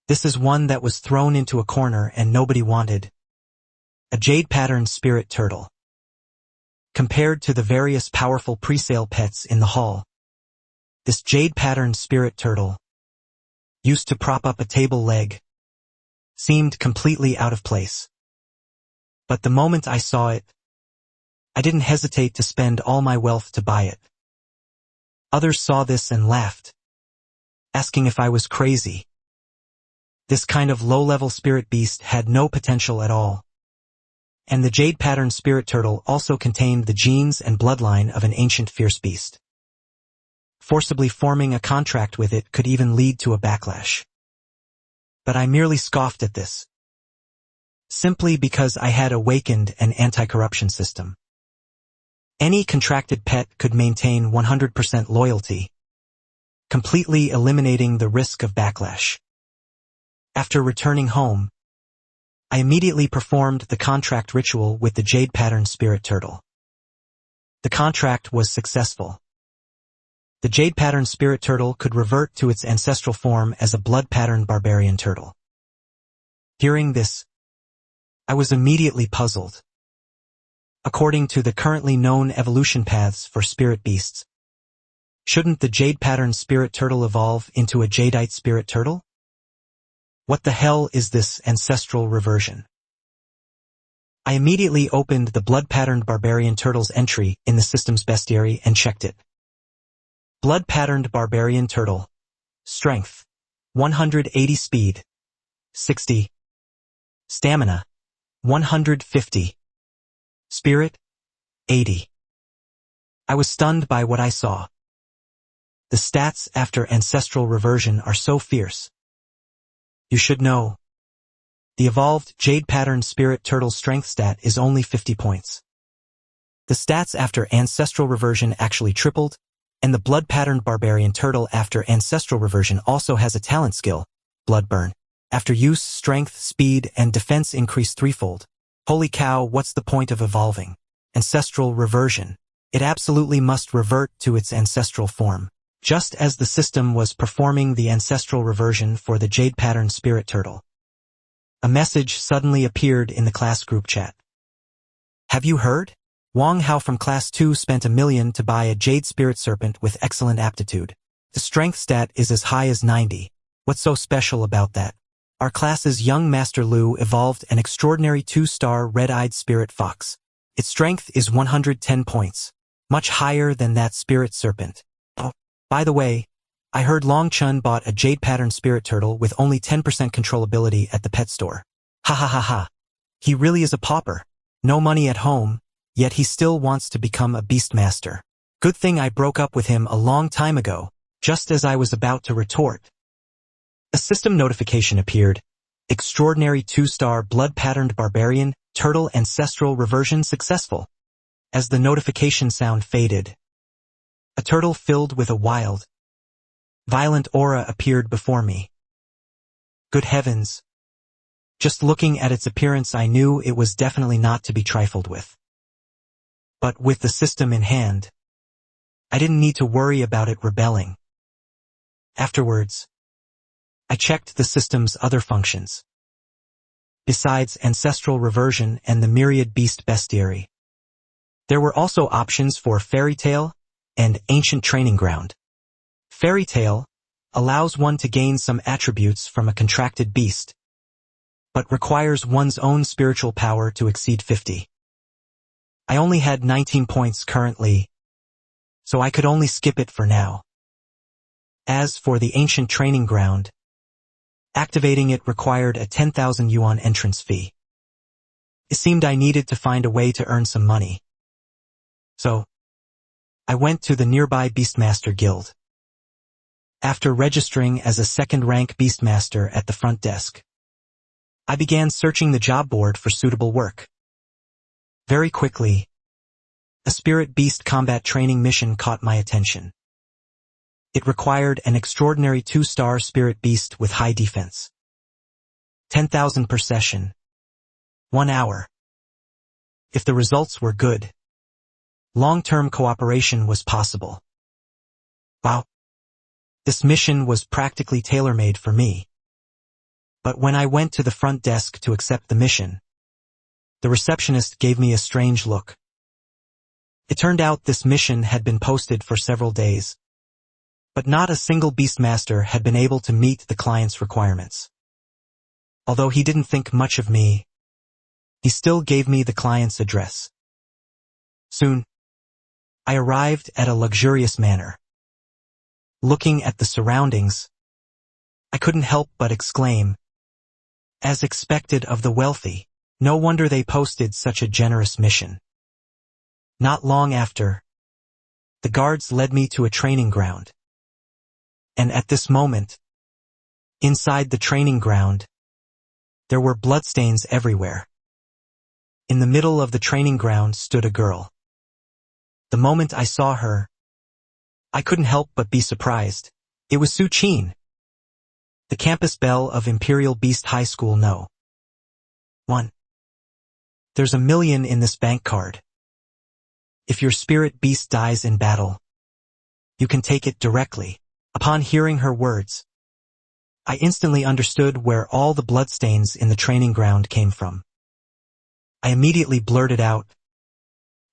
This is one that was thrown into a corner and nobody wanted. A jade-patterned spirit turtle. Compared to the various powerful pre-sale pets in the hall, this jade-patterned spirit turtle, used to prop up a table leg, seemed completely out of place. But the moment I saw it, I didn't hesitate to spend all my wealth to buy it. Others saw this and laughed, asking if I was crazy. This kind of low-level spirit beast had no potential at all. And the jade-patterned spirit turtle also contained the genes and bloodline of an ancient fierce beast. Forcibly forming a contract with it could even lead to a backlash. But I merely scoffed at this, simply because I had awakened an anti-corruption system. Any contracted pet could maintain 100% loyalty, completely eliminating the risk of backlash. After returning home, I immediately performed the contract ritual with the jade-patterned spirit turtle. The contract was successful. The jade-patterned spirit turtle could revert to its ancestral form as a blood-patterned barbarian turtle. Hearing this, I was immediately puzzled. According to the currently known evolution paths for spirit beasts, shouldn't the jade-patterned spirit turtle evolve into a jadeite spirit turtle? What the hell is this ancestral reversion? I immediately opened the blood-patterned barbarian turtle's entry in the system's bestiary and checked it. Blood-patterned barbarian turtle. Strength, 180. Speed, 60. Stamina, 150. Spirit, 80. I was stunned by what I saw. The stats after ancestral reversion are so fierce. You should know. The evolved jade-patterned spirit turtle strength stat is only 50 points. The stats after ancestral reversion actually tripled, and the blood-patterned barbarian turtle after ancestral reversion also has a talent skill, blood burn. After use, strength, speed, and defense increase threefold. Holy cow, what's the point of evolving? Ancestral reversion. It absolutely must revert to its ancestral form. Just as the system was performing the ancestral reversion for the jade-patterned spirit turtle, a message suddenly appeared in the class group chat. Have you heard? Wang Hao from Class 2 spent $1 million to buy a jade spirit serpent with excellent aptitude. The strength stat is as high as 90. What's so special about that? Our class's young Master Lu evolved an extraordinary 2-star red-eyed spirit fox. Its strength is 110 points, much higher than that spirit serpent. Oh, by the way, I heard Long Chun bought a jade-patterned spirit turtle with only 10% controllability at the pet store. Ha ha ha ha. He really is a pauper. No money at home, yet he still wants to become a beastmaster. Good thing I broke up with him a long time ago, just as I was about to retort. A system notification appeared. Extraordinary 2-star blood-patterned barbarian turtle ancestral reversion successful. As the notification sound faded, a turtle filled with a wild, violent aura appeared before me. Good heavens. Just looking at its appearance, I knew it was definitely not to be trifled with. But with the system in hand, I didn't need to worry about it rebelling. Afterwards, I checked the system's other functions. Besides ancestral reversion and the myriad beast bestiary, there were also options for fairy tale and ancient training ground. Fairy tale allows one to gain some attributes from a contracted beast, but requires one's own spiritual power to exceed 50. I only had 19 points currently, so I could only skip it for now. As for the ancient training ground, activating it required a 10,000 yuan entrance fee. It seemed I needed to find a way to earn some money. So, I went to the nearby Beastmaster Guild. After registering as a second-rank Beastmaster at the front desk, I began searching the job board for suitable work. Very quickly, a spirit beast combat training mission caught my attention. It required an extraordinary 2-star spirit beast with high defense. 10,000 per session. 1 hour. If the results were good, long-term cooperation was possible. Wow. This mission was practically tailor-made for me. But when I went to the front desk to accept the mission, the receptionist gave me a strange look. It turned out this mission had been posted for several days, but not a single beastmaster had been able to meet the client's requirements. Although he didn't think much of me, he still gave me the client's address. Soon, I arrived at a luxurious manor. Looking at the surroundings, I couldn't help but exclaim, as expected of the wealthy, no wonder they posted such a generous mission. Not long after, the guards led me to a training ground. And at this moment, inside the training ground, there were bloodstains everywhere. In the middle of the training ground stood a girl. The moment I saw her, I couldn't help but be surprised. It was Su Qin, the campus belle of Imperial Beast High School No. 1. There's $1 million in this bank card. If your spirit beast dies in battle, you can take it directly. Upon hearing her words, I instantly understood where all the bloodstains in the training ground came from. I immediately blurted out,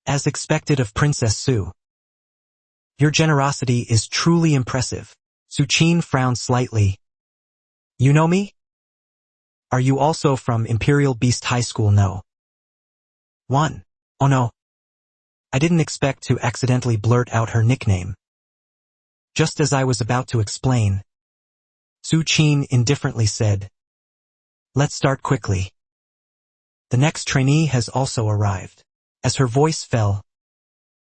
as expected of Princess Su. Your generosity is truly impressive. Su Qin frowned slightly. You know me? Are you also from Imperial Beast High School No. 1? Oh no. I didn't expect to accidentally blurt out her nickname. Just as I was about to explain, Su Qin indifferently said, let's start quickly. The next trainee has also arrived. As her voice fell,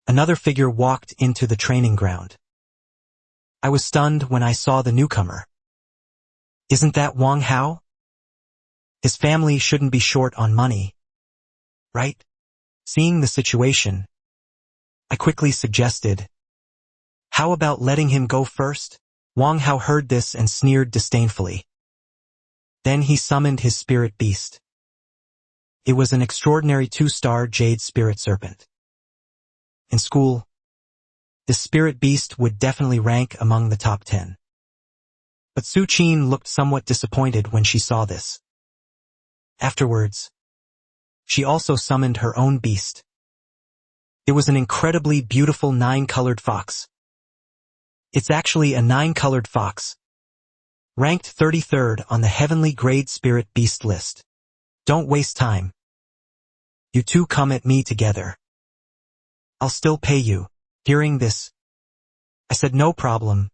another figure walked into the training ground. I was stunned when I saw the newcomer. Isn't that Wang Hao? His family shouldn't be short on money, right? Seeing the situation, I quickly suggested, how about letting him go first? Wang Hao heard this and sneered disdainfully. Then he summoned his spirit beast. It was an extraordinary 2-star jade spirit serpent. In school, this spirit beast would definitely rank among the top 10. But Su Qin looked somewhat disappointed when she saw this. Afterwards, she also summoned her own beast. It was an incredibly beautiful 9-colored fox. It's actually a 9-colored fox, ranked 33rd on the Heavenly Grade Spirit Beast list. Don't waste time. You two come at me together. I'll still pay you. Hearing this, I said no problem.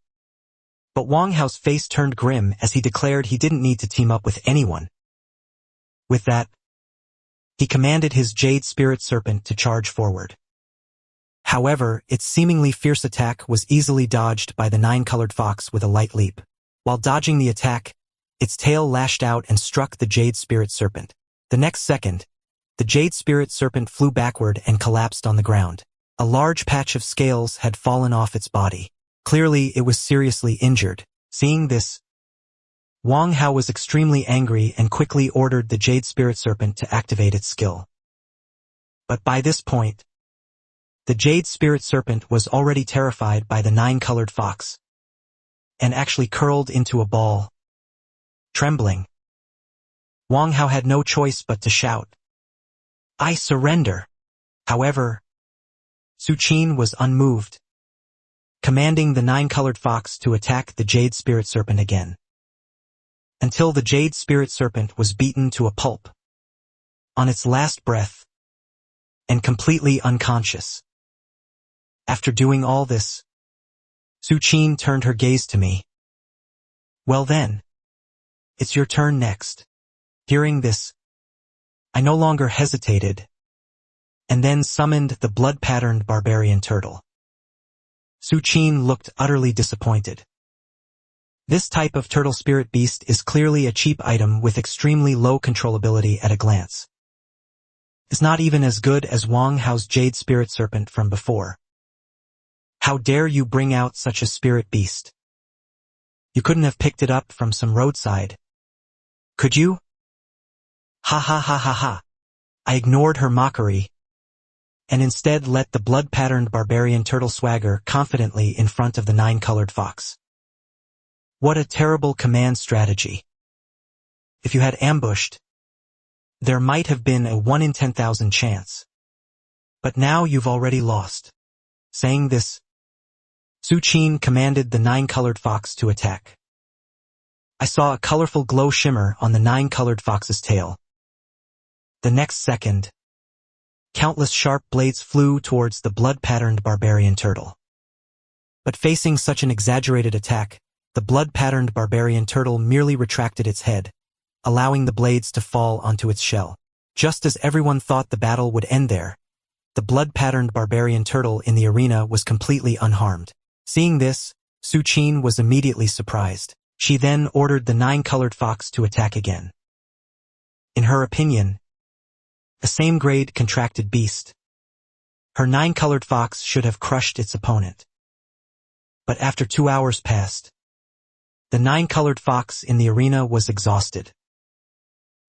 But Wang Hao's face turned grim as he declared he didn't need to team up with anyone. With that, he commanded his jade spirit serpent to charge forward. However, its seemingly fierce attack was easily dodged by the 9-colored fox with a light leap. While dodging the attack, its tail lashed out and struck the jade spirit serpent. The next second, the jade spirit serpent flew backward and collapsed on the ground. A large patch of scales had fallen off its body. Clearly, it was seriously injured. Seeing this, Wang Hao was extremely angry and quickly ordered the jade spirit serpent to activate its skill. But by this point, the jade spirit serpent was already terrified by the 9-colored fox, and actually curled into a ball. Trembling, Wang Hao had no choice but to shout, I surrender. However, Su Qin was unmoved, commanding the 9-colored fox to attack the jade spirit serpent again, until the jade spirit serpent was beaten to a pulp, on its last breath, and completely unconscious. After doing all this, Su Qin turned her gaze to me. Well then, it's your turn next. Hearing this, I no longer hesitated, and then summoned the blood-patterned barbarian turtle. Su Qin looked utterly disappointed. This type of turtle spirit beast is clearly a cheap item with extremely low controllability at a glance. It's not even as good as Wang Hao's jade spirit serpent from before. How dare you bring out such a spirit beast? You couldn't have picked it up from some roadside, could you? Ha ha ha ha ha. I ignored her mockery, and instead let the blood-patterned barbarian turtle swagger confidently in front of the 9-colored fox. What a terrible command strategy. you had ambushed, there might have been a 1 in 10,000 chance. But now you've already lost. Saying this, Su Qin commanded the 9-colored fox to attack. I saw a colorful glow shimmer on the 9-colored fox's tail. The next second, countless sharp blades flew towards the blood-patterned barbarian turtle. But facing such an exaggerated attack, the blood-patterned barbarian turtle merely retracted its head, allowing the blades to fall onto its shell. Just as everyone thought the battle would end there, the blood-patterned barbarian turtle in the arena was completely unharmed. Seeing this, Su Qin was immediately surprised. She then ordered the 9-colored fox to attack again. In her opinion, a same-grade contracted beast, her 9-colored fox should have crushed its opponent. But after 2 hours passed, the 9-colored fox in the arena was exhausted.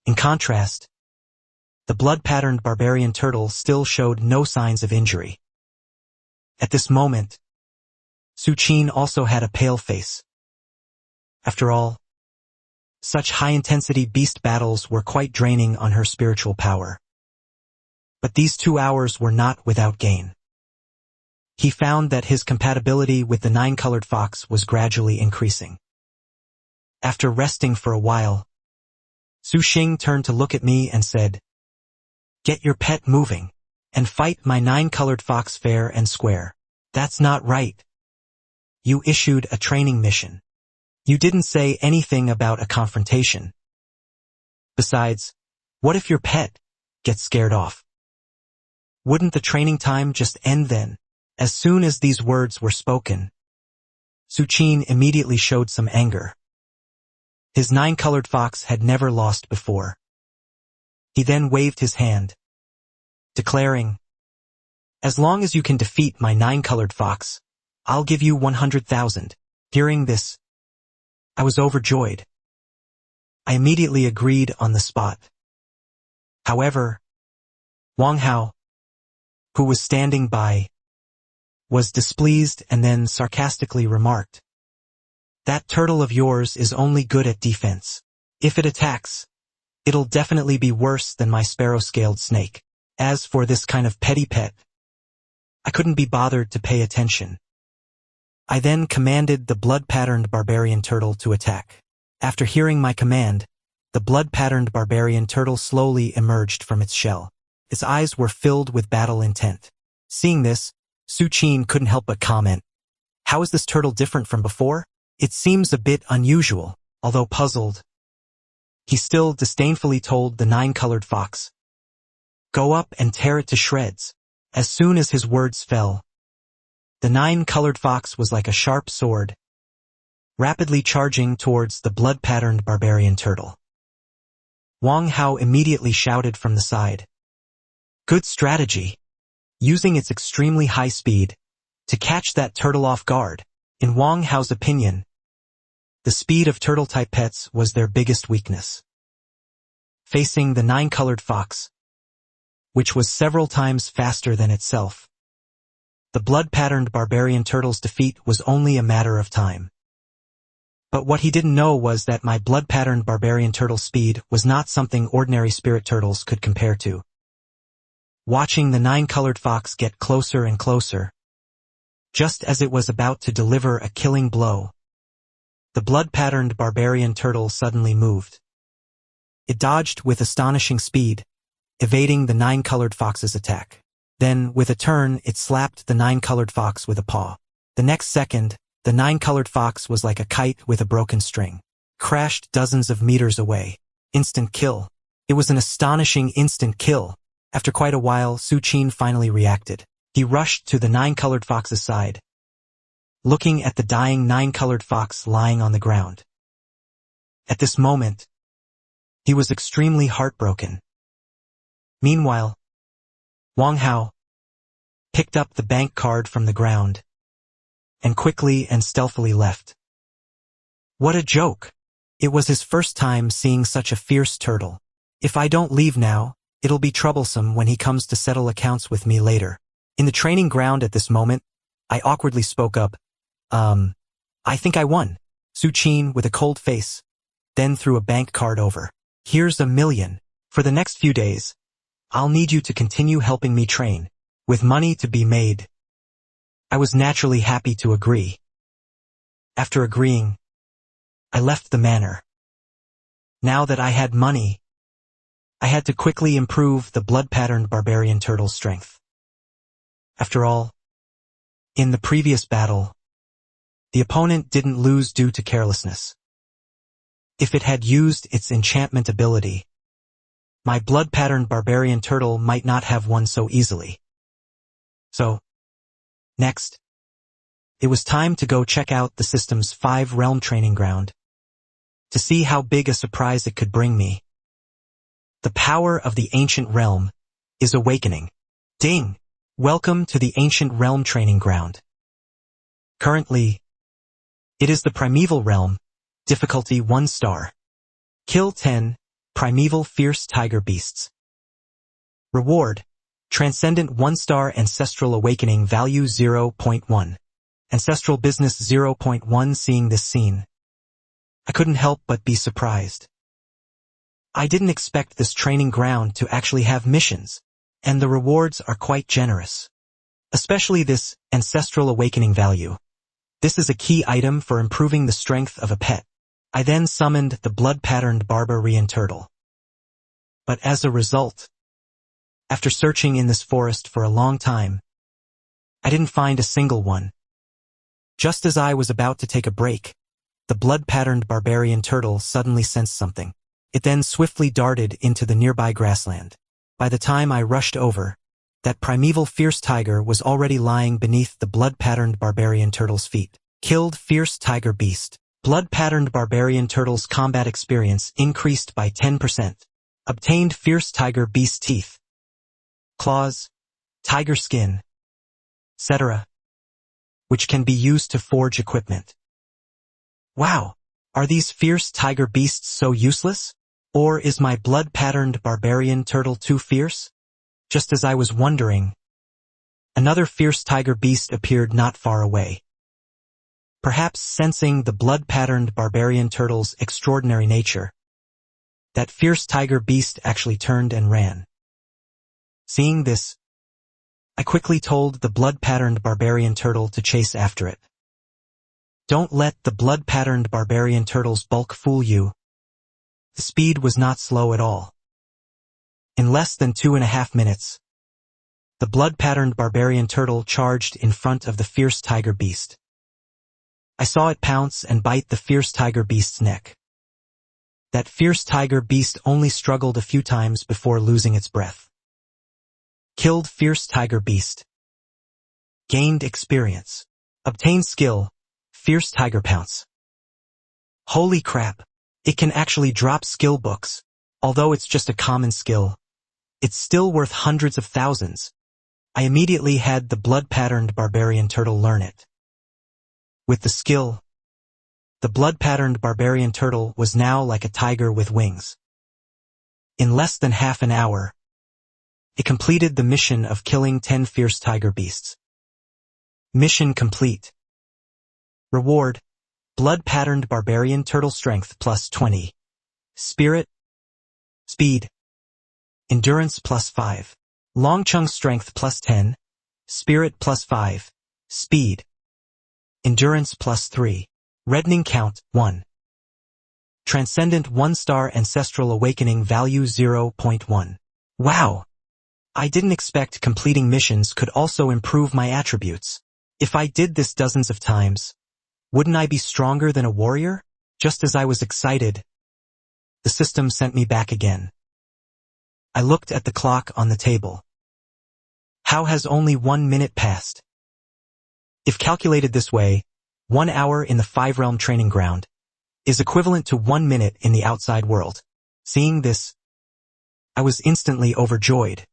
In contrast, the blood-patterned barbarian turtle still showed no signs of injury. At this moment, Su Qin also had a pale face. After all, such high-intensity beast battles were quite draining on her spiritual power. But these 2 hours were not without gain. He found that his compatibility with the 9-colored fox was gradually increasing. After resting for a while, Su Qin turned to look at me and said, "Get your pet moving, and fight my 9-colored fox fair and square." "That's not right. You issued a training mission. You didn't say anything about a confrontation. Besides, what if your pet gets scared off? Wouldn't the training time just end then?" As soon as these words were spoken, Su Qin immediately showed some anger. His 9-colored fox had never lost before. He then waved his hand, declaring, "As long as you can defeat my 9-colored fox, I'll give you 100,000. Hearing this, I was overjoyed. I immediately agreed on the spot. However, Wang Hao, who was standing by, was displeased and then sarcastically remarked, "That turtle of yours is only good at defense. If it attacks, it'll definitely be worse than my sparrow-scaled snake. As for this kind of petty pet, I couldn't be bothered to pay attention." I then commanded the blood-patterned barbarian turtle to attack. After hearing my command, the blood-patterned barbarian turtle slowly emerged from its shell. Its eyes were filled with battle intent. Seeing this, Su Qin couldn't help but comment, "How is this turtle different from before? It seems a bit unusual." Although puzzled, he still disdainfully told the 9-colored fox, "Go up and tear it to shreds." As soon as his words fell, the 9-colored fox was like a sharp sword, rapidly charging towards the blood-patterned barbarian turtle. Wang Hao immediately shouted from the side, "Good strategy." Using its extremely high speed to catch that turtle off guard. In Wang Hao's opinion, the speed of turtle-type pets was their biggest weakness. Facing the 9-colored fox, which was several times faster than itself, the blood-patterned barbarian turtle's defeat was only a matter of time. But what he didn't know was that my blood-patterned barbarian turtle's speed was not something ordinary spirit turtles could compare to. Watching the 9-colored fox get closer and closer, just as it was about to deliver a killing blow, the blood-patterned barbarian turtle suddenly moved. It dodged with astonishing speed, evading the 9-colored fox's attack. Then, with a turn, it slapped the 9-colored fox with a paw. The next second, the 9-colored fox was like a kite with a broken string, crashed dozens of meters away. Instant kill. It was an astonishing instant kill. After quite a while, Su Qin finally reacted. He rushed to the 9-colored fox's side, looking at the dying 9-colored fox lying on the ground. At this moment, he was extremely heartbroken. Meanwhile, Wang Hao picked up the bank card from the ground and quickly and stealthily left. What a joke! It was his first time seeing such a fierce turtle. If I don't leave now, it'll be troublesome when he comes to settle accounts with me later. In the training ground at this moment, I awkwardly spoke up, I think I won." Su Qin, with a cold face, then threw a bank card over. Here's $1 million. For the next few days, I'll need you to continue helping me train, with money to be made. I was naturally happy to agree. After agreeing, I left the manor. Now that I had money, I had to quickly improve the blood-patterned barbarian turtle's strength. After all, in the previous battle, the opponent didn't lose due to carelessness. If it had used its enchantment ability, my blood-patterned barbarian turtle might not have won so easily. So, next, it was time to go check out the system's 5-realm training ground to see how big a surprise it could bring me. The power of the ancient realm is awakening. Ding! Welcome to the ancient realm training ground. Currently, it is the Primeval realm, difficulty 1 star. Kill 10 Primeval fierce tiger beasts. Reward, Transcendent 1 star Ancestral awakening value 0.1. Ancestral business 0.1. Seeing this scene, I couldn't help but be surprised. I didn't expect this training ground to actually have missions, and the rewards are quite generous. Especially this Ancestral awakening value. This is a key item for improving the strength of a pet. I then summoned the blood-patterned barbarian turtle. But as a result, after searching in this forest for a long time, I didn't find a single one. Just as I was about to take a break, the blood-patterned barbarian turtle suddenly sensed something. It then swiftly darted into the nearby grassland. By the time I rushed over, that primeval fierce tiger was already lying beneath the blood-patterned barbarian turtle's feet. Killed fierce tiger beast. Blood-patterned barbarian turtle's combat experience increased by 10%. Obtained fierce tiger beast teeth, claws, tiger skin, etc., which can be used to forge equipment. Wow! Are these fierce tiger beasts so useless? Or is my blood-patterned barbarian turtle too fierce? Just as I was wondering, another fierce tiger beast appeared not far away. Perhaps sensing the blood-patterned barbarian turtle's extraordinary nature, that fierce tiger beast actually turned and ran. Seeing this, I quickly told the blood-patterned barbarian turtle to chase after it. Don't let the blood-patterned barbarian turtle's bulk fool you. The speed was not slow at all. In less than 2.5 minutes, the blood-patterned barbarian turtle charged in front of the fierce tiger beast. I saw it pounce and bite the fierce tiger beast's neck. That fierce tiger beast only struggled a few times before losing its breath. Killed fierce tiger beast. Gained experience. Obtained skill, fierce tiger pounce. Holy crap, it can actually drop skill books. Although it's just a common skill, it's still worth hundreds of thousands. I immediately had the blood-patterned barbarian turtle learn it. With the skill, the blood-patterned barbarian turtle was now like a tiger with wings. In less than half an hour, it completed the mission of killing 10 fierce tiger beasts. Mission complete. Reward, blood-patterned barbarian turtle strength plus 20. Spirit, speed, endurance plus 5. Longchung strength plus 10. Spirit plus 5. Speed, endurance plus 3. Reddening count, 1. Transcendent 1 star Ancestral awakening value 0.1. Wow! I didn't expect completing missions could also improve my attributes. If I did this dozens of times, wouldn't I be stronger than a warrior? Just as I was excited, the system sent me back again. I looked at the clock on the table. How has only 1 minute passed? If calculated this way, 1 hour in the 5-realm training ground is equivalent to 1 minute in the outside world. Seeing this, I was instantly overjoyed.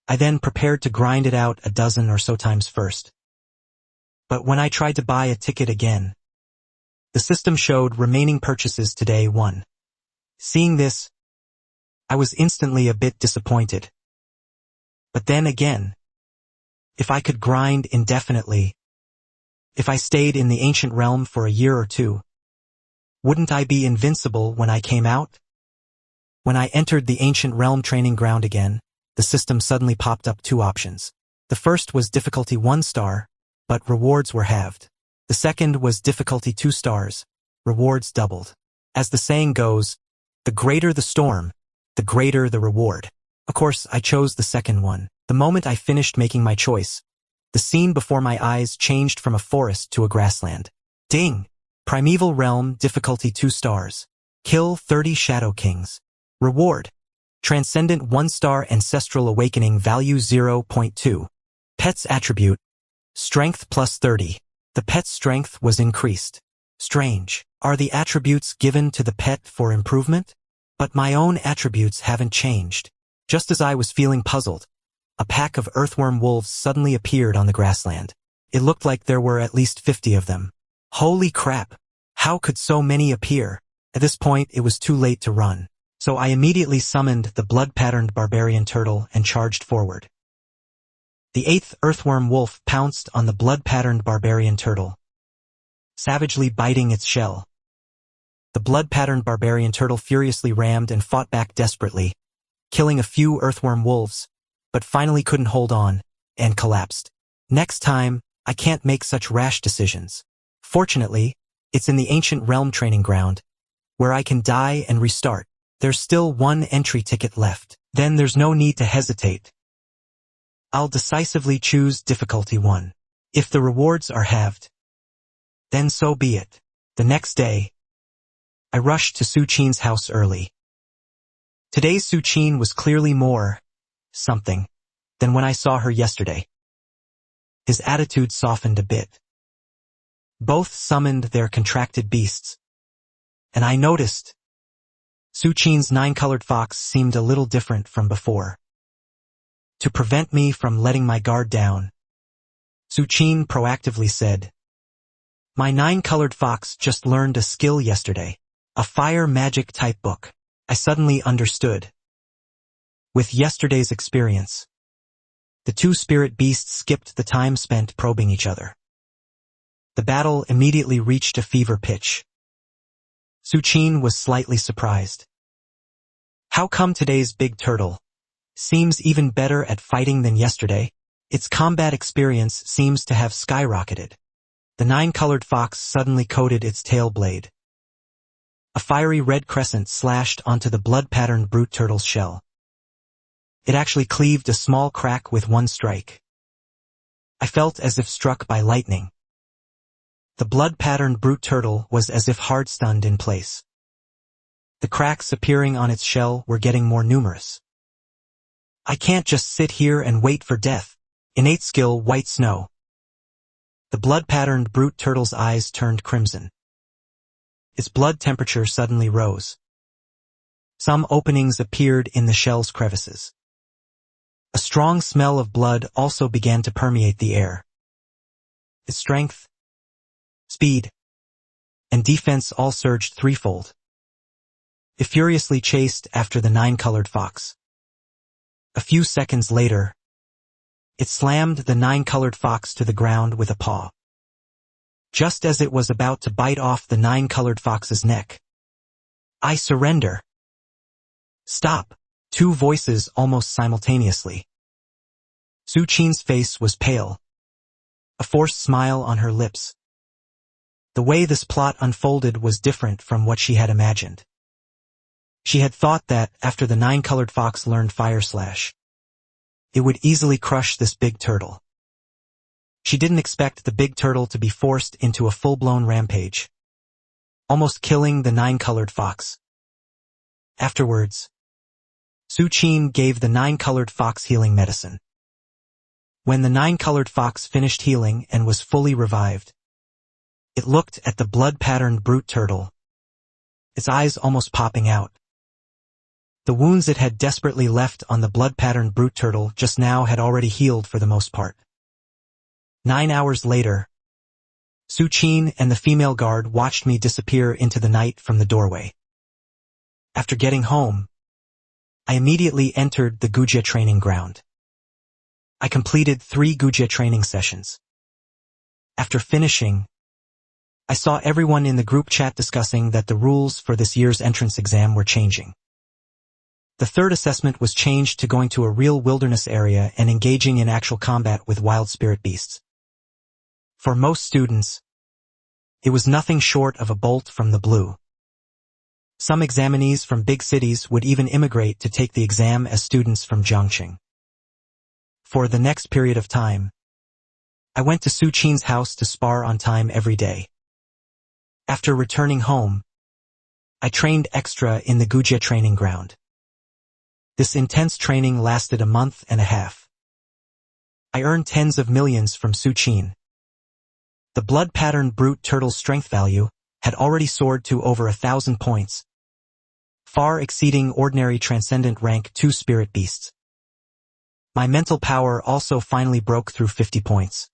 I then prepared to grind it out a dozen or so times first. But when I tried to buy a ticket again, the system showed remaining purchases today 1. Seeing this, I was instantly a bit disappointed. But then again, if I could grind indefinitely, if I stayed in the ancient realm for a year or two, wouldn't I be invincible when I came out? When I entered the ancient realm training ground again, the system suddenly popped up 2 options. The first was difficulty 1 star, but rewards were halved. The second was difficulty 2 stars, rewards doubled. As the saying goes, the greater the storm, the greater the reward. Of course, I chose the second one. The moment I finished making my choice, the scene before my eyes changed from a forest to a grassland. Ding! Primeval realm, difficulty 2 stars. Kill 30 shadow kings. Reward: transcendent 1 star ancestral awakening, value 0.2. Pet's attribute: strength plus 30. The pet's strength was increased. Strange. Are the attributes given to the pet for improvement? But my own attributes haven't changed. Just as I was feeling puzzled, a pack of earthworm wolves suddenly appeared on the grassland. It looked like there were at least 50 of them. Holy crap! How could so many appear? At this point, it was too late to run. So I immediately summoned the blood-patterned barbarian turtle and charged forward. The 8th earthworm wolf pounced on the blood-patterned barbarian turtle, savagely biting its shell. The blood-patterned barbarian turtle furiously rammed and fought back desperately, killing a few earthworm wolves, but finally couldn't hold on, and collapsed. Next time, I can't make such rash decisions. Fortunately, it's in the ancient realm training ground, where I can die and restart. There's still 1 entry ticket left. Then there's no need to hesitate. I'll decisively choose difficulty 1. If the rewards are halved, then so be it. The next day, I rushed to Su Qin's house early. Today's Su Qin was clearly more something than when I saw her yesterday. His attitude softened a bit. Both summoned their contracted beasts, and I noticed Su Qin's 9-colored fox seemed a little different from before. To prevent me from letting my guard down, Su Qin proactively said, "My 9-colored fox just learned a skill yesterday, a fire magic type book." I suddenly understood. With yesterday's experience, the 2 spirit beasts skipped the time spent probing each other. The battle immediately reached a fever pitch. Su Qin was slightly surprised. How come today's big turtle seems even better at fighting than yesterday? Its combat experience seems to have skyrocketed. The 9-colored fox suddenly coated its tail blade. A fiery red crescent slashed onto the blood-patterned brute turtle's shell. It actually cleaved a small crack with 1 strike. I felt as if struck by lightning. The blood-patterned brute turtle was as if hard-stunned in place. The cracks appearing on its shell were getting more numerous. I can't just sit here and wait for death. Innate skill, white snow. The blood-patterned brute turtle's eyes turned crimson. Its blood temperature suddenly rose. Some openings appeared in the shell's crevices. A strong smell of blood also began to permeate the air. Its strength, speed, and defense all surged threefold. It furiously chased after the 9-colored fox. A few seconds later, it slammed the 9-colored fox to the ground with a paw. Just as it was about to bite off the 9-colored fox's neck. "I surrender." "Stop!" 2 voices almost simultaneously. Su Qin's face was pale, a forced smile on her lips. The way this plot unfolded was different from what she had imagined. She had thought that, after the 9-colored fox learned Fire Slash, it would easily crush this big turtle. She didn't expect the big turtle to be forced into a full-blown rampage, almost killing the 9-colored fox. Afterwards, Su Qin gave the 9-colored fox healing medicine. When the 9-colored fox finished healing and was fully revived, it looked at the blood-patterned brute turtle, its eyes almost popping out. The wounds it had desperately left on the blood-patterned brute turtle just now had already healed for the most part. 9 hours later, Su Qin and the female guard watched me disappear into the night from the doorway. After getting home, I immediately entered the wuxia training ground. I completed 3 wuxia training sessions. After finishing, I saw everyone in the group chat discussing that the rules for this year's entrance exam were changing. The third assessment was changed to going to a real wilderness area and engaging in actual combat with wild spirit beasts. For most students, it was nothing short of a bolt from the blue. Some examinees from big cities would even immigrate to take the exam as students from Jiangxing. For the next period of time, I went to Su Qin's house to spar on time every day. After returning home, I trained extra in the Gujie training ground. This intense training lasted a month and a half. I earned tens of millions from Su Qin. The blood pattern brute turtle's strength value had already soared to over 1,000 points, far exceeding ordinary transcendent rank 2 spirit beasts. My mental power also finally broke through 50 points.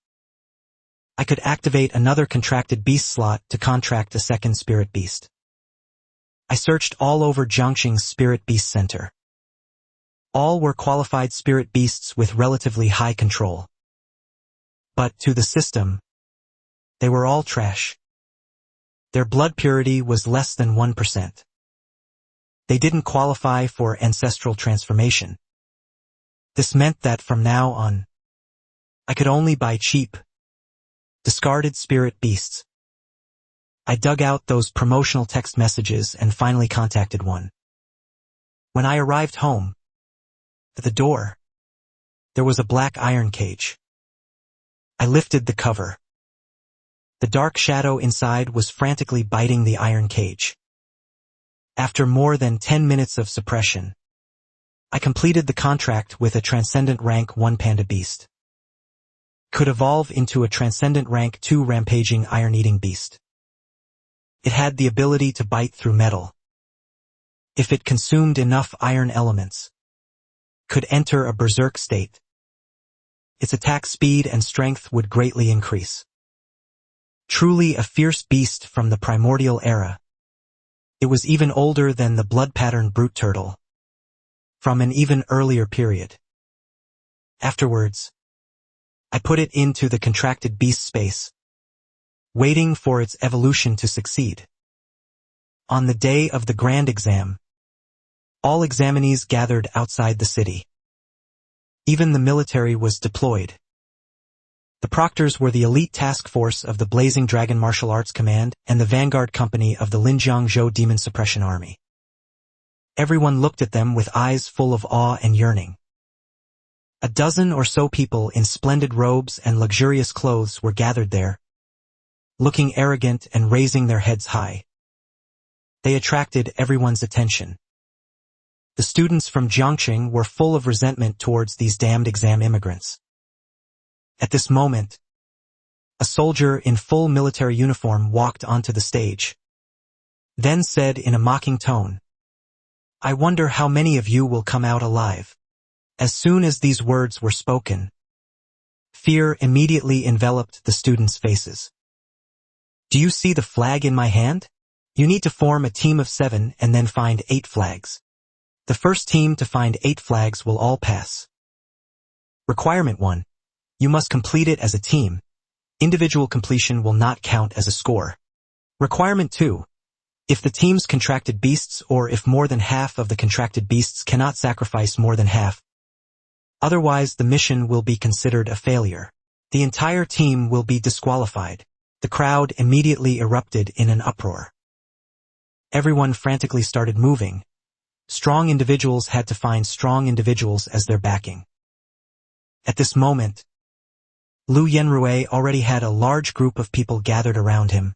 I could activate another contracted beast slot to contract a second spirit beast. I searched all over Jiangxing's Spirit Beast Center. All were qualified spirit beasts with relatively high control. But to the system, they were all trash. Their blood purity was less than 1%. They didn't qualify for ancestral transformation. This meant that from now on, I could only buy cheap, discarded spirit beasts. I dug out those promotional text messages and finally contacted one. When I arrived home, at the door, there was a black iron cage. I lifted the cover. The dark shadow inside was frantically biting the iron cage. After more than 10 minutes of suppression, I completed the contract with a transcendent rank 1 panda beast. Could evolve into a transcendent rank 2 rampaging iron-eating beast. It had the ability to bite through metal. If it consumed enough iron elements, could enter a berserk state. Its attack speed and strength would greatly increase. Truly a fierce beast from the primordial era. It was even older than the blood pattern brute turtle, from an even earlier period. Afterwards, I put it into the contracted beast space, waiting for its evolution to succeed. On the day of the grand exam, all examinees gathered outside the city. Even the military was deployed. The proctors were the elite task force of the Blazing Dragon Martial Arts Command and the vanguard company of the Linjiang Zhou Demon Suppression Army. Everyone looked at them with eyes full of awe and yearning. A dozen or so people in splendid robes and luxurious clothes were gathered there, looking arrogant and raising their heads high. They attracted everyone's attention. The students from Jiangxing were full of resentment towards these damned exam immigrants. At this moment, a soldier in full military uniform walked onto the stage, then said in a mocking tone, "I wonder how many of you will come out alive." As soon as these words were spoken, fear immediately enveloped the students' faces. "Do you see the flag in my hand? You need to form a team of 7 and then find 8 flags. The first team to find 8 flags will all pass. Requirement 1. You must complete it as a team. Individual completion will not count as a score. Requirement 2. If the team's contracted beasts or if more than half of the contracted beasts cannot sacrifice more than half, otherwise the mission will be considered a failure. The entire team will be disqualified." The crowd immediately erupted in an uproar. Everyone frantically started moving. Strong individuals had to find strong individuals as their backing. At this moment, Lu Yenrui already had a large group of people gathered around him.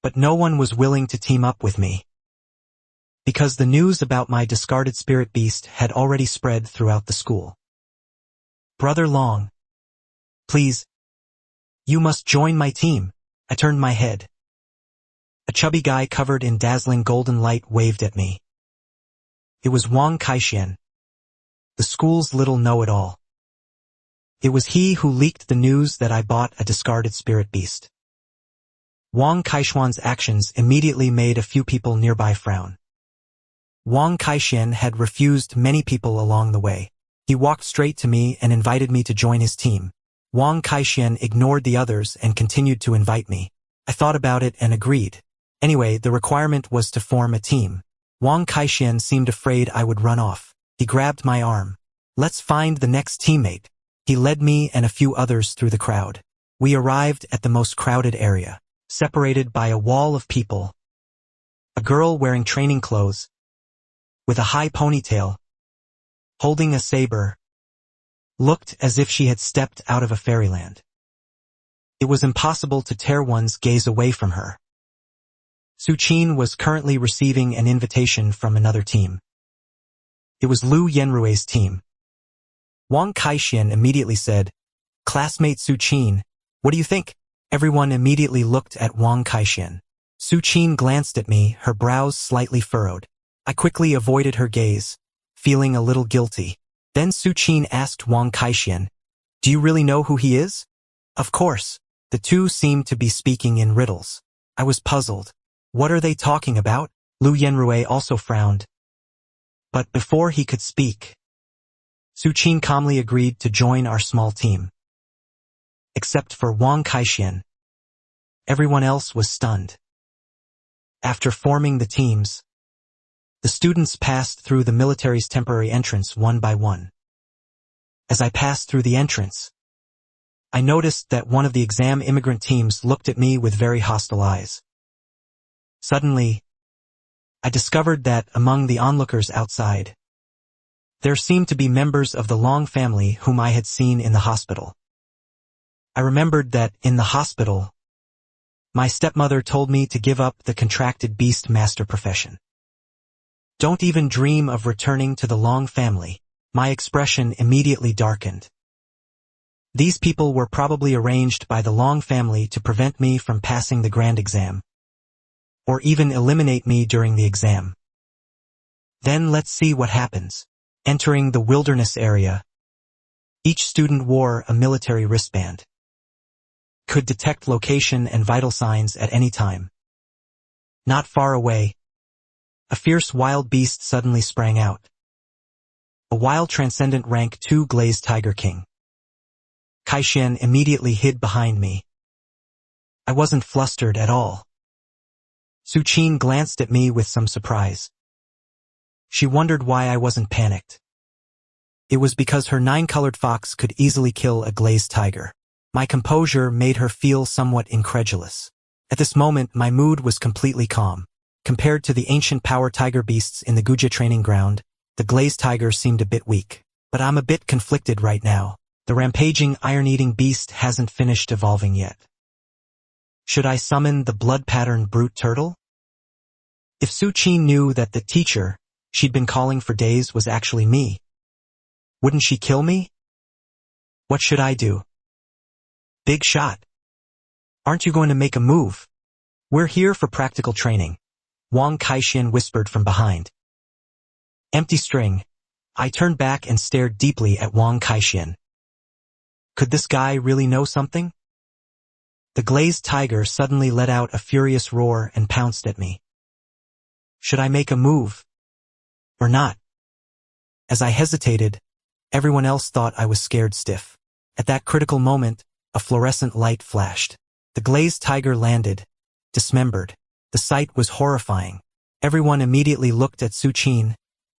But no one was willing to team up with me, because the news about my discarded spirit beast had already spread throughout the school. "Brother Long, please, you must join my team." I turned my head. A chubby guy covered in dazzling golden light waved at me. It was Wang Kaixian, the school's little know-it-all. It was he who leaked the news that I bought a discarded spirit beast. Wang Kaishuan's actions immediately made a few people nearby frown. Wang Kaixian had refused many people along the way. He walked straight to me and invited me to join his team. Wang Kaixian ignored the others and continued to invite me. I thought about it and agreed. Anyway, the requirement was to form a team. Wang Kaixian seemed afraid I would run off. He grabbed my arm. Let's find the next teammate. He led me and a few others through the crowd. We arrived at the most crowded area, separated by a wall of people. A girl wearing training clothes, with a high ponytail, holding a saber, looked as if she had stepped out of a fairyland. It was impossible to tear one's gaze away from her. Su Qin was currently receiving an invitation from another team. It was Lu Yenrue's team. Wang Kaixian immediately said, "Classmate Su Qin, what do you think?" Everyone immediately looked at Wang Kaixian. Su Qin glanced at me, her brows slightly furrowed. I quickly avoided her gaze, feeling a little guilty. Then Su Qin asked Wang Kaixian, "Do you really know who he is?" Of course. The two seemed to be speaking in riddles. I was puzzled. What are they talking about? Lu Yenrue also frowned. But before he could speak, Su Qin calmly agreed to join our small team. Except for Wang Kaixian. Everyone else was stunned. After forming the teams, the students passed through the military's temporary entrance one by one. As I passed through the entrance, I noticed that one of the exam immigrant teams looked at me with very hostile eyes. Suddenly, I discovered that among the onlookers outside, there seemed to be members of the Long family whom I had seen in the hospital. I remembered that, in the hospital, my stepmother told me to give up the contracted beast master profession. Don't even dream of returning to the Long family. My expression immediately darkened. These people were probably arranged by the Long family to prevent me from passing the grand exam, or even eliminate me during the exam. Then let's see what happens. Entering the wilderness area, each student wore a military wristband. Could detect location and vital signs at any time. Not far away, a fierce wild beast suddenly sprang out. A wild transcendent rank 2 glazed tiger king. Kaixian immediately hid behind me. I wasn't flustered at all. Su Qin glanced at me with some surprise. She wondered why I wasn't panicked. It was because her 9-colored fox could easily kill a glazed tiger. My composure made her feel somewhat incredulous. At this moment, my mood was completely calm. Compared to the ancient power tiger beasts in the Gujia training ground, the glazed tiger seemed a bit weak. But I'm a bit conflicted right now. The rampaging, iron-eating beast hasn't finished evolving yet. Should I summon the blood-patterned brute turtle? If Su Qin knew that the teacher she'd been calling for days was actually me, wouldn't she kill me? What should I do? Big shot. Aren't you going to make a move? We're here for practical training, Wang Kaixian whispered from behind. Empty string. I turned back and stared deeply at Wang Kaixian. Could this guy really know something? The glazed tiger suddenly let out a furious roar and pounced at me. Should I make a move? Or not? As I hesitated, everyone else thought I was scared stiff. At that critical moment, a fluorescent light flashed. The glazed tiger landed, dismembered. The sight was horrifying. Everyone immediately looked at Su Qin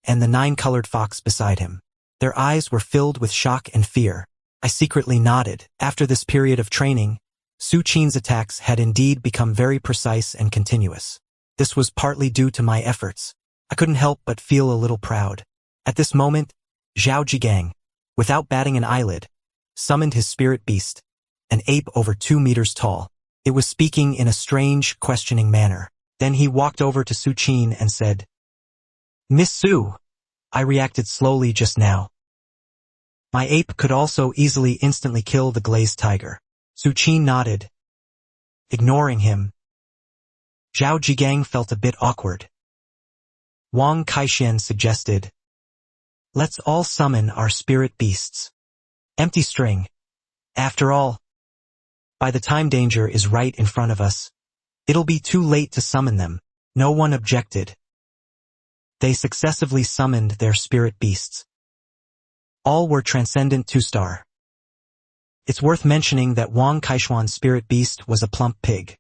and the 9-colored fox beside him. Their eyes were filled with shock and fear. I secretly nodded. After this period of training, Su Qin's attacks had indeed become very precise and continuous. This was partly due to my efforts. I couldn't help but feel a little proud. At this moment, Xiao Jingli, without batting an eyelid, summoned his spirit beast, an ape over 2 meters tall. It was speaking in a strange, questioning manner. Then he walked over to Su Qin and said, "Miss Su." I reacted slowly just now. My ape could also easily instantly kill the glazed tiger. Su Qin nodded, ignoring him. Xiao Jingli felt a bit awkward. Wang Kaixian suggested, "Let's all summon our spirit beasts." Empty string. After all, by the time danger is right in front of us, it'll be too late to summon them. No one objected. They successively summoned their spirit beasts. All were transcendent 2-star. It's worth mentioning that Wang Kaixian's spirit beast was a plump pig.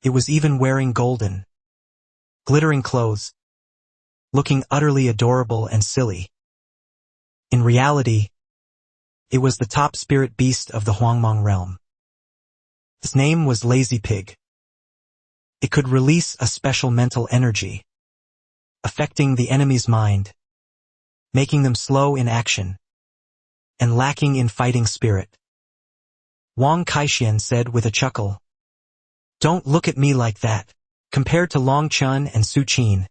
It was even wearing golden, glittering clothes, looking utterly adorable and silly. In reality, it was the top spirit beast of the Huangmong realm. Its name was Lazy Pig. It could release a special mental energy, affecting the enemy's mind, making them slow in action, and lacking in fighting spirit. Wang Kaixian said with a chuckle, "Don't look at me like that. Compared to Long Chun and Su Qin,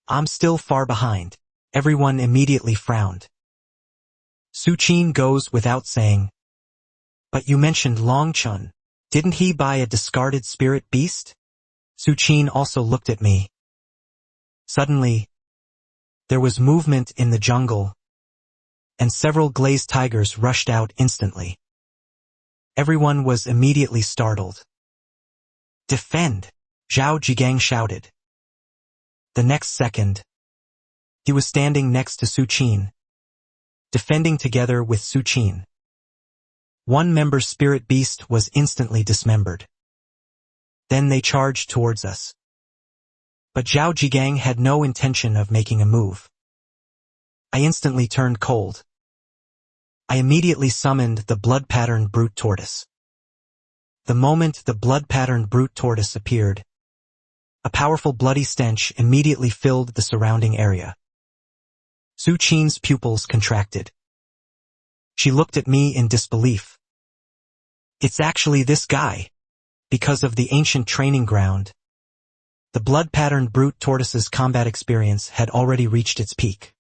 I'm still far behind." Everyone immediately frowned. Su Qin goes without saying, "But you mentioned Long Chun. Didn't he buy a discarded spirit beast?" Su Qin also looked at me. Suddenly, there was movement in the jungle, and several glazed tigers rushed out instantly. Everyone was immediately startled. "Defend!" Xiao Jingli shouted. The next second, he was standing next to Su Qin, defending together with Su Qin. One member's spirit beast was instantly dismembered. Then they charged towards us. But Xiao Jingli had no intention of making a move. I instantly turned cold. I immediately summoned the blood-patterned brute tortoise. The moment the blood-patterned brute tortoise appeared, a powerful bloody stench immediately filled the surrounding area. Su Qin's pupils contracted. She looked at me in disbelief. "It's actually this guy." Because of the ancient training ground, the blood-patterned brute tortoise's combat experience had already reached its peak.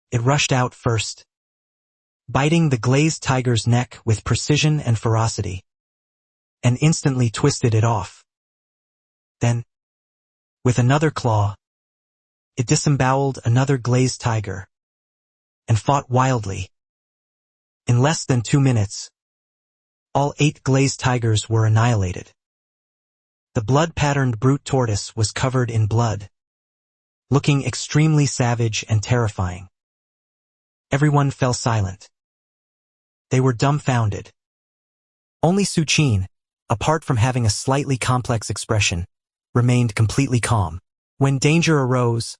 It rushed out first, biting the glazed tiger's neck with precision and ferocity, and instantly twisted it off. Then, with another claw, it disemboweled another glazed tiger, and fought wildly. In less than 2 minutes, all 8 glazed tigers were annihilated. The blood-patterned brute tortoise was covered in blood, looking extremely savage and terrifying. Everyone fell silent. They were dumbfounded. Only Su Qin, apart from having a slightly complex expression, remained completely calm. When danger arose,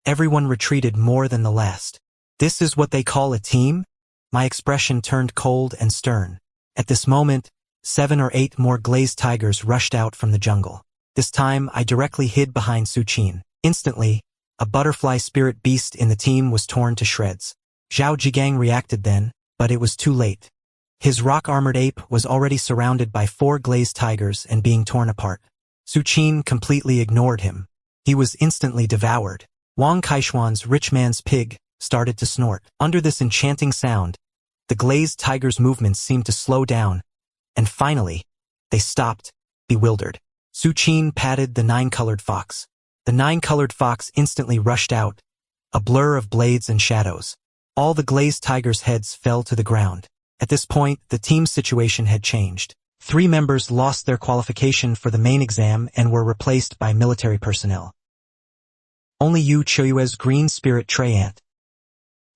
everyone retreated more than the last. "This is what they call a team?" My expression turned cold and stern. At this moment, 7 or 8 more glazed tigers rushed out from the jungle. This time, I directly hid behind Su Qin. Instantly, a butterfly spirit beast in the team was torn to shreds. Xiao Jingli reacted then, but it was too late. His rock-armored ape was already surrounded by 4 glazed tigers and being torn apart. Su Qin completely ignored him. He was instantly devoured. Wang Kaishuan's rich man's pig started to snort. Under this enchanting sound, the glazed tiger's movements seemed to slow down, and finally, they stopped, bewildered. Su Qin patted the 9-colored fox. The 9-colored fox instantly rushed out, a blur of blades and shadows. All the glazed tigers' heads fell to the ground. At this point, the team's situation had changed. 3 members lost their qualification for the main exam and were replaced by military personnel. Only Yu Choyue's green spirit Treyant,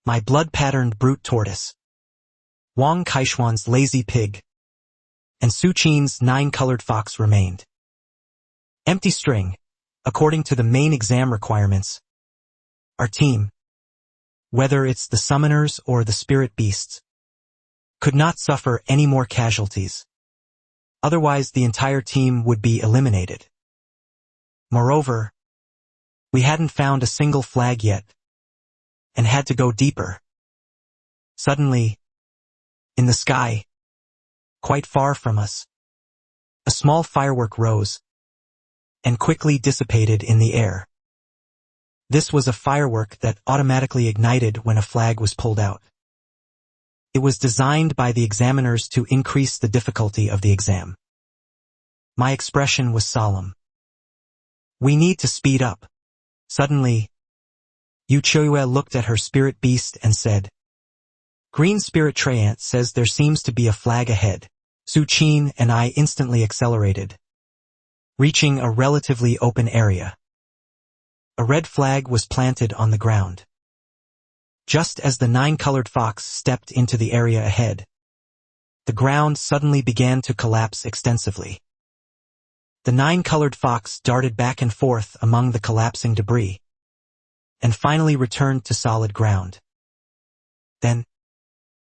my blood-patterned brute tortoise, Wang Kaishuan's lazy pig, and Su Qin's 9-colored fox remained. Empty string, according to the main exam requirements. Our team, whether it's the summoners or the spirit beasts, could not suffer any more casualties. Otherwise, the entire team would be eliminated. Moreover, we hadn't found a single flag yet, and had to go deeper. Suddenly, in the sky, quite far from us, a small firework rose, and quickly dissipated in the air. This was a firework that automatically ignited when a flag was pulled out. It was designed by the examiners to increase the difficulty of the exam. My expression was solemn. "We need to speed up." Suddenly, Yu Choyue looked at her spirit beast and said, "Green Spirit Treyant says there seems to be a flag ahead." Su Qin and I instantly accelerated, reaching a relatively open area. A red flag was planted on the ground. Just as the 9-colored fox stepped into the area ahead, the ground suddenly began to collapse extensively. The 9-colored fox darted back and forth among the collapsing debris. and finally returned to solid ground. Then,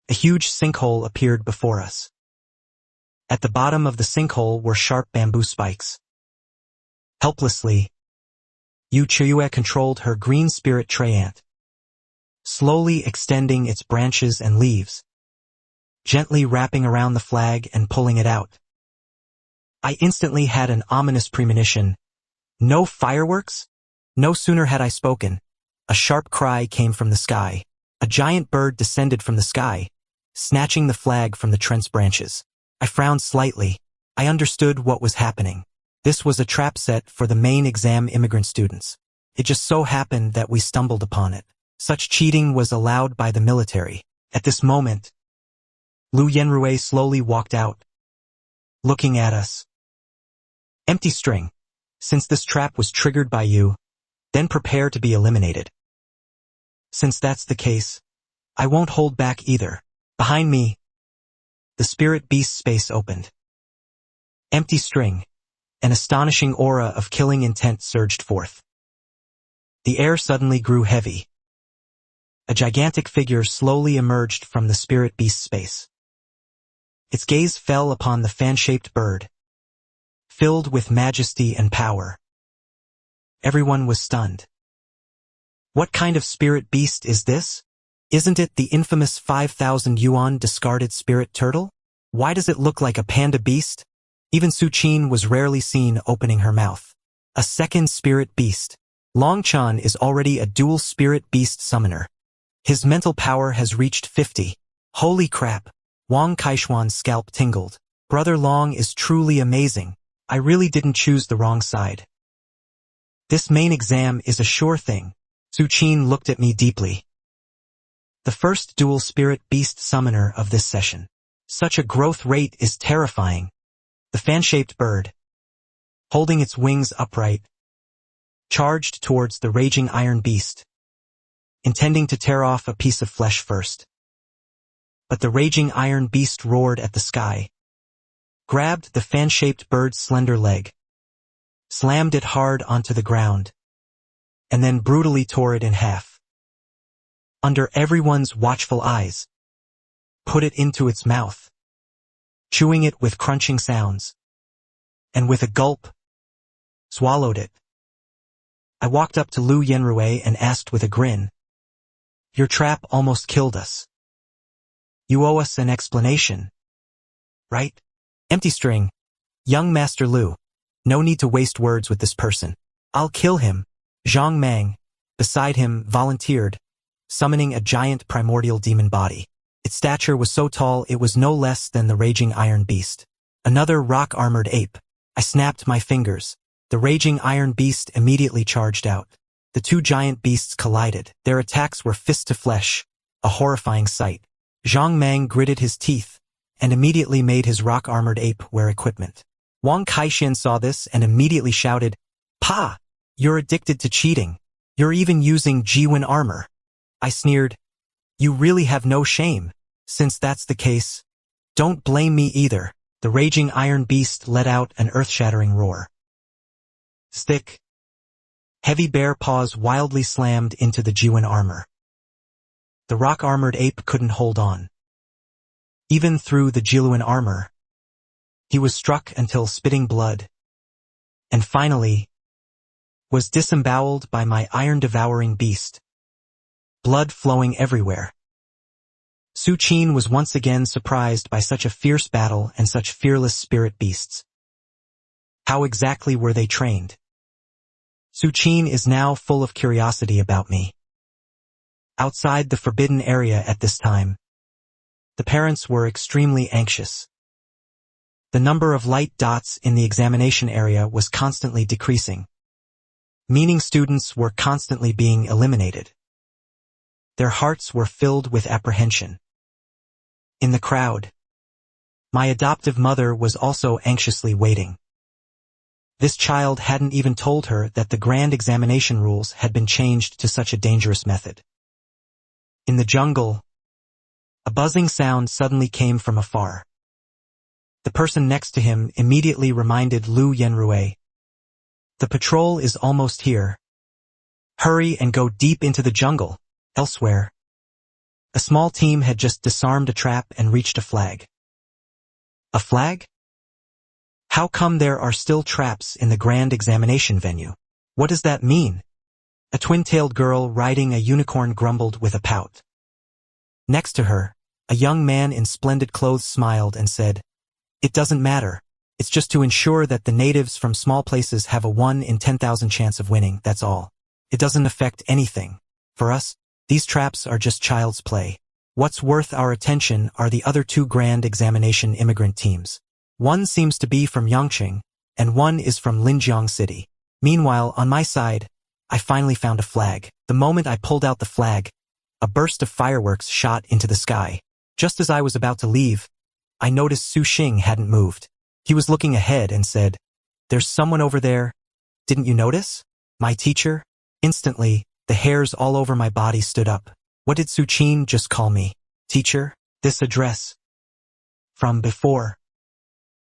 a huge sinkhole appeared before us. At the bottom of the sinkhole were sharp bamboo spikes. Helplessly, Yu Chiyue controlled her green spirit tree ant, slowly extending its branches and leaves, gently wrapping around the flag and pulling it out. I instantly had an ominous premonition. No fireworks? No sooner had I spoken, a sharp cry came from the sky. A giant bird descended from the sky, snatching the flag from the tree's branches. I frowned slightly. I understood what was happening. This was a trap set for the main exam immigrant students. It just so happened that we stumbled upon it. Such cheating was allowed by the military. At this moment, Lu Yenrui slowly walked out, looking at us. Empty string. Since this trap was triggered by you, then prepare to be eliminated. Since that's the case, I won't hold back either. Behind me, the spirit beast space opened. Empty string. An astonishing aura of killing intent surged forth. The air suddenly grew heavy. A gigantic figure slowly emerged from the spirit beast space. Its gaze fell upon the fan-shaped bird, filled with majesty and power. Everyone was stunned. What kind of spirit beast is this? Isn't it the infamous 5,000 yuan discarded spirit turtle? Why does it look like a panda beast? Even Su Qin was rarely seen opening her mouth. A second spirit beast. Long Chan is already a dual spirit beast summoner. His mental power has reached 50. Holy crap! Wang Kaishuan's scalp tingled. Brother Long is truly amazing. I really didn't choose the wrong side. This main exam is a sure thing. Su Qin looked at me deeply. The first dual spirit beast summoner of this session. Such a growth rate is terrifying. The fan-shaped bird, holding its wings upright, charged towards the raging iron beast, intending to tear off a piece of flesh first. But the raging iron beast roared at the sky, grabbed the fan-shaped bird's slender leg, slammed it hard onto the ground, and then brutally tore it in half. Under everyone's watchful eyes, put it into its mouth, chewing it with crunching sounds, and with a gulp, swallowed it. I walked up to Lu Yenrui and asked with a grin, "Your trap almost killed us. You owe us an explanation, right?" Empty string. Young Master Lu. No need to waste words with this person. I'll kill him. Zhang Mang, beside him, volunteered, summoning a giant primordial demon body. Its stature was so tall it was no less than the raging iron beast. Another rock-armored ape. I snapped my fingers. The raging iron beast immediately charged out. The two giant beasts collided. Their attacks were fist to flesh, a horrifying sight. Zhang Mang gritted his teeth and immediately made his rock-armored ape wear equipment. Wang Kaishan saw this and immediately shouted, "Pa! You're addicted to cheating. You're even using Jiwen armor." I sneered, "You really have no shame. Since that's the case, don't blame me either." The raging iron beast let out an earth-shattering roar. Stick. Heavy bear paws wildly slammed into the Jiwen armor. The rock-armored ape couldn't hold on. Even through the Jiwen armor, he was struck until spitting blood, and finally, was disemboweled by my iron-devouring beast. Blood flowing everywhere. Su Qin was once again surprised by such a fierce battle and such fearless spirit beasts. How exactly were they trained? Su Qin is now full of curiosity about me. Outside the forbidden area at this time, the parents were extremely anxious. The number of light dots in the examination area was constantly decreasing, meaning students were constantly being eliminated. Their hearts were filled with apprehension. In the crowd, my adoptive mother was also anxiously waiting. This child hadn't even told her that the grand examination rules had been changed to such a dangerous method. In the jungle, a buzzing sound suddenly came from afar. The person next to him immediately reminded Lu Yenrui. "The patrol is almost here. Hurry and go deep into the jungle. Elsewhere, a small team had just disarmed a trap and reached a flag. A flag? How come there are still traps in the grand examination venue? What does that mean? A twin-tailed girl riding a unicorn grumbled with a pout. Next to her, a young man in splendid clothes smiled and said, "It doesn't matter. It's just to ensure that the natives from small places have a 1 in 10,000 chance of winning, that's all. It doesn't affect anything. For us, these traps are just child's play. What's worth our attention are the other 2 grand examination immigrant teams. One seems to be from Yangqing, and one is from Linjiang City. Meanwhile, on my side, I finally found a flag. The moment I pulled out the flag, a burst of fireworks shot into the sky. Just as I was about to leave, I noticed Su Xing hadn't moved. He was looking ahead and said, "There's someone over there. Didn't you notice? My teacher?" Instantly, the hairs all over my body stood up. What did Su Qin just call me? Teacher? This address. From before,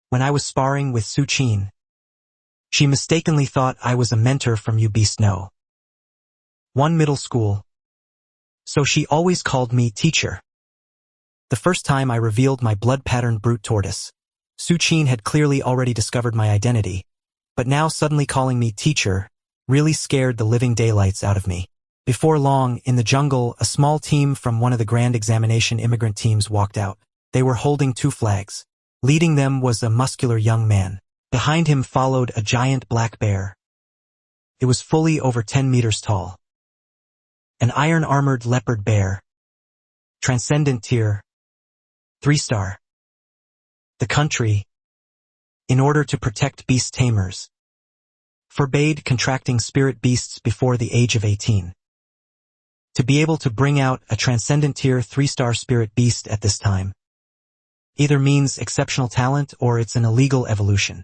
when I was sparring with Su Qin, she mistakenly thought I was a mentor from You Beast No. 1 middle school. So she always called me teacher. The first time I revealed my blood-patterned brute tortoise, Su Qin had clearly already discovered my identity, but now suddenly calling me teacher really scared the living daylights out of me. Before long, in the jungle, a small team from one of the grand examination immigrant teams walked out. They were holding 2 flags. Leading them was a muscular young man. Behind him followed a giant black bear. It was fully over 10 meters tall. An iron-armored leopard bear. Transcendent tier. 3-star. The country, in order to protect beast tamers, forbade contracting spirit beasts before the age of 18. To be able to bring out a transcendent tier 3-star spirit beast at this time either means exceptional talent or it's an illegal evolution.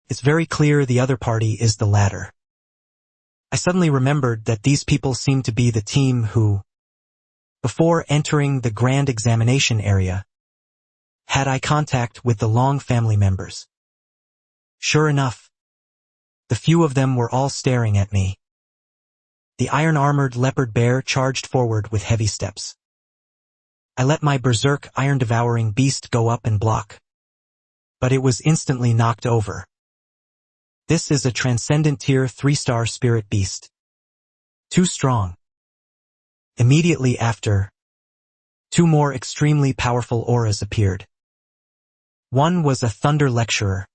It's very clear the other party is the latter. I suddenly remembered that these people seemed to be the team who, before entering the grand examination area, had eye contact with the Long family members. Sure enough, the few of them were all staring at me. The iron-armored leopard bear charged forward with heavy steps. I let my berserk iron-devouring beast go up and block, but it was instantly knocked over. This is a transcendent tier 3-star spirit beast. Too strong. Immediately after, 2 more extremely powerful auras appeared. One was a thunder lecturer,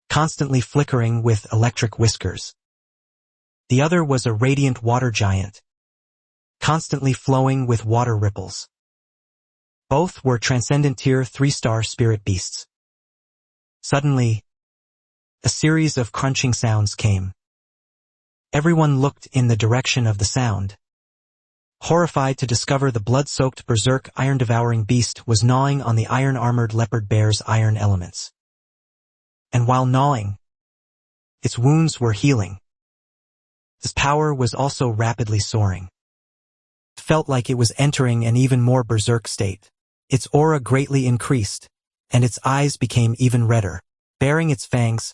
constantly flickering with electric whiskers. The other was a radiant water giant, constantly flowing with water ripples. Both were transcendent tier 3-star spirit beasts. Suddenly, a series of crunching sounds came. Everyone looked in the direction of the sound, horrified to discover the blood-soaked berserk iron-devouring beast was gnawing on the iron-armored leopard bear's iron elements. And while gnawing, its wounds were healing. Its power was also rapidly soaring. It felt like it was entering an even more berserk state. Its aura greatly increased, and its eyes became even redder. Baring its fangs,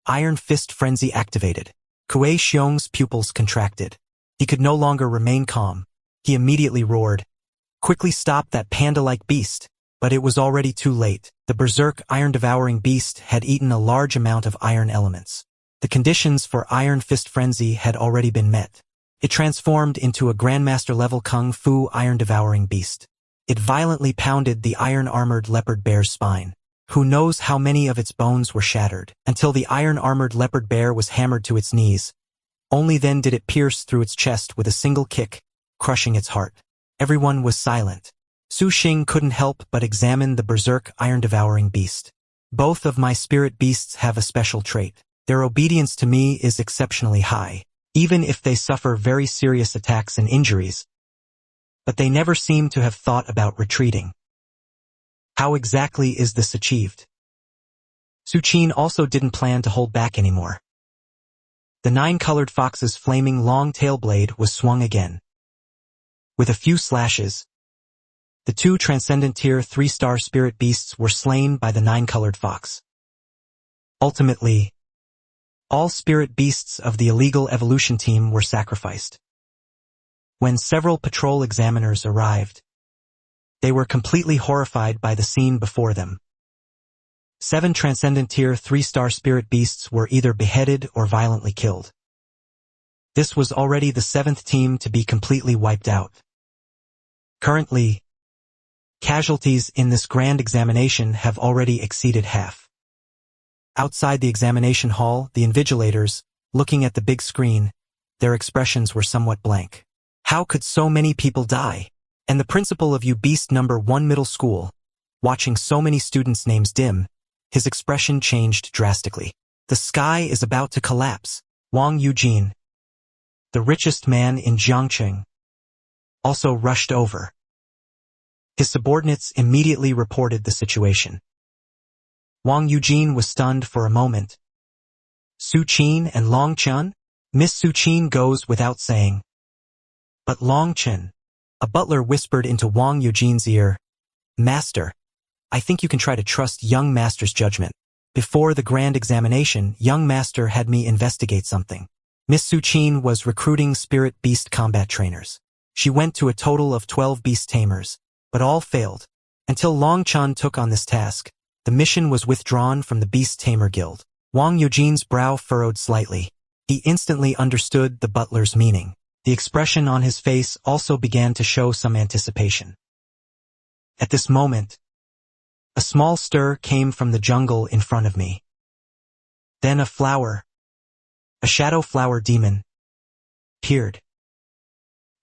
Iron Fist Frenzy activated. Kuei Xiong's pupils contracted. He could no longer remain calm. He immediately roared, "Quickly stop that panda-like beast!" But it was already too late. The berserk iron-devouring beast had eaten a large amount of iron elements. The conditions for Iron Fist Frenzy had already been met. It transformed into a Grandmaster-level Kung Fu iron-devouring beast. It violently pounded the iron-armored leopard bear's spine. Who knows how many of its bones were shattered, until the iron-armored leopard bear was hammered to its knees. Only then did it pierce through its chest with a single kick, crushing its heart. Everyone was silent. Su Xing couldn't help but examine the berserk iron-devouring beast. Both of my spirit beasts have a special trait. Their obedience to me is exceptionally high, even if they suffer very serious attacks and injuries. But they never seem to have thought about retreating. How exactly is this achieved? Su Qin also didn't plan to hold back anymore. The 9-colored fox's flaming long tail blade was swung again. With a few slashes, the 2 transcendent tier 3-star spirit beasts were slain by the 9-colored fox. Ultimately, All spirit beasts of the illegal evolution team were sacrificed. When several patrol examiners arrived, they were completely horrified by the scene before them. 7 transcendent tier 3-star spirit beasts were either beheaded or violently killed. This was already the 7th team to be completely wiped out. Currently, casualties in this grand examination have already exceeded half. Outside the examination hall, the invigilators, looking at the big screen, their expressions were somewhat blank. How could so many people die? And the principal of U Beast number 1 middle school, watching so many students' names dim, his expression changed drastically. The sky is about to collapse. Wang Eugene, the richest man in Jiangqing, also rushed over. His subordinates immediately reported the situation. Wang Eugene was stunned for a moment. Su Qin and Long Chen? Miss Su Qin goes without saying. But Long Chen, a butler whispered into Wang Eugene's ear, "Master, I think you can try to trust young master's judgment. Before the grand examination, young master had me investigate something." Miss Su Qin was recruiting spirit beast combat trainers. She went to a total of 12 beast tamers, but all failed. Until Long Chen took on this task, the mission was withdrawn from the Beast Tamer Guild. Wang Eugene's brow furrowed slightly. He instantly understood the butler's meaning. The expression on his face also began to show some anticipation. At this moment, a small stir came from the jungle in front of me. Then a flower, a shadow flower demon, appeared.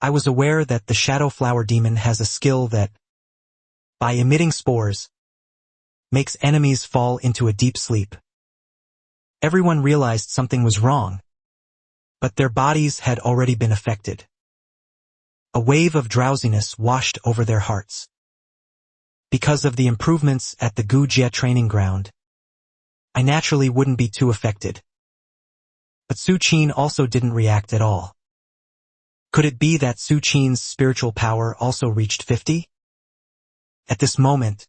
I was aware that the shadow flower demon has a skill that, by emitting spores, makes enemies fall into a deep sleep. Everyone realized something was wrong, but their bodies had already been affected. A wave of drowsiness washed over their hearts. Because of the improvements at the Gujia training ground, I naturally wouldn't be too affected. But Su Qin also didn't react at all. Could it be that Su Qin's spiritual power also reached 50? At this moment,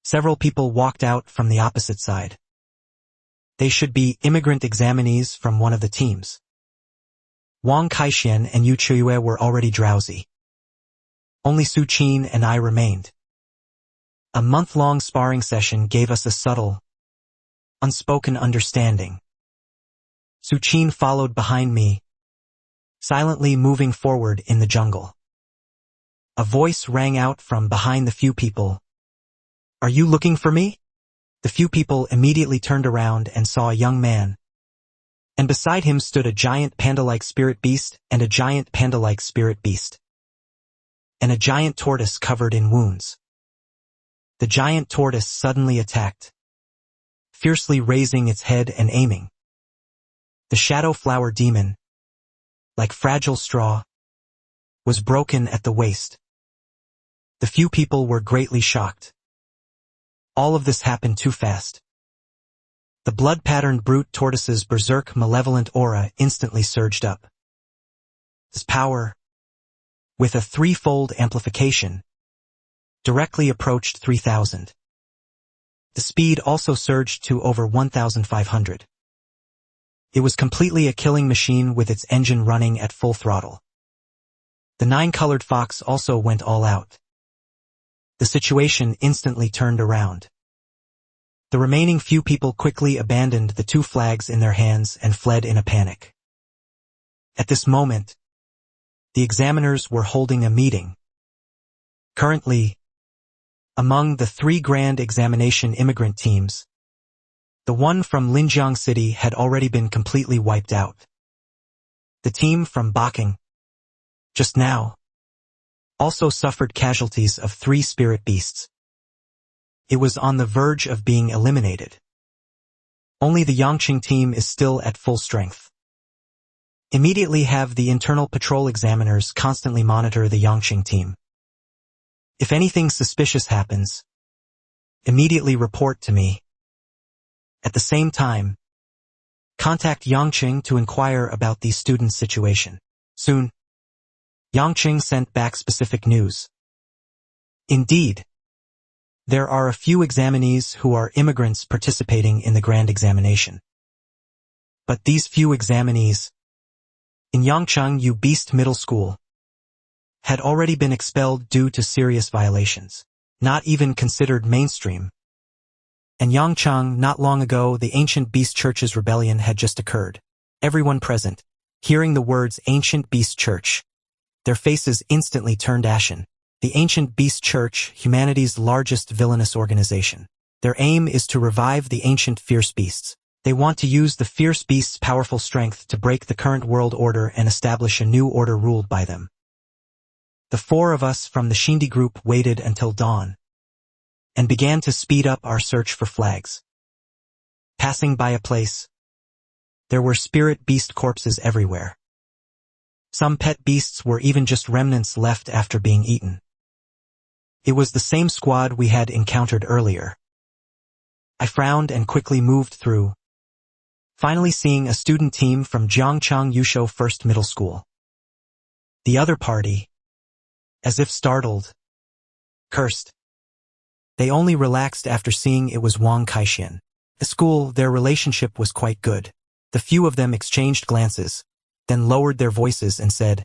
several people walked out from the opposite side. They should be immigrant examinees from one of the teams. Wang Kaixian and Yu Chiyue were already drowsy. Only Su Qin and I remained. A month-long sparring session gave us a subtle, unspoken understanding. Su Qin followed behind me, silently moving forward in the jungle. A voice rang out from behind the few people. "Are you looking for me?" The few people immediately turned around and saw a young man. And beside him stood a giant panda-like spirit beast and a giant panda-like spirit beast. And a giant tortoise covered in wounds. The giant tortoise suddenly attacked, fiercely raising its head and aiming. The shadow flower demon, like fragile straw, was broken at the waist. The few people were greatly shocked. All of this happened too fast. The blood-patterned brute tortoise's berserk malevolent aura instantly surged up. His power, with a 3-fold amplification, directly approached 3,000. The speed also surged to over 1,500. It was completely a killing machine with its engine running at full throttle. The 9-colored fox also went all out. The situation instantly turned around. The remaining few people quickly abandoned the 2 flags in their hands and fled in a panic. At this moment, the examiners were holding a meeting. Currently, among the 3 grand examination immigrant teams, the one from Linjiang City had already been completely wiped out. The team from Baking, just now, also suffered casualties of 3 spirit beasts. It was on the verge of being eliminated. Only the Yangqing team is still at full strength. Immediately have the internal patrol examiners constantly monitor the Yangqing team. If anything suspicious happens, immediately report to me. At the same time, contact Yangqing to inquire about the students' situation. Soon, Yangqing sent back specific news. Indeed, there are a few examinees who are immigrants participating in the grand examination. But these few examinees in Yangcheng Beast Middle School had already been expelled due to serious violations, not even considered mainstream. And Yangcheng, not long ago, the Ancient Beast Church's rebellion had just occurred. Everyone present, hearing the words Ancient Beast Church, their faces instantly turned ashen. The Ancient Beast Church, humanity's largest villainous organization. Their aim is to revive the ancient fierce beasts. They want to use the fierce beasts' powerful strength to break the current world order and establish a new order ruled by them. The four of us from the Shindy group waited until dawn and began to speed up our search for flags. Passing by a place, there were spirit beast corpses everywhere. Some pet beasts were even just remnants left after being eaten. It was the same squad we had encountered earlier. I frowned and quickly moved through, finally seeing a student team from Jiangcheng Yusho First Middle School. The other party, as if startled, cursed. They only relaxed after seeing it was Wang Kaixian. At school, their relationship was quite good. The few of them exchanged glances, then lowered their voices and said,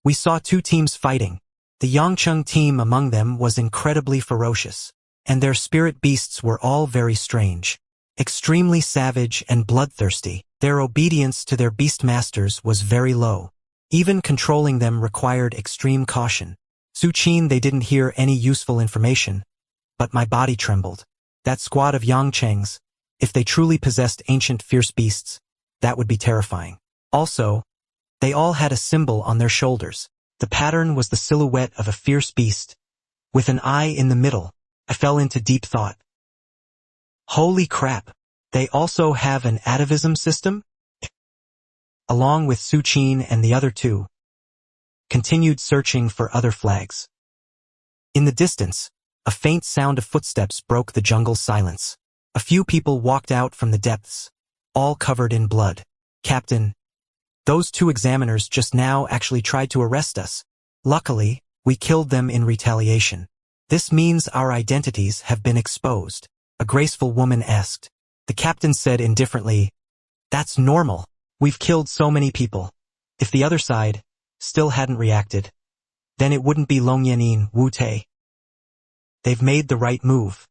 "We saw two teams fighting. The Yangcheng team among them was incredibly ferocious, and their spirit beasts were all very strange, extremely savage and bloodthirsty. Their obedience to their beast masters was very low. Even controlling them required extreme caution. Su Qin, they didn't hear any useful information, but my body trembled. That squad of Yangchengs, if they truly possessed ancient fierce beasts, that would be terrifying. Also, they all had a symbol on their shoulders. The pattern was the silhouette of a fierce beast, with an eye in the middle. I fell into deep thought. Holy crap! They also have an atavism system? Along with Su Qin and the other two, continued searching for other flags. In the distance, a faint sound of footsteps broke the jungle's silence. A few people walked out from the depths, all covered in blood. "Captain, those two examiners just now actually tried to arrest us. Luckily, we killed them in retaliation. This means our identities have been exposed," a graceful woman asked. The captain said indifferently, "That's normal. We've killed so many people. If the other side still hadn't reacted, then it wouldn't be Longyanin Wu Tei. They've made the right move.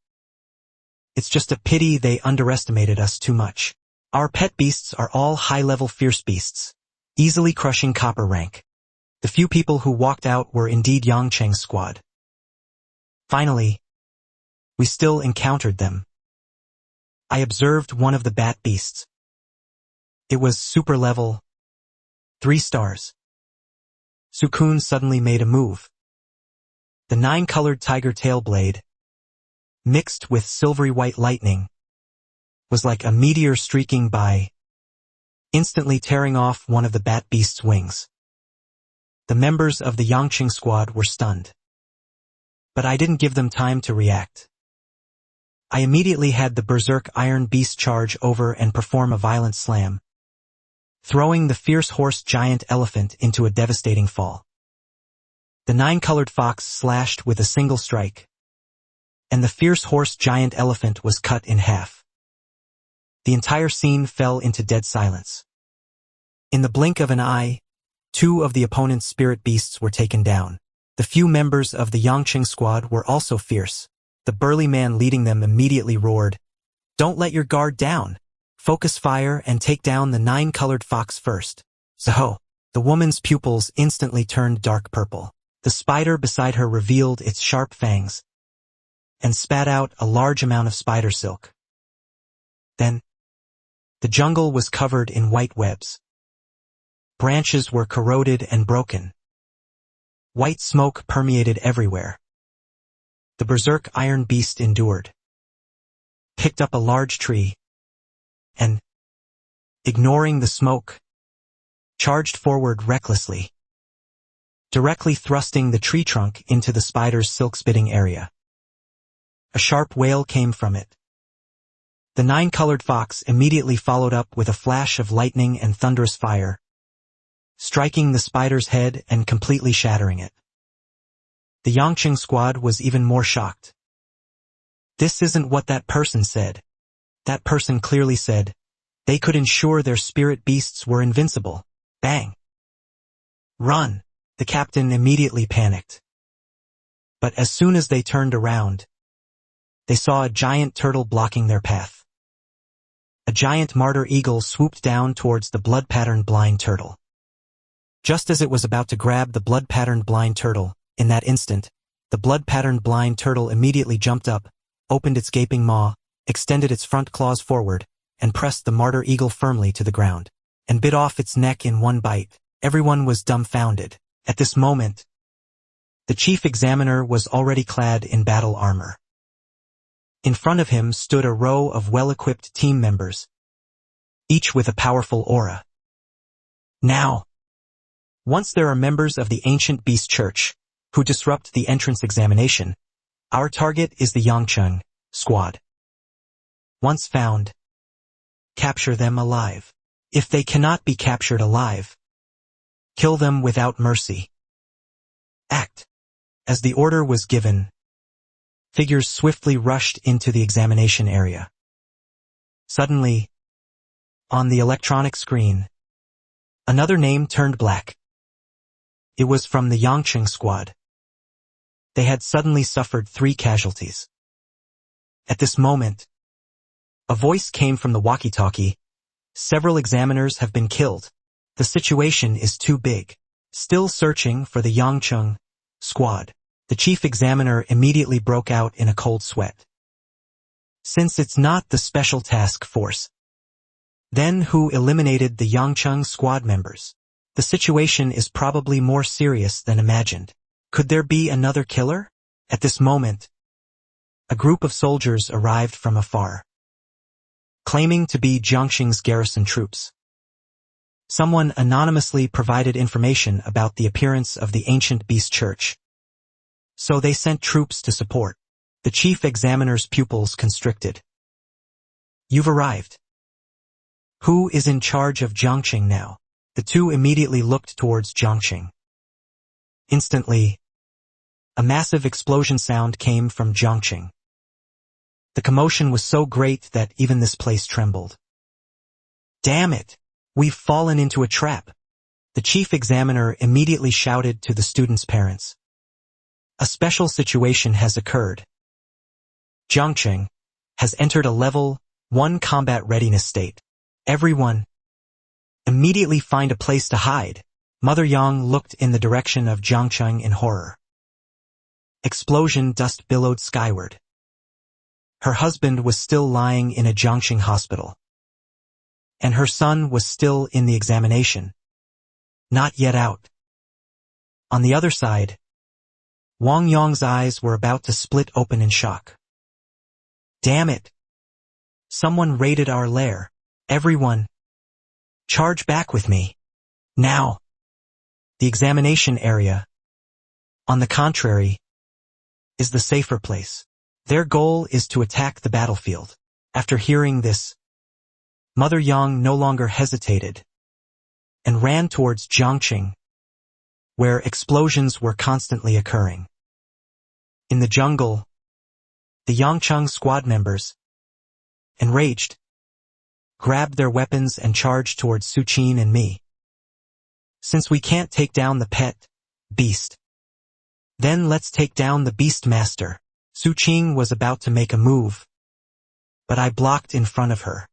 It's just a pity they underestimated us too much. Our pet beasts are all high-level fierce beasts, easily crushing copper rank." The few people who walked out were indeed Yangcheng's squad. Finally, we still encountered them. I observed one of the bat beasts. It was super level, 3 stars. Sukun suddenly made a move. The 9-colored tiger tail blade, mixed with silvery white lightning, was like a meteor streaking by, instantly tearing off one of the bat beast's wings. The members of the Yangcheng squad were stunned. But I didn't give them time to react. I immediately had the berserk iron beast charge over and perform a violent slam, throwing the fierce horse giant elephant into a devastating fall. The 9-colored fox slashed with a single strike, and the fierce horse giant elephant was cut in half. The entire scene fell into dead silence. In the blink of an eye, 2 of the opponent's spirit beasts were taken down. The few members of the Yangcheng squad were also fierce. The burly man leading them immediately roared, "Don't let your guard down. Focus fire and take down the 9-colored fox first." So, the woman's pupils instantly turned dark purple. The spider beside her revealed its sharp fangs and spat out a large amount of spider silk. Then, the jungle was covered in white webs. Branches were corroded and broken. White smoke permeated everywhere. The berserk iron beast endured, picked up a large tree, and, ignoring the smoke, charged forward recklessly, directly thrusting the tree trunk into the spider's silk-spitting area. A sharp wail came from it. The 9-colored fox immediately followed up with a flash of lightning and thunderous fire, striking the spider's head and completely shattering it. The Yangcheng squad was even more shocked. "This isn't what that person said." That person clearly said, They could ensure their spirit beasts were invincible. Bang! Run! The captain immediately panicked. But as soon as they turned around, they saw a giant turtle blocking their path. A giant martyr eagle swooped down towards the blood-patterned blind turtle. Just as it was about to grab the blood-patterned blind turtle, in that instant, the blood-patterned blind turtle immediately jumped up, opened its gaping maw, extended its front claws forward, and pressed the martyr eagle firmly to the ground, and bit off its neck in one bite. Everyone was dumbfounded. At this moment, the chief examiner was already clad in battle armor. In front of him stood a row of well-equipped team members, each with a powerful aura. Now, once there are members of the ancient beast church who disrupt the entrance examination, our target is the Xianxia squad. Once found, capture them alive. If they cannot be captured alive, kill them without mercy. Act. As the order was given, figures swiftly rushed into the examination area. Suddenly, on the electronic screen, another name turned black. It was from the Xianxia squad. They had suddenly suffered 3 casualties. At this moment, a voice came from the walkie-talkie. Several examiners have been killed. The situation is too big. Still searching for the Xianxia squad. The chief examiner immediately broke out in a cold sweat. Since it's not the special task force, then who eliminated the Xianxia squad members? The situation is probably more serious than imagined. Could there be another killer? At this moment, a group of soldiers arrived from afar, claiming to be Jiangxing's garrison troops. Someone anonymously provided information about the appearance of the ancient beast church. So they sent troops to support. The chief examiner's pupils constricted. You've arrived. Who is in charge of Jiangxing now? The two immediately looked towards Jiangxing. Instantly, a massive explosion sound came from Jiangxing. The commotion was so great that even this place trembled. Damn it! We've fallen into a trap. The chief examiner immediately shouted to the students' parents. A special situation has occurred. Jiangxing has entered a level 1 combat readiness state. Everyone, immediately find a place to hide. Mother Yang looked in the direction of Jiangxing in horror. Explosion dust billowed skyward. Her husband was still lying in a Jiangxing hospital. And her son was still in the examination. Not yet out. On the other side, Wang Yong's eyes were about to split open in shock. Damn it! Someone raided our lair. Everyone, charge back with me. Now! The examination area, on the contrary, is the safer place. Their goal is to attack the battlefield. After hearing this, Mother Yang no longer hesitated and ran towards Jiangxing, where explosions were constantly occurring. In the jungle, the Xianxia squad members, enraged, grabbed their weapons and charged towards Su Qin and me. Since we can't take down the pet beast, then let's take down the beast master. Su Qin was about to make a move, but I blocked in front of her.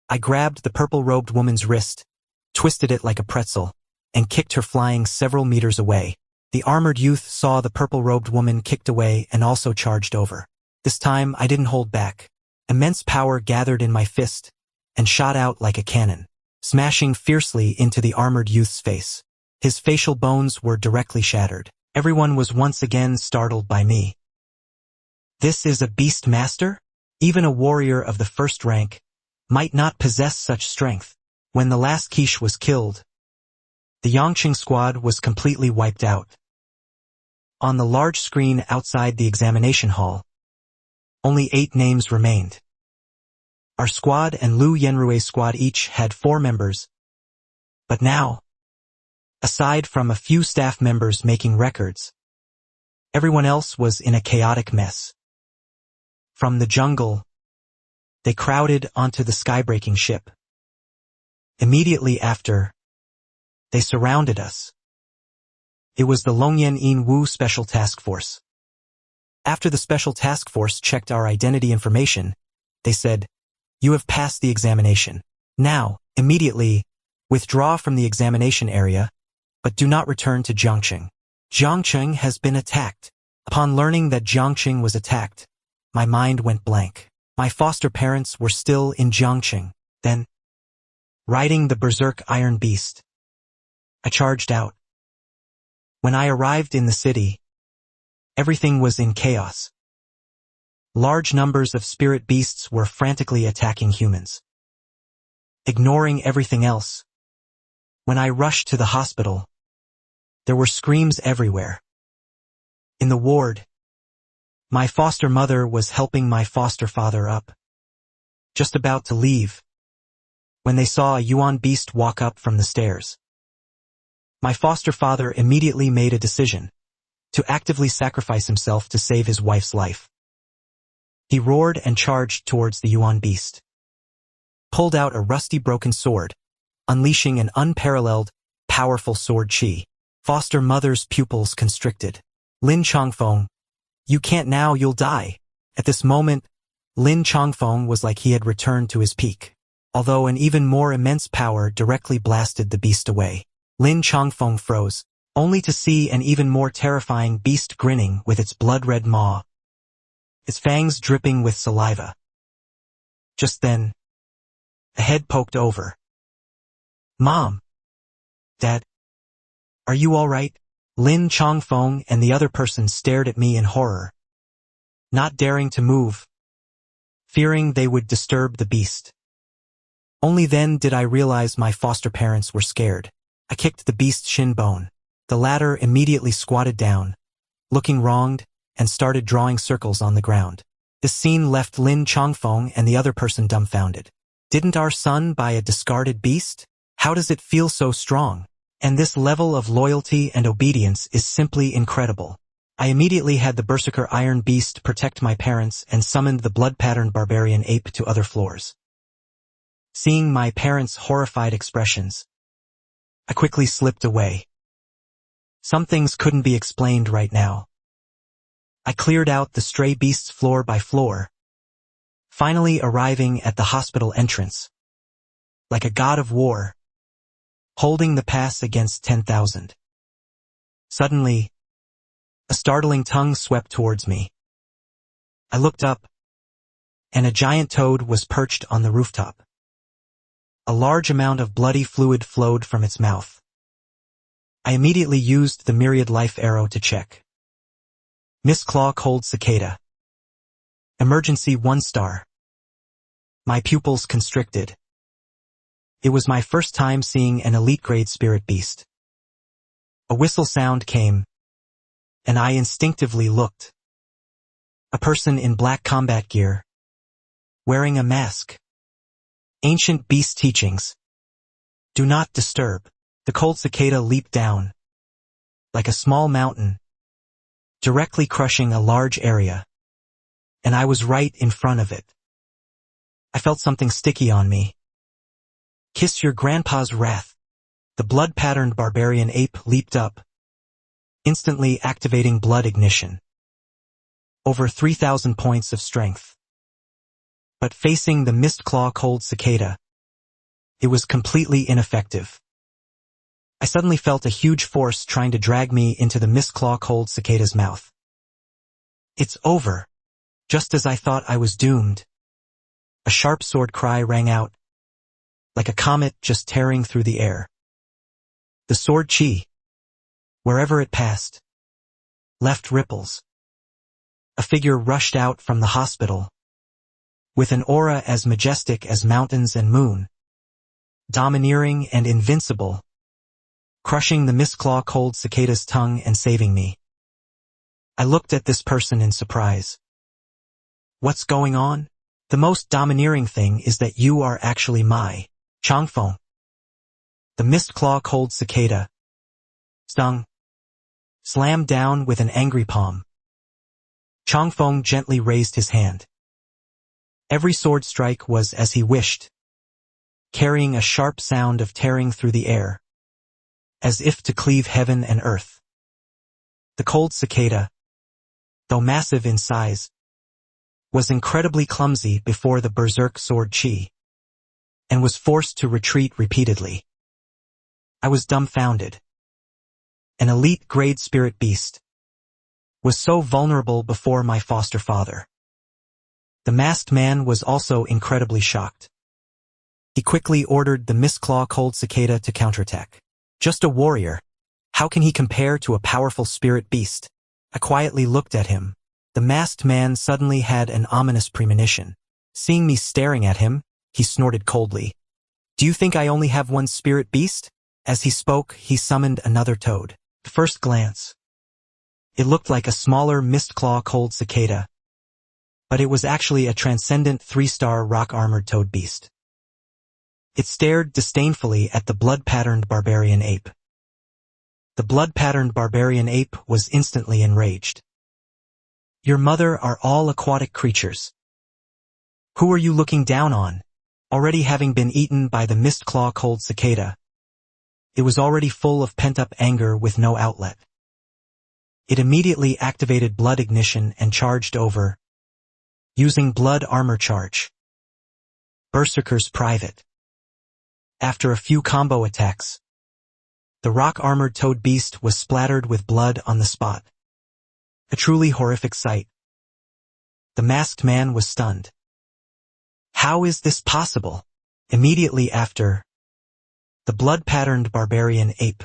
I grabbed the purple-robed woman's wrist, twisted it like a pretzel, and kicked her flying several meters away. The armored youth saw the purple-robed woman kicked away and also charged over. This time I didn't hold back. Immense power gathered in my fist and shot out like a cannon, smashing fiercely into the armored youth's face. His facial bones were directly shattered. Everyone was once again startled by me. This is a beast master? Even a warrior of the first rank might not possess such strength. When the last quiche was killed, the Xianxia squad was completely wiped out. On the large screen outside the examination hall, only 8 names remained. Our squad and Lu Yenrue's squad each had 4 members. But now, aside from a few staff members making records, everyone else was in a chaotic mess. From the jungle, They crowded onto the skybreaking ship. Immediately after, they surrounded us. It was the Longyan In Wu Special Task Force. After the Special Task Force checked our identity information, they said, "You have passed the examination. Now, immediately, withdraw from the examination area, but do not return to Jiangqing. Jiangqing has been attacked." Upon learning that Jiangqing was attacked, my mind went blank. My foster parents were still in Jiangqing. Then, riding the berserk iron beast, I charged out. When I arrived in the city, everything was in chaos. Large numbers of spirit beasts were frantically attacking humans. Ignoring everything else, when I rushed to the hospital, there were screams everywhere. In the ward, my foster mother was helping my foster father up, just about to leave, when they saw a Yuan beast walk up from the stairs. My foster father immediately made a decision to actively sacrifice himself to save his wife's life. He roared and charged towards the Yuan beast, pulled out a rusty broken sword, unleashing an unparalleled, powerful sword chi. Foster mother's pupils constricted. "Lin Chongfeng, you can't now, you'll die." At this moment, Lin Chongfeng was like he had returned to his peak, although an even more immense power directly blasted the beast away. Lin Chongfeng froze, only to see an even more terrifying beast grinning with its blood-red maw, its fangs dripping with saliva. Just then, a head poked over. "Mom! Dad! Are you all right?" Lin Chongfeng and the other person stared at me in horror, not daring to move, fearing they would disturb the beast. Only then did I realize my foster parents were scared. I kicked the beast's shin bone. The latter immediately squatted down, looking wronged, and started drawing circles on the ground. This scene left Lin Chongfeng and the other person dumbfounded. Didn't our son buy a discarded beast? How does it feel so strong? And this level of loyalty and obedience is simply incredible. I immediately had the Berserker Iron Beast protect my parents and summoned the blood-patterned barbarian ape to other floors. Seeing my parents' horrified expressions, I quickly slipped away. Some things couldn't be explained right now. I cleared out the stray beasts floor by floor, finally arriving at the hospital entrance, like a god of war, holding the pass against 10,000. Suddenly, a startling tongue swept towards me. I looked up, and a giant toad was perched on the rooftop. A large amount of bloody fluid flowed from its mouth. I immediately used the myriad life arrow to check. Miss Claw Cold Cicada. Emergency 1 star. My pupils constricted. It was my first time seeing an elite-grade spirit beast. A whistle sound came, and I instinctively looked. A person in black combat gear, wearing a mask. Ancient beast teachings. Do not disturb. The cold cicada leaped down, like a small mountain, directly crushing a large area, and I was right in front of it. I felt something sticky on me. Kiss your grandpa's wrath. The blood-patterned barbarian ape leaped up, instantly activating blood ignition. Over 3,000 points of strength. But facing the Mist Claw Cold Cicada, it was completely ineffective. I suddenly felt a huge force trying to drag me into the Mist Claw Cold Cicada's mouth. It's over. Just as I thought I was doomed, a sharp sword cry rang out, like a comet just tearing through the air. The sword chi, wherever it passed, left ripples. A figure rushed out from the hospital, with an aura as majestic as mountains and moon, domineering and invincible, crushing the Mist Claw Cold Cicada's tongue and saving me. I looked at this person in surprise. What's going on? The most domineering thing is that you are actually my Chongfeng. The Mist Claw Cold Cicada stung, slammed down with an angry palm. Chongfeng gently raised his hand. Every sword strike was as he wished, carrying a sharp sound of tearing through the air, as if to cleave heaven and earth. The cold cicada, though massive in size, was incredibly clumsy before the berserk sword chi, and was forced to retreat repeatedly. I was dumbfounded. An elite grade spirit beast was so vulnerable before my foster father. The masked man was also incredibly shocked. He quickly ordered the Mistclaw cold cicada to counterattack. Just a warrior. How can he compare to a powerful spirit beast? I quietly looked at him. The masked man suddenly had an ominous premonition. Seeing me staring at him, he snorted coldly. Do you think I only have one spirit beast? As he spoke, he summoned another toad. At first glance, it looked like a smaller Mistclaw cold cicada, but it was actually a transcendent 3-star rock-armored toad beast. It stared disdainfully at the blood-patterned barbarian ape. The blood-patterned barbarian ape was instantly enraged. Your mother are all aquatic creatures. Who are you looking down on? Already having been eaten by the Mistclaw cold cicada, it was already full of pent-up anger with no outlet. It immediately activated blood ignition and charged over, using blood armor charge. Berserker's private. After a few combo attacks, the rock-armored toad beast was splattered with blood on the spot. A truly horrific sight. The masked man was stunned. How is this possible? Immediately after, the blood-patterned barbarian ape,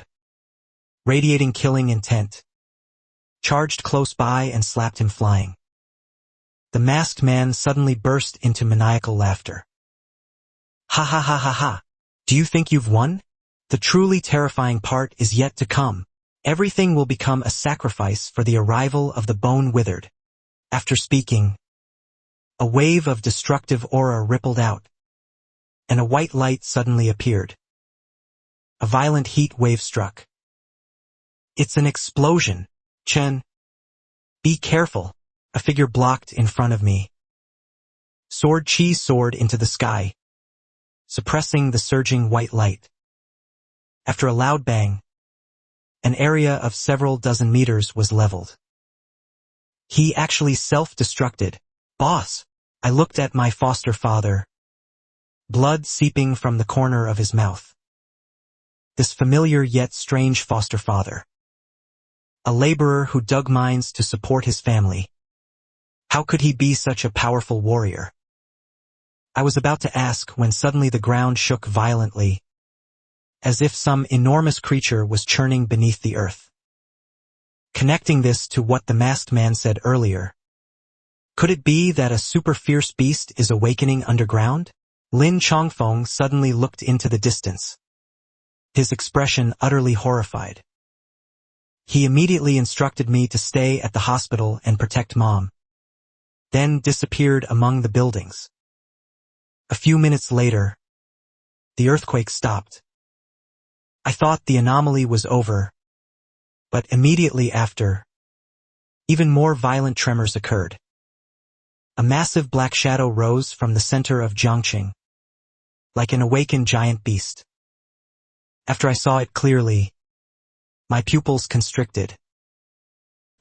radiating killing intent, charged close by and slapped him flying. The masked man suddenly burst into maniacal laughter. Ha ha ha ha ha. Do you think you've won? The truly terrifying part is yet to come. Everything will become a sacrifice for the arrival of the bone withered. After speaking, a wave of destructive aura rippled out, and a white light suddenly appeared. A violent heat wave struck. It's an explosion. Chen. Be careful. A figure blocked in front of me. Sword chi soared into the sky, suppressing the surging white light. After a loud bang, an area of several dozen meters was leveled. He actually self-destructed. Boss! I looked at my foster father, blood seeping from the corner of his mouth. This familiar yet strange foster father. A laborer who dug mines to support his family. How could he be such a powerful warrior? I was about to ask when suddenly the ground shook violently, as if some enormous creature was churning beneath the earth. Connecting this to what the masked man said earlier, could it be that a super fierce beast is awakening underground? Lin Chongfeng suddenly looked into the distance, his expression utterly horrified. He immediately instructed me to stay at the hospital and protect Mom, then disappeared among the buildings. A few minutes later, the earthquake stopped. I thought the anomaly was over, but immediately after, even more violent tremors occurred. A massive black shadow rose from the center of Jiangqing, like an awakened giant beast. After I saw it clearly, my pupils constricted.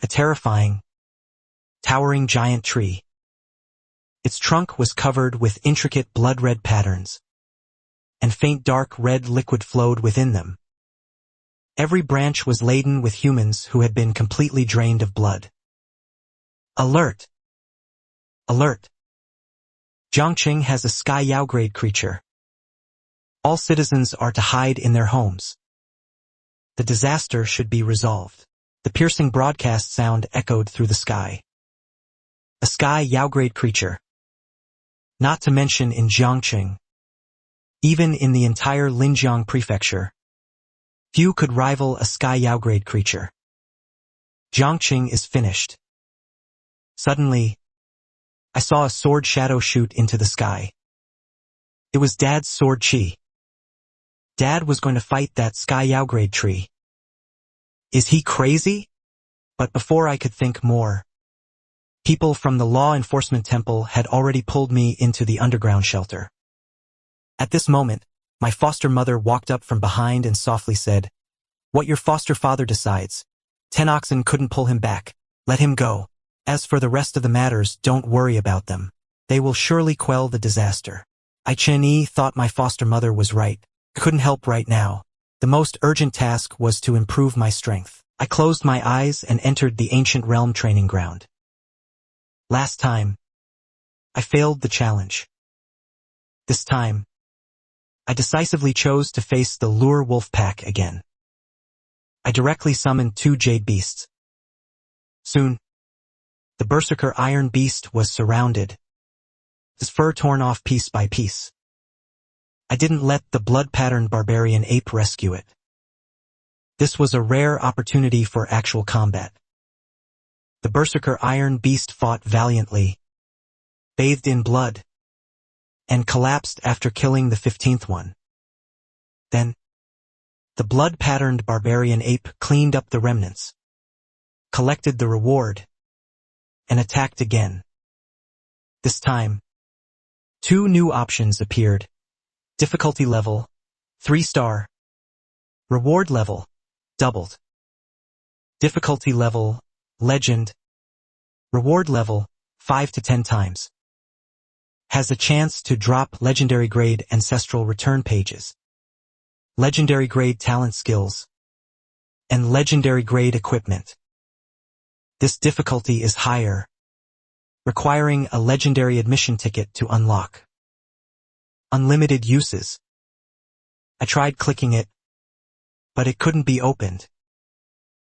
A terrifying, towering giant tree. Its trunk was covered with intricate blood-red patterns, and faint dark red liquid flowed within them. Every branch was laden with humans who had been completely drained of blood. Alert! Alert! Jiangqing has a Sky Yao grade creature. All citizens are to hide in their homes. The disaster should be resolved. The piercing broadcast sound echoed through the sky. A Sky Yao grade creature. Not to mention in Jiangqing. Even in the entire Linjiang prefecture, few could rival a Sky Yao grade creature. Jiangqing is finished. Suddenly, I saw a sword shadow shoot into the sky. It was Dad's sword chi. Dad was going to fight that Sky Yao grade tree. Is he crazy? But before I could think more, People from the law enforcement temple had already pulled me into the underground shelter. At this moment, my foster mother walked up from behind and softly said, "What your foster father decides. 10 oxen couldn't pull him back. Let him go. As for the rest of the matters, don't worry about them. They will surely quell the disaster." I Chen thought my foster mother was right. I couldn't help right now. The most urgent task was to improve my strength. I closed my eyes and entered the ancient realm training ground. Last time, I failed the challenge. This time, I decisively chose to face the lure wolf pack again. I directly summoned 2 jade beasts. Soon, the berserker iron beast was surrounded, his fur torn off piece by piece. I didn't let the blood-patterned barbarian ape rescue it. This was a rare opportunity for actual combat. The berserker iron beast fought valiantly, bathed in blood, and collapsed after killing the 15th one. Then, the blood-patterned barbarian ape cleaned up the remnants, collected the reward, and attacked again. This time, 2 new options appeared. Difficulty level, 3-star. Reward level, doubled. Difficulty level, legend. Reward level, 5 to 10 times. Has a chance to drop legendary grade ancestral return pages, legendary grade talent skills, and legendary grade equipment. This difficulty is higher, requiring a legendary admission ticket to unlock. Unlimited uses. I tried clicking it, but it couldn't be opened.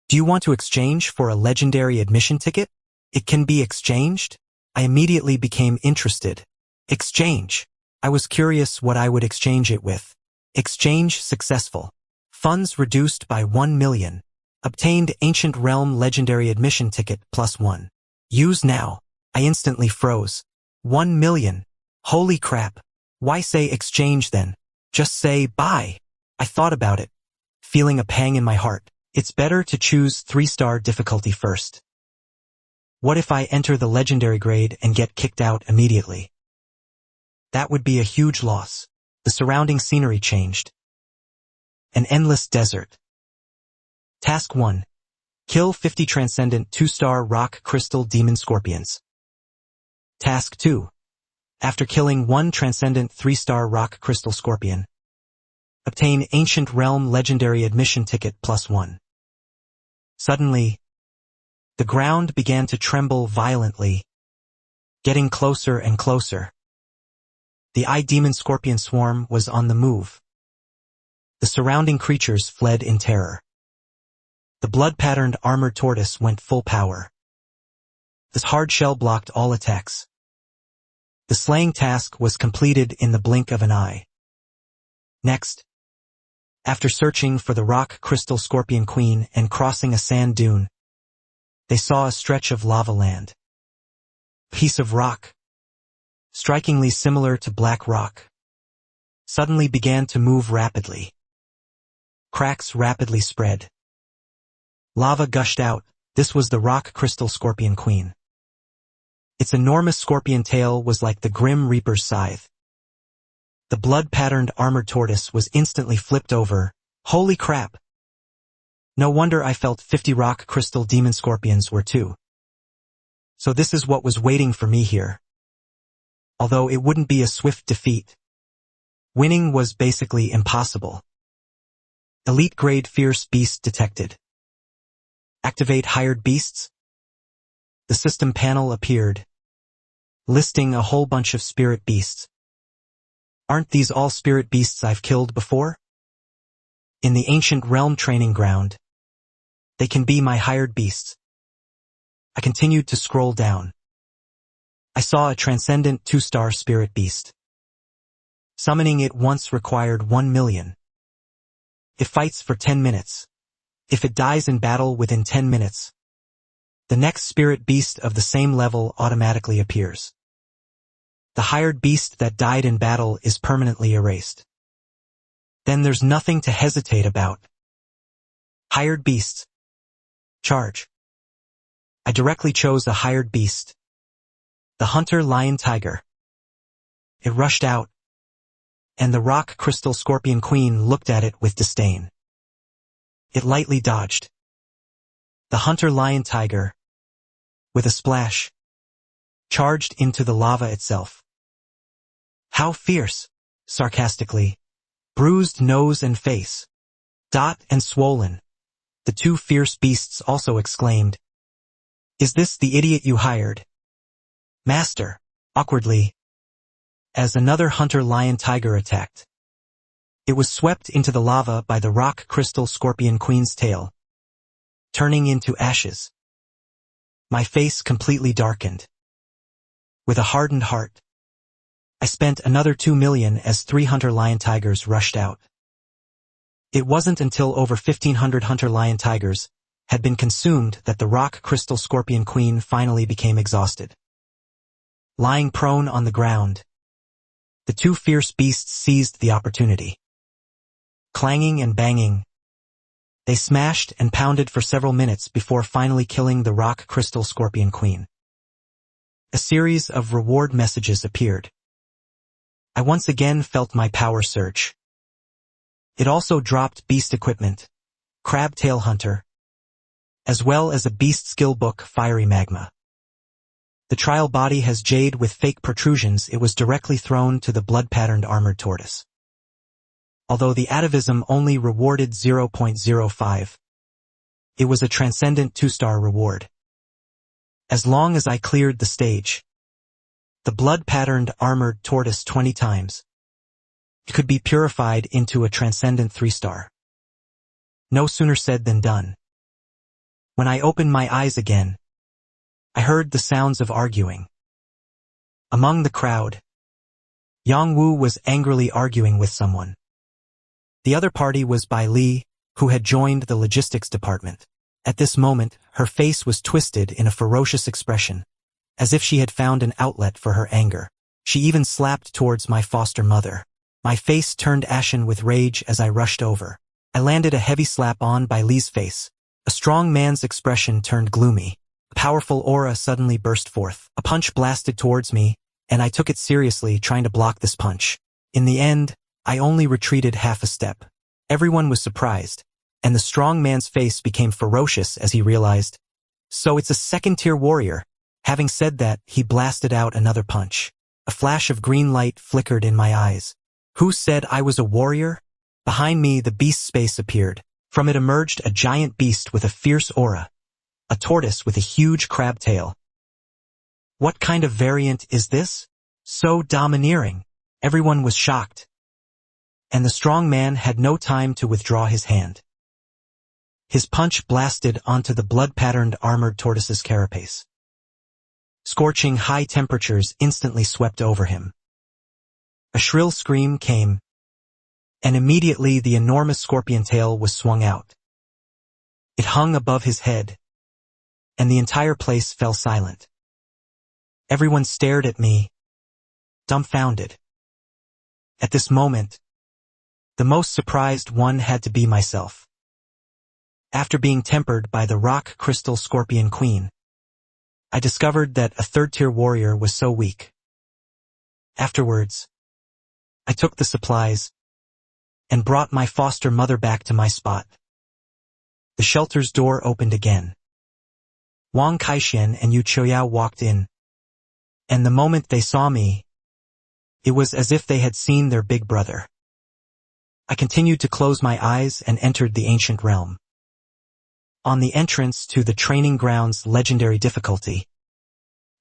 Do you want to exchange for a legendary admission ticket? It can be exchanged? I immediately became interested. Exchange. I was curious what I would exchange it with. Exchange successful. Funds reduced by 1 million. Obtained Ancient Realm Legendary Admission Ticket +1. Use now. I instantly froze. 1 million. Holy crap. Why say exchange then? Just say buy. I thought about it, feeling a pang in my heart. It's better to choose 3-star difficulty first. What if I enter the legendary grade and get kicked out immediately? That would be a huge loss. The surrounding scenery changed. An endless desert. Task 1. Kill 50 transcendent 2-star rock crystal demon scorpions. Task 2. After killing 1 transcendent 3-star rock crystal scorpion, obtain Ancient Realm Legendary Admission Ticket +1. Suddenly, the ground began to tremble violently, getting closer and closer. The eye demon scorpion swarm was on the move. The surrounding creatures fled in terror. The blood-patterned armored tortoise went full power. This hard shell blocked all attacks. The slaying task was completed in the blink of an eye. Next, after searching for the rock crystal scorpion queen and crossing a sand dune, they saw a stretch of lava land. Piece of rock, strikingly similar to black rock, suddenly began to move rapidly. Cracks rapidly spread. Lava gushed out. This was the rock crystal scorpion queen. Its enormous scorpion tail was like the Grim Reaper's scythe. The blood-patterned armored tortoise was instantly flipped over. Holy crap! No wonder I felt 50 rock crystal demon scorpions were too. So this is what was waiting for me here. Although it wouldn't be a swift defeat, winning was basically impossible. Elite grade fierce beast detected. Activate hired beasts. The system panel appeared, listing a whole bunch of spirit beasts. Aren't these all spirit beasts I've killed before? In the ancient realm training ground, they can be my hired beasts. I continued to scroll down. I saw a transcendent 2-star spirit beast. Summoning it once required 1 million. It fights for 10 minutes. If it dies in battle within 10 minutes, the next spirit beast of the same level automatically appears. The hired beast that died in battle is permanently erased. Then there's nothing to hesitate about. Hired beasts. Charge. I directly chose a hired beast, The hunter lion tiger. It rushed out, and the rock crystal scorpion queen looked at it with disdain. It lightly dodged. The hunter lion tiger, with a splash, charged into the lava itself. How fierce, sarcastically, bruised nose and face, dot and swollen, the two fierce beasts also exclaimed. Is this the idiot you hired? Master, awkwardly, as another hunter lion tiger attacked. It was swept into the lava by the rock crystal scorpion queen's tail, turning into ashes. My face completely darkened. With a hardened heart, I spent another 2 million as 3 hunter lion tigers rushed out. It wasn't until over 1,500 hunter lion tigers had been consumed that the rock crystal scorpion queen finally became exhausted. Lying prone on the ground, the two fierce beasts seized the opportunity. Clanging and banging, they smashed and pounded for several minutes before finally killing the rock crystal scorpion queen. A series of reward messages appeared. I once again felt my power surge. It also dropped beast equipment, crab tail hunter, as well as a beast skill book, fiery magma. The trial body has jade with fake protrusions. It was directly thrown to the blood-patterned armored tortoise. Although the atavism only rewarded 0.05, it was a transcendent 2-star reward. As long as I cleared the stage, the blood-patterned armored tortoise 20 times, it could be purified into a transcendent 3-star. No sooner said than done. When I opened my eyes again, I heard the sounds of arguing. Among the crowd, Yang Wu was angrily arguing with someone. The other party was Bai Li, who had joined the logistics department. At this moment, her face was twisted in a ferocious expression, as if she had found an outlet for her anger. She even slapped towards my foster mother. My face turned ashen with rage as I rushed over. I landed a heavy slap on Bai Li's face. A strong man's expression turned gloomy. A powerful aura suddenly burst forth. A punch blasted towards me, and I took it seriously, trying to block this punch. In the end, I only retreated half a step. Everyone was surprised, and the strong man's face became ferocious as he realized. So it's a second-tier warrior. Having said that, he blasted out another punch. A flash of green light flickered in my eyes. Who said I was a warrior? Behind me, the beast space appeared. From it emerged a giant beast with a fierce aura, a tortoise with a huge crab tail. What kind of variant is this? So domineering. Everyone was shocked, and the strong man had no time to withdraw his hand. His punch blasted onto the blood-patterned armored tortoise's carapace. Scorching high temperatures instantly swept over him. A shrill scream came, and immediately the enormous scorpion tail was swung out. It hung above his head, and the entire place fell silent. Everyone stared at me, dumbfounded. At this moment, the most surprised one had to be myself. After being tempered by the rock crystal scorpion queen, I discovered that a third-tier warrior was so weak. Afterwards, I took the supplies and brought my foster mother back to my spot. The shelter's door opened again. Wang Kaixian and Yu Qiuyao walked in, and the moment they saw me, it was as if they had seen their big brother. I continued to close my eyes and entered the ancient realm. On the entrance to the training ground's legendary difficulty,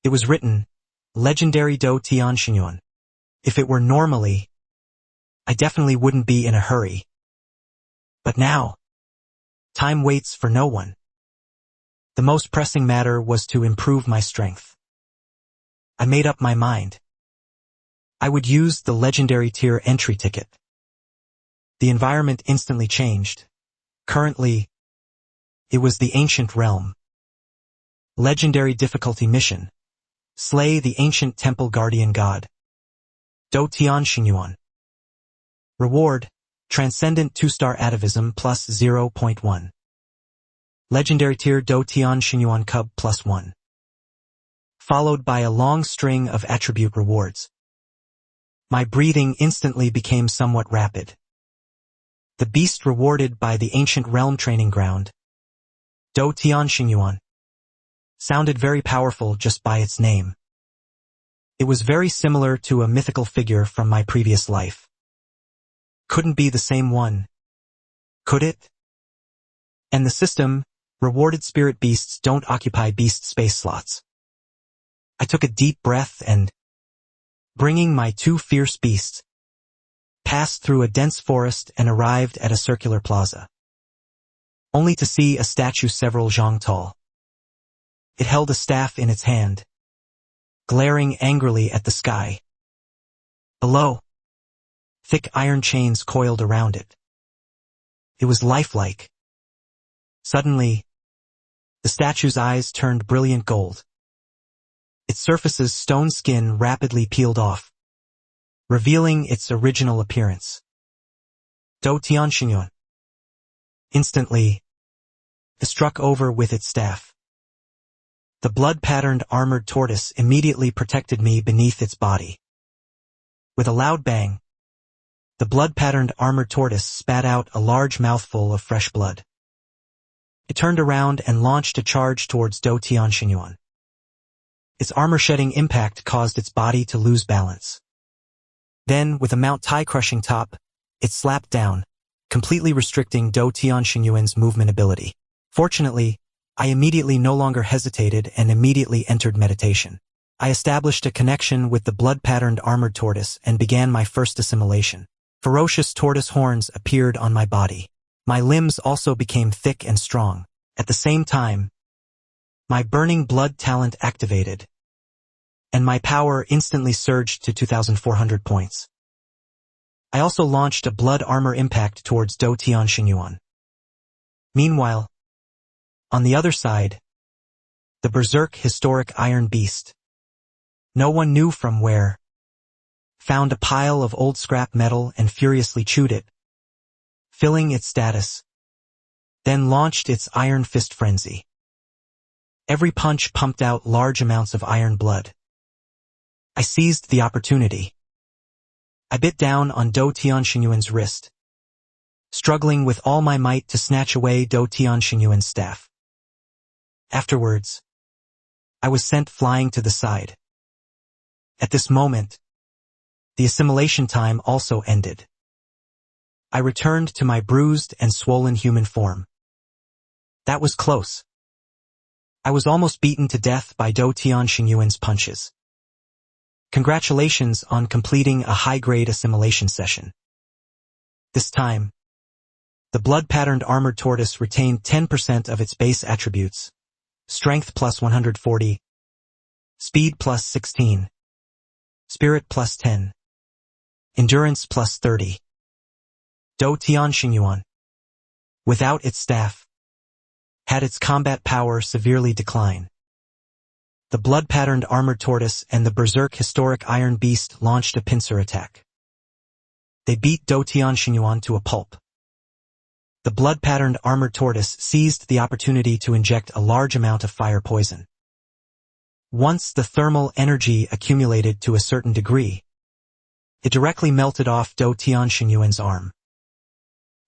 it was written, Legendary Do Tian Xinyuan. If it were normally, I definitely wouldn't be in a hurry. But now, time waits for no one. The most pressing matter was to improve my strength. I made up my mind. I would use the legendary tier entry ticket. The environment instantly changed. Currently, it was the ancient realm. Legendary difficulty mission. Slay the ancient temple guardian god. Do Tian Xinyuan. Reward, Transcendent 2-star atavism plus 0.1. Legendary tier Do Tian Xinyuan Cub plus 1. followed by a long string of attribute rewards. My breathing instantly became somewhat rapid. The beast rewarded by the ancient realm training ground, Do Tianxingyuan, sounded very powerful just by its name. It was very similar to a mythical figure from my previous life. Couldn't be the same one, could it? And the system, rewarded spirit beasts don't occupy beast space slots. I took a deep breath and, bringing my 2 fierce beasts, passed through a dense forest and arrived at a circular plaza, only to see a statue several zhang tall. It held a staff in its hand, glaring angrily at the sky. Below, thick iron chains coiled around it. It was lifelike. Suddenly, the statue's eyes turned brilliant gold. Its surface's stone skin rapidly peeled off, revealing its original appearance. Do Tianxingyuan. Instantly, it struck over with its staff. The blood-patterned armored tortoise immediately protected me beneath its body. With a loud bang, the blood-patterned armored tortoise spat out a large mouthful of fresh blood. It turned around and launched a charge towards Do Tianxingyuan. Its armor-shedding impact caused its body to lose balance. Then, with a Mount Tai crushing top, it slapped down, completely restricting Do Tianxingyuan's movement ability. Fortunately, I immediately no longer hesitated and immediately entered meditation. I established a connection with the blood-patterned armored tortoise and began my first assimilation. Ferocious tortoise horns appeared on my body. My limbs also became thick and strong. At the same time, my burning blood talent activated, and my power instantly surged to 2,400 points. I also launched a blood armor impact towards Do Tianxingyuan. Meanwhile, on the other side, the berserk historic iron beast, no one knew from where, found a pile of old scrap metal and furiously chewed it, filling its status, then launched its iron fist frenzy. Every punch pumped out large amounts of iron blood. I seized the opportunity. I bit down on Do Tianxingyuan's wrist, struggling with all my might to snatch away Do Tianxingyuan's staff. Afterwards, I was sent flying to the side. At this moment, the assimilation time also ended. I returned to my bruised and swollen human form. That was close. I was almost beaten to death by Do Tianxingyuan's punches. Congratulations on completing a high-grade assimilation session. This time, the blood-patterned armored tortoise retained 10% of its base attributes: strength plus 140, speed plus 16, spirit plus 10, endurance plus 30. Do Tianxingyuan, without its staff, had its combat power severely decline. The blood-patterned armored tortoise and the berserk historic iron beast launched a pincer attack. They beat Do Tianxingyuan to a pulp. The blood-patterned armored tortoise seized the opportunity to inject a large amount of fire poison. Once the thermal energy accumulated to a certain degree, it directly melted off Do Tianxingyuan's arm.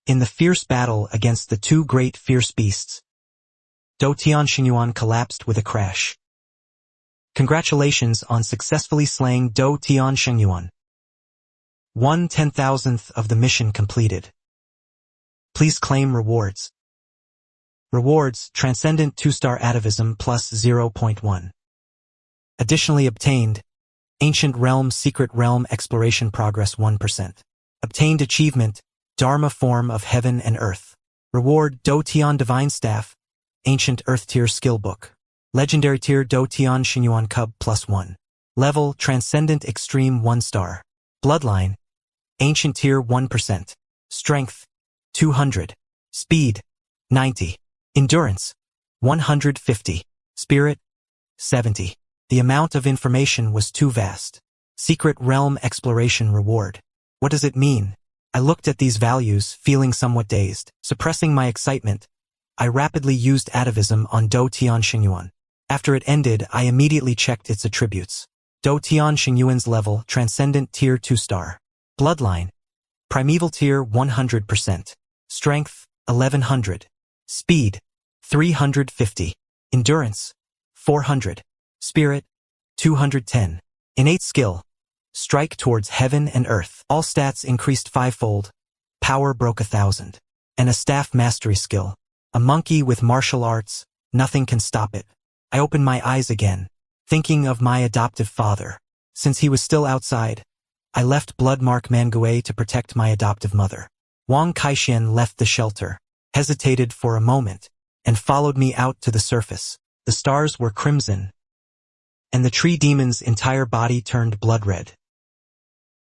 In the fierce battle against the 2 great fierce beasts, Do Tianxingyuan collapsed with a crash. Congratulations on successfully slaying Do Tianxingyuan. 1/10,000th of the mission completed. Please claim rewards. Rewards: Transcendent 2-star atavism plus 0.1. Additionally obtained, Ancient Realm Secret Realm Exploration Progress 1%. Obtained achievement, Dharma Form of Heaven and Earth. Reward: Do Tian Divine Staff, Ancient Earth Tier Skill Book. Legendary Tier Do Tianxingyuan Cub plus 1. Level: Transcendent Extreme 1-star. Bloodline: Ancient Tier 1%. Strength: 200. Speed: 90. Endurance: 150. Spirit: 70. The amount of information was too vast. Secret Realm Exploration Reward. What does it mean? I looked at these values, feeling somewhat dazed. Suppressing my excitement, I rapidly used atavism on Do Tianxingyuan. After it ended, I immediately checked its attributes. Do Tian Xingyuan's level, Transcendent Tier 2-star. Bloodline. Primeval Tier 100%. Strength, 1100. Speed, 350. Endurance, 400. Spirit, 210. Innate skill. Strike towards heaven and earth. All stats increased 5-fold. Power broke 1,000. And a staff mastery skill. A monkey with martial arts, nothing can stop it. I opened my eyes again, thinking of my adoptive father. Since he was still outside, I left Bloodmark Mangue to protect my adoptive mother. Wang Kaixian left the shelter, hesitated for a moment, and followed me out to the surface. The stars were crimson, and the tree demon's entire body turned blood red.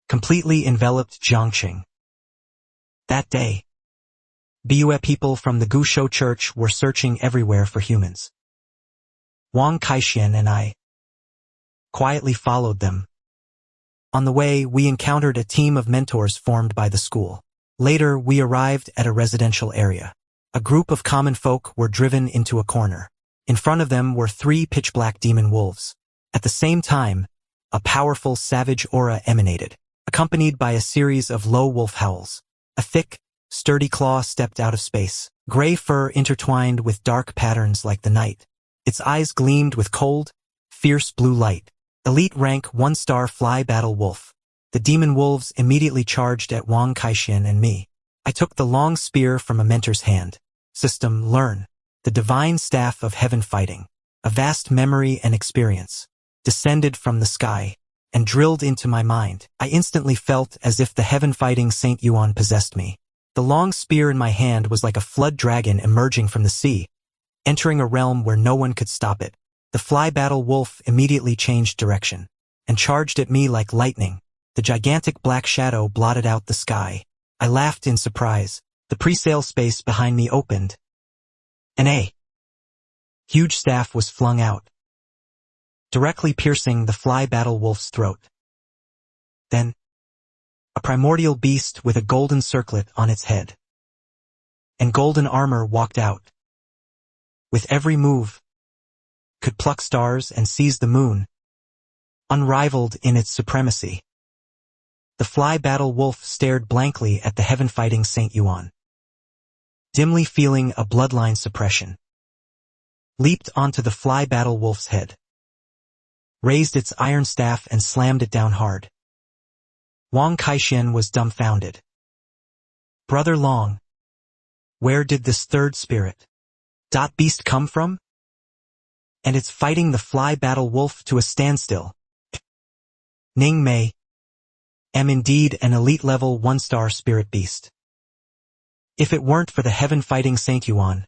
Completely enveloped Jiangqing. That day, Bue people from the Gushou Church were searching everywhere for humans. Wang Kaixian and I quietly followed them. On the way, we encountered a team of mentors formed by the school. Later, we arrived at a residential area. A group of common folk were driven into a corner. In front of them were 3 pitch-black demon wolves. At the same time, a powerful savage aura emanated, accompanied by a series of low wolf howls. A thick, sturdy claw stepped out of space, gray fur intertwined with dark patterns like the night. Its eyes gleamed with cold, fierce blue light. Elite rank 1-star fly battle wolf. The demon wolves immediately charged at Wang Kaixian and me. I took the long spear from a mentor's hand. System learn. The divine staff of heaven fighting. A vast memory and experience descended from the sky and drilled into my mind. I instantly felt as if the heaven-fighting Saint Yuan possessed me. The long spear in my hand was like a flood dragon emerging from the sea, entering a realm where no one could stop it. The fly battle wolf immediately changed direction and charged at me like lightning. The gigantic black shadow blotted out the sky. I laughed in surprise. The pre-sale space behind me opened, and a huge staff was flung out, directly piercing the fly battle wolf's throat. Then, a primordial beast with a golden circlet on its head and golden armor walked out. With every move, could pluck stars and seize the moon, unrivaled in its supremacy. The fly battle wolf stared blankly at the heaven-fighting Saint Yuan, dimly feeling a bloodline suppression. Leaped onto the fly battle wolf's head, raised its iron staff and slammed it down hard. Wang Kaixian was dumbfounded. Brother Long, where did this third spirit, beast come from? And it's fighting the fly battle wolf to a standstill. Ning Mei, am indeed an elite level 1-star spirit beast. If it weren't for the heaven-fighting Saint Yuan,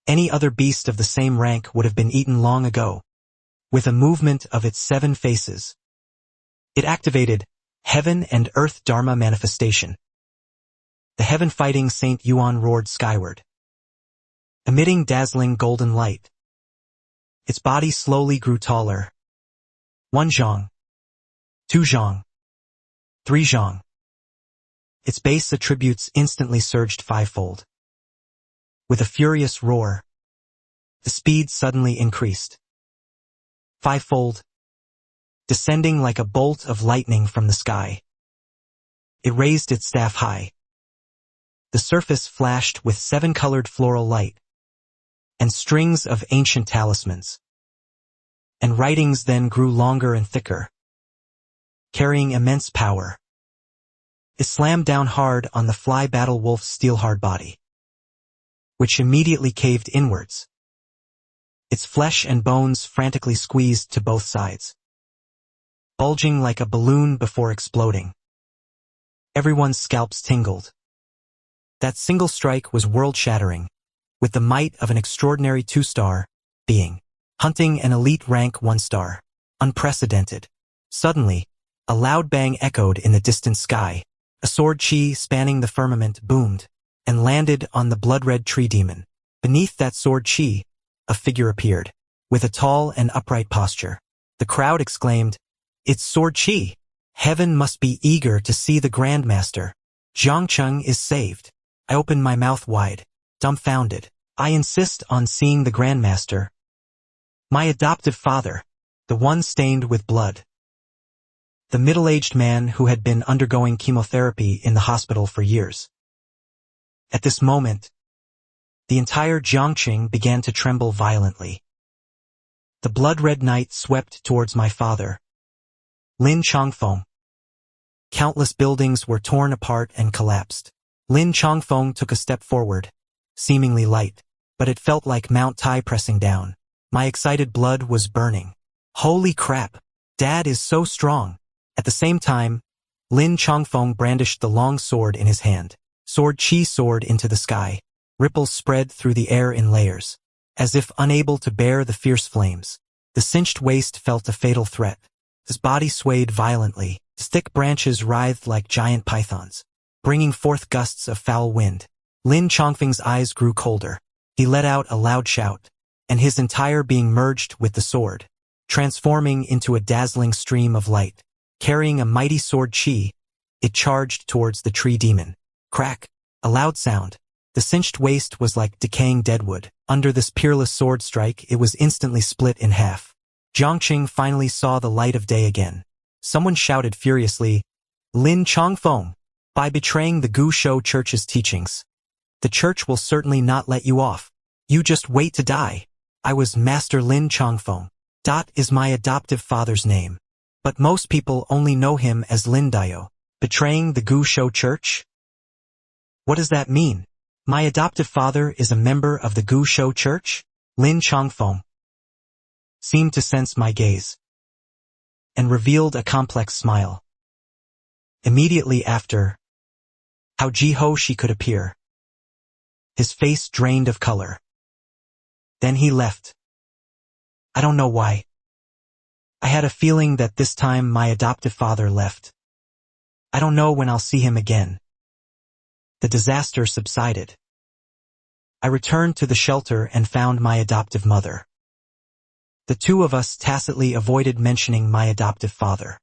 any other beast of the same rank would have been eaten long ago. With a movement of its 7 faces, it activated Heaven and Earth Dharma manifestation. The heaven-fighting Saint Yuan roared skyward, emitting dazzling golden light. Its body slowly grew taller. 1 zhang, 2 zhang, 3 zhang. Its base attributes instantly surged 5-fold. With a furious roar, the speed suddenly increased 5-fold, descending like a bolt of lightning from the sky. It raised its staff high. The surface flashed with 7-colored floral light and strings of ancient talismans. And writings then grew longer and thicker, carrying immense power. It slammed down hard on the fly battle wolf's steel-hard body, which immediately caved inwards. Its flesh and bones frantically squeezed to both sides, bulging like a balloon before exploding. Everyone's scalps tingled. That single strike was world-shattering, with the might of an extraordinary 2-star being, hunting an elite rank 1-star. Unprecedented. Suddenly, a loud bang echoed in the distant sky. A sword chi spanning the firmament boomed and landed on the blood-red tree demon. Beneath that sword chi, a figure appeared, with a tall and upright posture. The crowd exclaimed, "It's sword chi! Heaven must be eager to see the Grandmaster. Jiangcheng is saved." I opened my mouth wide, dumbfounded. I insist on seeing the Grandmaster. My adoptive father, the one stained with blood. The middle-aged man who had been undergoing chemotherapy in the hospital for years. At this moment, the entire Jiangqing began to tremble violently. The blood-red night swept towards my father, Lin Chongfeng. Countless buildings were torn apart and collapsed. Lin Chongfeng took a step forward, seemingly light, but it felt like Mount Tai pressing down. My excited blood was burning. Holy crap! Dad is so strong! At the same time, Lin Chongfeng brandished the long sword in his hand. Sword chi soared into the sky. Ripples spread through the air in layers. As if unable to bear the fierce flames, the cinched waist felt a fatal threat. His body swayed violently. His thick branches writhed like giant pythons, bringing forth gusts of foul wind. Lin Chongfeng's eyes grew colder. He let out a loud shout, and his entire being merged with the sword, transforming into a dazzling stream of light. Carrying a mighty sword chi, it charged towards the tree demon. Crack! A loud sound. The cinched waist was like decaying deadwood. Under this peerless sword strike, it was instantly split in half. Jiangqing finally saw the light of day again. Someone shouted furiously, "Lin Chongfeng! By betraying the Gushou Church's teachings, the church will certainly not let you off. You just wait to die." I was Master Lin Chongfeng. Is my adoptive father's name. But most people only know him as Lin Dao. Betraying the Gushou Church? What does that mean? My adoptive father is a member of the Gushou Church? Lin Chongfeng seemed to sense my gaze and revealed a complex smile. Immediately after, how Jiho could appear. His face drained of color. Then he left. I don't know why. I had a feeling that this time my adoptive father left. I don't know when I'll see him again. The disaster subsided. I returned to the shelter and found my adoptive mother. The two of us tacitly avoided mentioning my adoptive father.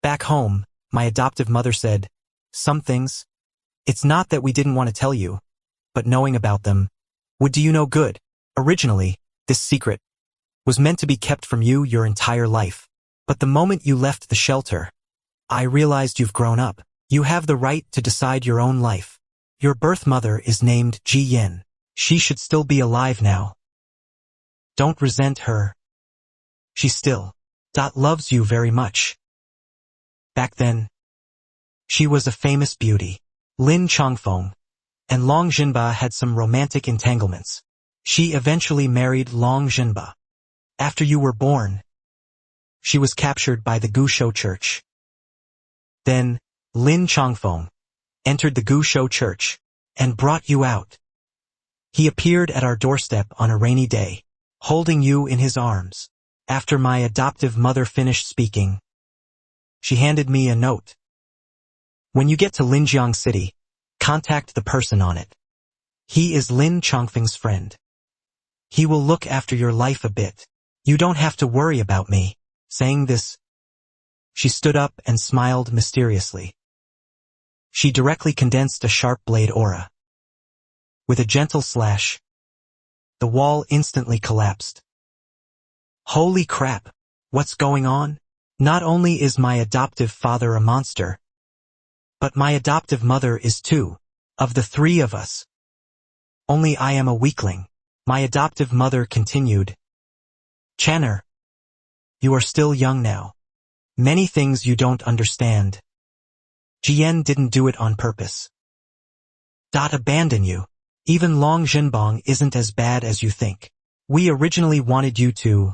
Back home, my adoptive mother said, "Some things, it's not that we didn't want to tell you, but knowing about them would do you no good. Originally, this secret was meant to be kept from you your entire life. But the moment you left the shelter, I realized you've grown up. You have the right to decide your own life. Your birth mother is named Ji Yen. She should still be alive now. Don't resent her. She still loves you very much." Back then, she was a famous beauty. Lin Chongfeng and Long Jinba had some romantic entanglements. She eventually married Long Jinba. After you were born, she was captured by the Gushou Church. Then, Lin Chongfeng entered the Gushou Church and brought you out. He appeared at our doorstep on a rainy day, holding you in his arms. After my adoptive mother finished speaking, she handed me a note. "When you get to Linjiang City, contact the person on it. He is Lin Chongfeng's friend. He will look after your life a bit. You don't have to worry about me." Saying this, she stood up and smiled mysteriously. She directly condensed a sharp blade aura. With a gentle slash, the wall instantly collapsed. Holy crap! What's going on? Not only is my adoptive father a monster, but my adoptive mother is too. Of the three of us, only I am a weakling. My adoptive mother continued. "Channer, you are still young now. Many things you don't understand. Jian didn't do it on purpose. Abandon you. Even Long Jinbang isn't as bad as you think. We originally wanted you to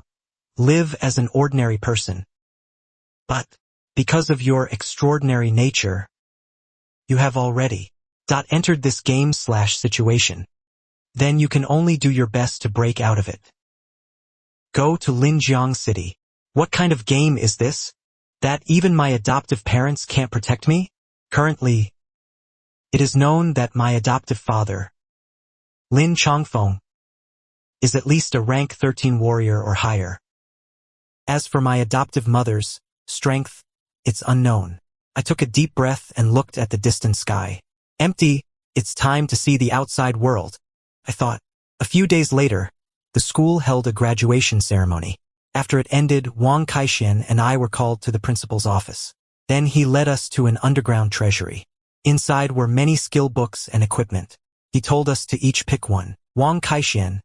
live as an ordinary person. But, because of your extraordinary nature, you have already entered this game/situation. Then you can only do your best to break out of it. Go to Linjiang City. What kind of game is this? That even my adoptive parents can't protect me? Currently, it is known that my adoptive father, Lin Chongfeng, is at least a rank 13 warrior or higher. As for my adoptive mother's strength, it's unknown." I took a deep breath and looked at the distant sky. Empty, it's time to see the outside world, I thought. A few days later, The school held a graduation ceremony. After it ended, Wang Kaixian and I were called to the principal's office. Then he led us to an underground treasury. Inside were many skill books and equipment. He told us to each pick one. Wang Kaixian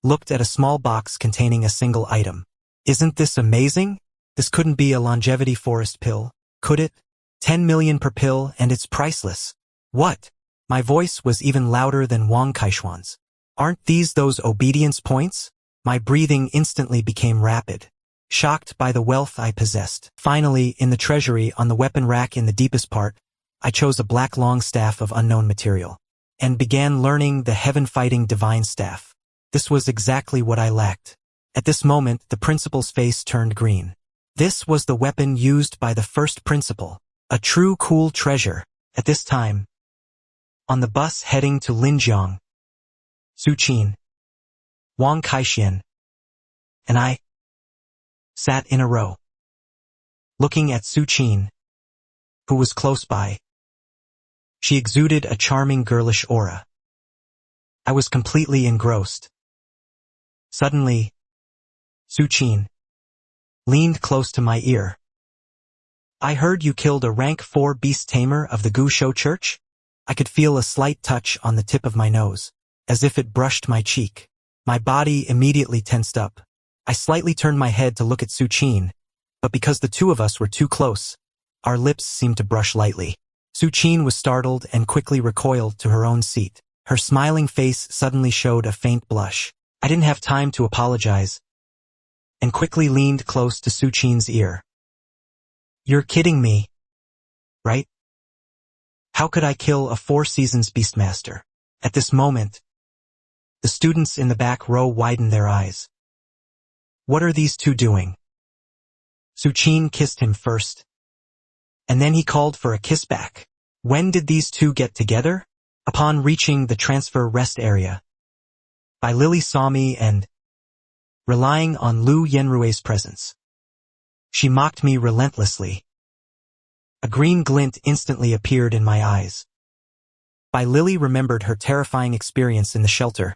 looked at a small box containing a single item. Isn't this amazing? This couldn't be a longevity forest pill, could it? 10 million per pill and it's priceless. What? My voice was even louder than Wang Kaixian's. Aren't these those obedience points? My breathing instantly became rapid, shocked by the wealth I possessed. Finally, in the treasury on the weapon rack in the deepest part, I chose a black long staff of unknown material, and began learning the heaven-fighting divine staff. This was exactly what I lacked. At this moment, the principal's face turned green. This was the weapon used by the first principal, a true cool treasure. At this time, on the bus heading to Linjiang, Su Qin, Wang Kaixian, and I sat in a row, looking at Su Qin, who was close by. She exuded a charming girlish aura. I was completely engrossed. Suddenly, Su Qin leaned close to my ear. I heard you killed a rank 4 beast tamer of the Gu Shou Church? I could feel a slight touch on the tip of my nose, as if it brushed my cheek. My body immediately tensed up. I slightly turned my head to look at Su Qin, but because the two of us were too close, our lips seemed to brush lightly. Su Qin was startled and quickly recoiled to her own seat. Her smiling face suddenly showed a faint blush. I didn't have time to apologize, and quickly leaned close to Su Qin's ear. You're kidding me, right? How could I kill a 4 seasons beastmaster? At this moment, the students in the back row widened their eyes. What are these two doing? Su Qin kissed him first, and then he called for a kiss back. When did these two get together? Upon reaching the transfer rest area, Bai Lily saw me and, relying on Lu Yenrue's presence, she mocked me relentlessly. A green glint instantly appeared in my eyes. Bai Lily remembered her terrifying experience in the shelter,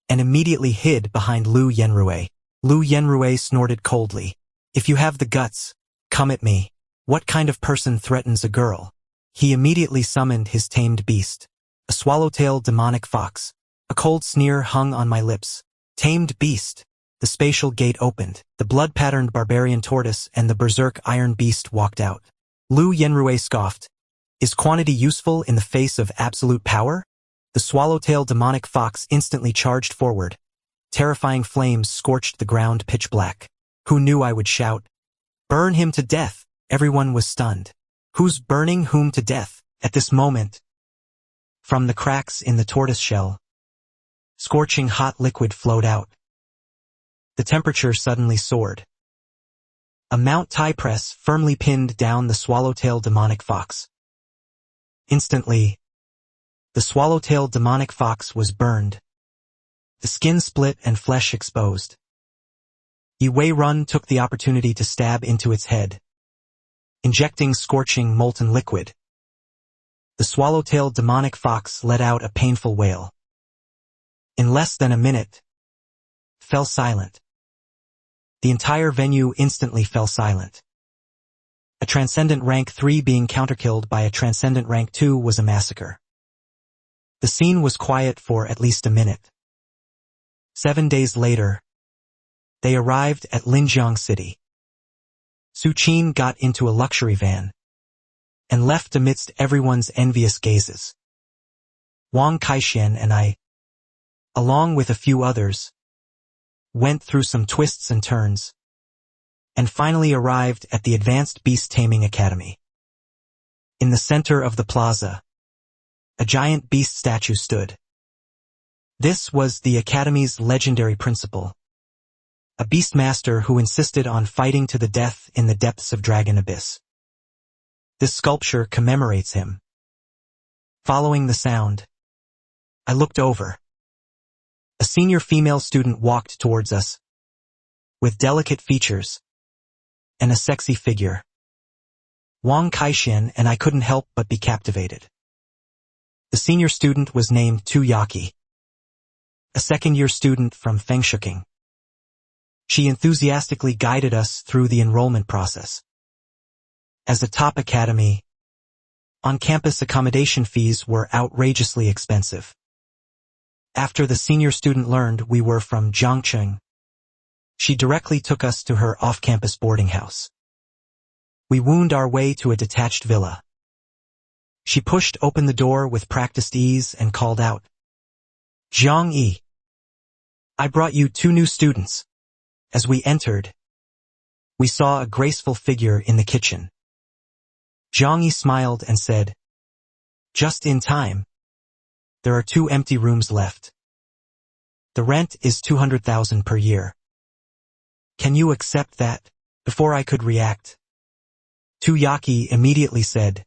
and immediately hid behind Lu Yenrue. Lu Yenrue snorted coldly. If you have the guts, come at me. What kind of person threatens a girl? He immediately summoned his tamed beast, a swallowtail demonic fox. A cold sneer hung on my lips. Tamed beast. The spatial gate opened. The blood-patterned barbarian tortoise and the berserk iron beast walked out. Lu Yenrue scoffed. Is quantity useful in the face of absolute power? The swallowtail demonic fox instantly charged forward. Terrifying flames scorched the ground pitch black. Who knew I would shout? Burn him to death! Everyone was stunned. Who's burning whom to death? At this moment, from the cracks in the tortoise shell, scorching hot liquid flowed out. The temperature suddenly soared. A Mount Thai press firmly pinned down the swallowtail demonic fox. Instantly, the swallowtail demonic fox was burned. The skin split and flesh exposed. Yi Wei Run took the opportunity to stab into its head, injecting scorching molten liquid. The swallowtail demonic fox let out a painful wail. In less than a minute, fell silent. The entire venue instantly fell silent. A transcendent rank 3 being counterkilled by a transcendent rank 2 was a massacre. The scene was quiet for at least a minute. 7 days later, they arrived at Linjiang City. Su Qin got into a luxury van and left amidst everyone's envious gazes. Wang Kaixian and I, along with a few others, went through some twists and turns, and finally arrived at the Advanced Beast Taming Academy. In the center of the plaza, a giant beast statue stood. This was the Academy's legendary principal, a beastmaster who insisted on fighting to the death in the depths of Dragon Abyss. This sculpture commemorates him. Following the sound, I looked over. A senior female student walked towards us, with delicate features and a sexy figure. Wang Kaixian and I couldn't help but be captivated. The senior student was named Tu Yaki. a second-year student from Fengshuking. She enthusiastically guided us through the enrollment process. As a top academy, on-campus accommodation fees were outrageously expensive. After the senior student learned we were from Jiangcheng, she directly took us to her off-campus boarding house. We wound our way to a detached villa. She pushed open the door with practiced ease and called out, "Zhang Yi, I brought you 2 new students." As we entered, we saw a graceful figure in the kitchen. Zhang Yi smiled and said, "Just in time. There are 2 empty rooms left. The rent is 200,000 per year. Can you accept that?" Before I could react, Tu Yaki immediately said,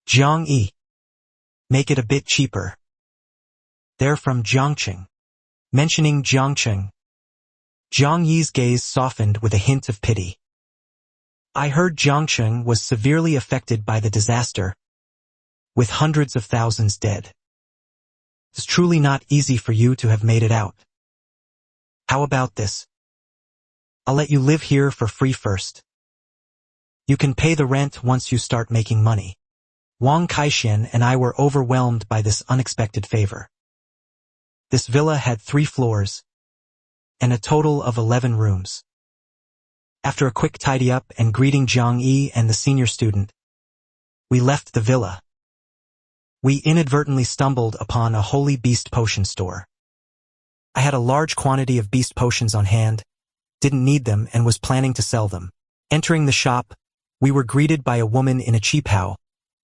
"Zhang Yi, make it a bit cheaper. They're from Jiangcheng." Mentioning Jiangcheng, Zhang Yi's gaze softened with a hint of pity. "I heard Jiangcheng was severely affected by the disaster, with hundreds of thousands dead. It's truly not easy for you to have made it out. How about this? I'll let you live here for free first. You can pay the rent once you start making money." Wang Kaixian and I were overwhelmed by this unexpected favor. This villa had 3 floors, and a total of 11 rooms. After a quick tidy-up and greeting Zhang Yi and the senior student, we left the villa. We inadvertently stumbled upon a holy beast potion store. I had a large quantity of beast potions on hand, didn't need them, and was planning to sell them. Entering the shop, we were greeted by a woman in a qipao,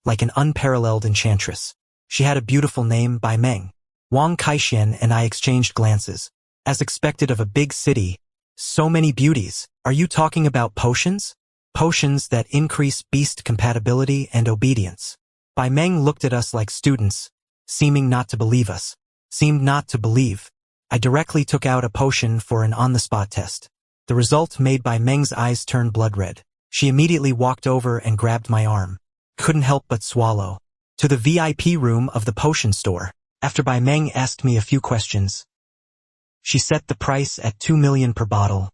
like an unparalleled enchantress. She had a beautiful name, Bai Meng. Wang Kaixian and I exchanged glances. As expected of a big city, so many beauties. Are you talking about potions? Potions that increase beast compatibility and obedience. Bai Meng looked at us like students, seeming not to believe us. Seemed not to believe. I directly took out a potion for an on-the-spot test. The result made Bai Meng's eyes turn blood red. She immediately walked over and grabbed my arm. Couldn't help but swallow. To the VIP room of the potion store. After Bai Meng asked me a few questions, she set the price at 2 million per bottle,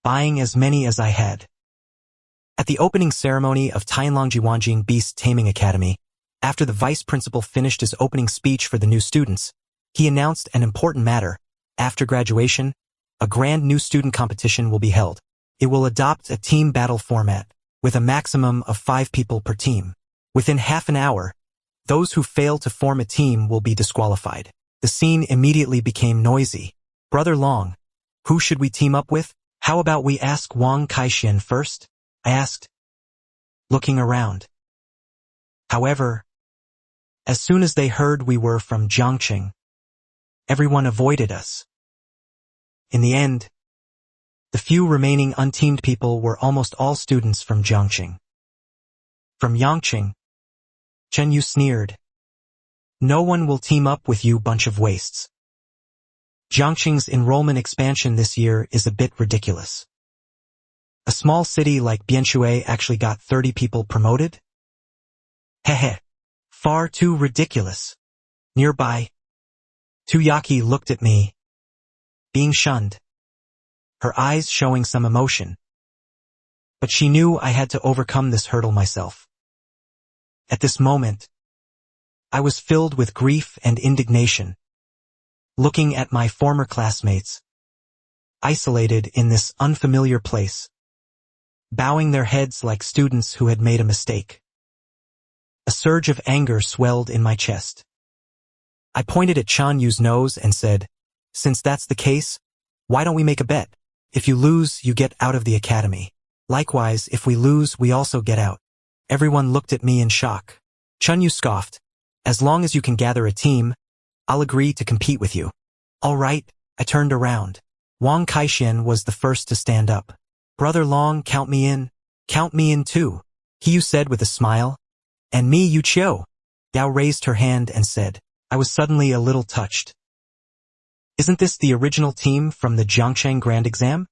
buying as many as I had. At the opening ceremony of Tianlongjiwanjing Beast Taming Academy, after the vice principal finished his opening speech for the new students, he announced an important matter. After graduation, a grand new student competition will be held. It will adopt a team battle format, with a maximum of 5 people per team. Within half an hour, those who fail to form a team will be disqualified. The scene immediately became noisy. "Brother Long, who should we team up with? How about we ask Wang Kaixian first?" I asked, looking around. However, as soon as they heard we were from Jiangcheng, everyone avoided us. In the end, the few remaining unteamed people were almost all students from Jiangcheng. From Yangcheng, Chen Yu sneered. "No one will team up with you, bunch of wastes. Jiangcheng's enrollment expansion this year is a bit ridiculous. A small city like Bianshui actually got 30 people promoted? Hehe. Far too ridiculous." Nearby, Tuyaki looked at me, being shunned, her eyes showing some emotion. But she knew I had to overcome this hurdle myself. At this moment, I was filled with grief and indignation, looking at my former classmates, isolated in this unfamiliar place, bowing their heads like students who had made a mistake. A surge of anger swelled in my chest. I pointed at Chan Yu's nose and said, "Since that's the case, why don't we make a bet? If you lose, you get out of the academy. Likewise, if we lose, we also get out." Everyone looked at me in shock. Chun Yu scoffed, "As long as you can gather a team, I'll agree to compete with you." "All right," I turned around. Wang Kaixian was the first to stand up. "Brother Long, count me in. Count me in too," He said with a smile. "And me, Yu Qiu." Dao raised her hand and said. I was suddenly a little touched. "Isn't this the original team from the Jiangcheng Grand Exam?"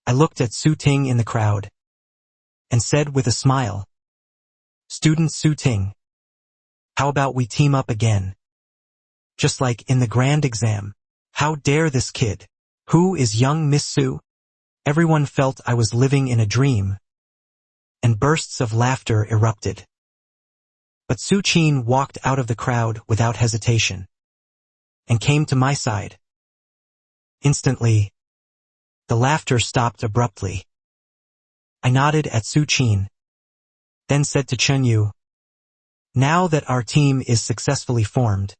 I looked at Su Ting in the crowd and said with a smile, "Student Su Ting, how about we team up again? Just like in the grand exam. How dare this kid? Who is young Miss Su? Everyone felt I was living in a dream, and bursts of laughter erupted. But Su Qin walked out of the crowd without hesitation, and came to my side. Instantly, the laughter stopped abruptly. I nodded at Su Qin, then said to Chen Yu, "Now that our team is successfully formed,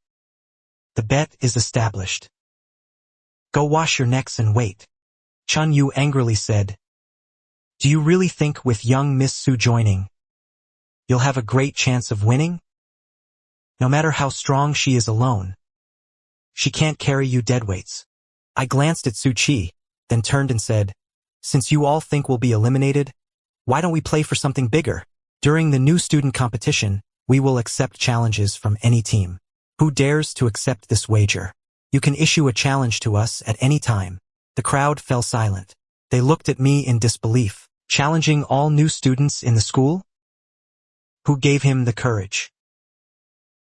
the bet is established. Go wash your necks and wait." Chen Yu angrily said, "Do you really think with young Miss Su joining, you'll have a great chance of winning? No matter how strong she is alone, she can't carry you deadweights." I glanced at Su Qi, then turned and said, "Since you all think we'll be eliminated, why don't we play for something bigger? During the new student competition, we will accept challenges from any team. Who dares to accept this wager? You can issue a challenge to us at any time." The crowd fell silent. They looked at me in disbelief. Challenging all new students in the school? Who gave him the courage?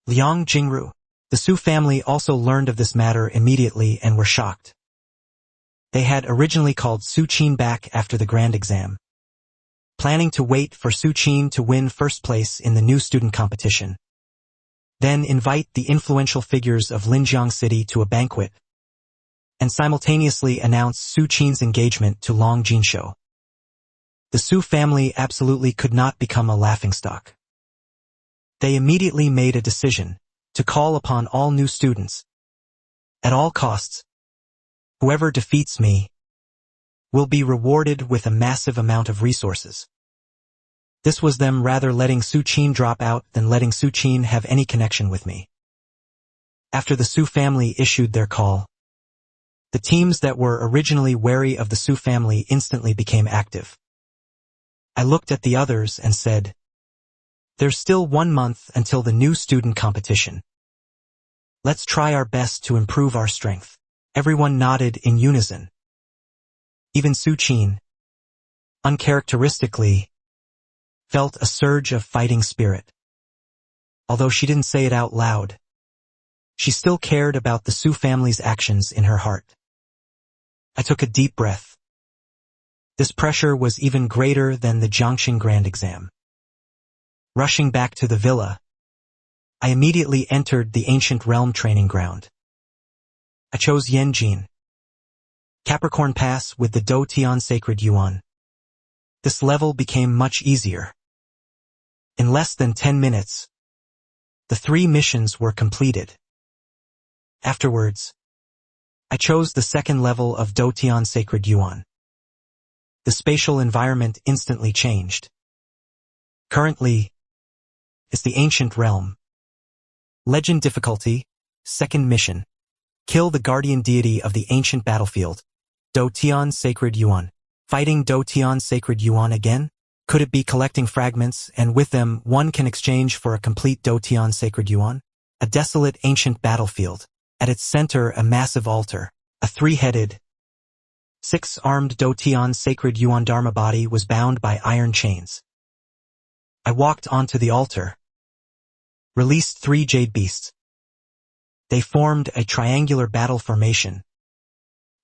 Liang Jingru. The Su family also learned of this matter immediately and were shocked. They had originally called Su Qin back after the grand exam, planning to wait for Su Qin to win first place in the new student competition, then invite the influential figures of Linjiang City to a banquet, and simultaneously announce Su Qin's engagement to Long Jinshou. The Su family absolutely could not become a laughingstock. They immediately made a decision to call upon all new students. At all costs, whoever defeats me will be rewarded with a massive amount of resources. This was them rather letting Su Qin drop out than letting Su Qin have any connection with me. After the Su family issued their call, the teams that were originally wary of the Su family instantly became active. I looked at the others and said, "There's still 1 month until the new student competition. Let's try our best to improve our strength." Everyone nodded in unison. Even Su Qin, uncharacteristically, felt a surge of fighting spirit. Although she didn't say it out loud, she still cared about the Su family's actions in her heart. I took a deep breath. This pressure was even greater than the Jiangxing Grand Exam. Rushing back to the villa, I immediately entered the ancient realm training ground. I chose Yanjin, Capricorn Pass with the Do Tian Sacred Yuan. This level became much easier. In less than 10 minutes, the 3 missions were completed. Afterwards, I chose the second level of Do Tian Sacred Yuan. The spatial environment instantly changed. Currently, it's the ancient realm. Legend difficulty, second mission. Kill the guardian deity of the ancient battlefield. Do Tian Sacred Yuan. Fighting Do Tian Sacred Yuan again? Could it be collecting fragments, and with them one can exchange for a complete Do Tian Sacred Yuan? A desolate ancient battlefield. At its center a massive altar. A 3-headed, 6-armed Do Tian Sacred Yuan Dharma body was bound by iron chains. I walked onto the altar. Released 3 jade beasts. They formed a triangular battle formation,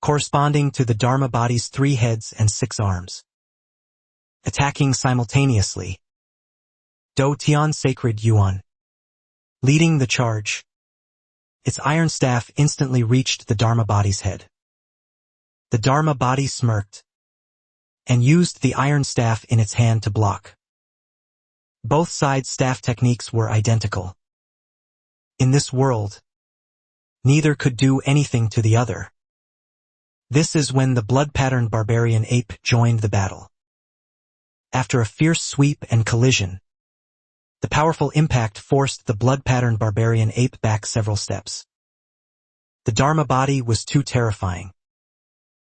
corresponding to the Dharma body's 3 heads and 6 arms. Attacking simultaneously. Do Tian Sacred Yuan, leading the charge. Its iron staff instantly reached the Dharma body's head. The Dharma body smirked and used the iron staff in its hand to block. Both sides' staff techniques were identical. In this world, neither could do anything to the other. This is when the blood-patterned barbarian ape joined the battle. After a fierce sweep and collision, the powerful impact forced the blood-patterned barbarian ape back several steps. The Dharma body was too terrifying.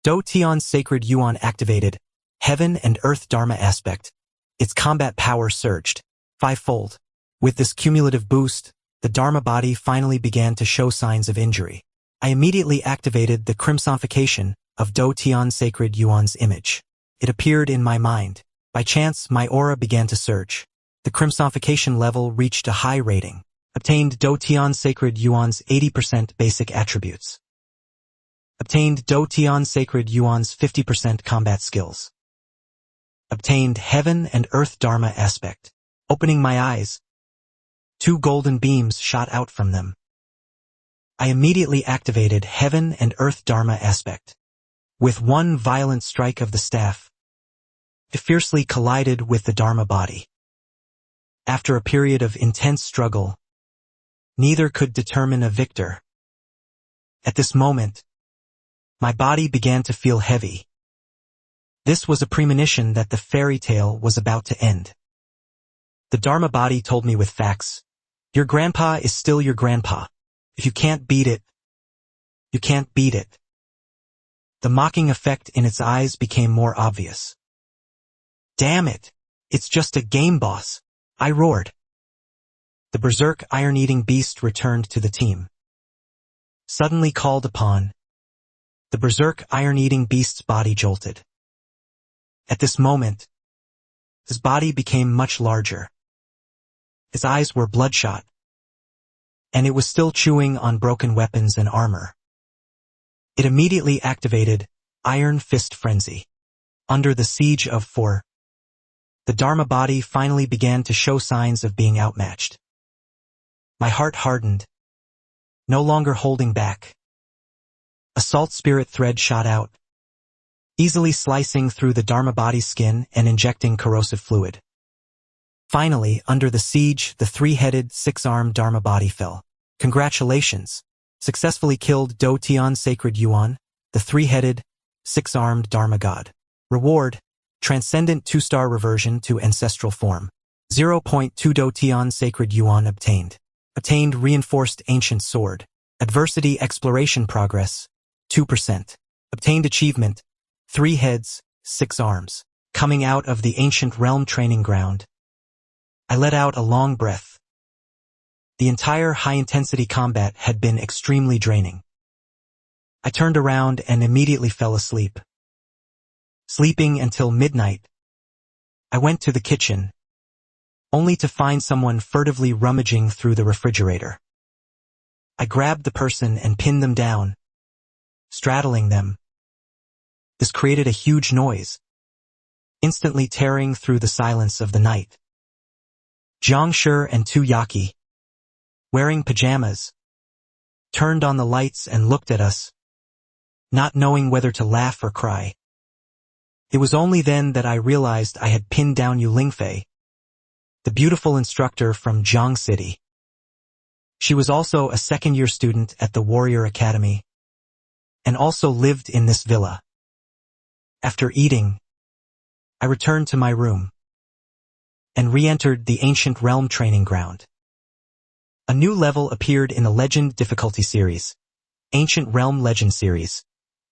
Do Tian Sacred Yuan activated, Heaven and Earth Dharma aspect. Its combat power surged 5-fold. With this cumulative boost, the Dharma body finally began to show signs of injury. I immediately activated the crimsonification of Do Tian Sacred Yuan's image. It appeared in my mind. By chance, my aura began to surge. The crimsonification level reached a high rating. Obtained Do Tian Sacred Yuan's 80% basic attributes. Obtained Do Tian Sacred Yuan's 50% combat skills. Obtained Heaven and Earth Dharma aspect. Opening my eyes, 2 golden beams shot out from them. I immediately activated Heaven and Earth Dharma aspect. With one violent strike of the staff, it fiercely collided with the Dharma body. After a period of intense struggle, neither could determine a victor. At this moment, my body began to feel heavy. This was a premonition that the fairy tale was about to end. The Dharma body told me with facts, your grandpa is still your grandpa. If you can't beat it, you can't beat it. The mocking effect in its eyes became more obvious. Damn it, it's just a game, boss, I roared. The berserk iron-eating beast returned to the team. Suddenly called upon, the berserk iron-eating beast's body jolted. At this moment, his body became much larger. His eyes were bloodshot, and it was still chewing on broken weapons and armor. It immediately activated Iron Fist Frenzy. Under the siege of 4, the Dharma body finally began to show signs of being outmatched. My heart hardened, no longer holding back. A salt spirit thread shot out, easily slicing through the Dharma body's skin and injecting corrosive fluid. Finally, under the siege, the 3-headed, 6-armed Dharma body fell. Congratulations! Successfully killed Do Tian Sacred Yuan, the 3-headed, 6-armed Dharma god. Reward: Transcendent 2-star reversion to ancestral form. 0.2 Do Tian Sacred Yuan obtained. Obtained Reinforced Ancient Sword. Adversity Exploration Progress, 2%. Obtained Achievement, 3 heads, 6 arms. Coming out of the Ancient Realm training ground, I let out a long breath. The entire high-intensity combat had been extremely draining. I turned around and immediately fell asleep. Sleeping until midnight, I went to the kitchen, only to find someone furtively rummaging through the refrigerator. I grabbed the person and pinned them down, straddling them. This created a huge noise, instantly tearing through the silence of the night. Xianxia and 2 Yaqi, wearing pajamas, turned on the lights and looked at us, not knowing whether to laugh or cry. It was only then that I realized I had pinned down Yu Lingfei, the beautiful instructor from Jiang City. She was also a second-year student at the Warrior Academy, and also lived in this villa. After eating, I returned to my room and re-entered the Ancient Realm training ground. A new level appeared in the Legend difficulty series, Ancient Realm Legend series,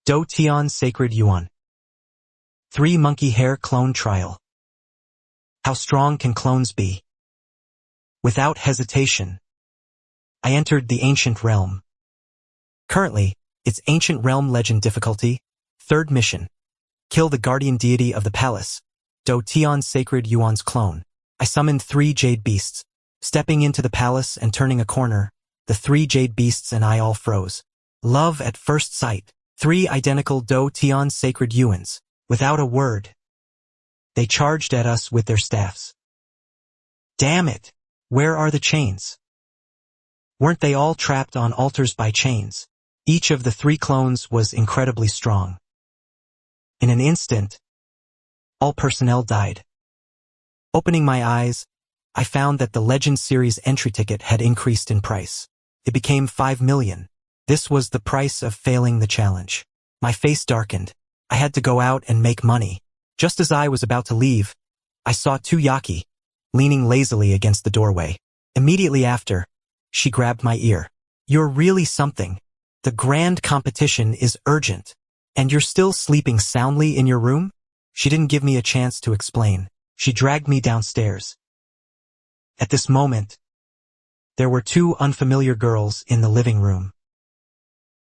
Do Tian Sacred Yuan. 3 Monkey Hair Clone Trial. How strong can clones be? Without hesitation, I entered the Ancient Realm. Currently, it's Ancient Realm Legend difficulty, 3rd mission. Kill the guardian deity of the palace, Do Tian Sacred Yuan's clone. I summoned 3 jade beasts. Stepping into the palace and turning a corner, the 3 jade beasts and I all froze. Love at first sight. 3 identical Do Tian Sacred Yuans. Without a word, they charged at us with their staffs. Damn it! Where are the chains? Weren't they all trapped on altars by chains? Each of the 3 clones was incredibly strong. In an instant, all personnel died. Opening my eyes, I found that the Legend series entry ticket had increased in price. It became 5 million. This was the price of failing the challenge. My face darkened. I had to go out and make money. Just as I was about to leave, I saw 2 Yaqi, leaning lazily against the doorway. Immediately after, she grabbed my ear. You're really something. The grand competition is urgent. And you're still sleeping soundly in your room? She didn't give me a chance to explain. She dragged me downstairs. At this moment, there were 2 unfamiliar girls in the living room.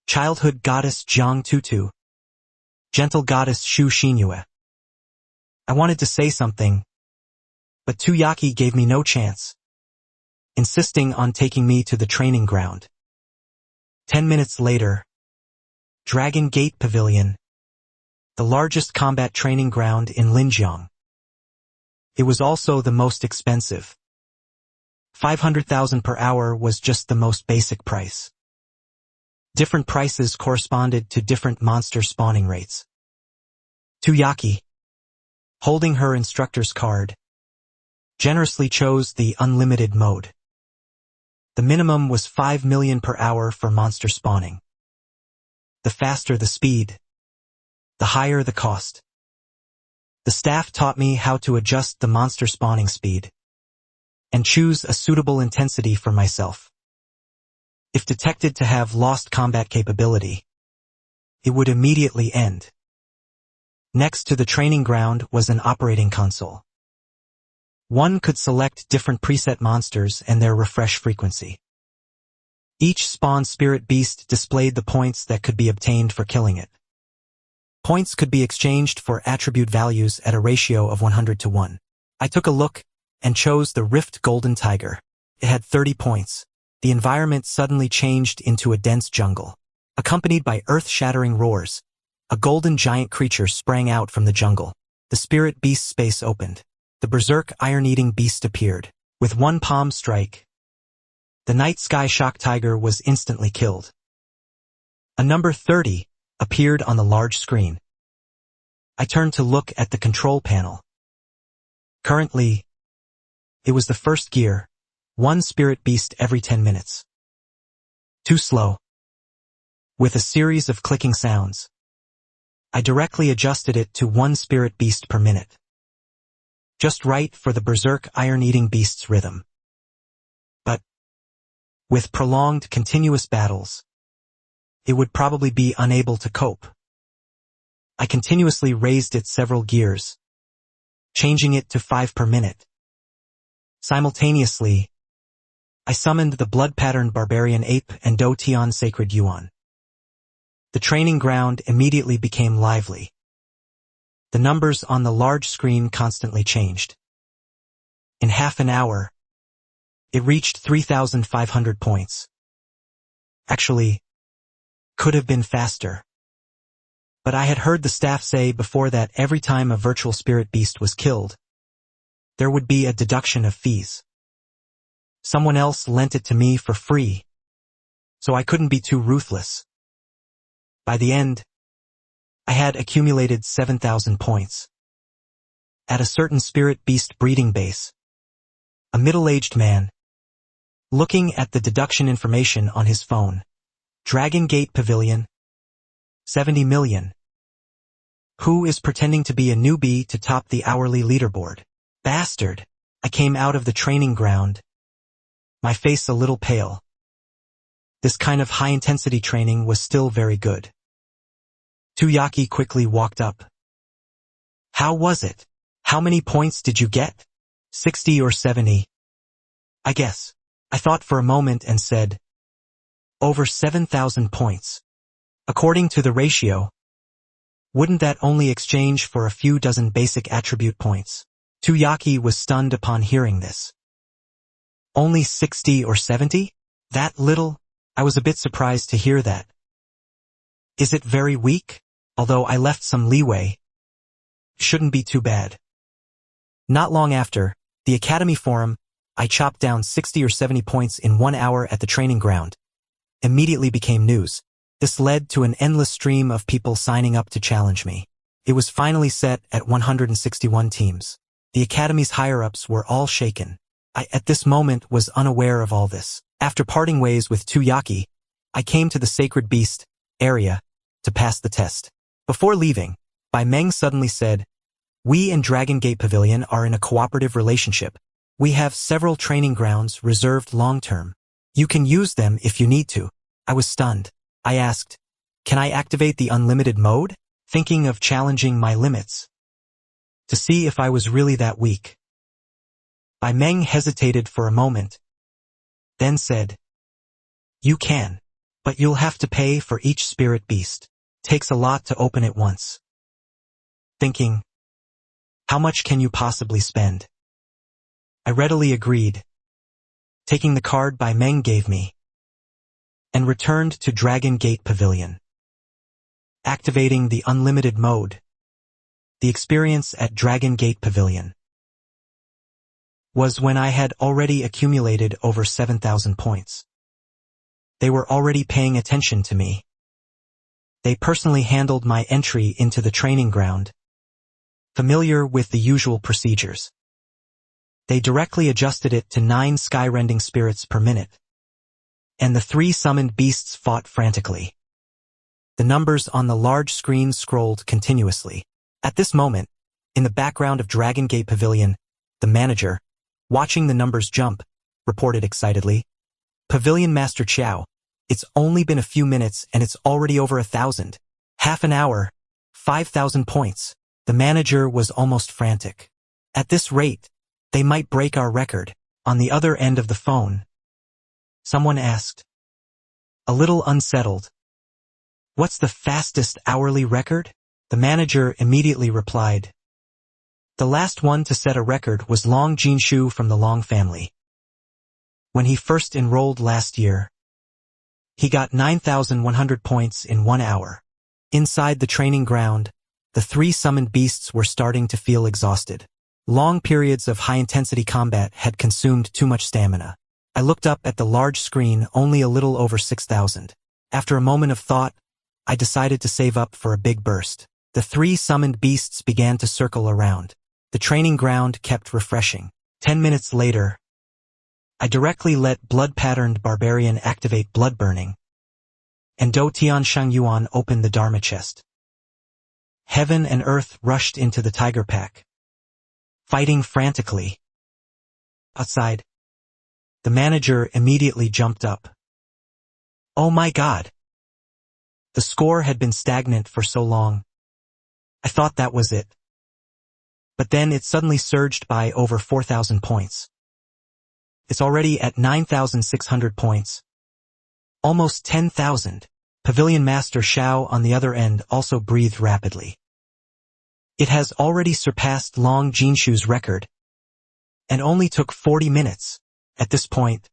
Childhood goddess Jiang Tutu, gentle goddess Shu Xinyue. I wanted to say something, but 2 Yaqi gave me no chance. insisting on taking me to the training ground. 10 minutes later, Dragon Gate Pavilion, the largest combat training ground in Linjiang. It was also the most expensive. 500,000 per hour was just the most basic price. Different prices corresponded to different monster spawning rates. Tuyaki, holding her instructor's card, generously chose the unlimited mode. The minimum was 5 million per hour for monster spawning. The faster the speed, the higher the cost. The staff taught me how to adjust the monster spawning speed and choose a suitable intensity for myself. If detected to have lost combat capability, it would immediately end. Next to the training ground was an operating console. One could select different preset monsters and their refresh frequency. Each spawn spirit beast displayed the points that could be obtained for killing it. Points could be exchanged for attribute values at a ratio of 100:1. I took a look and chose the Rift Golden Tiger. It had 30 points. The environment suddenly changed into a dense jungle. Accompanied by earth-shattering roars, a golden giant creature sprang out from the jungle. The spirit beast space opened. The berserk iron-eating beast appeared. With one palm strike, the night sky shock tiger was instantly killed. A number 30 appeared on the large screen. I turned to look at the control panel. Currently, it was the first gear, one spirit beast every 10 minutes. Too slow. With a series of clicking sounds, I directly adjusted it to one spirit beast per minute. Just right for the berserk iron-eating beast's rhythm. But with prolonged continuous battles, it would probably be unable to cope. I continuously raised it several gears, changing it to 5 per minute. Simultaneously, I summoned the blood-patterned barbarian ape and Do Tian sacred yuan. The training ground immediately became lively. The numbers on the large screen constantly changed. In half an hour, it reached 3,500 points. Actually, could have been faster. But I had heard the staff say before that every time a virtual spirit beast was killed, there would be a deduction of fees. Someone else lent it to me for free, so I couldn't be too ruthless. By the end, I had accumulated 7,000 points. At a certain spirit beast breeding base, a middle-aged man, looking at the deduction information on his phone, Dragon Gate Pavilion, 70 million. Who is pretending to be a newbie to top the hourly leaderboard? Bastard! I came out of the training ground, my face a little pale. This kind of high-intensity training was still very good. Tuyaki quickly walked up. How was it? How many points did you get? 60 or 70? I guess. I thought for a moment and said, over 7,000 points. According to the ratio, wouldn't that only exchange for a few dozen basic attribute points? Tuyaki was stunned upon hearing this. Only 60 or 70? That little? I was a bit surprised to hear that. Is it very weak? Although I left some leeway. Shouldn't be too bad. Not long after, the Academy Forum, I chopped down 60 or 70 points in 1 hour at the training ground. Immediately became news. This led to an endless stream of people signing up to challenge me. It was finally set at 161 teams. The Academy's higher-ups were all shaken. I, at this moment, was unaware of all this. After parting ways with Tuyaki, I came to the Sacred Beast area to pass the test. Before leaving, Bai Meng suddenly said, "We and Dragon Gate Pavilion are in a cooperative relationship. We have several training grounds reserved long-term. You can use them if you need to." I was stunned. I asked, "Can I activate the unlimited mode?" Thinking of challenging my limits, to see if I was really that weak. Bai Meng hesitated for a moment, then said, "You can, but you'll have to pay for each spirit beast. Takes a lot to open it once." Thinking, how much can you possibly spend? I readily agreed. taking the card Bai Meng gave me, and returned to Dragon Gate Pavilion. Activating the unlimited mode. The experience at Dragon Gate Pavilion was when I had already accumulated over 7,000 points. They were already paying attention to me. They personally handled my entry into the training ground, familiar with the usual procedures. They directly adjusted it to 9 sky-rending spirits per minute. And the 3 summoned beasts fought frantically. The numbers on the large screen scrolled continuously. At this moment, in the background of Dragon Gate Pavilion, the manager, watching the numbers jump, reported excitedly, "Pavilion Master Xiao, it's only been a few minutes and it's already over 1,000. Half an hour, 5,000 points." The manager was almost frantic. At this rate, they might break our record. On the other end of the phone, someone asked, a little unsettled, "What's the fastest hourly record?" The manager immediately replied, "The last one to set a record was Long Jinshu from the Long family. When he first enrolled last year, he got 9,100 points in 1 hour." Inside the training ground, the 3 summoned beasts were starting to feel exhausted. Long periods of high-intensity combat had consumed too much stamina. I looked up at the large screen, only a little over 6,000. After a moment of thought, I decided to save up for a big burst. The 3 summoned beasts began to circle around. The training ground kept refreshing. 10 minutes later, I directly let blood-patterned barbarian activate blood burning, and Do Tianshang Yuan open the Dharma chest. Heaven and earth rushed into the tiger pack, fighting frantically. Outside, the manager immediately jumped up. "Oh my God!" The score had been stagnant for so long. I thought that was it. But then it suddenly surged by over 4,000 points. It's already at 9,600 points. Almost 10,000. Pavilion Master Xiao on the other end also breathed rapidly. It has already surpassed Long Jinshu's record, and only took 40 minutes. At this point,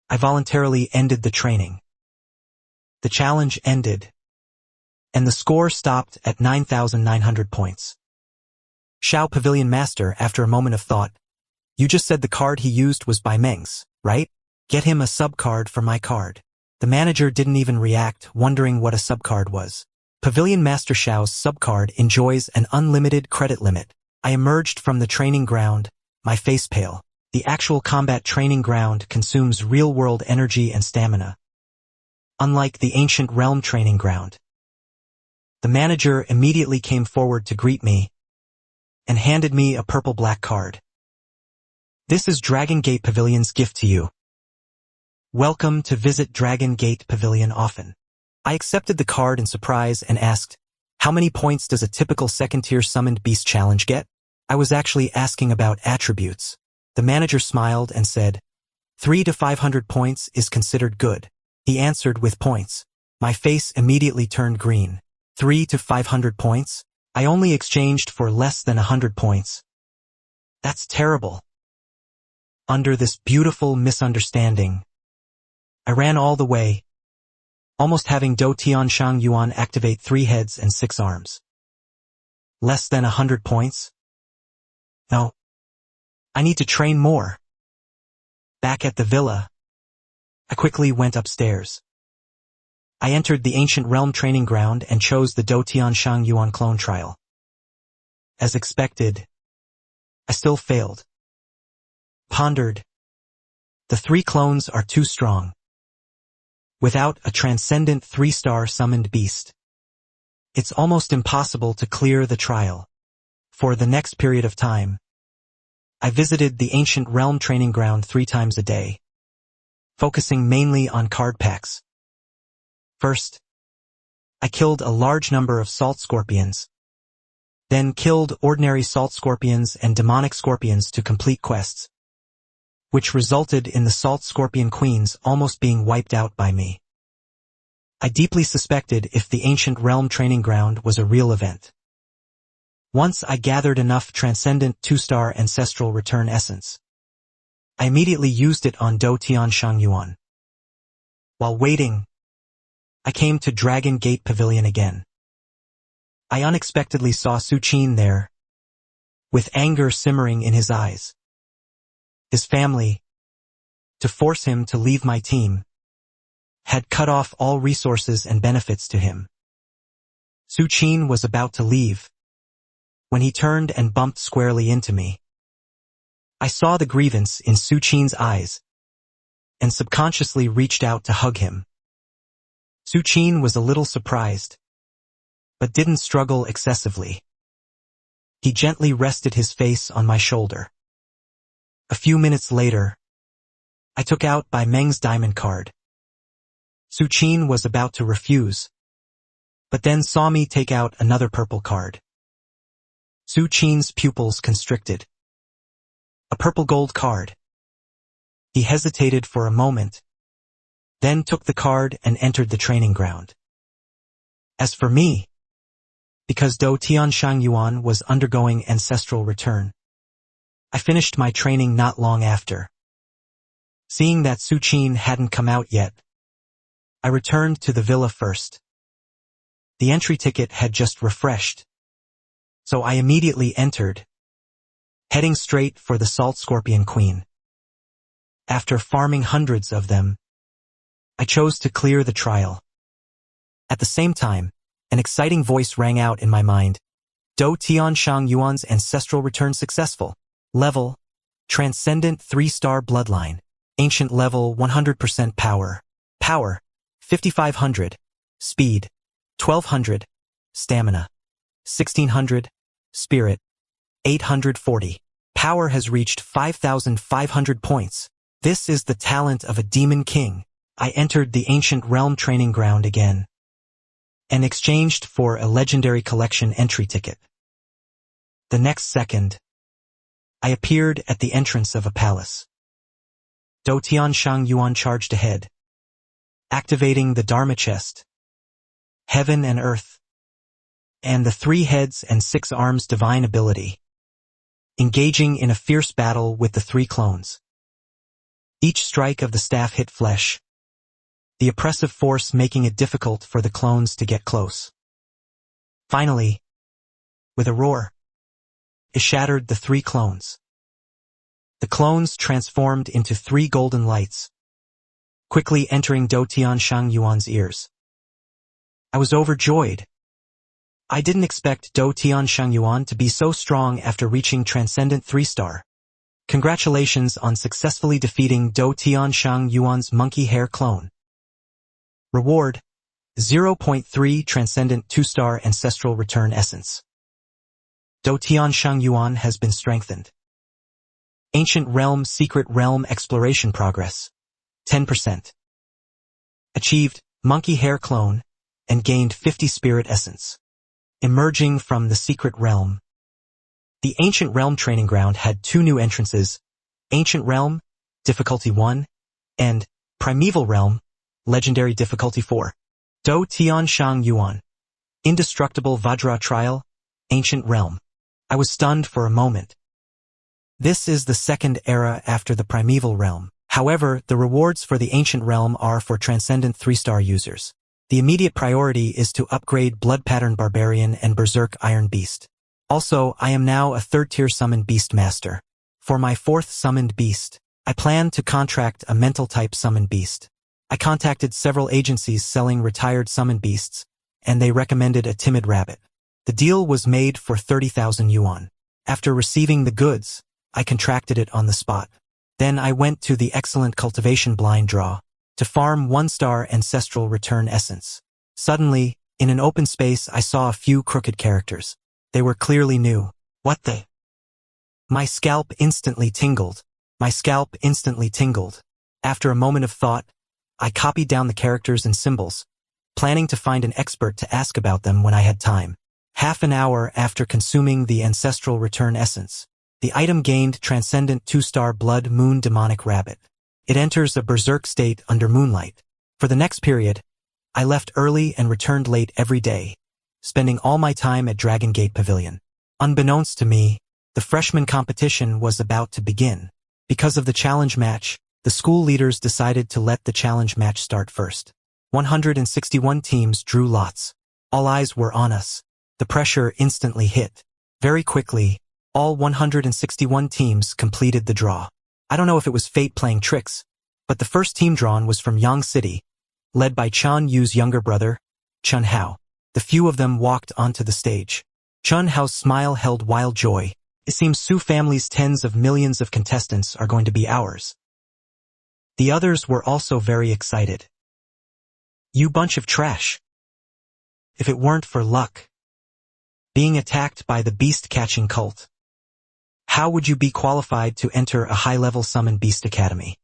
I voluntarily ended the training. The challenge ended, and the score stopped at 9,900 points. Xiao Pavilion Master, after a moment of thought, "You just said the card he used was Bai Meng's, right? Get him a sub-card for my card." The manager didn't even react, wondering what a sub-card was. Pavilion Master Xiao's sub-card enjoys an unlimited credit limit. I emerged from the training ground, my face pale. The actual combat training ground consumes real-world energy and stamina, unlike the ancient realm training ground. The manager immediately came forward to greet me and handed me a purple-black card. "This is Dragon Gate Pavilion's gift to you. Welcome to visit Dragon Gate Pavilion often." I accepted the card in surprise and asked, "How many points does a typical second-tier summoned beast challenge get?" I was actually asking about attributes. The manager smiled and said, 3 to 500 points is considered good." He answered with points. My face immediately turned green. 3 to 500 points? I only exchanged for less than 100 points. That's terrible. Under this beautiful misunderstanding, I ran all the way, almost having Do Tianshang Yuan activate 3 heads and 6 arms. Less than 100 points? No. I need to train more. Back at the villa, I quickly went upstairs. I entered the ancient realm training ground and chose the Do Tianshang Yuan clone trial. As expected, I still failed. Pondered. The 3 clones are too strong. Without a transcendent 3-star summoned beast, it's almost impossible to clear the trial. For the next period of time, I visited the ancient realm training ground 3 times a day, focusing mainly on card packs. First, I killed a large number of salt scorpions, then killed ordinary salt scorpions and demonic scorpions to complete quests, which resulted in the salt scorpion queens almost being wiped out by me. I deeply suspected if the ancient realm training ground was a real event. Once I gathered enough transcendent 2-star ancestral return essence, I immediately used it on Do Tianshang Yuan. While waiting, I came to Dragon Gate Pavilion again. I unexpectedly saw Su Qin there, with anger simmering in his eyes. His family, to force him to leave my team, had cut off all resources and benefits to him. Su Qin was about to leave, when he turned and bumped squarely into me. I saw the grievance in Su Qin's eyes, and subconsciously reached out to hug him. Su Qin was a little surprised, but didn't struggle excessively. He gently rested his face on my shoulder. A few minutes later, I took out Bai Meng's diamond card. Su Qin was about to refuse, but then saw me take out another purple card. Su Qin's pupils constricted. A purple gold card. He hesitated for a moment, then took the card and entered the training ground. As for me, because Do Tianshang Yuan was undergoing ancestral return, I finished my training not long after. Seeing that Su Qin hadn't come out yet, I returned to the villa first. The entry ticket had just refreshed, so I immediately entered, heading straight for the Salt Scorpion Queen. After farming hundreds of them, I chose to clear the trial. At the same time, an exciting voice rang out in my mind. Do Tianshang Yuan's ancestral return successful. Level: Transcendent 3-star bloodline. Ancient level 100% power. Power: 5500. Speed: 1200. Stamina: 1600. Spirit: 840. Power has reached 5,500 points. This is the talent of a demon king. I entered the ancient realm training ground again, and exchanged for a legendary collection entry ticket. The next second, I appeared at the entrance of a palace. Do Tianshang Yuan charged ahead, activating the Dharma chest, heaven and earth, and the 3 heads and 6 arms divine ability, engaging in a fierce battle with the 3 clones. Each strike of the staff hit flesh, the oppressive force making it difficult for the clones to get close. Finally, with a roar, it shattered the 3 clones. The clones transformed into 3 golden lights, quickly entering Do Tianshang Yuan's ears. I was overjoyed. I didn't expect Do Tianshang Yuan to be so strong after reaching Transcendent 3-star. Congratulations on successfully defeating Do Tianshang Yuan's monkey hair clone. Reward: 0.3 Transcendent 2-star Ancestral Return Essence. Do Tianshang Yuan has been strengthened. Ancient Realm Secret Realm Exploration Progress: 10%. Achieved Monkey Hair Clone and gained 50 Spirit Essence. Emerging from the Secret Realm. The Ancient Realm Training Ground had 2 new entrances: Ancient Realm, Difficulty 1, and Primeval Realm, Legendary Difficulty 4. Do Tianshang Yuan. Indestructible Vajra Trial, Ancient Realm. I was stunned for a moment. This is the second era after the Primeval Realm. However, the rewards for the Ancient Realm are for Transcendent 3-star users. The immediate priority is to upgrade Blood Pattern Barbarian and Berserk Iron Beast. Also, I am now a 3rd-tier Summoned Beast Master. For my 4th Summoned Beast, I plan to contract a Mental-type Summoned Beast. I contacted several agencies selling retired Summoned Beasts, and they recommended a Timid Rabbit. The deal was made for 30,000 yuan. After receiving the goods, I contracted it on the spot. Then I went to the excellent cultivation blind draw to farm 1-star Ancestral Return Essence. Suddenly, in an open space, I saw a few crooked characters. They were clearly new. What the? My scalp instantly tingled. After a moment of thought, I copied down the characters and symbols, planning to find an expert to ask about them when I had time. Half an hour after consuming the Ancestral Return Essence, the item gained Transcendent 2-star Blood Moon Demonic Rabbit. It enters a berserk state under moonlight. For the next period, I left early and returned late every day, spending all my time at Dragon Gate Pavilion. Unbeknownst to me, the freshman competition was about to begin. Because of the challenge match, the school leaders decided to let the challenge match start first. 161 teams drew lots. All eyes were on us. The pressure instantly hit. Very quickly, all 161 teams completed the draw. I don't know if it was fate playing tricks, but the first team drawn was from Yang City, led by Chun Yu's younger brother, Chun Hao. The few of them walked onto the stage. Chun Hao's smile held wild joy. It seems Su family's tens of millions of contestants are going to be ours. The others were also very excited. You bunch of trash. If it weren't for luck, being attacked by the beast-catching cult, how would you be qualified to enter a high-level summon beast academy?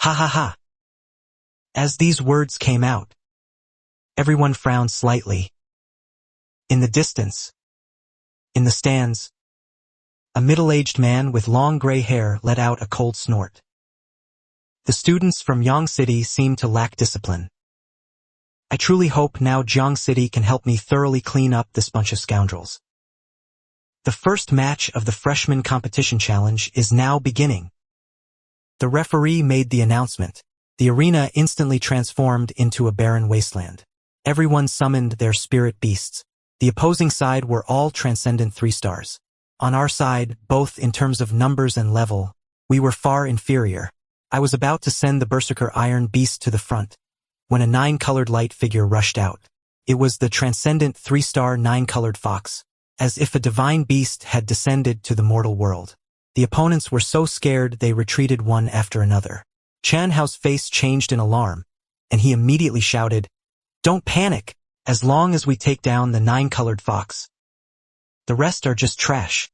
Ha ha ha. As these words came out, everyone frowned slightly. In the distance, in the stands, a middle-aged man with long gray hair let out a cold snort. The students from Yang City seemed to lack discipline. I truly hope now Jiang City can help me thoroughly clean up this bunch of scoundrels. The first match of the freshman competition challenge is now beginning. The referee made the announcement. The arena instantly transformed into a barren wasteland. Everyone summoned their spirit beasts. The opposing side were all transcendent 3 stars. On our side, both in terms of numbers and level, we were far inferior. I was about to send the Berserker Iron Beast to the front, when a 9-colored light figure rushed out. It was the transcendent 3-star 9-colored fox, as if a divine beast had descended to the mortal world. The opponents were so scared they retreated one after another. Chan Hao's face changed in alarm, and he immediately shouted, "Don't panic, as long as we take down the 9-colored fox. The rest are just trash."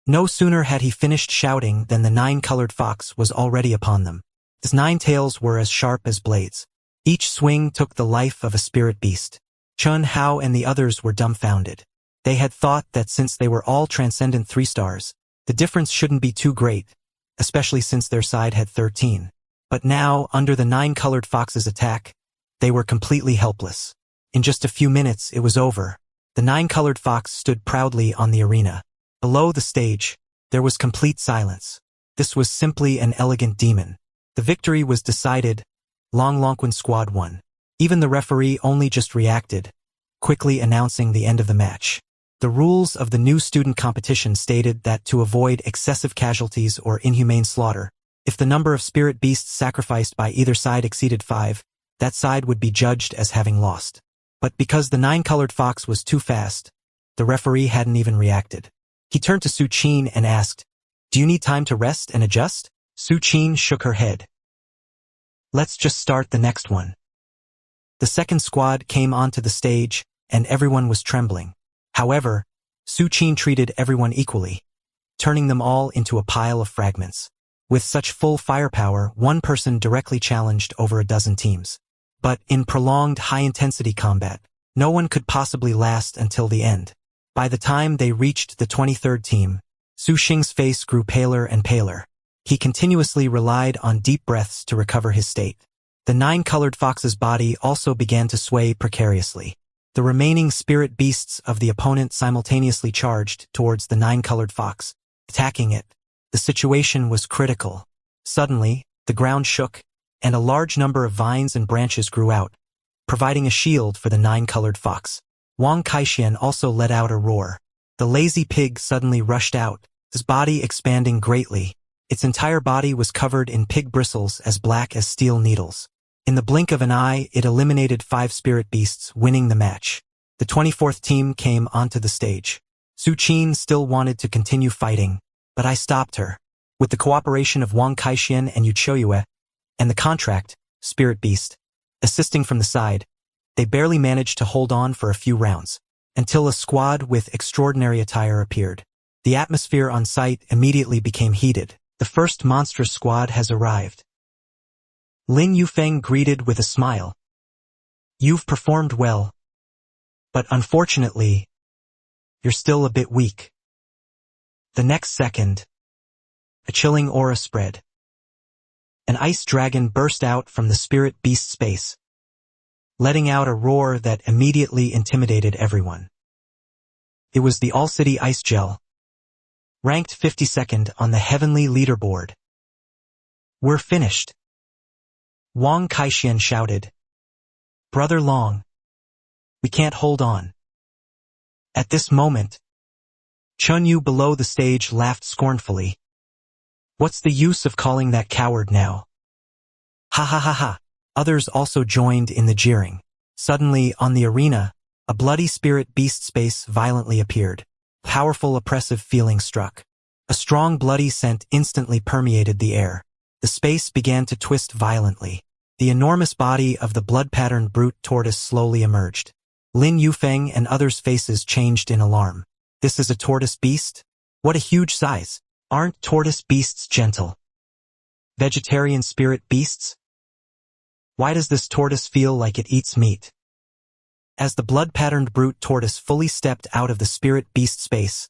No sooner had he finished shouting than the 9-colored fox was already upon them. His 9 tails were as sharp as blades. Each swing took the life of a spirit beast. Chun Hao and the others were dumbfounded. They had thought that since they were all transcendent 3 stars, the difference shouldn't be too great, especially since their side had 13. But now, under the 9-colored fox's attack, they were completely helpless. In just a few minutes, it was over. The 9-colored fox stood proudly on the arena. Below the stage, there was complete silence. This was simply an elegant demon. The victory was decided. Long Lonquin squad won. Even the referee only just reacted, quickly announcing the end of the match. The rules of the new student competition stated that to avoid excessive casualties or inhumane slaughter, if the number of spirit beasts sacrificed by either side exceeded 5, that side would be judged as having lost. But because the 9-colored fox was too fast, the referee hadn't even reacted. He turned to Su Qin and asked, "Do you need time to rest and adjust?" Su Qin shook her head. "Let's just start the next one." The second squad came onto the stage, and everyone was trembling. However, Su Qin treated everyone equally, turning them all into a pile of fragments. With such full firepower, one person directly challenged over a dozen teams. But in prolonged high-intensity combat, no one could possibly last until the end. By the time they reached the 23rd team, Su Xing's face grew paler and paler. He continuously relied on deep breaths to recover his state. The 9-colored fox's body also began to sway precariously. The remaining spirit beasts of the opponent simultaneously charged towards the 9-colored fox, attacking it. The situation was critical. Suddenly, the ground shook, and a large number of vines and branches grew out, providing a shield for the 9-colored fox. Wang Kaixian also let out a roar. The lazy pig suddenly rushed out, his body expanding greatly. Its entire body was covered in pig bristles as black as steel needles. In the blink of an eye, it eliminated 5 spirit beasts, winning the match. The 24th team came onto the stage. Su Qin still wanted to continue fighting, but I stopped her. With the cooperation of Wang Kaixian and Yu Choyue, and the contract, spirit beast, assisting from the side, they barely managed to hold on for a few rounds, until a squad with extraordinary attire appeared. The atmosphere on site immediately became heated. The first monstrous squad has arrived. Lin Yufeng greeted with a smile. "You've performed well. But unfortunately, you're still a bit weak." The next second, a chilling aura spread. An ice dragon burst out from the spirit beast's space, letting out a roar that immediately intimidated everyone. It was the All-City Ice Gel. Ranked 52nd on the heavenly leaderboard. We're finished. Wang Kaixian shouted. Brother Long. We can't hold on. At this moment, Chunyu below the stage laughed scornfully. What's the use of calling that coward now? Ha ha ha ha. Others also joined in the jeering. Suddenly, on the arena, a bloody spirit beast space violently appeared. Powerful oppressive feeling struck. A strong bloody scent instantly permeated the air. The space began to twist violently. The enormous body of the blood-patterned brute tortoise slowly emerged. Lin Yufeng and others' faces changed in alarm. This is a tortoise beast? What a huge size! Aren't tortoise beasts gentle? Vegetarian spirit beasts? Why does this tortoise feel like it eats meat? As the blood-patterned brute tortoise fully stepped out of the spirit beast space,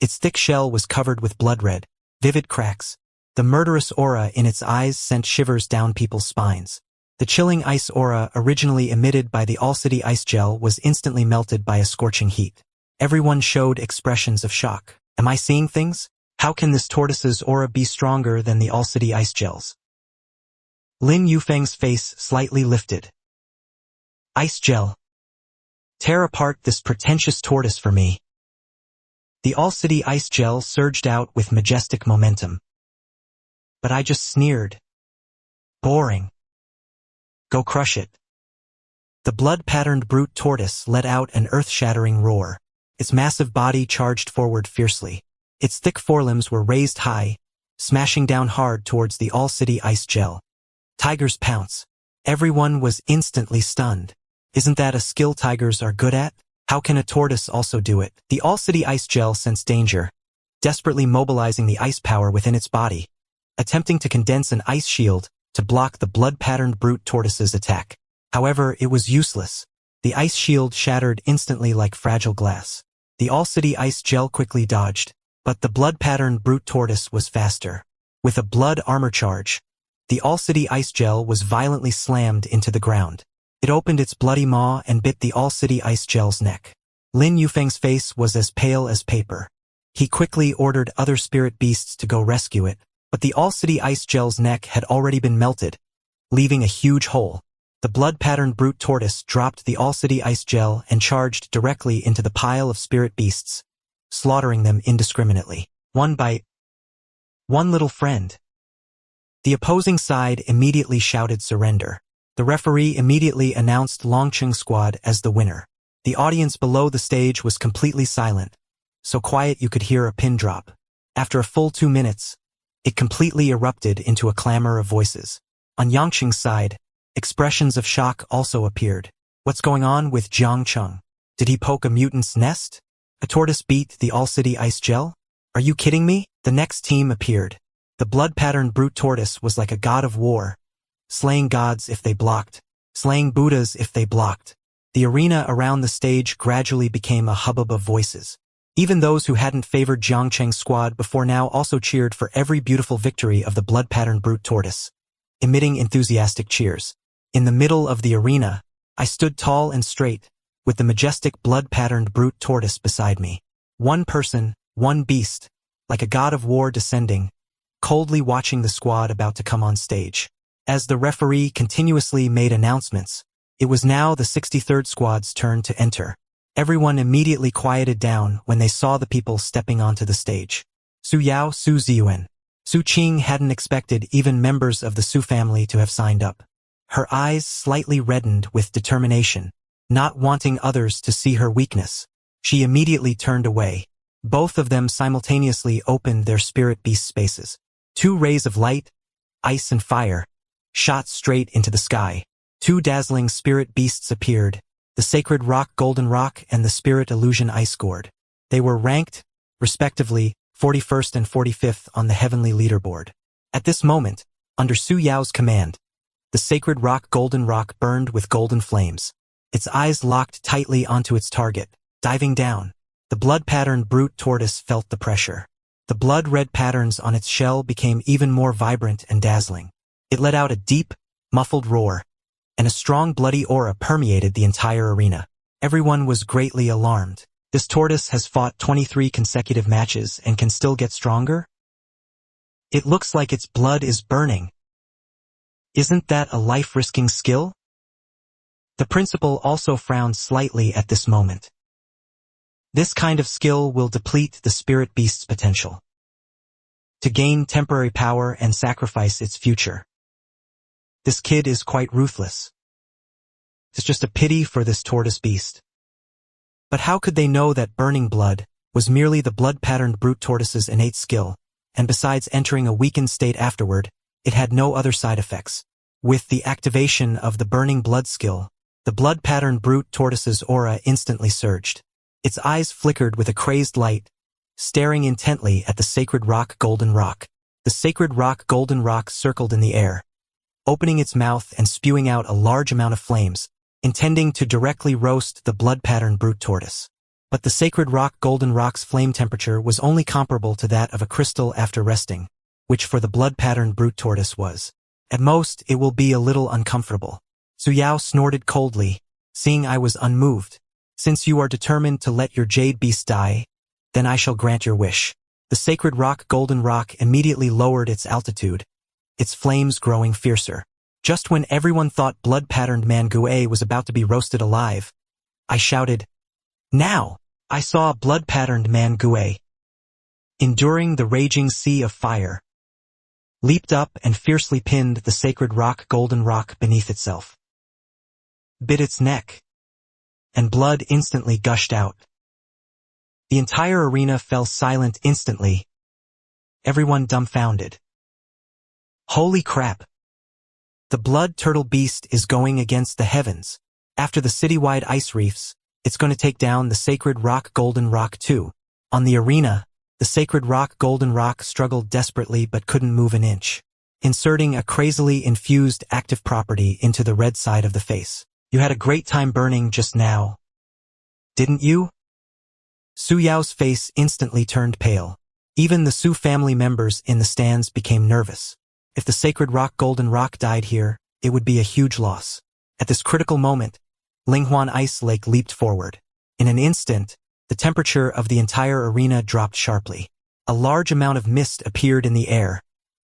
its thick shell was covered with blood-red, vivid cracks. The murderous aura in its eyes sent shivers down people's spines. The chilling ice aura originally emitted by the All-City ice gel was instantly melted by a scorching heat. Everyone showed expressions of shock. Am I seeing things? How can this tortoise's aura be stronger than the All-City ice gels? Lin Yufeng's face slightly lifted. Ice gel. Tear apart this pretentious tortoise for me. The All-City ice gel surged out with majestic momentum. But I just sneered. Boring. Go crush it. The blood-patterned brute tortoise let out an earth-shattering roar. Its massive body charged forward fiercely. Its thick forelimbs were raised high, smashing down hard towards the All-City ice gel. Tigers pounce. Everyone was instantly stunned. Isn't that a skill tigers are good at? How can a tortoise also do it? The All-City ice gel sensed danger, desperately mobilizing the ice power within its body, attempting to condense an ice shield to block the blood-patterned brute tortoise's attack. However, it was useless. The ice shield shattered instantly like fragile glass. The All-City ice gel quickly dodged, but the blood-patterned brute tortoise was faster. With a blood armor charge, the All-City ice gel was violently slammed into the ground. It opened its bloody maw and bit the All-City ice gel's neck. Lin Yufeng's face was as pale as paper. He quickly ordered other spirit beasts to go rescue it, but the All-City ice gel's neck had already been melted, leaving a huge hole. The blood-patterned brute tortoise dropped the All-City ice gel and charged directly into the pile of spirit beasts, slaughtering them indiscriminately. One bite. One little friend. The opposing side immediately shouted surrender. The referee immediately announced Longcheng's squad as the winner. The audience below the stage was completely silent, so quiet you could hear a pin drop. After a full 2 minutes, it completely erupted into a clamor of voices. On Yangqing's side, expressions of shock also appeared. What's going on with Jiang Cheng? Did he poke a mutant's nest? A tortoise beat the All-City ice gel? Are you kidding me? The next team appeared. The blood-patterned brute tortoise was like a god of war, slaying gods if they blocked, slaying Buddhas if they blocked. The arena around the stage gradually became a hubbub of voices. Even those who hadn't favored Jiang Cheng's squad before now also cheered for every beautiful victory of the blood-patterned brute tortoise, emitting enthusiastic cheers. In the middle of the arena, I stood tall and straight, with the majestic blood-patterned brute tortoise beside me. One person, one beast, like a god of war descending, coldly watching the squad about to come on stage. As the referee continuously made announcements, it was now the 63rd squad's turn to enter. Everyone immediately quieted down when they saw the people stepping onto the stage. Su Yao, Su Ziyuan. Su Qing hadn't expected even members of the Su family to have signed up. Her eyes slightly reddened with determination, not wanting others to see her weakness. She immediately turned away. Both of them simultaneously opened their spirit beast spaces. 2 rays of light, ice and fire, shot straight into the sky. 2 dazzling spirit beasts appeared, the sacred rock golden rock and the spirit illusion ice gourd. They were ranked, respectively, 41st and 45th on the heavenly leaderboard. At this moment, under Su Yao's command, the sacred rock golden rock burned with golden flames. Its eyes locked tightly onto its target, diving down. The blood-patterned brute tortoise felt the pressure. The blood-red patterns on its shell became even more vibrant and dazzling. It let out a deep, muffled roar, and a strong bloody aura permeated the entire arena. Everyone was greatly alarmed. This tortoise has fought 23 consecutive matches and can still get stronger? It looks like its blood is burning. Isn't that a life-risking skill? The principal also frowned slightly at this moment. This kind of skill will deplete the spirit beast's potential to gain temporary power and sacrifice its future. This kid is quite ruthless. It's just a pity for this tortoise beast. But how could they know that burning blood was merely the blood-patterned brute tortoise's innate skill, and besides entering a weakened state afterward, it had no other side effects? With the activation of the burning blood skill, the blood-patterned brute tortoise's aura instantly surged. Its eyes flickered with a crazed light, staring intently at the sacred rock Golden Rock. The sacred rock Golden Rock circled in the air, opening its mouth and spewing out a large amount of flames, intending to directly roast the blood-patterned brute tortoise. But the sacred rock Golden Rock's flame temperature was only comparable to that of a crystal after resting, which for the blood-patterned brute tortoise was. At most, it will be a little uncomfortable. Yao snorted coldly, seeing I was unmoved. Since you are determined to let your jade beast die, then I shall grant your wish. The sacred rock Golden Rock immediately lowered its altitude, its flames growing fiercer. Just when everyone thought blood-patterned Mangue was about to be roasted alive, I shouted, "Now!" I saw blood-patterned Mangue, enduring the raging sea of fire, leaped up and fiercely pinned the sacred rock Golden Rock beneath itself, bit its neck, and blood instantly gushed out. The entire arena fell silent instantly, everyone dumbfounded. Holy crap! The blood turtle beast is going against the heavens. After the citywide ice reefs, it's going to take down the sacred rock Golden Rock too. On the arena, the sacred rock Golden Rock struggled desperately but couldn't move an inch, inserting a crazily infused active property into the red side of the face. You had a great time burning just now, didn't you? Su Yao's face instantly turned pale. Even the Su family members in the stands became nervous. If the sacred rock Golden Rock died here, it would be a huge loss. At this critical moment, Linghuan Ice Lake leaped forward. In an instant, the temperature of the entire arena dropped sharply. A large amount of mist appeared in the air,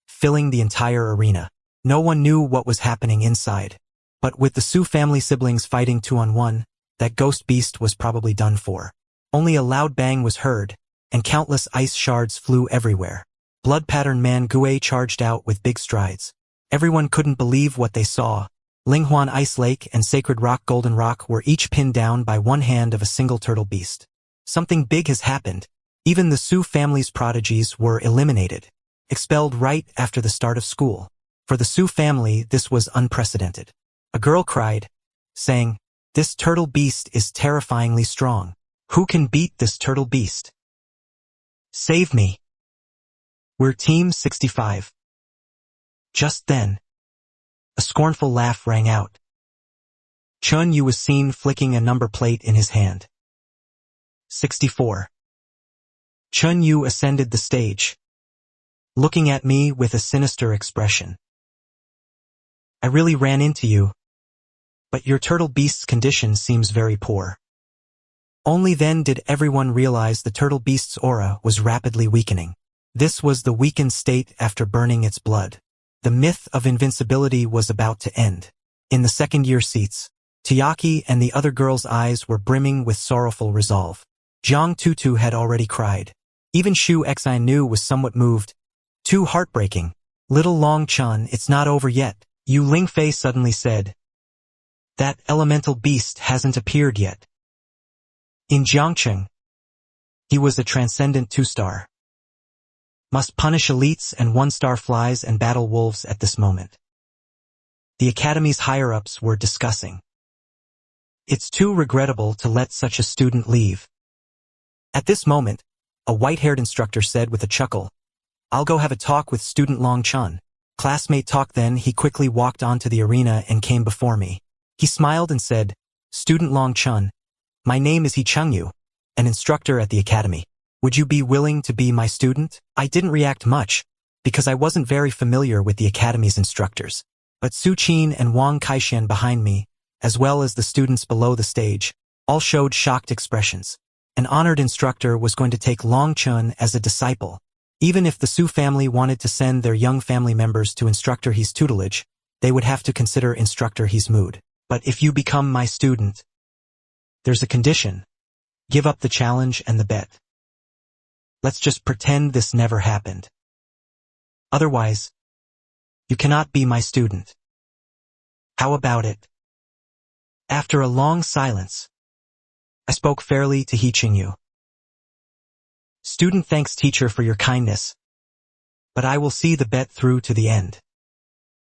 filling the entire arena. No one knew what was happening inside. But with the Su family siblings fighting 2-on-1, that ghost beast was probably done for. Only a loud bang was heard, and countless ice shards flew everywhere. Blood-patterned Mangue charged out with big strides. Everyone couldn't believe what they saw. Linghuan Ice Lake and Sacred Rock Golden Rock were each pinned down by one hand of a single turtle beast. Something big has happened. Even the Su family's prodigies were eliminated, expelled right after the start of school. For the Su family, this was unprecedented. A girl cried, saying, "This turtle beast is terrifyingly strong. Who can beat this turtle beast? Save me. We're Team 65. Just then, a scornful laugh rang out. Chun Yu was seen flicking a number plate in his hand. 64. Chun Yu ascended the stage, looking at me with a sinister expression. I really ran into you, but your turtle beast's condition seems very poor. Only then did everyone realize the turtle beast's aura was rapidly weakening. This was the weakened state after burning its blood. The myth of invincibility was about to end. In the second-year seats, Tayaki and the other girls' eyes were brimming with sorrowful resolve. Jiang Tutu had already cried. Even Shu Xinyu was somewhat moved. Too heartbreaking. Little Long Chun, it's not over yet. Yu Lingfei suddenly said. That elemental beast hasn't appeared yet. In Jiangcheng, he was a transcendent 2-star. Must punish elites and 1-star flies and battle wolves at this moment. The Academy's higher-ups were discussing. It's too regrettable to let such a student leave. At this moment, a white-haired instructor said with a chuckle, I'll go have a talk with student Long Chun. Classmate talk. Then he quickly walked onto the arena and came before me. He smiled and said, Student Long Chun, my name is He Chengyu, an instructor at the Academy. Would you be willing to be my student? I didn't react much, because I wasn't very familiar with the Academy's instructors. But Su Qin and Wang Kaixian behind me, as well as the students below the stage, all showed shocked expressions. An honored instructor was going to take Long Chun as a disciple. Even if the Su family wanted to send their young family members to Instructor He's tutelage, they would have to consider Instructor He's mood. But if you become my student, there's a condition. Give up the challenge and the bet. Let's just pretend this never happened. Otherwise, you cannot be my student. How about it? After a long silence, I spoke fairly to He Qingyu. Student thanks teacher for your kindness, but I will see the bet through to the end.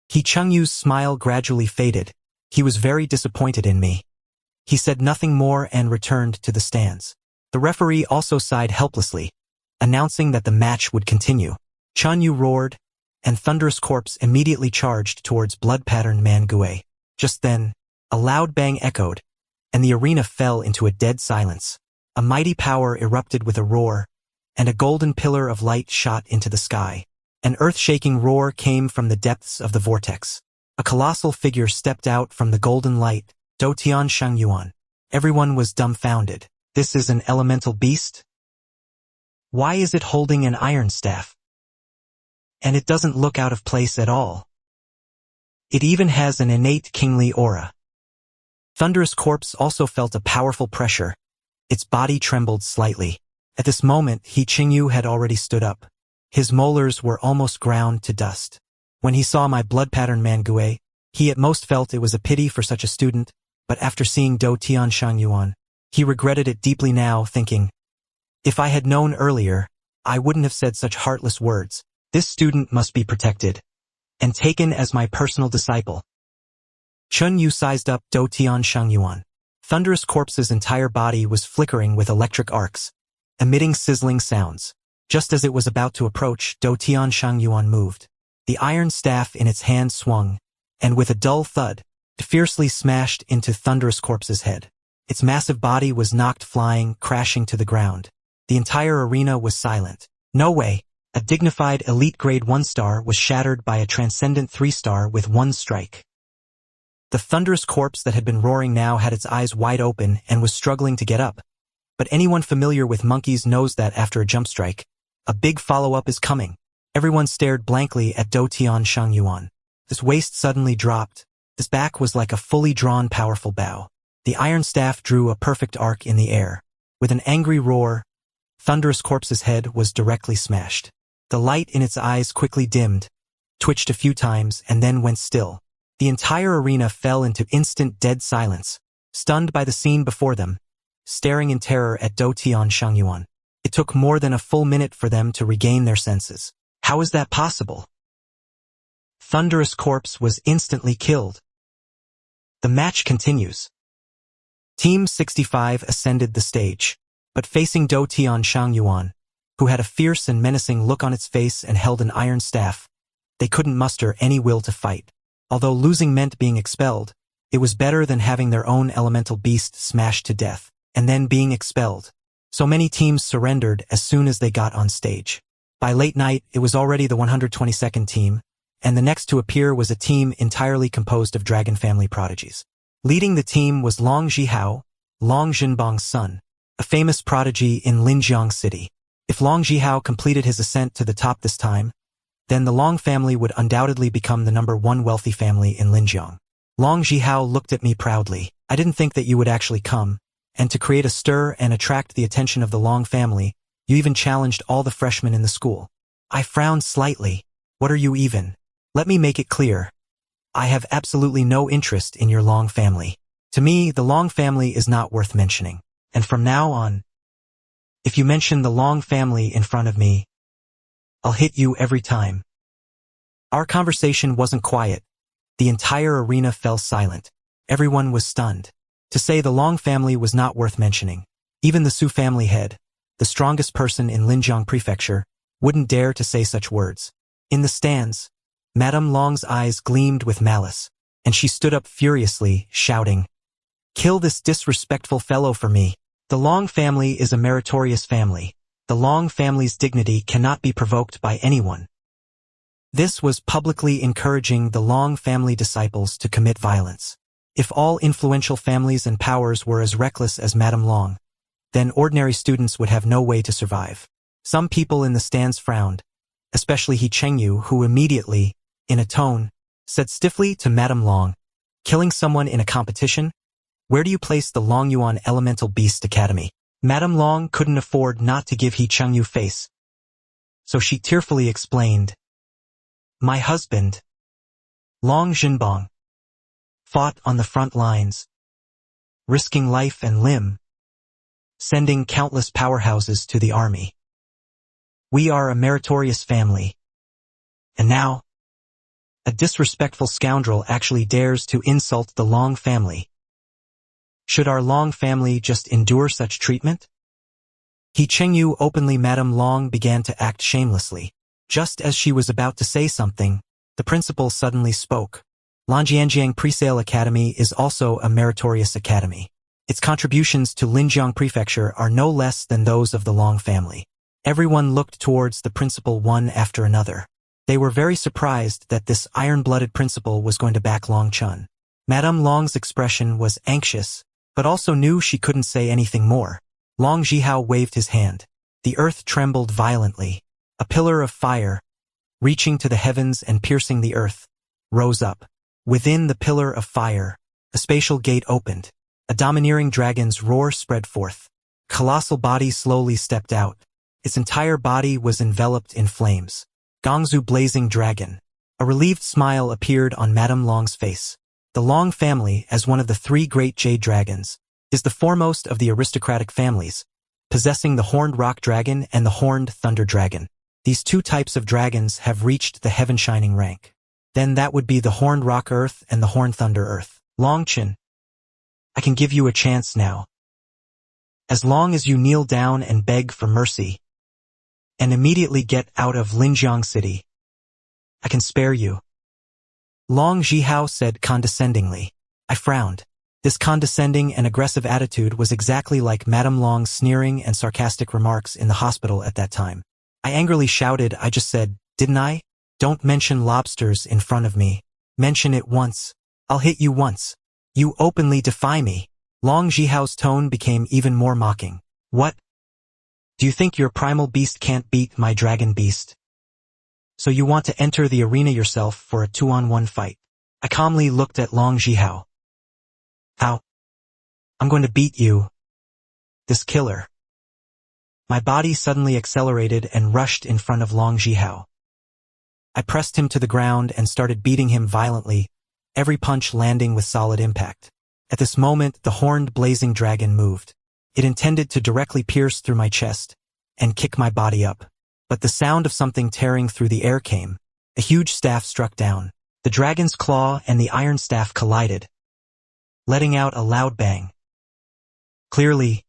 He Qingyu's smile gradually faded. He was very disappointed in me. He said nothing more and returned to the stands. The referee also sighed helplessly, announcing that the match would continue. Qinyu roared, and Thunderous Corpse immediately charged towards blood-patterned Banquet. Just then, a loud bang echoed, and the arena fell into a dead silence. A mighty power erupted with a roar, and a golden pillar of light shot into the sky. An earth-shaking roar came from the depths of the vortex. A colossal figure stepped out from the golden light, Doutian Shangyuan. Everyone was dumbfounded. This is an elemental beast? Why is it holding an iron staff? And it doesn't look out of place at all. It even has an innate kingly aura. Thunderous Corpse also felt a powerful pressure. Its body trembled slightly. At this moment, He Qingyu had already stood up. His molars were almost ground to dust. When he saw my blood-patterned Banquet, he at most felt it was a pity for such a student, but after seeing Do Tian Shangyuan, he regretted it deeply now, thinking, if I had known earlier, I wouldn't have said such heartless words. This student must be protected and taken as my personal disciple. Chun Yu sized up Do Tian Shangyuan. Thunderous Corpse's entire body was flickering with electric arcs, emitting sizzling sounds. Just as it was about to approach, Do Tian Shangyuan moved. The iron staff in its hand swung, and with a dull thud, it fiercely smashed into Thunderous Corpse's head. Its massive body was knocked flying, crashing to the ground. The entire arena was silent. No way! A dignified elite grade 1-star was shattered by a transcendent 3-star with one strike. The Thunderous Corpse that had been roaring now had its eyes wide open and was struggling to get up. But anyone familiar with monkeys knows that after a jump strike, a big follow-up is coming. Everyone stared blankly at Do Tian Shangyuan. His waist suddenly dropped. His back was like a fully drawn powerful bow. The iron staff drew a perfect arc in the air. With an angry roar, Thunderous Corpse's head was directly smashed. The light in its eyes quickly dimmed, twitched a few times, and then went still. The entire arena fell into instant dead silence, stunned by the scene before them, staring in terror at Do Tian Shangyuan. It took more than a full minute for them to regain their senses. How is that possible? Thunderous Corpse was instantly killed. The match continues. Team 65 ascended the stage, but facing Do Tian Shangyuan, who had a fierce and menacing look on its face and held an iron staff, they couldn't muster any will to fight. Although losing meant being expelled, it was better than having their own elemental beast smashed to death, and then being expelled. So many teams surrendered as soon as they got on stage. By late night, it was already the 122nd team, and the next to appear was a team entirely composed of dragon family prodigies. Leading the team was Long Zhihao, Long Zhenbang's son, a famous prodigy in Linjiang City. If Long Zhihao completed his ascent to the top this time, then the Long family would undoubtedly become the #1 wealthy family in Linjiang. Long Zhihao looked at me proudly. I didn't think that you would actually come, and to create a stir and attract the attention of the Long family, you even challenged all the freshmen in the school. I frowned slightly. What are you even? Let me make it clear. I have absolutely no interest in your Long family. To me, the Long family is not worth mentioning. And from now on, if you mention the Long family in front of me, I'll hit you every time. Our conversation wasn't quiet. The entire arena fell silent. Everyone was stunned. To say the Long family was not worth mentioning. Even the Su family head, the strongest person in Linjiang Prefecture, wouldn't dare to say such words. In the stands, Madame Long's eyes gleamed with malice, and she stood up furiously, shouting, "Kill this disrespectful fellow for me. The Long family is a meritorious family. The Long family's dignity cannot be provoked by anyone." This was publicly encouraging the Long family disciples to commit violence. If all influential families and powers were as reckless as Madame Long, then ordinary students would have no way to survive. Some people in the stands frowned, especially He Chengyu, who immediately, in a tone, said stiffly to Madame Long, "Killing someone in a competition? Where do you place the Long Yuan Elemental Beast Academy?" Madame Long couldn't afford not to give He Chengyu face, so she tearfully explained, "My husband, Long Jinbong, fought on the front lines, risking life and limb, sending countless powerhouses to the army. We are a meritorious family. And now, a disrespectful scoundrel actually dares to insult the Long family. Should our Long family just endure such treatment?" He Chengyu openly. Madame Long began to act shamelessly. Just as she was about to say something, the principal suddenly spoke. Lanjianjiang Presale Academy is also a meritorious academy. Its contributions to Linjiang Prefecture are no less than those of the Long family. Everyone looked towards the principal one after another. They were very surprised that this iron-blooded principal was going to back Long Chun. Madame Long's expression was anxious, but also knew she couldn't say anything more. Long Zhihao waved his hand. The earth trembled violently. A pillar of fire, reaching to the heavens and piercing the earth, rose up. Within the pillar of fire, a spatial gate opened. A domineering dragon's roar spread forth. A colossal body slowly stepped out. Its entire body was enveloped in flames. Gongzu Blazing Dragon. A relieved smile appeared on Madame Long's face. The Long family, as one of the 3 great jade dragons, is the foremost of the aristocratic families, possessing the horned rock dragon and the horned thunder dragon. These 2 types of dragons have reached the heaven-shining rank. Then that would be the horned rock earth and the horned thunder earth. Long Chen, I can give you a chance now. As long as you kneel down and beg for mercy, and immediately get out of Linjiang City, I can spare you. Long Zhihao said condescendingly. I frowned. This condescending and aggressive attitude was exactly like Madame Long's sneering and sarcastic remarks in the hospital at that time. I angrily shouted, I just said, didn't I? Don't mention lobsters in front of me. Mention it once. I'll hit you once. You openly defy me. Long Zhihao's tone became even more mocking. What? Do you think your primal beast can't beat my dragon beast? So you want to enter the arena yourself for a 2-on-1 fight? I calmly looked at Long Zhihao. How? I'm going to beat you. This killer. My body suddenly accelerated and rushed in front of Long Zhihao. I pressed him to the ground and started beating him violently, every punch landing with solid impact. At this moment, the horned blazing dragon moved. It intended to directly pierce through my chest and kick my body up. But the sound of something tearing through the air came. A huge staff struck down. The dragon's claw and the iron staff collided, letting out a loud bang. Clearly,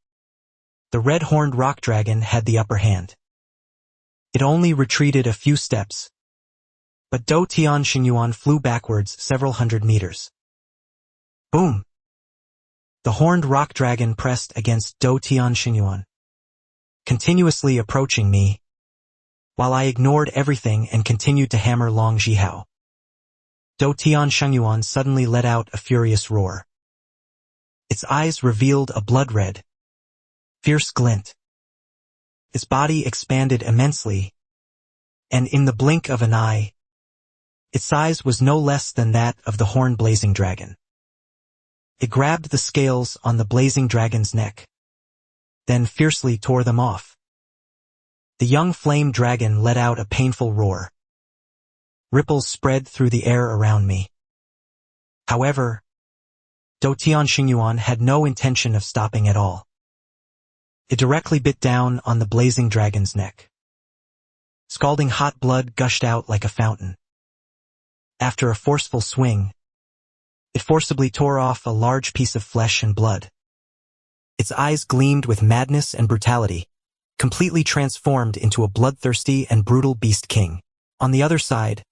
the red-horned rock dragon had the upper hand. It only retreated a few steps, but Dou Tian Xingyuan flew backwards several hundred meters. Boom! The horned rock dragon pressed against Dou Tian Xingyuan, continuously approaching me, while I ignored everything and continued to hammer Long Zhihao. Dou Tian Xingyuan suddenly let out a furious roar. Its eyes revealed a blood-red, fierce glint. Its body expanded immensely, and in the blink of an eye, its size was no less than that of the horned blazing dragon. It grabbed the scales on the blazing dragon's neck, then fiercely tore them off. The young flame dragon let out a painful roar. Ripples spread through the air around me. However, Dou Tian Xingyuan had no intention of stopping at all. It directly bit down on the blazing dragon's neck. Scalding hot blood gushed out like a fountain. After a forceful swing, it forcibly tore off a large piece of flesh and blood. Its eyes gleamed with madness and brutality, completely transformed into a bloodthirsty and brutal beast king. On the other side,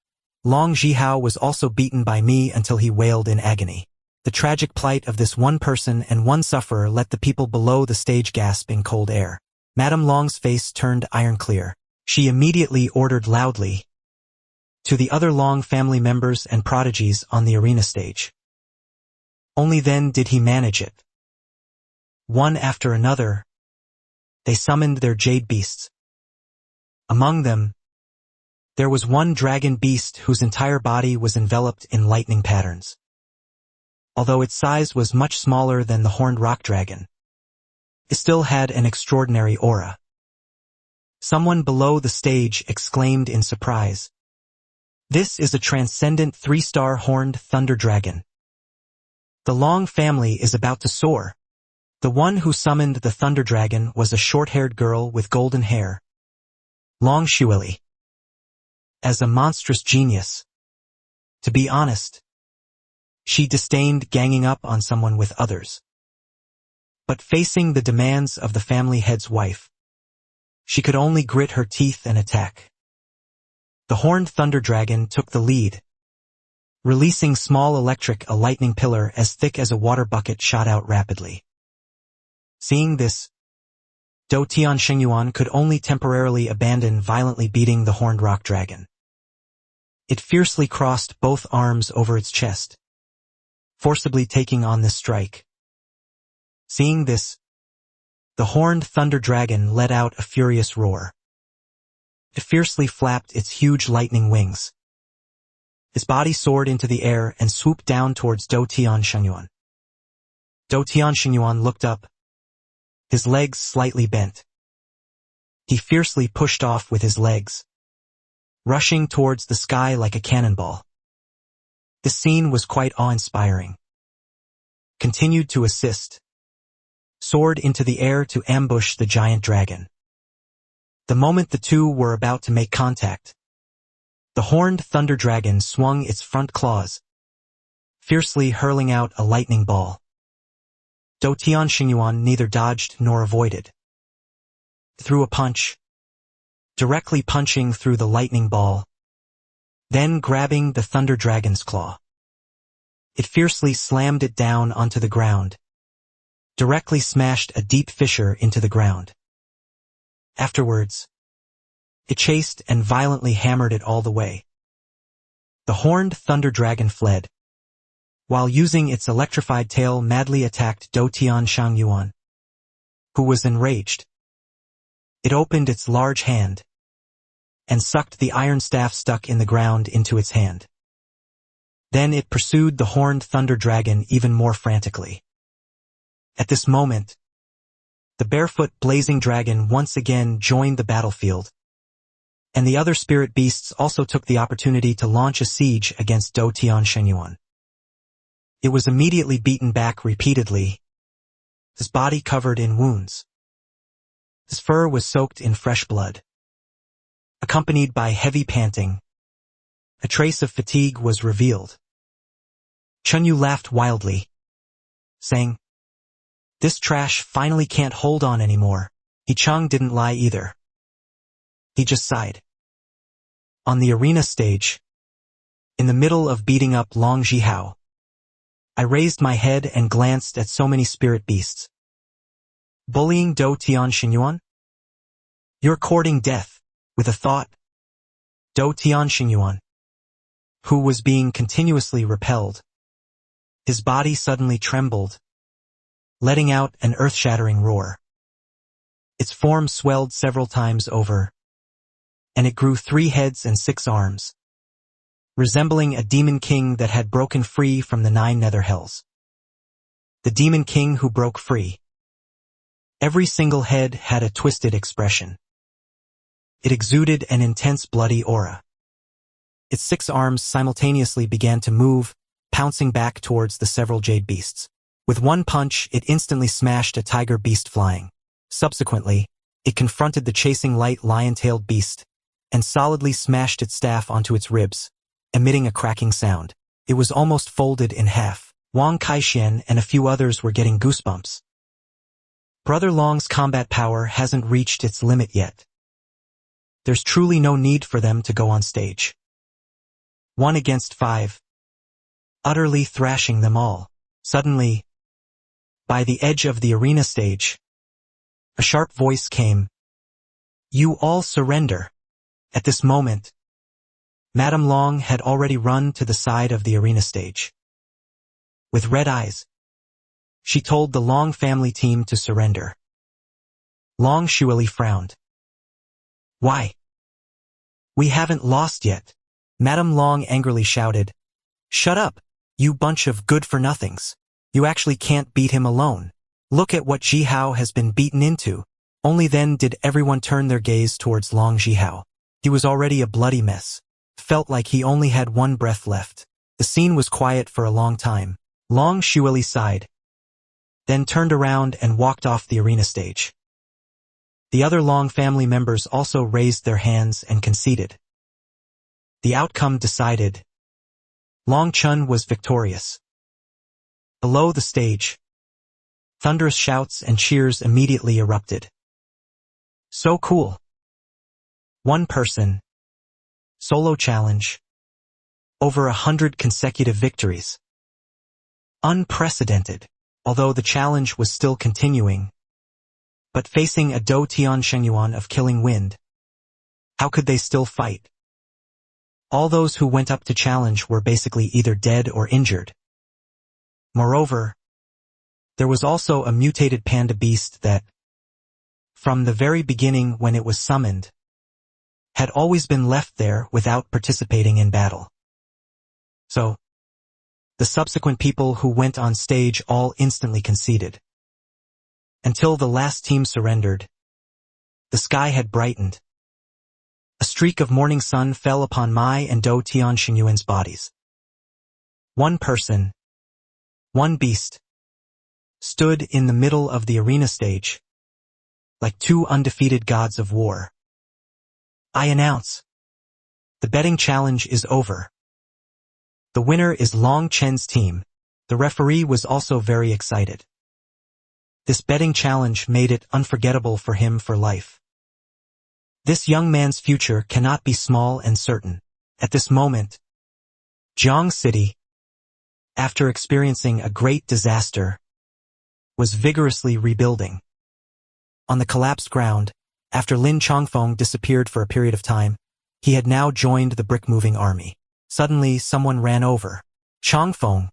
Long Zhihao was also beaten by me until he wailed in agony. The tragic plight of this one person and one sufferer let the people below the stage gasp in cold air. Madame Long's face turned iron-clear. She immediately ordered loudly to the other Long family members and prodigies on the arena stage. Only then did he manage it. One after another, They summoned their jade beasts. Among them, there was one dragon beast whose entire body was enveloped in lightning patterns. Although its size was much smaller than the horned rock dragon, it still had an extraordinary aura. Someone below the stage exclaimed in surprise, "This is a transcendent 3-star horned thunder dragon. The Long family is about to soar." The one who summoned the thunder dragon was a short-haired girl with golden hair, Long Shuili. As a monstrous genius, to be honest, she disdained ganging up on someone with others. But facing the demands of the family head's wife, she could only grit her teeth and attack. The horned thunder dragon took the lead, releasing small a lightning pillar as thick as a water bucket shot out rapidly. Seeing this, Dou Tianxingyuan could only temporarily abandon violently beating the horned rock dragon. It fiercely crossed both arms over its chest, forcibly taking on this strike. Seeing this, the horned thunder dragon let out a furious roar. It fiercely flapped its huge lightning wings. Its body soared into the air and swooped down towards Dou Tianxingyuan. Dou Tianxingyuan looked up, his legs slightly bent. He fiercely pushed off with his legs, rushing towards the sky like a cannonball. This scene was quite awe-inspiring. Continued to assist, soared into the air to ambush the giant dragon. The moment the two were about to make contact, the horned thunder dragon swung its front claws, fiercely hurling out a lightning ball. Dou Tianxingyuan neither dodged nor avoided. Threw a punch, directly punching through the lightning ball, then grabbing the thunder dragon's claw. It fiercely slammed it down onto the ground, directly smashed a deep fissure into the ground. Afterwards, it chased and violently hammered it all the way. The horned thunder dragon fled, while using its electrified tail madly attacked Dou Tianxingyuan, who was enraged. It opened its large hand and sucked the iron staff stuck in the ground into its hand. Then it pursued the horned thunder dragon even more frantically. At this moment, the barefoot blazing dragon once again joined the battlefield, and the other spirit beasts also took the opportunity to launch a siege against Dou Tianxingyuan. It was immediately beaten back repeatedly, his body covered in wounds. His fur was soaked in fresh blood. Accompanied by heavy panting, a trace of fatigue was revealed. Chunyu laughed wildly, saying, "This trash finally can't hold on anymore." He Cheng didn't lie either. He just sighed. On the arena stage, in the middle of beating up Long Zhihao, I raised my head and glanced at so many spirit beasts. Bullying Dou Tianxingyuan? You're courting death, with a thought. Dou Tianxingyuan, who was being continuously repelled, his body suddenly trembled, letting out an earth-shattering roar. Its form swelled several times over, and it grew 3 heads and 6 arms, resembling a demon king that had broken free from the 9 nether hells. The demon king who broke free. Every single head had a twisted expression. It exuded an intense bloody aura. Its 6 arms simultaneously began to move, pouncing back towards the several jade beasts. With one punch, it instantly smashed a tiger beast flying. Subsequently, it confronted the chasing light lion-tailed beast, and solidly smashed its staff onto its ribs, emitting a cracking sound. It was almost folded in half. Wang Kaixian and a few others were getting goosebumps. Brother Long's combat power hasn't reached its limit yet. There's truly no need for them to go on stage. 1 against 5. Utterly thrashing them all. Suddenly, by the edge of the arena stage, a sharp voice came. "You all surrender." At this moment, Madame Long had already run to the side of the arena stage. With red eyes, she told the Long family team to surrender. Long Xueli frowned. Why? We haven't lost yet. Madame Long angrily shouted. Shut up, you bunch of good-for-nothings. You actually can't beat him alone. Look at what Zhihao has been beaten into. Only then did everyone turn their gaze towards Long Zhihao. He was already a bloody mess. Felt like he only had one breath left. The scene was quiet for a long time. Long Xueli sighed, then turned around and walked off the arena stage. The other Long family members also raised their hands and conceded. The outcome decided. Long Chun was victorious. Below the stage, thunderous shouts and cheers immediately erupted. So cool. One person. Solo challenge. Over 100 consecutive victories. Unprecedented. Although the challenge was still continuing. But facing a Dou Tian Shengyuan of Killing Wind, how could they still fight? All those who went up to challenge were basically either dead or injured. Moreover, there was also a mutated panda beast that, from the very beginning when it was summoned, had always been left there without participating in battle. So, the subsequent people who went on stage all instantly conceded. Until the last team surrendered, the sky had brightened. A streak of morning sun fell upon Mai and Dou Tian Shengyuan's bodies. One person, one beast, stood in the middle of the arena stage, like two undefeated gods of war. I announce, the betting challenge is over. The winner is Long Chen's team. The referee was also very excited. This betting challenge made it unforgettable for him for life. This young man's future cannot be small and certain. At this moment, Jiang City, after experiencing a great disaster, was vigorously rebuilding. On the collapsed ground, after Lin Chongfeng disappeared for a period of time, he had now joined the brick-moving army. Suddenly, someone ran over. Chongfeng,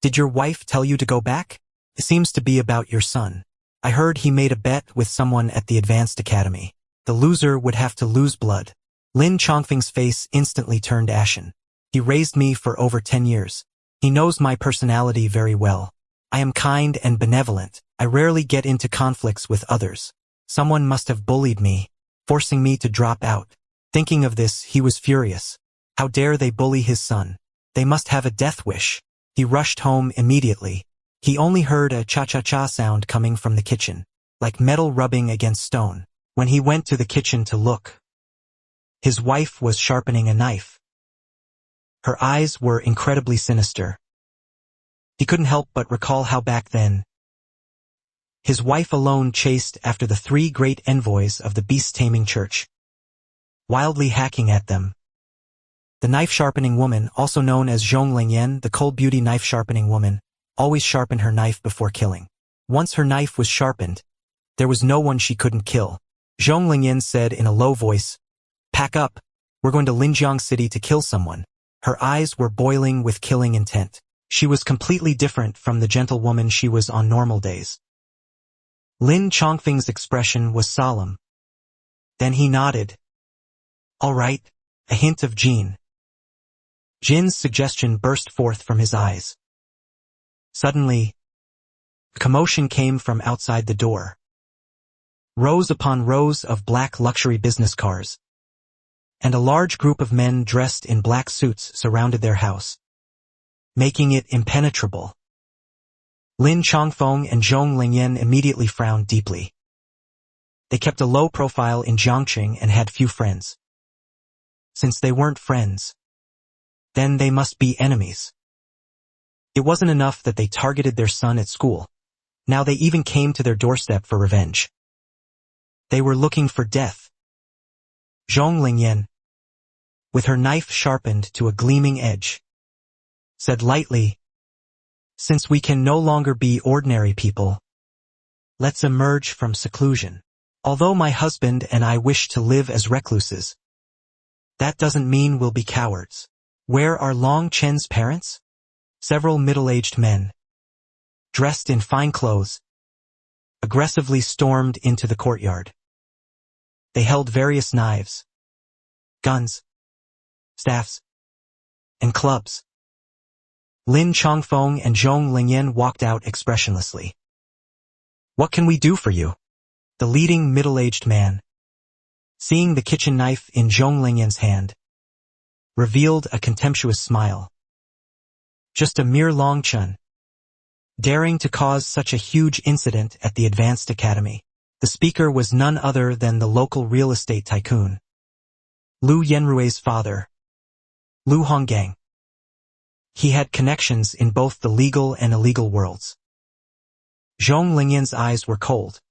did your wife tell you to go back? It seems to be about your son. I heard he made a bet with someone at the Advanced Academy. The loser would have to lose blood. Lin Chongfeng's face instantly turned ashen. He raised me for over 10 years. He knows my personality very well. I am kind and benevolent. I rarely get into conflicts with others. Someone must have bullied me, forcing me to drop out. Thinking of this, he was furious. How dare they bully his son? They must have a death wish. He rushed home immediately. He only heard a cha-cha-cha sound coming from the kitchen, like metal rubbing against stone. When he went to the kitchen to look, his wife was sharpening a knife. Her eyes were incredibly sinister. He couldn't help but recall how back then, his wife alone chased after the 3 great envoys of the beast-taming church, wildly hacking at them. The knife-sharpening woman, also known as Zhong Lingyan, the cold beauty knife-sharpening woman, always sharpened her knife before killing. Once her knife was sharpened, there was no one she couldn't kill. Zhong Lingyan said in a low voice, "Pack up, we're going to Linjiang City to kill someone." Her eyes were boiling with killing intent. She was completely different from the gentlewoman she was on normal days. Lin Chongfeng's expression was solemn. Then he nodded. All right, a hint of Jin. Jin's suggestion burst forth from his eyes. Suddenly, a commotion came from outside the door. Rows upon rows of black luxury business cars, and a large group of men dressed in black suits surrounded their house, making it impenetrable. Lin Chongfeng and Zhong Lingyan immediately frowned deeply. They kept a low profile in Jiangqing and had few friends. Since they weren't friends, then they must be enemies. It wasn't enough that they targeted their son at school. Now they even came to their doorstep for revenge. They were looking for death. Zhong Lingyan, with her knife sharpened to a gleaming edge, said lightly, "Since we can no longer be ordinary people, let's emerge from seclusion. Although my husband and I wish to live as recluses, that doesn't mean we'll be cowards." Where are Long Chen's parents? Several middle-aged men, dressed in fine clothes, aggressively stormed into the courtyard. They held various knives, guns, staffs, and clubs. Lin Chongfeng and Zhong Lingyan walked out expressionlessly. "What can we do for you?" The leading middle-aged man, seeing the kitchen knife in Zhong Lingyan's hand, revealed a contemptuous smile. "Just a mere Long Chun, daring to cause such a huge incident at the Advanced Academy." The speaker was none other than the local real estate tycoon, Lu Yenrui's father, Lu Honggang. He had connections in both the legal and illegal worlds. Zhong Lingyan's eyes were cold.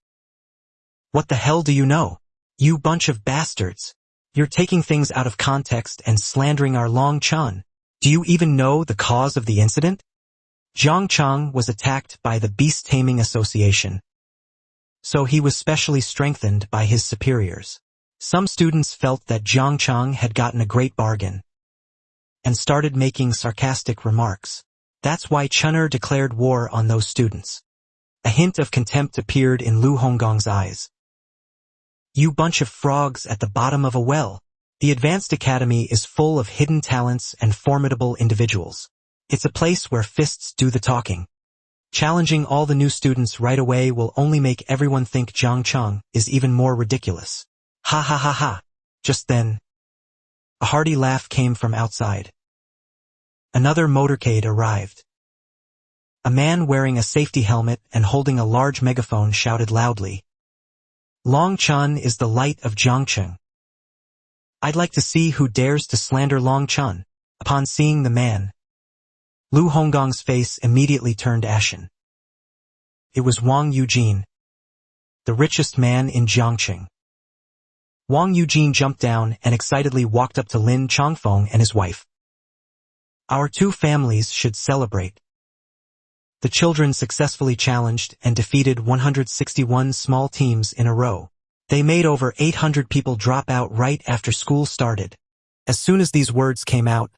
"What the hell do you know? You bunch of bastards. You're taking things out of context and slandering our Long Chun. Do you even know the cause of the incident?" Zhang Chang was attacked by the Beast Taming Association, so he was specially strengthened by his superiors. Some students felt that Zhang Chang had gotten a great bargain and started making sarcastic remarks. That's why Chun'er declared war on those students. A hint of contempt appeared in Lu Honggong's eyes. "You bunch of frogs at the bottom of a well. The Advanced Academy is full of hidden talents and formidable individuals. It's a place where fists do the talking. Challenging all the new students right away will only make everyone think Zhang Chang is even more ridiculous." Ha ha ha ha. Just then, a hearty laugh came from outside. Another motorcade arrived. A man wearing a safety helmet and holding a large megaphone shouted loudly, "Long Chun is the light of Jiangcheng. I'd like to see who dares to slander Long Chun." Upon seeing the man, Lu Honggong's face immediately turned ashen. It was Wang Eugene, the richest man in Jiangcheng. Wang Eugene jumped down and excitedly walked up to Lin Chongfeng and his wife. "Our two families should celebrate." The children successfully challenged and defeated 161 small teams in a row. They made over 800 people drop out right after school started. As soon as these words came out,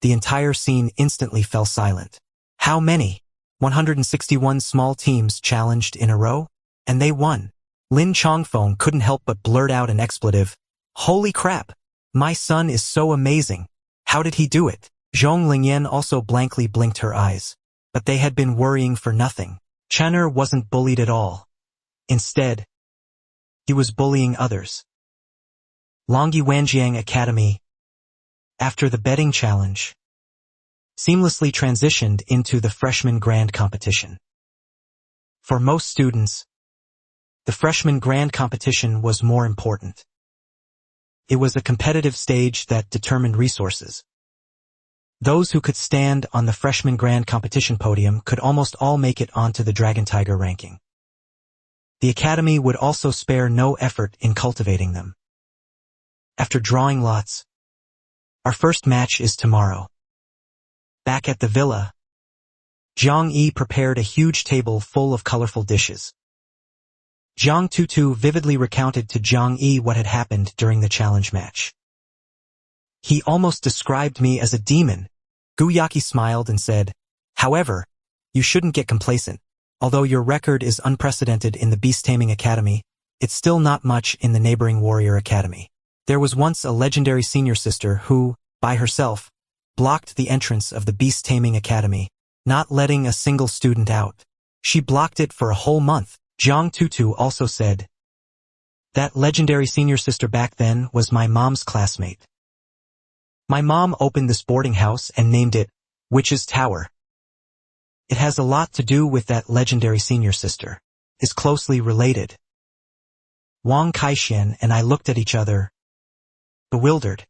the entire scene instantly fell silent. How many? 161 small teams challenged in a row? And they won. Lin Chongfeng couldn't help but blurt out an expletive. "Holy crap! My son is so amazing. How did he do it?" Zhong Lingyan also blankly blinked her eyes. But they had been worrying for nothing. Chun'er wasn't bullied at all. Instead, he was bullying others. Longyi Wanjiang Academy, after the betting challenge, seamlessly transitioned into the freshman grand competition. For most students, the freshman grand competition was more important. It was a competitive stage that determined resources. Those who could stand on the freshman grand competition podium could almost all make it onto the Dragon Tiger ranking. The academy would also spare no effort in cultivating them. After drawing lots, our first match is tomorrow. Back at the villa, Zhang Yi prepared a huge table full of colorful dishes. Zhang Tutu vividly recounted to Zhang Yi what had happened during the challenge match. "He almost described me as a demon." Guyaki smiled and said, "However, you shouldn't get complacent. Although your record is unprecedented in the Beast Taming Academy, it's still not much in the neighboring Warrior Academy. There was once a legendary senior sister who, by herself, blocked the entrance of the Beast Taming Academy, not letting a single student out. She blocked it for a whole month." Zhang Tutu also said, "That legendary senior sister back then was my mom's classmate. My mom opened this boarding house and named it Witch's Tower. It has a lot to do with that legendary senior sister. Is closely related." Wang Kaixian and I looked at each other, bewildered.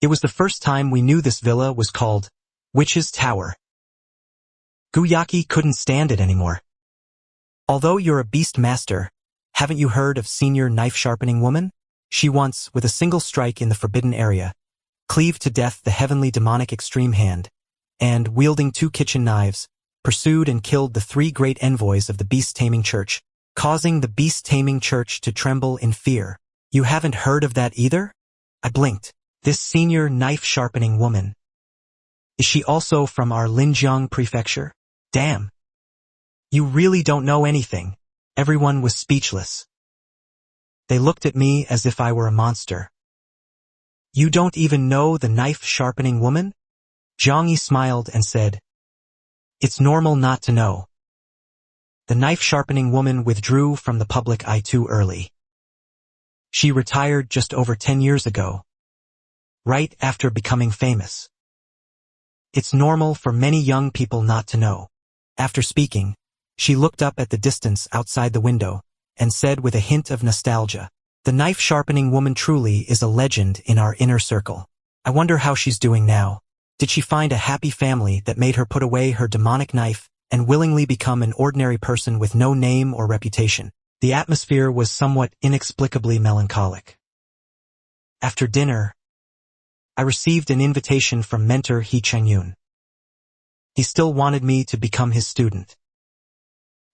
It was the first time we knew this villa was called Witch's Tower. Guyaki couldn't stand it anymore. "Although you're a beast master, haven't you heard of Senior Knife Sharpening Woman? She once, with a single strike in the forbidden area, cleaved to death the heavenly demonic extreme hand, and, wielding 2 kitchen knives, pursued and killed the 3 great envoys of the beast-taming church, causing the beast-taming church to tremble in fear. You haven't heard of that either?" I blinked. This Senior Knife Sharpening Woman. Is she also from our Linjiang prefecture? Damn. You really don't know anything. Everyone was speechless. They looked at me as if I were a monster. "You don't even know the knife-sharpening woman?" Zhang smiled and said, "It's normal not to know." The knife-sharpening woman withdrew from the public eye too early. She retired just over 10 years ago, right after becoming famous. It's normal for many young people not to know. After speaking, she looked up at the distance outside the window and said with a hint of nostalgia, "The knife-sharpening woman truly is a legend in our inner circle. I wonder how she's doing now. Did she find a happy family that made her put away her demonic knife and willingly become an ordinary person with no name or reputation?" The atmosphere was somewhat inexplicably melancholic. After dinner, I received an invitation from mentor He Chengyun. He still wanted me to become his student.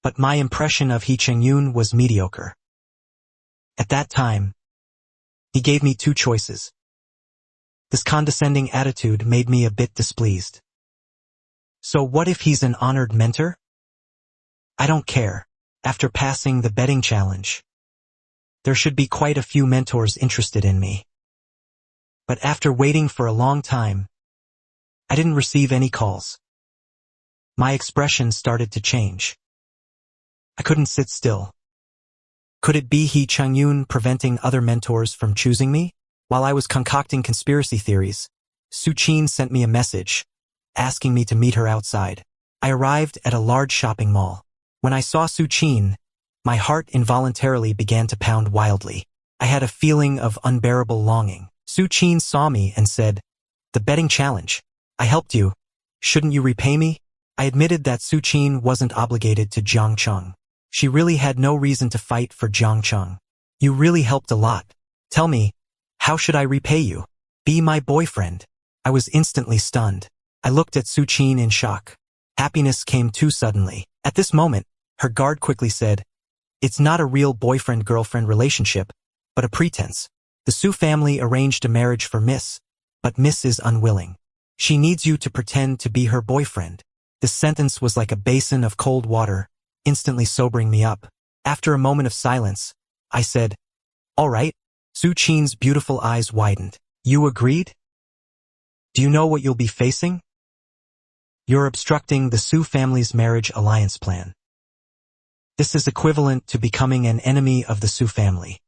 But my impression of He Chengyun was mediocre. At that time, he gave me two choices. This condescending attitude made me a bit displeased. So what if he's an honored mentor? I don't care. After passing the betting challenge, there should be quite a few mentors interested in me. But after waiting for a long time, I didn't receive any calls. My expression started to change. I couldn't sit still. Could it be He Chengyun preventing other mentors from choosing me? While I was concocting conspiracy theories, Su Qin sent me a message, asking me to meet her outside. I arrived at a large shopping mall. When I saw Su Qin, my heart involuntarily began to pound wildly. I had a feeling of unbearable longing. Su Qin saw me and said, "The betting challenge. I helped you. Shouldn't you repay me?" I admitted that Su Qin wasn't obligated to Jiang Cheng. She really had no reason to fight for Jiang Cheng. "You really helped a lot. Tell me, how should I repay you?" "Be my boyfriend." I was instantly stunned. I looked at Su Qin in shock. Happiness came too suddenly. At this moment, her guard quickly said, "It's not a real boyfriend-girlfriend relationship, but a pretense. The Su family arranged a marriage for Miss, but Miss is unwilling. She needs you to pretend to be her boyfriend." This sentence was like a basin of cold water, instantly sobering me up. After a moment of silence, I said, "All right." Su Qin's beautiful eyes widened. "You agreed? Do you know what you'll be facing? You're obstructing the Su family's marriage alliance plan. This is equivalent to becoming an enemy of the Su family.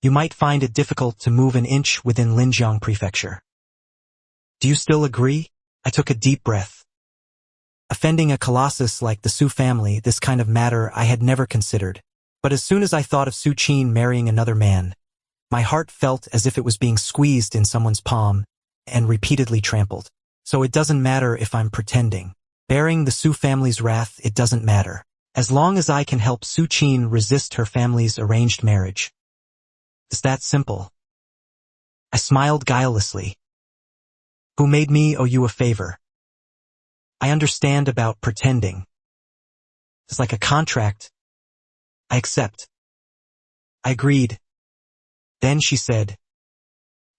You might find it difficult to move an inch within Linjiang Prefecture. Do you still agree?" I took a deep breath. Offending a colossus like the Su family, this kind of matter I had never considered. But as soon as I thought of Su Qin marrying another man, my heart felt as if it was being squeezed in someone's palm and repeatedly trampled. So it doesn't matter if I'm pretending. Bearing the Su family's wrath, it doesn't matter. As long as I can help Su Qin resist her family's arranged marriage. It's that simple. I smiled guilelessly. "Who made me owe you a favor? I understand about pretending. It's like a contract. I accept." I agreed. Then she said,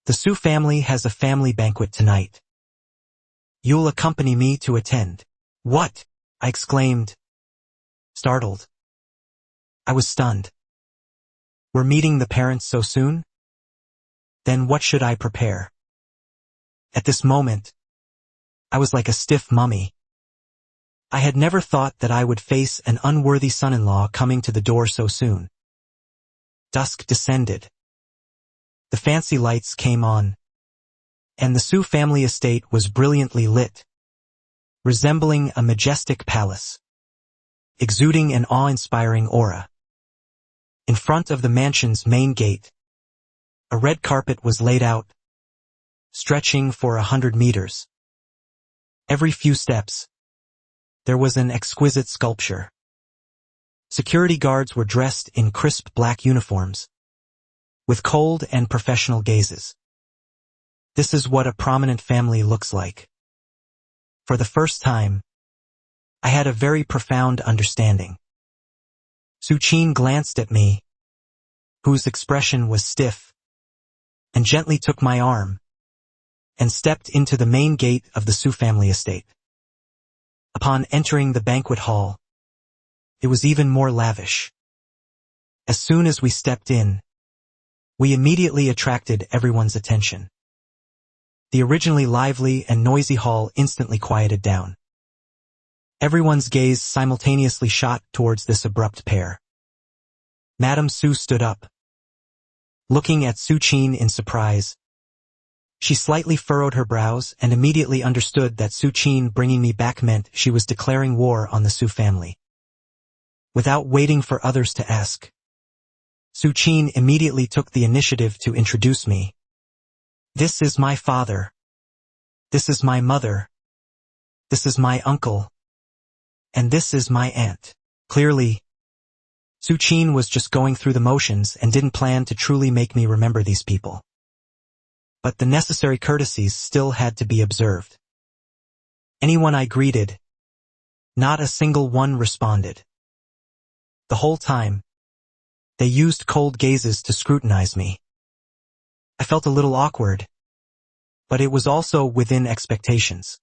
"The Su family has a family banquet tonight. You'll accompany me to attend." "What?" I exclaimed, startled. I was stunned. We're meeting the parents so soon? Then what should I prepare? At this moment, I was like a stiff mummy. I had never thought that I would face an unworthy son-in-law coming to the door so soon. Dusk descended. The fancy lights came on, and the Su family estate was brilliantly lit, resembling a majestic palace, exuding an awe-inspiring aura. In front of the mansion's main gate, a red carpet was laid out, stretching for 100 meters. Every few steps, there was an exquisite sculpture. Security guards were dressed in crisp black uniforms, with cold and professional gazes. This is what a prominent family looks like. For the first time, I had a very profound understanding. Su Qin glanced at me, whose expression was stiff, and gently took my arm, and stepped into the main gate of the Su family estate. Upon entering the banquet hall, It was even more lavish. As soon as we stepped in, we immediately attracted everyone's attention. The originally lively and noisy hall instantly quieted down. Everyone's gaze simultaneously shot towards this abrupt pair. Madame Su stood up, looking at Su Qin in surprise. She slightly furrowed her brows and immediately understood that Su Qin bringing me back meant she was declaring war on the Su family. Without waiting for others to ask, Su Qin immediately took the initiative to introduce me. This is my father. This is my mother. This is my uncle. And this is my aunt. Clearly, Su Qin was just going through the motions and didn't plan to truly make me remember these people. But the necessary courtesies still had to be observed. Anyone I greeted, not a single one responded. The whole time, they used cold gazes to scrutinize me. I felt a little awkward, but it was also within expectations.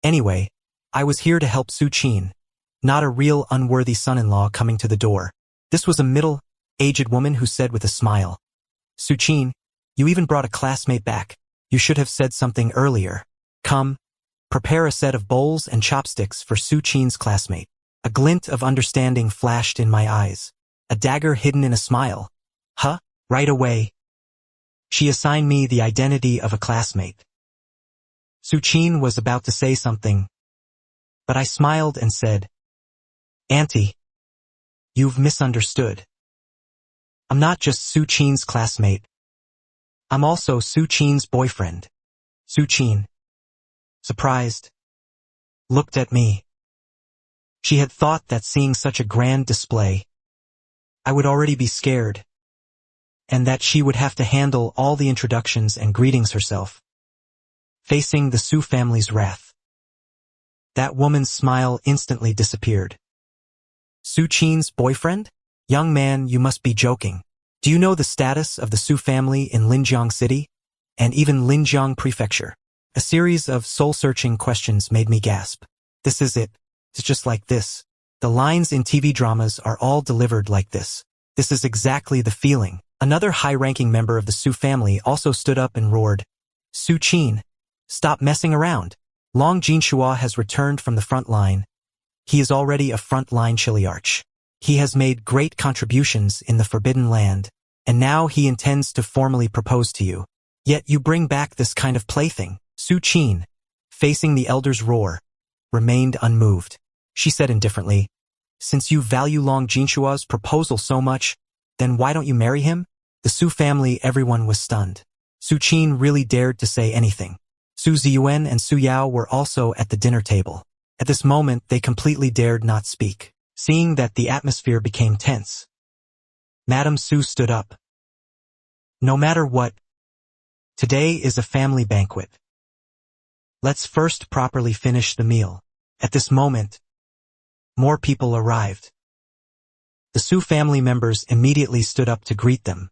Anyway, I was here to help Su Qin, not a real unworthy son-in-law coming to the door. This was a middle-aged woman who said with a smile, Su Qin, you even brought a classmate back. You should have said something earlier. Come, prepare a set of bowls and chopsticks for Su Qin's classmate. A glint of understanding flashed in my eyes. A dagger hidden in a smile. Huh? Right away. She assigned me the identity of a classmate. Su Qin was about to say something, but I smiled and said, Auntie, you've misunderstood. I'm not just Su Qin's classmate. I'm also Su Qin's boyfriend. Su Qin, surprised, looked at me. She had thought that seeing such a grand display, I would already be scared, and that she would have to handle all the introductions and greetings herself, facing the Su family's wrath. That woman's smile instantly disappeared. Su Qin's boyfriend? Young man, you must be joking. Do you know the status of the Su family in Linjiang City, and even Linjiang Prefecture? A series of soul-searching questions made me gasp. This is it. It's just like this. The lines in TV dramas are all delivered like this. This is exactly the feeling. Another high-ranking member of the Su family also stood up and roared, Su Qin, stop messing around. Long Jinshua has returned from the front line. He is already a front-line chiliarch. He has made great contributions in the Forbidden Land, and now he intends to formally propose to you. Yet you bring back this kind of plaything. Su Qin, facing the elder's roar, remained unmoved. She said indifferently, since you value Long Jinshua's proposal so much, then why don't you marry him? The Su family, everyone was stunned. Su Qin really dared to say anything. Su Ziyuan and Su Yao were also at the dinner table. At this moment, they completely dared not speak. Seeing that the atmosphere became tense, Madame Su stood up. No matter what, today is a family banquet. Let's first properly finish the meal. At this moment, more people arrived. The Su family members immediately stood up to greet them.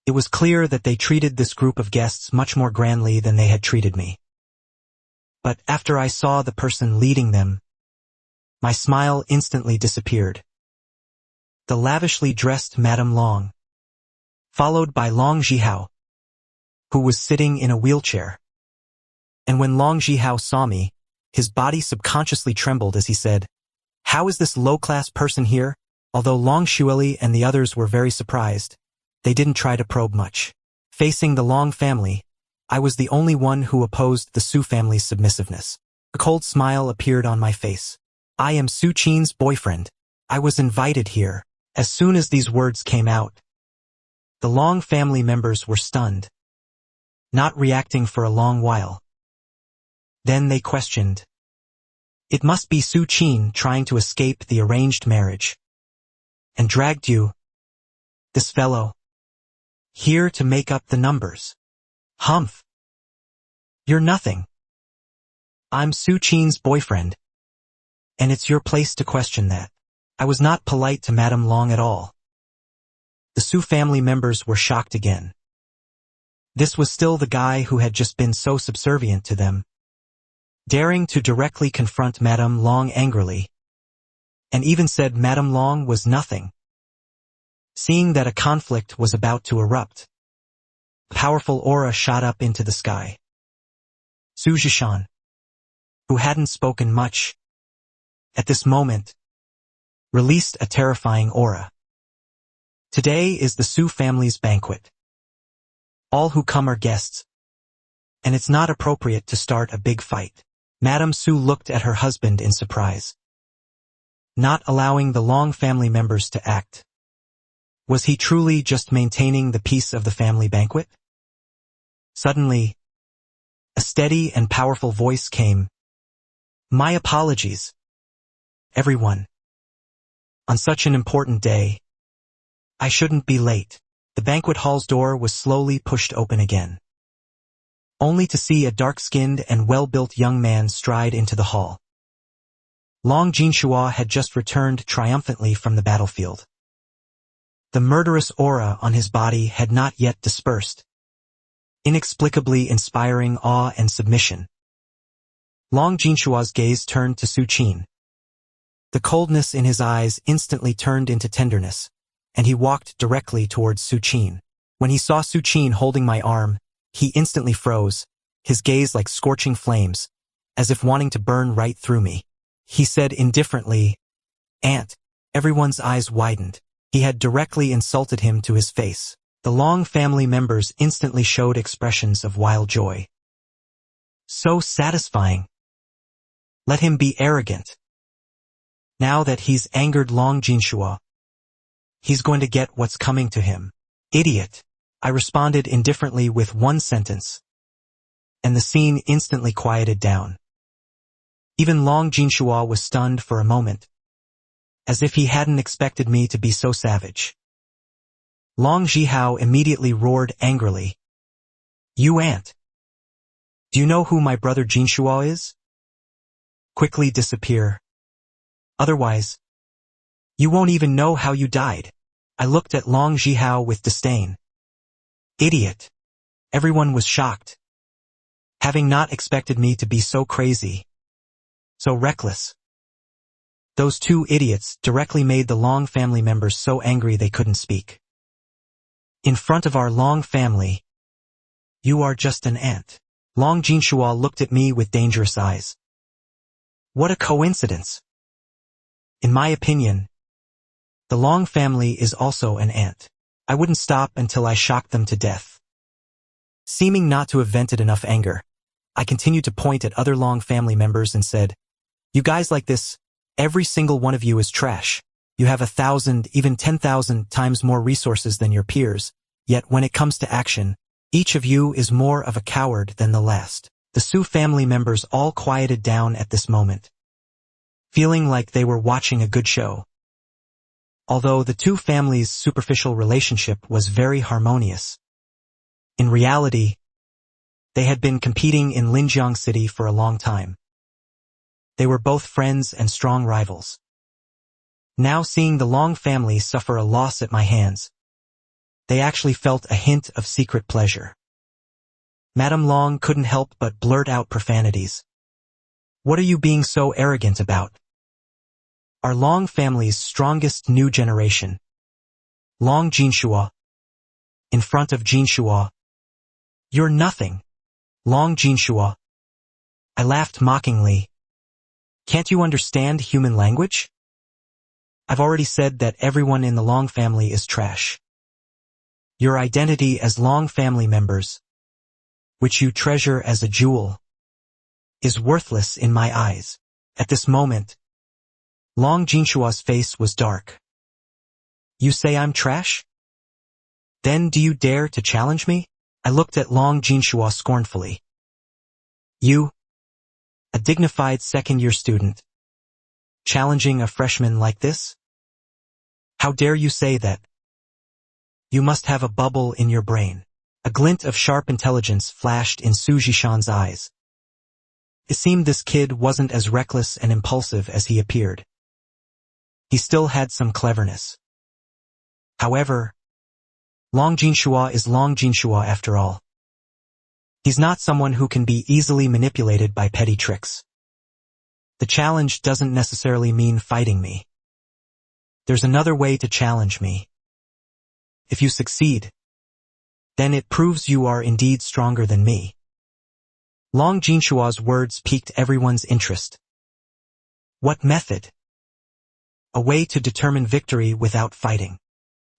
It was clear that they treated this group of guests much more grandly than they had treated me. But after I saw the person leading them, my smile instantly disappeared. The lavishly dressed Madame Long, followed by Long Zhihao, who was sitting in a wheelchair. And when Long Zhihao saw me, his body subconsciously trembled as he said, how is this low-class person here? Although Long Xueli and the others were very surprised, they didn't try to probe much. Facing the Long family, I was the only one who opposed the Su family's submissiveness. A cold smile appeared on my face. I am Su Qin's boyfriend. I was invited here. As soon as these words came out, the Long family members were stunned, not reacting for a long while. Then they questioned. It must be Su Qin trying to escape the arranged marriage. And dragged you, this fellow, here to make up the numbers. Humph. You're nothing. I'm Su Qin's boyfriend. And it's your place to question that. I was not polite to Madame Long at all. The Su family members were shocked again. This was still the guy who had just been so subservient to them. Daring to directly confront Madame Long angrily. and even said Madame Long was nothing. Seeing that a conflict was about to erupt, a powerful aura shot up into the sky. Su Zhishan, who hadn't spoken much, at this moment, released a terrifying aura. Today is the Su family's banquet. All who come are guests, and it's not appropriate to start a big fight. Madame Su looked at her husband in surprise, not allowing the Long family members to act. Was he truly just maintaining the peace of the family banquet? Suddenly, a steady and powerful voice came. My apologies, everyone. On such an important day, I shouldn't be late. The banquet hall's door was slowly pushed open again, only to see a dark-skinned and well-built young man stride into the hall. Long Jinshua had just returned triumphantly from the battlefield. The murderous aura on his body had not yet dispersed, inexplicably inspiring awe and submission. Long Jinshua's gaze turned to Su Qin. The coldness in his eyes instantly turned into tenderness, and he walked directly towards Su Qin. When he saw Su Qin holding my arm, he instantly froze, his gaze like scorching flames, as if wanting to burn right through me. He said indifferently, "Aunt." Everyone's eyes widened. He had directly insulted him to his face. The Long family members instantly showed expressions of wild joy. So satisfying. Let him be arrogant. Now that he's angered Long Jinshua, he's going to get what's coming to him. Idiot. I responded indifferently with one sentence, and the scene instantly quieted down. Even Long Jinshua was stunned for a moment, as if he hadn't expected me to be so savage. Long Zhihao immediately roared angrily. You aunt! Do you know who my brother Jinshua is? Quickly disappear. Otherwise, you won't even know how you died. I looked at Long Zhihao with disdain. Idiot. Everyone was shocked, having not expected me to be so crazy, so reckless. Those two idiots directly made the Long family members so angry they couldn't speak. In front of our Long family, you are just an ant. Long Jinshua looked at me with dangerous eyes. What a coincidence. In my opinion, the Long family is also an ant. I wouldn't stop until I shocked them to death. Seeming not to have vented enough anger, I continued to point at other Long family members and said, you guys like this, every single one of you is trash. You have 1,000, even 10,000 times more resources than your peers, yet when it comes to action, each of you is more of a coward than the last. The Su family members all quieted down at this moment, feeling like they were watching a good show. Although the two families' superficial relationship was very harmonious, in reality, they had been competing in Linjiang City for a long time. They were both friends and strong rivals. Now seeing the Long family suffer a loss at my hands, they actually felt a hint of secret pleasure. Madame Long couldn't help but blurt out profanities. What are you being so arrogant about? Our Long family's strongest new generation, Long Jinshua, in front of Jinshua. You're nothing, Long Jinshua. I laughed mockingly. Can't you understand human language? I've already said that everyone in the Long family is trash. Your identity as Long family members, which you treasure as a jewel, is worthless in my eyes. At this moment, Long Jinshua's face was dark. You say I'm trash? Then do you dare to challenge me? I looked at Long Jinshua scornfully. You, a dignified second-year student, challenging a freshman like this? How dare you say that? You must have a bubble in your brain. A glint of sharp intelligence flashed in Su Zhishan's eyes. It seemed this kid wasn't as reckless and impulsive as he appeared. He still had some cleverness. However, Long Jinshua is Long Jinshua after all. He's not someone who can be easily manipulated by petty tricks. The challenge doesn't necessarily mean fighting me. There's another way to challenge me. If you succeed, then it proves you are indeed stronger than me. Long Jinshua's words piqued everyone's interest. What method? A way to determine victory without fighting.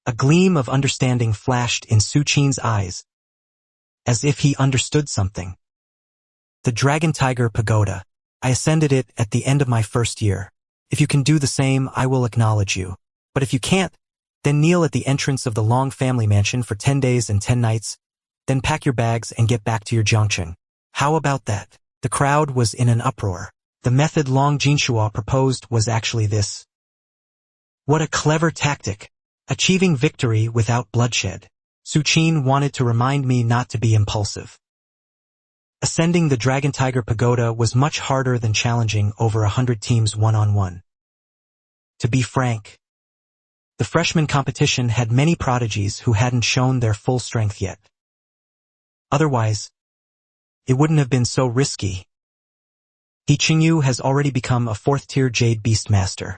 A gleam of understanding flashed in Su Qin's eyes, as if he understood something. The Dragon Tiger Pagoda. I ascended it at the end of my first year. If you can do the same, I will acknowledge you. But if you can't, then kneel at the entrance of the Long family mansion for 10 days and 10 nights, then pack your bags and get back to your Jiangcheng. How about that? The crowd was in an uproar. The method Long Jinshua proposed was actually this. What a clever tactic! Achieving victory without bloodshed. Su Qin wanted to remind me not to be impulsive. Ascending the Dragon Tiger Pagoda was much harder than challenging over 100 teams one-on-one. To be frank, the freshman competition had many prodigies who hadn't shown their full strength yet. Otherwise, it wouldn't have been so risky. He Qingyu has already become a 4th-tier Jade Beastmaster.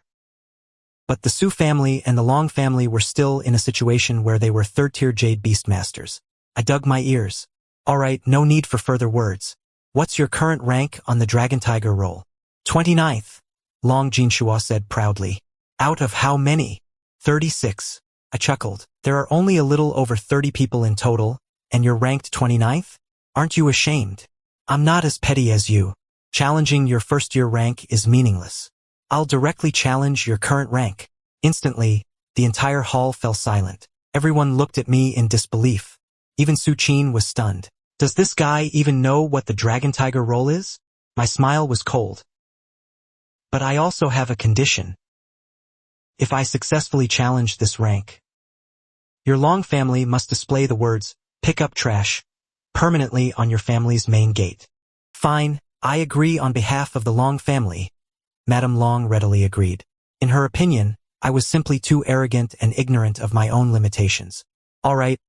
But the Su family and the Long family were still in a situation where they were 3rd-tier Jade Beastmasters. I dug my ears. Alright, no need for further words. What's your current rank on the Dragon Tiger roll? 29th, Long Jinshua said proudly. Out of how many? 36. I chuckled. There are only a little over 30 people in total, and you're ranked 29th? Aren't you ashamed? I'm not as petty as you. Challenging your first-year rank is meaningless. I'll directly challenge your current rank. Instantly, the entire hall fell silent. Everyone looked at me in disbelief. Even Su Qin was stunned. Does this guy even know what the Dragon Tiger roll is? My smile was cold. But I also have a condition. If I successfully challenge this rank, your Long family must display the words, "Pick up trash," permanently on your family's main gate. Fine, I agree on behalf of the Long family. Madame Long readily agreed. In her opinion, I was simply too arrogant and ignorant of my own limitations. All right,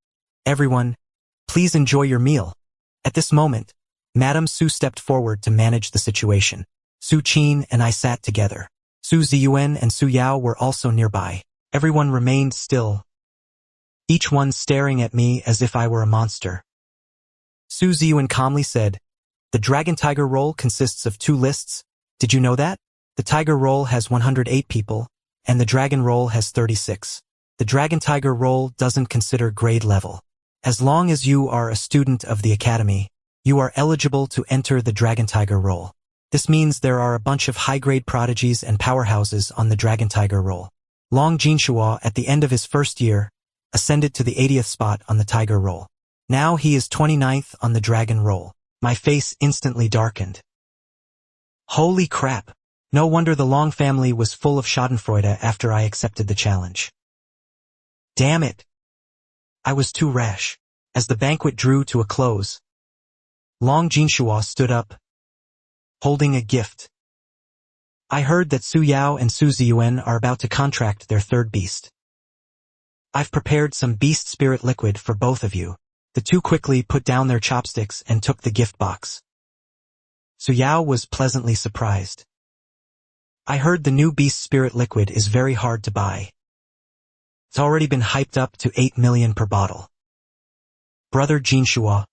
everyone, please enjoy your meal. At this moment, Madame Su stepped forward to manage the situation. Su Qin and I sat together. Su Ziyuan and Su Yao were also nearby. Everyone remained still, each one staring at me as if I were a monster. Su Ziyuan calmly said, "The Dragon Tiger roll consists of 2 lists. Did you know that? The Tiger roll has 108 people, and the Dragon roll has 36. The Dragon Tiger roll doesn't consider grade level. As long as you are a student of the Academy, you are eligible to enter the Dragon Tiger roll. This means there are a bunch of high-grade prodigies and powerhouses on the Dragon Tiger roll. Long Jinshua, at the end of his first year, ascended to the 80th spot on the Tiger roll. Now he is 29th on the Dragon roll. My face instantly darkened. Holy crap! No wonder the Long family was full of schadenfreude after I accepted the challenge. Damn it! I was too rash. As the banquet drew to a close, Long Jinshua stood up, holding a gift. I heard that Su Yao and Su Ziyuan are about to contract their 3rd beast. I've prepared some beast spirit liquid for both of you. The 2 quickly put down their chopsticks and took the gift box. Su Yao was pleasantly surprised. I heard the new beast spirit liquid is very hard to buy. It's already been hyped up to 8 million per bottle. Brother Jinshua,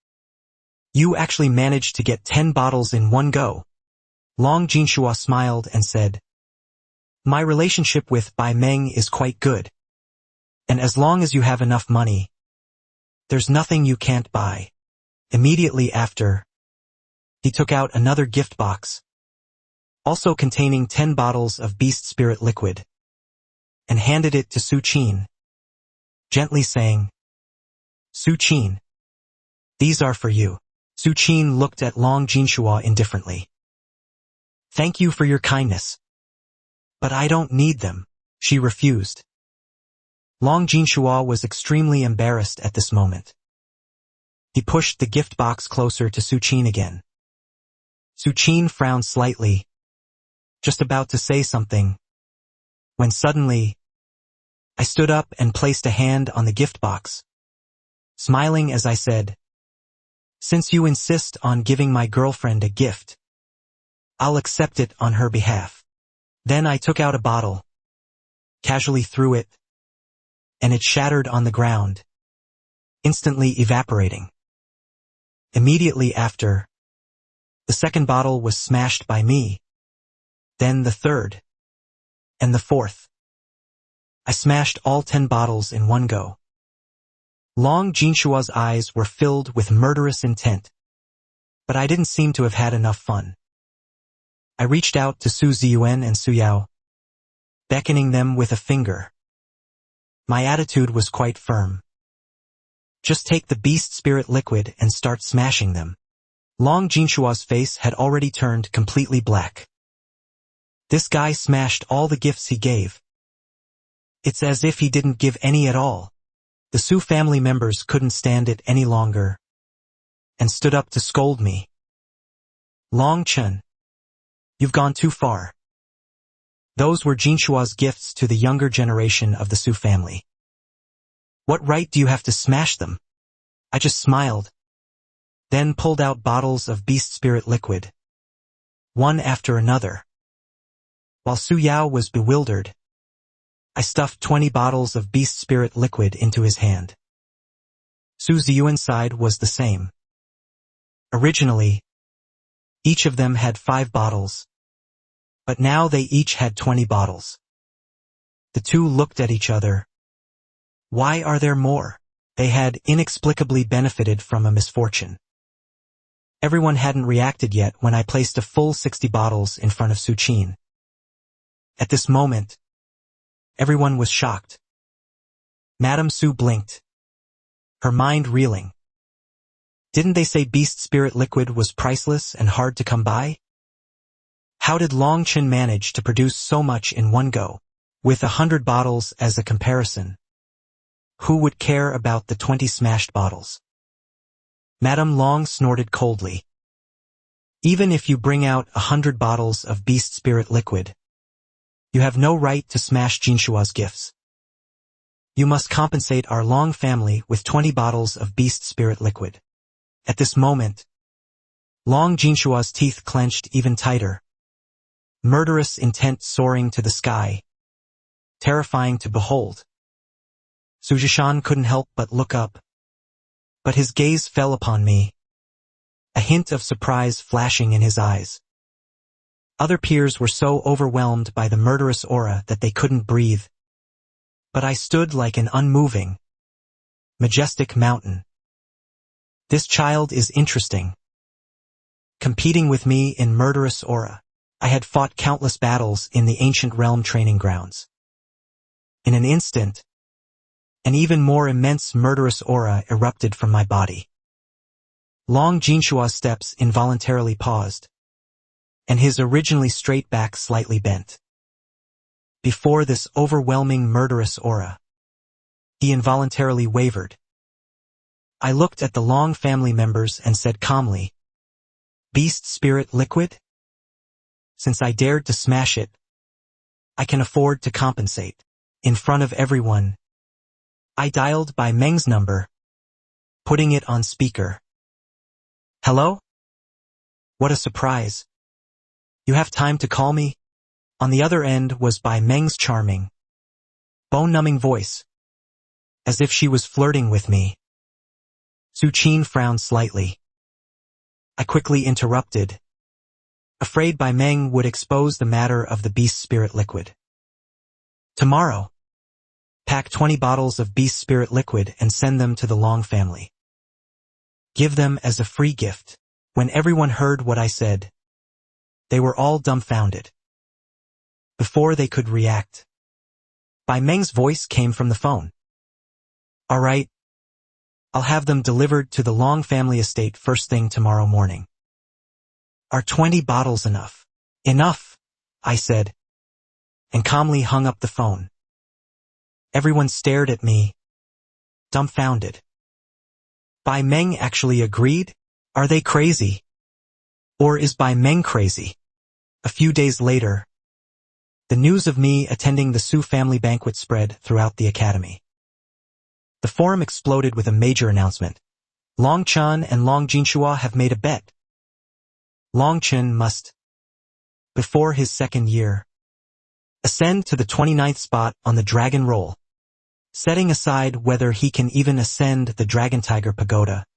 you actually managed to get 10 bottles in one go. Long Jinshua smiled and said, "My relationship with Bai Meng is quite good. And as long as you have enough money, there's nothing you can't buy." Immediately after, he took out another gift box, also containing 10 bottles of beast spirit liquid, and handed it to Su Qin, gently saying, "Su Qin, these are for you." Su Qin looked at Long Jinshua indifferently. "Thank you for your kindness. But I don't need them," she refused. Long Jinshua was extremely embarrassed at this moment. He pushed the gift box closer to Su Qin again. Su Qin frowned slightly, just about to say something, when suddenly, I stood up and placed a hand on the gift box, smiling as I said, "Since you insist on giving my girlfriend a gift, I'll accept it on her behalf." Then I took out a bottle, casually threw it, and it shattered on the ground, instantly evaporating. Immediately after, the second bottle was smashed by me, then the third, and the fourth. I smashed all 10 bottles in one go. Long Jinshua's eyes were filled with murderous intent, but I didn't seem to have had enough fun. I reached out to Su Ziyuan and Su Yao, beckoning them with a finger. My attitude was quite firm. Just take the beast spirit liquid and start smashing them. Long Jinshua's face had already turned completely black. This guy smashed all the gifts he gave. It's as if he didn't give any at all. The Su family members couldn't stand it any longer, and stood up to scold me. Long Chen, you've gone too far. Those were Jinshua's gifts to the younger generation of the Su family. What right do you have to smash them? I just smiled, then pulled out bottles of beast spirit liquid, one after another. While Su Yao was bewildered, I stuffed 20 bottles of beast spirit liquid into his hand. Su Ziyuan's side was the same. Originally, each of them had 5 bottles, but now they each had 20 bottles. The two looked at each other. Why are there more? They had inexplicably benefited from a misfortune. Everyone hadn't reacted yet when I placed a full 60 bottles in front of Su Qin. At this moment, everyone was shocked. Madame Su blinked, her mind reeling. Didn't they say beast spirit liquid was priceless and hard to come by? How did Long Chen manage to produce so much in one go, with 100 bottles as a comparison? Who would care about the 20 smashed bottles? Madame Long snorted coldly. Even if you bring out 100 bottles of beast spirit liquid, you have no right to smash Jinshua's gifts. You must compensate our Long family with 20 bottles of beast spirit liquid. At this moment, Long Jinshua's teeth clenched even tighter. Murderous intent soaring to the sky. Terrifying to behold. Su Zhishan couldn't help but look up. But his gaze fell upon me, a hint of surprise flashing in his eyes. Other peers were so overwhelmed by the murderous aura that they couldn't breathe. But I stood like an unmoving, majestic mountain. This child is interesting. Competing with me in murderous aura, I had fought countless battles in the ancient realm training grounds. In an instant, an even more immense murderous aura erupted from my body. Long Jinshua's steps involuntarily paused, and his originally straight back slightly bent. Before this overwhelming murderous aura, he involuntarily wavered. I looked at the Long family members and said calmly, "Beast spirit liquid? Since I dared to smash it, I can afford to compensate." In front of everyone, I dialed Bai Meng's number, putting it on speaker. "Hello? What a surprise. You have time to call me?" On the other end was Bai Meng's charming, bone-numbing voice, as if she was flirting with me. Su Qin frowned slightly. I quickly interrupted, afraid Bai Meng would expose the matter of the beast spirit liquid. "Tomorrow, pack 20 bottles of beast spirit liquid and send them to the Long family. Give them as a free gift." When everyone heard what I said, they were all dumbfounded. Before they could react, Bai Meng's voice came from the phone. "All right. I'll have them delivered to the Long family estate first thing tomorrow morning." "Are 20 bottles enough?" "Enough," I said, and calmly hung up the phone. Everyone stared at me, dumbfounded. Bai Meng actually agreed? Are they crazy? Or is Bai Meng crazy? A few days later, the news of me attending the Su family banquet spread throughout the academy. The forum exploded with a major announcement. Long Chen and Long Jinshua have made a bet. Long Chen must, before his second year, Ascend to the 29th spot on the dragon roll. Setting aside whether he can even ascend the Dragon Tiger Pagoda.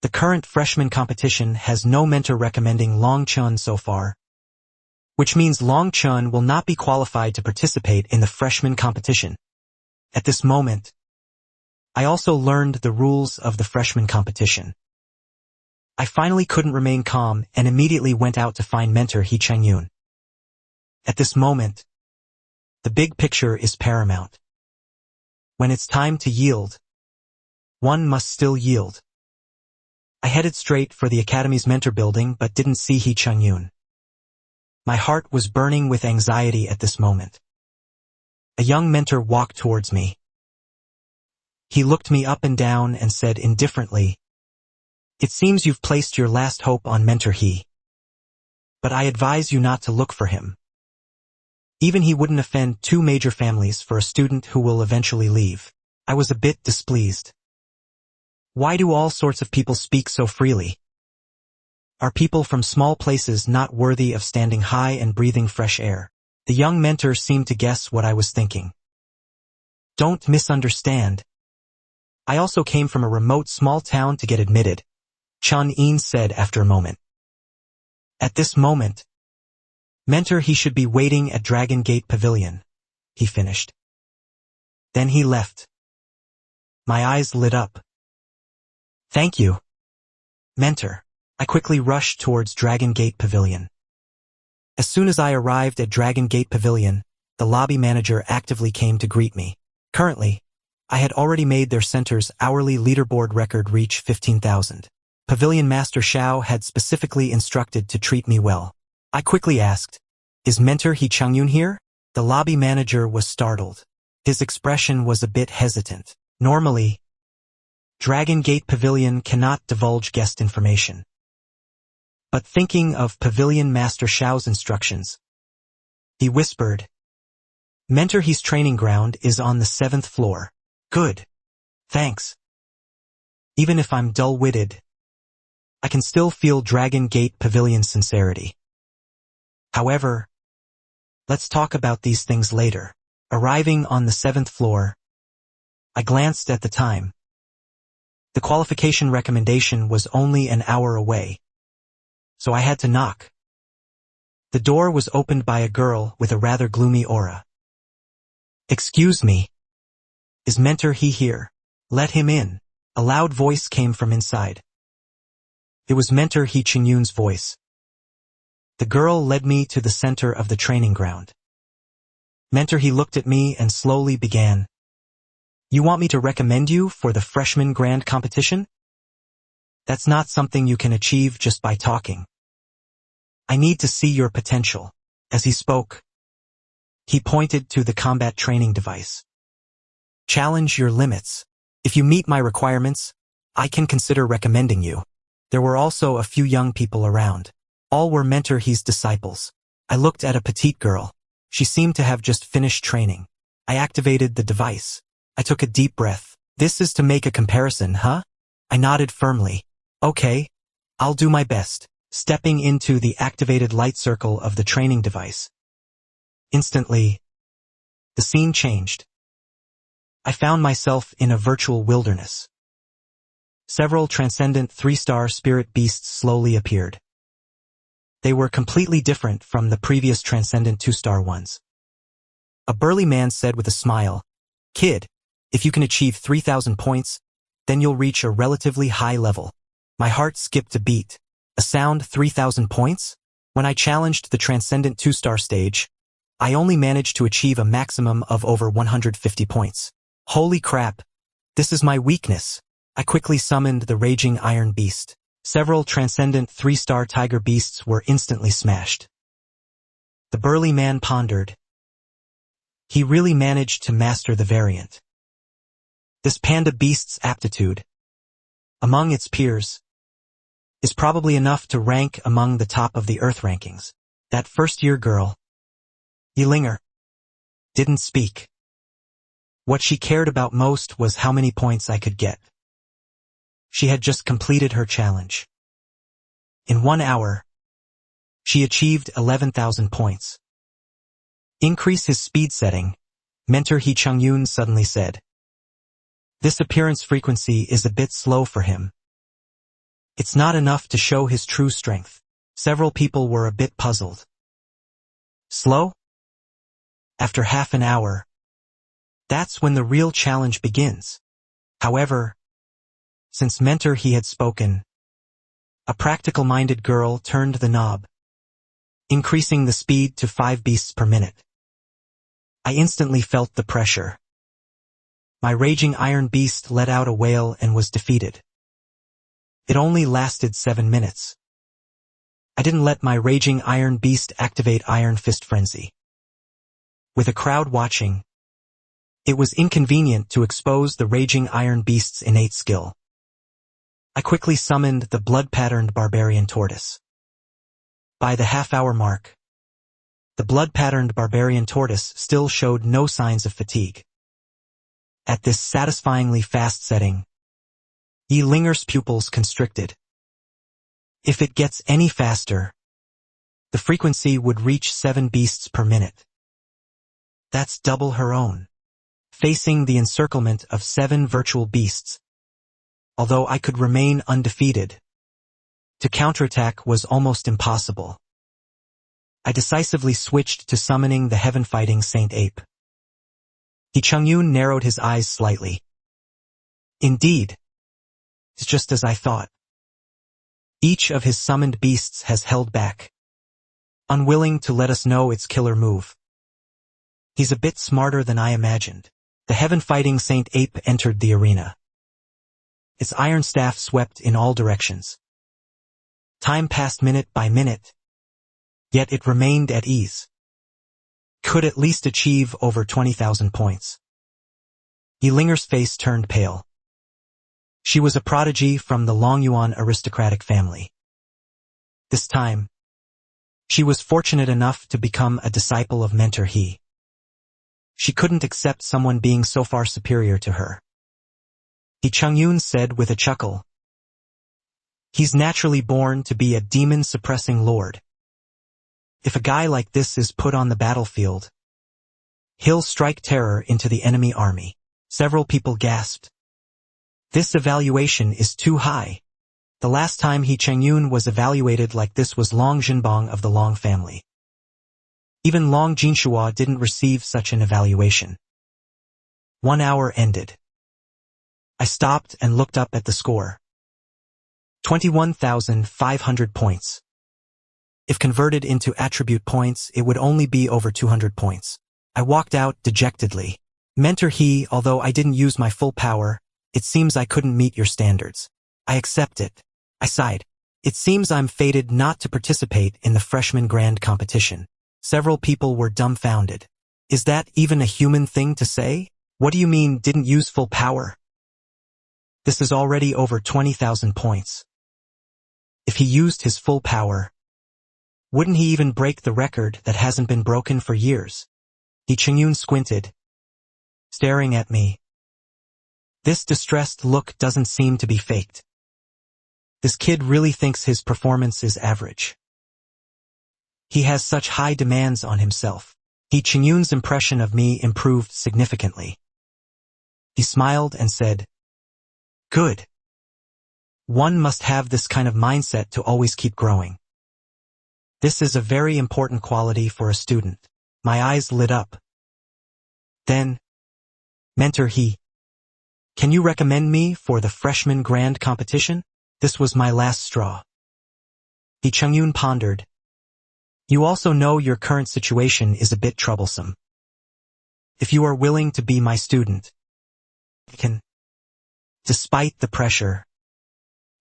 The current freshman competition has no mentor recommending Long Chun so far, which means Long Chun will not be qualified to participate in the freshman competition. At this moment, I also learned the rules of the freshman competition. I finally couldn't remain calm and immediately went out to find mentor He Chengyun. At this moment, the big picture is paramount. When it's time to yield, one must still yield. I headed straight for the Academy's mentor building but didn't see He Chengyun. My heart was burning with anxiety at this moment. A young mentor walked towards me. He looked me up and down and said indifferently, "It seems you've placed your last hope on mentor He. But I advise you not to look for him. Even he wouldn't offend two major families for a student who will eventually leave." I was a bit displeased. Why do all sorts of people speak so freely? Are people from small places not worthy of standing high and breathing fresh air? The young mentor seemed to guess what I was thinking. Don't misunderstand. I also came from a remote small town to get admitted, Chun Yin said after a moment. At this moment, mentor He should be waiting at Dragon Gate Pavilion, he finished. Then he left. My eyes lit up. Thank you, mentor. I quickly rushed towards Dragon Gate Pavilion. As soon as I arrived at Dragon Gate Pavilion, the lobby manager actively came to greet me. Currently, I had already made their center's hourly leaderboard record reach 15,000. Pavilion Master Xiao had specifically instructed to treat me well. I quickly asked, "Is mentor He Chengyun here?" The lobby manager was startled. His expression was a bit hesitant. Normally, Dragon Gate Pavilion cannot divulge guest information. But thinking of Pavilion Master Xiao's instructions, he whispered, "Mentor He's training ground is on the 7th floor. Good. Thanks. Even if I'm dull-witted, I can still feel Dragon Gate Pavilion's sincerity. However, let's talk about these things later." Arriving on the 7th floor, I glanced at the time. The qualification recommendation was only an hour away, so I had to knock. The door was opened by a girl with a rather gloomy aura. "Excuse me. Is mentor He here?" "Let him in." A loud voice came from inside. It was mentor He Chengyun's voice. The girl led me to the center of the training ground. Mentor He looked at me and slowly began, "You want me to recommend you for the freshman grand competition? That's not something you can achieve just by talking. I need to see your potential." As he spoke, he pointed to the combat training device. "Challenge your limits. If you meet my requirements, I can consider recommending you." There were also a few young people around. All were mentor He's disciples. I looked at a petite girl. She seemed to have just finished training. I activated the device. I took a deep breath. "This is to make a comparison, huh?" I nodded firmly. "Okay, I'll do my best." Stepping into the activated light circle of the training device. Instantly, the scene changed. I found myself in a virtual wilderness. Several transcendent 3-star spirit beasts slowly appeared. They were completely different from the previous transcendent 2-star ones. A burly man said with a smile, "Kid, if you can achieve 3,000 points, then you'll reach a relatively high level." My heart skipped a beat. A sound 3,000 points? When I challenged the transcendent 2-star stage, I only managed to achieve a maximum of over 150 points. Holy crap! This is my weakness. I quickly summoned the raging iron beast. Several transcendent 3-star tiger beasts were instantly smashed. The burly man pondered. He really managed to master the variant. This panda beast's aptitude, among its peers, is probably enough to rank among the top of the Earth rankings. That first-year girl, Yilinger, didn't speak. What she cared about most was how many points I could get. She had just completed her challenge. In 1 hour, she achieved 11,000 points. Increase his speed setting, Mentor He Chungyun suddenly said. This appearance frequency is a bit slow for him. It's not enough to show his true strength. Several people were a bit puzzled. Slow? After half an hour. That's when the real challenge begins. However, since Mentor He had spoken, a practical-minded girl turned the knob, increasing the speed to 5 beasts per minute. I instantly felt the pressure. My raging iron beast let out a wail and was defeated. It only lasted 7 minutes. I didn't let my raging iron beast activate Iron Fist Frenzy. With a crowd watching, it was inconvenient to expose the raging iron beast's innate skill. I quickly summoned the blood-patterned barbarian tortoise. By the half-hour mark, the blood-patterned barbarian tortoise still showed no signs of fatigue. At this satisfyingly fast setting, Yi Linger's pupils constricted. If it gets any faster, the frequency would reach 7 beasts per minute. That's double her own. Facing the encirclement of 7 virtual beasts, although I could remain undefeated, to counterattack was almost impossible. I decisively switched to summoning the heaven-fighting Saint Ape. He Chungyun narrowed his eyes slightly. Indeed, it's just as I thought. Each of his summoned beasts has held back, unwilling to let us know its killer move. He's a bit smarter than I imagined. The heaven-fighting Saint Ape entered the arena. Its iron staff swept in all directions. Time passed minute by minute, yet it remained at ease. Could at least achieve over 20,000 points. Yi Linger's face turned pale. She was a prodigy from the Longyuan aristocratic family. This time, she was fortunate enough to become a disciple of Mentor He. She couldn't accept someone being so far superior to her. He Chungyun said with a chuckle. He's naturally born to be a demon-suppressing lord. If a guy like this is put on the battlefield, he'll strike terror into the enemy army. Several people gasped. This evaluation is too high. The last time He Chungyun was evaluated like this was Long Jinbong of the Long family. Even Long Jinshua didn't receive such an evaluation. 1 hour ended. I stopped and looked up at the score. 21,500 points. If converted into attribute points, it would only be over 200 points. I walked out dejectedly. Mentor He, although I didn't use my full power, it seems I couldn't meet your standards. I accept it. I sighed. It seems I'm fated not to participate in the freshman grand competition. Several people were dumbfounded. Is that even a human thing to say? What do you mean, didn't use full power? This is already over 20,000 points. If he used his full power, wouldn't he even break the record that hasn't been broken for years? He Chungyun squinted, staring at me. This distressed look doesn't seem to be faked. This kid really thinks his performance is average. He has such high demands on himself. He Chungyun's impression of me improved significantly. He smiled and said, Good. One must have this kind of mindset to always keep growing. This is a very important quality for a student. My eyes lit up. Then, Mentor He, can you recommend me for the freshman grand competition? This was my last straw. He Chungyun pondered. You also know your current situation is a bit troublesome. If you are willing to be my student, I can, despite the pressure,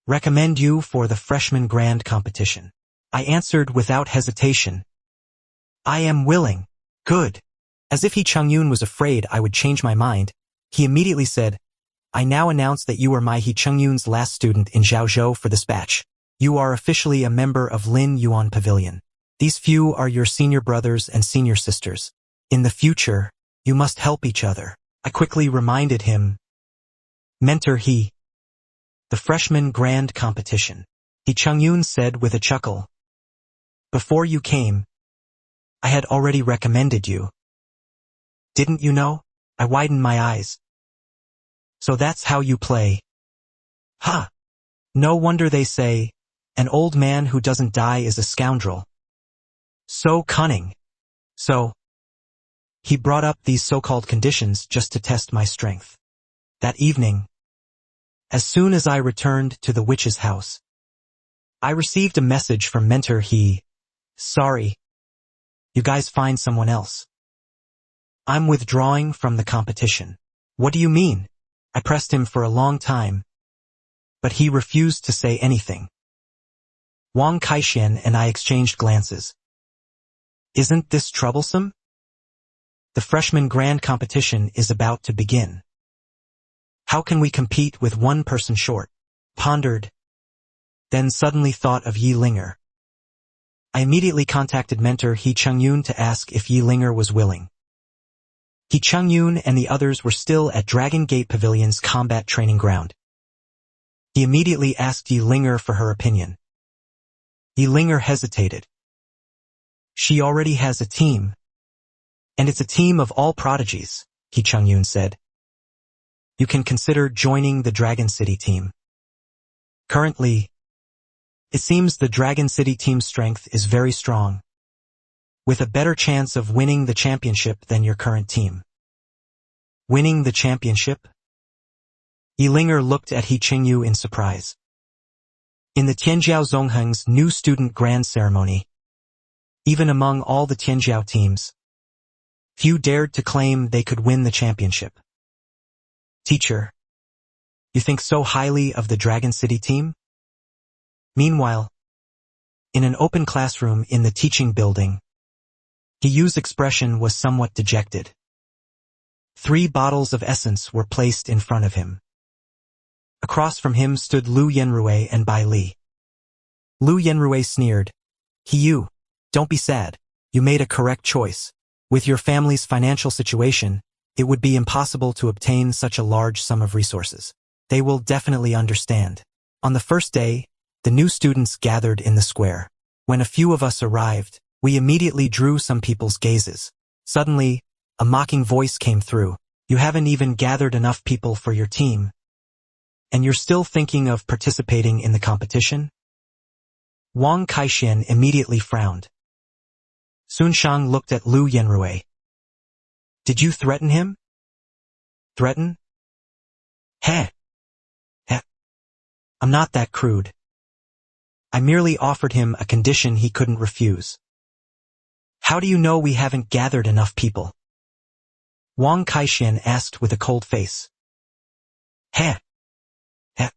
recommend you for the freshman grand competition. I answered without hesitation. I am willing. Good. As if He Chungyun was afraid I would change my mind, he immediately said, I now announce that you are my He Chungyun's last student in Zhaozhou for this batch. You are officially a member of Lin Yuan Pavilion. These few are your senior brothers and senior sisters. In the future, you must help each other. I quickly reminded him. Mentor He. The freshman grand competition. He Chungyun said with a chuckle. Before you came, I had already recommended you. Didn't you know? I widened my eyes. So that's how you play. Huh. No wonder they say, an old man who doesn't die is a scoundrel. So cunning. So, he brought up these so-called conditions just to test my strength. That evening, as soon as I returned to the witch's house, I received a message from mentor He. Sorry. You guys find someone else. I'm withdrawing from the competition. What do you mean? I pressed him for a long time, but he refused to say anything. Wang Kaixian and I exchanged glances. Isn't this troublesome? The freshman grand competition is about to begin. How can we compete with one person short? Pondered. Then suddenly thought of Yi Linger. I immediately contacted mentor He Chengyun to ask if Yi Linger was willing. He Chengyun and the others were still at Dragon Gate Pavilion's combat training ground. He immediately asked Yi Linger for her opinion. Yi Linger hesitated. She already has a team. And it's a team of all prodigies, He Chengyun said. You can consider joining the Dragon City team. Currently, it seems the Dragon City team's strength is very strong, with a better chance of winning the championship than your current team. Winning the championship? Yi Linger looked at He Qingyu in surprise. In the Tianjiao Zongheng's new student grand ceremony, even among all the Tianjiao teams, few dared to claim they could win the championship. Teacher, you think so highly of the Dragon City team? Meanwhile, in an open classroom in the teaching building, He Yu's expression was somewhat dejected. 3 bottles of essence were placed in front of him. Across from him stood Lu Yenrui and Bai Li. Lu Yenrui sneered. He Yu, don't be sad. You made a correct choice. With your family's financial situation, it would be impossible to obtain such a large sum of resources. They will definitely understand. On the first day, the new students gathered in the square. When a few of us arrived, we immediately drew some people's gazes. Suddenly, a mocking voice came through. You haven't even gathered enough people for your team. And you're still thinking of participating in the competition? Wang Kaixian immediately frowned. Sun Shang looked at Lu Yenrui. Did you threaten him? Threaten? Heh. Heh. I'm not that crude. I merely offered him a condition he couldn't refuse. How do you know we haven't gathered enough people? Wang Kaixian asked with a cold face. Heh. Heh.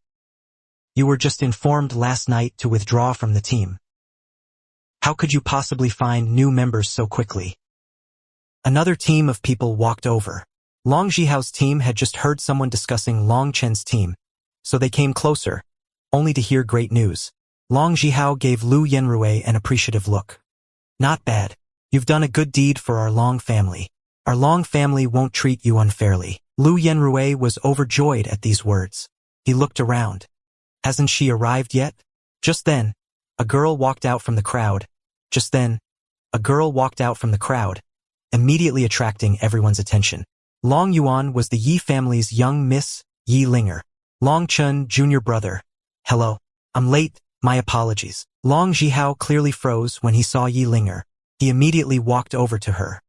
You were just informed last night to withdraw from the team. How could you possibly find new members so quickly? Another team of people walked over. Long Jihao's team had just heard someone discussing Long Chen's team, so they came closer, only to hear great news. Long Jihao gave Lu Yenrui an appreciative look. Not bad. You've done a good deed for our Long family. Our Long family won't treat you unfairly. Lu Yenrui was overjoyed at these words. He looked around. Hasn't she arrived yet? Just then, a girl walked out from the crowd. Immediately attracting everyone's attention. Long Yuan was the Yi family's young Miss Yi Linger. Long Chun, junior brother. Hello. I'm late, my apologies. Long Jihao clearly froze when he saw Yi Linger. He immediately walked over to her.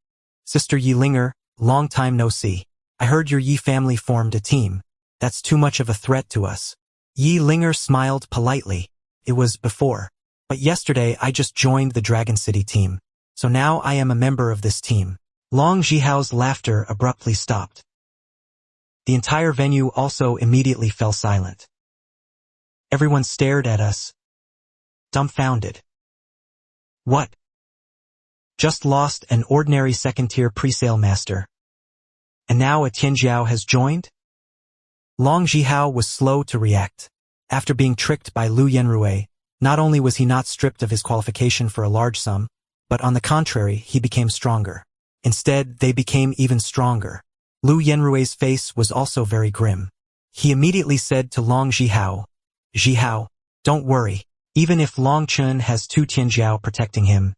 Sister Yi Linger, long time no see. I heard your Yi family formed a team. That's too much of a threat to us. Yi Linger smiled politely. It was before. But yesterday I just joined the Dragon City team. So now I am a member of this team. Long Jihao's laughter abruptly stopped. The entire venue also immediately fell silent. Everyone stared at us, dumbfounded. What? Just lost an ordinary second-tier pre-sale master. And now a Tianjiao has joined? Long Jihao was slow to react. After being tricked by Lu Yenrui, not only was he not stripped of his qualification for a large sum, but on the contrary, he became stronger. Instead, they became even stronger. Lu Yenrui's face was also very grim. He immediately said to Long Jihao, Jihao, don't worry. Even if Long Chun has 2 Tianjiao protecting him,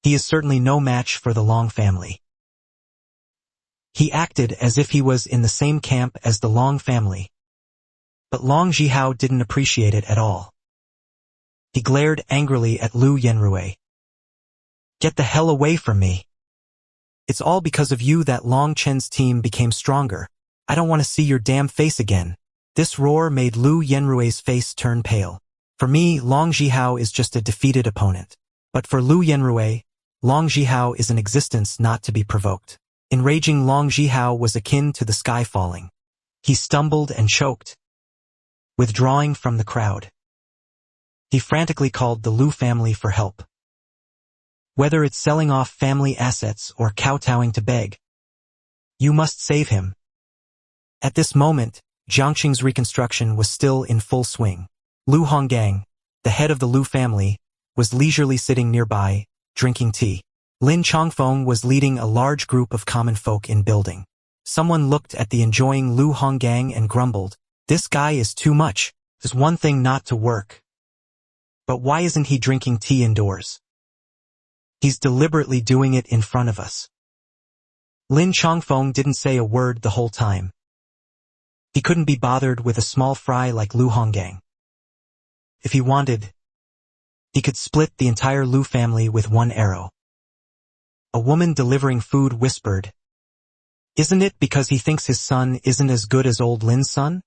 He is certainly no match for the Long family. He acted as if he was in the same camp as the Long family. But Long Zhihao didn't appreciate it at all. He glared angrily at Lu Yenrui. Get the hell away from me. It's all because of you that Long Chen's team became stronger. I don't want to see your damn face again. This roar made Lu Yenrui's face turn pale. For me, Long Zhihao is just a defeated opponent. But for Lu Yenrui, Long Zhihao is an existence not to be provoked. Enraging Long Zhihao was akin to the sky falling. He stumbled and choked, withdrawing from the crowd. He frantically called the Lu family for help. Whether it's selling off family assets or kowtowing to beg, you must save him. At this moment, Jiangxing's reconstruction was still in full swing. Lu Honggang, the head of the Lu family, was leisurely sitting nearby, drinking tea. Lin Chongfeng was leading a large group of common folk in building. Someone looked at the enjoying Lu Honggang and grumbled, "This guy is too much. There's one thing not to work. But why isn't he drinking tea indoors? He's deliberately doing it in front of us." Lin Chongfeng didn't say a word the whole time. He couldn't be bothered with a small fry like Lu Honggang. If he wanted, he could split the entire Lu family with one arrow. A woman delivering food whispered, "Isn't it because he thinks his son isn't as good as old Lin's son?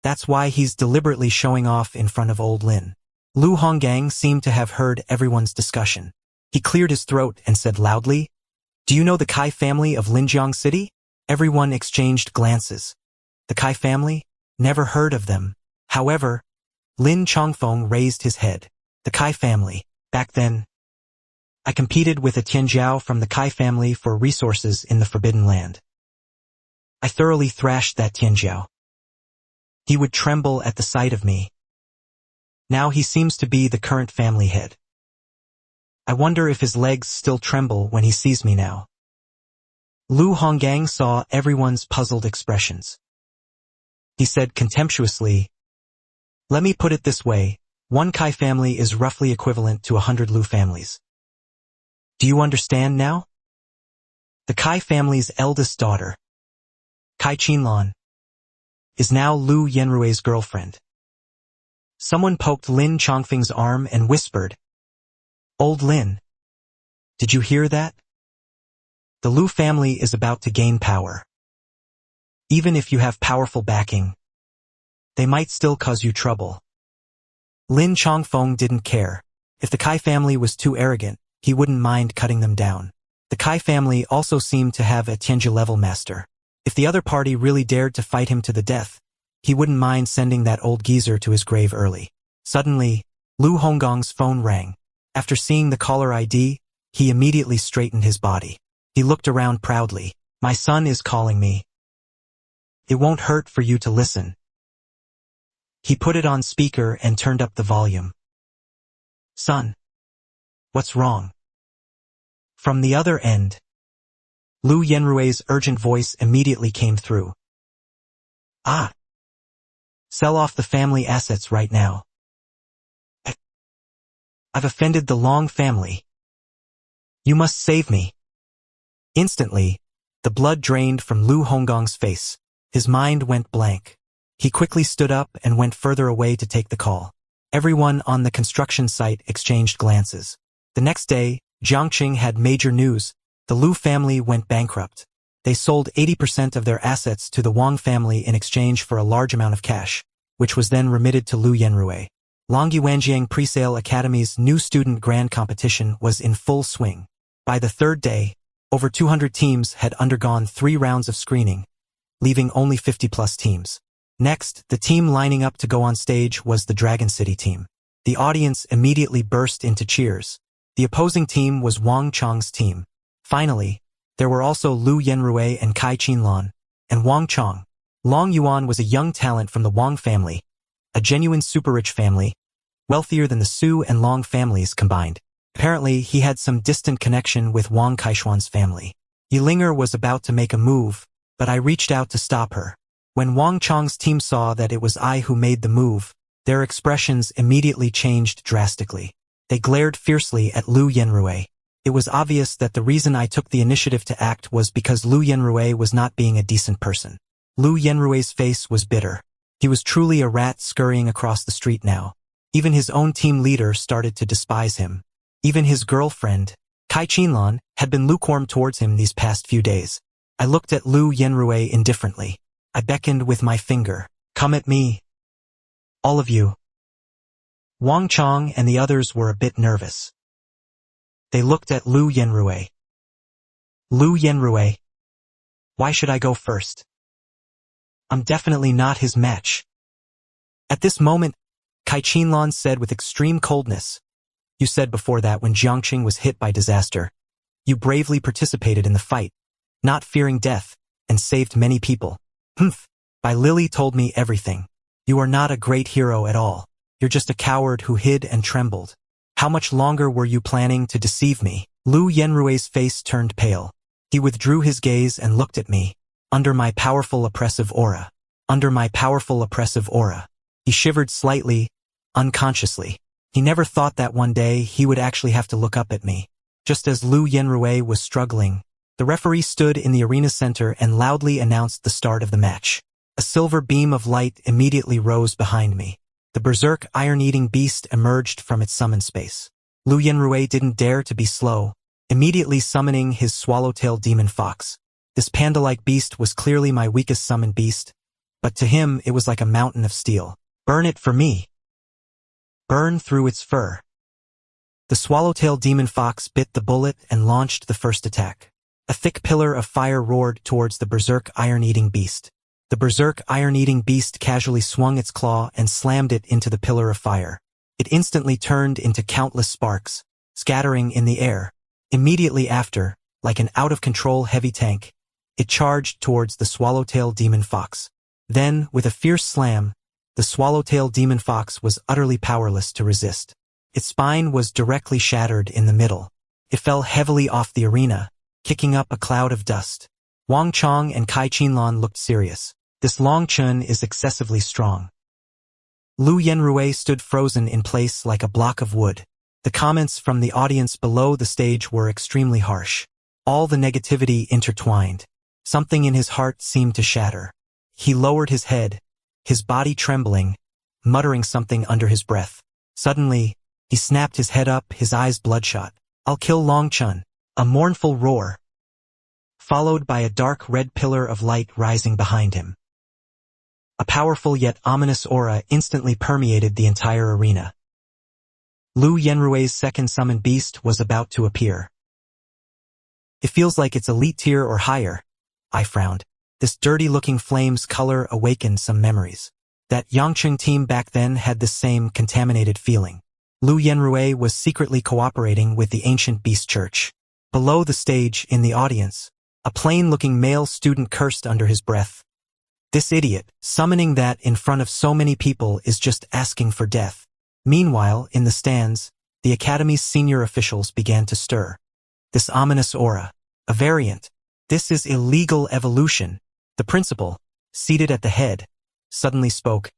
That's why he's deliberately showing off in front of old Lin." Lu Honggang seemed to have heard everyone's discussion. He cleared his throat and said loudly, "Do you know the Kai family of Linjiang City?" Everyone exchanged glances. The Kai family? Never heard of them. However, Lin Chongfeng raised his head. The Kai family. Back then, I competed with a Tianjiao from the Kai family for resources in the Forbidden Land. I thoroughly thrashed that Tianjiao. He would tremble at the sight of me. Now he seems to be the current family head. I wonder if his legs still tremble when he sees me now. Lu Honggang saw everyone's puzzled expressions. He said contemptuously, "Let me put it this way, one Kai family is roughly equivalent to 100 Lu families. Do you understand now?" The Kai family's eldest daughter, Kai Qinlan, is now Lu Yenrui's girlfriend. Someone poked Lin Chongfeng's arm and whispered, "Old Lin, did you hear that? The Lu family is about to gain power. Even if you have powerful backing, they might still cause you trouble." Lin Chongfeng didn't care. If the Kai family was too arrogant, he wouldn't mind cutting them down. The Kai family also seemed to have a Tianjia-level master. If the other party really dared to fight him to the death, he wouldn't mind sending that old geezer to his grave early. Suddenly, Lu Honggang's phone rang. After seeing the caller ID, he immediately straightened his body. He looked around proudly. "My son is calling me. It won't hurt for you to listen." He put it on speaker and turned up the volume. "Son, what's wrong?" From the other end, Lu Yenrui's urgent voice immediately came through. "Ah! Sell off the family assets right now. I've offended the Long family. You must save me." Instantly, the blood drained from Lu Honggang's face. His mind went blank. He quickly stood up and went further away to take the call. Everyone on the construction site exchanged glances. The next day, Jiangxing had major news. The Lu family went bankrupt. They sold 80% of their assets to the Wang family in exchange for a large amount of cash, which was then remitted to Lu Yenrui. Longyuanjiang Presale Academy's new student grand competition was in full swing. By the third day, over 200 teams had undergone 3 rounds of screening, leaving only 50-plus teams. Next, the team lining up to go on stage was the Dragon City team. The audience immediately burst into cheers. The opposing team was Wang Chong's team. Finally, there were also Lu Yenrui and Kai Qinlan, and Wang Chong. Long Yuan was a young talent from the Wang family, a genuine super-rich family, wealthier than the Su and Long families combined. Apparently, he had some distant connection with Wang Kaishuan's family. Yilinger was about to make a move, but I reached out to stop her. When Wang Chong's team saw that it was I who made the move, their expressions immediately changed drastically. They glared fiercely at Lu Yenrui. It was obvious that the reason I took the initiative to act was because Lu Yenrui was not being a decent person. Lu Yenrui's face was bitter. He was truly a rat scurrying across the street now. Even his own team leader started to despise him. Even his girlfriend, Kai Qinlan, had been lukewarm towards him these past few days. I looked at Lu Yenrui indifferently. I beckoned with my finger. Come at me. All of you. Wang Chong and the others were a bit nervous. They looked at Lu Yenrui. Lu Yenrui. Why should I go first? I'm definitely not his match. At this moment, Kai Qinlan said with extreme coldness, You said before that when Jiangqing was hit by disaster, you bravely participated in the fight, not fearing death, and saved many people. Humph. Bai Lily told me everything. You are not a great hero at all. You're just a coward who hid and trembled. How much longer were you planning to deceive me? Lu Yenrui's face turned pale. He withdrew his gaze and looked at me. Under my powerful oppressive aura. Under my powerful oppressive aura. He shivered slightly, unconsciously. He never thought that one day he would actually have to look up at me. Just as Lu Yenrui was struggling, the referee stood in the arena center and loudly announced the start of the match. A silver beam of light immediately rose behind me. The berserk iron-eating beast emerged from its summon space. Lu Yenrui didn't dare to be slow, immediately summoning his swallowtail demon fox. This panda-like beast was clearly my weakest summoned beast, but to him it was like a mountain of steel. Burn it for me. Burn through its fur. The swallowtail demon fox bit the bullet and launched the first attack. A thick pillar of fire roared towards the berserk iron-eating beast. The berserk iron-eating beast casually swung its claw and slammed it into the pillar of fire. It instantly turned into countless sparks, scattering in the air. Immediately after, like an out-of-control heavy tank, it charged towards the swallowtail demon fox. Then, with a fierce slam, the swallowtail demon fox was utterly powerless to resist. Its spine was directly shattered in the middle. It fell heavily off the arena, kicking up a cloud of dust. Wang Chong and Kai Qinlan looked serious. This Long Chun is excessively strong. Lu Yenrui stood frozen in place like a block of wood. The comments from the audience below the stage were extremely harsh. All the negativity intertwined. Something in his heart seemed to shatter. He lowered his head, his body trembling, muttering something under his breath. Suddenly, he snapped his head up, his eyes bloodshot. I'll kill Long Chun. A mournful roar, followed by a dark red pillar of light rising behind him. A powerful yet ominous aura instantly permeated the entire arena. Lu Yenrui's second summoned beast was about to appear. It feels like it's elite tier or higher. I frowned. This dirty-looking flame's color awakened some memories. That Yangcheng team back then had the same contaminated feeling. Lu Yenrui was secretly cooperating with the ancient beast church. Below the stage, in the audience, a plain-looking male student cursed under his breath. This idiot, summoning that in front of so many people is just asking for death. Meanwhile, in the stands, the academy's senior officials began to stir. This ominous aura, a variant. This is illegal evolution. The principal, seated at the head, suddenly spoke.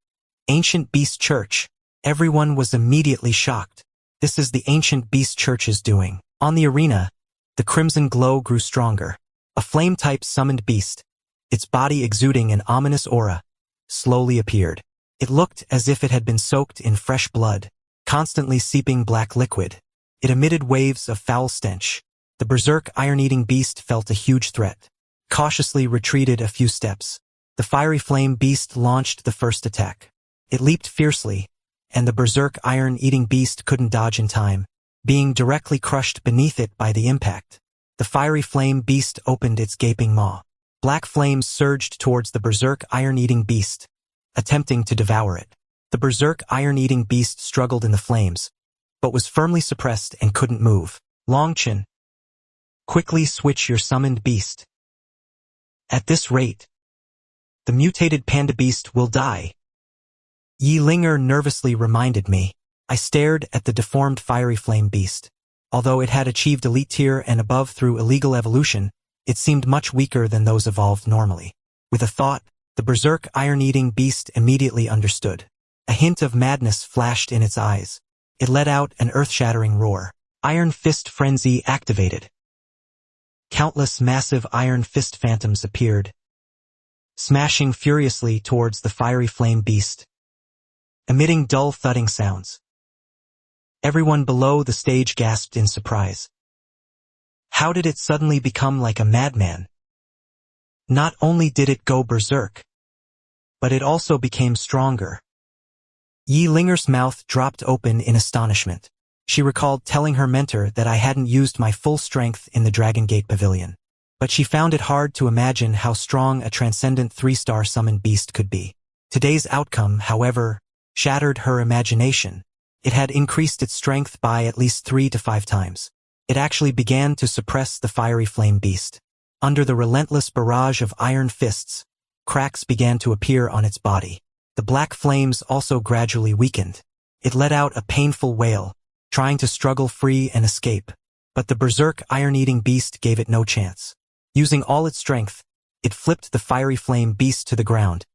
Ancient Beast Church. Everyone was immediately shocked. This is the Ancient Beast Church's doing. On the arena, the crimson glow grew stronger. A flame-type summoned beast, its body exuding an ominous aura, slowly appeared. It looked as if it had been soaked in fresh blood, constantly seeping black liquid. It emitted waves of foul stench. The berserk iron-eating beast felt a huge threat. Cautiously retreated a few steps. The fiery flame beast launched the first attack. It leaped fiercely, and the berserk iron-eating beast couldn't dodge in time, being directly crushed beneath it by the impact. The fiery flame beast opened its gaping maw. Black flames surged towards the berserk iron-eating beast, attempting to devour it. The berserk iron-eating beast struggled in the flames, but was firmly suppressed and couldn't move. Longchen, quickly switch your summoned beast. At this rate, the mutated panda beast will die. Yi Linger nervously reminded me. I stared at the deformed fiery flame beast. Although it had achieved elite tier and above through illegal evolution, it seemed much weaker than those evolved normally. With a thought, the berserk iron-eating beast immediately understood. A hint of madness flashed in its eyes. It let out an earth-shattering roar. Iron Fist Frenzy activated. Countless massive Iron Fist phantoms appeared, smashing furiously towards the fiery flame beast, emitting dull thudding sounds. Everyone below the stage gasped in surprise. How did it suddenly become like a madman? Not only did it go berserk, but it also became stronger. Yi Linger's mouth dropped open in astonishment. She recalled telling her mentor that I hadn't used my full strength in the Dragon Gate Pavilion. But she found it hard to imagine how strong a transcendent 3-star summoned beast could be. Today's outcome, however, shattered her imagination. It had increased its strength by at least 3 to 5 times. It actually began to suppress the fiery flame beast. Under the relentless barrage of iron fists, cracks began to appear on its body. The black flames also gradually weakened. It let out a painful wail, trying to struggle free and escape. But the berserk iron-eating beast gave it no chance. Using all its strength, it flipped the fiery flame beast to the ground,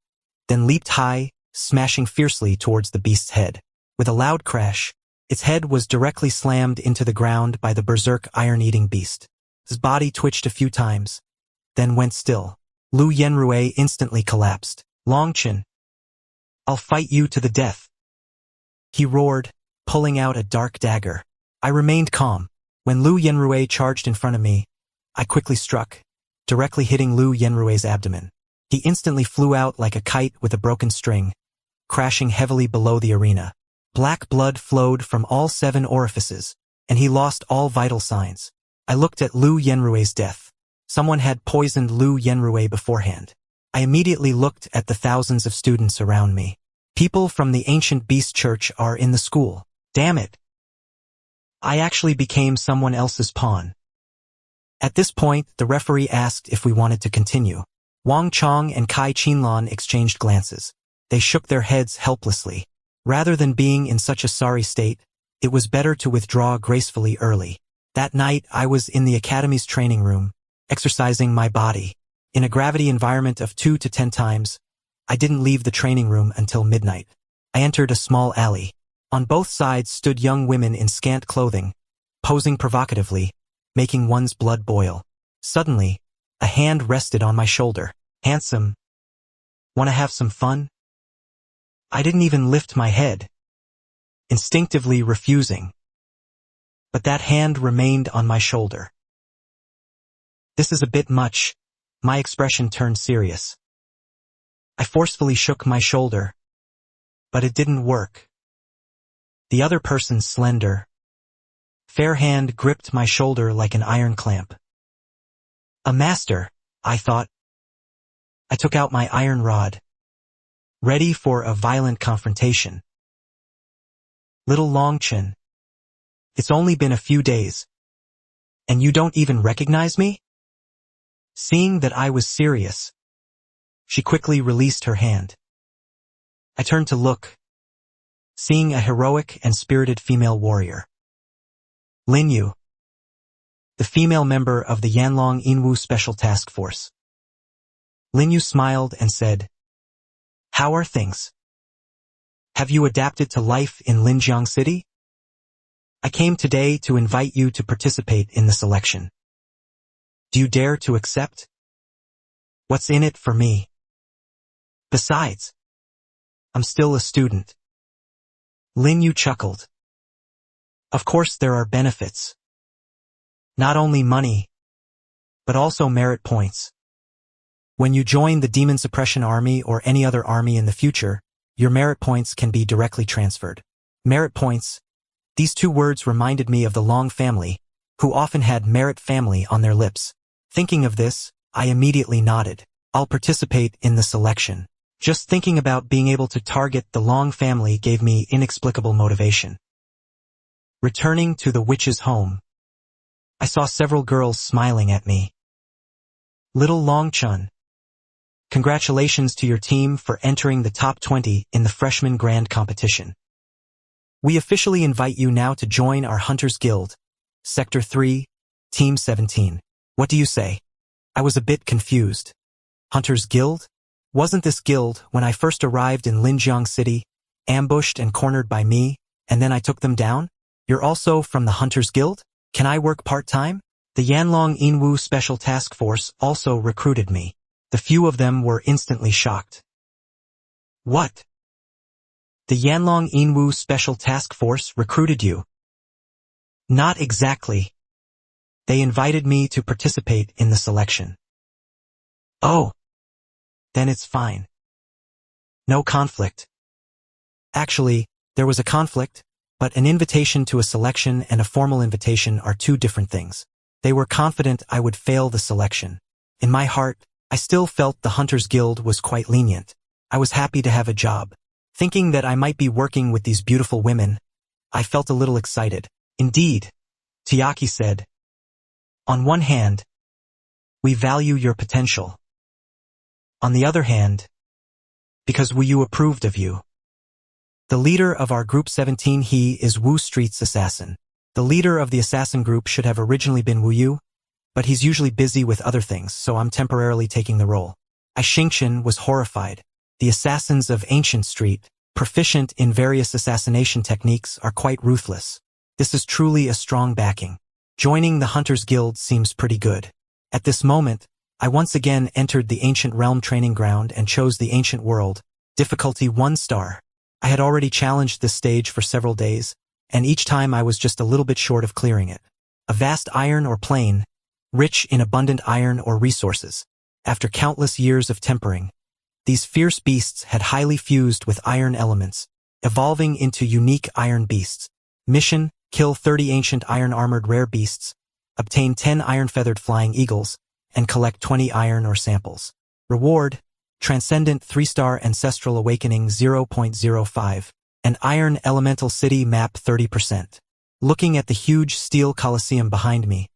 then leaped high, smashing fiercely towards the beast's head. With a loud crash, its head was directly slammed into the ground by the berserk iron-eating beast. His body twitched a few times, then went still. Lu Yenrui instantly collapsed. Longchen, I'll fight you to the death, he roared, pulling out a dark dagger. I remained calm. When Lu Yenrui charged in front of me, I quickly struck, directly hitting Lu Yenrui's abdomen. He instantly flew out like a kite with a broken string, crashing heavily below the arena. Black blood flowed from all 7 orifices, and he lost all vital signs. I looked at Lu Yenrui's death. Someone had poisoned Lu Yenrui beforehand. I immediately looked at the thousands of students around me. People from the ancient beast church are in the school. Damn it. I actually became someone else's pawn. At this point, the referee asked if we wanted to continue. Wang Chong and Kai Qinlan exchanged glances. They shook their heads helplessly. Rather than being in such a sorry state, it was better to withdraw gracefully early. That night, I was in the academy's training room, exercising my body. In a gravity environment of 2 to 10 times, I didn't leave the training room until midnight. I entered a small alley. On both sides stood young women in scant clothing, posing provocatively, making one's blood boil. Suddenly, a hand rested on my shoulder. Handsome. Want to have some fun? I didn't even lift my head, instinctively refusing. But that hand remained on my shoulder. This is a bit much. My expression turned serious. I forcefully shook my shoulder, but it didn't work. The other person's slender, fair hand gripped my shoulder like an iron clamp. A master, I thought. I took out my iron rod, ready for a violent confrontation. Little Longchen, it's only been a few days, and you don't even recognize me? Seeing that I was serious, she quickly released her hand. I turned to look, seeing a heroic and spirited female warrior. Lin Yu, the female member of the Yanlong Yinwu Special Task Force. Lin Yu smiled and said, "How are things? Have you adapted to life in Linjiang City? I came today to invite you to participate in the selection. Do you dare to accept? What's in it for me? Besides, I'm still a student." Lin Yu chuckled. Of course there are benefits. Not only money, but also merit points. When you join the Demon Suppression Army or any other army in the future, your merit points can be directly transferred. Merit points. These 2 words reminded me of the Long family, who often had merit family on their lips. Thinking of this, I immediately nodded. I'll participate in the selection. Just thinking about being able to target the Long family gave me inexplicable motivation. Returning to the witch's home, I saw several girls smiling at me. Little Longchun, congratulations to your team for entering the top 20 in the Freshman Grand Competition. We officially invite you now to join our Hunters Guild, Sector 3, Team 17. What do you say? I was a bit confused. Hunters Guild? Wasn't this guild, when I first arrived in Linjiang City, ambushed and cornered by me, and then I took them down? You're also from the Hunters Guild? Can I work part-time? The Yanlong Inwu Special Task Force also recruited me. The few of them were instantly shocked. What? The Yanlong Inwu Special Task Force recruited you? Not exactly. They invited me to participate in the selection. Oh. Then it's fine. No conflict. Actually, there was a conflict, but an invitation to a selection and a formal invitation are two different things. They were confident I would fail the selection. In my heart, I still felt the Hunters Guild was quite lenient. I was happy to have a job. Thinking that I might be working with these beautiful women, I felt a little excited. Indeed, Tiaki said. On one hand, we value your potential. On the other hand, because Wu approved of you. The leader of our Group 17 he is Wu Street's assassin. The leader of the assassin group should have originally been Wu, but he's usually busy with other things, so I'm temporarily taking the role. Xianxia was horrified. The assassins of Ancient Street, proficient in various assassination techniques, are quite ruthless. This is truly a strong backing. Joining the Hunters Guild seems pretty good. At this moment, I once again entered the Ancient Realm training ground and chose the Ancient World, difficulty 1 star. I had already challenged this stage for several days, and each time I was just a little bit short of clearing it. A vast iron or plain, rich in abundant iron or resources. After countless years of tempering, these fierce beasts had highly fused with iron elements, evolving into unique iron beasts. Mission: kill 30 ancient iron-armored rare beasts, obtain 10 iron-feathered flying eagles, and collect 20 iron ore samples. Reward: Transcendent 3-star Ancestral Awakening 0.05. An Iron Elemental City map 30%. Looking at the huge steel coliseum behind me,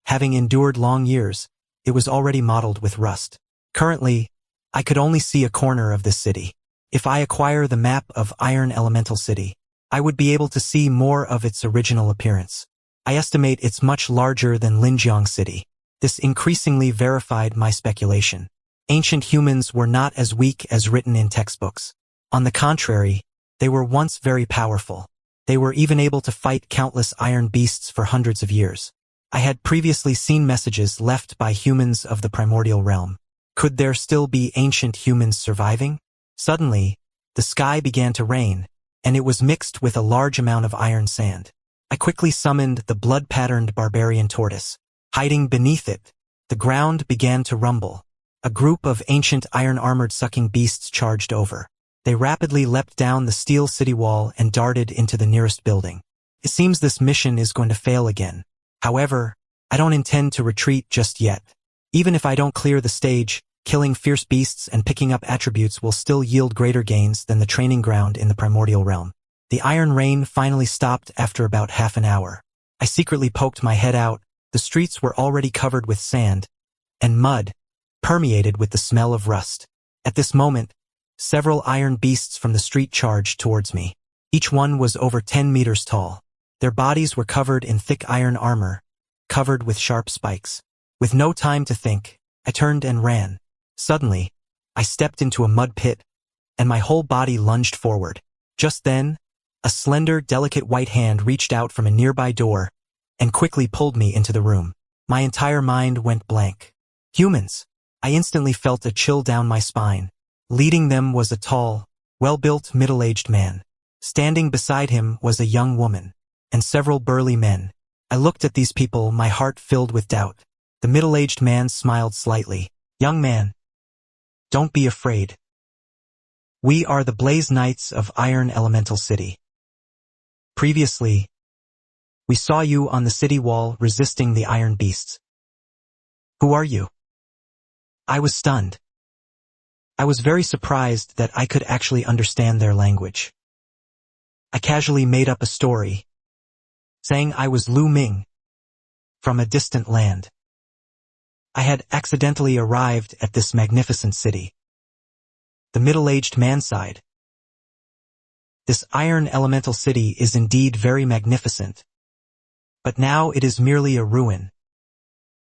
having endured long years, it was already mottled with rust. Currently, I could only see a corner of this city. If I acquire the map of Iron Elemental City, I would be able to see more of its original appearance. I estimate it's much larger than Linjiang City. This increasingly verified my speculation. Ancient humans were not as weak as written in textbooks. On the contrary, they were once very powerful. They were even able to fight countless iron beasts for hundreds of years. I had previously seen messages left by humans of the primordial realm. Could there still be ancient humans surviving? Suddenly, the sky began to rain, and it was mixed with a large amount of iron sand. I quickly summoned the blood-patterned barbarian tortoise. Hiding beneath it, the ground began to rumble. A group of ancient iron-armored sucking beasts charged over. They rapidly leapt down the steel city wall and darted into the nearest building. It seems this mission is going to fail again. However, I don't intend to retreat just yet. Even if I don't clear the stage, killing fierce beasts and picking up attributes will still yield greater gains than the training ground in the primordial realm. The iron rain finally stopped after about half an hour. I secretly poked my head out. The streets were already covered with sand, and mud, permeated with the smell of rust. At this moment, several iron beasts from the street charged towards me. Each one was over 10 meters tall. Their bodies were covered in thick iron armor, covered with sharp spikes. With no time to think, I turned and ran. Suddenly, I stepped into a mud pit, and my whole body lunged forward. Just then, a slender, delicate white hand reached out from a nearby door and quickly pulled me into the room. My entire mind went blank. Humans! I instantly felt a chill down my spine. Leading them was a tall, well-built, middle-aged man. Standing beside him was a young woman, and several burly men. I looked at these people, my heart filled with doubt. The middle-aged man smiled slightly. Young man, don't be afraid. We are the Blaze Knights of Iron Elemental City. Previously, we saw you on the city wall resisting the iron beasts. Who are you? I was stunned. I was very surprised that I could actually understand their language. I casually made up a story, saying I was Lu Ming, from a distant land. I had accidentally arrived at this magnificent city. The middle-aged man sighed. This iron elemental city is indeed very magnificent, but now it is merely a ruin,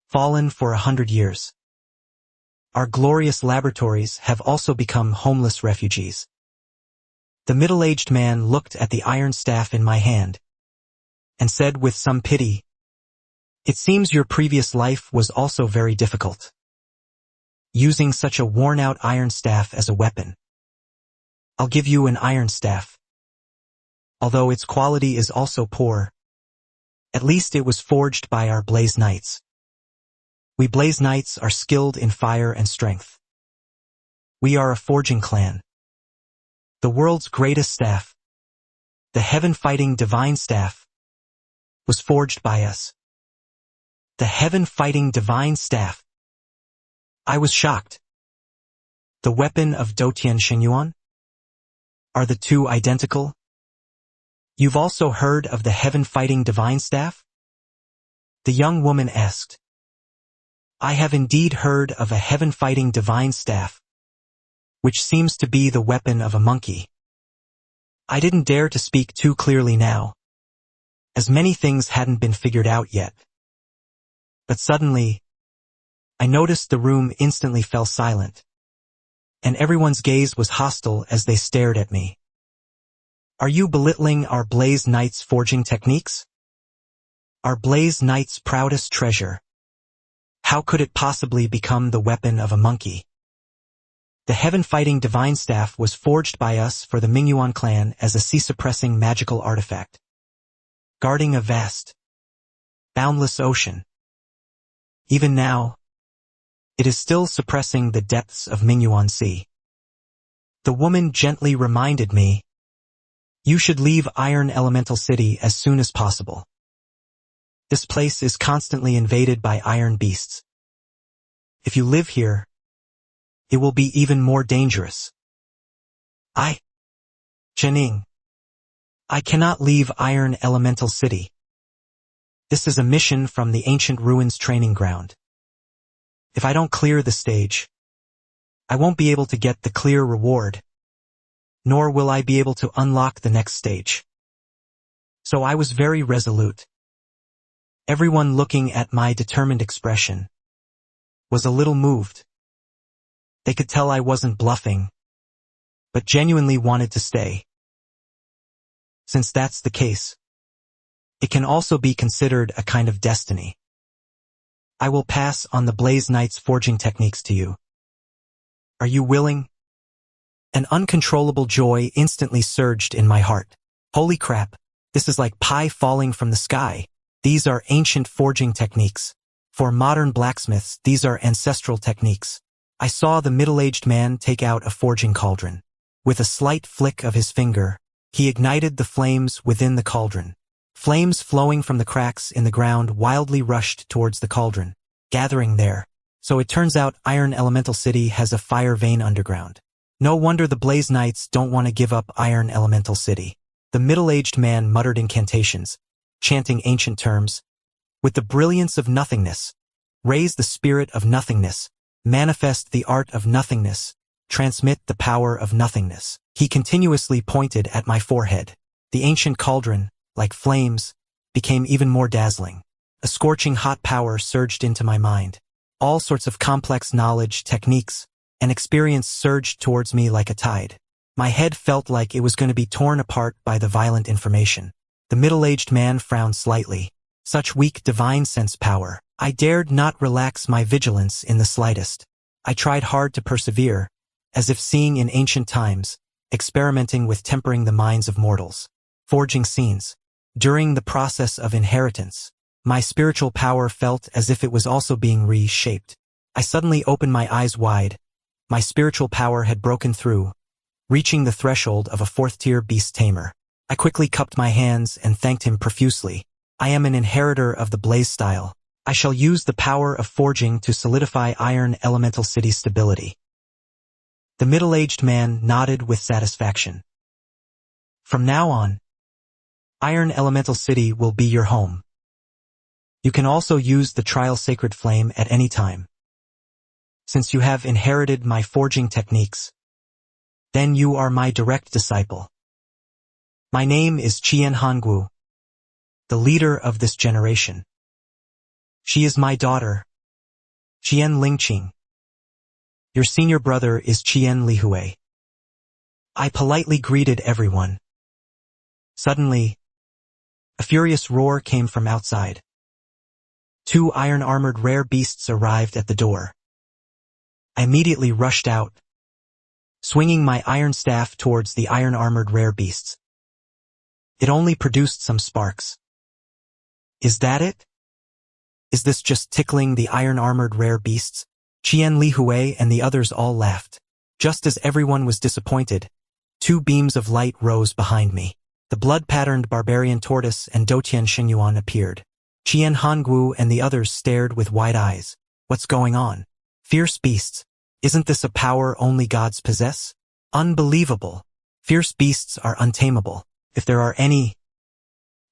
fallen for 100 years. Our glorious laboratories have also become homeless refugees. The middle-aged man looked at the iron staff in my hand, and said with some pity, "It seems your previous life was also very difficult, using such a worn-out iron staff as a weapon. I'll give you an iron staff. Although its quality is also poor, at least it was forged by our Blaze Knights. We Blaze Knights are skilled in fire and strength. We are a forging clan. The world's greatest staff, the heaven-fighting divine staff, was forged by us." The heaven-fighting divine staff. I was shocked. The weapon of Dotian Shenyuan? Are the two identical? You've also heard of the heaven-fighting divine staff? The young woman asked. I have indeed heard of a heaven-fighting divine staff, which seems to be the weapon of a monkey. I didn't dare to speak too clearly now, as many things hadn't been figured out yet. But suddenly, I noticed the room instantly fell silent, and everyone's gaze was hostile as they stared at me. Are you belittling our Blaze Knights' forging techniques? Our Blaze Knights' proudest treasure. How could it possibly become the weapon of a monkey? The heaven-fighting divine staff was forged by us for the Mingyuan clan as a sea-suppressing magical artifact, guarding a vast, boundless ocean. Even now, it is still suppressing the depths of Mingyuan Sea. The woman gently reminded me, you should leave Iron Elemental City as soon as possible. This place is constantly invaded by iron beasts. If you live here, it will be even more dangerous. Chening. I cannot leave Iron Elemental City. This is a mission from the Ancient Ruins training ground. If I don't clear the stage, I won't be able to get the clear reward, nor will I be able to unlock the next stage. So I was very resolute. Everyone looking at my determined expression was a little moved. They could tell I wasn't bluffing, but genuinely wanted to stay. Since that's the case, it can also be considered a kind of destiny. I will pass on the Blaze Knight's forging techniques to you. Are you willing? An uncontrollable joy instantly surged in my heart. Holy crap, this is like pie falling from the sky. These are ancient forging techniques. For modern blacksmiths, these are ancestral techniques. I saw the middle-aged man take out a forging cauldron. With a slight flick of his finger, he ignited the flames within the cauldron. Flames flowing from the cracks in the ground wildly rushed towards the cauldron, gathering there. So it turns out Iron Elemental City has a fire vein underground. No wonder the Blaze Knights don't want to give up Iron Elemental City. The middle-aged man muttered incantations, chanting ancient terms. With the brilliance of nothingness, raise the spirit of nothingness, manifest the art of nothingness, transmit the power of nothingness. He continuously pointed at my forehead. The ancient cauldron, like flames, became even more dazzling. A scorching hot power surged into my mind. All sorts of complex knowledge, techniques, and experience surged towards me like a tide. My head felt like it was going to be torn apart by the violent information. The middle-aged man frowned slightly. Such weak divine sense power. I dared not relax my vigilance in the slightest. I tried hard to persevere, as if seeing in ancient times, experimenting with tempering the minds of mortals. Forging scenes. During the process of inheritance, my spiritual power felt as if it was also being reshaped. I suddenly opened my eyes wide. My spiritual power had broken through, reaching the threshold of a fourth-tier beast tamer. I quickly cupped my hands and thanked him profusely. I am an inheritor of the Blaze style. I shall use the power of forging to solidify Iron Elemental City's stability. The middle-aged man nodded with satisfaction. From now on, Iron Elemental City will be your home. You can also use the Trial Sacred Flame at any time. Since you have inherited my forging techniques, then you are my direct disciple. My name is Qian Hongwu, the leader of this generation. She is my daughter, Qian Lingqing. Your senior brother is Qian Lihui. I politely greeted everyone. Suddenly, A furious roar came from outside. 2 iron-armored rare beasts arrived at the door. I immediately rushed out, swinging my iron staff towards the iron-armored rare beasts. It only produced some sparks. Is that it? Is this just tickling the iron-armored rare beasts? Qian Li Hui and the others all laughed. Just as everyone was disappointed, 2 beams of light rose behind me. The blood-patterned barbarian tortoise and Doutian Xingyuan appeared. Qian Hanguo and the others stared with wide eyes. What's going on? Fierce beasts. Isn't this a power only gods possess? Unbelievable. Fierce beasts are untamable. If there are any,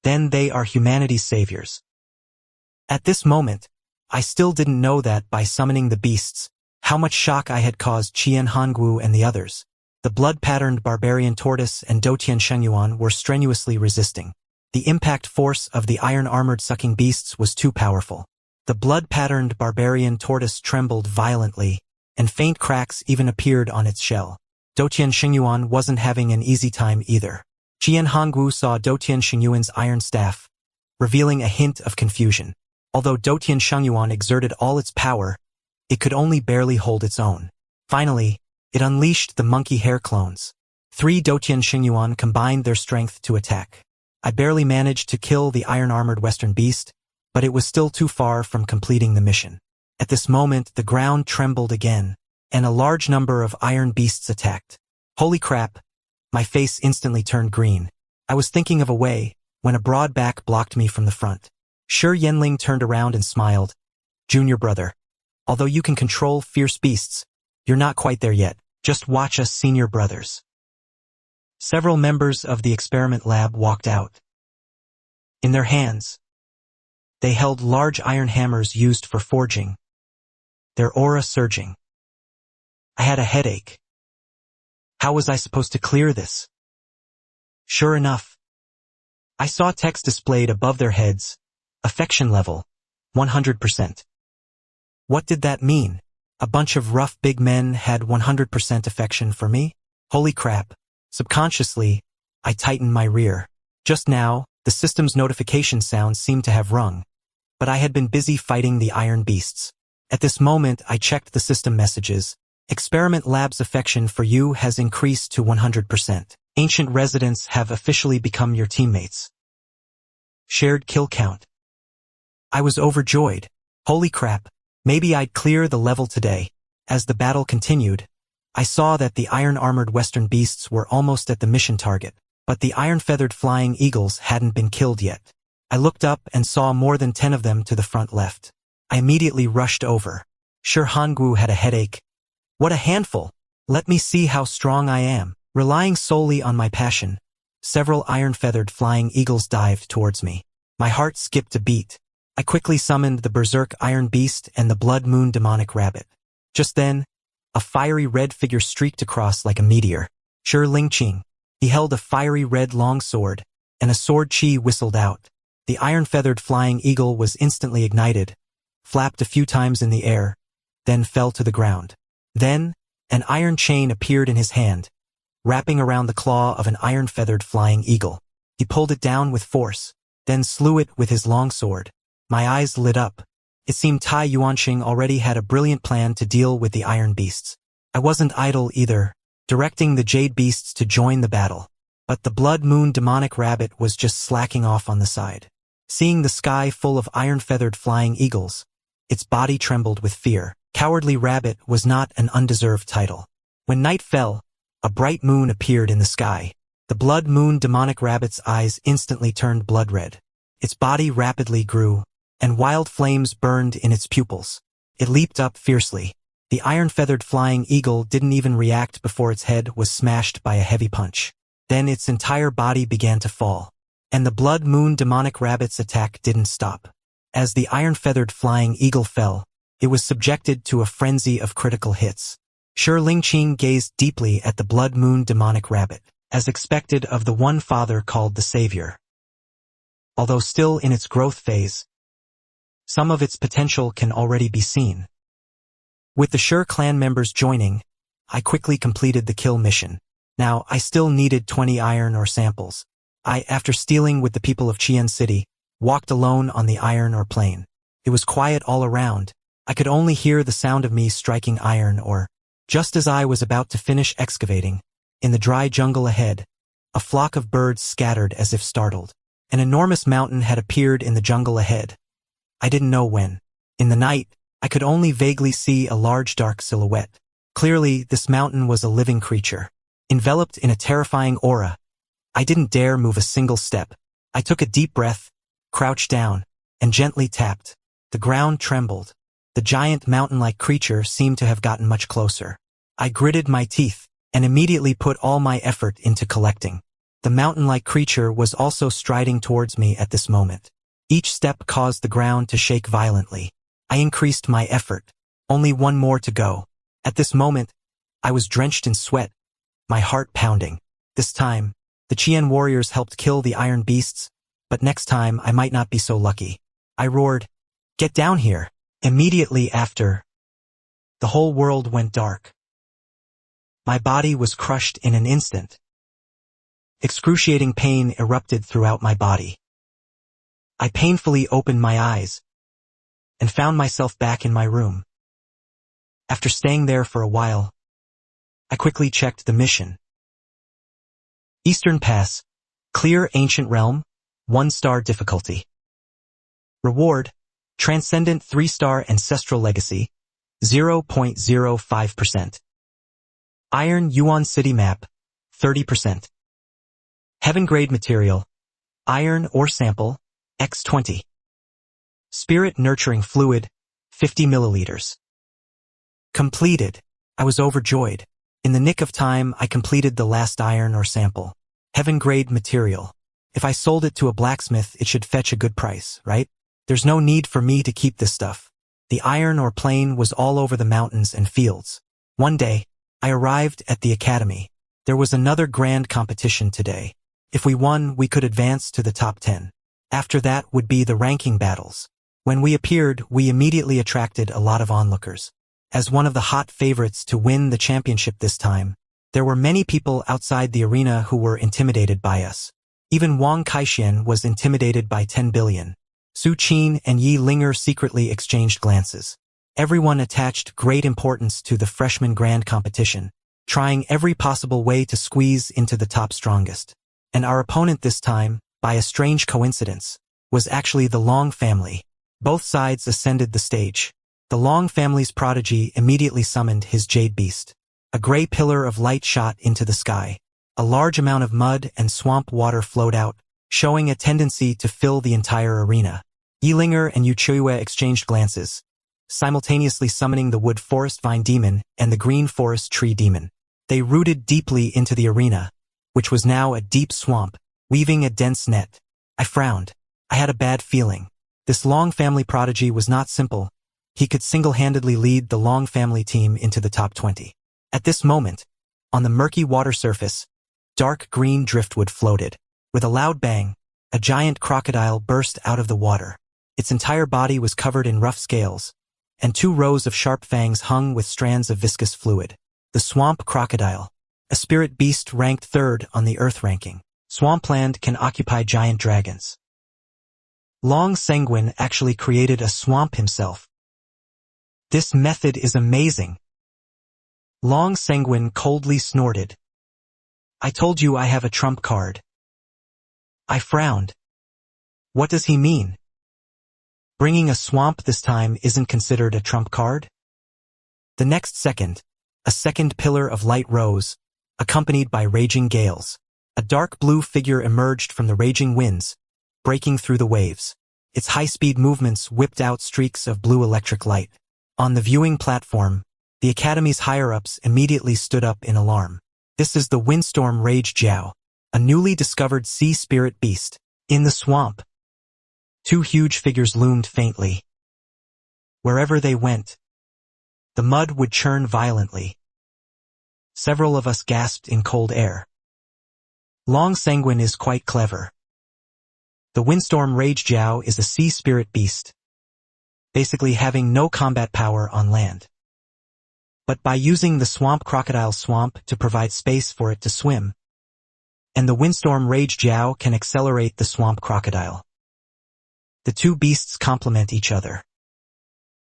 then they are humanity's saviors. At this moment, I still didn't know that by summoning the beasts, how much shock I had caused Qian Hanguo and the others. The blood-patterned barbarian tortoise and Doutian Xingyuan were strenuously resisting. The impact force of the iron-armored sucking beasts was too powerful. The blood-patterned barbarian tortoise trembled violently, and faint cracks even appeared on its shell. Doutian Xingyuan wasn't having an easy time either. Qian Hanguo saw Doutian Xingyuan's iron staff, revealing a hint of confusion. Although Doutian Xingyuan exerted all its power, it could only barely hold its own. Finally, it unleashed the monkey hair clones. 3 Doutian Xingyuan combined their strength to attack. I barely managed to kill the iron-armored western beast, but it was still too far from completing the mission. At this moment, the ground trembled again, and a large number of iron beasts attacked. Holy crap! My face instantly turned green. I was thinking of a way, when a broad back blocked me from the front. Shi Yanling turned around and smiled. Junior brother, although you can control fierce beasts, you're not quite there yet. Just watch us senior brothers. Several members of the experiment lab walked out. In their hands, they held large iron hammers used for forging, their aura surging. I had a headache. How was I supposed to clear this? Sure enough, I saw text displayed above their heads, affection level, 100%. What did that mean? A bunch of rough big men had 100% affection for me? Holy crap. Subconsciously, I tightened my rear. Just now, the system's notification sound seemed to have rung, but I had been busy fighting the iron beasts. At this moment, I checked the system messages. Experiment Lab's affection for you has increased to 100%. Ancient residents have officially become your teammates. Shared kill count. I was overjoyed. Holy crap. Maybe I'd clear the level today. As the battle continued, I saw that the iron-armored western beasts were almost at the mission target, but the iron-feathered flying eagles hadn't been killed yet. I looked up and saw more than 10 of them to the front left. I immediately rushed over. Shi Hanguo had a headache. What a handful! Let me see how strong I am. Relying solely on my passion, several iron-feathered flying eagles dived towards me. My heart skipped a beat. I quickly summoned the berserk iron beast and the blood moon demonic rabbit. Just then, a fiery red figure streaked across like a meteor. Shi Lingqing. He held a fiery red longsword, and a sword chi whistled out. The iron-feathered flying eagle was instantly ignited, flapped a few times in the air, then fell to the ground. Then, an iron chain appeared in his hand, wrapping around the claw of an iron-feathered flying eagle. He pulled it down with force, then slew it with his longsword. My eyes lit up. It seemed Tai Yuanxing already had a brilliant plan to deal with the iron beasts. I wasn't idle either, directing the jade beasts to join the battle. But the blood moon demonic rabbit was just slacking off on the side. Seeing the sky full of iron-feathered flying eagles, its body trembled with fear. Cowardly rabbit was not an undeserved title. When night fell, a bright moon appeared in the sky. The blood moon demonic rabbit's eyes instantly turned blood red. Its body rapidly grew, and wild flames burned in its pupils. It leaped up fiercely. The iron-feathered flying eagle didn't even react before its head was smashed by a heavy punch. Then its entire body began to fall, and the blood moon demonic rabbit's attack didn't stop. As the iron-feathered flying eagle fell, it was subjected to a frenzy of critical hits. Shi Lingqing gazed deeply at the blood moon demonic rabbit, as expected of the one father called the Savior. Although still in its growth phase, some of its potential can already be seen. With the Shi clan members joining, I quickly completed the kill mission. Now, I still needed 20 iron ore samples, After stealing with the people of Qian City, walked alone on the iron or plain. It was quiet all around. I could only hear the sound of me striking iron or, just as I was about to finish excavating, in the dry jungle ahead, a flock of birds scattered as if startled. An enormous mountain had appeared in the jungle ahead. I didn't know when. In the night, I could only vaguely see a large dark silhouette. Clearly, this mountain was a living creature, enveloped in a terrifying aura. I didn't dare move a single step. I took a deep breath, crouched down, and gently tapped. The ground trembled. The giant mountain-like creature seemed to have gotten much closer. I gritted my teeth, and immediately put all my effort into collecting. The mountain-like creature was also striding towards me at this moment. Each step caused the ground to shake violently. I increased my effort. Only one more to go. At this moment, I was drenched in sweat, my heart pounding. This time, the Qian warriors helped kill the iron beasts, but next time I might not be so lucky. I roared, "Get down here!" Immediately after, the whole world went dark. My body was crushed in an instant. Excruciating pain erupted throughout my body. I painfully opened my eyes and found myself back in my room. After staying there for a while, I quickly checked the mission. Eastern Pass, Clear Ancient Realm, 1-star difficulty. Reward, Transcendent 3-star Ancestral Legacy, 0.05%. Iron Yuan City Map, 30%. Heaven Grade Material, Iron Ore Sample, X20. Spirit Nurturing Fluid, 50 milliliters. Completed. I was overjoyed. In the nick of time, I completed the last iron ore sample. Heaven Grade Material. If I sold it to a blacksmith, it should fetch a good price, right? There's no need for me to keep this stuff. The iron ore plain was all over the mountains and fields. One day, I arrived at the academy. There was another grand competition today. If we won, we could advance to the top 10. After that would be the ranking battles. When we appeared, we immediately attracted a lot of onlookers. As one of the hot favorites to win the championship this time, there were many people outside the arena who were intimidated by us. Even Wang Kaixian was intimidated by 10 billion. Su Qin and Yi Linger secretly exchanged glances. Everyone attached great importance to the freshman grand competition, trying every possible way to squeeze into the top strongest. And our opponent this time, by a strange coincidence, was actually the Long family. Both sides ascended the stage. The Long family's prodigy immediately summoned his jade beast. A gray pillar of light shot into the sky. A large amount of mud and swamp water flowed out, showing a tendency to fill the entire arena. Yilinger and Yuchuiwe exchanged glances, simultaneously summoning the wood forest vine demon and the green forest tree demon. They rooted deeply into the arena, which was now a deep swamp, weaving a dense net. I frowned. I had a bad feeling. This Long family prodigy was not simple. He could single-handedly lead the Long family team into the top 20. At this moment, on the murky water surface, dark green driftwood floated. With a loud bang, a giant crocodile burst out of the water. Its entire body was covered in rough scales, and 2 rows of sharp fangs hung with strands of viscous fluid. The swamp crocodile, a spirit beast ranked 3rd on the Earth ranking. Swampland can occupy giant dragons. Long Sanguine actually created a swamp himself. This method is amazing. Long Sanguine coldly snorted. I told you I have a trump card. I frowned. What does he mean? Bringing a swamp this time isn't considered a trump card? The next second, a second pillar of light rose, accompanied by raging gales. A dark blue figure emerged from the raging winds, breaking through the waves. Its high-speed movements whipped out streaks of blue electric light. On the viewing platform, the Academy's higher-ups immediately stood up in alarm. This is the Windstorm Rage Jiao, a newly discovered sea spirit beast. In the swamp, 2 huge figures loomed faintly. Wherever they went, the mud would churn violently. Several of us gasped in cold air. Long Sanguine is quite clever. The Windstorm Rage Jiao is a sea spirit beast, basically having no combat power on land. But by using the swamp crocodile swamp to provide space for it to swim, and the windstorm rage Jiao can accelerate the swamp crocodile. The two beasts complement each other.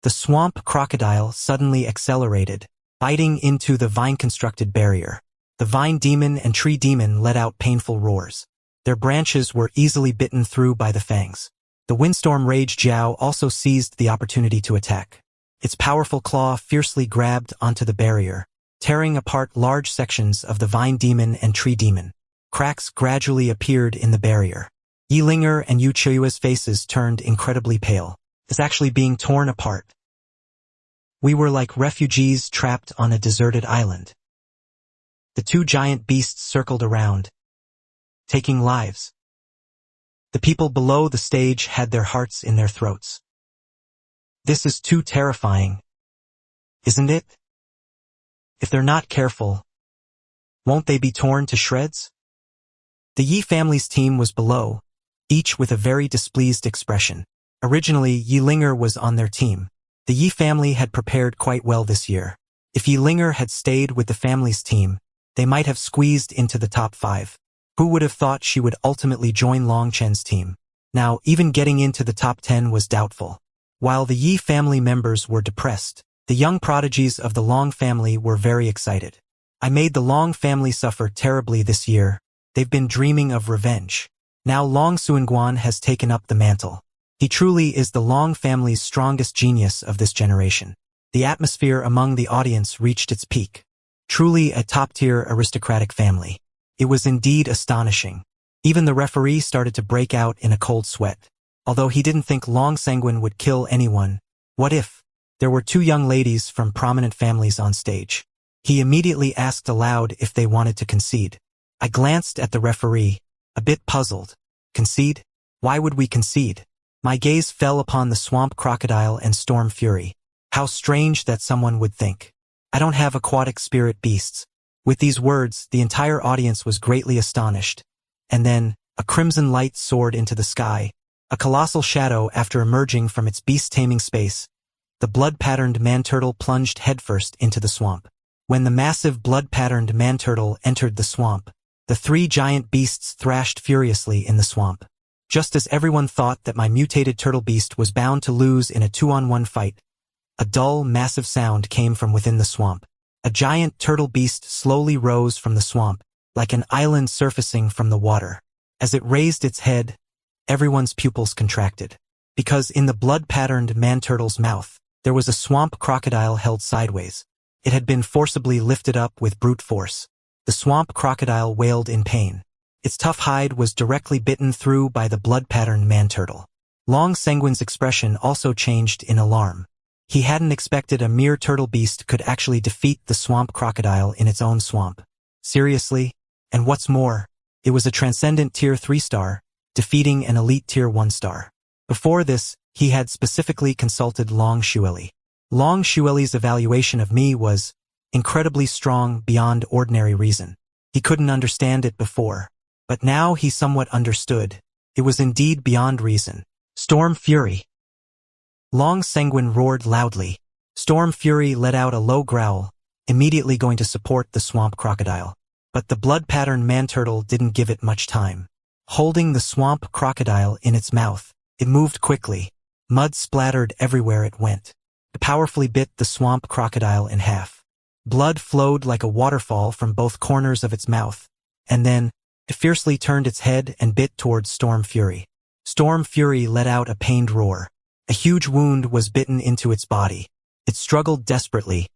The swamp crocodile suddenly accelerated, biting into the vine-constructed barrier. The vine demon and tree demon let out painful roars. Their branches were easily bitten through by the fangs. The windstorm rage Jiao also seized the opportunity to attack. Its powerful claw fiercely grabbed onto the barrier, tearing apart large sections of the vine demon and tree demon. Cracks gradually appeared in the barrier. Yilinger and Yu Chiyue's faces turned incredibly pale. It's actually being torn apart. We were like refugees trapped on a deserted island. The two giant beasts circled around, taking lives. The people below the stage had their hearts in their throats. This is too terrifying, isn't it? If they're not careful, won't they be torn to shreds? The Yi family's team was below, each with a very displeased expression. Originally, Yilinger was on their team. The Yi family had prepared quite well this year. If Yilinger had stayed with the family's team, they might have squeezed into the top 5. Who would have thought she would ultimately join Long Chen's team? Now, even getting into the top 10 was doubtful. While the Yi family members were depressed, the young prodigies of the Long family were very excited. I made the Long family suffer terribly this year. They've been dreaming of revenge. Now Long Suanguan has taken up the mantle. He truly is the Long family's strongest genius of this generation. The atmosphere among the audience reached its peak. Truly a top-tier aristocratic family. It was indeed astonishing. Even the referee started to break out in a cold sweat. Although he didn't think Long Sanguine would kill anyone, what if there were two young ladies from prominent families on stage? He immediately asked aloud if they wanted to concede. I glanced at the referee, a bit puzzled. Concede? Why would we concede? My gaze fell upon the swamp crocodile and storm fury. How strange that someone would think. I don't have aquatic spirit beasts. With these words, the entire audience was greatly astonished. And then, a crimson light soared into the sky. A colossal shadow after emerging from its beast-taming space. The blood-patterned man-turtle plunged headfirst into the swamp. When the massive blood-patterned man-turtle entered the swamp, the three giant beasts thrashed furiously in the swamp. Just as everyone thought that my mutated turtle beast was bound to lose in a 2-on-1 fight, a dull, massive sound came from within the swamp. A giant turtle beast slowly rose from the swamp, like an island surfacing from the water. As it raised its head, everyone's pupils contracted. Because in the blood-patterned man-turtle's mouth, there was a swamp crocodile held sideways. It had been forcibly lifted up with brute force. The swamp crocodile wailed in pain. Its tough hide was directly bitten through by the blood-patterned man-turtle. Long Sanguine's expression also changed in alarm. He hadn't expected a mere turtle beast could actually defeat the swamp crocodile in its own swamp. Seriously? And what's more, it was a transcendent tier 3 star, defeating an elite tier 1 star. Before this, he had specifically consulted Long Xueli. Long Xueli's evaluation of me was incredibly strong beyond ordinary reason. He couldn't understand it before. But now he somewhat understood. It was indeed beyond reason. Storm Fury. Long Sanguine roared loudly. Storm Fury let out a low growl, immediately going to support the swamp crocodile. But the blood-patterned man-turtle didn't give it much time. Holding the swamp crocodile in its mouth, it moved quickly. Mud splattered everywhere it went. It powerfully bit the swamp crocodile in half. Blood flowed like a waterfall from both corners of its mouth, and then, it fiercely turned its head and bit towards Storm Fury. Storm Fury let out a pained roar. A huge wound was bitten into its body. It struggled desperately,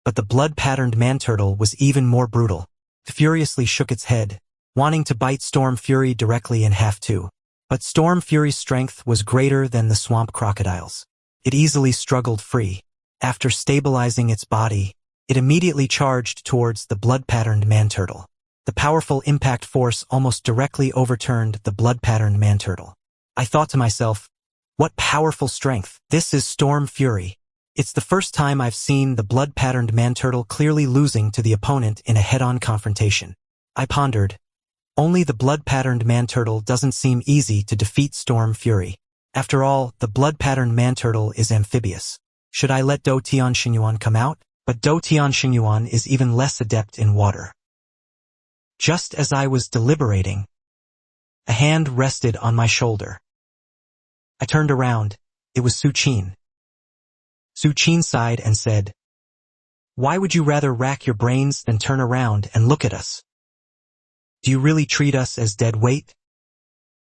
but the blood-patterned man-turtle was even more brutal. It furiously shook its head, wanting to bite Storm Fury directly in half too. But Storm Fury's strength was greater than the swamp crocodile's. It easily struggled free. After stabilizing its body, it immediately charged towards the blood-patterned man-turtle. The powerful impact force almost directly overturned the blood-patterned man-turtle. I thought to myself, what powerful strength! This is Storm Fury. It's the first time I've seen the blood-patterned man-turtle clearly losing to the opponent in a head-on confrontation. I pondered. Only the blood-patterned man-turtle doesn't seem easy to defeat Storm Fury. After all, the blood-patterned man-turtle is amphibious. Should I let Dou Tianxingyuan come out? But Dou Tianxingyuan is even less adept in water. Just as I was deliberating, a hand rested on my shoulder. I turned around. It was Su Qin. Su Qin sighed and said, "Why would you rather rack your brains than turn around and look at us? Do you really treat us as dead weight?"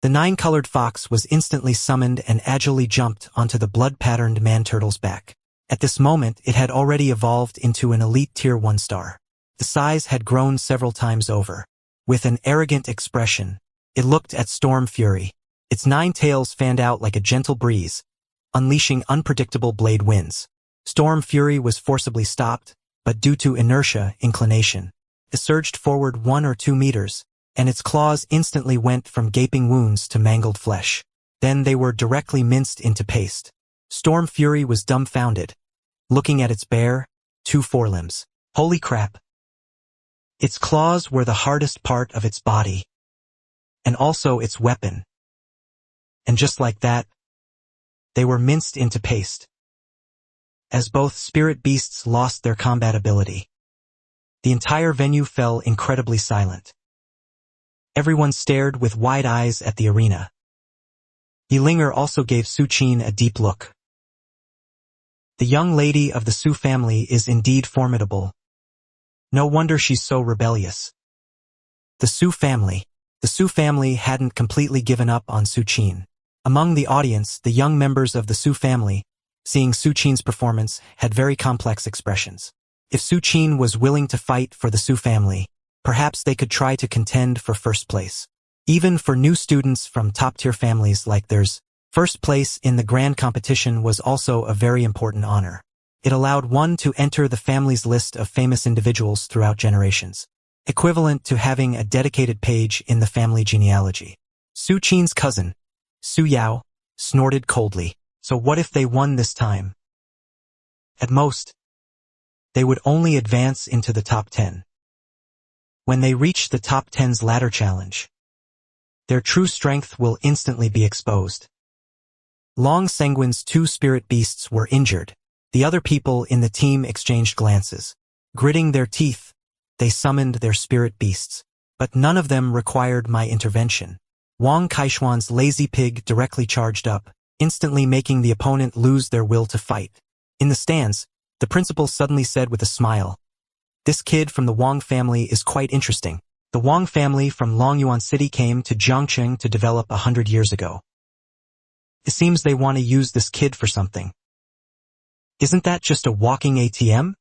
The nine-colored fox was instantly summoned and agilely jumped onto the blood-patterned man-turtle's back. At this moment, it had already evolved into an elite Tier 1 star. The size had grown several times over. With an arrogant expression, it looked at Storm Fury. Its 9 tails fanned out like a gentle breeze, unleashing unpredictable blade winds. Storm Fury was forcibly stopped, but due to inertia, inclination, it surged forward 1 or 2 meters, and its claws instantly went from gaping wounds to mangled flesh. Then they were directly minced into paste. Storm Fury was dumbfounded, looking at its bare, 2 forelimbs. Holy crap! Its claws were the hardest part of its body, and also its weapon. And just like that, they were minced into paste. As both spirit beasts lost their combat ability, the entire venue fell incredibly silent. Everyone stared with wide eyes at the arena. Yilinger also gave Su Qin a deep look. The young lady of the Su family is indeed formidable. No wonder she's so rebellious. The Su family hadn't completely given up on Su Qin. Among the audience, the young members of the Su family, seeing Su Qin's performance, had very complex expressions. If Su Qin was willing to fight for the Su family, perhaps they could try to contend for first place. Even for new students from top-tier families like theirs, first place in the grand competition was also a very important honor. It allowed one to enter the family's list of famous individuals throughout generations, equivalent to having a dedicated page in the family genealogy. Su Qin's cousin, Su Yao, snorted coldly. So what if they won this time? At most, they would only advance into the top 10. When they reach the top 10's ladder challenge, their true strength will instantly be exposed. Long Sanguine's 2 spirit beasts were injured. The other people in the team exchanged glances. Gritting their teeth, they summoned their spirit beasts, but none of them required my intervention. Wang Kaishuan's lazy pig directly charged up, instantly making the opponent lose their will to fight. In the stands, the principal suddenly said with a smile, "This kid from the Wang family is quite interesting. The Wang family from Longyuan City came to Jiangcheng to develop 100 years ago. It seems they want to use this kid for something. Isn't that just a walking ATM?"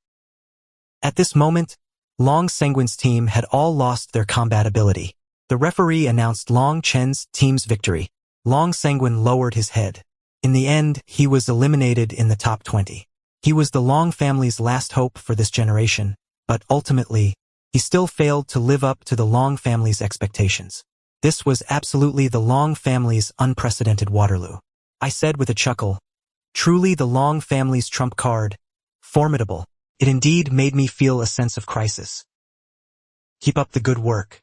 At this moment, Long Sanguine's team had all lost their combat ability. The referee announced Long Chen's team's victory. Long Sanguine lowered his head. In the end, he was eliminated in the top 20. He was the Long family's last hope for this generation, but ultimately, he still failed to live up to the Long family's expectations. This was absolutely the Long family's unprecedented Waterloo. I said with a chuckle, "Truly the Long family's trump card. Formidable." It indeed made me feel a sense of crisis. "Keep up the good work."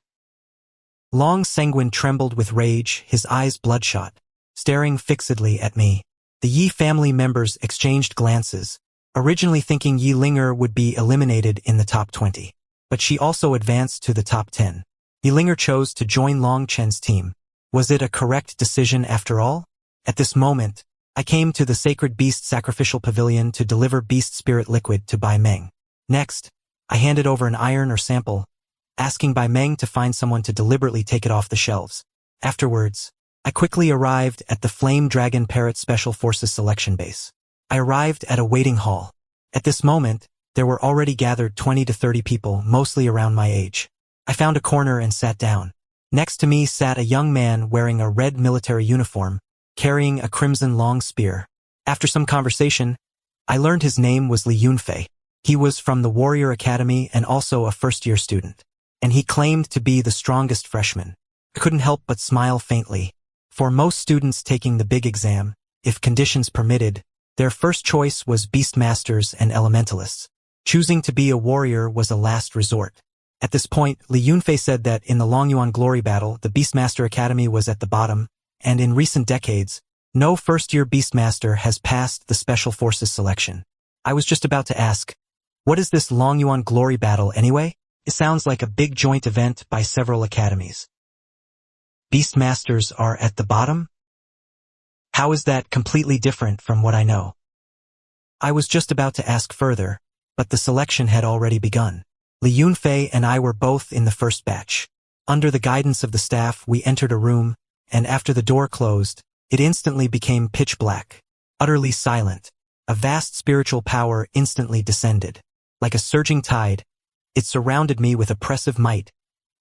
Long Sanguine trembled with rage, his eyes bloodshot, staring fixedly at me. The Yi family members exchanged glances, originally thinking Yilinger would be eliminated in the top 20. But she also advanced to the top 10. Yilinger chose to join Long Chen's team. Was it a correct decision after all? At this moment, I came to the Sacred Beast Sacrificial Pavilion to deliver Beast Spirit Liquid to Bai Meng. Next, I handed over an iron or sample, asking Bai Meng to find someone to deliberately take it off the shelves. Afterwards, I quickly arrived at the Flame Dragon Parrot Special Forces selection base. I arrived at a waiting hall. At this moment, there were already gathered 20 to 30 people, mostly around my age. I found a corner and sat down. Next to me sat a young man wearing a red military uniform, carrying a crimson long spear. After some conversation, I learned his name was Li Yunfei. He was from the Warrior Academy and also a first-year student. And he claimed to be the strongest freshman. I couldn't help but smile faintly. For most students taking the big exam, if conditions permitted, their first choice was Beastmasters and Elementalists. Choosing to be a warrior was a last resort. At this point, Li Yunfei said that in the Longyuan Glory Battle, the Beastmaster Academy was at the bottom, and in recent decades, no first-year Beastmaster has passed the Special Forces selection. I was just about to ask, what is this Longyuan Glory Battle anyway? It sounds like a big joint event by several academies. Beastmasters are at the bottom? How is that completely different from what I know? I was just about to ask further, but the selection had already begun. Li Yunfei and I were both in the first batch. Under the guidance of the staff, we entered a room, and after the door closed, it instantly became pitch black, utterly silent. A vast spiritual power instantly descended. Like a surging tide, it surrounded me with oppressive might,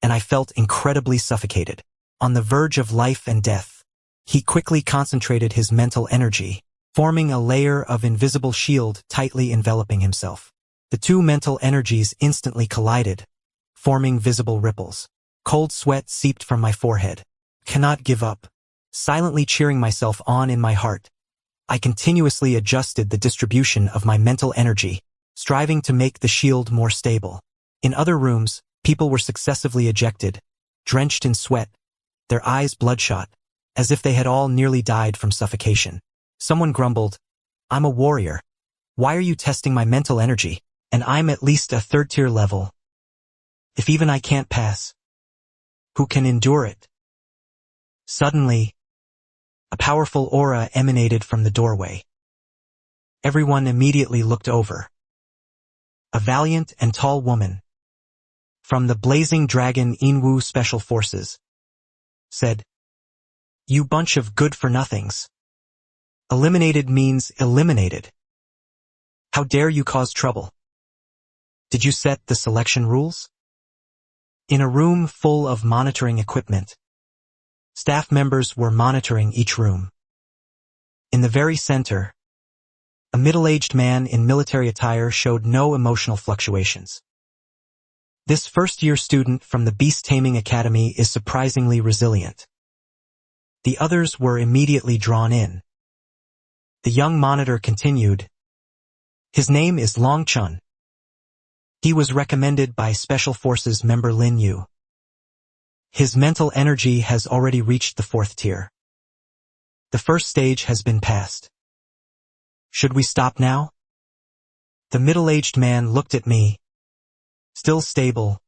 and I felt incredibly suffocated. On the verge of life and death, he quickly concentrated his mental energy, forming a layer of invisible shield tightly enveloping himself. The two mental energies instantly collided, forming visible ripples. Cold sweat seeped from my forehead. Cannot give up. Silently cheering myself on in my heart, I continuously adjusted the distribution of my mental energy, striving to make the shield more stable. In other rooms, people were successively ejected, drenched in sweat, their eyes bloodshot, as if they had all nearly died from suffocation. Someone grumbled, "I'm a warrior. Why are you testing my mental energy? And I'm at least a third-tier level. If even I can't pass, who can endure it?" Suddenly, a powerful aura emanated from the doorway. Everyone immediately looked over. A valiant and tall woman, from the Blazing Dragon Inwu Special Forces, said, "You bunch of good-for-nothings. Eliminated means eliminated. How dare you cause trouble? Did you set the selection rules?" In a room full of monitoring equipment, staff members were monitoring each room. In the very center, a middle-aged man in military attire showed no emotional fluctuations. This first-year student from the Beast Taming Academy is surprisingly resilient. The others were immediately drawn in. The young monitor continued, "His name is Long Chun. He was recommended by Special Forces member Lin Yu. His mental energy has already reached the 4th tier. The first stage has been passed. Should we stop now?" The middle-aged man looked at me, still stable,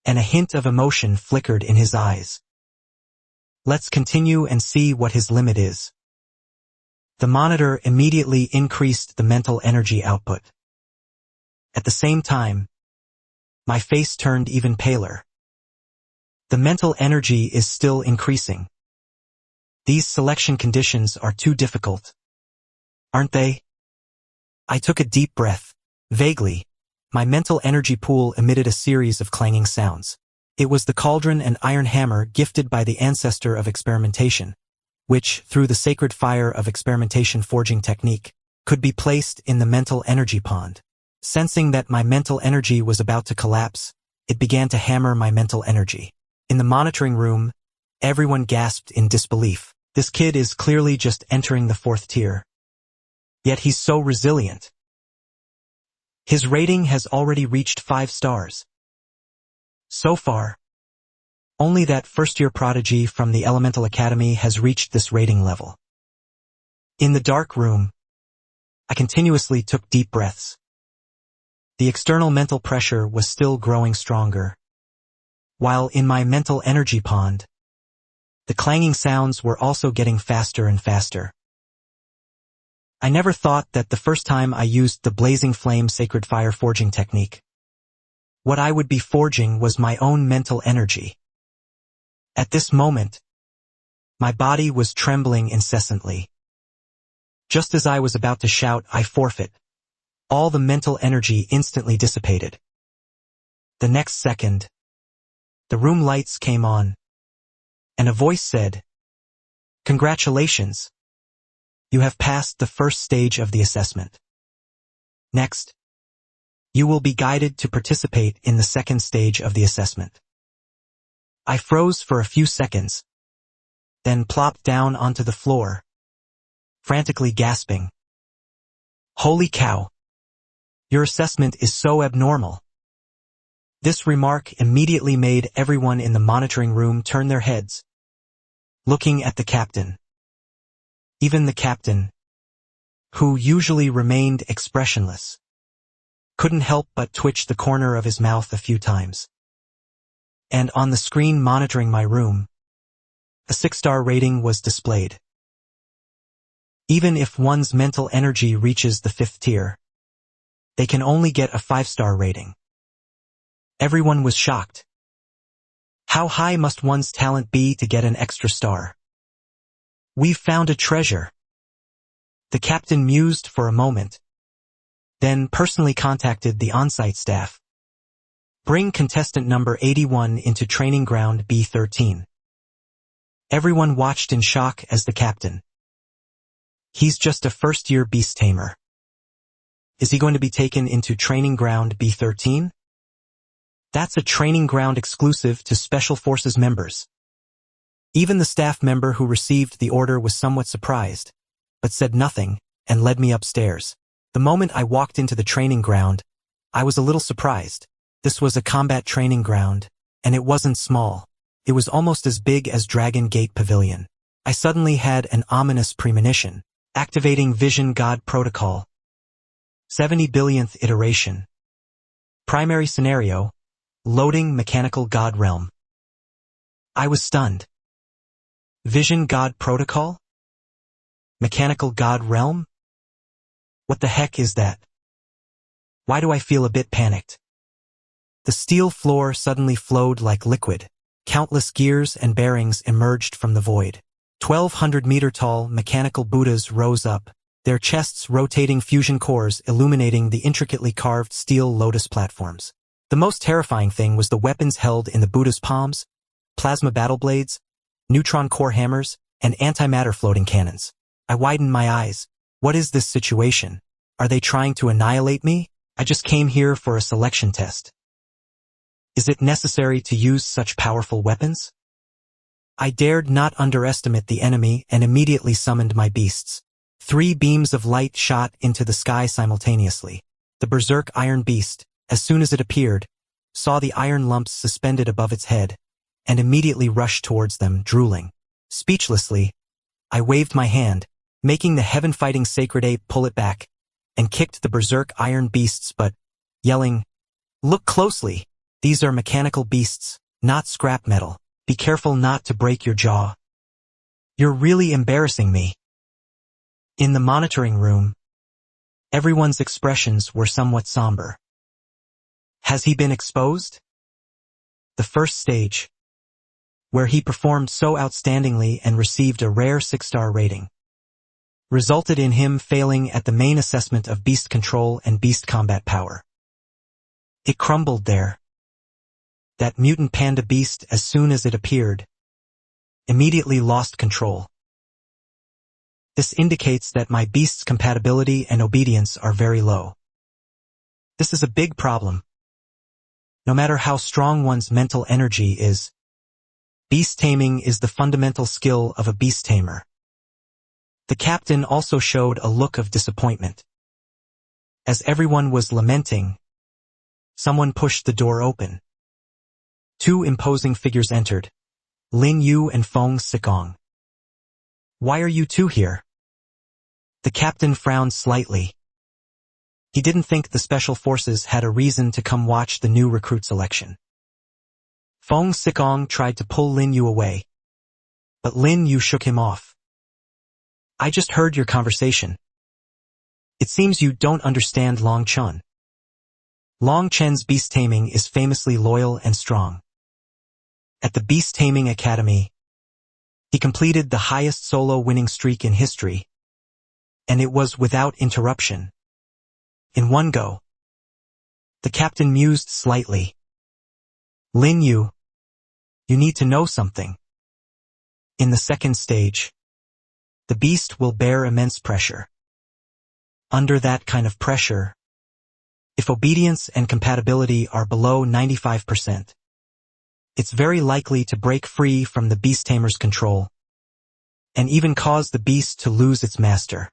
and a hint of emotion flickered in his eyes. "Let's continue and see what his limit is." The monitor immediately increased the mental energy output. At the same time, my face turned even paler. The mental energy is still increasing. These selection conditions are too difficult, aren't they? I took a deep breath. Vaguely, my mental energy pool emitted a series of clanging sounds. It was the cauldron and iron hammer gifted by the ancestor of experimentation, which, through the sacred fire of experimentation forging technique, could be placed in the mental energy pond. Sensing that my mental energy was about to collapse, it began to hammer my mental energy. In the monitoring room, everyone gasped in disbelief. This kid is clearly just entering the 4th tier. Yet he's so resilient. His rating has already reached 5 stars. So far, only that first-year prodigy from the Elemental Academy has reached this rating level. In the dark room, I continuously took deep breaths. The external mental pressure was still growing stronger, while in my mental energy pond, the clanging sounds were also getting faster and faster. I never thought that the first time I used the Blazing Flame Sacred Fire forging technique, what I would be forging was my own mental energy. At this moment, my body was trembling incessantly. Just as I was about to shout, "I forfeit," all the mental energy instantly dissipated. The next second, the room lights came on, and a voice said, "Congratulations! You have passed the first stage of the assessment. Next, you will be guided to participate in the second stage of the assessment." I froze for a few seconds, then plopped down onto the floor, frantically gasping. "Holy cow! Your assessment is so abnormal." This remark immediately made everyone in the monitoring room turn their heads, looking at the captain. Even the captain, who usually remained expressionless, couldn't help but twitch the corner of his mouth a few times. And on the screen monitoring my room, a 6-star rating was displayed. Even if one's mental energy reaches the 5th tier, they can only get a 5-star rating. Everyone was shocked. How high must one's talent be to get an extra star? We've found a treasure. The captain mused for a moment, then personally contacted the on-site staff. Bring contestant number 81 into training ground B13. Everyone watched in shock as the captain. He's just a first-year beast tamer. Is he going to be taken into training ground B13? That's a training ground exclusive to Special Forces members. Even the staff member who received the order was somewhat surprised, but said nothing and led me upstairs. The moment I walked into the training ground, I was a little surprised. This was a combat training ground, and it wasn't small. It was almost as big as Dragon Gate Pavilion. I suddenly had an ominous premonition. Activating Vision God Protocol. 70 billionth iteration. Primary scenario. Loading Mechanical God Realm. I was stunned. Vision God Protocol? Mechanical God Realm? What the heck is that? Why do I feel a bit panicked? The steel floor suddenly flowed like liquid. Countless gears and bearings emerged from the void. 1,200-meter-tall mechanical Buddhas rose up, their chests rotating fusion cores illuminating the intricately carved steel lotus platforms. The most terrifying thing was the weapons held in the Buddha's palms: plasma battle blades, neutron core hammers, and antimatter floating cannons. I widened my eyes. What is this situation? Are they trying to annihilate me? I just came here for a selection test. Is it necessary to use such powerful weapons? I dared not underestimate the enemy and immediately summoned my beasts. 3 beams of light shot into the sky simultaneously. The berserk iron beast, as soon as it appeared, saw the iron lumps suspended above its head, and immediately rushed towards them, drooling. Speechlessly, I waved my hand, making the heaven-fighting sacred ape pull it back, and kicked the berserk iron beasts but, yelling, "Look closely! These are mechanical beasts, not scrap metal. Be careful not to break your jaw. You're really embarrassing me." In the monitoring room, everyone's expressions were somewhat somber. Has he been exposed? The first stage, where he performed so outstandingly and received a rare 6-star rating, resulted in him failing at the main assessment of beast control and beast combat power. It crumbled there. That mutant panda beast, as soon as it appeared, immediately lost control. This indicates that my beast's compatibility and obedience are very low. This is a big problem. No matter how strong one's mental energy is, beast taming is the fundamental skill of a beast tamer. The captain also showed a look of disappointment. As everyone was lamenting, someone pushed the door open. 2 imposing figures entered, Lin Yu and Feng Sikong. Why are you 2 here? The captain frowned slightly. He didn't think the Special Forces had a reason to come watch the new recruit selection. Feng Sikong tried to pull Lin Yu away, but Lin Yu shook him off. I just heard your conversation. It seems you don't understand Long Chen. Long Chen's beast taming is famously loyal and strong. At the Beast Taming Academy, he completed the highest solo winning streak in history, and it was without interruption. In one go. The captain mused slightly. Lin Yu, you need to know something. In the second stage, the beast will bear immense pressure. Under that kind of pressure, if obedience and compatibility are below 95%, it's very likely to break free from the beast tamer's control, and even cause the beast to lose its master.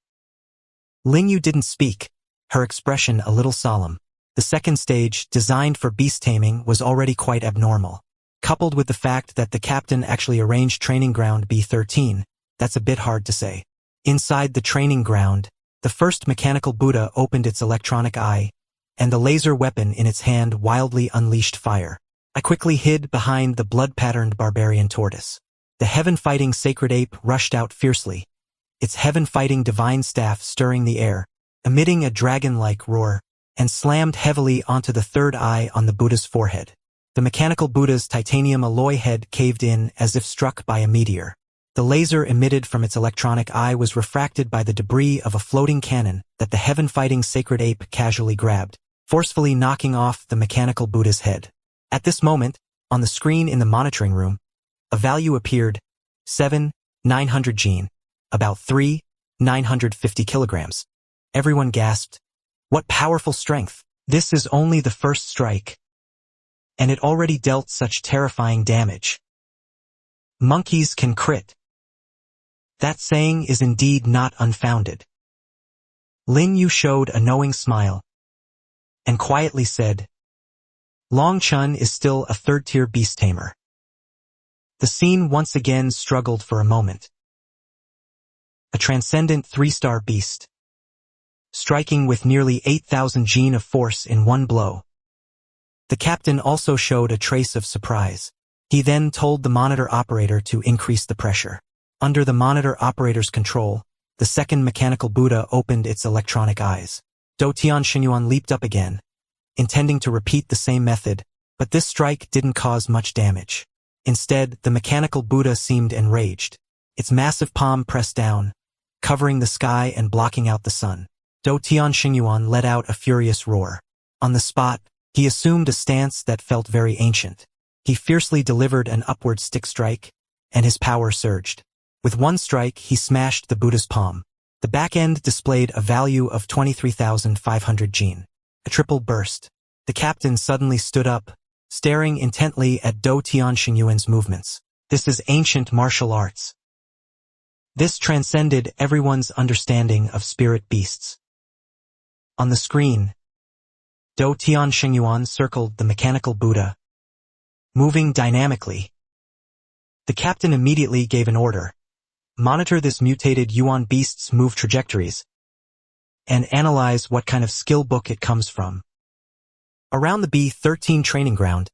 Lin Yu didn't speak, her expression a little solemn. The second stage, designed for beast taming, was already quite abnormal. Coupled with the fact that the captain actually arranged training ground B13, that's a bit hard to say. Inside the training ground, the first mechanical Buddha opened its electronic eye, and the laser weapon in its hand wildly unleashed fire. I quickly hid behind the blood-patterned barbarian tortoise. The heaven-fighting sacred ape rushed out fiercely, its heaven-fighting divine staff stirring the air, emitting a dragon-like roar, and slammed heavily onto the third eye on the Buddha's forehead. The mechanical Buddha's titanium alloy head caved in as if struck by a meteor. The laser emitted from its electronic eye was refracted by the debris of a floating cannon that the heaven-fighting sacred ape casually grabbed, forcefully knocking off the mechanical Buddha's head. At this moment, on the screen in the monitoring room, a value appeared, 7,900 gene, about 3,950 kilograms. Everyone gasped. What powerful strength! This is only the first strike. And it already dealt such terrifying damage. Monkeys can crit. That saying is indeed not unfounded. Lin Yu showed a knowing smile and quietly said, Long Chun is still a third-tier beast tamer. The scene once again struggled for a moment. A transcendent 3-star beast, striking with nearly 8,000 gene of force in one blow. The captain also showed a trace of surprise. He then told the monitor operator to increase the pressure. Under the monitor operator's control, the second mechanical Buddha opened its electronic eyes. Dou Tianxingyuan leaped up again, intending to repeat the same method, but this strike didn't cause much damage. Instead, the mechanical Buddha seemed enraged. Its massive palm pressed down, covering the sky and blocking out the sun. Dou Tianxingyuan let out a furious roar. On the spot, he assumed a stance that felt very ancient. He fiercely delivered an upward stick strike, and his power surged. With one strike, he smashed the Buddha's palm. The back end displayed a value of 23,500 gene. A triple burst. The captain suddenly stood up, staring intently at Dou Tianxingyuan's movements. This is ancient martial arts. This transcended everyone's understanding of spirit beasts. On the screen, Dou Tianxingyuan circled the mechanical Buddha, moving dynamically. The captain immediately gave an order. Monitor this mutated Yuan beast's move trajectories and analyze what kind of skill book it comes from. Around the B-13 training ground,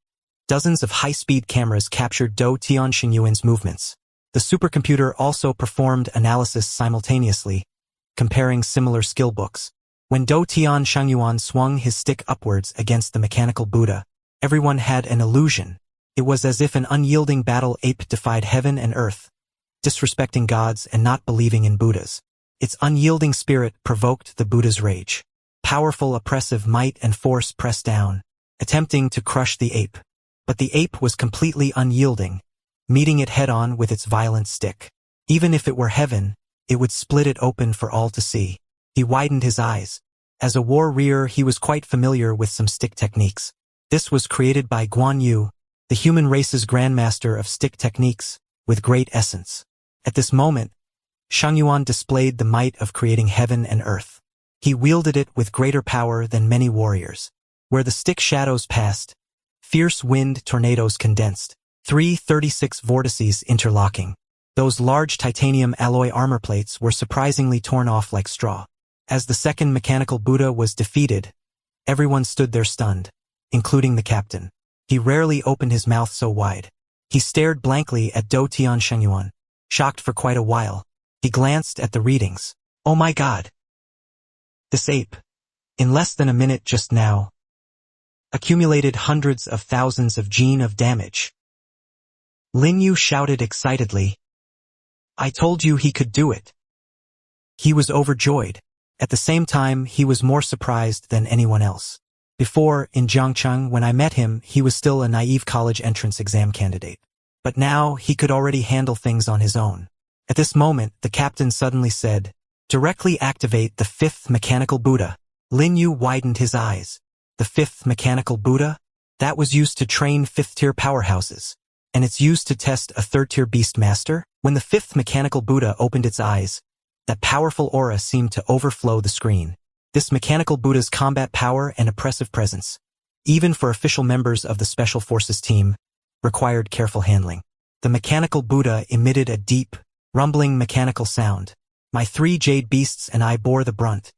dozens of high-speed cameras captured Dou Tianxingyuan's movements. The supercomputer also performed analysis simultaneously, comparing similar skill books. When Dou Tianxingyuan swung his stick upwards against the mechanical Buddha, everyone had an illusion. It was as if an unyielding battle ape defied heaven and earth, disrespecting gods and not believing in Buddhas. Its unyielding spirit provoked the Buddha's rage. Powerful oppressive might and force pressed down, attempting to crush the ape. But the ape was completely unyielding, meeting it head-on with its violent stick. Even if it were heaven, it would split it open for all to see. He widened his eyes. As a warrior, he was quite familiar with some stick techniques. This was created by Guan Yu, the human race's grandmaster of stick techniques, with great essence. At this moment, Shangyuan displayed the might of creating heaven and earth. He wielded it with greater power than many warriors. Where the stick shadows passed, fierce wind tornadoes condensed, 336 vortices interlocking. Those large titanium alloy armor plates were surprisingly torn off like straw. As the second mechanical Buddha was defeated, everyone stood there stunned, including the captain. He rarely opened his mouth so wide. He stared blankly at Dou Tianxingyuan, shocked for quite a while. He glanced at the readings. Oh my God! This ape, in less than a minute just now, accumulated hundreds of thousands of gene of damage. Lin Yu shouted excitedly. I told you he could do it. He was overjoyed. At the same time, he was more surprised than anyone else. Before, in Jiangcheng, when I met him, he was still a naive college entrance exam candidate. But now, he could already handle things on his own. At this moment, the captain suddenly said, Directly activate the fifth mechanical Buddha. Lin Yu widened his eyes. The fifth mechanical Buddha? That was used to train fifth-tier powerhouses. And it's used to test a third-tier beast master? When the fifth mechanical Buddha opened its eyes, that powerful aura seemed to overflow the screen. This mechanical Buddha's combat power and oppressive presence, even for official members of the Special Forces team, required careful handling. The mechanical Buddha emitted a deep, rumbling mechanical sound. My 3 jade beasts and I bore the brunt,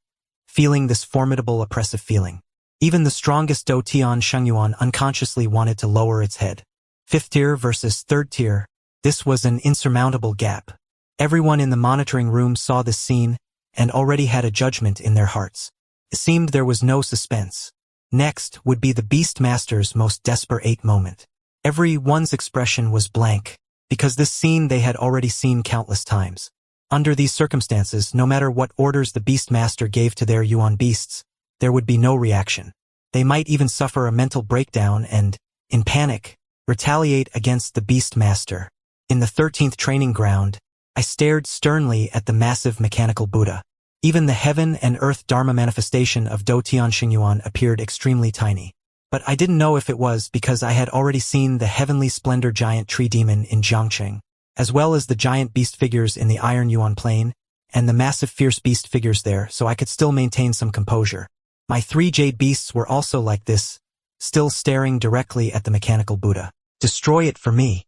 feeling this formidable oppressive feeling. Even the strongest Do Tian Shengyuan unconsciously wanted to lower its head. 5th tier versus 3rd tier. This was an insurmountable gap. Everyone in the monitoring room saw this scene and already had a judgment in their hearts. It seemed there was no suspense. Next would be the Beastmaster's most desperate moment. Everyone's expression was blank, because this scene they had already seen countless times. Under these circumstances, no matter what orders the Beastmaster gave to their Yuan beasts, there would be no reaction. They might even suffer a mental breakdown and, in panic, retaliate against the Beastmaster. In the 13th training ground, I stared sternly at the massive mechanical Buddha. Even the heaven and earth Dharma manifestation of Do Tian Shengyuan appeared extremely tiny. But I didn't know if it was because I had already seen the heavenly splendor giant tree demon in Xianxia, as well as the giant beast figures in the Iron Yuan plane, and the massive fierce beast figures there, so I could still maintain some composure. My 3 jade beasts were also like this, still staring directly at the mechanical Buddha. Destroy it for me.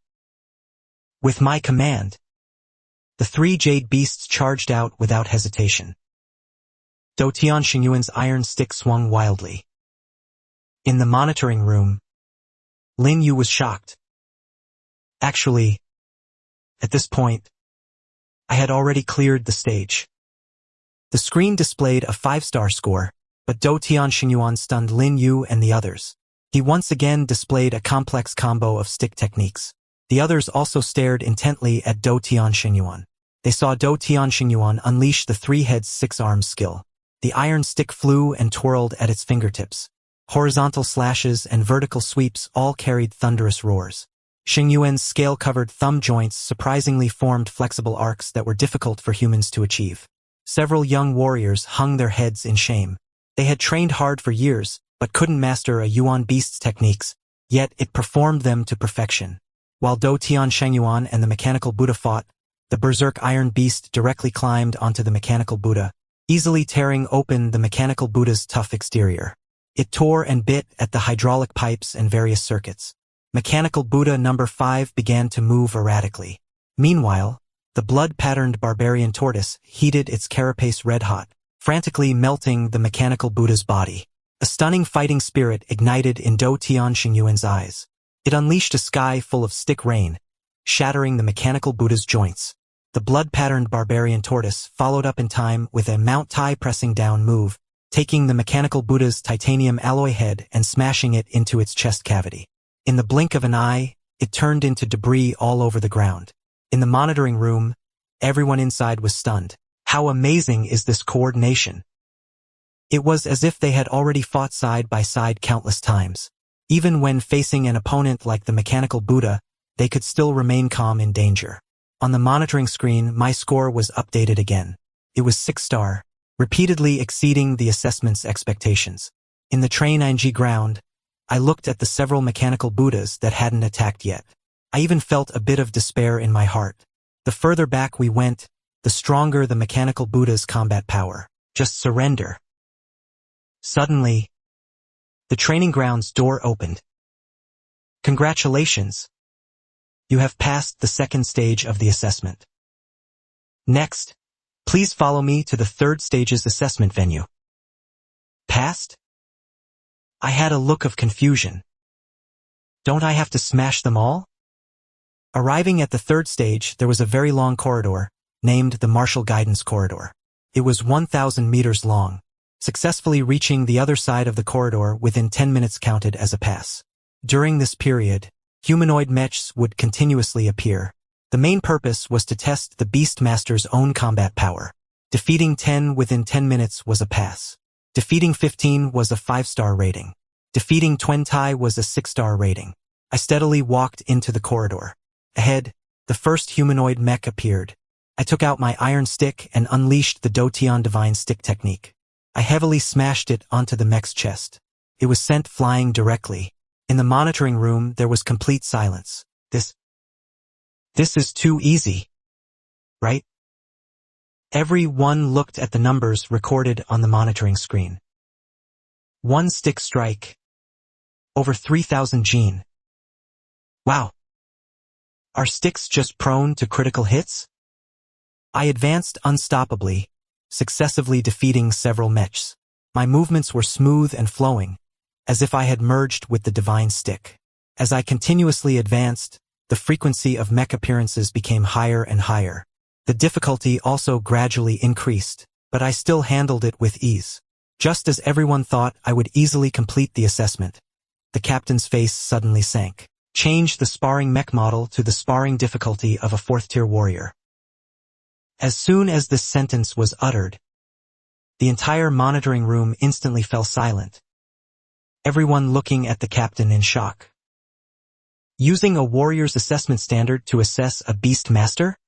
With my command, the 3 jade beasts charged out without hesitation. Do Tian Shengyuan's iron stick swung wildly. In the monitoring room, Lin Yu was shocked. Actually, at this point, I had already cleared the stage. The screen displayed a 5-star score, but Do Tian Shengyuan stunned Lin Yu and the others. He once again displayed a complex combo of stick techniques. The others also stared intently at Do Tian Shengyuan. They saw Do Tian Shengyuan unleash the 3-heads 6-arms skill. The iron stick flew and twirled at its fingertips. Horizontal slashes and vertical sweeps all carried thunderous roars. Shengyuan's scale-covered thumb joints surprisingly formed flexible arcs that were difficult for humans to achieve. Several young warriors hung their heads in shame. They had trained hard for years, but couldn't master a Yuan beast's techniques, yet it performed them to perfection. While Do Tian Shengyuan and the mechanical Buddha fought, the berserk iron beast directly climbed onto the mechanical Buddha, easily tearing open the mechanical Buddha's tough exterior. It tore and bit at the hydraulic pipes and various circuits. Mechanical Buddha number 5 began to move erratically. Meanwhile, the blood-patterned barbarian tortoise heated its carapace red-hot, frantically melting the mechanical Buddha's body. A stunning fighting spirit ignited in Do Tian Shengyuan's eyes. It unleashed a sky full of stick rain, shattering the mechanical Buddha's joints. The blood-patterned barbarian tortoise followed up in time with a Mount Tai pressing down move, taking the mechanical Buddha's titanium alloy head and smashing it into its chest cavity. In the blink of an eye, it turned into debris all over the ground. In the monitoring room, everyone inside was stunned. How amazing is this coordination? It was as if they had already fought side by side countless times. Even when facing an opponent like the mechanical Buddha, they could still remain calm in danger. On the monitoring screen, my score was updated again. It was 6-star, repeatedly exceeding the assessment's expectations. In the train ING ground, I looked at the several mechanical Buddhas that hadn't attacked yet. I even felt a bit of despair in my heart. The further back we went, the stronger the mechanical Buddha's combat power. Just surrender. Suddenly, the training ground's door opened. Congratulations. You have passed the 2nd stage of the assessment. Next, please follow me to the 3rd stage's assessment venue. Passed? I had a look of confusion. Don't I have to smash them all? Arriving at the 3rd stage, there was a very long corridor, named the Martial Guidance Corridor. It was 1,000 meters long. Successfully reaching the other side of the corridor within 10 minutes counted as a pass. During this period, humanoid mechs would continuously appear. The main purpose was to test the Beastmaster's own combat power. Defeating 10 within 10 minutes was a pass. Defeating 15 was a 5-star rating. Defeating 20 was a 6-star rating. I steadily walked into the corridor. Ahead, the first humanoid mech appeared. I took out my iron stick and unleashed the Do Tian Divine Stick technique. I heavily smashed it onto the mech's chest. It was sent flying directly. In the monitoring room, there was complete silence. This is too easy, right? Everyone looked at the numbers recorded on the monitoring screen. 1 stick strike. Over 3,000 gene. Wow. Are sticks just prone to critical hits? I advanced unstoppably, successively defeating several mechs. My movements were smooth and flowing, as if I had merged with the divine stick. As I continuously advanced, the frequency of mech appearances became higher and higher. The difficulty also gradually increased, but I still handled it with ease. Just as everyone thought I would easily complete the assessment, the captain's face suddenly sank. Change the sparring mech model to the sparring difficulty of a 4th-tier warrior. As soon as this sentence was uttered, the entire monitoring room instantly fell silent, everyone looking at the captain in shock. Using a warrior's assessment standard to assess a beast master?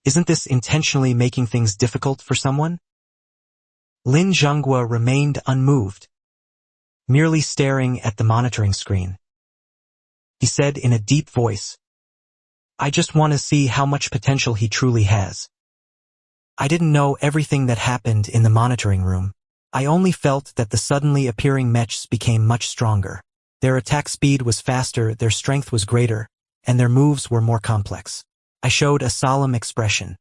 Isn't this intentionally making things difficult for someone? Lin Zhenghua remained unmoved, merely staring at the monitoring screen. He said in a deep voice, "I just want to see how much potential he truly has." I didn't know everything that happened in the monitoring room. I only felt that the suddenly appearing mechs became much stronger. Their attack speed was faster, their strength was greater, and their moves were more complex. I showed a solemn expression.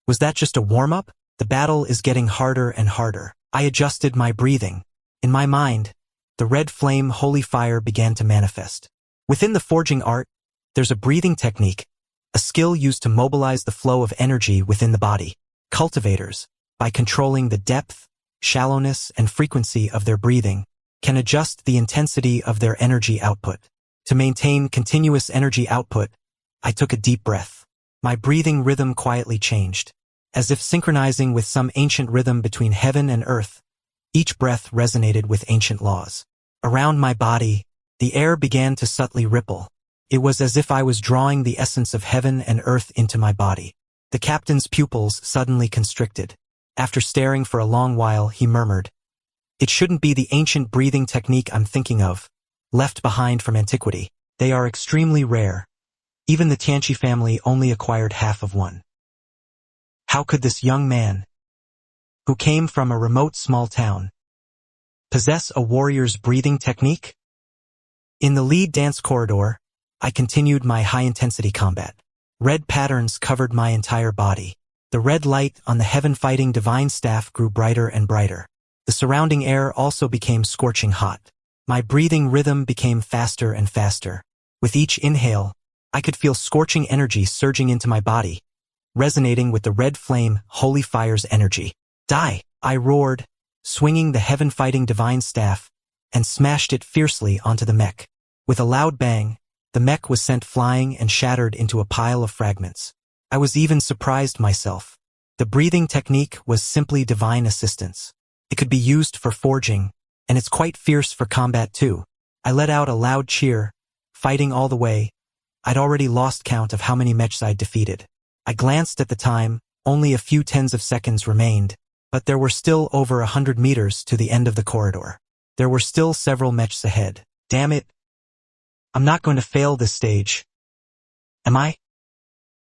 Was that just a warm-up? The battle is getting harder and harder. I adjusted my breathing. In my mind, the red flame holy fire began to manifest. Within the forging art, there's a breathing technique, a skill used to mobilize the flow of energy within the body. Cultivators, by controlling the depth, shallowness, and frequency of their breathing, can adjust the intensity of their energy output. To maintain continuous energy output, I took a deep breath. My breathing rhythm quietly changed. As if synchronizing with some ancient rhythm between heaven and earth, each breath resonated with ancient laws. Around my body, the air began to subtly ripple. It was as if I was drawing the essence of heaven and earth into my body. The captain's pupils suddenly constricted. After staring for a long while, he murmured, "It shouldn't be the ancient breathing technique I'm thinking of, left behind from antiquity. They are extremely rare. Even the Xianxia family only acquired half of one." How could this young man, who came from a remote small town, possess a warrior's breathing technique? In the lead dance corridor, I continued my high-intensity combat. Red patterns covered my entire body. The red light on the heaven-fighting divine staff grew brighter and brighter. The surrounding air also became scorching hot. My breathing rhythm became faster and faster. With each inhale, I could feel scorching energy surging into my body, resonating with the red flame holy fire's energy. "Die!" I roared, swinging the heaven-fighting divine staff, and smashed it fiercely onto the mech. With a loud bang, the mech was sent flying and shattered into a pile of fragments. I was even surprised myself. The breathing technique was simply divine assistance. It could be used for forging, and it's quite fierce for combat too. I let out a loud cheer, fighting all the way. I'd already lost count of how many mechs I'd defeated. I glanced at the time, only a few tens of seconds remained, but there were still over 100 meters to the end of the corridor. There were still several mechs ahead. Damn it. I'm not going to fail this stage. Am I?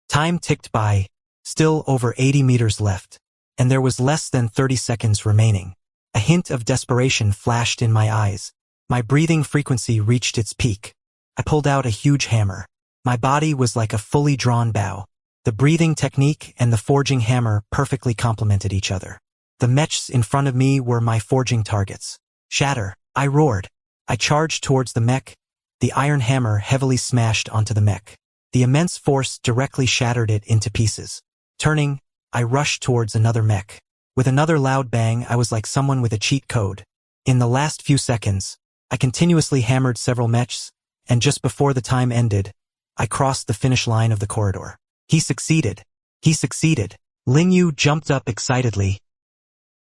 Time ticked by, still over 80 meters left, and there was less than 30 seconds remaining. A hint of desperation flashed in my eyes. My breathing frequency reached its peak. I pulled out a huge hammer. My body was like a fully drawn bow. The breathing technique and the forging hammer perfectly complemented each other. The mechs in front of me were my forging targets. "Shatter!" I roared. I charged towards the mech. The iron hammer heavily smashed onto the mech. The immense force directly shattered it into pieces. Turning, I rushed towards another mech. With another loud bang, I was like someone with a cheat code. In the last few seconds, I continuously hammered several mechs, and just before the time ended, I crossed the finish line of the corridor. He succeeded. He succeeded. Lin Yu jumped up excitedly,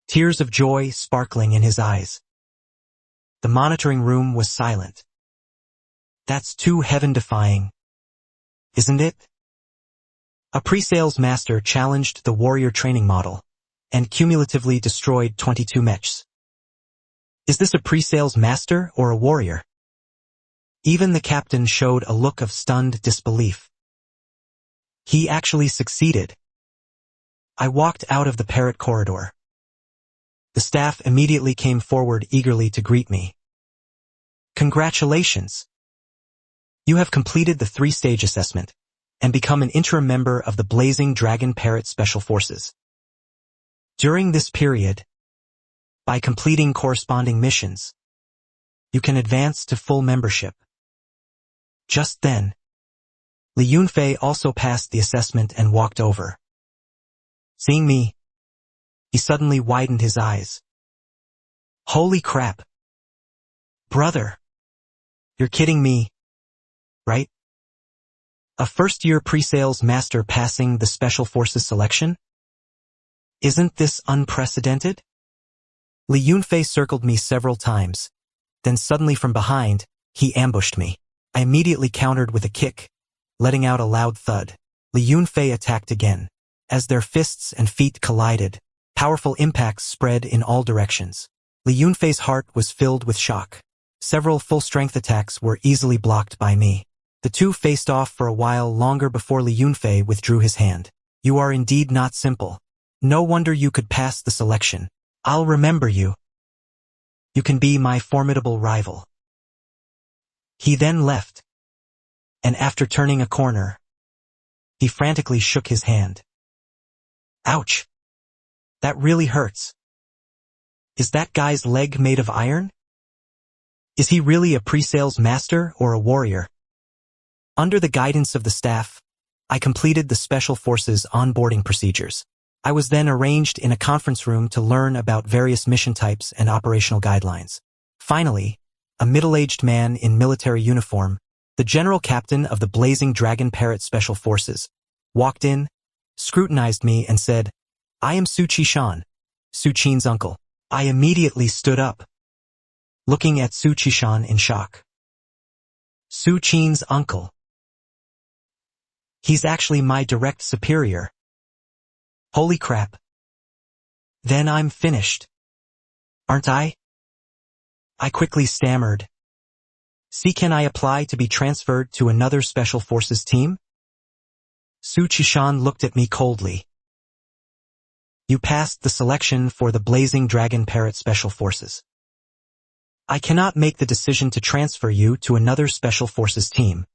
tears of joy sparkling in his eyes. The monitoring room was silent. That's too heaven-defying, isn't it? A pre-sales master challenged the warrior training model and cumulatively destroyed 22 mechs. Is this a pre-sales master or a warrior? Even the captain showed a look of stunned disbelief. He actually succeeded. I walked out of the parrot corridor. The staff immediately came forward eagerly to greet me. Congratulations! You have completed the 3-stage assessment and become an interim member of the Blazing Dragon Parrot Special Forces. During this period, by completing corresponding missions, You can advance to full membership. Just then, Li Yunfei also passed the assessment and walked over. Seeing me, he suddenly widened his eyes. Holy crap! Brother! You're kidding me, right? A first-year pre-sales master passing the Special Forces selection? Isn't this unprecedented? Li Yunfei circled me several times. Then suddenly from behind, he ambushed me. I immediately countered with a kick, letting out a loud thud. Li Yunfei attacked again. As their fists and feet collided, powerful impacts spread in all directions. Li Yunfei's heart was filled with shock. Several full-strength attacks were easily blocked by me. The two faced off for a while longer before Li Yunfei withdrew his hand. You are indeed not simple. No wonder you could pass the selection. I'll remember you. You can be my formidable rival. He then left. And after turning a corner, he frantically shook his hand. Ouch! That really hurts. Is that guy's leg made of iron? Is he really a pre-sales master or a warrior? Under the guidance of the staff, I completed the Special Forces onboarding procedures. I was then arranged in a conference room to learn about various mission types and operational guidelines. Finally, a middle-aged man in military uniform, the general captain of the Blazing Dragon Parrot Special Forces, walked in, scrutinized me and said, I am Su Qishan, Su Qin's uncle. I immediately stood up, looking at Su Qishan in shock. Su Qin's uncle. He's actually my direct superior. Holy crap. Then I'm finished. Aren't I? I quickly stammered. See, can I apply to be transferred to another Special Forces team? Su Qishan looked at me coldly. You passed the selection for the Blazing Dragon Parrot Special Forces. I cannot make the decision to transfer you to another Special Forces team,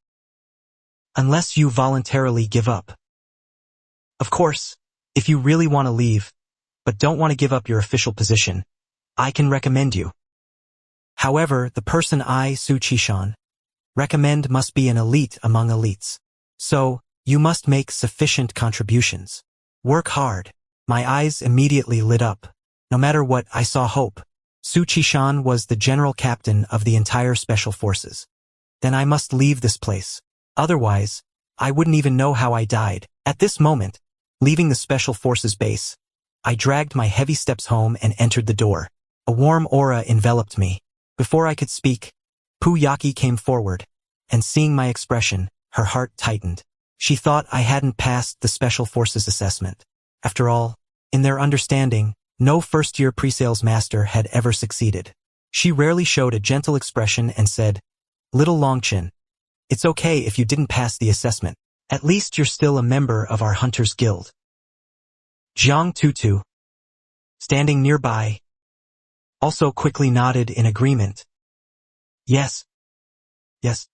unless you voluntarily give up. Of course, if you really want to leave, but don't want to give up your official position, I can recommend you. However, the person I, Su Qishan, recommend must be an elite among elites. So, you must make sufficient contributions. Work hard. My eyes immediately lit up. No matter what, I saw hope. Su Qishan was the general captain of the entire Special Forces. Then I must leave this place. Otherwise, I wouldn't even know how I died. At this moment, leaving the Special Forces base, I dragged my heavy steps home and entered the door. A warm aura enveloped me. Before I could speak, Puyaki came forward, and seeing my expression, her heart tightened. She thought I hadn't passed the Special Forces assessment. After all, in their understanding, no first-year pre-sales master had ever succeeded. She rarely showed a gentle expression and said, Little Longchin, it's okay if you didn't pass the assessment. At least you're still a member of our Hunters Guild. Jiang Tutu, standing nearby, also quickly nodded in agreement. Yes. Yes.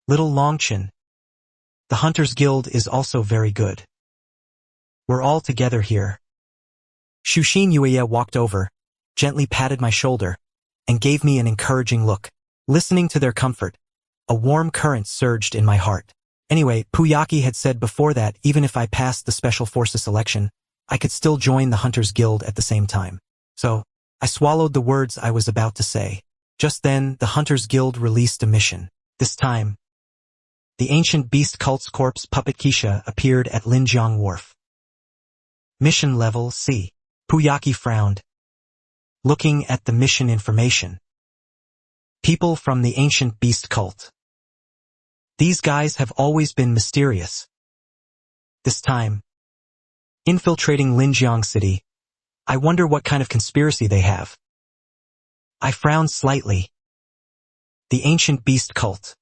Little Longchin. The Hunters Guild is also very good. We're all together here. Shushin Yuya walked over, gently patted my shoulder, and gave me an encouraging look. Listening to their comfort, a warm current surged in my heart. Anyway, Puyaki had said before that even if I passed the Special Forces selection, I could still join the Hunters Guild at the same time. So, I swallowed the words I was about to say. Just then, the Hunters Guild released a mission. This time, the Ancient Beast Cult's corpse puppet Keisha appeared at Linjiang Wharf. Mission level C. Puyaki frowned, looking at the mission information. People from the Ancient Beast Cult. These guys have always been mysterious. This time, infiltrating Linjiang City. I wonder what kind of conspiracy they have. I frowned slightly. The Ancient Beast Cult.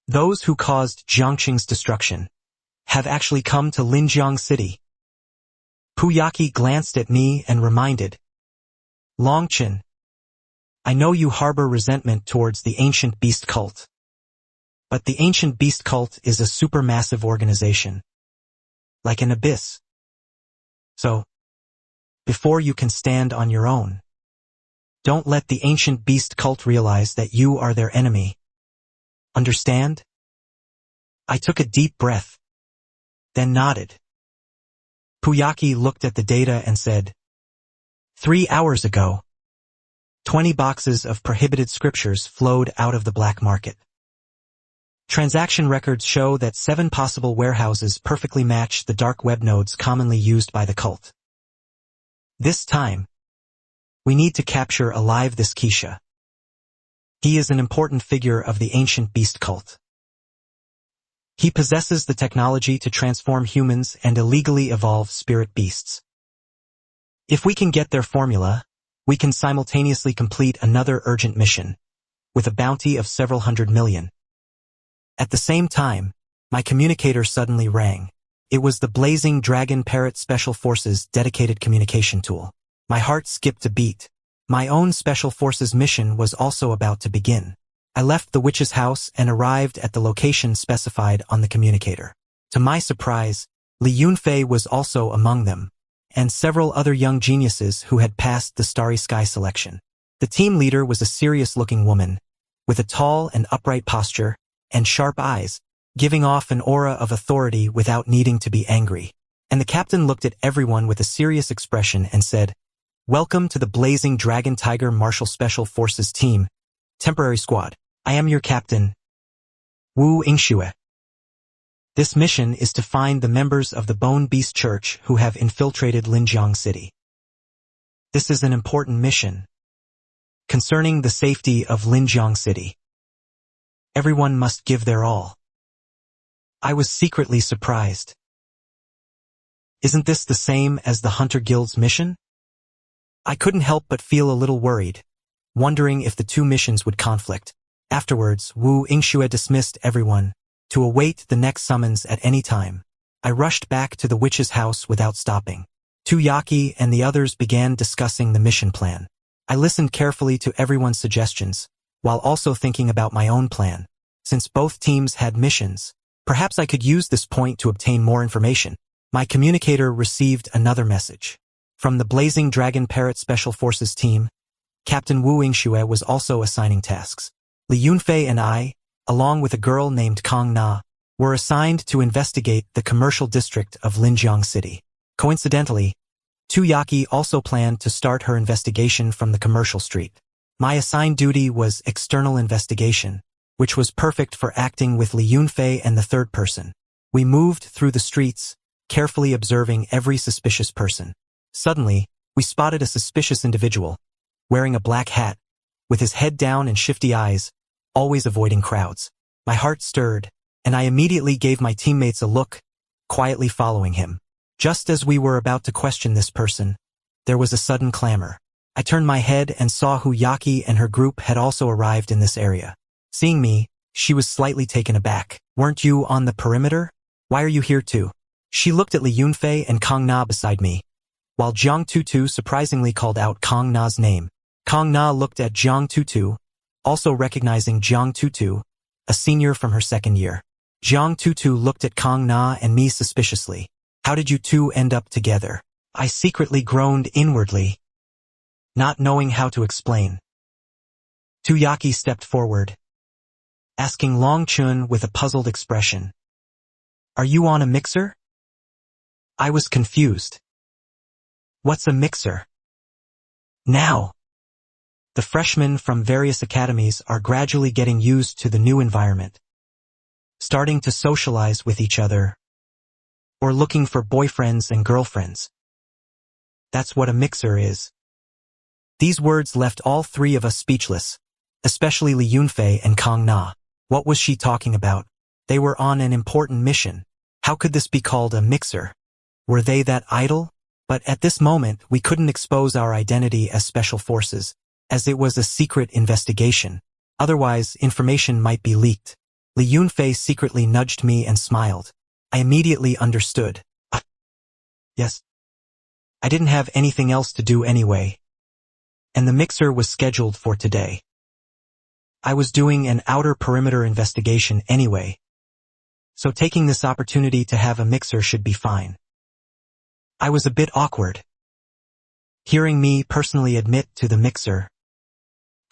Those who caused Jiangqing's destruction have actually come to Linjiang City. Puyaki glanced at me and reminded. Longchin, I know you harbor resentment towards the Ancient Beast Cult. But the Ancient Beast Cult is a supermassive organization. Like an abyss. So, before you can stand on your own, Don't let the ancient beast cult realize that you are their enemy. Understand? I took a deep breath, then nodded. Puyaki looked at the data and said, 3 hours ago, 20 boxes of prohibited scriptures flowed out of the black market. Transaction records show that 7 possible warehouses perfectly match the dark web nodes commonly used by the cult. This time, we need to capture alive this Xianxia. He is an important figure of the ancient beast cult. He possesses the technology to transform humans and illegally evolve spirit beasts. If we can get their formula, we can simultaneously complete another urgent mission, with a bounty of several hundred million. At the same time, my communicator suddenly rang. It was the Blazing Dragon Parrot Special Forces dedicated communication tool. My heart skipped a beat. My own Special Forces mission was also about to begin. I left the witch's house and arrived at the location specified on the communicator. To my surprise, Li Yunfei was also among them, and several other young geniuses who had passed the Starry Sky selection. The team leader was a serious-looking woman, with a tall and upright posture and sharp eyes, giving off an aura of authority without needing to be angry. And the captain looked at everyone with a serious expression and said, "Welcome to the Blazing Dragon Tiger Martial Special Forces Team, Temporary Squad. I am your captain, Wu Yingxue. This mission is to find the members of the Bone Beast Church who have infiltrated Linjiang City. This is an important mission concerning the safety of Linjiang City. Everyone must give their all." I was secretly surprised. Isn't this the same as the Hunter Guild's mission? I couldn't help but feel a little worried, wondering if the two missions would conflict. Afterwards, Wu Yingxue dismissed everyone to await the next summons at any time. I rushed back to the witch's house without stopping. Tuyaki and the others began discussing the mission plan. I listened carefully to everyone's suggestions, while also thinking about my own plan. Since both teams had missions, perhaps I could use this point to obtain more information. My communicator received another message. From the Blazing Dragon Parrot Special Forces team, Captain Wu Yingxue was also assigning tasks. Li Yunfei and I, along with a girl named Kong Na, were assigned to investigate the commercial district of Linjiang City. Coincidentally, Tuyaki also planned to start her investigation from the commercial street. My assigned duty was external investigation, which was perfect for acting with Li Yunfei and the third person. We moved through the streets, carefully observing every suspicious person. Suddenly, we spotted a suspicious individual, wearing a black hat, with his head down and shifty eyes, always avoiding crowds. My heart stirred, and I immediately gave my teammates a look, quietly following him. Just as we were about to question this person, there was a sudden clamor. I turned my head and saw Huyaki and her group had also arrived in this area. Seeing me, she was slightly taken aback. "Weren't you on the perimeter? Why are you here too?" She looked at Li Yunfei and Kong Na beside me, while Jiang Tutu surprisingly called out Kong Na's name. Kong Na looked at Jiang Tutu, also recognizing Jiang Tutu, a senior from her second year. Jiang Tutu looked at Kong Na and me suspiciously. "How did you two end up together?" I secretly groaned inwardly, not knowing how to explain. Tuyaki stepped forward, asking Long Chun with a puzzled expression, "Are you on a mixer?" I was confused. What's a mixer? Now, the freshmen from various academies are gradually getting used to the new environment, starting to socialize with each other, or looking for boyfriends and girlfriends. That's what a mixer is. These words left all three of us speechless, especially Li Yunfei and Kong Na. What was she talking about? They were on an important mission. How could this be called a mixer? Were they that idle? But at this moment, we couldn't expose our identity as special forces, as it was a secret investigation. Otherwise, information might be leaked. Li Yunfei secretly nudged me and smiled. I immediately understood. Yes. I didn't have anything else to do anyway, and the mixer was scheduled for today. I was doing an outer perimeter investigation anyway, so taking this opportunity to have a mixer should be fine. I was a bit awkward. Hearing me personally admit to the mixer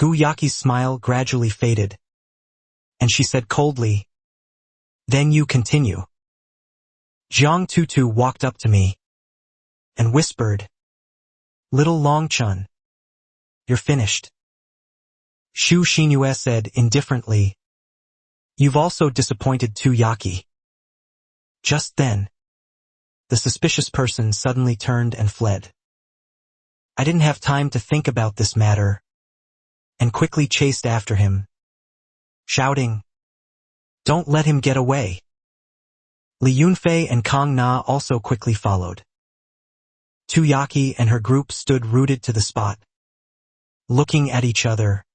Gu Yaki's smile gradually faded, and she said coldly, "Then you continue." Jiang Tutu walked up to me and whispered, "Little Longchun, you're finished." Xu Xinyue said indifferently, "You've also disappointed Tu Yaki." Just then, the suspicious person suddenly turned and fled. I didn't have time to think about this matter, and quickly chased after him, shouting, "Don't let him get away." Li Yunfei and Kong Na also quickly followed. Tu Yaki and her group stood rooted to the spot, looking at each other,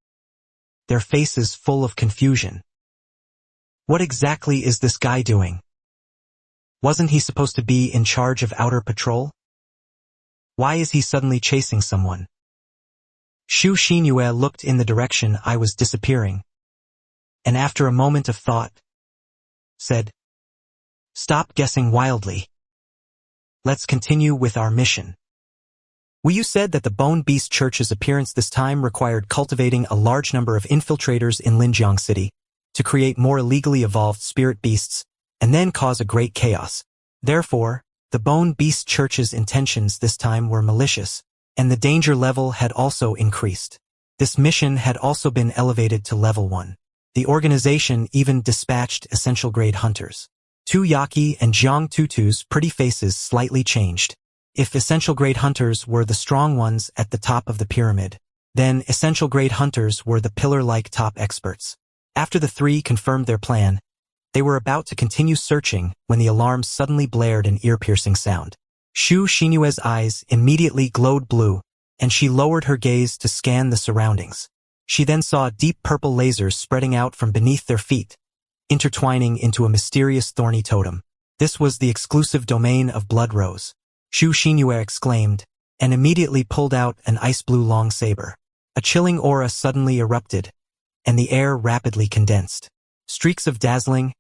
their faces full of confusion. What exactly is this guy doing? Wasn't he supposed to be in charge of outer patrol? Why is he suddenly chasing someone? Xu Xinyue looked in the direction I was disappearing, and after a moment of thought, said, "Stop guessing wildly. Let's continue with our mission." You said that the Bone Beast Church's appearance this time required cultivating a large number of infiltrators in Linjiang City to create more illegally evolved spirit beasts and then cause a great chaos. Therefore, the Bone Beast Church's intentions this time were malicious, and the danger level had also increased. This mission had also been elevated to level 1. The organization even dispatched essential-grade hunters. Tu Yaki and Jiang Tutu's pretty faces slightly changed. If essential-grade hunters were the strong ones at the top of the pyramid, then essential-grade hunters were the pillar-like top experts. After the three confirmed their plan, they were about to continue searching when the alarm suddenly blared an ear-piercing sound. Xu Xinyue's eyes immediately glowed blue, and she lowered her gaze to scan the surroundings. She then saw deep purple lasers spreading out from beneath their feet, intertwining into a mysterious thorny totem. This was the exclusive domain of Blood Rose. Xu Xinyue exclaimed, and immediately pulled out an ice-blue long saber. A chilling aura suddenly erupted, and the air rapidly condensed. Streaks of dazzling,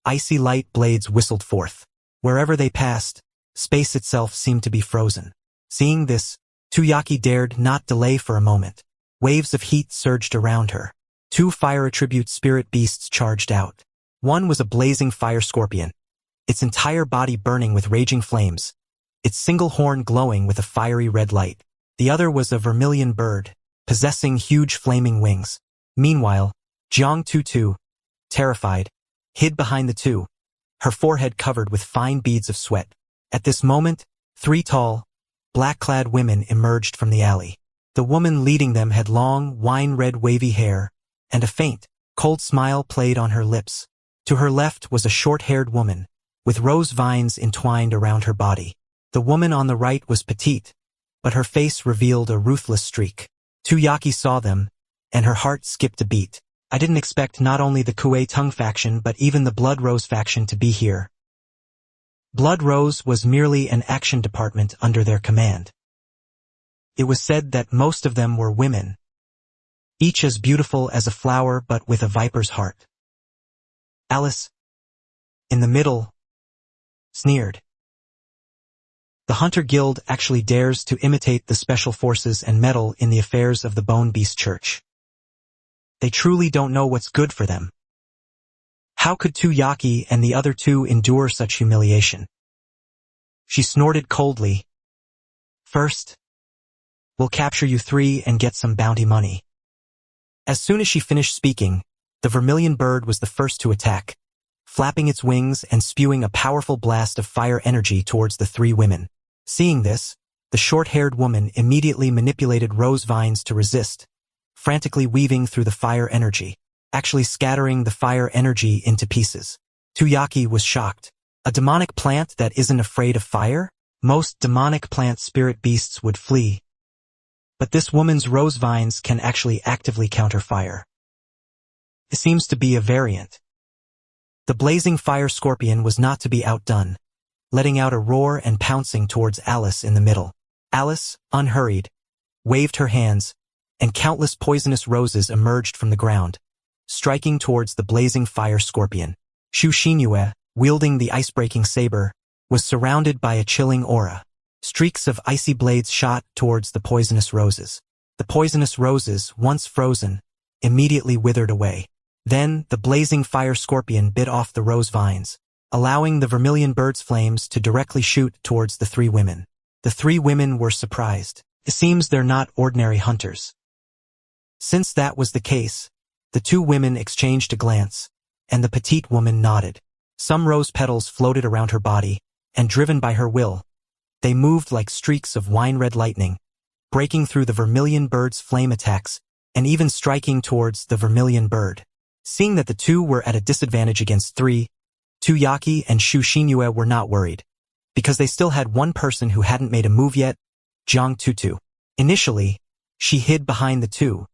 icy light blades whistled forth. Wherever they passed, space itself seemed to be frozen. Seeing this, Tu Yaki dared not delay for a moment. Waves of heat surged around her. Two fire attribute spirit beasts charged out. One was a blazing fire scorpion, its entire body burning with raging flames, its single horn glowing with a fiery red light. The other was a vermilion bird, possessing huge flaming wings. Meanwhile, Jiang Tutu, terrified, hid behind the two, her forehead covered with fine beads of sweat. At this moment, three tall, black-clad women emerged from the alley. The woman leading them had long, wine-red wavy hair, and a faint, cold smile played on her lips. To her left was a short-haired woman, with rose vines entwined around her body. The woman on the right was petite, but her face revealed a ruthless streak. Tu Yaki saw them, and her heart skipped a beat. I didn't expect not only the Kuei Tung faction but even the Blood Rose faction to be here. Blood Rose was merely an action department under their command. It was said that most of them were women, each as beautiful as a flower but with a viper's heart. Alice, in the middle, sneered. The Hunter Guild actually dares to imitate the special forces and meddle in the affairs of the Bone Beast Church. They truly don't know what's good for them. How could Tu Yaki and the other two endure such humiliation? She snorted coldly. First, we'll capture you three and get some bounty money. As soon as she finished speaking, the vermilion bird was the first to attack, flapping its wings and spewing a powerful blast of fire energy towards the three women. Seeing this, the short-haired woman immediately manipulated rose vines to resist, frantically weaving through the fire energy, actually scattering the fire energy into pieces. Tu Yaki was shocked. A demonic plant that isn't afraid of fire? Most demonic plant spirit beasts would flee. But this woman's rose vines can actually actively counter fire. It seems to be a variant. The blazing fire scorpion was not to be outdone, letting out a roar and pouncing towards Alice in the middle. Alice, unhurried, waved her hands, and countless poisonous roses emerged from the ground, striking towards the blazing fire scorpion. Xu Xinyue, wielding the ice-breaking saber, was surrounded by a chilling aura. Streaks of icy blades shot towards the poisonous roses. The poisonous roses, once frozen, immediately withered away. Then, the blazing fire scorpion bit off the rose vines, allowing the vermilion bird's flames to directly shoot towards the three women. The three women were surprised. It seems they're not ordinary hunters. Since that was the case, the two women exchanged a glance, and the petite woman nodded. Some rose petals floated around her body, and driven by her will, they moved like streaks of wine-red lightning, breaking through the vermilion bird's flame attacks, and even striking towards the vermilion bird. Seeing that the two were at a disadvantage against three, Tuyaki and Xianxia were not worried, because they still had one person who hadn't made a move yet, Jiang Tutu. Initially, she hid behind the two,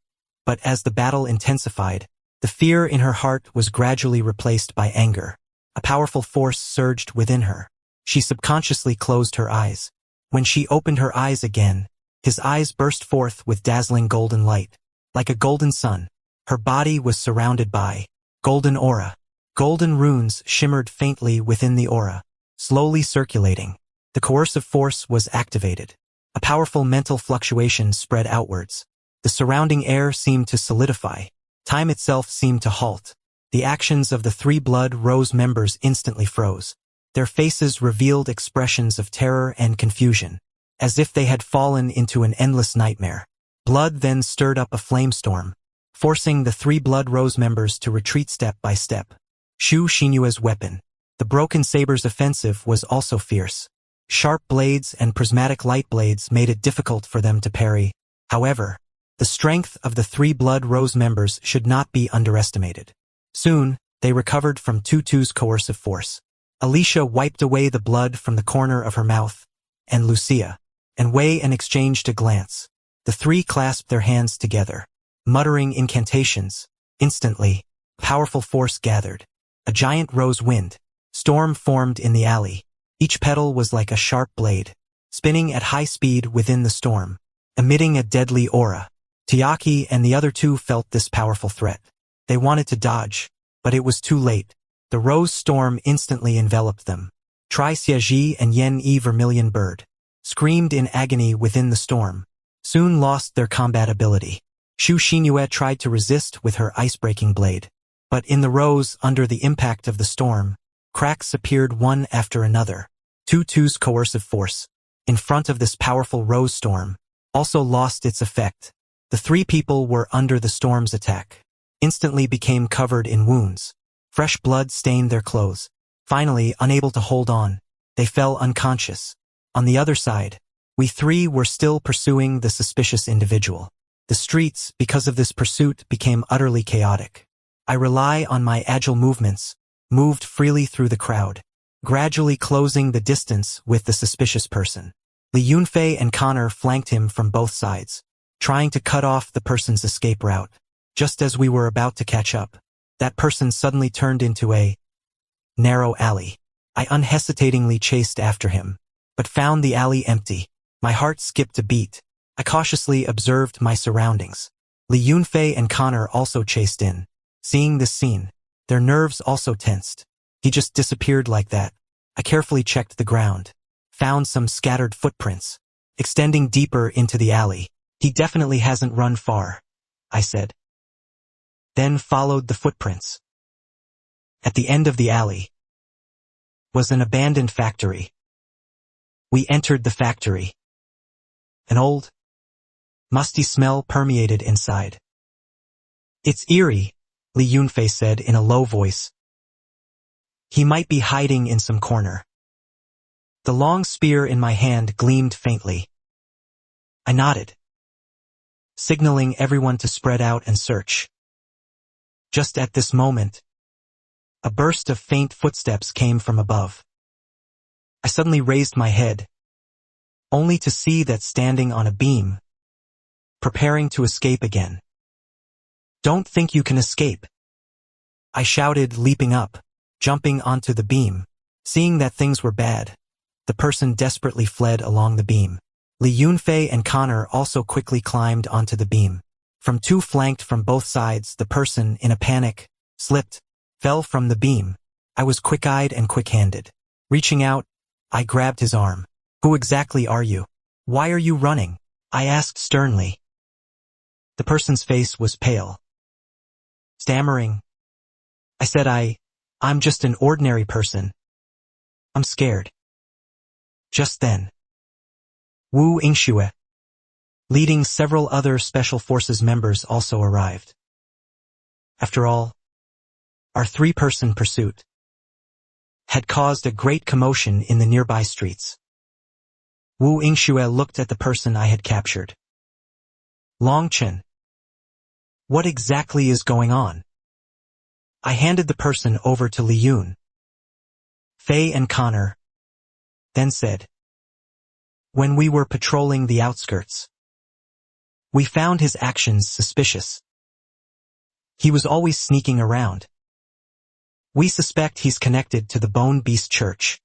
but as the battle intensified, the fear in her heart was gradually replaced by anger. A powerful force surged within her. She subconsciously closed her eyes. When she opened her eyes again, his eyes burst forth with dazzling golden light. Like a golden sun, her body was surrounded by golden aura. Golden runes shimmered faintly within the aura, slowly circulating. The coercive force was activated. A powerful mental fluctuation spread outwards. The surrounding air seemed to solidify. Time itself seemed to halt. The actions of the three Blood Rose members instantly froze. Their faces revealed expressions of terror and confusion, as if they had fallen into an endless nightmare. Blood then stirred up a flamestorm, forcing the three Blood Rose members to retreat step by step. Xianxia's weapon. The broken saber's offensive was also fierce. Sharp blades and prismatic light blades made it difficult for them to parry. However, the strength of the three Blood Rose members should not be underestimated. Soon, they recovered from Tutu's coercive force. Alicia wiped away the blood from the corner of her mouth, and Lucia and Wei exchanged a glance. The three clasped their hands together, muttering incantations. Instantly, powerful force gathered. A giant rose wind storm formed in the alley. Each petal was like a sharp blade, spinning at high speed within the storm, emitting a deadly aura. Tuyaki and the other two felt this powerful threat. They wanted to dodge, but it was too late. The rose storm instantly enveloped them. Tri-Xie and Yen-E Vermilion Bird screamed in agony within the storm, soon lost their combat ability. Xianxia tried to resist with her ice-breaking blade, but in the rose under the impact of the storm, cracks appeared one after another. Tutu's coercive force, in front of this powerful rose storm, also lost its effect. The three people were under the storm's attack, instantly became covered in wounds. Fresh blood stained their clothes. Finally, unable to hold on, they fell unconscious. On the other side, we three were still pursuing the suspicious individual. The streets, because of this pursuit, became utterly chaotic. I rely on my agile movements, moved freely through the crowd, gradually closing the distance with the suspicious person. Li Yunfei and Connor flanked him from both sides, trying to cut off the person's escape route. Just as we were about to catch up, that person suddenly turned into a narrow alley. I unhesitatingly chased after him, but found the alley empty. My heart skipped a beat. I cautiously observed my surroundings. Li Yunfei and Connor also chased in. Seeing this scene, their nerves also tensed. He just disappeared like that. I carefully checked the ground, found some scattered footprints, extending deeper into the alley. He definitely hasn't run far, I said. Then followed the footprints. At the end of the alley was an abandoned factory. We entered the factory. An old, musty smell permeated inside. "It's eerie," Li Yunfei said in a low voice. "He might be hiding in some corner." The long spear in my hand gleamed faintly. I nodded, signaling everyone to spread out and search. Just at this moment, a burst of faint footsteps came from above. I suddenly raised my head, only to see that standing on a beam, preparing to escape again. "Don't think you can escape," I shouted, leaping up, jumping onto the beam. Seeing that things were bad, the person desperately fled along the beam. Li Yunfei and Connor also quickly climbed onto the beam. From two flanked from both sides, the person, in a panic, slipped, fell from the beam. I was quick-eyed and quick-handed. Reaching out, I grabbed his arm. "Who exactly are you? Why are you running?" I asked sternly. The person's face was pale. Stammering, I said I'm just an ordinary person. I'm scared. Just then, Wu Yingxue, leading several other Special Forces members, also arrived. After all, our three-person pursuit had caused a great commotion in the nearby streets. Wu Yingxue looked at the person I had captured. Long Chen. What exactly is going on? I handed the person over to Li Yun, Fei and Connor, then said, when we were patrolling the outskirts, we found his actions suspicious. He was always sneaking around. We suspect he's connected to the Bone Beast Church.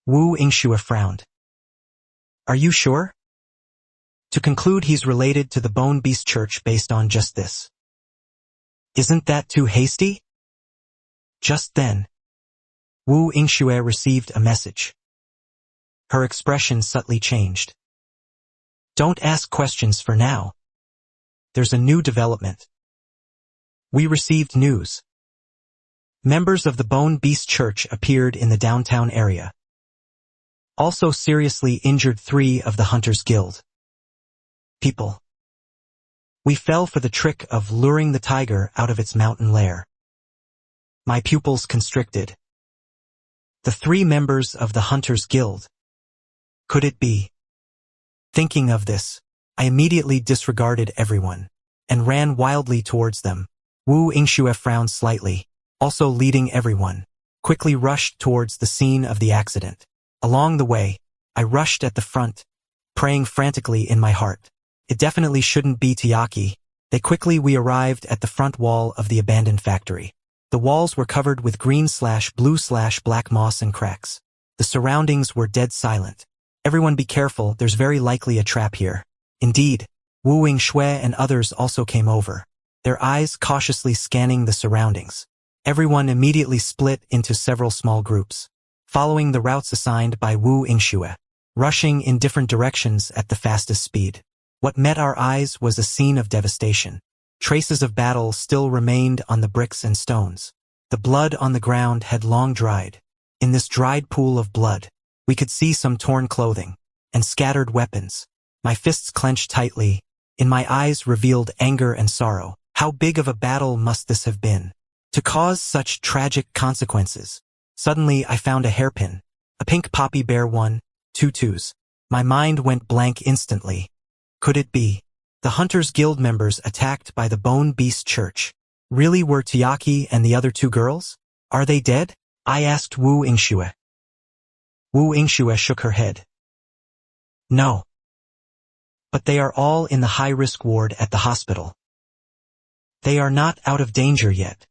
Wu Yingxue frowned. Are you sure? To conclude he's related to the Bone Beast Church based on just this. Isn't that too hasty? Just then, Wu Yingxue received a message. Her expression subtly changed. Don't ask questions for now. There's a new development. We received news. Members of the Bone Beast Church appeared in the downtown area. Also seriously injured 3 of the Hunters Guild people. We fell for the trick of luring the tiger out of its mountain lair. My pupils constricted. The 3 members of the Hunters Guild. Could it be? Thinking of this, I immediately disregarded everyone and ran wildly towards them. Wu Yingxue frowned slightly, also leading everyone, quickly rushed towards the scene of the accident. Along the way, I rushed at the front, praying frantically in my heart. It definitely shouldn't be Tiaki. We arrived at the front wall of the abandoned factory. The walls were covered with green/blue/black moss and cracks. The surroundings were dead silent. Everyone be careful, there's very likely a trap here. Indeed, Wu Yingxue and others also came over, their eyes cautiously scanning the surroundings. Everyone immediately split into several small groups, following the routes assigned by Wu Yingxue, rushing in different directions at the fastest speed. What met our eyes was a scene of devastation. Traces of battle still remained on the bricks and stones. The blood on the ground had long dried. In this dried pool of blood, we could see some torn clothing and scattered weapons. My fists clenched tightly. In my eyes revealed anger and sorrow. How big of a battle must this have been to cause such tragic consequences? Suddenly I found a hairpin, a pink poppy bear 1, 2 twos. My mind went blank instantly. Could it be? The Hunters Guild members attacked by the Bone Beast Church really were Tiaki and the other 2 girls? Are they dead? I asked Wu Yingxue. Wu Yingxue shook her head. No. But they are all in the high-risk ward at the hospital. They are not out of danger yet.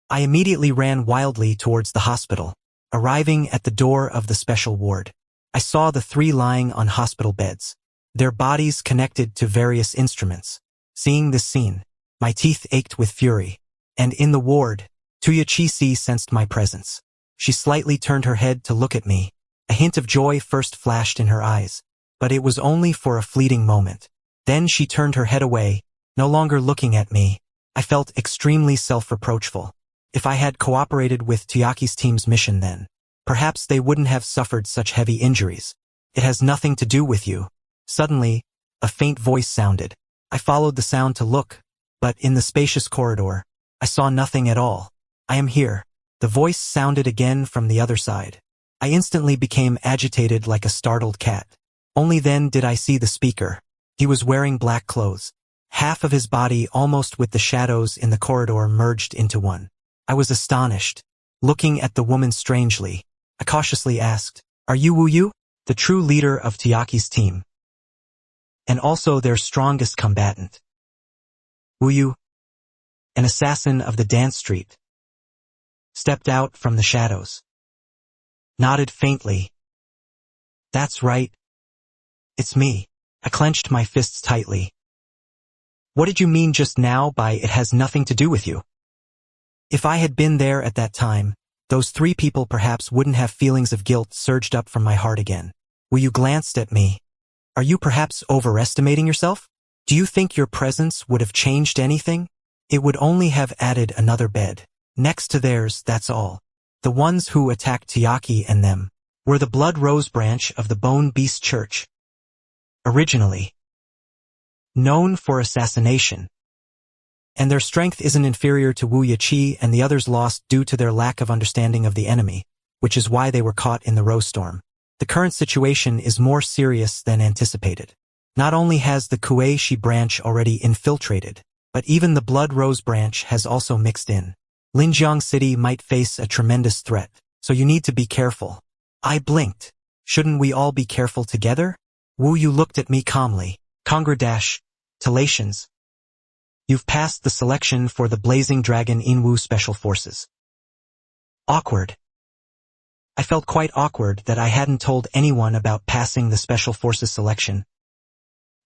I immediately ran wildly towards the hospital. Arriving at the door of the special ward, I saw the 3 lying on hospital beds, their bodies connected to various instruments. Seeing this scene, my teeth ached with fury. And in the ward, Tuya Chi-Si sensed my presence. She slightly turned her head to look at me. A hint of joy first flashed in her eyes, but it was only for a fleeting moment. Then she turned her head away, no longer looking at me. I felt extremely self-reproachful. If I had cooperated with Tiaki's team's mission then, perhaps they wouldn't have suffered such heavy injuries. It has nothing to do with you. Suddenly, a faint voice sounded. I followed the sound to look, but in the spacious corridor, I saw nothing at all. I am here. The voice sounded again from the other side. I instantly became agitated like a startled cat. Only then did I see the speaker. He was wearing black clothes. Half of his body almost with the shadows in the corridor merged into one. I was astonished. Looking at the woman strangely, I cautiously asked, "Are you Wu Yu, the true leader of Tiaki's team? And also their strongest combatant?" Wu Yu, an assassin of the dance street, stepped out from the shadows. Nodded faintly. "That's right. It's me." I clenched my fists tightly. "What did you mean just now by it has nothing to do with you?" If I had been there at that time, those 3 people perhaps wouldn't have feelings of guilt surged up from my heart again. Wu Yu glanced at me. "Are you perhaps overestimating yourself?" Do you think your presence would have changed anything? It would only have added another bed. Next to theirs, that's all. The ones who attacked Tiaki and them were the Blood Rose branch of the Bone Beast Church. Originally known for assassination. And their strength isn't inferior to Wu Yiqi and the others lost due to their lack of understanding of the enemy, which is why they were caught in the Rose Storm. The current situation is more serious than anticipated. Not only has the Kuei-shi branch already infiltrated, but even the Blood Rose branch has also mixed in. Linjiang City might face a tremendous threat, so you need to be careful. I blinked. Shouldn't we all be careful together? Wu Yu looked at me calmly. Congratulations. You've passed the selection for the Blazing Dragon Inwu Special Forces. Awkward. I felt quite awkward that I hadn't told anyone about passing the Special Forces selection,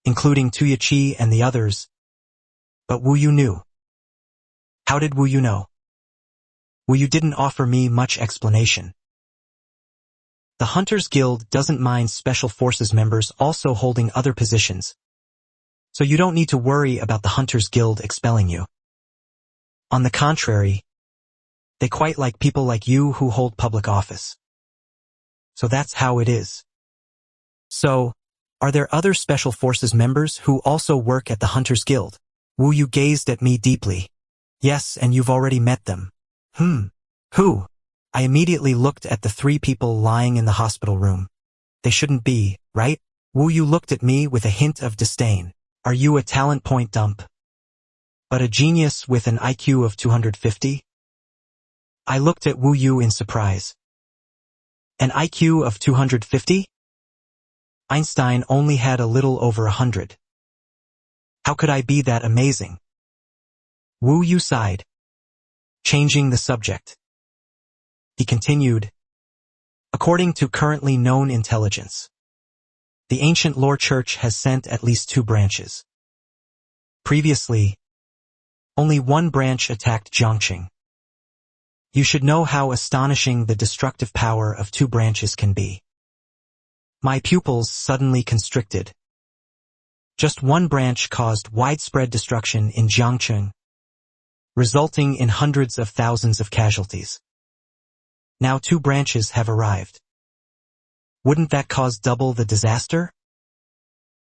including Tu Yiqi and the others. But Wu Yu knew. How did Wu Yu know? Wu Yu didn't offer me much explanation. The Hunters Guild doesn't mind Special Forces members also holding other positions, so you don't need to worry about the Hunters Guild expelling you. On the contrary, they quite like people like you who hold public office. So that's how it is. So, are there other Special Forces members who also work at the Hunters Guild? Wu Yu gazed at me deeply. Yes, and you've already met them. Who? I immediately looked at the 3 people lying in the hospital room. They shouldn't be, right? Wu Yu looked at me with a hint of disdain. Are you a talent point dump? But a genius with an IQ of 250? I looked at Wu Yu in surprise. An IQ of 250? Einstein only had a little over 100. How could I be that amazing? Wu Yu sighed, changing the subject. He continued, according to currently known intelligence, the ancient lore church has sent at least 2 branches. Previously, only 1 branch attacked Jiangqing. You should know how astonishing the destructive power of 2 branches can be. My pupils suddenly constricted. Just 1 branch caused widespread destruction in Jiangqing, resulting in hundreds of thousands of casualties. Now 2 branches have arrived. Wouldn't that cause double the disaster?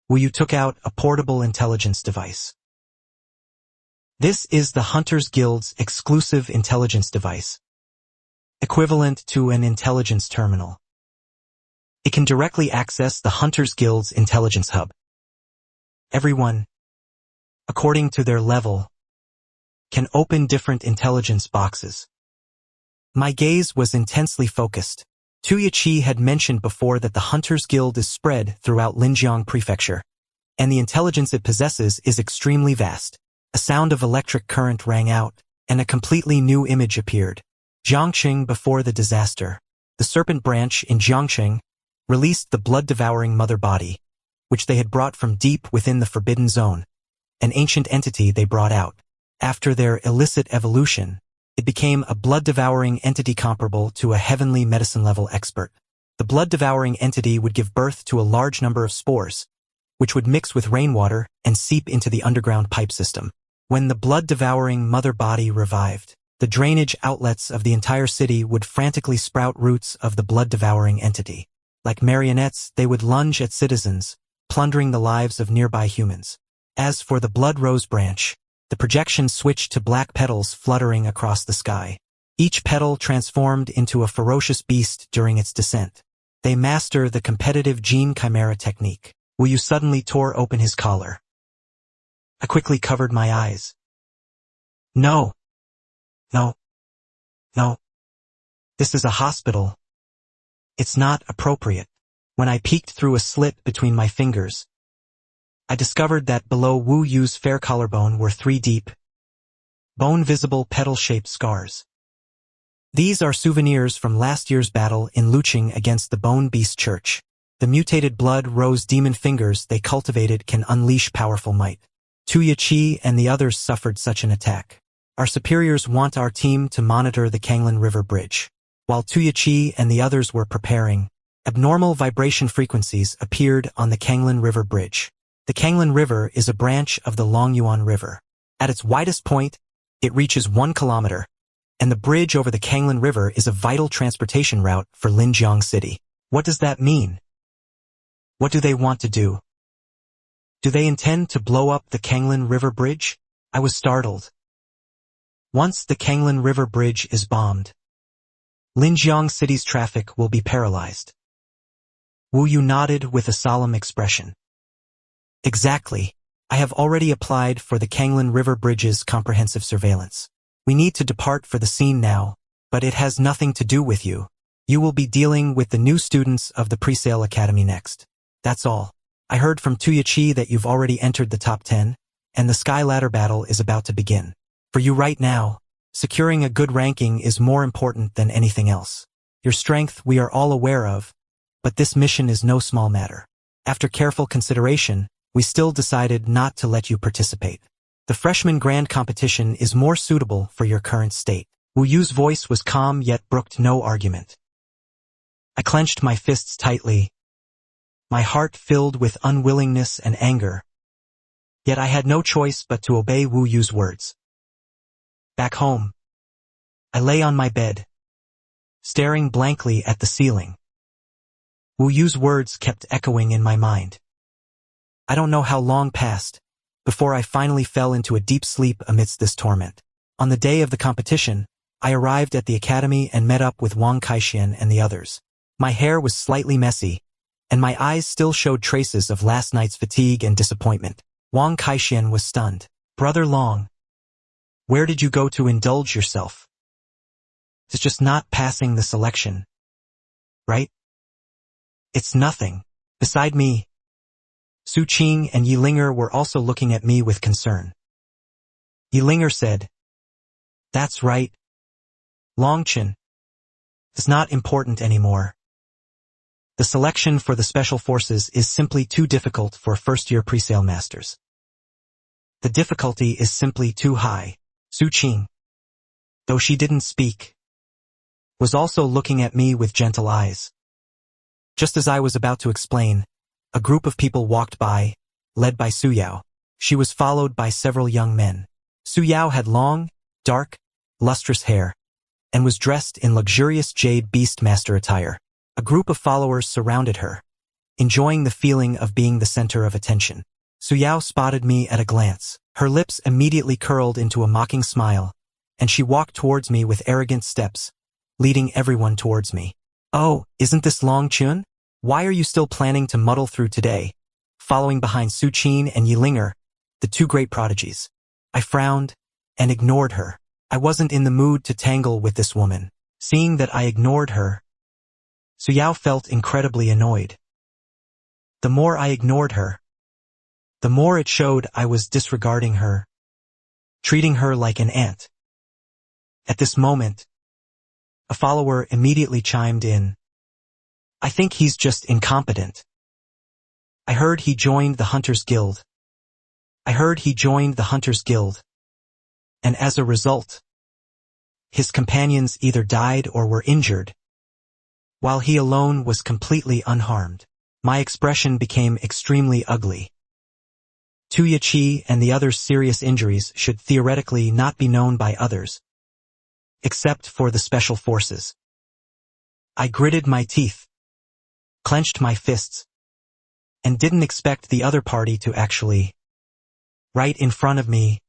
Wu Yu took out a portable intelligence device. This is the Hunters Guild's exclusive intelligence device, equivalent to an intelligence terminal. It can directly access the Hunters Guild's intelligence hub. Everyone, according to their level, can open different intelligence boxes. My gaze was intensely focused. Tu Yiqi had mentioned before that the Hunters Guild is spread throughout Linjiang Prefecture, and the intelligence it possesses is extremely vast. A sound of electric current rang out, and a completely new image appeared. Jiangqing before the disaster. The serpent branch in Jiangqing released the blood-devouring mother body, which they had brought from deep within the Forbidden Zone, an ancient entity they brought out. After their illicit evolution, it became a blood-devouring entity comparable to a heavenly medicine-level expert. The blood-devouring entity would give birth to a large number of spores, which would mix with rainwater and seep into the underground pipe system. When the blood-devouring mother body revived, the drainage outlets of the entire city would frantically sprout roots of the blood-devouring entity. Like marionettes, they would lunge at citizens, plundering the lives of nearby humans. As for the Blood Rose branch, the projection switched to black petals fluttering across the sky. Each petal transformed into a ferocious beast during its descent. They master the competitive gene chimera technique. Wu Yu suddenly tore open his collar. I quickly covered my eyes. No. This is a hospital. It's not appropriate. When I peeked through a slit between my fingers, I discovered that below Wu Yu's fair collarbone were 3 deep, bone-visible petal-shaped scars. These are souvenirs from last year's battle in Luqing against the Bone Beast Church. The mutated Blood Rose demon fingers they cultivated can unleash powerful might. Tu Yiqi and the others suffered such an attack. Our superiors want our team to monitor the Kanglan River Bridge. While Tu Yiqi and the others were preparing, abnormal vibration frequencies appeared on the Kanglan River Bridge. The Kanglin River is a branch of the Longyuan River. At its widest point, it reaches 1 kilometer, and the bridge over the Kanglin River is a vital transportation route for Linjiang City. What does that mean? What do they want to do? Do they intend to blow up the Kanglin River Bridge? I was startled. Once the Kanglin River Bridge is bombed, Linjiang City's traffic will be paralyzed. Wu Yu nodded with a solemn expression. Exactly. I have already applied for the Kanglin River Bridge's comprehensive surveillance. We need to depart for the scene now, but it has nothing to do with you. You will be dealing with the new students of the Presale Academy next. That's all. I heard from Tuyachi that you've already entered the top 10, and the Sky Ladder battle is about to begin. For you right now, securing a good ranking is more important than anything else. Your strength we are all aware of, but this mission is no small matter. After careful consideration, we still decided not to let you participate. The freshman grand competition is more suitable for your current state. Wu Yu's voice was calm yet brooked no argument. I clenched my fists tightly, my heart filled with unwillingness and anger. Yet I had no choice but to obey Wu Yu's words. Back home, I lay on my bed, staring blankly at the ceiling. Wu Yu's words kept echoing in my mind. I don't know how long passed before I finally fell into a deep sleep amidst this torment. On the day of the competition, I arrived at the academy and met up with Wang Kaixian and the others. My hair was slightly messy, and my eyes still showed traces of last night's fatigue and disappointment. Wang Kaixian was stunned. Brother Long, where did you go to indulge yourself? It's just not passing the selection, right? It's nothing. Beside me, Su Qing and Yilinger were also looking at me with concern. Yilinger said, "That's right. Longchen. It's not important anymore. The selection for the special forces is simply too difficult for first-year presale masters. The difficulty is simply too high." Su Qing, though she didn't speak, was also looking at me with gentle eyes. Just as I was about to explain, a group of people walked by, led by Su Yao. She was followed by several young men. Su Yao had long, dark, lustrous hair, and was dressed in luxurious jade beastmaster attire. A group of followers surrounded her, enjoying the feeling of being the center of attention. Su Yao spotted me at a glance. Her lips immediately curled into a mocking smile, and she walked towards me with arrogant steps, leading everyone towards me. "Oh, isn't this Long Chun? Why are you still planning to muddle through today?" Following behind Su Qin and Yilinger, the two great prodigies. I frowned and ignored her. I wasn't in the mood to tangle with this woman. Seeing that I ignored her, Su Yao felt incredibly annoyed. The more I ignored her, the more it showed I was disregarding her, treating her like an ant. At this moment, a follower immediately chimed in. "I think he's just incompetent. I heard he joined the Hunters Guild. And as a result, his companions either died or were injured, while he alone was completely unharmed." My expression became extremely ugly. Tuyachi and the others' serious injuries should theoretically not be known by others, except for the special forces. I gritted my teeth, clenched my fists, and didn't expect the other party to actually, right in front of me,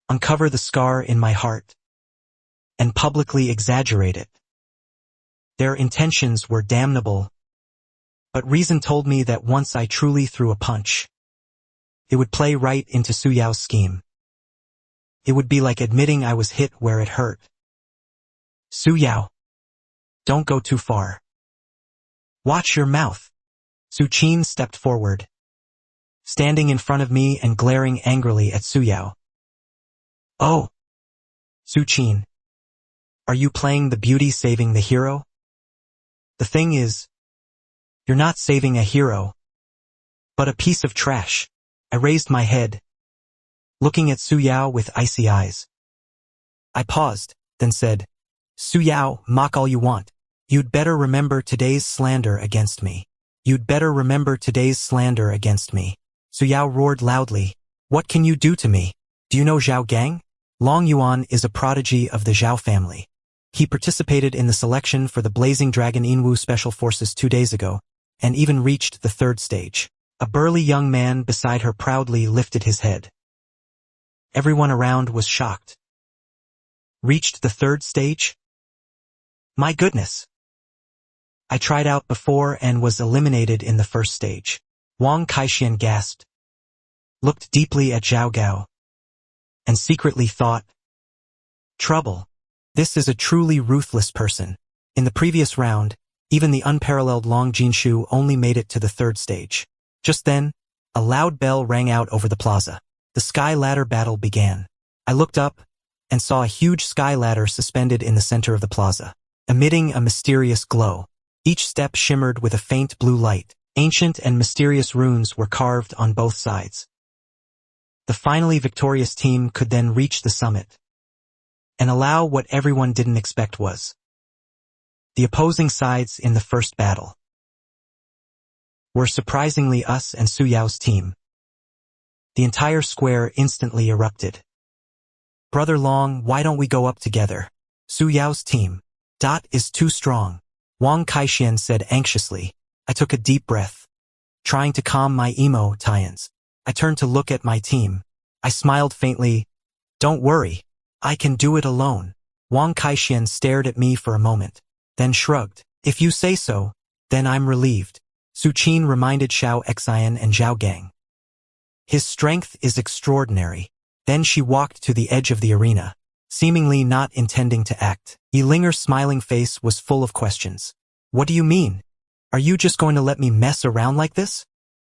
uncover the scar in my heart, and publicly exaggerate it. Their intentions were damnable, but reason told me that once I truly threw a punch, it would play right into Su Yao's scheme. It would be like admitting I was hit where it hurt. "Su Yao, don't go too far. Watch your mouth." Su Qin stepped forward, standing in front of me and glaring angrily at Su Yao. "Oh, Su Qin, are you playing the beauty saving the hero? The thing is, you're not saving a hero, but a piece of trash." I raised my head, looking at Su Yao with icy eyes. I paused, then said, "Su Yao, mock all you want. You'd better remember today's slander against me. Su Yao roared loudly. What can you do to me? Do you know Zhao Gang? Long Yuan is a prodigy of the Zhao family. He participated in the selection for the Blazing Dragon Inwu Special Forces 2 days ago, and even reached the 3rd stage. A burly young man beside her proudly lifted his head. Everyone around was shocked. Reached the 3rd stage? My goodness! I tried out before and was eliminated in the 1st stage. Wang Kaixian gasped, looked deeply at Zhao Gao, and secretly thought, trouble. This is a truly ruthless person. In the previous round, even the unparalleled Long Jinshu only made it to the 3rd stage. Just then, a loud bell rang out over the plaza. The sky ladder battle began. I looked up and saw a huge sky ladder suspended in the center of the plaza, emitting a mysterious glow. Each step shimmered with a faint blue light. Ancient and mysterious runes were carved on both sides. The finally victorious team could then reach the summit and allow what everyone didn't expect was the opposing sides in the first battle were surprisingly us and Su Yao's team. The entire square instantly erupted. Brother Long, why don't we go up together? Su Yao's team. Is too strong. Wang Kaixian said anxiously. I took a deep breath, trying to calm my emo tie-ins. I turned to look at my team. I smiled faintly. Don't worry. I can do it alone. Wang Kaixian stared at me for a moment, then shrugged. If you say so, then I'm relieved. Su Qin reminded Xiao Xian and Zhao Gang. His strength is extraordinary. Then she walked to the edge of the arena, seemingly not intending to act. Yilinger's smiling face was full of questions. What do you mean? Are you just going to let me mess around like this?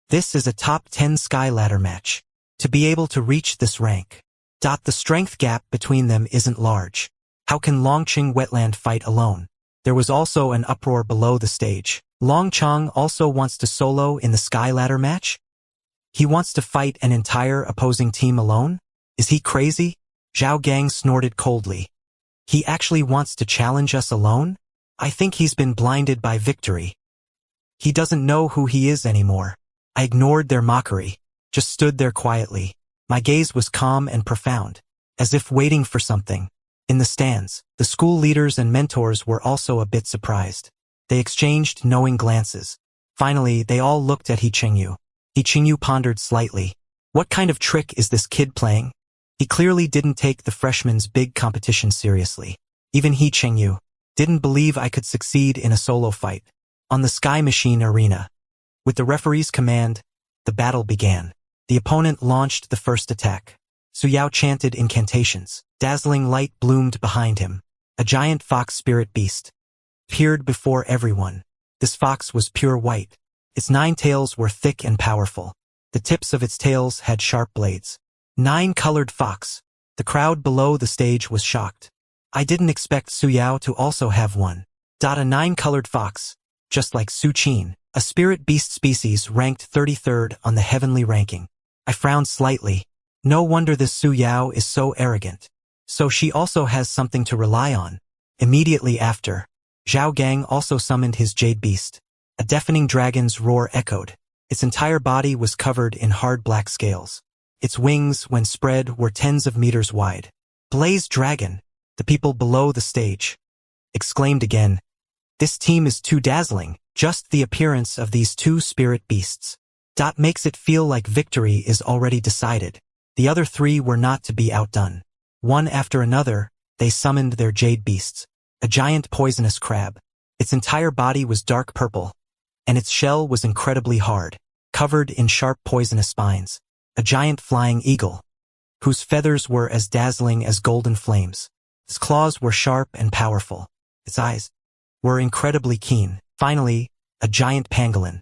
This is a top 10 sky ladder match. To be able to reach this rank. The strength gap between them isn't large. How can Longqing Wetland fight alone? There was also an uproar below the stage. Longchang also wants to solo in the sky ladder match? He wants to fight an entire opposing team alone? Is he crazy? Zhao Gang snorted coldly. He actually wants to challenge us alone? I think he's been blinded by victory. He doesn't know who he is anymore. I ignored their mockery, just stood there quietly. My gaze was calm and profound, as if waiting for something. In the stands, the school leaders and mentors were also a bit surprised. They exchanged knowing glances. Finally, they all looked at He Chengyu. He Chengyu pondered slightly. What kind of trick is this kid playing? He clearly didn't take the freshman's big competition seriously. Even He Chengyu didn't believe I could succeed in a solo fight. On the Sky Machine Arena, with the referee's command, the battle began. The opponent launched the first attack. Su Yao chanted incantations. Dazzling light bloomed behind him. A giant fox spirit beast appeared before everyone. This fox was pure white. Its 9 tails were thick and powerful. The tips of its tails had sharp blades. 9-colored fox. The crowd below the stage was shocked. I didn't expect Su Yao to also have one. A 9-colored fox, just like Su Qin, a spirit beast species ranked 33rd on the heavenly ranking. I frowned slightly. No wonder this Su Yao is so arrogant. So she also has something to rely on. Immediately after, Zhao Gang also summoned his jade beast. A deafening dragon's roar echoed. Its entire body was covered in hard black scales. Its wings, when spread, were tens of meters wide. Blaze Dragon! The people below the stage exclaimed again. This team is too dazzling. Just the appearance of these 2 spirit beasts makes it feel like victory is already decided. The other 3 were not to be outdone. One after another, they summoned their jade beasts. A giant poisonous crab. Its entire body was dark purple, and its shell was incredibly hard, covered in sharp poisonous spines. A giant flying eagle, whose feathers were as dazzling as golden flames. Its claws were sharp and powerful. Its eyes were incredibly keen. Finally, a giant pangolin,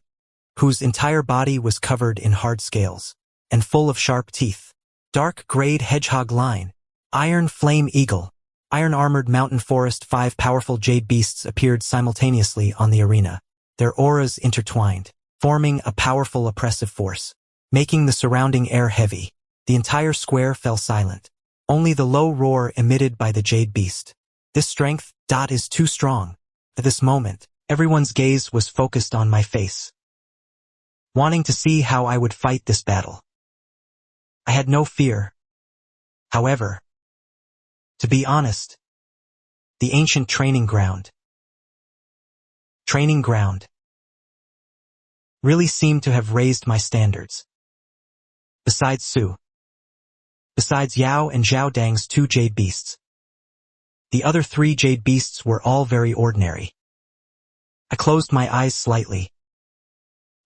whose entire body was covered in hard scales and full of sharp teeth. Dark-grayed hedgehog line, iron flame eagle, iron-armored mountain forest. 5 powerful jade beasts appeared simultaneously on the arena. Their auras intertwined, forming a powerful oppressive force, making the surrounding air heavy. The entire square fell silent. Only the low roar emitted by the jade beast. This strength, is too strong. At this moment, everyone's gaze was focused on my face. wanting to see how I would fight this battle. I had no fear. However, to be honest, the ancient training ground really seemed to have raised my standards. Besides Yao and Zhao Dang's 2 jade beasts, the other 3 jade beasts were all very ordinary. I closed my eyes slightly,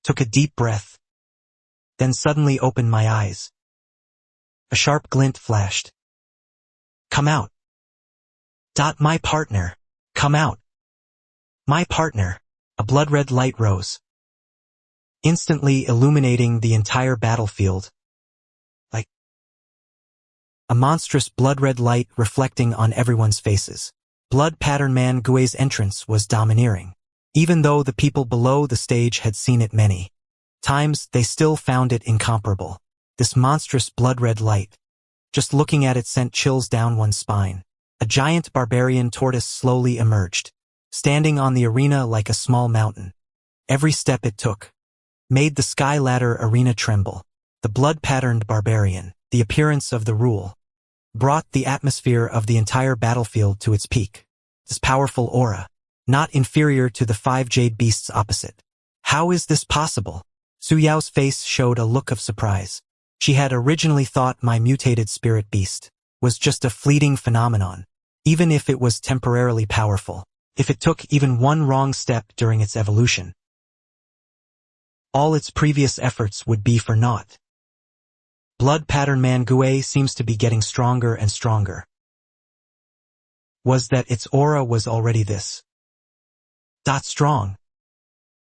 took a deep breath, then suddenly opened my eyes. A sharp glint flashed. Come out. My partner. Come out. My partner. A blood-red light rose, instantly illuminating the entire battlefield, like a monstrous blood-red light reflecting on everyone's faces. Blood Pattern Man Gui's entrance was domineering. Even though the people below the stage had seen it many times, they still found it incomparable. This monstrous blood-red light. Just looking at it sent chills down one's spine. A giant barbarian tortoise slowly emerged, standing on the arena like a small mountain. Every step it took made the sky ladder arena tremble. The blood-patterned barbarian, the appearance of the rule, brought the atmosphere of the entire battlefield to its peak. This powerful aura, not inferior to the 5 jade beasts opposite. How is this possible? Su Yao's face showed a look of surprise. She had originally thought my mutated spirit beast was just a fleeting phenomenon, even if it was temporarily powerful. If it took even one wrong step during its evolution, all its previous efforts would be for naught. Blood Pattern Man Gui seems to be getting stronger and stronger. Was that its aura was already this strong?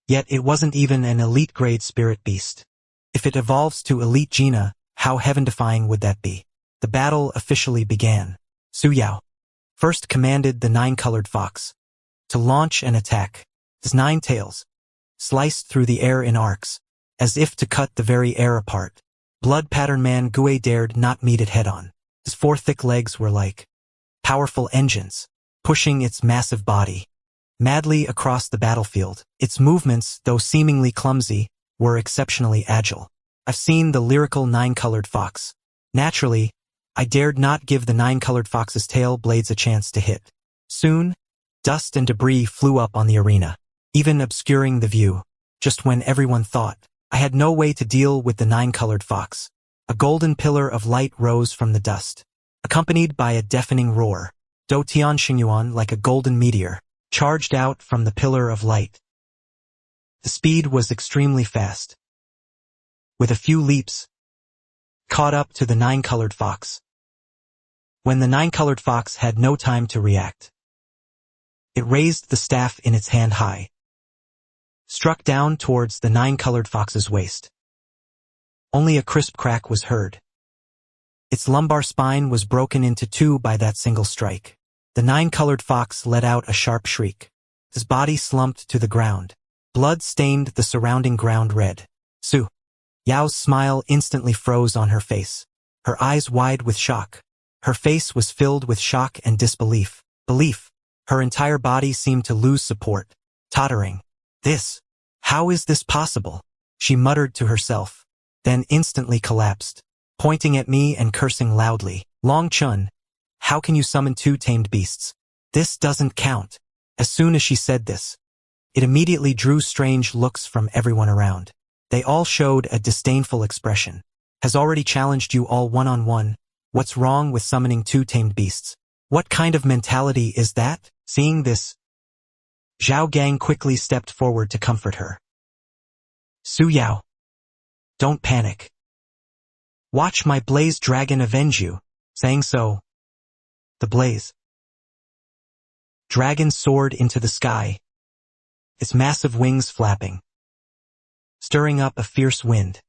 Yet it wasn't even an elite grade spirit beast. If it evolves to elite Gina, how heaven-defying would that be? The battle officially began. Su Yao first commanded the 9-colored fox to launch an attack. His 9 tails sliced through the air in arcs, as if to cut the very air apart. Blood Pattern Man Gui dared not meet it head-on. His 4 thick legs were like powerful engines, pushing its massive body madly across the battlefield. Its movements, though seemingly clumsy, were exceptionally agile. I've seen the lyrical 9-colored fox. Naturally, I dared not give the 9-colored fox's tail blades a chance to hit. Soon, dust and debris flew up on the arena, even obscuring the view. Just when everyone thought I had no way to deal with the 9-colored fox, a golden pillar of light rose from the dust, accompanied by a deafening roar. Dou Tianxingyuan, like a golden meteor, charged out from the pillar of light. The speed was extremely fast. With a few leaps, caught up to the 9-colored fox. When the 9-colored fox had no time to react, it raised the staff in its hand high, struck down towards the 9-colored fox's waist. Only a crisp crack was heard. Its lumbar spine was broken into 2 by that single strike. The 9-colored fox let out a sharp shriek. His body slumped to the ground. Blood stained the surrounding ground red. Su Yao's smile instantly froze on her face, her eyes wide with shock. Her face was filled with shock and disbelief. Her entire body seemed to lose support, tottering. How is this possible? She muttered to herself, then instantly collapsed, pointing at me and cursing loudly. Long Chun, how can you summon 2 tamed beasts? This doesn't count. As soon as she said this, it immediately drew strange looks from everyone around. They all showed a disdainful expression. Has already challenged you all one-on-one. What's wrong with summoning 2 tamed beasts? What kind of mentality is that? Seeing this, Zhao Gang quickly stepped forward to comfort her. Su Yao, don't panic. Watch my blaze dragon avenge you. Saying so, the blaze dragon soared into the sky, its massive wings flapping, stirring up a fierce wind.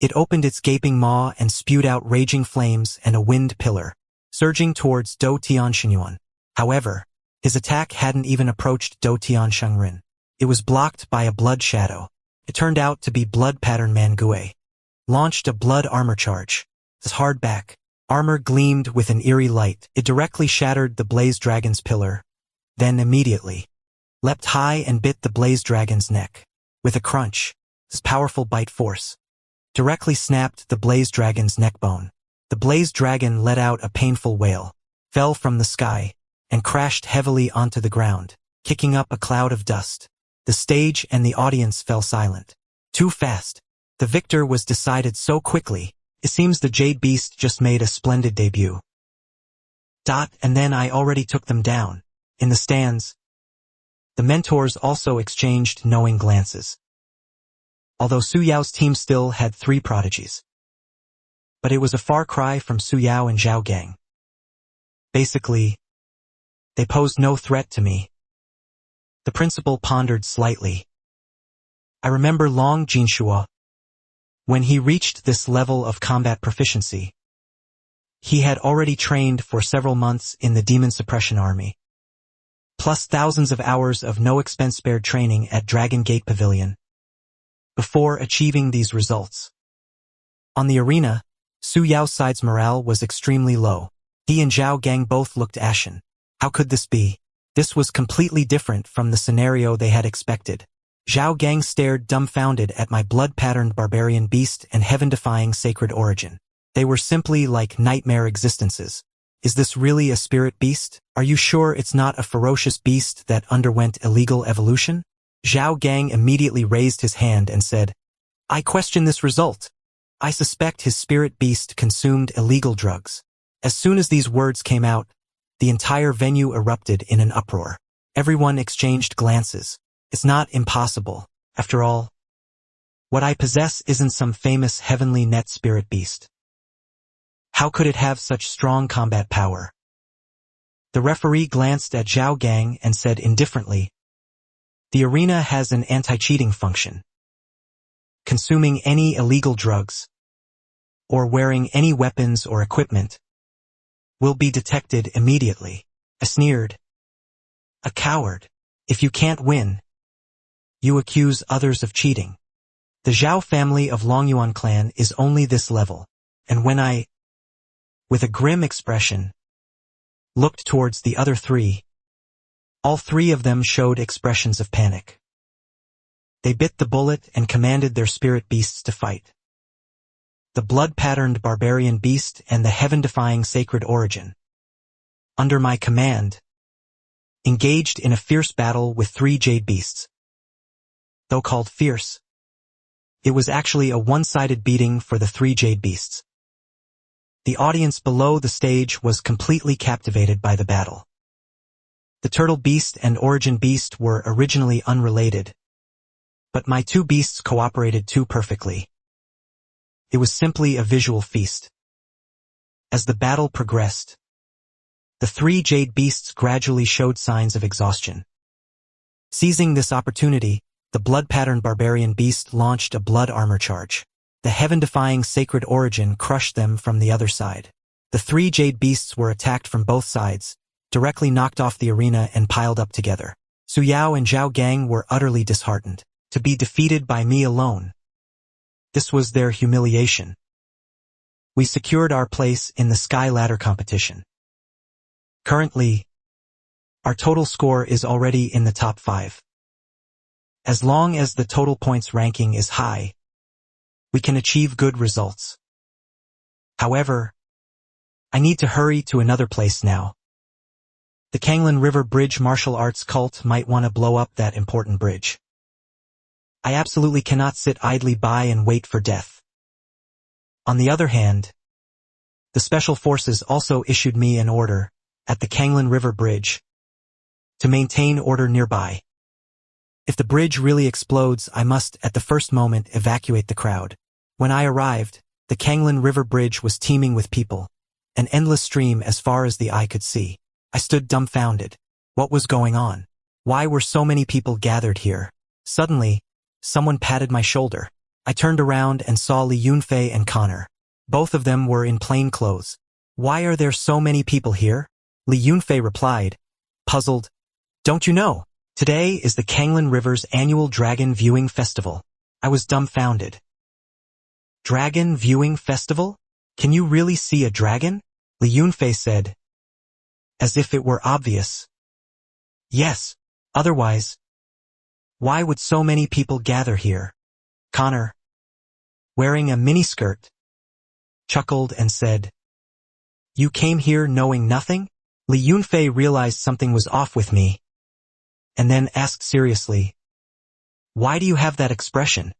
It opened its gaping maw and spewed out raging flames and a wind pillar, surging towards Dou Tianxingyuan. However, his attack hadn't even approached Dou Tianxingyuan. It was blocked by a blood shadow. It turned out to be Blood Pattern Man Gui. Launched a blood armor charge. His hard back armor gleamed with an eerie light. It directly shattered the blaze dragon's pillar, then immediately leapt high and bit the blaze dragon's neck. With a crunch, His powerful bite force directly snapped the blaze dragon's neckbone. The blaze dragon let out a painful wail, fell from the sky, and crashed heavily onto the ground, kicking up a cloud of dust. The stage and the audience fell silent. Too fast. The victor was decided so quickly. It seems the Jade Beast just made a splendid debut. And then I already took them down. In the stands, the mentors also exchanged knowing glances. Although Su Yao's team still had 3 prodigies. But it was a far cry from Su Yao and Zhao Gang. Basically, they posed no threat to me. The principal pondered slightly. I remember Long Jinshua. When he reached this level of combat proficiency, he had already trained for several months in the Demon Suppression Army, plus thousands of hours of no-expense-spared training at Dragon Gate Pavilion, before achieving these results. On the arena, Su Yao's side's morale was extremely low. He and Zhao Gang both looked ashen. How could this be? This was completely different from the scenario they had expected. Zhao Gang stared dumbfounded at my blood-patterned barbarian beast and heaven-defying sacred origin. They were simply like nightmare existences. Is this really a spirit beast? Are you sure it's not a ferocious beast that underwent illegal evolution? Zhao Gang immediately raised his hand and said, I question this result. I suspect his spirit beast consumed illegal drugs. As soon as these words came out, the entire venue erupted in an uproar. Everyone exchanged glances. It's not impossible. After all, what I possess isn't some famous heavenly net spirit beast. How could it have such strong combat power? The referee glanced at Zhao Gang and said indifferently, the arena has an anti-cheating function. Consuming any illegal drugs, or wearing any weapons or equipment, will be detected immediately. I sneered. A coward. If you can't win, you accuse others of cheating. The Zhao family of Longyuan clan is only this level, and when I, with a grim expression, looked towards the other 3, all 3 of them showed expressions of panic. They bit the bullet and commanded their spirit beasts to fight. The blood-patterned barbarian beast and the heaven-defying sacred origin, under my command, engaged in a fierce battle with 3 jade beasts. Though called fierce, it was actually a one-sided beating for the 3 jade beasts. The audience below the stage was completely captivated by the battle. The turtle beast and origin beast were originally unrelated, but my 2 beasts cooperated too perfectly. It was simply a visual feast. As the battle progressed, the 3 jade beasts gradually showed signs of exhaustion. Seizing this opportunity, the blood-patterned barbarian beast launched a blood armor charge. The heaven-defying sacred origin crushed them from the other side. The 3 jade beasts were attacked from both sides, directly knocked off the arena and piled up together. Su Yao and Zhao Gang were utterly disheartened. To be defeated by me alone. This was their humiliation. We secured our place in the Sky Ladder competition. Currently, our total score is already in the top 5. As long as the total points ranking is high, we can achieve good results. However, I need to hurry to another place now. The Kanglan River Bridge martial arts cult might want to blow up that important bridge. I absolutely cannot sit idly by and wait for death. On the other hand, the Special Forces also issued me an order, at the Kanglan River Bridge, to maintain order nearby. If the bridge really explodes, I must, at the first moment, evacuate the crowd. When I arrived, the Kanglan River Bridge was teeming with people, an endless stream as far as the eye could see. I stood dumbfounded. What was going on? Why were so many people gathered here? Suddenly, someone patted my shoulder. I turned around and saw Li Yunfei and Connor. Both of them were in plain clothes. Why are there so many people here? Li Yunfei replied, puzzled. Don't you know? Today is the Kanglan River's annual Dragon Viewing Festival. I was dumbfounded. Dragon Viewing Festival? Can you really see a dragon? Li Yunfei said, as if it were obvious. Yes, otherwise, why would so many people gather here? Connor, wearing a miniskirt, chuckled and said, "You came here knowing nothing?" Li Yunfei realized something was off with me, and then asked seriously, "Why do you have that expression?"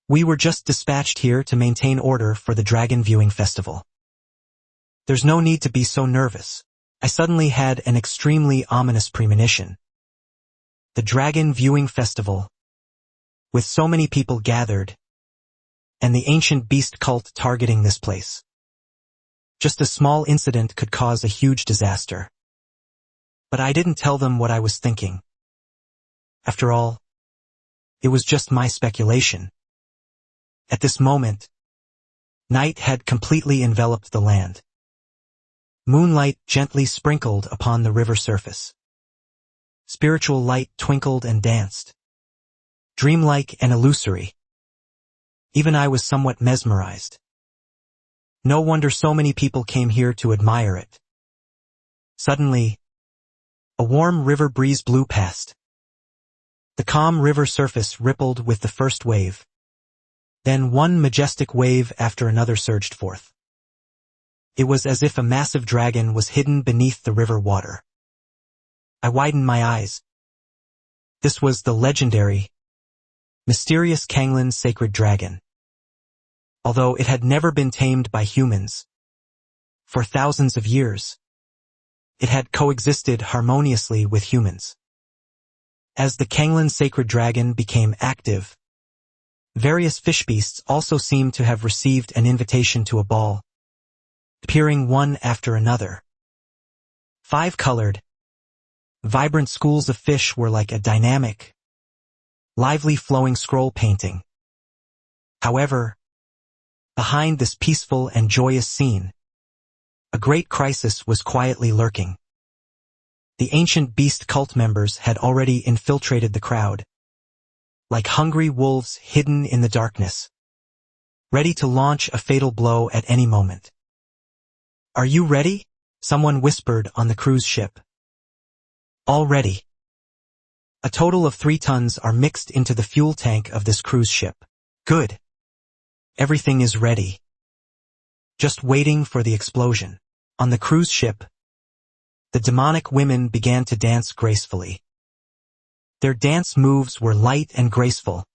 "We were just dispatched here to maintain order for the dragon viewing festival." "There's no need to be so nervous." I suddenly had an extremely ominous premonition. The dragon viewing festival, with so many people gathered, and the ancient beast cult targeting this place. Just a small incident could cause a huge disaster. But I didn't tell them what I was thinking. After all, it was just my speculation. At this moment, night had completely enveloped the land. Moonlight gently sprinkled upon the river surface. Spiritual light twinkled and danced, dreamlike and illusory. Even I was somewhat mesmerized. No wonder so many people came here to admire it. Suddenly, a warm river breeze blew past. The calm river surface rippled with the first wave. Then one majestic wave after another surged forth. It was as if a massive dragon was hidden beneath the river water. I widened my eyes. This was the legendary, mysterious Kanglan sacred dragon. Although it had never been tamed by humans, for thousands of years, it had coexisted harmoniously with humans. As the Kanglan sacred dragon became active, various fish beasts also seemed to have received an invitation to a ball, appearing one after another. 5-colored, vibrant schools of fish were like a dynamic, lively flowing scroll painting. However, behind this peaceful and joyous scene, a great crisis was quietly lurking. The ancient beast cult members had already infiltrated the crowd, like hungry wolves hidden in the darkness, ready to launch a fatal blow at any moment. "Are you ready?" someone whispered on the cruise ship. "All ready. A total of 3 tons are mixed into the fuel tank of this cruise ship." "Good. Everything is ready. Just waiting for the explosion." On the cruise ship, the demonic women began to dance gracefully. Their dance moves were light and graceful,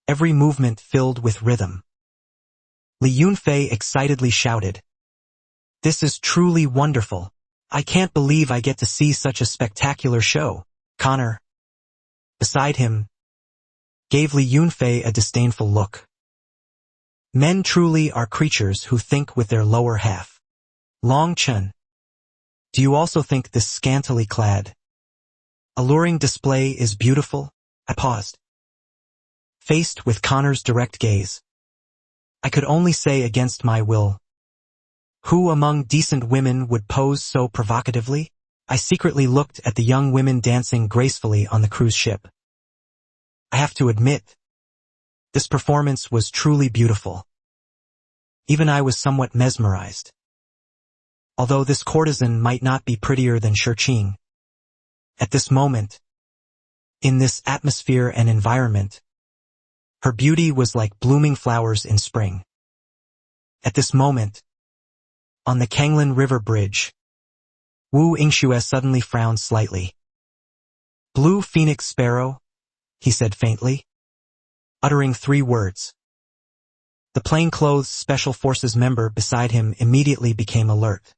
every movement filled with rhythm. Li Yunfei excitedly shouted, "This is truly wonderful. I can't believe I get to see such a spectacular show." Connor, beside him, gave Li Yunfei a disdainful look. Men truly are creatures who think with their lower half. Long Chen, do you also think this scantily clad, alluring display is beautiful? I paused, faced with Connor's direct gaze. I could only say against my will, who among decent women would pose so provocatively? I secretly looked at the young women dancing gracefully on the cruise ship. I have to admit, this performance was truly beautiful. Even I was somewhat mesmerized. Although this courtesan might not be prettier than Shiqing, at this moment, in this atmosphere and environment, her beauty was like blooming flowers in spring. At this moment, on the Kanglan River Bridge, Wu Yingxue suddenly frowned slightly. "Blue Phoenix Sparrow," he said faintly, uttering 3 words. The plainclothes Special Forces member beside him immediately became alert.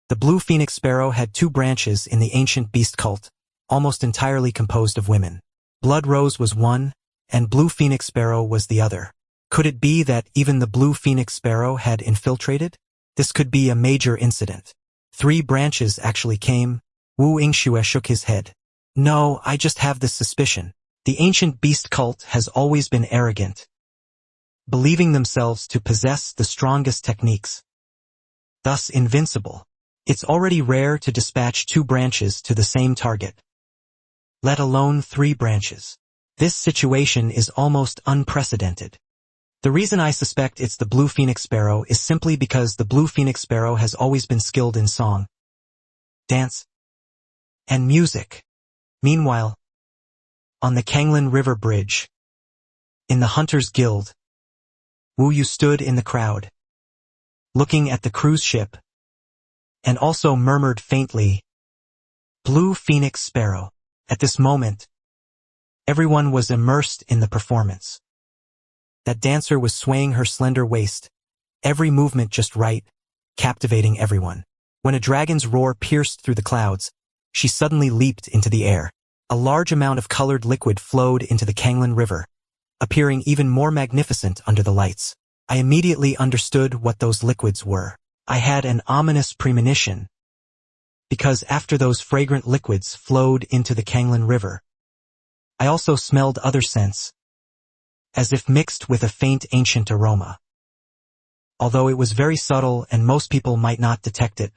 The Blue Phoenix Sparrow had 2 branches in the ancient beast cult, almost entirely composed of women. Blood Rose was one, and Blue Phoenix Sparrow was the other. Could it be that even the Blue Phoenix Sparrow had infiltrated? This could be a major incident. 3 branches actually came. Wu Yingxue shook his head. "No, I just have this suspicion. The ancient beast cult has always been arrogant, believing themselves to possess the strongest techniques, thus invincible. It's already rare to dispatch 2 branches to the same target, let alone 3 branches. This situation is almost unprecedented. The reason I suspect it's the Blue Phoenix Sparrow is simply because the Blue Phoenix Sparrow has always been skilled in song, dance, and music. Meanwhile, on the Kanglan River Bridge, In the Hunters' Guild, Wu Yu stood in the crowd, looking at the cruise ship, and also murmured faintly, "Blue Phoenix Sparrow." At this moment, everyone was immersed in the performance. That dancer was swaying her slender waist, every movement just right, captivating everyone. When a dragon's roar pierced through the clouds, she suddenly leaped into the air. A large amount of colored liquid flowed into the Kanglan River, appearing even more magnificent under the lights. I immediately understood what those liquids were. I had an ominous premonition, because after those fragrant liquids flowed into the Kanglan River, I also smelled other scents, as if mixed with a faint ancient aroma. Although it was very subtle and most people might not detect it,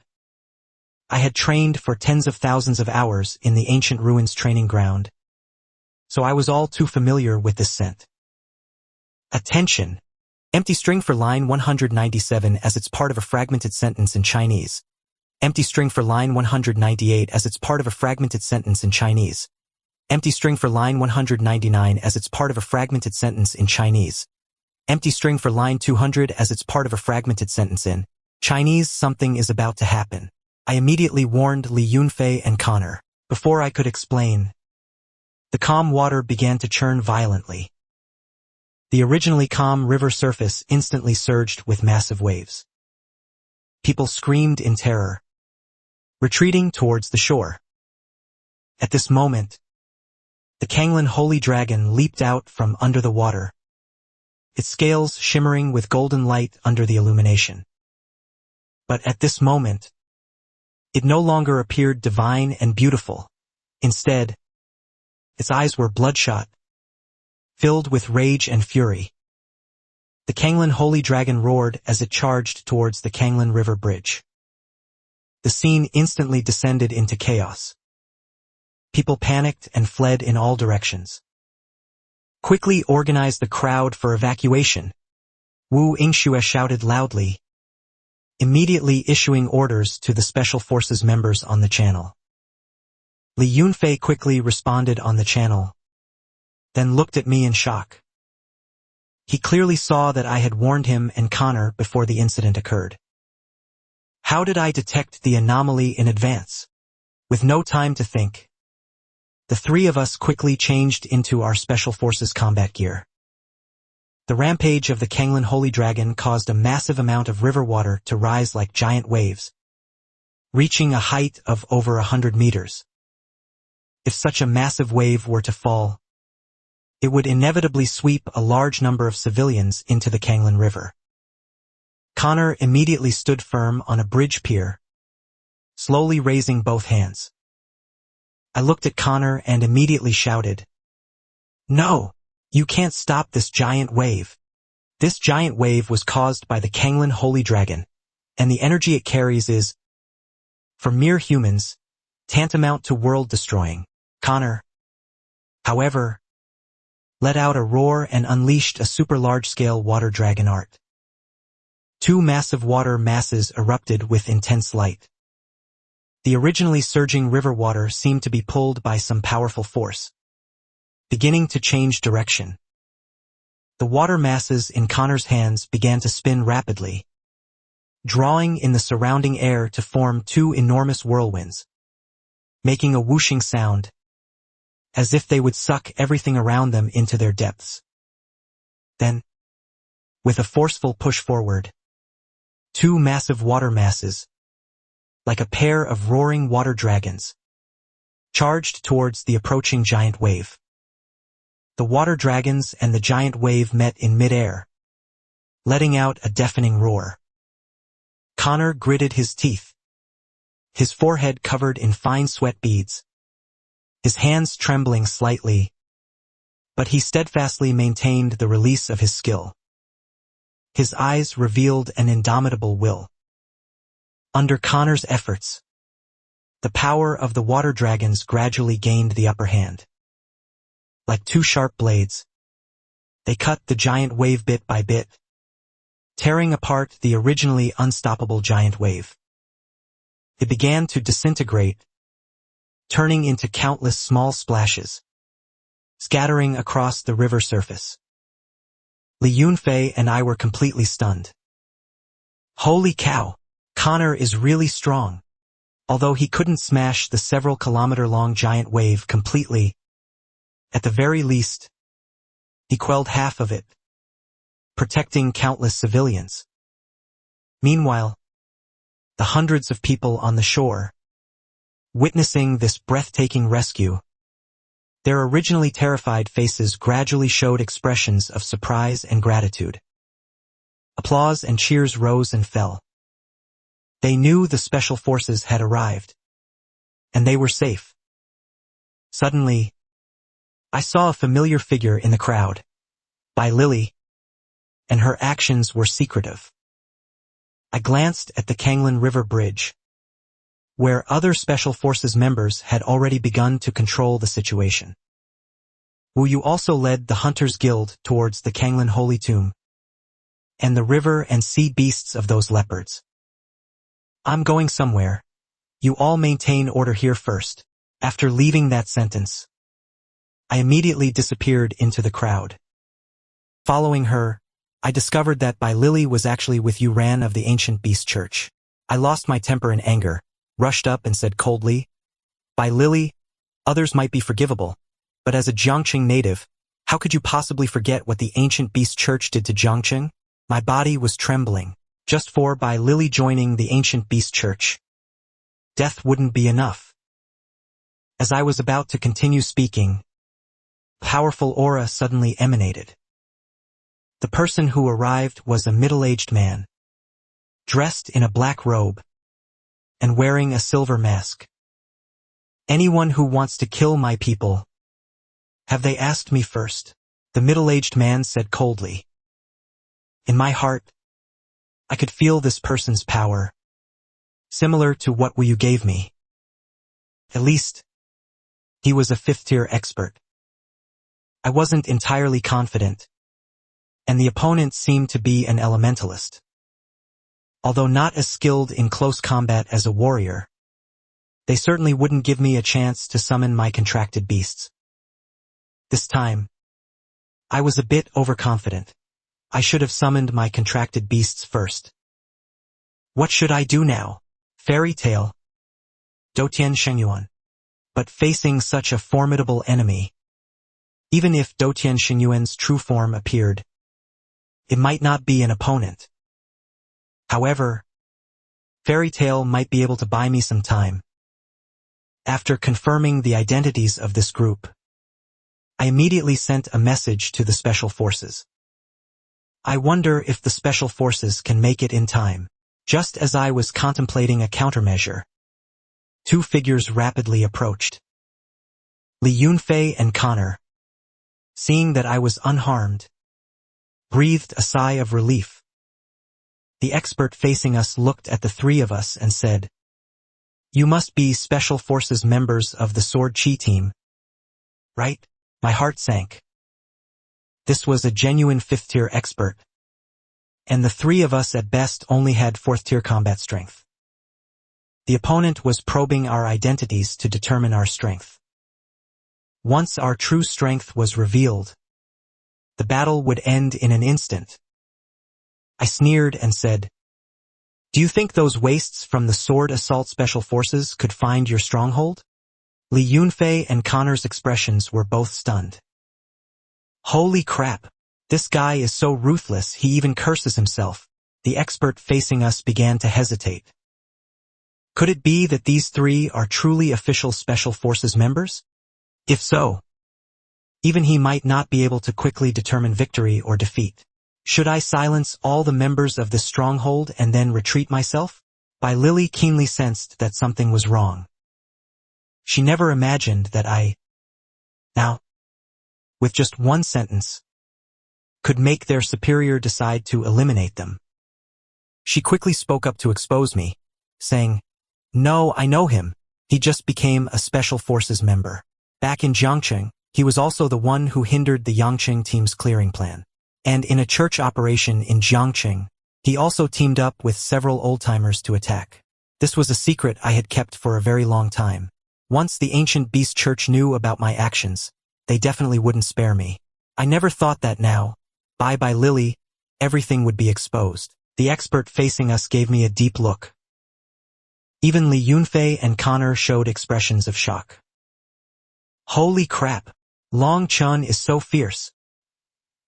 I had trained for tens of thousands of hours in the ancient ruins training ground, so I was all too familiar with this scent. Attention! Empty string for line 197 as it's part of a fragmented sentence in Chinese. Empty string for line 198 as it's part of a fragmented sentence in Chinese. Empty string for line 199 as it's part of a fragmented sentence in Chinese. Empty string for line 200 as it's part of a fragmented sentence in Chinese. Something is about to happen. I immediately warned Li Yunfei and Connor. Before I could explain, the calm water began to churn violently. The originally calm river surface instantly surged with massive waves. People screamed in terror, retreating towards the shore. At this moment, the Kanglan Holy Dragon leaped out from under the water, its scales shimmering with golden light under the illumination. But at this moment, it no longer appeared divine and beautiful. Instead, its eyes were bloodshot, filled with rage and fury. The Kanglan Holy Dragon roared as it charged towards the Kanglan River Bridge. The scene instantly descended into chaos. People panicked and fled in all directions. "Quickly organize the crowd for evacuation," Wu Yingxue shouted loudly, immediately issuing orders to the Special Forces members on the channel. Li Yunfei quickly responded on the channel, then looked at me in shock. He clearly saw that I had warned him and Connor before the incident occurred. How did I detect the anomaly in advance? With no time to think, the three of us quickly changed into our Special Forces combat gear. The rampage of the Kanglan Holy Dragon caused a massive amount of river water to rise like giant waves, reaching a height of over 100 meters. If such a massive wave were to fall, it would inevitably sweep a large number of civilians into the Kanglan River. Connor immediately stood firm on a bridge pier, slowly raising both hands. I looked at Connor and immediately shouted, "No! You can't stop this giant wave." This giant wave was caused by the Kanglan Holy Dragon, and the energy it carries is, for mere humans, tantamount to world-destroying. Connor, however, let out a roar and unleashed a super large-scale water dragon art. Two massive water masses erupted with intense light. The originally surging river water seemed to be pulled by some powerful force, beginning to change direction. The water masses in Connor's hands began to spin rapidly, drawing in the surrounding air to form two enormous whirlwinds, making a whooshing sound, as if they would suck everything around them into their depths. Then, with a forceful push forward, two massive water masses, like a pair of roaring water dragons, charged towards the approaching giant wave. The water dragons and the giant wave met in mid-air, letting out a deafening roar. Connor gritted his teeth, his forehead covered in fine sweat beads, his hands trembling slightly, but he steadfastly maintained the release of his skill. His eyes revealed an indomitable will. Under Connor's efforts, the power of the water dragons gradually gained the upper hand. Like two sharp blades, they cut the giant wave bit by bit, tearing apart the originally unstoppable giant wave. It began to disintegrate, turning into countless small splashes, scattering across the river surface. Li Yunfei and I were completely stunned. Holy cow! Connor is really strong. Although he couldn't smash the several kilometer-long giant wave completely, at the very least, he quelled half of it, protecting countless civilians. Meanwhile, the hundreds of people on the shore, witnessing this breathtaking rescue, their originally terrified faces gradually showed expressions of surprise and gratitude. Applause and cheers rose and fell. They knew the special forces had arrived, and they were safe. Suddenly, I saw a familiar figure in the crowd, Bai Lily, and her actions were secretive. I glanced at the Kanglan River Bridge, where other Special Forces members had already begun to control the situation. Wu Yu also led the Hunters Guild towards the Kanglan Holy Tomb, and the river and sea beasts of those leopards. I'm going somewhere. You all maintain order here first. After leaving that sentence, I immediately disappeared into the crowd. Following her, I discovered that Bai Lily was actually with Yuran of the Ancient Beast Church. I lost my temper in anger, rushed up and said coldly, Bai Lily, others might be forgivable, but as a Jiangqing native, how could you possibly forget what the Ancient Beast Church did to Jiangqing? My body was trembling. Just for Bai Lily joining the Ancient Beast Church, death wouldn't be enough. As I was about to continue speaking, powerful aura suddenly emanated. The person who arrived was a middle-aged man, dressed in a black robe, and wearing a silver mask. Anyone who wants to kill my people, have they asked me first? The middle-aged man said coldly. In my heart, I could feel this person's power, similar to what you gave me. At least, he was a fifth-tier expert. I wasn't entirely confident, and the opponent seemed to be an elementalist. Although not as skilled in close combat as a warrior, they certainly wouldn't give me a chance to summon my contracted beasts. This time, I was a bit overconfident. I should have summoned my contracted beasts first. What should I do now? Fairy tale. Dotian Shengyuan. But facing such a formidable enemy, even if Dotian Shengyuan's true form appeared, it might not be an opponent. However, Fairy Tale might be able to buy me some time. After confirming the identities of this group, I immediately sent a message to the Special Forces. I wonder if the Special Forces can make it in time. Just as I was contemplating a countermeasure, two figures rapidly approached. Li Yunfei and Connor, seeing that I was unharmed, breathed a sigh of relief. The expert facing us looked at the three of us and said, You must be Special Forces members of the Sword Chi team, right? My heart sank. This was a genuine fifth-tier expert, and the three of us at best only had fourth-tier combat strength. The opponent was probing our identities to determine our strength. Once our true strength was revealed, the battle would end in an instant. I sneered and said, Do you think those wastes from the Sword Assault Special Forces could find your stronghold? Li Yunfei and Connor's expressions were both stunned. Holy crap! This guy is so ruthless he even curses himself. The expert facing us began to hesitate. Could it be that these three are truly official Special Forces members? If so, even he might not be able to quickly determine victory or defeat. Should I silence all the members of this stronghold and then retreat myself? Bai Lily keenly sensed that something was wrong. She never imagined that now, with just one sentence, could make their superior decide to eliminate them. She quickly spoke up to expose me, saying, No, I know him. He just became a Special Forces member. Back in Jiangqing, he was also the one who hindered the Yangqing team's clearing plan. And in a church operation in Jiangqing, he also teamed up with several old-timers to attack. This was a secret I had kept for a very long time. Once the Ancient Beast Church knew about my actions, they definitely wouldn't spare me. I never thought that now, Bye-bye Lily, everything would be exposed. The expert facing us gave me a deep look. Even Li Yunfei and Connor showed expressions of shock. Holy crap! Long Chun is so fierce.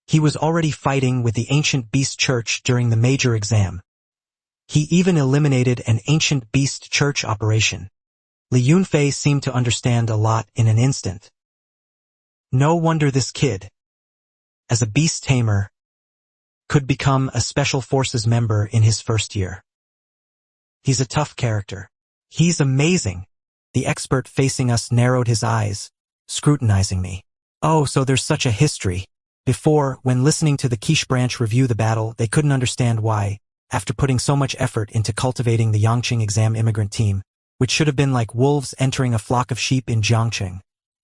He was already fighting with the Ancient Beast Church during the major exam. He even eliminated an Ancient Beast Church operation. Li Yunfei seemed to understand a lot in an instant. No wonder this kid, as a beast tamer, could become a Special Forces member in his first year. He's a tough character. He's amazing. The expert facing us narrowed his eyes, scrutinizing me. Oh, so there's such a history. Before, when listening to the Quiche branch review the battle, they couldn't understand why, after putting so much effort into cultivating the Yangqing exam immigrant team, which should have been like wolves entering a flock of sheep in Jiangqing,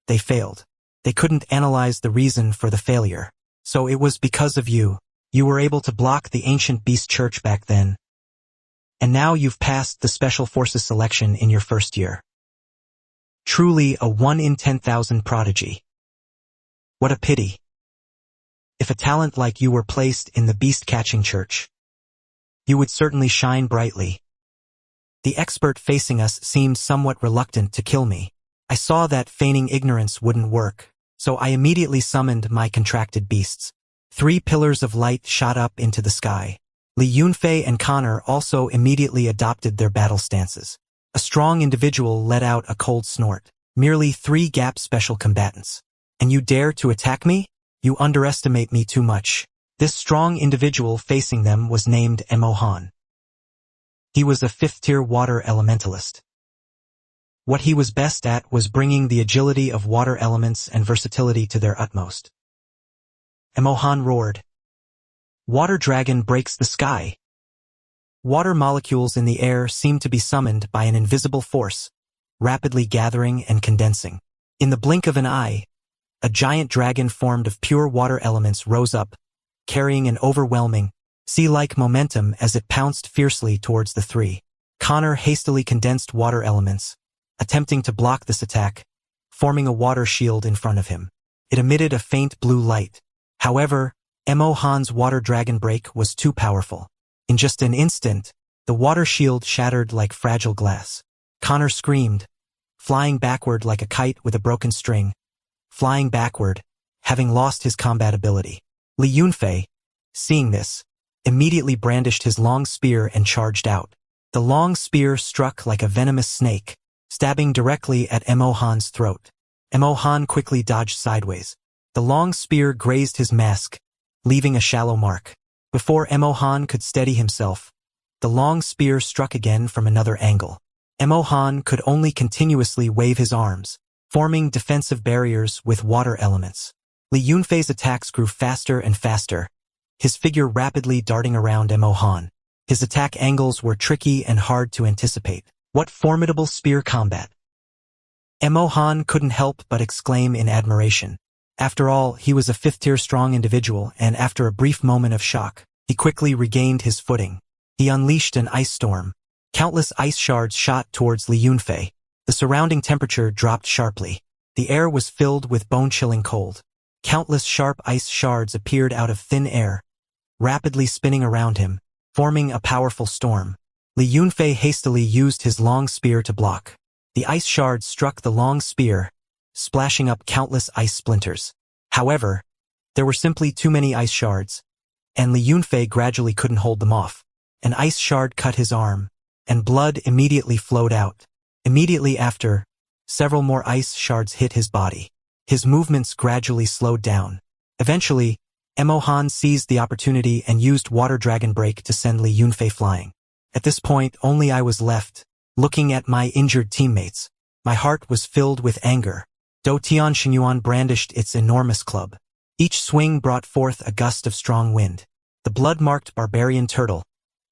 they failed. They couldn't analyze the reason for the failure. So it was because of you. You were able to block the Ancient Beast Church back then. And now you've passed the Special Forces selection in your first year. Truly a 1 in 10,000 prodigy. What a pity. If a talent like you were placed in the beast-catching church, you would certainly shine brightly. The expert facing us seemed somewhat reluctant to kill me. I saw that feigning ignorance wouldn't work, so I immediately summoned my contracted beasts. 3 pillars of light shot up into the sky. Li Yunfei and Connor also immediately adopted their battle stances. A strong individual let out a cold snort. Merely 3 gap special combatants. And you dare to attack me? You underestimate me too much. This strong individual facing them was named Emohan. He was a 5th-tier water elementalist. What he was best at was bringing the agility of water elements and versatility to their utmost. Emohan roared. Water dragon breaks the sky. Water molecules in the air seemed to be summoned by an invisible force, rapidly gathering and condensing. In the blink of an eye, a giant dragon formed of pure water elements rose up, carrying an overwhelming, sea-like momentum as it pounced fiercely towards the 3. Connor hastily condensed water elements, attempting to block this attack, forming a water shield in front of him. It emitted a faint blue light. However, Emohan's water dragon break was too powerful. In just an instant, the water shield shattered like fragile glass. Connor screamed, flying backward like a kite with a broken string, flying backward, having lost his combat ability. Li Yunfei, seeing this, immediately brandished his long spear and charged out. The long spear struck like a venomous snake, stabbing directly at Emohan's throat. Emohan quickly dodged sideways. The long spear grazed his mask, leaving a shallow mark. Before Emohan could steady himself, the long spear struck again from another angle. Emohan could only continuously wave his arms, forming defensive barriers with water elements. Li Yunfei's attacks grew faster and faster, his figure rapidly darting around Emohan. His attack angles were tricky and hard to anticipate. What formidable spear combat! Emohan couldn't help but exclaim in admiration. After all, he was a 5th-tier strong individual, and after a brief moment of shock, he quickly regained his footing. He unleashed an ice storm. Countless ice shards shot towards Li Yunfei. The surrounding temperature dropped sharply. The air was filled with bone-chilling cold. Countless sharp ice shards appeared out of thin air, rapidly spinning around him, forming a powerful storm. Li Yunfei hastily used his long spear to block. The ice shards struck the long spear, splashing up countless ice splinters. However, there were simply too many ice shards, and Li Yunfei gradually couldn't hold them off. An ice shard cut his arm, and blood immediately flowed out. Immediately after, several more ice shards hit his body. His movements gradually slowed down. Eventually, Emohan seized the opportunity and used Water Dragon Break to send Li Yunfei flying. At this point, only I was left, looking at my injured teammates. My heart was filled with anger. Do Tian Xinyuan brandished its enormous club. Each swing brought forth a gust of strong wind. The blood-marked barbarian turtle.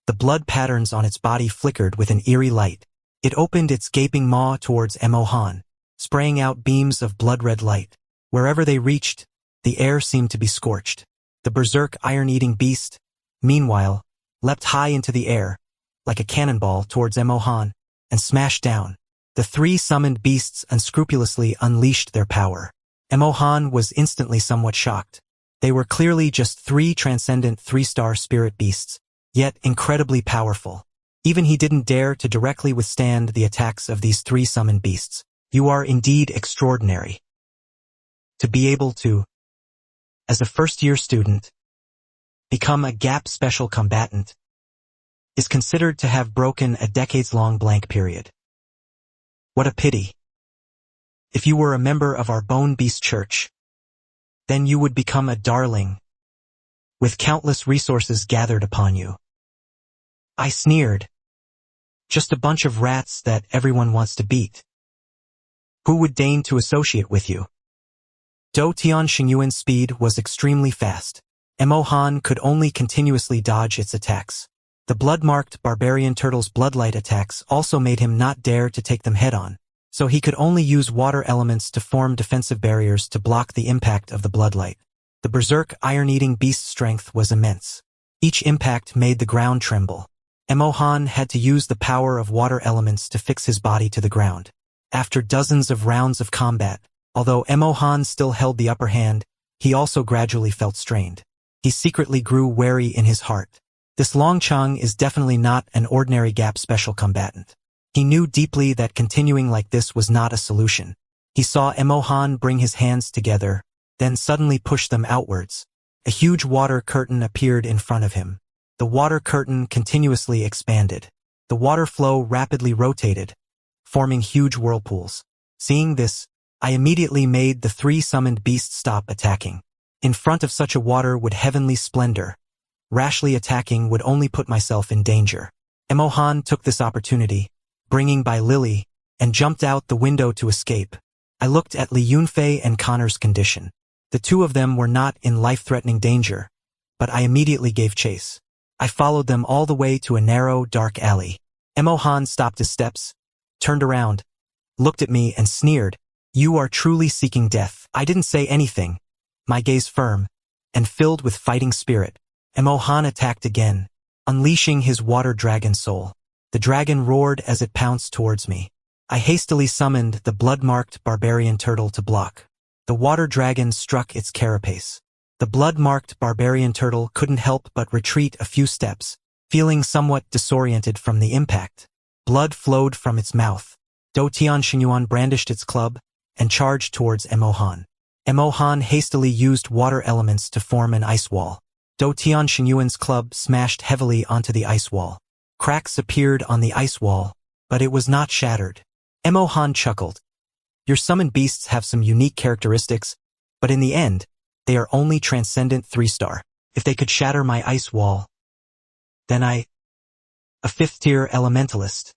The blood patterns on its body flickered with an eerie light. It opened its gaping maw towards Emohan, spraying out beams of blood-red light. Wherever they reached, the air seemed to be scorched. The berserk iron-eating beast, meanwhile, leapt high into the air, like a cannonball towards Emohan, and smashed down. The 3 summoned beasts unscrupulously unleashed their power. Emohan was instantly somewhat shocked. They were clearly just 3 transcendent 3-star spirit beasts, yet incredibly powerful. Even he didn't dare to directly withstand the attacks of these 3 summoned beasts. You are indeed extraordinary. To be able to, as a first-year student, become a gap special combatant is considered to have broken a decades-long blank period. What a pity. If you were a member of our Bone Beast Church, then you would become a darling, with countless resources gathered upon you. I sneered. Just a bunch of rats that everyone wants to beat. Who would deign to associate with you? Dou Tian Xingyuan's speed was extremely fast. Mo Han could only continuously dodge its attacks. The blood-marked barbarian turtle's bloodlight attacks also made him not dare to take them head-on, so he could only use water elements to form defensive barriers to block the impact of the bloodlight. The berserk iron-eating beast's strength was immense. Each impact made the ground tremble. Mo Han had to use the power of water elements to fix his body to the ground. After dozens of rounds of combat, although Mo Han still held the upper hand, he also gradually felt strained. He secretly grew wary in his heart. This Long Cheng is definitely not an ordinary gap special combatant. He knew deeply that continuing like this was not a solution. He saw Mo Han bring his hands together, then suddenly push them outwards. A huge water curtain appeared in front of him. The water curtain continuously expanded. The water flow rapidly rotated, forming huge whirlpools. Seeing this, I immediately made the 3 summoned beasts stop attacking. In front of such a water with heavenly splendor, rashly attacking would only put myself in danger. Mo Han took this opportunity, bringing by Lily, and jumped out the window to escape. I looked at Li Yunfei and Connor's condition. The 2 of them were not in life-threatening danger, but I immediately gave chase. I followed them all the way to a narrow, dark alley. Mo Han stopped his steps, turned around, looked at me and sneered. You are truly seeking death. I didn't say anything, my gaze firm, and filled with fighting spirit. Mo Han attacked again, unleashing his water dragon soul. The dragon roared as it pounced towards me. I hastily summoned the blood-marked barbarian turtle to block. The water dragon struck its carapace. The blood-marked barbarian turtle couldn't help but retreat a few steps, feeling somewhat disoriented from the impact. Blood flowed from its mouth. Dou Tian Xingyuan brandished its club and charged towards Mo Han. Mo Han hastily used water elements to form an ice wall. Dou Tian Xingyuan's club smashed heavily onto the ice wall. Cracks appeared on the ice wall, but it was not shattered. Mo Han chuckled. Your summoned beasts have some unique characteristics, but in the end, they are only transcendent 3-star. If they could shatter my ice wall, then I, a 5th-tier elementalist,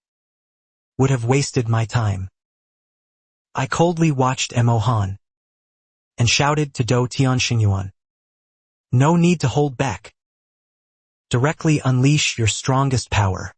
would have wasted my time. I coldly watched Mo Han and shouted to Dou Tian Xingyuan. No need to hold back. Directly unleash your strongest power.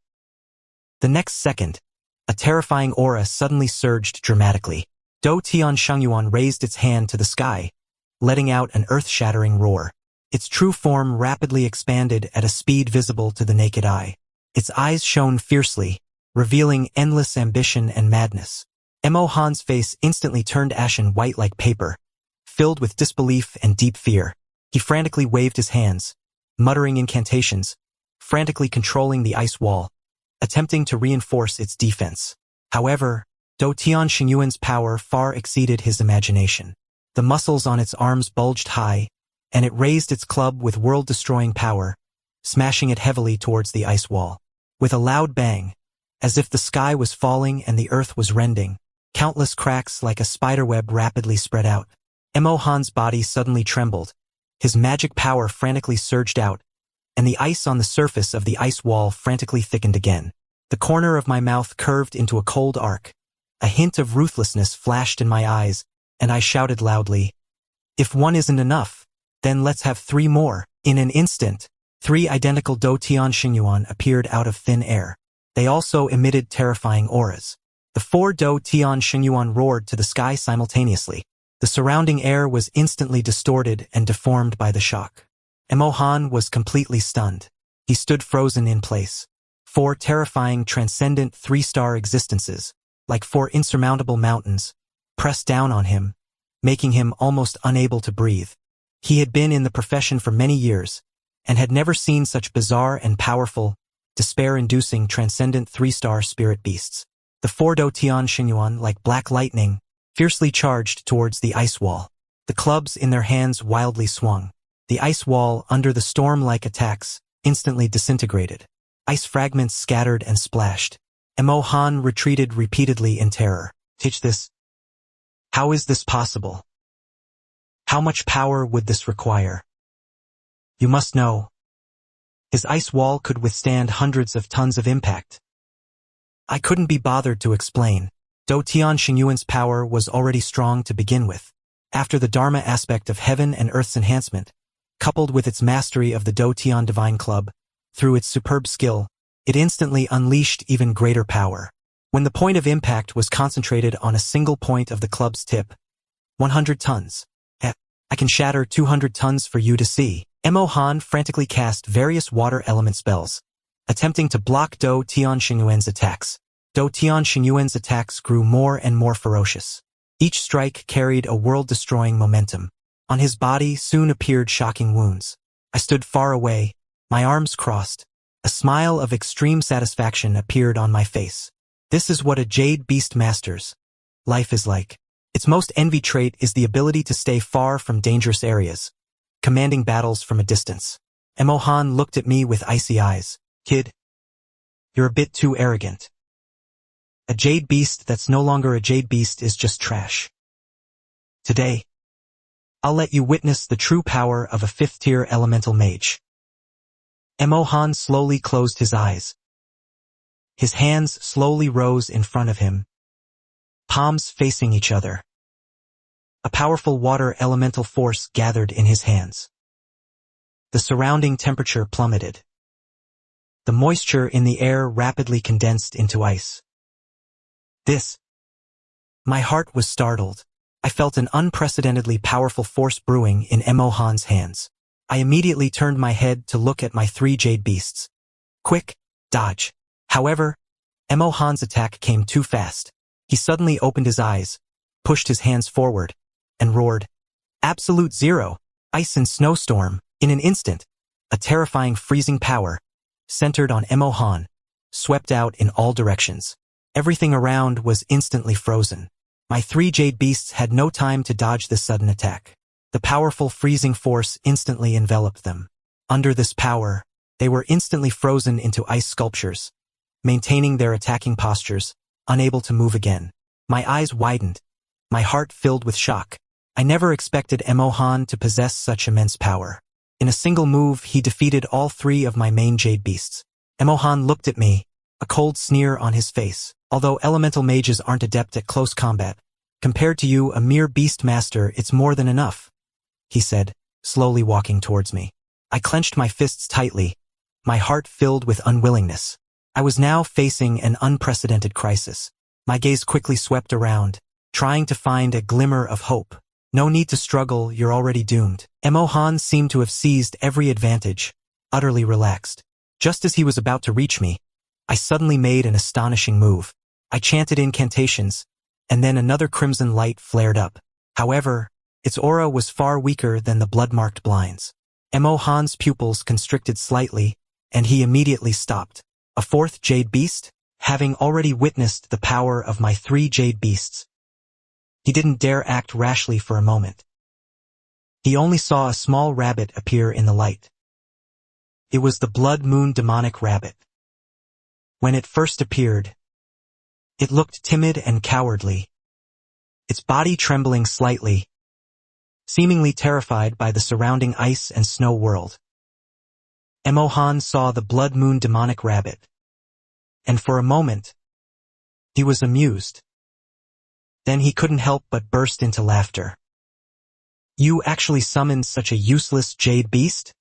The next second, a terrifying aura suddenly surged dramatically. Dou Tian Xingyuan raised its hand to the sky, letting out an earth-shattering roar. Its true form rapidly expanded at a speed visible to the naked eye. Its eyes shone fiercely, revealing endless ambition and madness. Mo Han's face instantly turned ashen white like paper, filled with disbelief and deep fear. He frantically waved his hands, muttering incantations, frantically controlling the ice wall, attempting to reinforce its defense. However, Dou Tian Xingyuan's power far exceeded his imagination. The muscles on its arms bulged high, and it raised its club with world-destroying power, smashing it heavily towards the ice wall. With a loud bang, as if the sky was falling and the earth was rending, countless cracks like a spiderweb rapidly spread out. Mo Han's body suddenly trembled. His magic power frantically surged out, and the ice on the surface of the ice wall frantically thickened again. The corner of my mouth curved into a cold arc. A hint of ruthlessness flashed in my eyes, and I shouted loudly, "If one isn't enough, then let's have 3 more." In an instant, 3 identical Dou Tian Xingyuan appeared out of thin air. They also emitted terrifying auras. The 4 Dou Tian Xingyuan roared to the sky simultaneously. The surrounding air was instantly distorted and deformed by the shock. Mo Han was completely stunned. He stood frozen in place. 4 terrifying, transcendent 3-star existences, like 4 insurmountable mountains, pressed down on him, making him almost unable to breathe. He had been in the profession for many years, and had never seen such bizarre and powerful, despair-inducing transcendent 3-star spirit beasts. The 4 Do Tian Xinyuan, like black lightning, fiercely charged towards the ice wall. The clubs in their hands wildly swung. The ice wall, under the storm-like attacks, instantly disintegrated. Ice fragments scattered and splashed. Mo Han retreated repeatedly in terror. Teach this. How is this possible? How much power would this require? You must know. His ice wall could withstand hundreds of tons of impact. I couldn't be bothered to explain. Do Tian Xinyuan's power was already strong to begin with. After the Dharma aspect of heaven and earth's enhancement, coupled with its mastery of the Do Tian Divine Club, through its superb skill, it instantly unleashed even greater power. When the point of impact was concentrated on a single point of the club's tip, 100 tons. I can shatter 200 tons for you to see. Mo Han frantically cast various water element spells, attempting to block Do Tian Xinyuan's attacks. Do Tian Xinyuan's attacks grew more and more ferocious. Each strike carried a world-destroying momentum. On his body soon appeared shocking wounds. I stood far away, my arms crossed. A smile of extreme satisfaction appeared on my face. This is what a jade beast master's life is like. Its most envied trait is the ability to stay far from dangerous areas, commanding battles from a distance. Mo Han looked at me with icy eyes. Kid, you're a bit too arrogant. A jade beast that's no longer a jade beast is just trash. Today, I'll let you witness the true power of a 5th-tier elemental mage. Mo Han slowly closed his eyes. His hands slowly rose in front of him, palms facing each other. A powerful water elemental force gathered in his hands. The surrounding temperature plummeted. The moisture in the air rapidly condensed into ice. My heart was startled. I felt an unprecedentedly powerful force brewing in Mo Han's hands. I immediately turned my head to look at my 3 jade beasts. Quick, dodge. However, Mo Han's attack came too fast. He suddenly opened his eyes, pushed his hands forward, and roared. Absolute zero, ice and snowstorm. In an instant, a terrifying freezing power, centered on Mo Han, swept out in all directions. Everything around was instantly frozen. My 3 jade beasts had no time to dodge this sudden attack. The powerful freezing force instantly enveloped them. Under this power, they were instantly frozen into ice sculptures, maintaining their attacking postures, unable to move again. My eyes widened, my heart filled with shock. I never expected Mo Han to possess such immense power. In a single move, he defeated all 3 of my main jade beasts. Mo Han looked at me, a cold sneer on his face. Although elemental mages aren't adept at close combat, compared to you, a mere beast master, it's more than enough, he said, slowly walking towards me. I clenched my fists tightly, my heart filled with unwillingness. I was now facing an unprecedented crisis. My gaze quickly swept around, trying to find a glimmer of hope. No need to struggle, you're already doomed. Mo Han seemed to have seized every advantage, utterly relaxed. Just as he was about to reach me, I suddenly made an astonishing move. I chanted incantations, and then another crimson light flared up. However, its aura was far weaker than the blood-marked blinds. Mo Han's pupils constricted slightly, and he immediately stopped. A 4th jade beast? Having already witnessed the power of my 3 jade beasts, he didn't dare act rashly for a moment. He only saw a small rabbit appear in the light. It was the blood moon demonic rabbit. When it first appeared, it looked timid and cowardly, its body trembling slightly, seemingly terrified by the surrounding ice and snow world. Mo Han saw the blood moon demonic rabbit, and for a moment, he was amused. Then he couldn't help but burst into laughter. You actually summoned such a useless jade beast?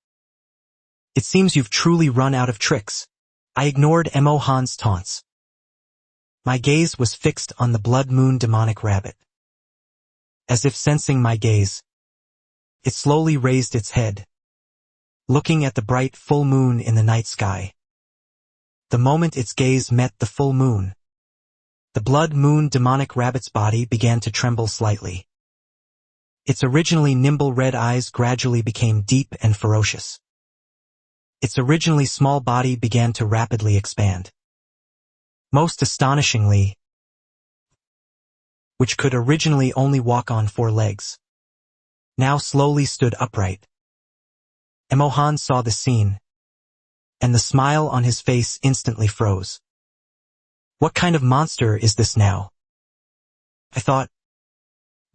It seems you've truly run out of tricks. I ignored Mo Han's taunts. My gaze was fixed on the blood moon demonic rabbit. As if sensing my gaze, it slowly raised its head, looking at the bright full moon in the night sky. The moment its gaze met the full moon, the blood moon demonic rabbit's body began to tremble slightly. Its originally nimble red eyes gradually became deep and ferocious. Its originally small body began to rapidly expand. Most astonishingly, which could originally only walk on 4 legs, now slowly stood upright. Emohan saw the scene, and the smile on his face instantly froze. What kind of monster is this now? I thought.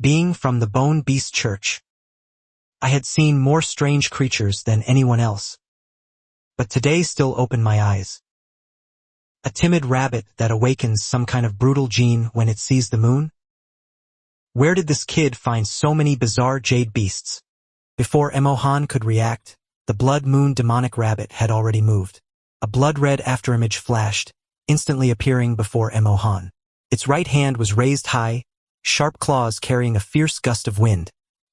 Being from the Bone Beast Church, I had seen more strange creatures than anyone else. But today still opened my eyes. A timid rabbit that awakens some kind of brutal gene when it sees the moon? Where did this kid find so many bizarre jade beasts? Before Emohan could react, the blood moon demonic rabbit had already moved. A blood-red afterimage flashed, instantly appearing before Emohan. Its right hand was raised high, sharp claws carrying a fierce gust of wind,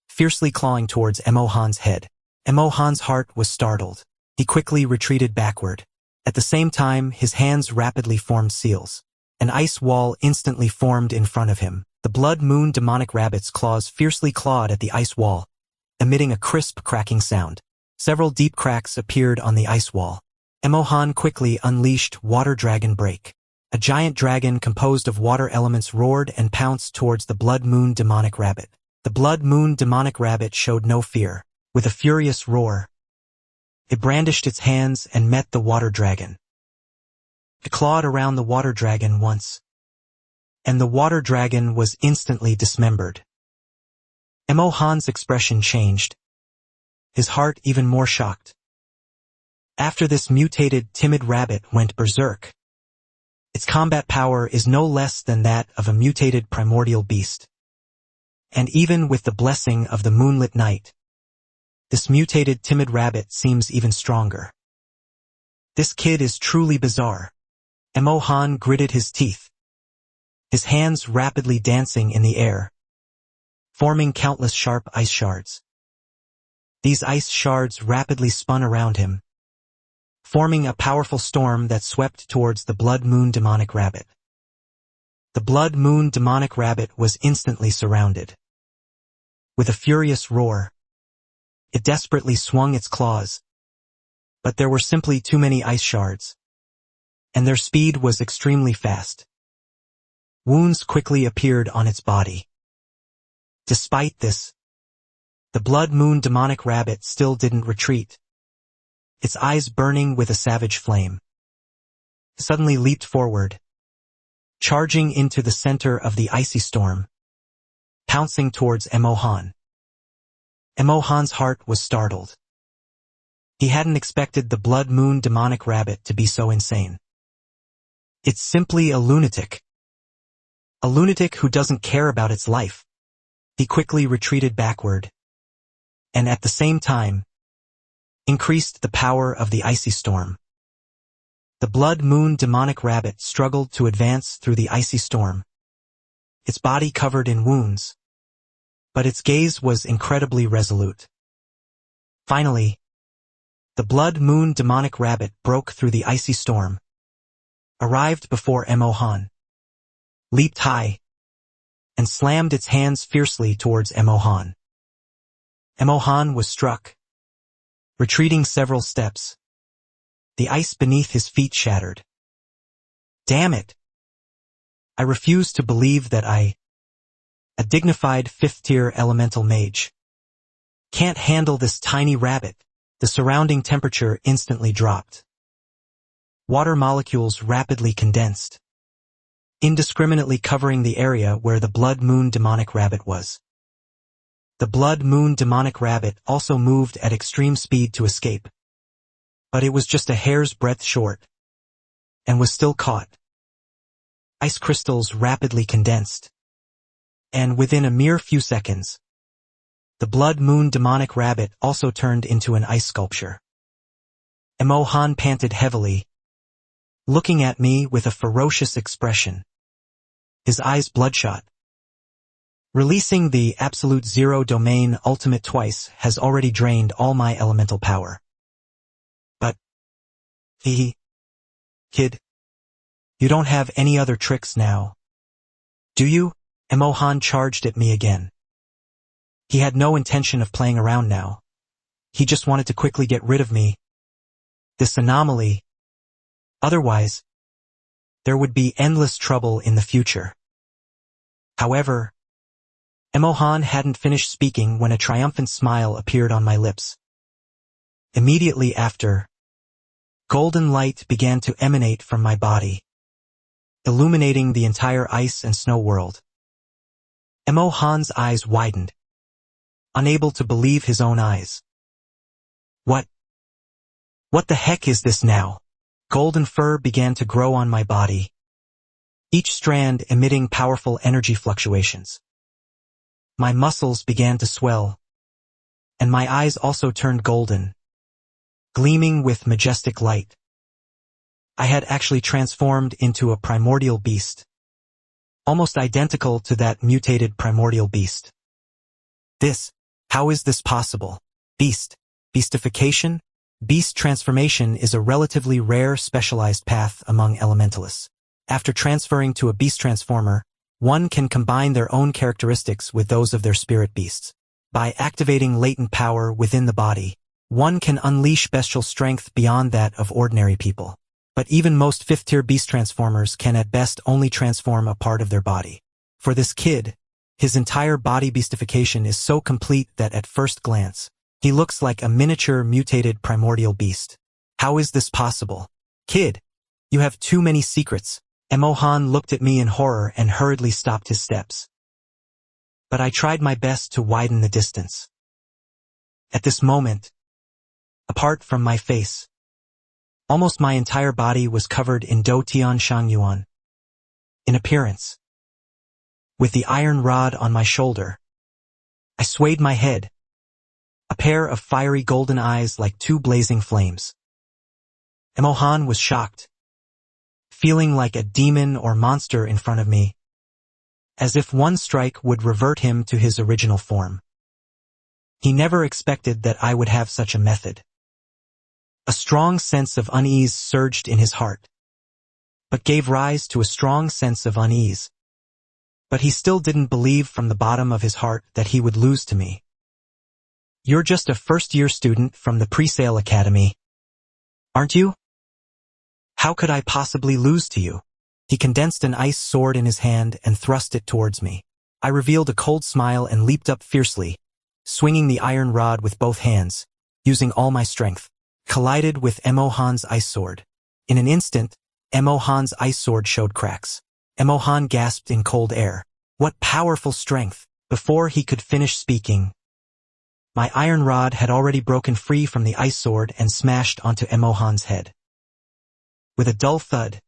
fiercely clawing towards Emohan's head. Emohan's heart was startled. He quickly retreated backward. At the same time, his hands rapidly formed seals. An ice wall instantly formed in front of him. The blood moon demonic rabbit's claws fiercely clawed at the ice wall, emitting a crisp cracking sound. Several deep cracks appeared on the ice wall. Emohan quickly unleashed Water Dragon Break. A giant dragon composed of water elements roared and pounced towards the blood moon demonic rabbit. The blood moon demonic rabbit showed no fear. With a furious roar, it brandished its hands and met the water dragon. It clawed around the water dragon once, and the water dragon was instantly dismembered. Emohan's expression changed, his heart even more shocked. After this mutated timid rabbit went berserk. Its combat power is no less than that of a mutated primordial beast. And even with the blessing of the moonlit night, this mutated timid rabbit seems even stronger. This kid is truly bizarre. Emohan gritted his teeth, his hands rapidly dancing in the air, forming countless sharp ice shards. These ice shards rapidly spun around him, forming a powerful storm that swept towards the blood moon demonic rabbit. The blood moon demonic rabbit was instantly surrounded. With a furious roar, it desperately swung its claws, but there were simply too many ice shards, and their speed was extremely fast. Wounds quickly appeared on its body. Despite this, the blood moon demonic rabbit still didn't retreat. Its eyes burning with a savage flame, suddenly leaped forward, charging into the center of the icy storm, pouncing towards Emohan. Emohan's heart was startled. He hadn't expected the blood moon demonic rabbit to be so insane. It's simply a lunatic. A lunatic who doesn't care about its life. He quickly retreated backward, and at the same time, increased the power of the icy storm. The blood moon demonic rabbit struggled to advance through the icy storm, its body covered in wounds, but its gaze was incredibly resolute. Finally, the blood moon demonic rabbit broke through the icy storm, arrived before Emohan, leaped high, and slammed its hands fiercely towards Emohan. Emohan was struck, retreating several steps. The ice beneath his feet shattered. Damn it! I refuse to believe that a dignified 5th-tier elemental mage, can't handle this tiny rabbit. The surrounding temperature instantly dropped. Water molecules rapidly condensed, indiscriminately covering the area where the blood moon demonic rabbit was. The blood moon demonic rabbit also moved at extreme speed to escape, but it was just a hair's breadth short, and was still caught. Ice crystals rapidly condensed, and within a mere few seconds, the blood moon demonic rabbit also turned into an ice sculpture. Emohan panted heavily, looking at me with a ferocious expression, his eyes bloodshot. Releasing the absolute zero domain ultimate twice has already drained all my elemental power. But, kid, you don't have any other tricks now, do you? Emohan charged at me again. He had no intention of playing around now. He just wanted to quickly get rid of me. This anomaly. Otherwise, there would be endless trouble in the future. However, Emohan hadn't finished speaking when a triumphant smile appeared on my lips. Immediately after, golden light began to emanate from my body, illuminating the entire ice and snow world. Emohan's eyes widened, unable to believe his own eyes. What the heck is this now? Golden fur began to grow on my body, each strand emitting powerful energy fluctuations. My muscles began to swell, and my eyes also turned golden, gleaming with majestic light. I had actually transformed into a primordial beast, almost identical to that mutated primordial beast. How is this possible? Beastification? Beast transformation is a relatively rare specialized path among elementalists. After transferring to a beast transformer, one can combine their own characteristics with those of their spirit beasts. By activating latent power within the body, one can unleash bestial strength beyond that of ordinary people. But even most fifth-tier beast transformers can at best only transform a part of their body. For this kid, his entire body beastification is so complete that at first glance, he looks like a miniature mutated primordial beast. How is this possible? Kid, you have too many secrets. Emohan looked at me in horror and hurriedly stopped his steps. But I tried my best to widen the distance. At this moment, apart from my face, almost my entire body was covered in Do Tian Shangyuan. In appearance, with the iron rod on my shoulder, I swayed my head, a pair of fiery golden eyes like two blazing flames. Emohan was shocked, feeling like a demon or monster in front of me, as if one strike would revert him to his original form. He never expected that I would have such a method. A strong sense of unease surged in his heart, but gave rise to a strong sense of unease. But he still didn't believe from the bottom of his heart that he would lose to me. You're just a first-year student from the Presale Academy, aren't you? How could I possibly lose to you? He condensed an ice sword in his hand and thrust it towards me. I revealed a cold smile and leaped up fiercely, swinging the iron rod with both hands, using all my strength, collided with Emohan's ice sword. In an instant, Emohan's ice sword showed cracks. Emohan gasped in cold air. What powerful strength! Before he could finish speaking, my iron rod had already broken free from the ice sword and smashed onto Emohan's head. With a dull thud,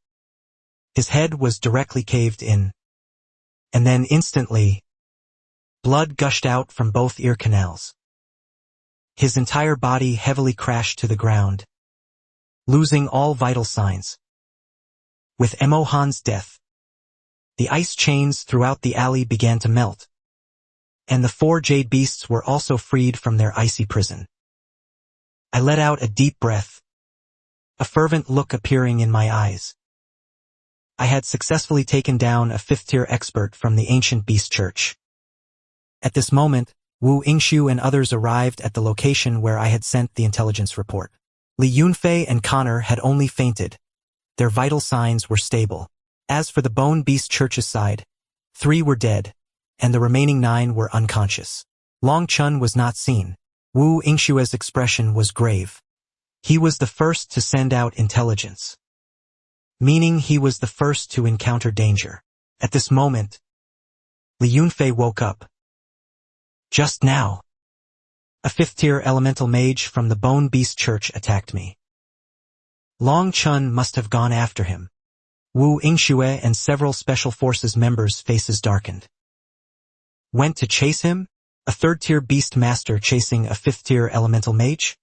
his head was directly caved in. And then instantly, blood gushed out from both ear canals. His entire body heavily crashed to the ground, losing all vital signs. With Emohan's death, the ice chains throughout the alley began to melt, and the 4 jade beasts were also freed from their icy prison. I let out a deep breath, a fervent look appearing in my eyes. I had successfully taken down a 5th-tier expert from the ancient beast church. At this moment, Wu Yingxiu and others arrived at the location where I had sent the intelligence report. Li Yunfei and Connor had only fainted. Their vital signs were stable. As for the Bone Beast Church's side, 3 were dead, and the remaining 9 were unconscious. Long Chun was not seen. Wu Yingxiu's expression was grave. He was the first to send out intelligence, meaning he was the first to encounter danger. At this moment, Li Yunfei woke up. Just now, a 5th-tier elemental mage from the Bone Beast Church attacked me. Long Chun must have gone after him. Wu Yingxiu and several Special Forces members' faces darkened. Went to chase him? A 3rd-tier beast master chasing a 5th-tier elemental mage?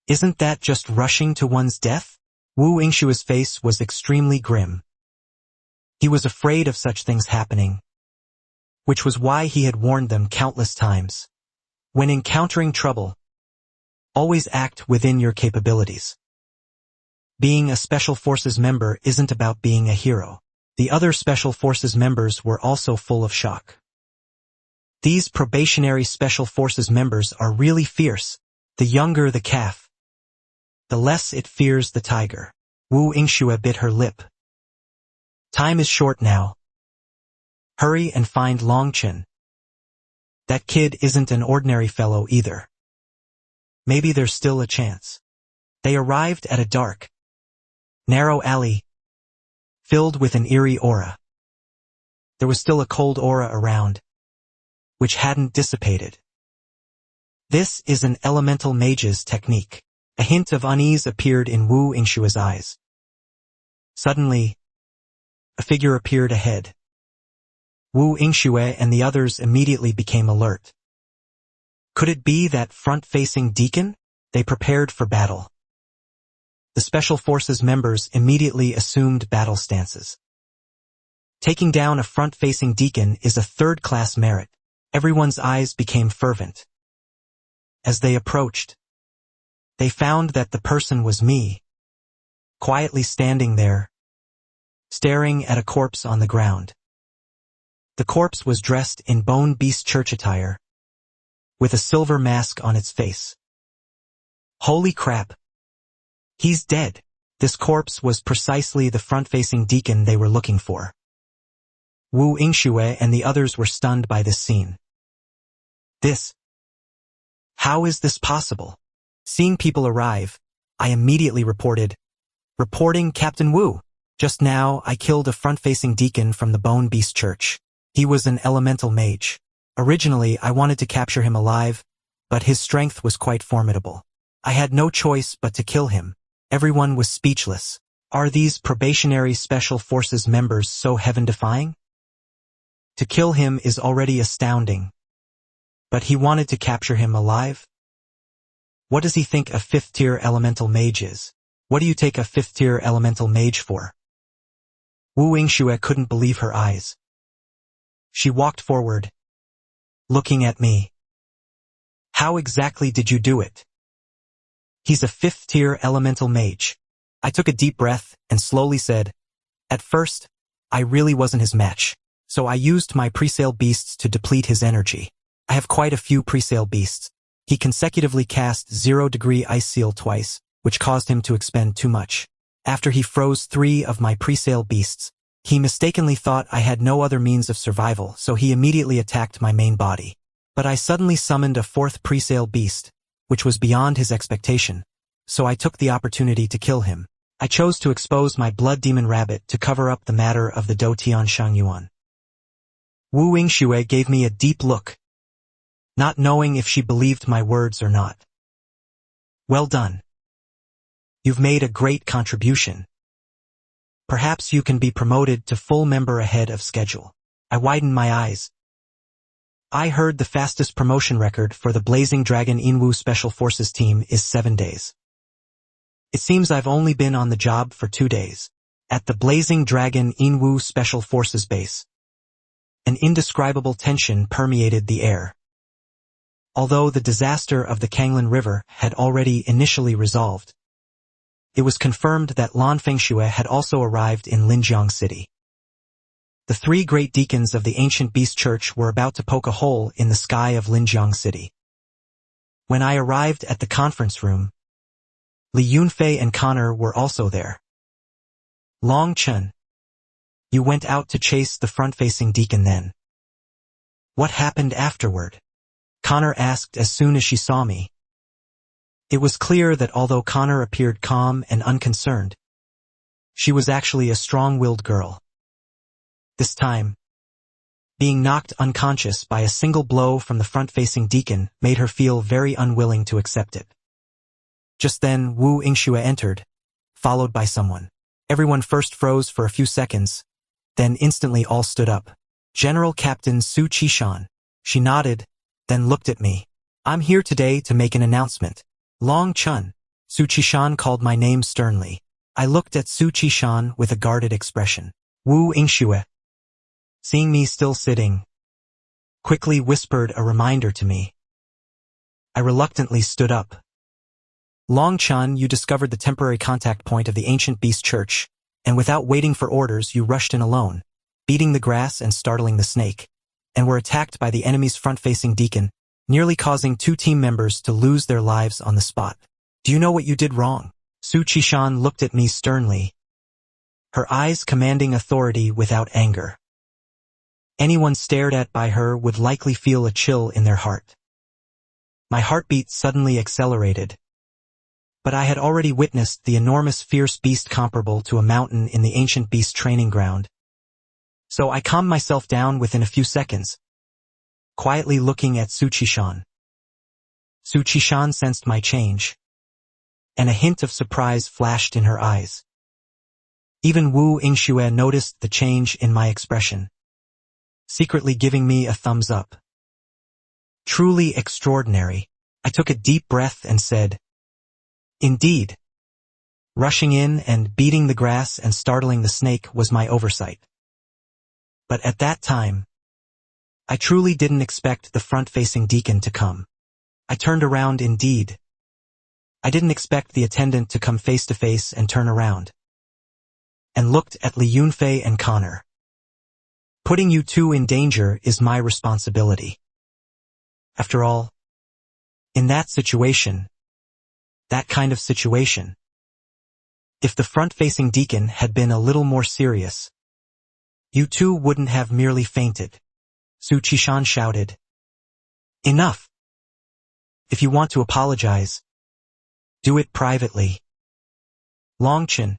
Isn't that just rushing to one's death? Wu Yingxiu's face was extremely grim. He was afraid of such things happening, which was why he had warned them countless times. When encountering trouble, always act within your capabilities. Being a Special Forces member isn't about being a hero. The other Special Forces members were also full of shock. These probationary special forces members are really fierce. The younger the calf, the less it fears the tiger. Wu Yingxue bit her lip. Time is short now. Hurry and find Longchen. That kid isn't an ordinary fellow either. Maybe there's still a chance. They arrived at a dark, narrow alley, filled with an eerie aura. There was still a cold aura around, which hadn't dissipated. This is an elemental mage's technique. A hint of unease appeared in Wu Yingxue's eyes. Suddenly, a figure appeared ahead. Wu Yingxue and the others immediately became alert. Could it be that front-facing deacon? They prepared for battle. The Special Forces members immediately assumed battle stances. Taking down a front-facing deacon is a third-class merit. Everyone's eyes became fervent. As they approached, they found that the person was me, quietly standing there, staring at a corpse on the ground. The corpse was dressed in bone beast church attire, with a silver mask on its face. Holy crap! He's dead. This corpse was precisely the front-facing deacon they were looking for. Wu Yingxue and the others were stunned by this scene. How is this possible? Seeing people arrive, I immediately reported, "Reporting Captain Wu. Just now I killed a front-facing deacon from the Bone Beast Church. He was an elemental mage. Originally I wanted to capture him alive, but his strength was quite formidable. I had no choice but to kill him." Everyone was speechless. Are these probationary special forces members so heaven-defying? To kill him is already astounding. But he wanted to capture him alive? What does he think a fifth-tier elemental mage is? What do you take a fifth-tier elemental mage for? Wu Yingxue couldn't believe her eyes. She walked forward, looking at me. How exactly did you do it? He's a fifth-tier elemental mage. I took a deep breath and slowly said, at first, I really wasn't his match, so I used my presale beasts to deplete his energy. I have quite a few presale beasts. He consecutively cast 0-degree ice seal twice, which caused him to expend too much. After he froze 3 of my presale beasts, he mistakenly thought I had no other means of survival, so he immediately attacked my main body. But I suddenly summoned a 4th presale beast, which was beyond his expectation, so I took the opportunity to kill him. I chose to expose my blood demon rabbit to cover up the matter of the Dou Tian Shangyuan. Wu Yingxue gave me a deep look, not knowing if she believed my words or not. Well done. You've made a great contribution. Perhaps you can be promoted to full member ahead of schedule. I widened my eyes. I heard the fastest promotion record for the Blazing Dragon Inwu Special Forces team is 7 days. It seems I've only been on the job for 2 days. At the Blazing Dragon Inwu Special Forces base, an indescribable tension permeated the air. Although the disaster of the Kanglin River had already initially resolved, it was confirmed that Lan Fengxue had also arrived in Linjiang City. The 3 great deacons of the ancient beast church were about to poke a hole in the sky of Linjiang City. When I arrived at the conference room, Li Yunfei and Connor were also there. Long Chen, you went out to chase the front-facing deacon then. What happened afterward? Connor asked as soon as she saw me. It was clear that although Connor appeared calm and unconcerned, she was actually a strong-willed girl. This time, being knocked unconscious by a single blow from the front-facing deacon made her feel very unwilling to accept it. Just then, Wu Yingxue entered, followed by someone. Everyone first froze for a few seconds, then instantly all stood up. General Captain Su Qishan. She nodded, then looked at me. I'm here today to make an announcement. Long Chun. Su Qishan called my name sternly. I looked at Su Qishan with a guarded expression. Wu Yingxue, seeing me still sitting, quickly whispered a reminder to me. I reluctantly stood up. Long Chun, you discovered the temporary contact point of the ancient beast church, and without waiting for orders you rushed in alone, beating the grass and startling the snake. and were attacked by the enemy's front-facing deacon, nearly causing 2 team members to lose their lives on the spot. Do you know what you did wrong? Su Qishan looked at me sternly, her eyes commanding authority without anger. Anyone stared at by her would likely feel a chill in their heart. My heartbeat suddenly accelerated. But I had already witnessed the enormous fierce beast comparable to a mountain in the ancient beast training ground. So I calmed myself down within a few seconds, quietly looking at Su Qishan. Su Qishan sensed my change, and a hint of surprise flashed in her eyes. Even Wu Yingxue noticed the change in my expression, secretly giving me a thumbs up. Truly extraordinary. I took a deep breath and said, "Indeed." Rushing in and beating the grass and startling the snake was my oversight. But at that time, I truly didn't expect the front-facing deacon to come. I turned around indeed. I didn't expect the attendant to come face to face and turn around, and looked at Li Yunfei and Connor. Putting you two in danger is my responsibility. After all, in that situation, that kind of situation, if the front-facing deacon had been a little more serious, you two wouldn't have merely fainted. Su Qishan shouted. Enough! If you want to apologize, do it privately. Longchen,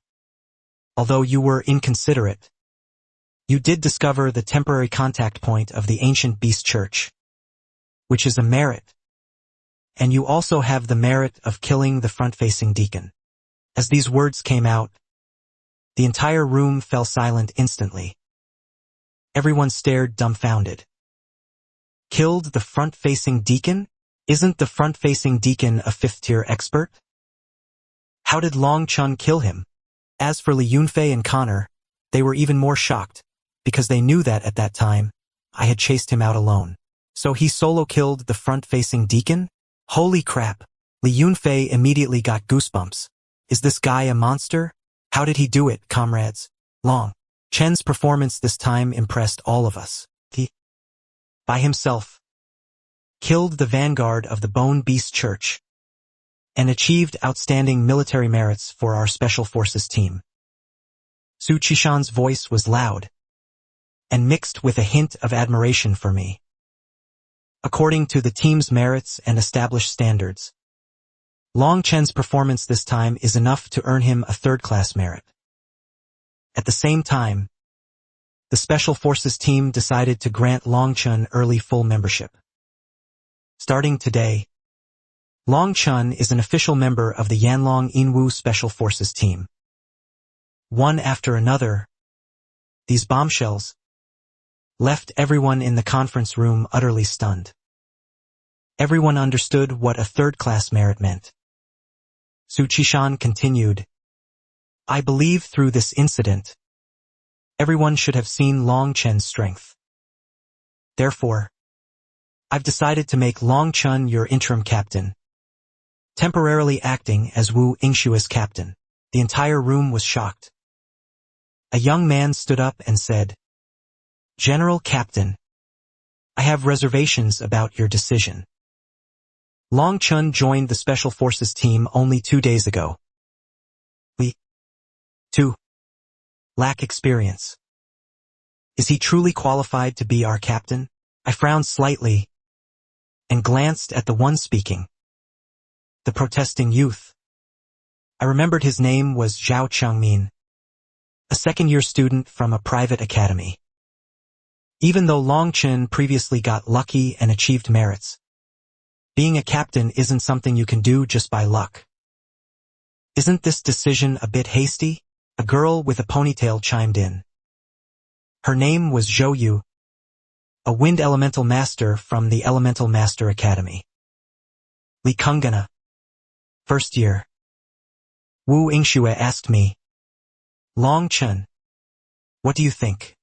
although you were inconsiderate, you did discover the temporary contact point of the ancient beast church, which is a merit. And you also have the merit of killing the front-facing deacon. As these words came out, the entire room fell silent instantly. Everyone stared dumbfounded. Killed the front-facing deacon? Isn't the front-facing deacon a 5th-tier expert? How did Long Chun kill him? As for Li Yunfei and Connor, they were even more shocked, because they knew that at that time, I had chased him out alone. So he solo killed the front-facing deacon? Holy crap! Li Yunfei immediately got goosebumps. Is this guy a monster? How did he do it, comrades? Long Chen's performance this time impressed all of us. He, by himself, killed the vanguard of the Bone Beast Church, and achieved outstanding military merits for our Special Forces team. Su Qishan's voice was loud, and mixed with a hint of admiration for me. According to the team's merits and established standards, Long Chen's performance this time is enough to earn him a 3rd-class merit. At the same time, the Special Forces team decided to grant Long Chen early full membership. Starting today, Long Chun is an official member of the Yanlong Yinwu Special Forces team. One after another, these bombshells left everyone in the conference room utterly stunned. Everyone understood what a 3rd-class merit meant. Su Qishan continued, I believe through this incident, everyone should have seen Long Chen's strength. Therefore, I've decided to make Long Chun your interim captain, temporarily acting as Wu Yingxue's captain. The entire room was shocked. A young man stood up and said, General Captain, I have reservations about your decision. Long Chun joined the Special Forces team only 2 days ago. We, too, lack experience. Is he truly qualified to be our captain? I frowned slightly and glanced at the one speaking, the protesting youth. I remembered his name was Zhao Changmin, a 2nd-year student from a private academy. Even though Long Chen previously got lucky and achieved merits, being a captain isn't something you can do just by luck. Isn't this decision a bit hasty? A girl with a ponytail chimed in. Her name was Zhou Yu, a wind elemental master from the Elemental Master Academy. Li Kungana, 1st year. Wu Yingxue asked me, Long Chen, what do you think?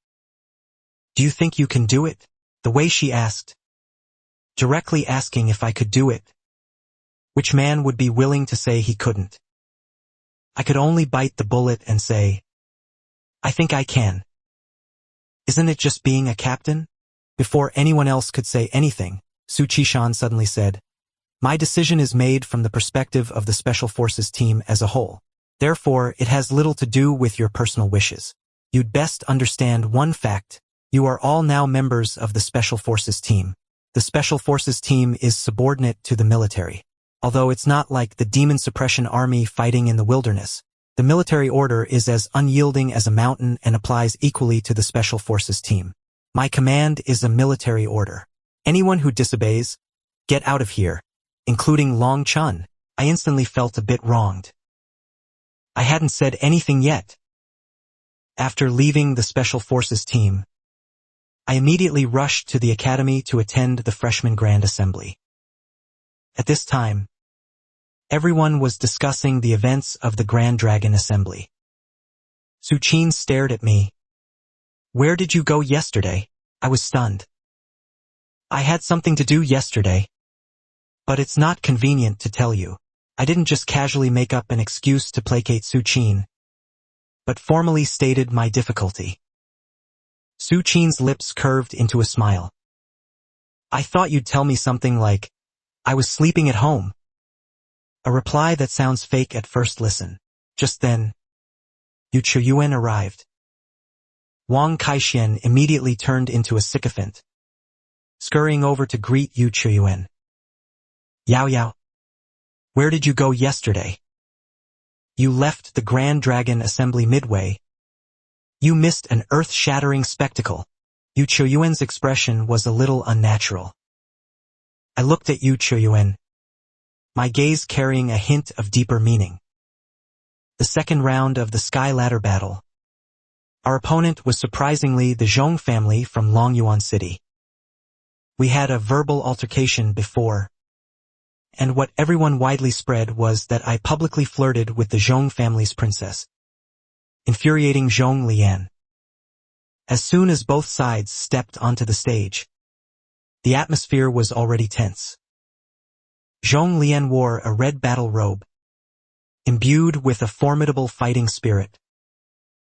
Do you think you can do it? The way she asked, directly asking if I could do it. Which man would be willing to say he couldn't? I could only bite the bullet and say, I think I can. Isn't it just being a captain? Before anyone else could say anything, Su Qishan suddenly said, "My decision is made from the perspective of the Special Forces team as a whole. Therefore, it has little to do with your personal wishes. You'd best understand one fact. You are all now members of the Special Forces team. The Special Forces team is subordinate to the military. Although it's not like the demon suppression army fighting in the wilderness, the military order is as unyielding as a mountain and applies equally to the Special Forces team. My command is a military order. Anyone who disobeys, get out of here, including Long Chun." I instantly felt a bit wronged. I hadn't said anything yet. After leaving the Special Forces team, I immediately rushed to the academy to attend the Freshman Grand Assembly. At this time, everyone was discussing the events of the Grand Dragon Assembly. Su Qin stared at me. "Where did you go yesterday?" I was stunned. "I had something to do yesterday. But it's not convenient to tell you. I didn't just casually make up an excuse to placate Su Qin, but formally stated my difficulty." Su Qin's lips curved into a smile. "I thought you'd tell me something like, 'I was sleeping at home.' A reply that sounds fake at first listen. Just then, Yu Chuyuan arrived. Wang Kaixian immediately turned into a sycophant, scurrying over to greet Yu Chuyuan. "Yao Yao, where did you go yesterday? You left the Grand Dragon Assembly midway. You missed an earth-shattering spectacle." Yu Chuyuan's expression was a little unnatural. I looked at Yu Chuyuan, my gaze carrying a hint of deeper meaning. The second round of the Sky Ladder battle. Our opponent was surprisingly the Zhong family from Longyuan City. We had a verbal altercation before, and what everyone widely spread was that I publicly flirted with the Zhong family's princess, infuriating Zhong Lian. As soon as both sides stepped onto the stage, the atmosphere was already tense. Zhong Lian wore a red battle robe, imbued with a formidable fighting spirit,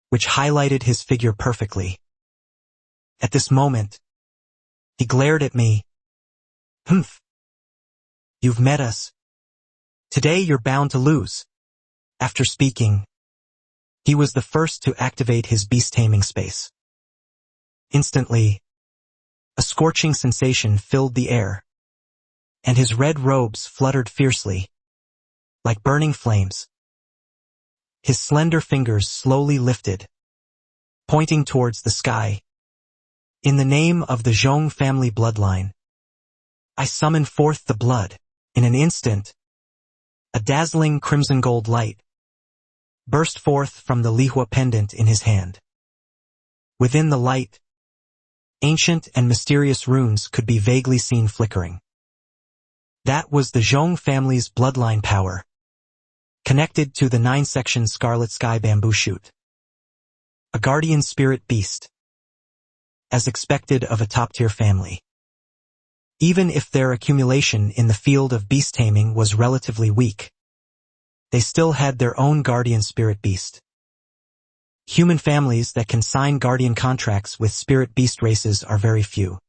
which highlighted his figure perfectly. At this moment, he glared at me. "Humph. You've met us. Today you're bound to lose." After speaking, he was the first to activate his beast-taming space. Instantly, a scorching sensation filled the air, and his red robes fluttered fiercely, like burning flames. His slender fingers slowly lifted, pointing towards the sky. In the name of the Zhong family bloodline, I summon forth the blood. In an instant, a dazzling crimson gold light burst forth from the Lihua pendant in his hand. Within the light, ancient and mysterious runes could be vaguely seen flickering. That was the Zhong family's bloodline power, connected to the 9-section Scarlet Sky bamboo shoot. A guardian spirit beast, as expected of a top-tier family. Even if their accumulation in the field of beast taming was relatively weak, they still had their own guardian spirit beast. Human families that can sign guardian contracts with spirit beast races are very few.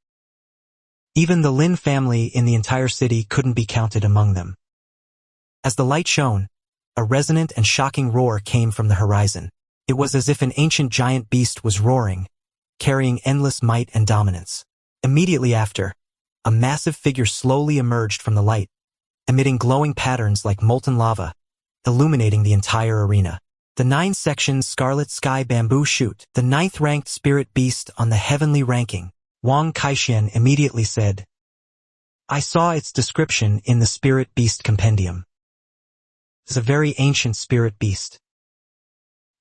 Even the Lin family in the entire city couldn't be counted among them. As the light shone, a resonant and shocking roar came from the horizon. It was as if an ancient giant beast was roaring, carrying endless might and dominance. Immediately after, a massive figure slowly emerged from the light, emitting glowing patterns like molten lava, illuminating the entire arena. The 9-section Scarlet Sky bamboo shoot, the 9th-ranked spirit beast on the heavenly ranking, Wang Kaixian immediately said, "I saw its description in the Spirit Beast Compendium. It's a very ancient spirit beast.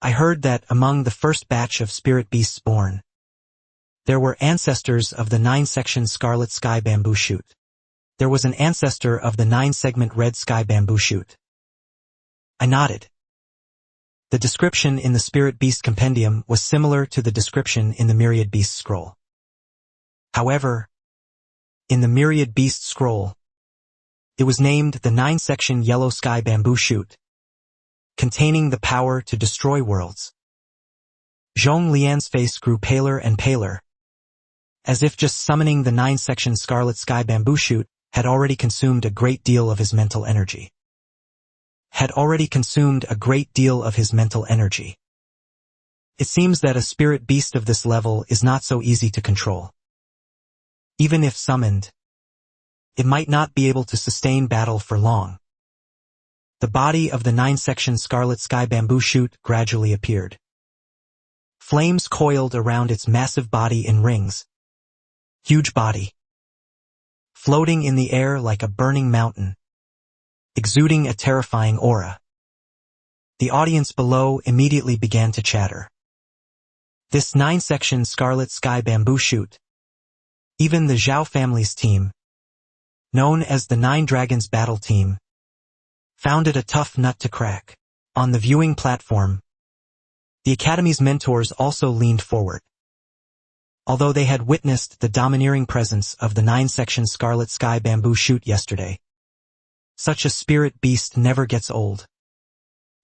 I heard that among the first batch of spirit beasts born, there were ancestors of the 9-section Scarlet Sky bamboo shoot. There was an ancestor of the 9-segment Red Sky bamboo shoot." I nodded. The description in the Spirit Beast Compendium was similar to the description in the Myriad Beast Scroll. However, in the Myriad Beast Scroll, it was named the 9-section Yellow Sky bamboo shoot, containing the power to destroy worlds. Zhong Lian's face grew paler and paler, as if just summoning the 9-section scarlet sky bamboo shoot had already consumed a great deal of his mental energy. It seems that a spirit beast of this level is not so easy to control. Even if summoned, it might not be able to sustain battle for long. The body of the 9-section scarlet sky bamboo shoot gradually appeared. Flames coiled around its massive body in rings. Huge body, floating in the air like a burning mountain, exuding a terrifying aura. The audience below immediately began to chatter. This 9-section scarlet sky bamboo shoot, even the Zhao family's team, known as the 9 Dragons Battle Team, found it a tough nut to crack. On the viewing platform, the Academy's mentors also leaned forward. Although they had witnessed the domineering presence of the 9-section scarlet sky bamboo shoot yesterday, such a spirit beast never gets old,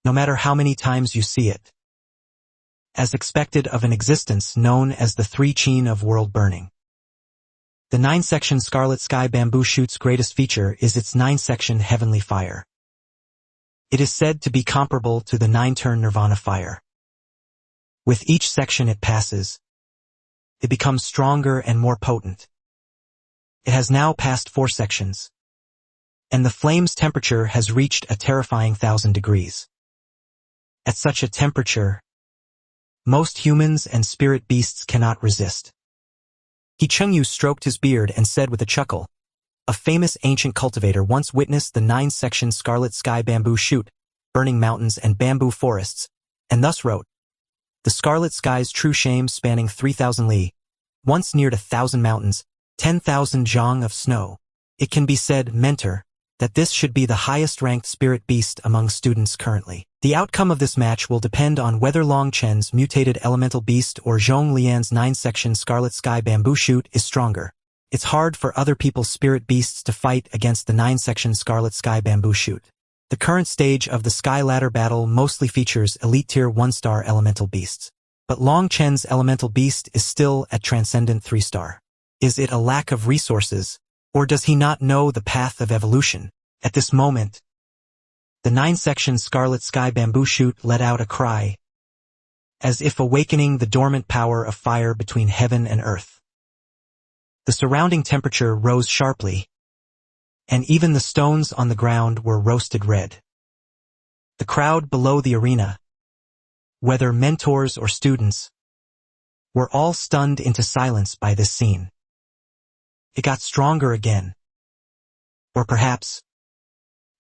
no matter how many times you see it. As expected of an existence known as the 3 Qin of world burning. The 9-section scarlet sky bamboo shoot's greatest feature is its 9-section heavenly fire. It is said to be comparable to the 9-turn nirvana fire. With each section it passes, it becomes stronger and more potent. It has now passed 4 sections, and the flame's temperature has reached a terrifying 1,000 degrees. At such a temperature, most humans and spirit beasts cannot resist. He Chengyu stroked his beard and said with a chuckle, "A famous ancient cultivator once witnessed the 9-section scarlet sky bamboo shoot, burning mountains and bamboo forests, and thus wrote, 'The scarlet sky's true shame spanning 3,000 li, once neared 1,000 mountains, 10,000 zhang of snow.' It can be said, mentor, that this should be the highest-ranked spirit beast among students currently. The outcome of this match will depend on whether Long Chen's mutated elemental beast or Zhong Lian's 9-section scarlet sky bamboo shoot is stronger. It's hard for other people's spirit beasts to fight against the 9-section scarlet sky bamboo shoot. The current stage of the Sky Ladder battle mostly features elite tier 1-star elemental beasts. But Long Chen's elemental beast is still at transcendent 3-star. Is it a lack of resources, or does he not know the path of evolution? At this moment, the 9-section scarlet sky bamboo shoot let out a cry, as if awakening the dormant power of fire between heaven and earth. The surrounding temperature rose sharply, and even the stones on the ground were roasted red. The crowd below the arena, whether mentors or students, were all stunned into silence by this scene. It got stronger again. Or perhaps,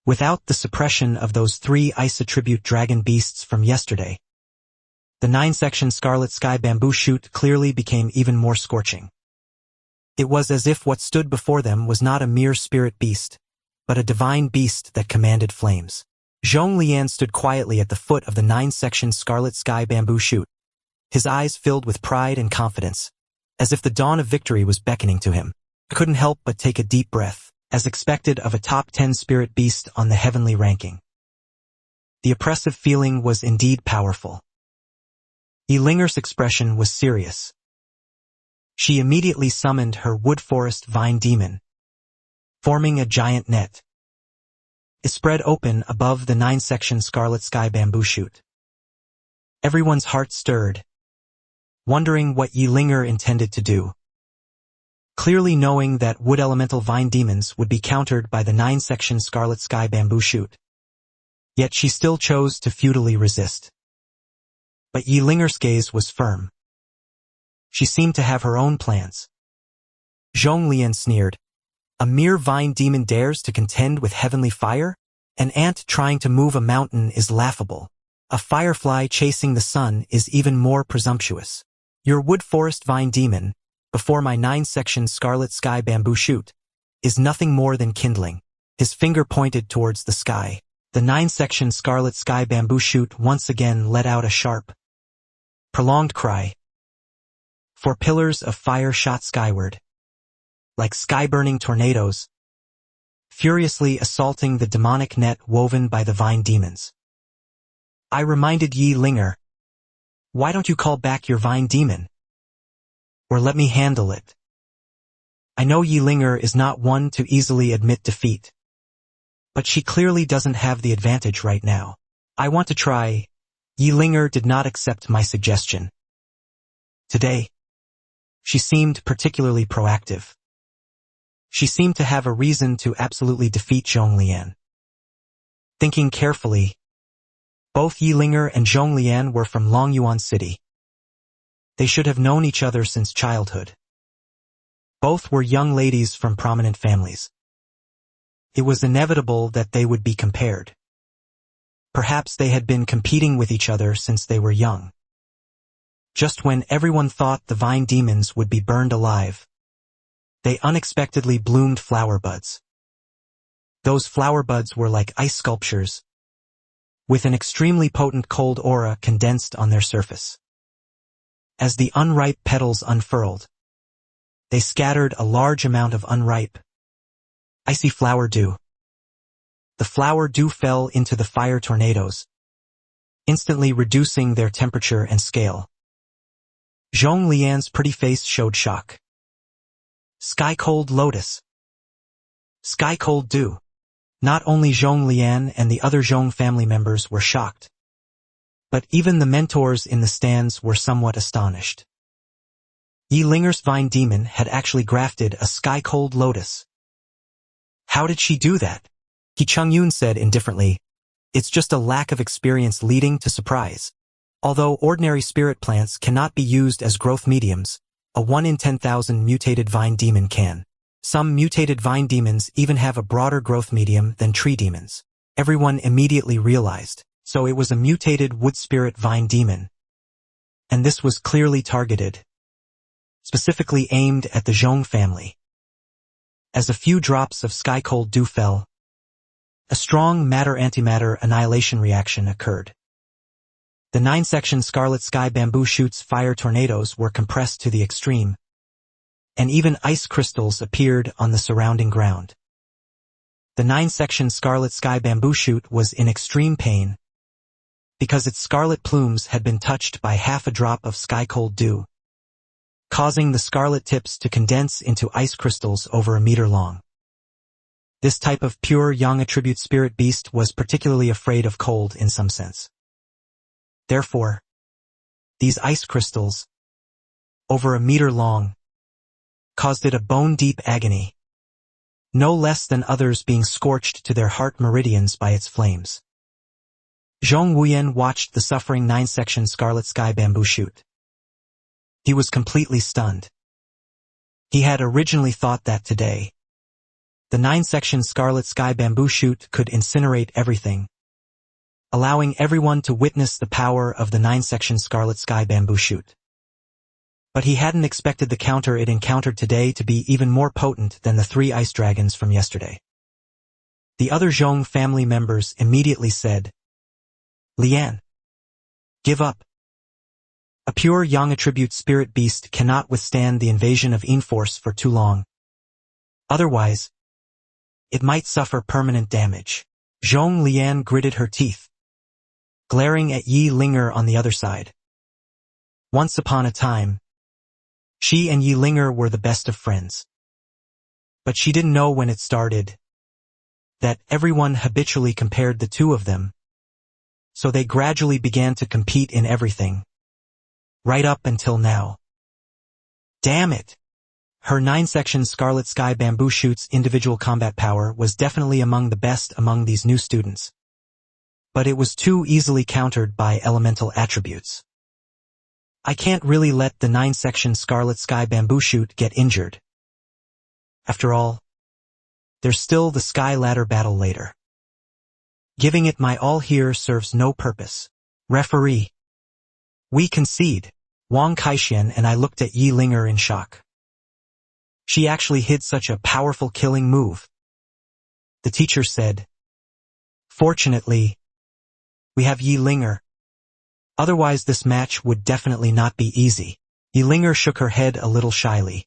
without the suppression of those 3 ice attribute dragon beasts from yesterday, the 9-section scarlet sky bamboo shoot clearly became even more scorching. It was as if what stood before them was not a mere spirit beast, but a divine beast that commanded flames. Zhong Lian stood quietly at the foot of the 9-section scarlet sky bamboo shoot, his eyes filled with pride and confidence, as if the dawn of victory was beckoning to him. He couldn't help but take a deep breath, as expected of a top 10 spirit beast on the heavenly ranking. The oppressive feeling was indeed powerful. Yilinger's expression was serious. She immediately summoned her wood forest vine demon, forming a giant net. It spread open above the 9-section scarlet sky bamboo shoot. Everyone's heart stirred, wondering what Yilinger intended to do. Clearly knowing that wood elemental vine demons would be countered by the 9-section scarlet sky bamboo shoot. Yet she still chose to futilely resist. But Yilinger's gaze was firm. She seemed to have her own plans. Zhong Lian sneered. A mere vine demon dares to contend with heavenly fire? An ant trying to move a mountain is laughable. A firefly chasing the sun is even more presumptuous. Your wood forest vine demon, before my 9-section scarlet sky bamboo shoot, is nothing more than kindling. His finger pointed towards the sky. The 9-section scarlet sky bamboo shoot once again let out a sharp, prolonged cry. 4 pillars of fire shot skyward, like sky-burning tornadoes, furiously assaulting the demonic net woven by the vine demons. I reminded Yilinger, why don't you call back your vine demon? Or let me handle it. I know Yilinger is not one to easily admit defeat. But she clearly doesn't have the advantage right now. I want to try. Yilinger did not accept my suggestion. Today, she seemed particularly proactive. She seemed to have a reason to absolutely defeat Zhonglian. Thinking carefully, both Yilinger and Zhonglian were from Longyuan City. They should have known each other since childhood. Both were young ladies from prominent families. It was inevitable that they would be compared. Perhaps they had been competing with each other since they were young. Just when everyone thought the vine demons would be burned alive, they unexpectedly bloomed flower buds. Those flower buds were like ice sculptures, with an extremely potent cold aura condensed on their surface. As the unripe petals unfurled, they scattered a large amount of unripe, icy flower dew. The flower dew fell into the fire tornadoes, instantly reducing their temperature and scale. Zhonglian's pretty face showed shock. Sky-cold lotus. Sky-cold dew. Not only Zhonglian and the other Zhong family members were shocked, but even the mentors in the stands were somewhat astonished. Yilinger's vine demon had actually grafted a sky-cold lotus. How did she do that? He Chungyun said indifferently, it's just a lack of experience leading to surprise. Although ordinary spirit plants cannot be used as growth mediums, a 1 in 10,000 mutated vine demon can. Some mutated vine demons even have a broader growth medium than tree demons. Everyone immediately realized, so it was a mutated wood spirit vine demon. And this was clearly targeted, specifically aimed at the Zhong family. As a few drops of sky-cold dew fell, a strong matter-antimatter annihilation reaction occurred. The 9-section scarlet sky bamboo shoots fire tornadoes were compressed to the extreme, and even ice crystals appeared on the surrounding ground. The 9-section scarlet sky bamboo shoot was in extreme pain because its scarlet plumes had been touched by half a drop of sky-cold dew, causing the scarlet tips to condense into ice crystals over a meter long. This type of pure yang attribute spirit beast was particularly afraid of cold in some sense. Therefore, these ice crystals, over a meter long, caused it a bone-deep agony, no less than others being scorched to their heart meridians by its flames. Zhong Wuyan watched the suffering 9-section scarlet sky bamboo shoot. He was completely stunned. He had originally thought that today, the 9-section scarlet sky bamboo shoot could incinerate everything, allowing everyone to witness the power of the 9-section scarlet sky bamboo shoot. But he hadn't expected the counter it encountered today to be even more potent than the 3 ice dragons from yesterday. The other Zhong family members immediately said, Lian, give up. A pure yang attribute spirit beast cannot withstand the invasion of Yin force for too long. Otherwise, it might suffer permanent damage. Zhong Lian gritted her teeth, glaring at Yilinger on the other side. Once upon a time, she and Yilinger were the best of friends. But she didn't know when it started that everyone habitually compared the two of them, so they gradually began to compete in everything, right up until now. Damn it! Her 9-section scarlet sky bamboo shoot's individual combat power was definitely among the best among these new students. But it was too easily countered by elemental attributes. I can't really let the 9-section scarlet sky bamboo shoot get injured. After all, there's still the sky ladder battle later. Giving it my all here serves no purpose. Referee. We concede. Wang Kaixian and I looked at Yilinger in shock. She actually hid such a powerful killing move. The teacher said, Fortunately, we have Yilinger. Otherwise this match would definitely not be easy. Yilinger shook her head a little shyly.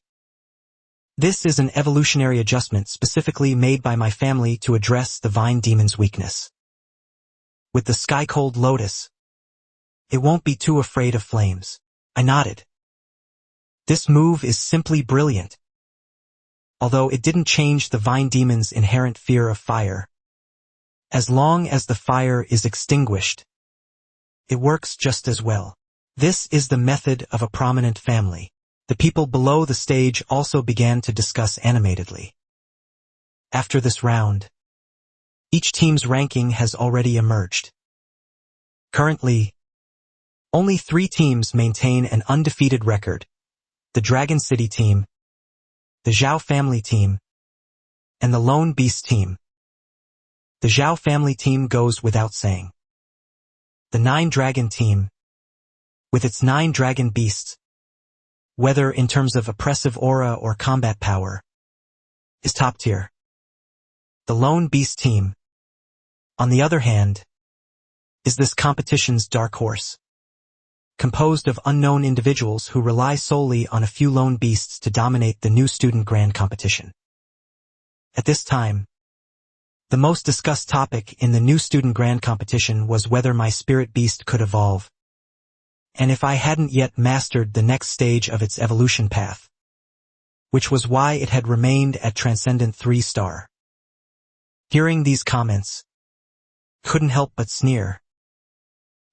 This is an evolutionary adjustment specifically made by my family to address the vine demon's weakness. With the sky-cold lotus, it won't be too afraid of flames. I nodded. This move is simply brilliant. although it didn't change the vine demon's inherent fear of fire. As long as the fire is extinguished, it works just as well. This is the method of a prominent family. The people below the stage also began to discuss animatedly. After this round, each team's ranking has already emerged. Currently, only 3 teams maintain an undefeated record: the Dragon City team, the Zhao family team, and the Lone Beast team. The Zhao family team goes without saying. The 9 Dragon team, with its 9 dragon beasts, whether in terms of oppressive aura or combat power, is top tier. The Lone Beast team, on the other hand, is this competition's dark horse, composed of unknown individuals who rely solely on a few lone beasts to dominate the new student grand competition. At this time, the most discussed topic in the new student grand competition was whether my spirit beast could evolve, and if I hadn't yet mastered the next stage of its evolution path, which was why it had remained at Transcendent 3-star. Hearing these comments, couldn't help but sneer.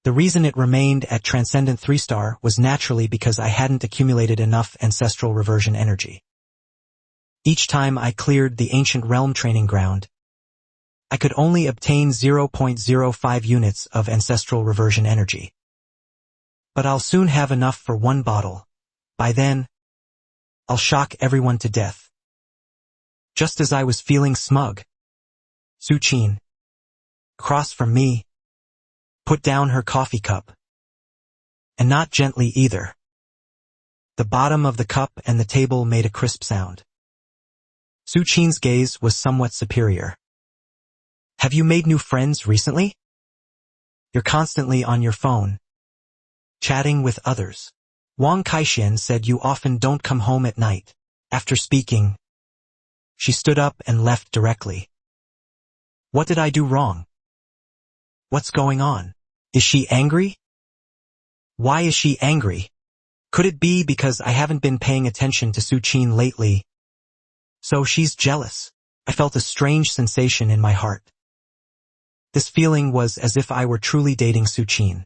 The reason it remained at Transcendent 3-star was naturally because I hadn't accumulated enough ancestral reversion energy. Each time I cleared the ancient realm training ground, I could only obtain 0.05 units of ancestral reversion energy. But I'll soon have enough for 1 bottle. By then, I'll shock everyone to death. Just as I was feeling smug, Su Qin, across from me, put down her coffee cup. And not gently either. The bottom of the cup and the table made a crisp sound. Su Qin's gaze was somewhat superior. Have you made new friends recently? You're constantly on your phone, chatting with others. Wang Kaixian said you often don't come home at night. After speaking, she stood up and left directly. What did I do wrong? What's going on? Is she angry? Why is she angry? Could it be because I haven't been paying attention to Su Qin lately? So she's jealous. I felt a strange sensation in my heart. This feeling was as if I were truly dating Su Qin.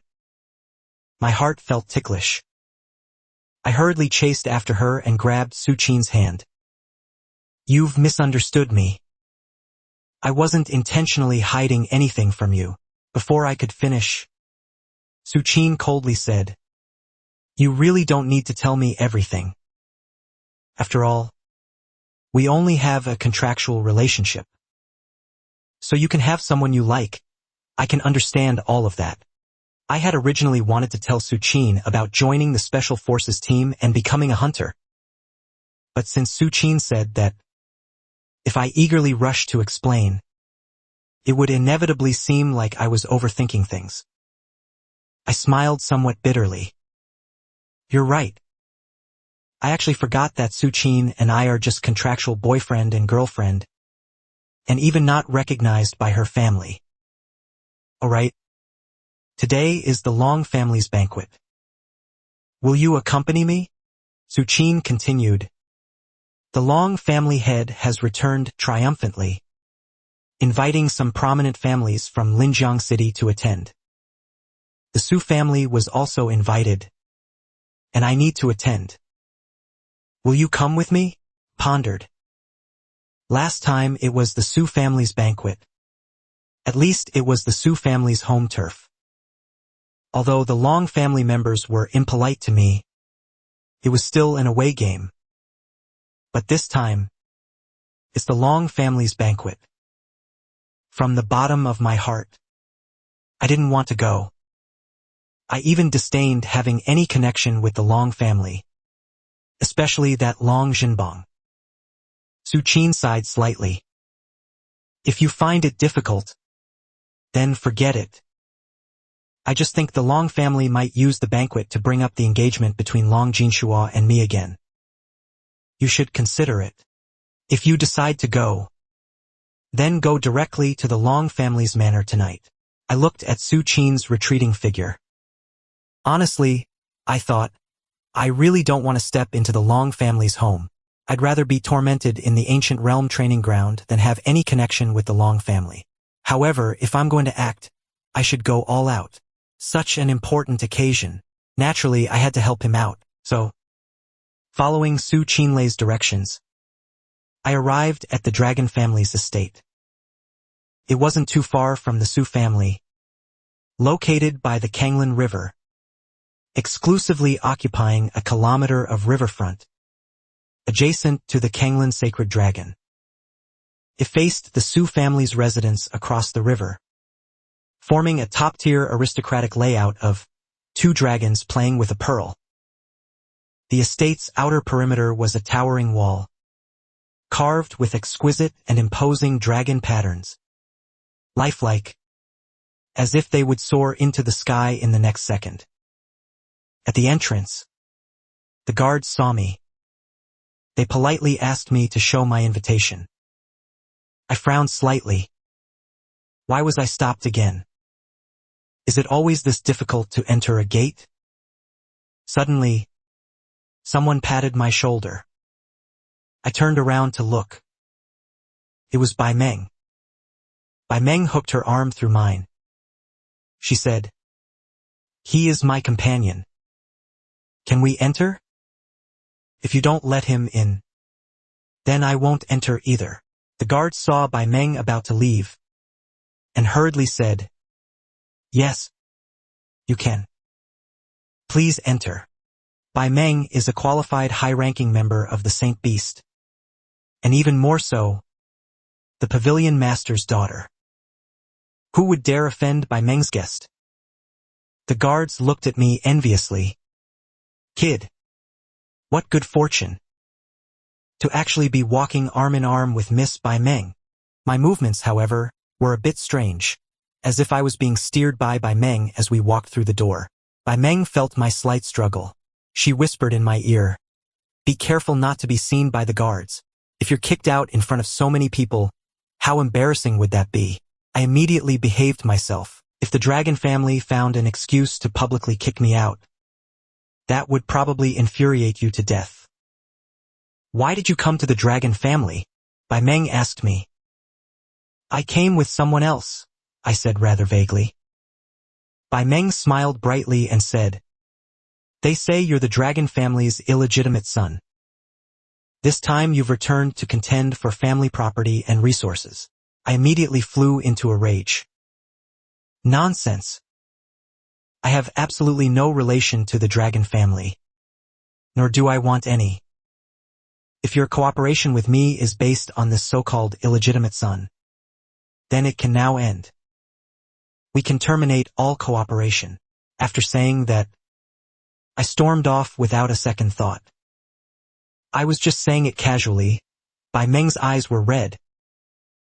My heart felt ticklish. I hurriedly chased after her and grabbed Su Qin's hand. You've misunderstood me. I wasn't intentionally hiding anything from you. Before I could finish, Su Qin coldly said, You really don't need to tell me everything. After all, we only have a contractual relationship. So you can have someone you like. I can understand all of that. I had originally wanted to tell Su Qin about joining the Special Forces team and becoming a hunter. But since Su Qin said that, if I eagerly rushed to explain, it would inevitably seem like I was overthinking things. I smiled somewhat bitterly. You're right. I actually forgot that Su Qin and I are just contractual boyfriend and girlfriend, and even not recognized by her family. Alright. Today is the Long family's banquet. Will you accompany me? Su Qin continued. The Long family head has returned triumphantly, inviting some prominent families from Linjiang City to attend. The Su family was also invited, and I need to attend. Will you come with me? Pondered. Last time it was the Su family's banquet. At least it was the Su family's home turf. Although the Long family members were impolite to me, it was still an away game. But this time, it's the Long family's banquet. From the bottom of my heart, I didn't want to go. I even disdained having any connection with the Long family, especially that Long Jinbang. Su Qin sighed slightly. If you find it difficult, then forget it. I just think the Long family might use the banquet to bring up the engagement between Long Jinshua and me again. You should consider it. If you decide to go, then go directly to the Long family's manor tonight. I looked at Su Qin's retreating figure. Honestly, I thought, I really don't want to step into the Long family's home. I'd rather be tormented in the ancient realm training ground than have any connection with the Long family. However, if I'm going to act, I should go all out. Such an important occasion. Naturally, I had to help him out, so, following Su Qinlei's directions, I arrived at the dragon family's estate. It wasn't too far from the Su family, located by the Kanglin River, exclusively occupying a kilometer of riverfront, adjacent to the Kanglin sacred dragon. It faced the Su family's residence across the river, forming a top-tier aristocratic layout of 2 dragons playing with a pearl. The estate's outer perimeter was a towering wall, carved with exquisite and imposing dragon patterns, lifelike, as if they would soar into the sky in the next second. At the entrance, the guards saw me. They politely asked me to show my invitation. I frowned slightly. Why was I stopped again? Is it always this difficult to enter a gate? Suddenly, someone patted my shoulder. I turned around to look. It was Bai Meng. Bai Meng hooked her arm through mine. She said, "He is my companion. Can we enter? If you don't let him in, then I won't enter either." The guards saw Bai Meng about to leave, and hurriedly said, "Yes, you can. Please enter." Bai Meng is a qualified high-ranking member of the Saint Beast, and even more so, the Pavilion Master's daughter. Who would dare offend Bai Meng's guest? The guards looked at me enviously. Kid, what good fortune to actually be walking arm in arm with Miss Bai Meng. My movements, however, were a bit strange, as if I was being steered by Bai Meng as we walked through the door. Bai Meng felt my slight struggle. She whispered in my ear, "Be careful not to be seen by the guards. If you're kicked out in front of so many people, how embarrassing would that be?" I immediately behaved myself. If the dragon family found an excuse to publicly kick me out, that would probably infuriate you to death. "Why did you come to the dragon family?" Bai Meng asked me. "I came with someone else," I said rather vaguely. Bai Meng smiled brightly and said, "They say you're the dragon family's illegitimate son. This time you've returned to contend for family property and resources." I immediately flew into a rage. Nonsense. I have absolutely no relation to the dragon family, nor do I want any. If your cooperation with me is based on this so-called illegitimate son, then it can now end. We can terminate all cooperation. After saying that, I stormed off without a second thought. I was just saying it casually. Bai Meng's eyes were red,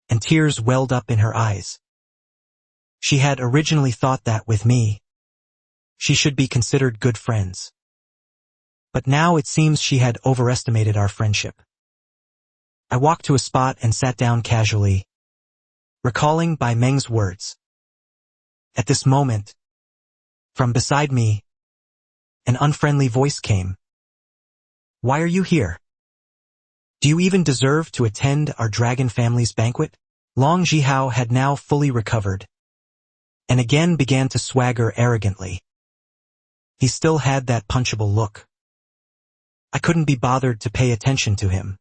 and tears welled up in her eyes. She had originally thought that with me, she should be considered good friends. But now it seems she had overestimated our friendship. I walked to a spot and sat down casually, recalling Bai Meng's words. At this moment, from beside me, an unfriendly voice came. "Why are you here? Do you even deserve to attend our dragon family's banquet?" Long Zhihao had now fully recovered, and again began to swagger arrogantly. He still had that punchable look. I couldn't be bothered to pay attention to him.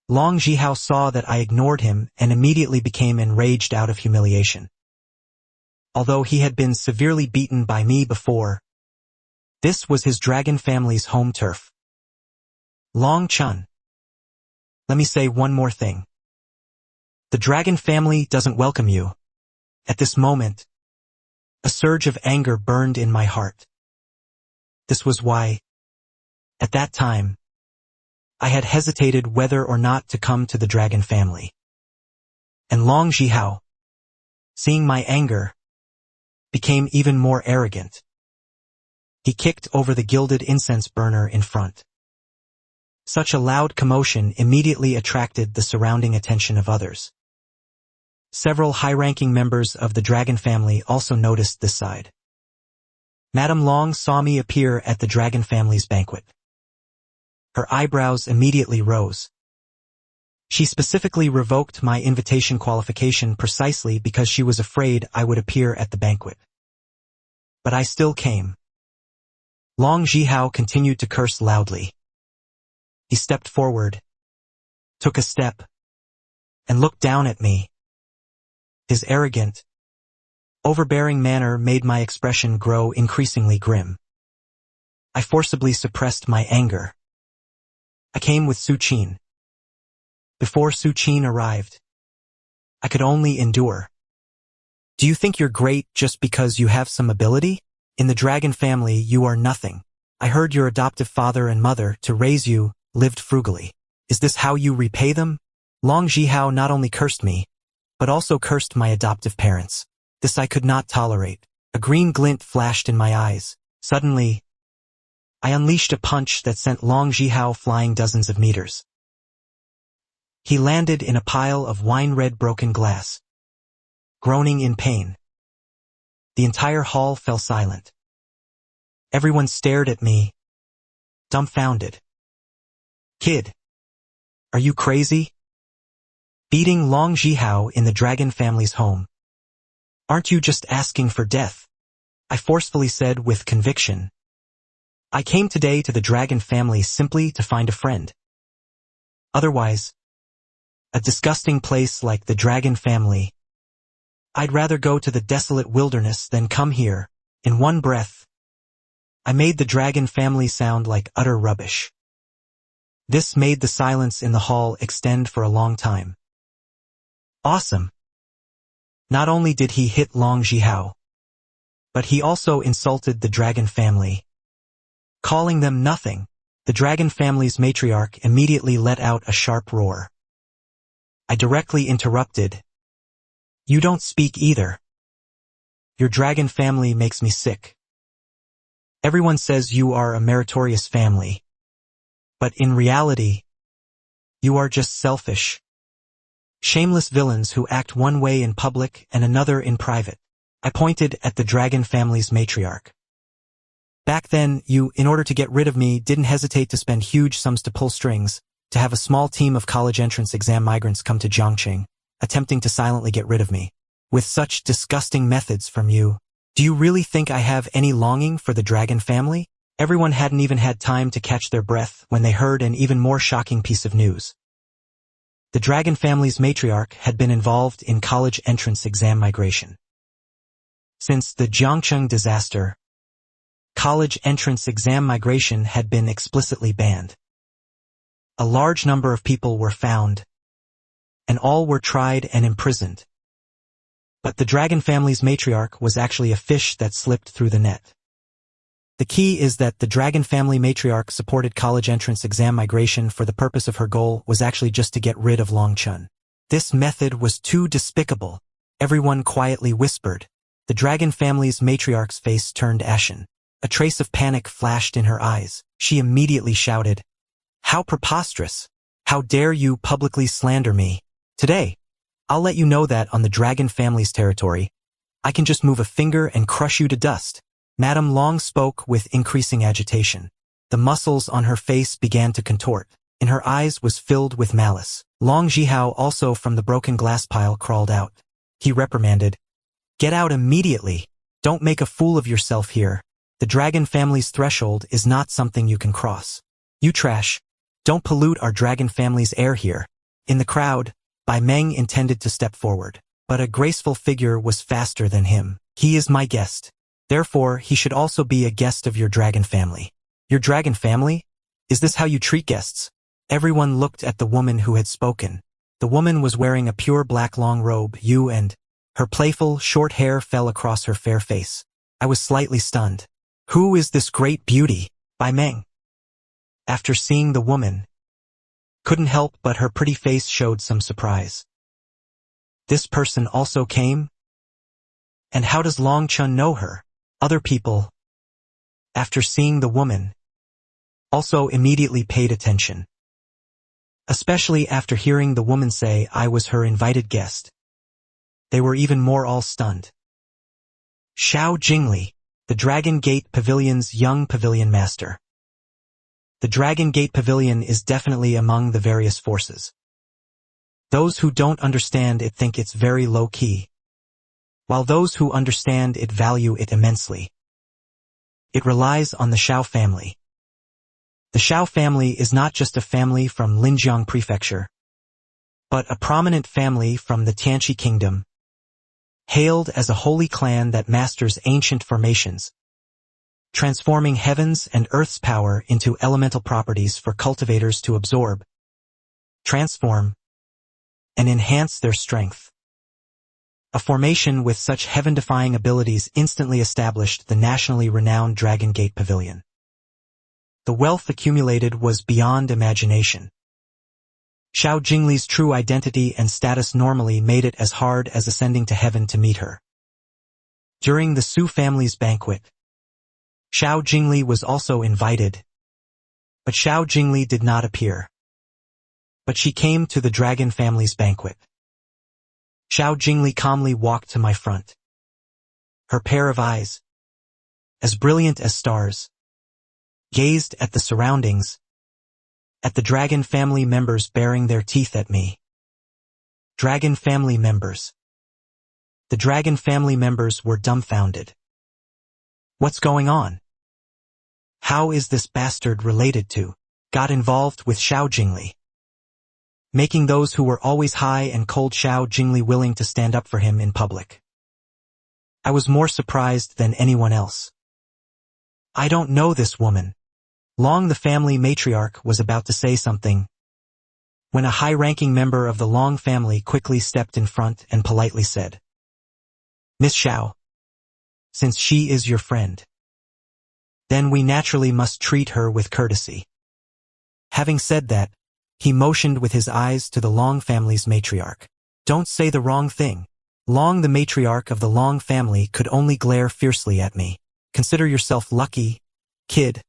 Long Zhihao saw that I ignored him and immediately became enraged out of humiliation. Although he had been severely beaten by me before, this was his dragon family's home turf. "Long Chun, let me say one more thing. The dragon family doesn't welcome you." At this moment, a surge of anger burned in my heart. This was why, at that time, I had hesitated whether or not to come to the dragon family. And Long Zhihao, seeing my anger, became even more arrogant. He kicked over the gilded incense burner in front. Such a loud commotion immediately attracted the surrounding attention of others. Several high-ranking members of the dragon family also noticed this side. Madame Long saw me appear at the dragon family's banquet. Her eyebrows immediately rose. She specifically revoked my invitation qualification precisely because she was afraid I would appear at the banquet. But I still came. Long Zhihao continued to curse loudly. He stepped forward, took a step, and looked down at me. His arrogant, overbearing manner made my expression grow increasingly grim. I forcibly suppressed my anger. I came with Su Qin. Before Su Qin arrived, I could only endure. Do you think you're great just because you have some ability? In the dragon family, you are nothing. I heard your adoptive father and mother, to raise you, lived frugally. Is this how you repay them? Long Zhihao not only cursed me, but also cursed my adoptive parents. This I could not tolerate. A green glint flashed in my eyes. Suddenly, I unleashed a punch that sent Long Zhihao flying dozens of meters. He landed in a pile of wine-red broken glass, groaning in pain. The entire hall fell silent. Everyone stared at me, dumbfounded. Kid, are you crazy? Beating Long Zhihao in the dragon family's home. Aren't you just asking for death? I forcefully said with conviction. I came today to the dragon family simply to find a friend. Otherwise, a disgusting place like the dragon family. I'd rather go to the desolate wilderness than come here. In one breath, I made the dragon family sound like utter rubbish. This made the silence in the hall extend for a long time. Awesome. Not only did he hit Long Zhihao, but he also insulted the dragon family. Calling them nothing, the dragon family's matriarch immediately let out a sharp roar. I directly interrupted. You don't speak either. Your dragon family makes me sick. Everyone says you are a meritorious family. But in reality, you are just selfish. Shameless villains who act one way in public and another in private. I pointed at the dragon family's matriarch. Back then, you, in order to get rid of me, didn't hesitate to spend huge sums to pull strings, to have a small team of college entrance exam migrants come to Jiangqing, attempting to silently get rid of me. With such disgusting methods from you, do you really think I have any longing for the dragon family? Everyone hadn't even had time to catch their breath when they heard an even more shocking piece of news. The dragon family's matriarch had been involved in college entrance exam migration. Since the Jiangqing disaster, college entrance exam migration had been explicitly banned. A large number of people were found, and all were tried and imprisoned. But the dragon family's matriarch was actually a fish that slipped through the net. The key is that the dragon family matriarch supported college entrance exam migration for the purpose of her goal was actually just to get rid of Long Chun. This method was too despicable. Everyone quietly whispered. The dragon family's matriarch's face turned ashen. A trace of panic flashed in her eyes. She immediately shouted, "How preposterous! How dare you publicly slander me? Today, I'll let you know that on the dragon family's territory, I can just move a finger and crush you to dust." Madame Long spoke with increasing agitation. The muscles on her face began to contort. In her eyes was filled with malice. Long Zhihao also from the broken glass pile crawled out. He reprimanded, "Get out immediately. Don't make a fool of yourself here. The dragon family's threshold is not something you can cross. You trash. Don't pollute our dragon family's air here." In the crowd, Bai Meng intended to step forward, but a graceful figure was faster than him. "He is my guest. Therefore, he should also be a guest of your dragon family." "Your dragon family? Is this how you treat guests?" Everyone looked at the woman who had spoken. The woman was wearing a pure black long robe, and her playful, short hair fell across her fair face. I was slightly stunned. Who is this great beauty? Bai Meng, after seeing the woman, couldn't help but her pretty face showed some surprise. This person also came? And how does Long Chun know her? Other people, after seeing the woman, also immediately paid attention. Especially after hearing the woman say I was her invited guest. They were even more all stunned. Xiao Jingli, the Dragon Gate Pavilion's young pavilion master. The Dragon Gate Pavilion is definitely among the various forces. Those who don't understand it think it's very low-key, while those who understand it value it immensely. It relies on the Xiao family. The Xiao family is not just a family from Linjiang Prefecture, but a prominent family from the Tianqi Kingdom, hailed as a holy clan that masters ancient formations, transforming heaven's and earth's power into elemental properties for cultivators to absorb, transform, and enhance their strength. A formation with such heaven-defying abilities instantly established the nationally renowned Dragon Gate Pavilion. The wealth accumulated was beyond imagination. Xiao Jingli's true identity and status normally made it as hard as ascending to heaven to meet her. During the Su family's banquet, Xiao Jingli was also invited, but Xiao Jingli did not appear. But she came to the dragon family's banquet. Xiao Jingli calmly walked to my front. Her pair of eyes, as brilliant as stars, gazed at the surroundings, at the dragon family members baring their teeth at me. Dragon family members. The dragon family members were dumbfounded. What's going on? How is this bastard related to? Got involved with Xiao Jingli, making those who were always high and cold Xiao Jingli willing to stand up for him in public. I was more surprised than anyone else. I don't know this woman. Long, the family matriarch, was about to say something, when a high-ranking member of the Long family quickly stepped in front and politely said, "Miss Xiao, since she is your friend, then we naturally must treat her with courtesy." Having said that, he motioned with his eyes to the Long family's matriarch. "Don't say the wrong thing." Long, the matriarch of the Long family, could only glare fiercely at me. "Consider yourself lucky, kid,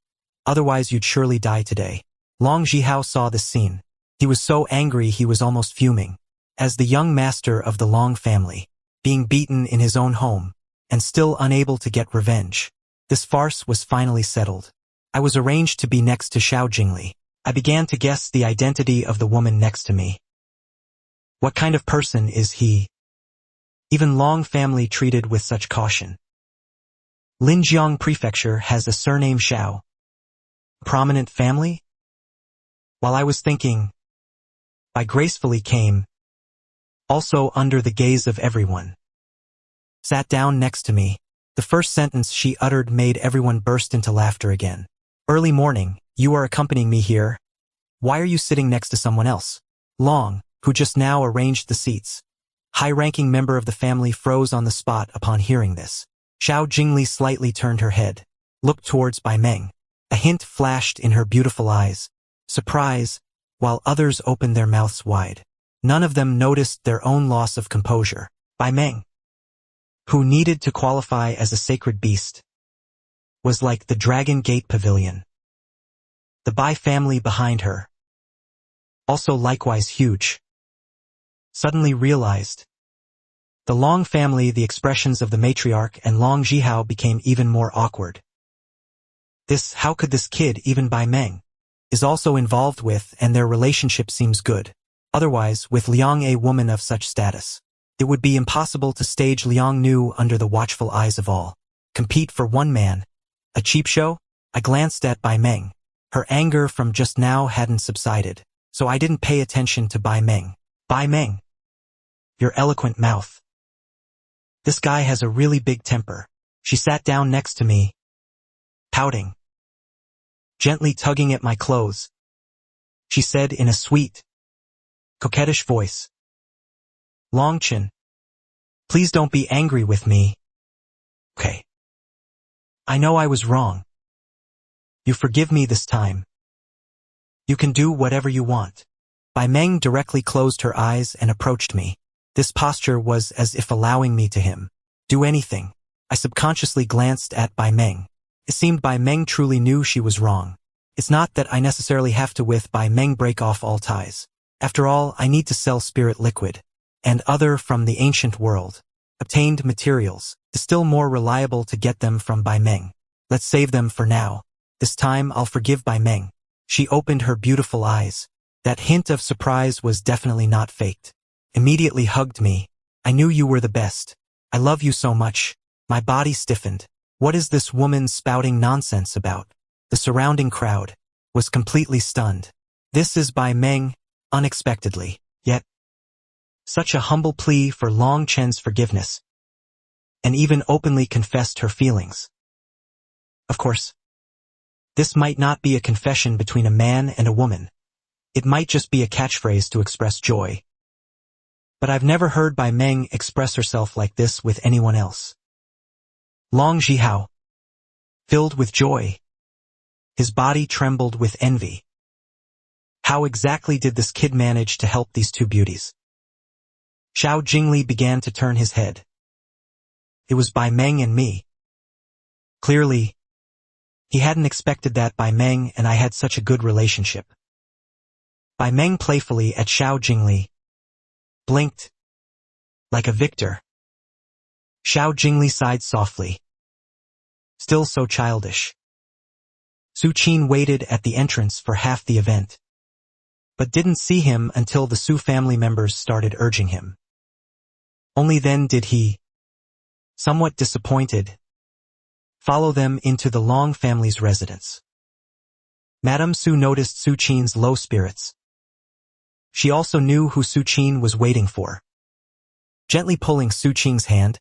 otherwise you'd surely die today." Long Zhihao saw this scene. He was so angry he was almost fuming. As the young master of the Long family, being beaten in his own home, and still unable to get revenge, this farce was finally settled. I was arranged to be next to Xiao Jingli. I began to guess the identity of the woman next to me. What kind of person is he? Even Long family treated with such caution. Linjiang Prefecture has a surname Xiao. Prominent family? While I was thinking, I gracefully came, also under the gaze of everyone, sat down next to me. The first sentence she uttered made everyone burst into laughter again. "Early morning, you are accompanying me here. Why are you sitting next to someone else?" Long, who just now arranged the seats, high-ranking member of the family, froze on the spot upon hearing this. Xiao Jingli slightly turned her head, looked towards Bai Meng. A hint flashed in her beautiful eyes, surprise, while others opened their mouths wide. None of them noticed their own loss of composure. Bai Meng, who needed to qualify as a sacred beast, was like the Dragon Gate Pavilion. The Bai family behind her, also likewise huge, suddenly realized. The Long family, the expressions of the matriarch and Long Zhihao became even more awkward. How could this kid, even Bai Meng, is also involved with, and their relationship seems good. Otherwise, with Liang, a woman of such status, it would be impossible to stage Liang Nu under the watchful eyes of all. Compete for one man? A cheap show? I glanced at Bai Meng. Her anger from just now hadn't subsided, so I didn't pay attention to Bai Meng. "Bai Meng, your eloquent mouth. This guy has a really big temper." She sat down next to me, pouting, gently tugging at my clothes. She said in a sweet, coquettish voice, "Longchen, please don't be angry with me. Okay. I know I was wrong. You forgive me this time. You can do whatever you want." Bai Meng directly closed her eyes and approached me. This posture was as if allowing me to do anything. I subconsciously glanced at Bai Meng. It seemed Bai Meng truly knew she was wrong. It's not that I necessarily have to with Bai Meng break off all ties. After all, I need to sell spirit liquid and other from the ancient world. Obtained materials, is still more reliable to get them from Bai Meng. Let's save them for now. This time I'll forgive Bai Meng. She opened her beautiful eyes. That hint of surprise was definitely not faked. Immediately hugged me. I knew you were the best. I love you so much. My body stiffened. What is this woman spouting nonsense about? The surrounding crowd was completely stunned. This is Bai Meng, unexpectedly, yet such a humble plea for Long Chen's forgiveness, and even openly confessed her feelings. Of course, this might not be a confession between a man and a woman. It might just be a catchphrase to express joy. But I've never heard Bai Meng express herself like this with anyone else. Long Zhihao, filled with joy. His body trembled with envy. How exactly did this kid manage to help these two beauties? Xiao Jingli began to turn his head. It was Bai Meng and me. Clearly, he hadn't expected that Bai Meng and I had such a good relationship. Bai Meng playfully at Xiao Jingli blinked like a victor. Xiao Jingli sighed softly. Still so childish. Su Qin waited at the entrance for half the event, but didn't see him until the Su family members started urging him. Only then did he, somewhat disappointed, follow them into the Long family's residence. Madame Su noticed Su Qin's low spirits. She also knew who Su Qin was waiting for. Gently pulling Su Qing's hand,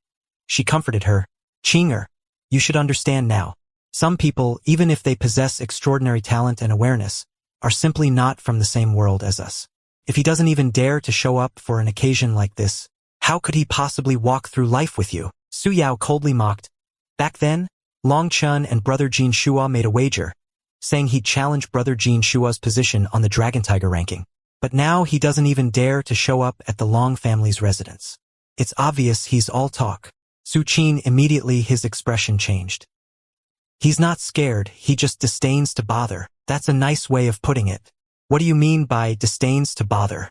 she comforted her. Qinger, you should understand now. Some people, even if they possess extraordinary talent and awareness, are simply not from the same world as us. If he doesn't even dare to show up for an occasion like this, how could he possibly walk through life with you? Su Yao coldly mocked. Back then, Long Chun and Brother Jin Shua made a wager, saying he'd challenge Brother Jin Shua's position on the Dragon Tiger ranking. But now he doesn't even dare to show up at the Long family's residence. It's obvious he's all talk. Su Qin immediately his expression changed. He's not scared, he just disdains to bother. That's a nice way of putting it. What do you mean by disdains to bother?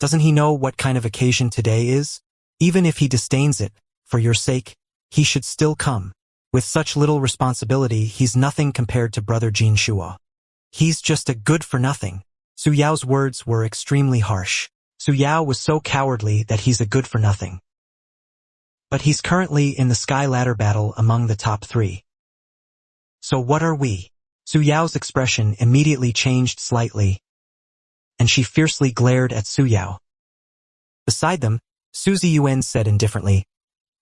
Doesn't he know what kind of occasion today is? Even if he disdains it, for your sake, he should still come. With such little responsibility, he's nothing compared to Brother Jin Shua. He's just a good-for-nothing. Su Yao's words were extremely harsh. Su Yao was so cowardly that he's a good-for-nothing. But he's currently in the Sky Ladder battle among the top 3. So what are we? Su Yao's expression immediately changed slightly, and she fiercely glared at Su Yao. Beside them, Su Ziyuan said indifferently,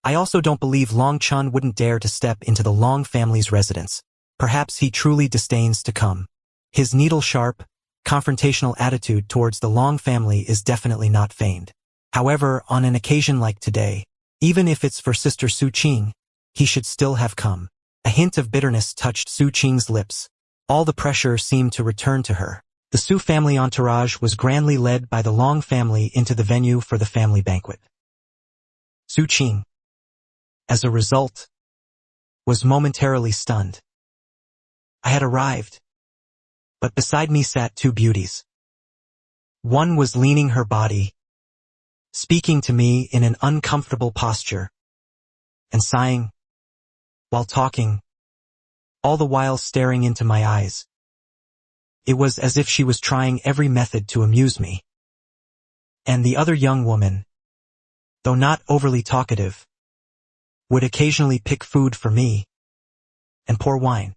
I also don't believe Long Chun wouldn't dare to step into the Long family's residence. Perhaps he truly disdains to come. His needle-sharp, confrontational attitude towards the Long family is definitely not feigned. However, on an occasion like today, even if it's for Sister Su Qing, he should still have come. A hint of bitterness touched Su Qing's lips. All the pressure seemed to return to her. The Su family entourage was grandly led by the Long family into the venue for the family banquet. Su Qing, as a result, was momentarily stunned. I had arrived, but beside me sat two beauties. One was leaning her body, speaking to me in an uncomfortable posture, and sighing, while talking, all the while staring into my eyes. It was as if she was trying every method to amuse me. And the other young woman, though not overly talkative, would occasionally pick food for me and pour wine.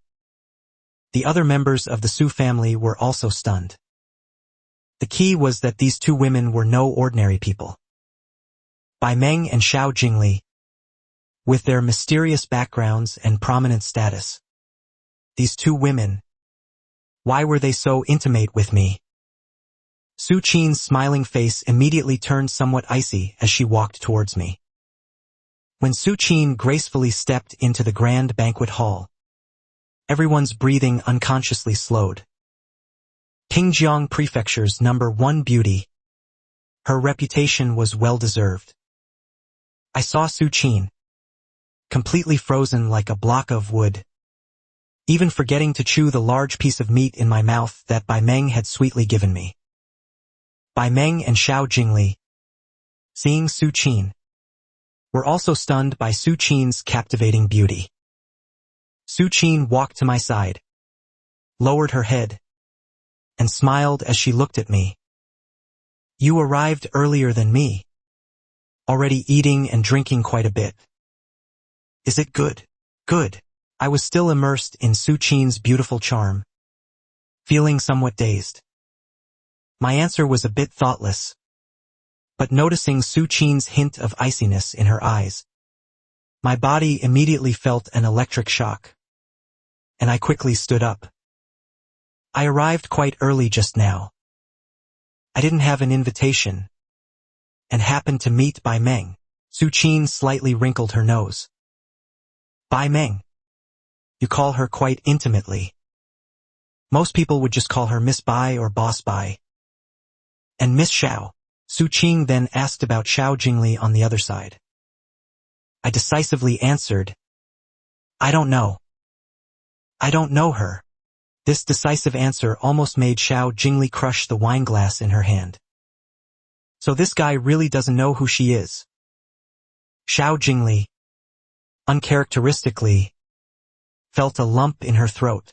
The other members of the Su family were also stunned. The key was that these two women were no ordinary people. Bai Meng and Xiao Jingli, with their mysterious backgrounds and prominent status. These two women, why were they so intimate with me? Su Qin's smiling face immediately turned somewhat icy as she walked towards me. When Su Qin gracefully stepped into the grand banquet hall, everyone's breathing unconsciously slowed. Pingjiang Prefecture's #1 beauty. Her reputation was well-deserved. I saw Su Qin, completely frozen like a block of wood, even forgetting to chew the large piece of meat in my mouth that Bai Meng had sweetly given me. Bai Meng and Xiao Jingli, seeing Su Qin, were also stunned by Su Qin's captivating beauty. Su Qin walked to my side, lowered her head, and smiled as she looked at me. You arrived earlier than me. Already eating and drinking quite a bit. Is it good? Good. I was still immersed in Su Qin's beautiful charm, feeling somewhat dazed. My answer was a bit thoughtless, but noticing Su Qin's hint of iciness in her eyes, my body immediately felt an electric shock, and I quickly stood up. I arrived quite early just now. I didn't have an invitation, and happened to meet Bai Meng. Su Qin slightly wrinkled her nose. Bai Meng. You call her quite intimately. Most people would just call her Miss Bai or Boss Bai. And Miss Xiao. Su Qin then asked about Xiao Jingli on the other side. I decisively answered, I don't know. I don't know her. This decisive answer almost made Xiao Jingli crush the wine glass in her hand. So this guy really doesn't know who she is. Xiao Jingli, uncharacteristically, felt a lump in her throat.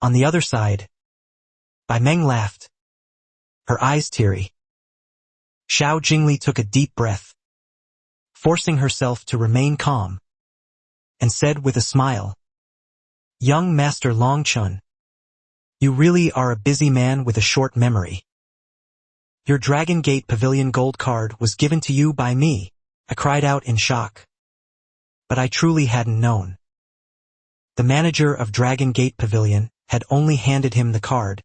On the other side, Bai Meng laughed, her eyes teary. Xiao Jingli took a deep breath, forcing herself to remain calm, and said with a smile, Young Master Long Chun, you really are a busy man with a short memory. Your Dragon Gate Pavilion gold card was given to you by me. I cried out in shock. But I truly hadn't known. The manager of Dragon Gate Pavilion had only handed him the card,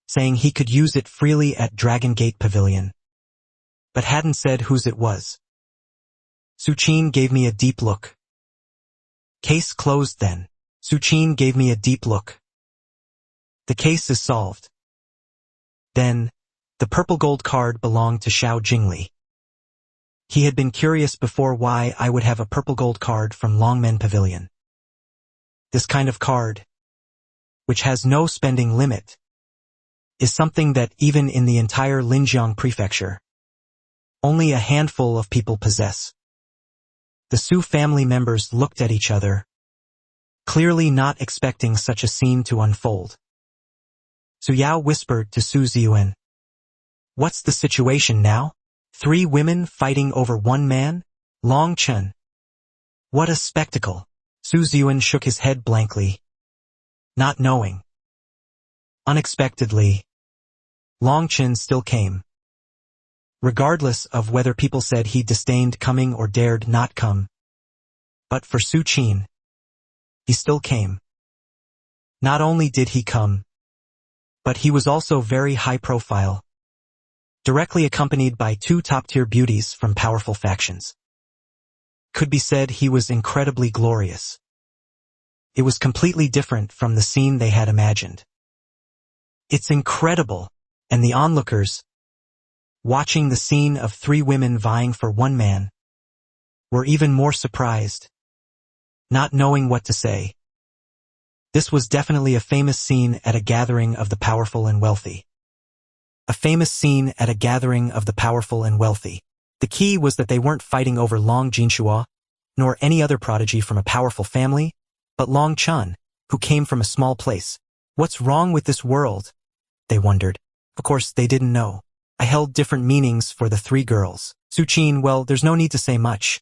saying he could use it freely at Dragon Gate Pavilion, but hadn't said whose it was. Su Qin gave me a deep look. Case closed then. Su Qin gave me a deep look. The case is solved. Then, the purple gold card belonged to Xiao Jingli. He had been curious before why I would have a purple gold card from Longmen Pavilion. This kind of card, which has no spending limit, is something that even in the entire Linjiang prefecture, only a handful of people possess. The Su family members looked at each other, clearly not expecting such a scene to unfold. Su Yao whispered to Su Ziyuan, What's the situation now? 3 women fighting over 1 man? Long Chen. What a spectacle. Su Ziyuan shook his head blankly, not knowing. Unexpectedly, Long Chen still came. Regardless of whether people said he disdained coming or dared not come. But for Su Qin, he still came. Not only did he come, but he was also very high profile, directly accompanied by 2 top-tier beauties from powerful factions. Could be said he was incredibly glorious. It was completely different from the scene they had imagined. It's incredible, and the onlookers, watching the scene of 3 women vying for 1 man, were even more surprised, not knowing what to say. This was definitely a famous scene at a gathering of the powerful and wealthy. A famous scene at a gathering of the powerful and wealthy. The key was that they weren't fighting over Long Jinshua, nor any other prodigy from a powerful family, but Long Chun, who came from a small place. What's wrong with this world? They wondered. Of course, they didn't know. I held different meanings for the 3 girls. Su Qin, well, there's no need to say much.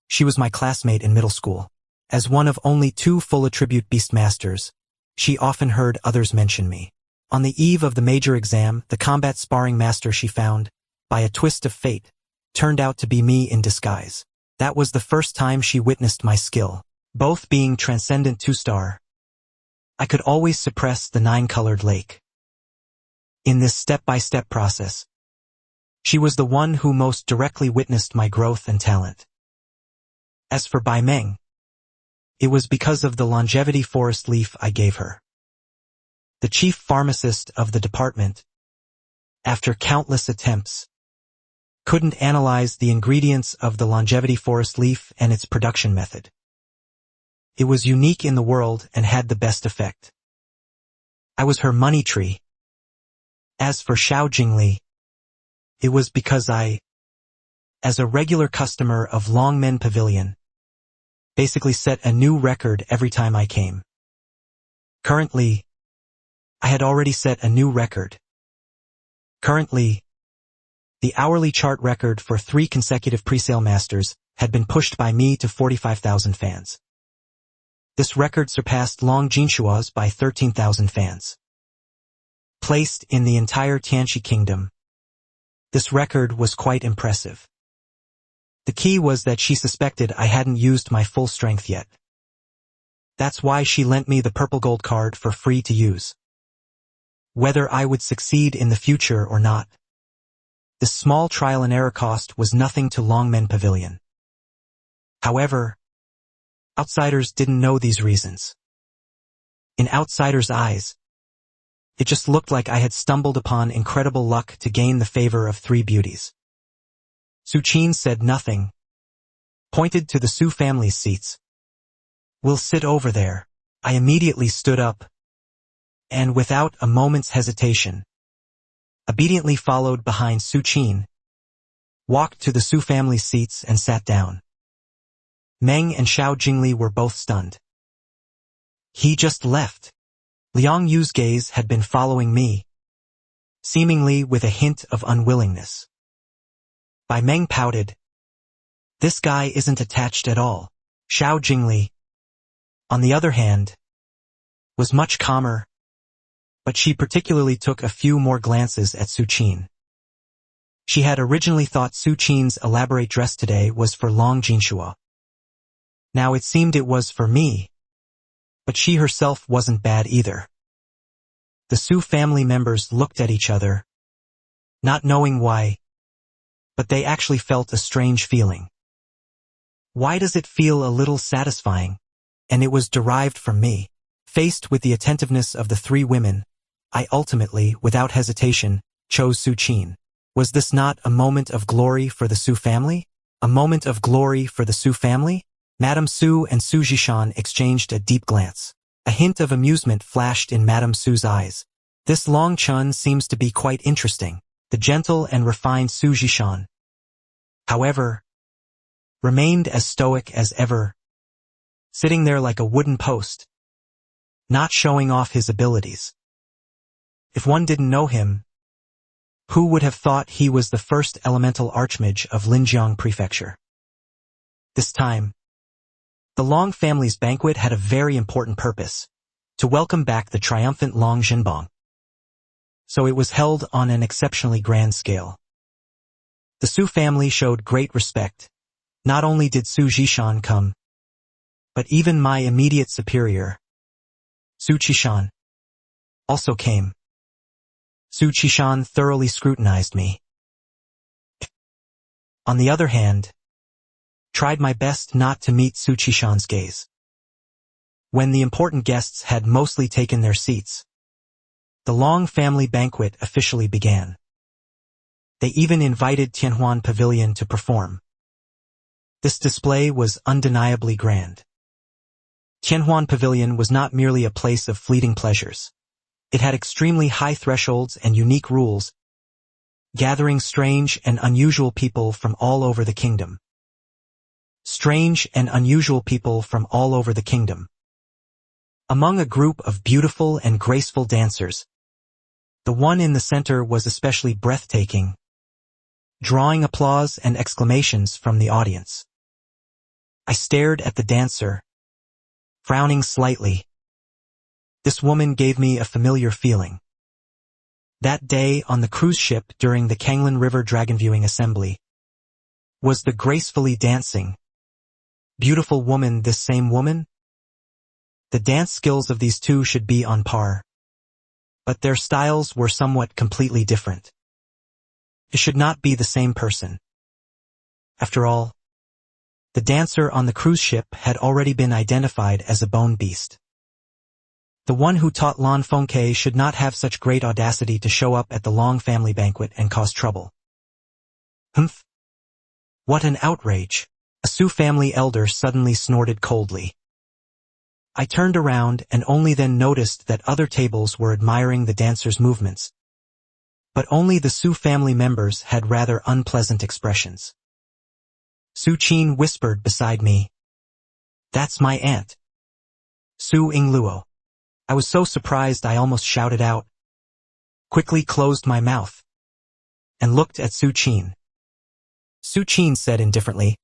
She was my classmate in middle school. As one of only 2 full attribute beastmasters, she often heard others mention me. On the eve of the major exam, the combat sparring master she found, by a twist of fate, turned out to be me in disguise. That was the first time she witnessed my skill. Both being transcendent 2-star, I could always suppress the 9-colored lake. In this step-by-step process, she was the one who most directly witnessed my growth and talent. As for Bai Meng, it was because of the longevity forest leaf I gave her. The chief pharmacist of the department, after countless attempts, couldn't analyze the ingredients of the longevity forest leaf and its production method. It was unique in the world and had the best effect. I was her money tree. As for Xiao Jingli, it was because I, as a regular customer of Longmen Pavilion, basically set a new record every time I came. Currently, I I had already set a new record. Currently, the hourly chart record for 3 consecutive presale masters had been pushed by me to 45,000 fans. This record surpassed Long Jinshua's by 13,000 fans. Placed in the entire Tianxi kingdom, this record was quite impressive. The key was that she suspected I hadn't used my full strength yet. That's why she lent me the purple gold card for free to use. Whether I would succeed in the future or not, this small trial and error cost was nothing to Longmen Pavilion. However, outsiders didn't know these reasons. In outsiders' eyes, it just looked like I had stumbled upon incredible luck to gain the favor of 3 beauties. Su Qin said nothing, pointed to the Su family's seats. "We'll sit over there." I immediately stood up, and without a moment's hesitation, obediently followed behind Su Qin, walked to the Su family's seats and sat down. Meng and Xiao Jingli were both stunned. He just left. Liang Yu's gaze had been following me, seemingly with a hint of unwillingness. Bai Meng pouted. "This guy isn't attached at all." Xiao Jingli, on the other hand, was much calmer, but she particularly took a few more glances at Su Qin. She had originally thought Su Qin's elaborate dress today was for Long Jinshua. Now it seemed it was for me, but she herself wasn't bad either. The Su family members looked at each other, not knowing why, but they actually felt a strange feeling. Why does it feel a little satisfying? And it was derived from me. Faced with the attentiveness of the 3 women, I ultimately, without hesitation, chose Su Qin. Was this not a moment of glory for the Su family? A moment of glory for the Su family? Madame Su and Su Zhishan exchanged a deep glance. A hint of amusement flashed in Madame Su's eyes. This Long Chun seems to be quite interesting. The gentle and refined Su Zhishan, however, remained as stoic as ever, sitting there like a wooden post, not showing off his abilities. If one didn't know him, who would have thought he was the first elemental archmage of Linjiang Prefecture? This time, the Long family's banquet had a very important purpose, to welcome back the triumphant Long Zhenbong. So it was held on an exceptionally grand scale. The Su family showed great respect. Not only did Su Zhishan come, but even my immediate superior, Su Qishan, also came. Su Qishan thoroughly scrutinized me. On the other hand, tried my best not to meet Su Qishan's gaze. When the important guests had mostly taken their seats, the Long family banquet officially began. They even invited Tianhuan Pavilion to perform. This display was undeniably grand. Tianhuan Pavilion was not merely a place of fleeting pleasures. It had extremely high thresholds and unique rules, gathering strange and unusual people from all over the kingdom. Strange and unusual people from all over the kingdom. Among a group of beautiful and graceful dancers, the one in the center was especially breathtaking, drawing applause and exclamations from the audience. I stared at the dancer, frowning slightly. This woman gave me a familiar feeling. That day on the cruise ship during the Kanglin River Dragon Viewing Assembly, was the gracefully dancing, beautiful woman this same woman? The dance skills of these two should be on par, but their styles were somewhat completely different. It should not be the same person. After all, the dancer on the cruise ship had already been identified as a bone beast. The one who taught Lan Fengke should not have such great audacity to show up at the Long family banquet and cause trouble. Humph! What an outrage! A Su family elder suddenly snorted coldly. I turned around and only then noticed that other tables were admiring the dancer's movements. But only the Su family members had rather unpleasant expressions. Su Qin whispered beside me. "That's my aunt, Su Yingluo." I was so surprised I almost shouted out, quickly closed my mouth, and looked at Su Qin. Su Qin said indifferently,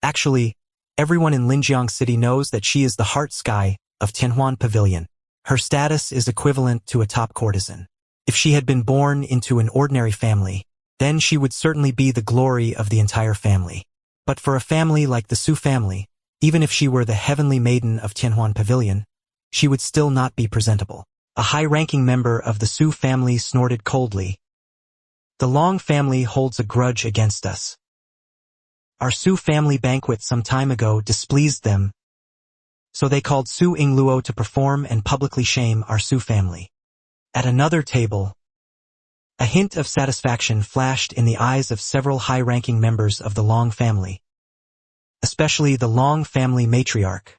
actually, everyone in Linjiang City knows that she is the heart sky of Tianhuan Pavilion. Her status is equivalent to a top courtesan. If she had been born into an ordinary family, then she would certainly be the glory of the entire family. But for a family like the Su family, even if she were the heavenly maiden of Tianhuan Pavilion, she would still not be presentable. A high-ranking member of the Su family snorted coldly. The Long family holds a grudge against us. Our Su family banquet some time ago displeased them, so they called Su Yingluo to perform and publicly shame our Su family. At another table, a hint of satisfaction flashed in the eyes of several high-ranking members of the Long family, especially the Long family matriarch,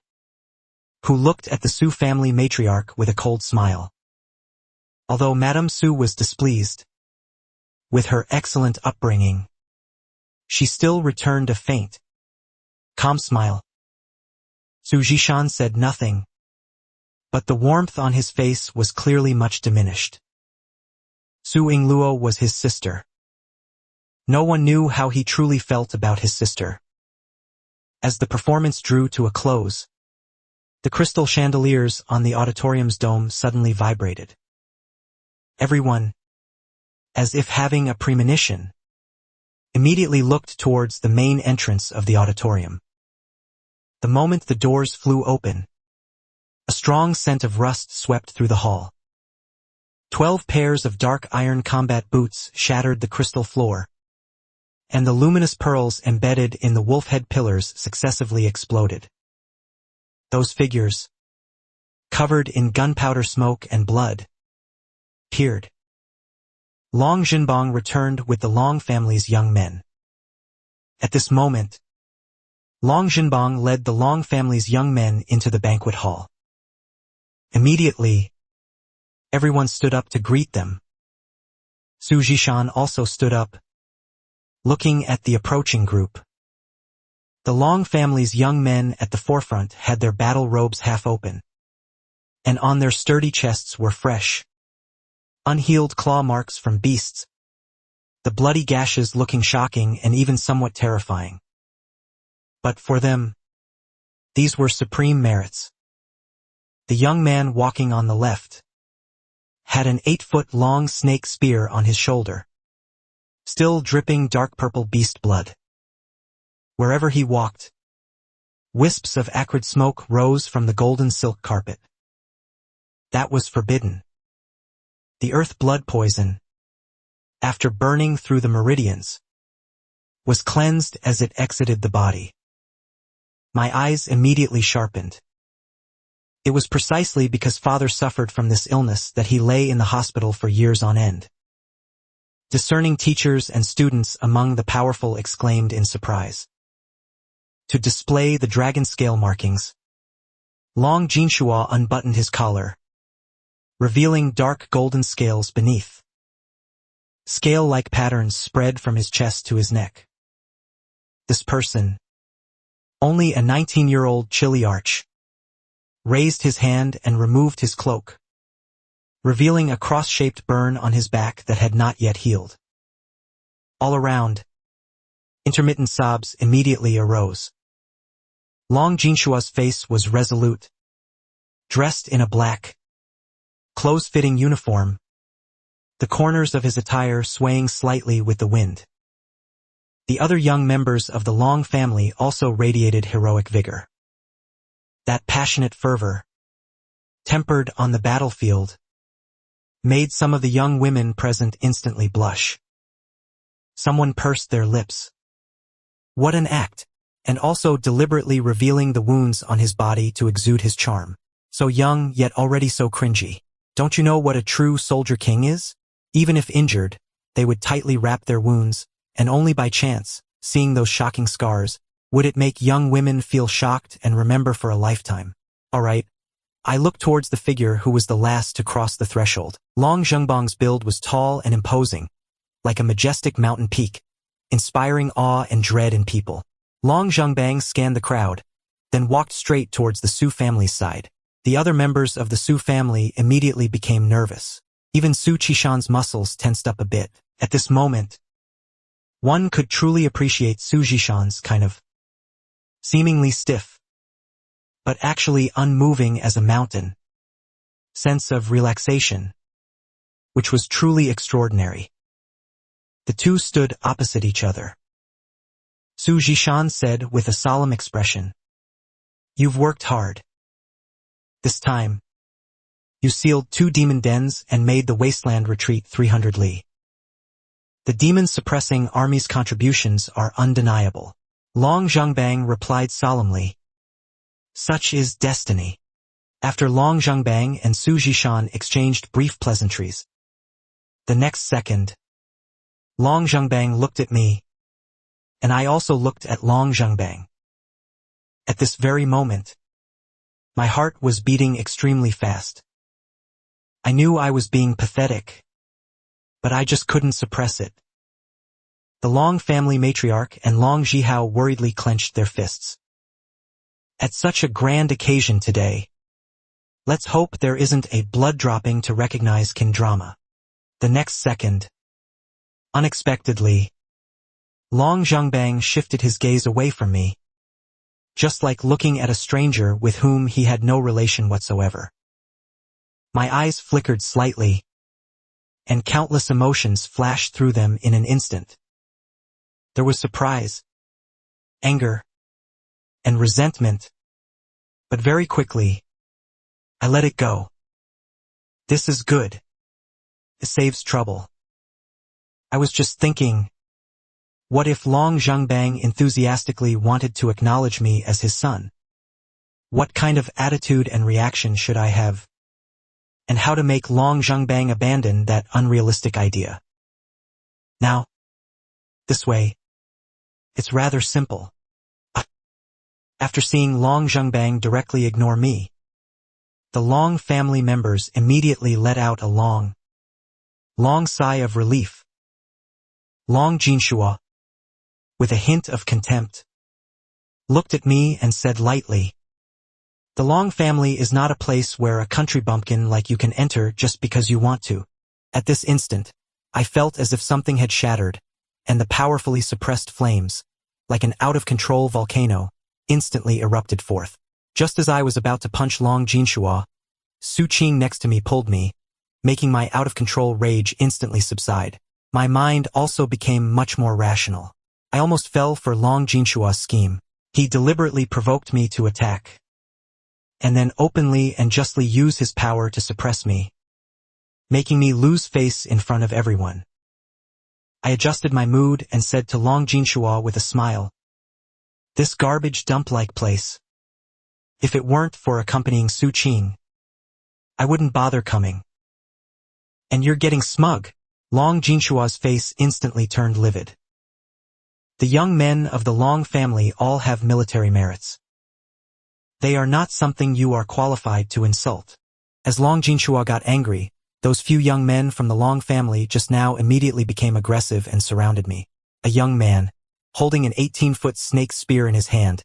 who looked at the Su family matriarch with a cold smile. Although Madame Su was displeased with her excellent upbringing, she still returned a faint, calm smile. Su Zhishan said nothing, but the warmth on his face was clearly much diminished. Su Yingluo was his sister. No one knew how he truly felt about his sister. As the performance drew to a close, the crystal chandeliers on the auditorium's dome suddenly vibrated. Everyone, as if having a premonition, immediately looked towards the main entrance of the auditorium. The moment the doors flew open, a strong scent of rust swept through the hall. 12 pairs of dark iron combat boots shattered the crystal floor, and the luminous pearls embedded in the wolf head pillars successively exploded. Those figures, covered in gunpowder smoke and blood, peered. Long Jinbang returned with the Long family's young men. At this moment, Long Jinbang led the Long family's young men into the banquet hall. Immediately, everyone stood up to greet them. Su Zhishan also stood up, looking at the approaching group. The Long family's young men at the forefront had their battle robes half open, and on their sturdy chests were fresh, unhealed claw marks from beasts, the bloody gashes looking shocking and even somewhat terrifying. But for them, these were supreme merits. The young man walking on the left had an 8-foot-long snake spear on his shoulder, still dripping dark purple beast blood. Wherever he walked, wisps of acrid smoke rose from the golden silk carpet. That was forbidden. The earth blood poison, after burning through the meridians, was cleansed as it exited the body. My eyes immediately sharpened. It was precisely because father suffered from this illness that he lay in the hospital for years on end. Discerning teachers and students among the powerful exclaimed in surprise. To display the dragon scale markings, Long Jinshua unbuttoned his collar, revealing dark golden scales beneath. Scale-like patterns spread from his chest to his neck. This person, only a 19-year-old Chiliarch, raised his hand and removed his cloak, revealing a cross-shaped burn on his back that had not yet healed. All around, intermittent sobs immediately arose. Long Jinshua's face was resolute, dressed in a black, close-fitting uniform, the corners of his attire swaying slightly with the wind. The other young members of the Long family also radiated heroic vigor. That passionate fervor, tempered on the battlefield, made some of the young women present instantly blush. Someone pursed their lips. What an act, and also deliberately revealing the wounds on his body to exude his charm. So young, yet already so cringy. Don't you know what a true soldier king is? Even if injured, they would tightly wrap their wounds, and only by chance, seeing those shocking scars, would it make young women feel shocked and remember for a lifetime. All right. I looked towards the figure who was the last to cross the threshold. Long Zhengbang's build was tall and imposing, like a majestic mountain peak, inspiring awe and dread in people. Long Zhengbang scanned the crowd, then walked straight towards the Su family's side. The other members of the Su family immediately became nervous. Even Su Qishan's muscles tensed up a bit. At this moment, one could truly appreciate Su Jishan's kind of seemingly stiff, but actually unmoving as a mountain sense of relaxation, which was truly extraordinary. The two stood opposite each other. Su Jishan said with a solemn expression, "You've worked hard. This time, you sealed 2 demon dens and made the wasteland retreat 300 li. The demon-suppressing army's contributions are undeniable." Long Zhengbang replied solemnly, "Such is destiny." After Long Zhengbang and Su Jishan exchanged brief pleasantries, the next second, Long Zhengbang looked at me, and I also looked at Long Zhengbang. At this very moment, my heart was beating extremely fast. I knew I was being pathetic, but I just couldn't suppress it. The Long family matriarch and Long Zhihao worriedly clenched their fists. At such a grand occasion today, let's hope there isn't a blood dropping to recognize kin drama. The next second, unexpectedly, Long Zhengbang shifted his gaze away from me, just like looking at a stranger with whom he had no relation whatsoever. My eyes flickered slightly, and countless emotions flashed through them in an instant. There was surprise, anger, and resentment, but very quickly, I let it go. This is good. It saves trouble. I was just thinking, what if Long Zhengbang enthusiastically wanted to acknowledge me as his son? What kind of attitude and reaction should I have? And how to make Long Zhengbang abandon that unrealistic idea? Now, this way, it's rather simple. After seeing Long Zhengbang directly ignore me, the Long family members immediately let out a long sigh of relief. Long Jinshua, with a hint of contempt, looked at me and said lightly, "The Long family is not a place where a country bumpkin like you can enter just because you want to." At this instant, I felt as if something had shattered, and the powerfully suppressed flames, like an out-of-control volcano, instantly erupted forth. Just as I was about to punch Long Jinshua, Su Qing next to me pulled me, making my out-of-control rage instantly subside. My mind also became much more rational. I almost fell for Long Jinshua's scheme. He deliberately provoked me to attack, and then openly and justly use his power to suppress me, making me lose face in front of everyone. I adjusted my mood and said to Long Jinshua with a smile, "This garbage dump-like place. If it weren't for accompanying Su Qing, I wouldn't bother coming." "And you're getting smug." Long Jinshua's face instantly turned livid. The young men of the Long family all have military merits. They are not something you are qualified to insult. As Long Jinshua got angry, those few young men from the Long family just now immediately became aggressive and surrounded me. A young man, holding an 18-foot snake spear in his hand,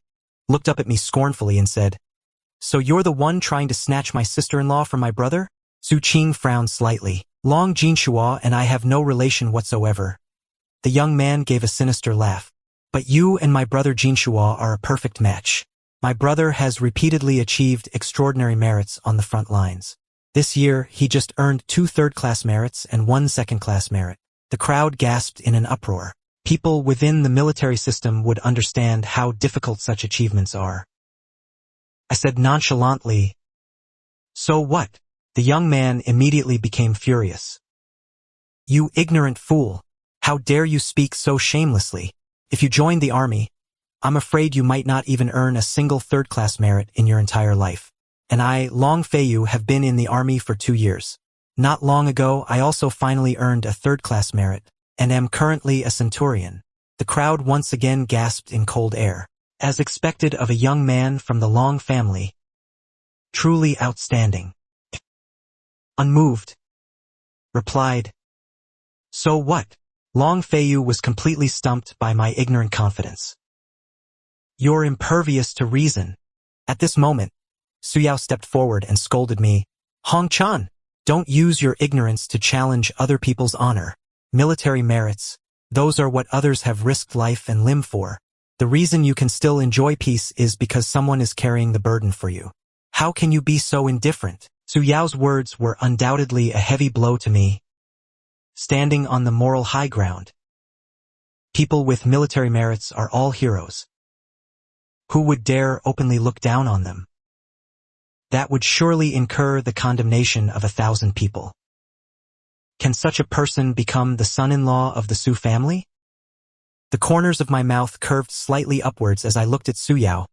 looked up at me scornfully and said, "So you're the one trying to snatch my sister-in-law from my brother?" Su Qing frowned slightly. "Long Jinshua and I have no relation whatsoever." The young man gave a sinister laugh. "But you and my brother Jinshua are a perfect match. My brother has repeatedly achieved extraordinary merits on the front lines. This year, he just earned 2 third-class merits and 1 second-class merit." The crowd gasped in an uproar. People within the military system would understand how difficult such achievements are. I said nonchalantly, "So what?" The young man immediately became furious. "You ignorant fool! How dare you speak so shamelessly? If you joined the army, I'm afraid you might not even earn a single third-class merit in your entire life. And I, Long Feiyu, have been in the army for 2 years. Not long ago, I also finally earned a third-class merit, and am currently a centurion." The crowd once again gasped in cold air. As expected of a young man from the Long family. Truly outstanding. Unmoved, replied, "So what?" Long Feiyu was completely stumped by my ignorant confidence. "You're impervious to reason." At this moment, Xiao stepped forward and scolded me. Hong-chan, don't use your ignorance to challenge other people's honor. Military merits, those are what others have risked life and limb for. The reason you can still enjoy peace is because someone is carrying the burden for you. How can you be so indifferent? Su Yao's words were undoubtedly a heavy blow to me. Standing on the moral high ground. People with military merits are all heroes. Who would dare openly look down on them? That would surely incur the condemnation of 1,000 people. Can such a person become the son-in-law of the Su family? The corners of my mouth curved slightly upwards as I looked at Su Yao,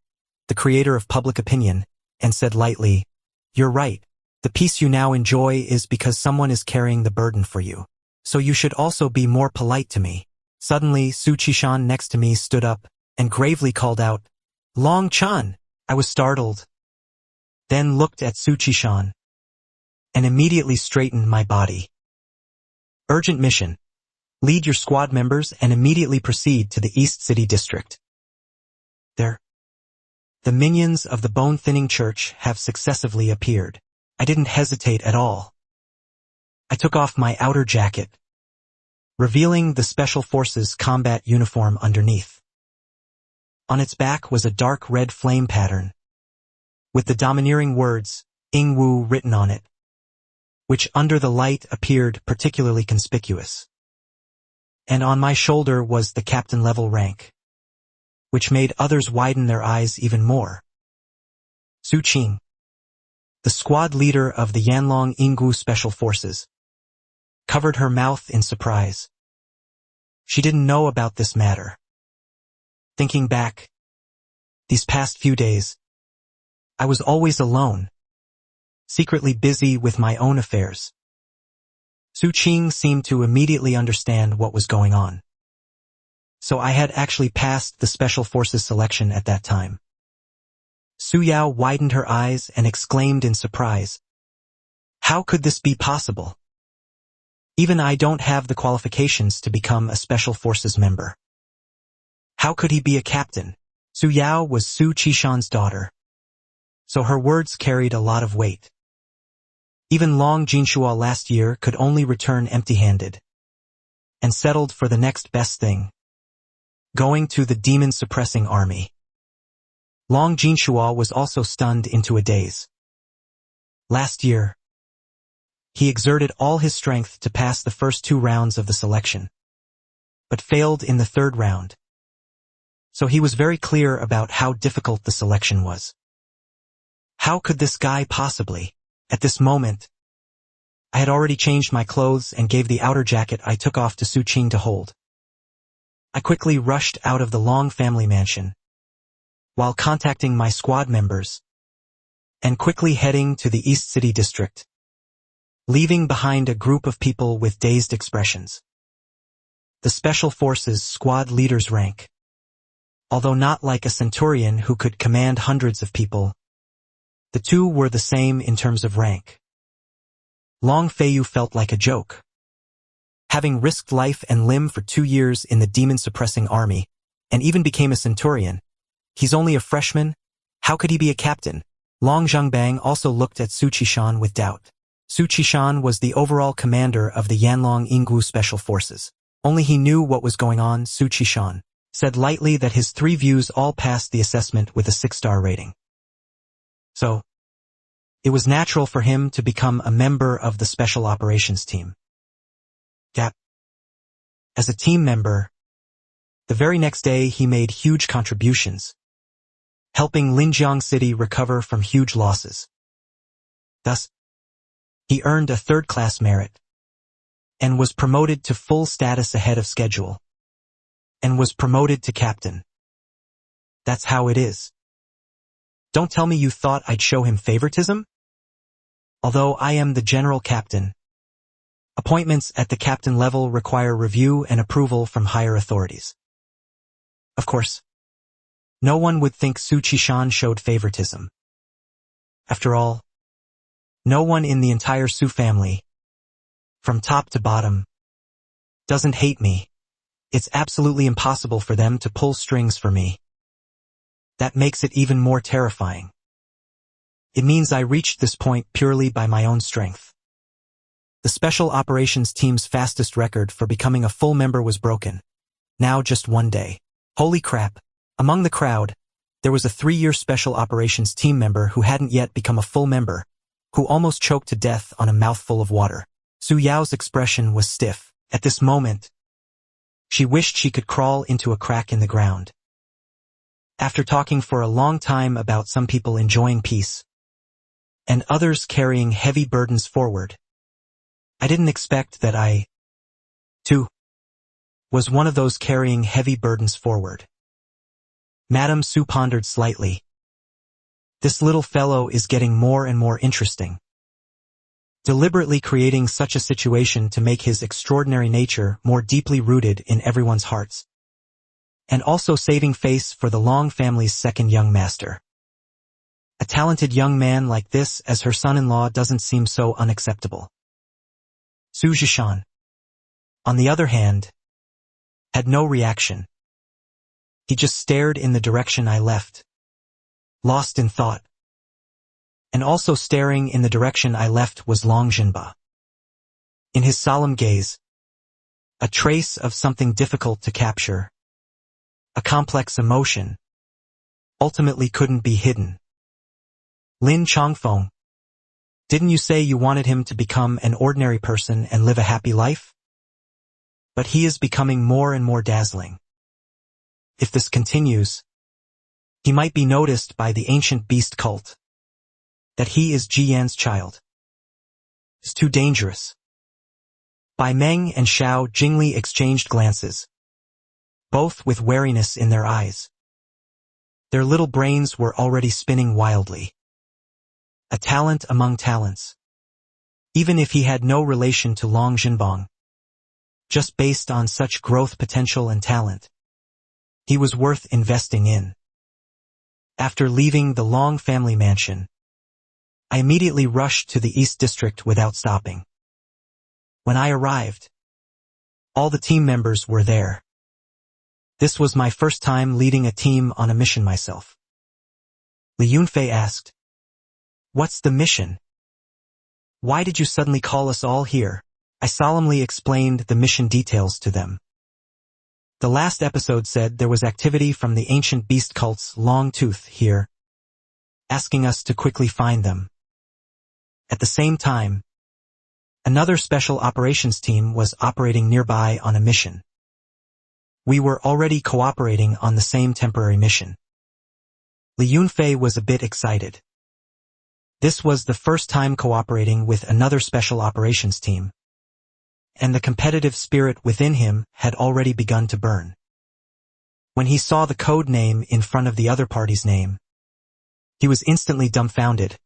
the creator of public opinion, and said lightly, "You're right. The peace you now enjoy is because someone is carrying the burden for you. So you should also be more polite to me." Suddenly, Su Qishan next to me stood up and gravely called out, "Long Chan." I was startled, then looked at Su Qishan and immediately straightened my body. Urgent mission. Lead your squad members and immediately proceed to the East City District. There. The minions of the bone-thinning church have successively appeared. I didn't hesitate at all. I took off my outer jacket, revealing the Special Forces combat uniform underneath. On its back was a dark red flame pattern, with the domineering words, Ing Wu, written on it, which under the light appeared particularly conspicuous. And on my shoulder was the captain-level rank, which made others widen their eyes even more. Su Qing, the squad leader of the Yanlong Ingwu Special Forces, covered her mouth in surprise. She didn't know about this matter. Thinking back, these past few days, I was always alone, secretly busy with my own affairs. Su Qing seemed to immediately understand what was going on. So I had actually passed the Special Forces selection at that time. Su Yao widened her eyes and exclaimed in surprise, "How could this be possible? Even I don't have the qualifications to become a Special Forces member. How could he be a captain?" Su Yao was Su Qishan's daughter, so her words carried a lot of weight. Even Long Jinshua last year could only return empty-handed, and settled for the next best thing, going to the demon-suppressing army. Long Jinshua was also stunned into a daze. Last year, he exerted all his strength to pass the first 2 rounds of the selection, but failed in the 3rd round. So he was very clear about how difficult the selection was. How could this guy possibly? At this moment, I had already changed my clothes and gave the outer jacket I took off to Su Qing to hold. I quickly rushed out of the Long family mansion, while contacting my squad members, and quickly heading to the East City District, leaving behind a group of people with dazed expressions. The Special Forces squad leader's rank. Although not like a centurion who could command hundreds of people, the two were the same in terms of rank. Long Feiyu felt like a joke. Having risked life and limb for 2 years in the demon-suppressing army, and even became a centurion, he's only a freshman? How could he be a captain? Long Zhengbang also looked at Su Qishan with doubt. Su Qishan was the overall commander of the Yanlong Ingwu Special Forces. Only he knew what was going on. Su Qishan said lightly that his 3 views all passed the assessment with a 6-star rating. So, it was natural for him to become a member of the Special Operations Team. Gap. As a team member, the very next day he made huge contributions, helping Linjiang City recover from huge losses. Thus, he earned a 3rd-class merit, and was promoted to full status ahead of schedule, and was promoted to captain. That's how it is. Don't tell me you thought I'd show him favoritism? Although I am the general captain, appointments at the captain level require review and approval from higher authorities. Of course, no one would think Su Qishan showed favoritism. After all, no one in the entire Su family, from top to bottom, doesn't hate me. It's absolutely impossible for them to pull strings for me. That makes it even more terrifying. It means I reached this point purely by my own strength. The Special Operations Team's fastest record for becoming a full member was broken. Now just one day. Holy crap. Among the crowd, there was a 3-year Special Operations Team member who hadn't yet become a full member, who almost choked to death on a mouthful of water. Su Yao's expression was stiff. At this moment, she wished she could crawl into a crack in the ground. After talking for a long time about some people enjoying peace and others carrying heavy burdens forward, I didn't expect that I, too, was one of those carrying heavy burdens forward. Madame Su pondered slightly. This little fellow is getting more and more interesting. Deliberately creating such a situation to make his extraordinary nature more deeply rooted in everyone's hearts. And also saving face for the Long family's second young master. A talented young man like this as her son-in-law doesn't seem so unacceptable. Su Zhishan, on the other hand, had no reaction. He just stared in the direction I left, lost in thought. And also staring in the direction I left was Long Jinba. In his solemn gaze, a trace of something difficult to capture, a complex emotion, ultimately couldn't be hidden. Lin Chongfeng, didn't you say you wanted him to become an ordinary person and live a happy life? But he is becoming more and more dazzling. If this continues, he might be noticed by the ancient beast cult. That he is Jian's child. It's too dangerous. Bai Meng and Xiao Jingli exchanged glances, both with wariness in their eyes. Their little brains were already spinning wildly. A talent among talents. Even if he had no relation to Long Jinbang, just based on such growth potential and talent, he was worth investing in. After leaving the Long family mansion, I immediately rushed to the East District without stopping. When I arrived, all the team members were there. This was my first time leading a team on a mission myself. Li Yunfei asked, "What's the mission? Why did you suddenly call us all here?" I solemnly explained the mission details to them. The last episode said there was activity from the ancient beast cult's Long Tooth here, asking us to quickly find them. At the same time, another special operations team was operating nearby on a mission. We were already cooperating on the same temporary mission. Li Yunfei was a bit excited. This was the first time cooperating with another special operations team, and the competitive spirit within him had already begun to burn. When he saw the code name in front of the other party's name, he was instantly dumbfounded.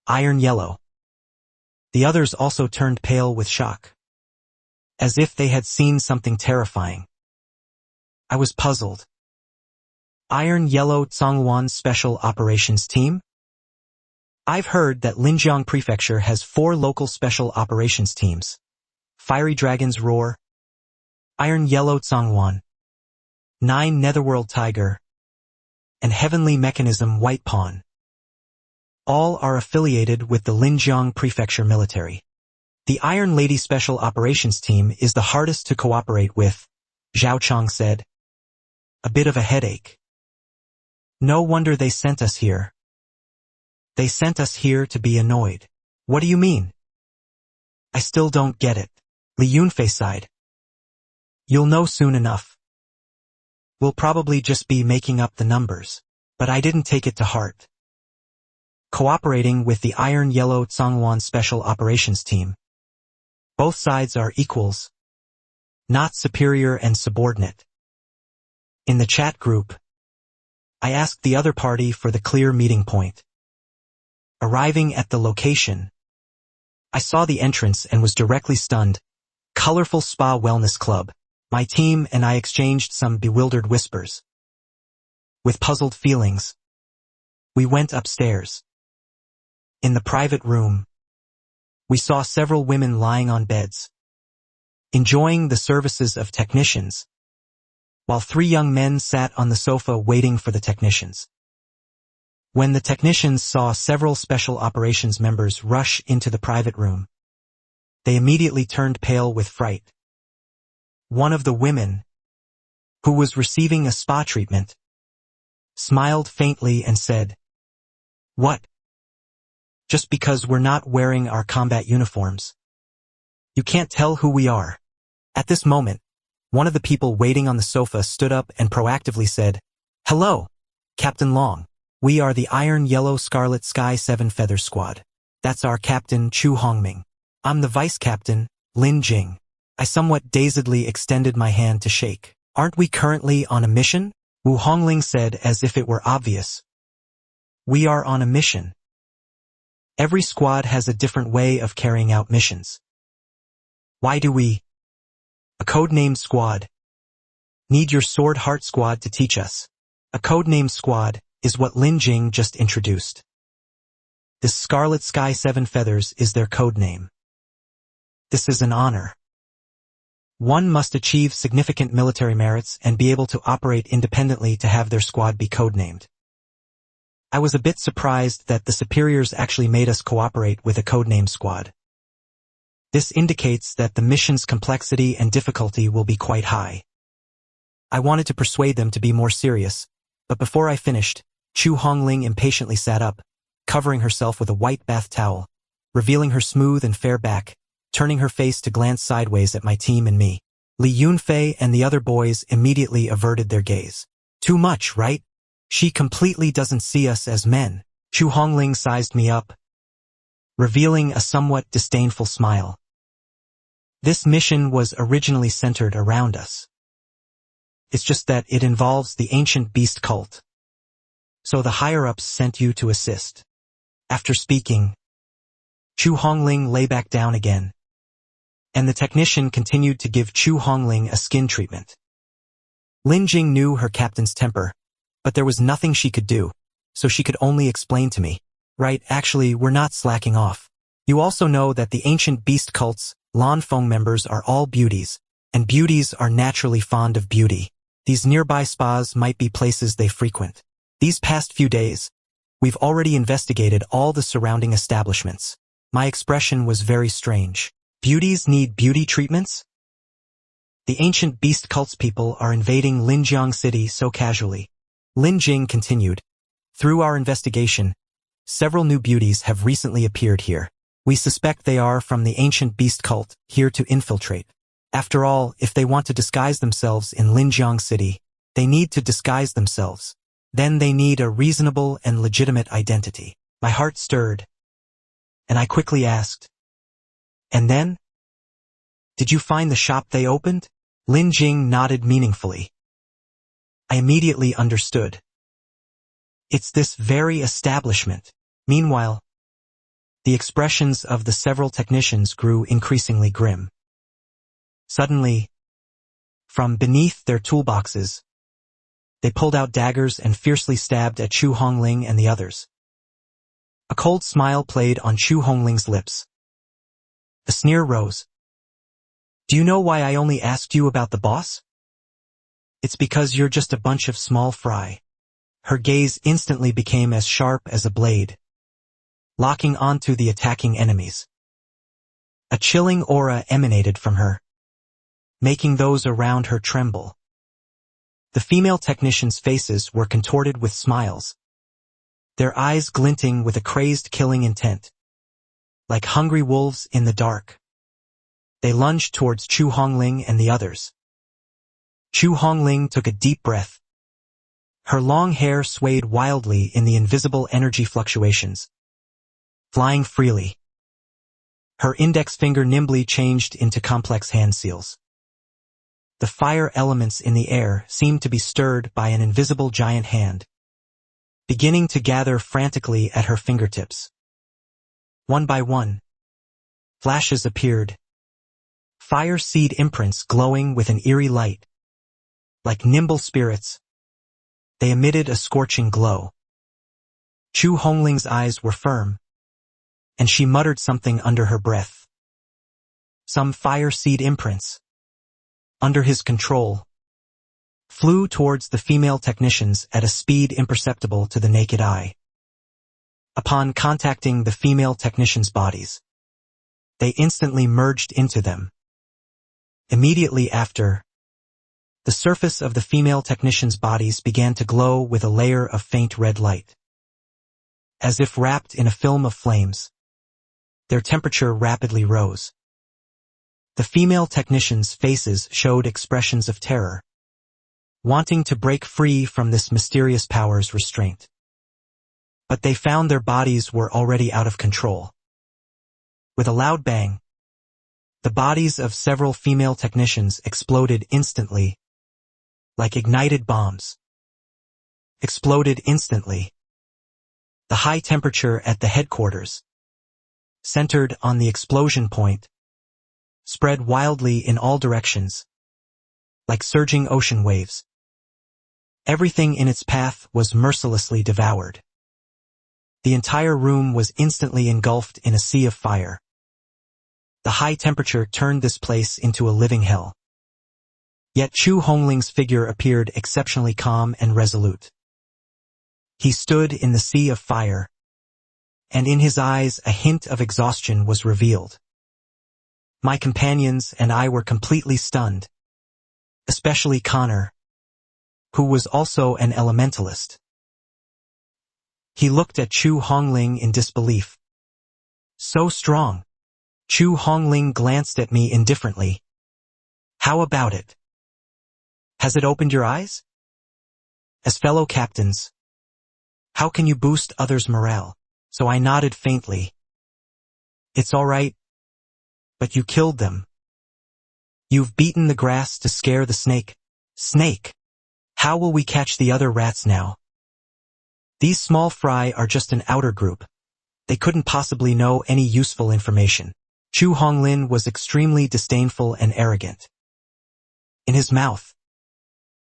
Iron Yellow. The others also turned pale with shock, as if they had seen something terrifying. I was puzzled. Iron Yellow Zhongwan Special Operations Team? I've heard that Linjiang Prefecture has 4 local special operations teams. Fiery Dragon's Roar, Iron Yellow Zhongwan, 9 Netherworld Tiger, and Heavenly Mechanism White Pawn. All are affiliated with the Linjiang Prefecture military. The Iron Lady Special Operations Team is the hardest to cooperate with, Zhao Chong said. A bit of a headache. No wonder they sent us here. They sent us here to be annoyed. What do you mean? I still don't get it. Li Yunfei sighed. You'll know soon enough. We'll probably just be making up the numbers. But I didn't take it to heart. Cooperating with the Iron Yellow Zhongwan Special Operations Team. Both sides are equals, not superior and subordinate. In the chat group, I asked the other party for the clear meeting point. Arriving at the location, I saw the entrance and was directly stunned. Colorful Spa Wellness Club. My team and I exchanged some bewildered whispers. With puzzled feelings, we went upstairs. In the private room, we saw several women lying on beds, enjoying the services of technicians, while 3 young men sat on the sofa waiting for the technicians. When the technicians saw several special operations members rush into the private room, they immediately turned pale with fright. One of the women, who was receiving a spa treatment, smiled faintly and said, "What? Just because we're not wearing our combat uniforms, you can't tell who we are?" At this moment, one of the people waiting on the sofa stood up and proactively said, "Hello, Captain Long. We are the Iron Yellow Scarlet Sky 7 Feather Squad. That's our captain, Chu Hongming. I'm the vice captain, Lin Jing." I somewhat dazedly extended my hand to shake. "Aren't we currently on a mission?" Wu Hongling said as if it were obvious. "We are on a mission. Every squad has a different way of carrying out missions. Why do we, a codenamed squad, need your Sword Heart Squad to teach us?" A codenamed squad is what Lin Jing just introduced. This Scarlet Sky 7 Feathers is their codename. This is an honor. One must achieve significant military merits and be able to operate independently to have their squad be codenamed. I was a bit surprised that the superiors actually made us cooperate with a codename squad. This indicates that the mission's complexity and difficulty will be quite high. I wanted to persuade them to be more serious, but before I finished, Chu Hongling impatiently sat up, covering herself with a white bath towel, revealing her smooth and fair back, turning her face to glance sideways at my team and me. Li Yunfei and the other boys immediately averted their gaze. "Too much, right? She completely doesn't see us as men." Chu Hongling sized me up, revealing a somewhat disdainful smile. "This mission was originally centered around us. It's just that it involves the ancient beast cult. So the higher-ups sent you to assist." After speaking, Chu Hongling lay back down again, and the technician continued to give Chu Hongling a skin treatment. Lin Jing knew her captain's temper, but there was nothing she could do, so she could only explain to me, "Right, actually, we're not slacking off. You also know that the ancient beast cult's Lanfeng members are all beauties, and beauties are naturally fond of beauty. These nearby spas might be places they frequent. These past few days, we've already investigated all the surrounding establishments." My expression was very strange. Beauties need beauty treatments? The ancient beast cult's people are invading Linjiang City so casually. Lin Jing continued, "Through our investigation, several new beauties have recently appeared here. We suspect they are from the ancient beast cult, here to infiltrate. After all, if they want to disguise themselves in Linjiang City, they need to disguise themselves. Then they need a reasonable and legitimate identity." My heart stirred, and I quickly asked, "And then? Did you find the shop they opened?" Lin Jing nodded meaningfully. I immediately understood. It's this very establishment. Meanwhile, the expressions of the several technicians grew increasingly grim. Suddenly, from beneath their toolboxes, they pulled out daggers and fiercely stabbed at Chu Hongling and the others. A cold smile played on Chu Hongling's lips. A sneer rose. "Do you know why I only asked you about the boss? It's because you're just a bunch of small fry." Her gaze instantly became as sharp as a blade, locking onto the attacking enemies. A chilling aura emanated from her, making those around her tremble. The female technicians' faces were contorted with smiles, their eyes glinting with a crazed killing intent. Like hungry wolves in the dark, they lunged towards Chu Hongling and the others. Chu Hongling took a deep breath. Her long hair swayed wildly in the invisible energy fluctuations, flying freely. Her index finger nimbly changed into complex hand seals. The fire elements in the air seemed to be stirred by an invisible giant hand, beginning to gather frantically at her fingertips. One by one, flashes appeared, fire seed imprints glowing with an eerie light. Like nimble spirits, they emitted a scorching glow. Chu Hongling's eyes were firm, and she muttered something under her breath. Some fire seed imprints, under his control, flew towards the female technicians at a speed imperceptible to the naked eye. Upon contacting the female technicians' bodies, they instantly merged into them. Immediately after, the surface of the female technicians' bodies began to glow with a layer of faint red light. As if wrapped in a film of flames, their temperature rapidly rose. The female technicians' faces showed expressions of terror, wanting to break free from this mysterious power's restraint. But they found their bodies were already out of control. With a loud bang, the bodies of several female technicians exploded instantly, like ignited bombs. Exploded instantly. The high temperature at the headquarters, centered on the explosion point, spread wildly in all directions, like surging ocean waves. Everything in its path was mercilessly devoured. The entire room was instantly engulfed in a sea of fire. The high temperature turned this place into a living hell. Yet Chu Hongling's figure appeared exceptionally calm and resolute. He stood in the sea of fire, and in his eyes a hint of exhaustion was revealed. My companions and I were completely stunned, especially Connor, who was also an elementalist. He looked at Chu Hongling in disbelief. So strong. Chu Hongling glanced at me indifferently. How about it? Has it opened your eyes? As fellow captains, how can you boost others' morale? So I nodded faintly. It's all right, but you killed them. You've beaten the grass to scare the snake. Snake! How will we catch the other rats now? These small fry are just an outer group. They couldn't possibly know any useful information. Chu Honglin was extremely disdainful and arrogant. In his mouth,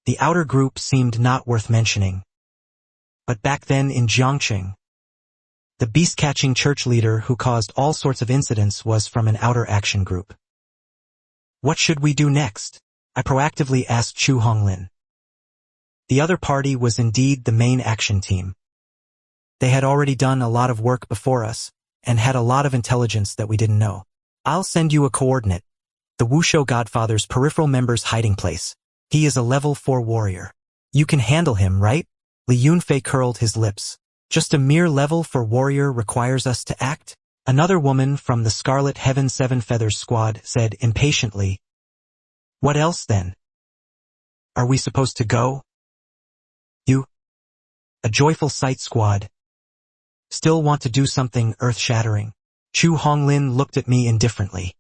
the outer group seemed not worth mentioning. But back then in Jiangqing, the beast-catching church leader who caused all sorts of incidents was from an outer action group. What should we do next? I proactively asked Chu Honglin. The other party was indeed the main action team. They had already done a lot of work before us, and had a lot of intelligence that we didn't know. I'll send you a coordinate. The Wuxia Godfather's peripheral member's hiding place. He is a level 4 warrior. You can handle him, right? Li Yunfei curled his lips. Just a mere level 4 warrior requires us to act? Another woman from the Scarlet Heaven Seven Feathers squad said impatiently. What else then? Are we supposed to go? You, a Joyful Sight squad, still want to do something earth-shattering? Chu Honglin looked at me indifferently.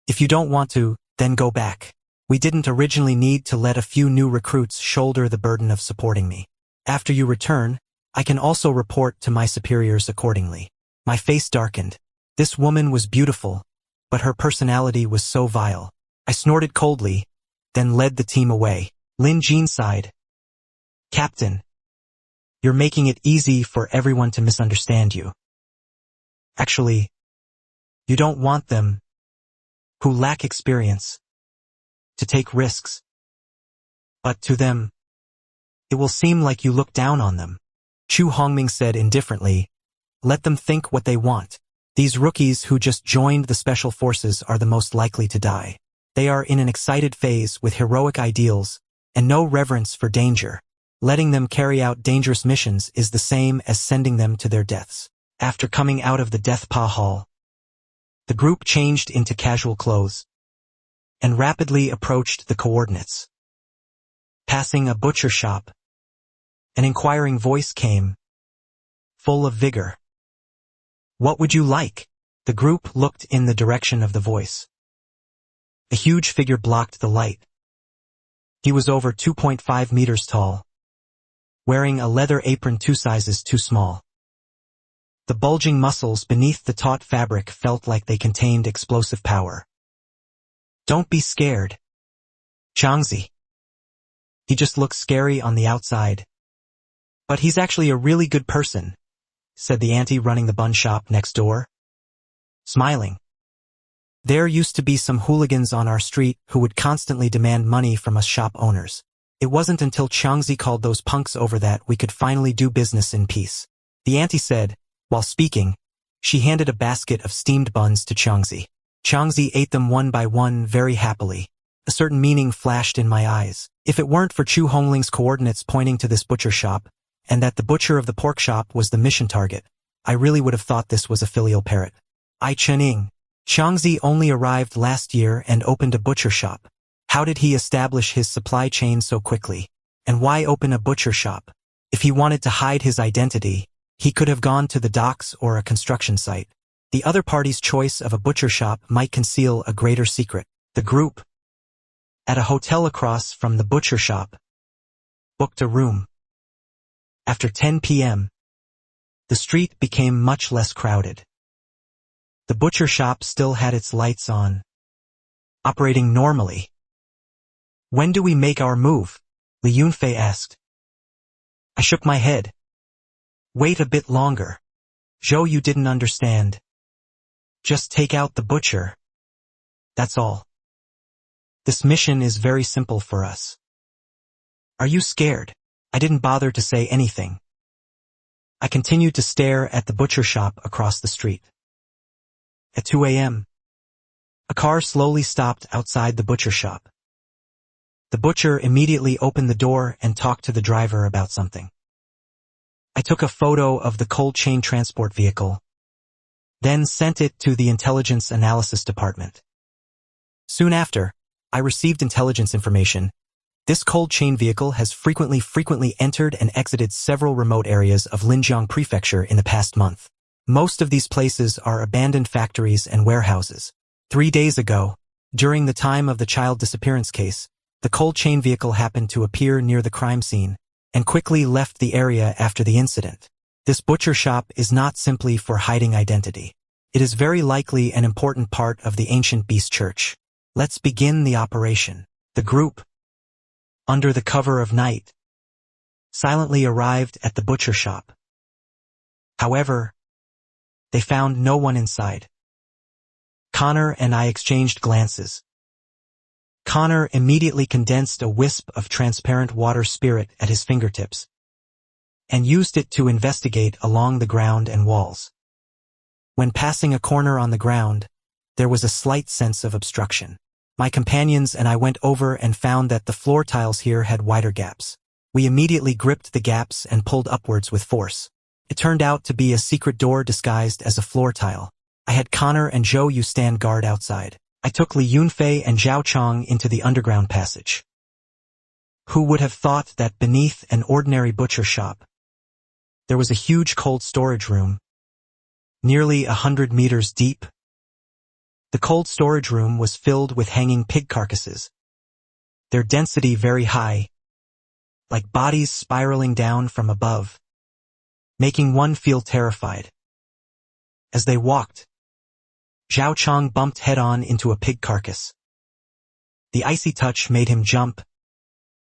If you don't want to, then go back. We didn't originally need to let a few new recruits shoulder the burden of supporting me. After you return, I can also report to my superiors accordingly. My face darkened. This woman was beautiful, but her personality was so vile. I snorted coldly, then led the team away. Lin Jin sighed. Captain, you're making it easy for everyone to misunderstand you. Actually, you don't want them, who lack experience, to take risks. But to them, it will seem like you look down on them. Chu Hongming said indifferently, let them think what they want. These rookies who just joined the special forces are the most likely to die. They are in an excited phase with heroic ideals and no reverence for danger. Letting them carry out dangerous missions is the same as sending them to their deaths. After coming out of the Death Pa Hall, the group changed into casual clothes and rapidly approached the coordinates. Passing a butcher shop, an inquiring voice came, full of vigor. What would you like? The group looked in the direction of the voice. A huge figure blocked the light. He was over 2.5 meters tall, wearing a leather apron 2 sizes too small. The bulging muscles beneath the taut fabric felt like they contained explosive power. Don't be scared, Xianxia. He just looks scary on the outside. But he's actually a really good person, said the auntie running the bun shop next door, smiling. There used to be some hooligans on our street who would constantly demand money from us shop owners. It wasn't until Xianxia called those punks over that we could finally do business in peace. the auntie said. While speaking, she handed a basket of steamed buns to Xianxia. Xianxia ate them one by one very happily. A certain meaning flashed in my eyes. If it weren't for Chu Hongling's coordinates pointing to this butcher shop, and that the butcher of the pork shop was the mission target, I really would have thought this was a filial parrot. I Chening. Xianxia only arrived last year and opened a butcher shop. How did he establish his supply chain so quickly? And why open a butcher shop? If he wanted to hide his identity, he could have gone to the docks or a construction site. The other party's choice of a butcher shop might conceal a greater secret. The group, at a hotel across from the butcher shop, booked a room. After 10 p.m., the street became much less crowded. The butcher shop still had its lights on, operating normally. When do we make our move? Li Yunfei asked. I shook my head. Wait a bit longer. Zhou, you didn't understand. Just take out the butcher. That's all. This mission is very simple for us. Are you scared? I didn't bother to say anything. I continued to stare at the butcher shop across the street. At 2 a.m., a car slowly stopped outside the butcher shop. The butcher immediately opened the door and talked to the driver about something. I took a photo of the cold chain transport vehicle, then sent it to the intelligence analysis department. Soon after, I received intelligence information. This cold chain vehicle has frequently entered and exited several remote areas of Linjiang Prefecture in the past month. Most of these places are abandoned factories and warehouses. 3 days ago, during the time of the child disappearance case, the cold chain vehicle happened to appear near the crime scene and quickly left the area after the incident. This butcher shop is not simply for hiding identity. It is very likely an important part of the ancient beast church. Let's begin the operation. The group, under the cover of night, silently arrived at the butcher shop. However, they found no one inside. Connor and I exchanged glances. Connor immediately condensed a wisp of transparent water spirit at his fingertips and used it to investigate along the ground and walls. When passing a corner on the ground, there was a slight sense of obstruction. My companions and I went over and found that the floor tiles here had wider gaps. We immediately gripped the gaps and pulled upwards with force. It turned out to be a secret door disguised as a floor tile. I had Connor and Zhou Yu stand guard outside. I took Li Yunfei and Zhao Chong into the underground passage. Who would have thought that beneath an ordinary butcher shop, there was a huge cold storage room, nearly 100 meters deep? The cold storage room was filled with hanging pig carcasses, their density very high, like bodies spiraling down from above, making one feel terrified. As they walked, Zhao Chong bumped head-on into a pig carcass. The icy touch made him jump,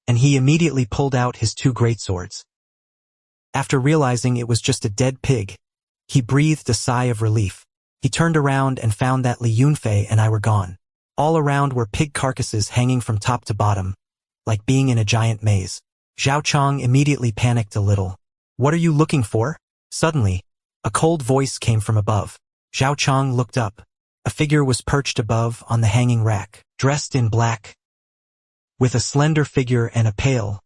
and he immediately pulled out his 2 greatswords. After realizing it was just a dead pig, he breathed a sigh of relief. He turned around and found that Li Yunfei and I were gone. All around were pig carcasses hanging from top to bottom, like being in a giant maze. Zhao Chong immediately panicked a little. What are you looking for? Suddenly, a cold voice came from above. Zhao Chong looked up. A figure was perched above on the hanging rack, dressed in black, with a slender figure and a pale,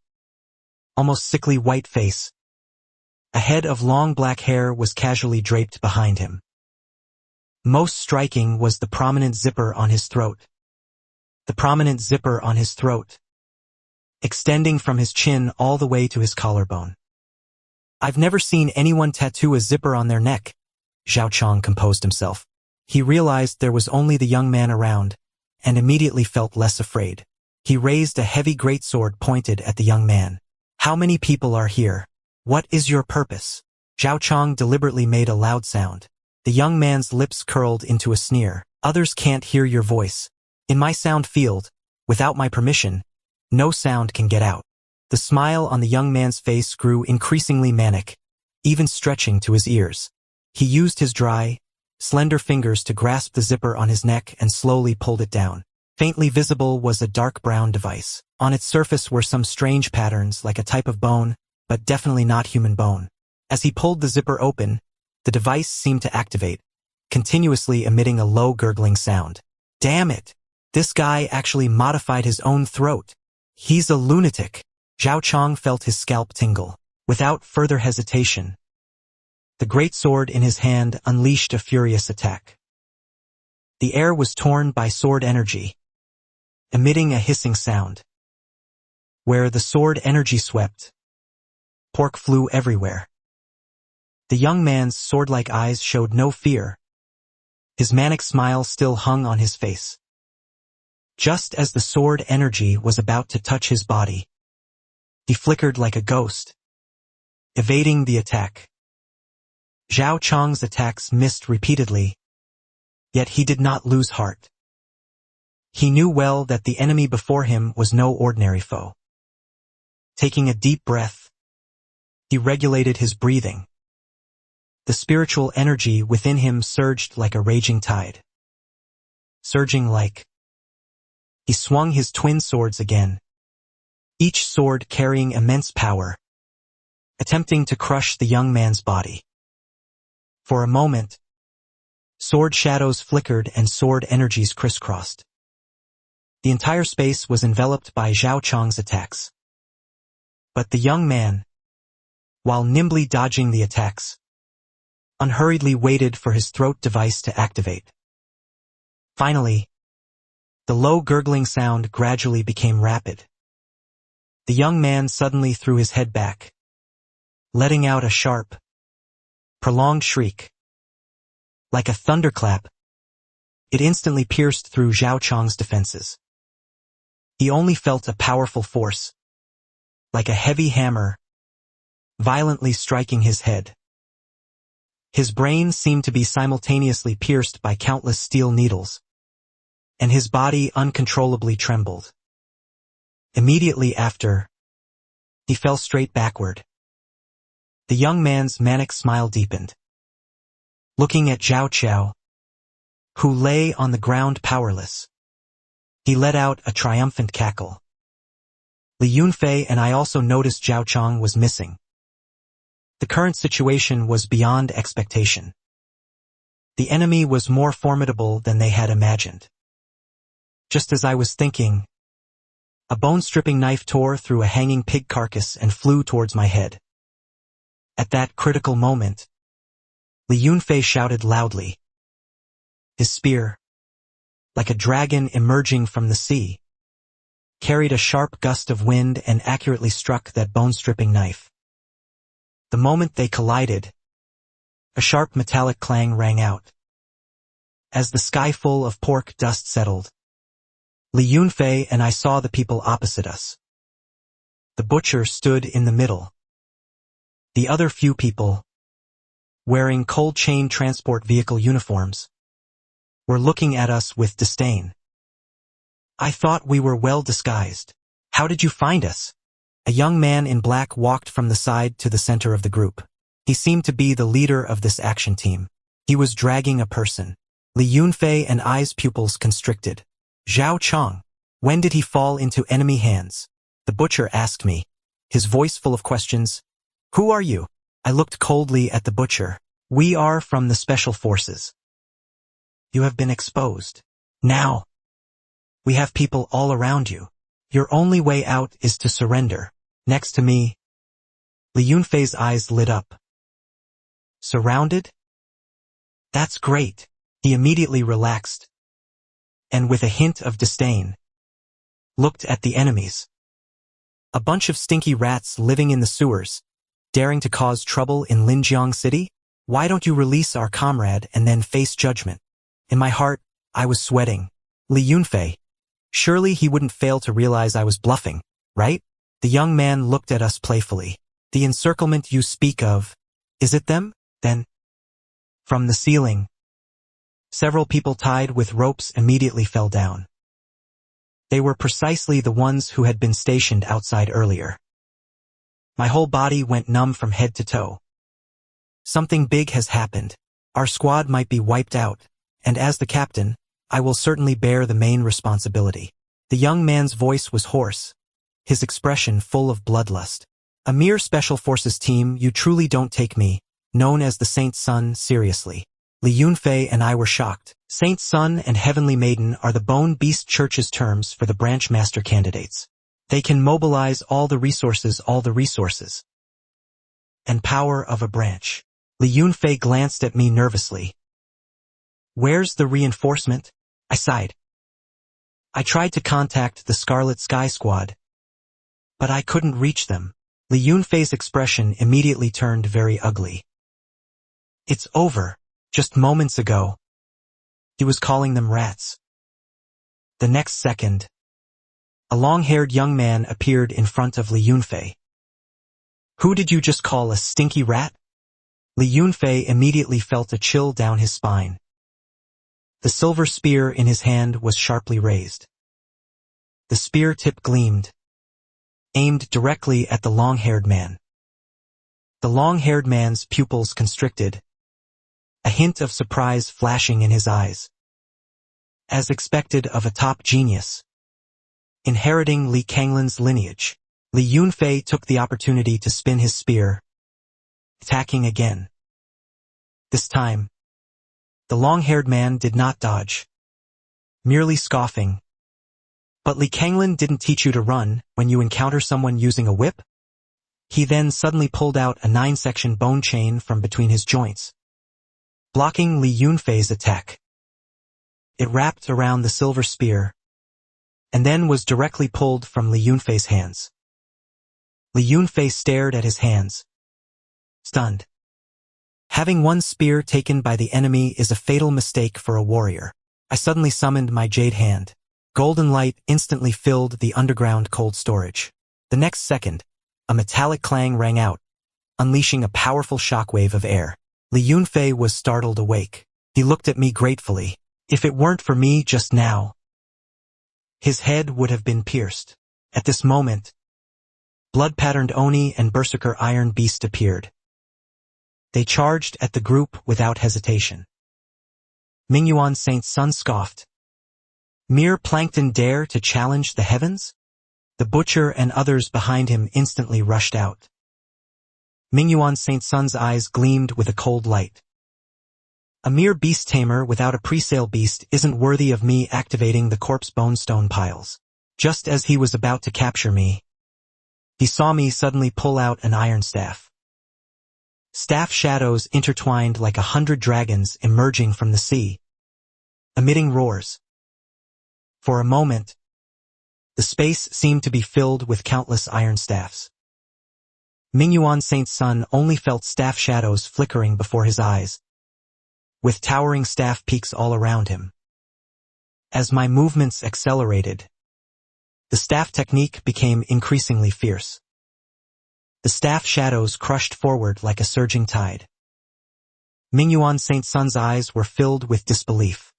almost sickly white face. A head of long black hair was casually draped behind him. Most striking was the prominent zipper on his throat. The prominent zipper on his throat, extending from his chin all the way to his collarbone. I've never seen anyone tattoo a zipper on their neck. Zhao Chong composed himself. He realized there was only the young man around, and immediately felt less afraid. He raised a heavy greatsword pointed at the young man. How many people are here? What is your purpose? Zhao Chong deliberately made a loud sound. The young man's lips curled into a sneer. Others can't hear your voice. In my sound field, without my permission, no sound can get out. The smile on the young man's face grew increasingly manic, even stretching to his ears. He used his dry, slender fingers to grasp the zipper on his neck and slowly pulled it down. Faintly visible was a dark brown device. On its surface were some strange patterns like a type of bone, but definitely not human bone. As he pulled the zipper open, the device seemed to activate, continuously emitting a low gurgling sound. Damn it! This guy actually modified his own throat. He's a lunatic. Zhao Chong felt his scalp tingle. Without further hesitation, the great sword in his hand unleashed a furious attack. The air was torn by sword energy, emitting a hissing sound. Where the sword energy swept, pork flew everywhere. The young man's sword-like eyes showed no fear. His manic smile still hung on his face. Just as the sword energy was about to touch his body, he flickered like a ghost, evading the attack. Zhao Chong's attacks missed repeatedly, yet he did not lose heart. He knew well that the enemy before him was no ordinary foe. Taking a deep breath, he regulated his breathing. The spiritual energy within him surged like a raging tide. Surging like. He swung his twin swords again, each sword carrying immense power, attempting to crush the young man's body. For a moment, sword shadows flickered and sword energies crisscrossed. The entire space was enveloped by Zhao Chong's attacks. But the young man, while nimbly dodging the attacks, unhurriedly waited for his throat device to activate. Finally, the low gurgling sound gradually became rapid. The young man suddenly threw his head back, letting out a sharp, prolonged shriek. Like a thunderclap, it instantly pierced through Zhao Chong's defenses. He only felt a powerful force, like a heavy hammer, violently striking his head. His brain seemed to be simultaneously pierced by countless steel needles, and his body uncontrollably trembled. Immediately after, he fell straight backward. The young man's manic smile deepened. Looking at Zhao Qiao, who lay on the ground powerless, he let out a triumphant cackle. Li Yunfei and I also noticed Zhao Chong was missing. The current situation was beyond expectation. The enemy was more formidable than they had imagined. Just as I was thinking, a bone-stripping knife tore through a hanging pig carcass and flew towards my head. At that critical moment, Li Yunfei shouted loudly. His spear, like a dragon emerging from the sea, carried a sharp gust of wind and accurately struck that bone-stripping knife. The moment they collided, a sharp metallic clang rang out. As the sky full of pork dust settled, Li Yunfei and I saw the people opposite us. The butcher stood in the middle. The other few people, wearing cold chain transport vehicle uniforms, were looking at us with disdain. I thought we were well disguised. How did you find us? A young man in black walked from the side to the center of the group. He seemed to be the leader of this action team. He was dragging a person. Li Yunfei and I's pupils constricted. Zhao Chong, when did he fall into enemy hands? The butcher asked me, his voice full of questions. Who are you? I looked coldly at the butcher. We are from the special forces. You have been exposed. Now, we have people all around you. Your only way out is to surrender. Next to me. Li Yunfei's eyes lit up. Surrounded? That's great. He immediately relaxed, and with a hint of disdain, looked at the enemies. A bunch of stinky rats living in the sewers, daring to cause trouble in Linjiang City? Why don't you release our comrade and then face judgment? In my heart, I was sweating. Li Yunfei. Surely he wouldn't fail to realize I was bluffing, right? The young man looked at us playfully. The encirclement you speak of, is it them, then? From the ceiling, several people tied with ropes immediately fell down. They were precisely the ones who had been stationed outside earlier. My whole body went numb from head to toe. Something big has happened. Our squad might be wiped out, and as the captain, I will certainly bear the main responsibility. The young man's voice was hoarse, his expression full of bloodlust. A mere special forces team, you truly don't take me, known as the Saint's Son, seriously. Li Yunfei and I were shocked. Saint's Son and Heavenly Maiden are the Bone Beast Church's terms for the branch master candidates. They can mobilize all the resources and power of a branch. Li Yunfei glanced at me nervously. Where's the reinforcement? I sighed. I tried to contact the Scarlet Sky Squad, but I couldn't reach them. Li Yunfei's expression immediately turned very ugly. It's over. Just moments ago, he was calling them rats. The next second, a long-haired young man appeared in front of Li Yunfei. Who did you just call a stinky rat? Li Yunfei immediately felt a chill down his spine. The silver spear in his hand was sharply raised. The spear tip gleamed, aimed directly at the long-haired man. The long-haired man's pupils constricted, a hint of surprise flashing in his eyes. As expected of a top genius, inheriting Li Kanglin's lineage, Li Yunfei took the opportunity to spin his spear, attacking again. This time, the long-haired man did not dodge, merely scoffing. But Li Kanglin didn't teach you to run when you encounter someone using a whip? He then suddenly pulled out a 9-section bone chain from between his joints, blocking Li Yunfei's attack. It wrapped around the silver spear, and then was directly pulled from Li Yunfei's hands. Li Yunfei stared at his hands, stunned. Having one spear taken by the enemy is a fatal mistake for a warrior. I suddenly summoned my jade hand. Golden light instantly filled the underground cold storage. The next second, a metallic clang rang out, unleashing a powerful shockwave of air. Li Yunfei was startled awake. He looked at me gratefully. If it weren't for me just now, his head would have been pierced. At this moment, blood-patterned Oni and Berserker Iron Beast appeared. They charged at the group without hesitation. Mingyuan Saint's Son scoffed. Mere plankton dare to challenge the heavens? The butcher and others behind him instantly rushed out. Mingyuan Saint's Son's eyes gleamed with a cold light. A mere beast tamer without a presale beast isn't worthy of me activating the corpse bone stone piles. Just as he was about to capture me, he saw me suddenly pull out an iron staff. Staff shadows intertwined like 100 dragons emerging from the sea, emitting roars. For a moment, the space seemed to be filled with countless iron staffs. Mingyuan Saint's Son only felt staff shadows flickering before his eyes, with towering staff peaks all around him. As my movements accelerated, the staff technique became increasingly fierce. The staff shadows crushed forward like a surging tide. Mingyuan Saint's Son's eyes were filled with disbelief.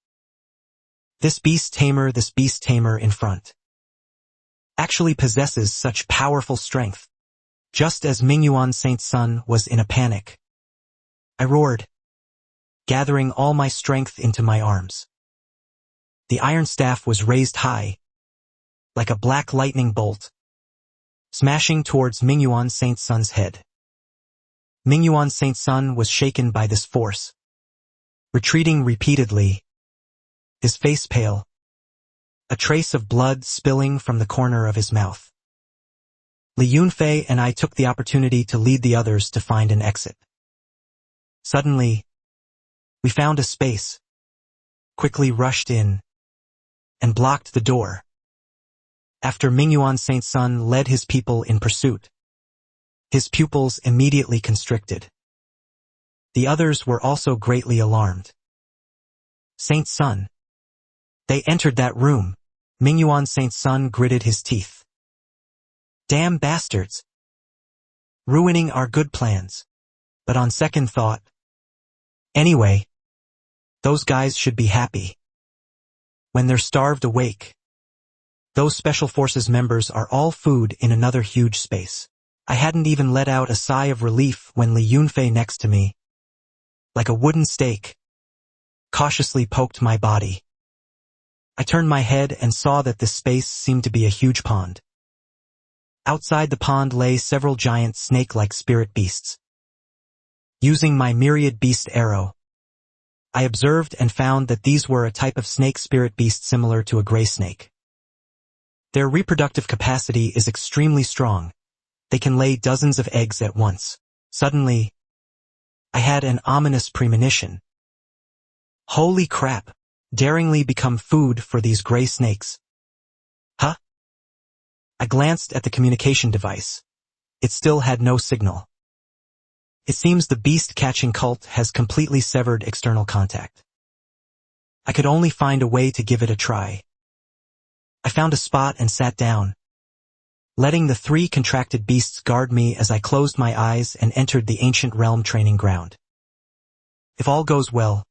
This beast tamer in front, actually possesses such powerful strength. Just as Mingyuan Saint's Son was in a panic, I roared, gathering all my strength into my arms. The iron staff was raised high, like a black lightning bolt, smashing towards Mingyuan Saint's Son's head. Mingyuan Saint's Son was shaken by this force, retreating repeatedly, his face pale, a trace of blood spilling from the corner of his mouth. Li Yunfei and I took the opportunity to lead the others to find an exit. Suddenly, we found a space, quickly rushed in, and blocked the door. After Mingyuan Saint's Son led his people in pursuit, his pupils immediately constricted. The others were also greatly alarmed. Saint's Son. They entered that room. Mingyuan Saint's Son gritted his teeth. Damn bastards. Ruining our good plans. But on second thought, anyway, those guys should be happy. When they're starved awake, those special forces members are all food in another huge space. I hadn't even let out a sigh of relief when Li Yunfei next to me, like a wooden stake, cautiously poked my body. I turned my head and saw that this space seemed to be a huge pond. Outside the pond lay several giant snake-like spirit beasts. Using my myriad beast arrow, I observed and found that these were a type of snake spirit beast similar to a gray snake. Their reproductive capacity is extremely strong. They can lay dozens of eggs at once. Suddenly, I had an ominous premonition. Holy crap! Daringly become food for these gray snakes. Huh? I glanced at the communication device. It still had no signal. It seems the beast-catching cult has completely severed external contact. I could only find a way to give it a try. I found a spot and sat down, letting the 3 contracted beasts guard me as I closed my eyes and entered the ancient realm training ground. If all goes well,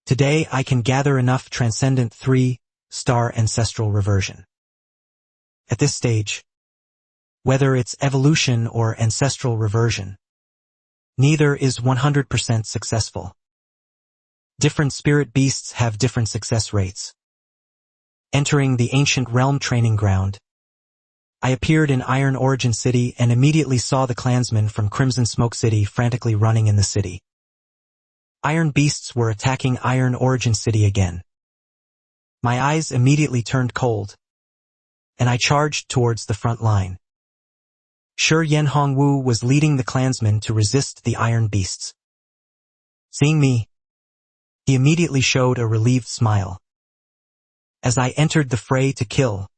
today I can gather enough transcendent 3-star ancestral reversion. At this stage, whether it's evolution or ancestral reversion, neither is 100% successful. Different spirit beasts have different success rates. Entering the ancient realm training ground, I appeared in Iron Origin City and immediately saw the clansmen from Crimson Smoke City frantically running in the city. Iron beasts were attacking Iron Origin City again. My eyes immediately turned cold, and I charged towards the front line. Shi Yan Hongwu was leading the clansmen to resist the iron beasts. Seeing me, he immediately showed a relieved smile. As I entered the fray to kill,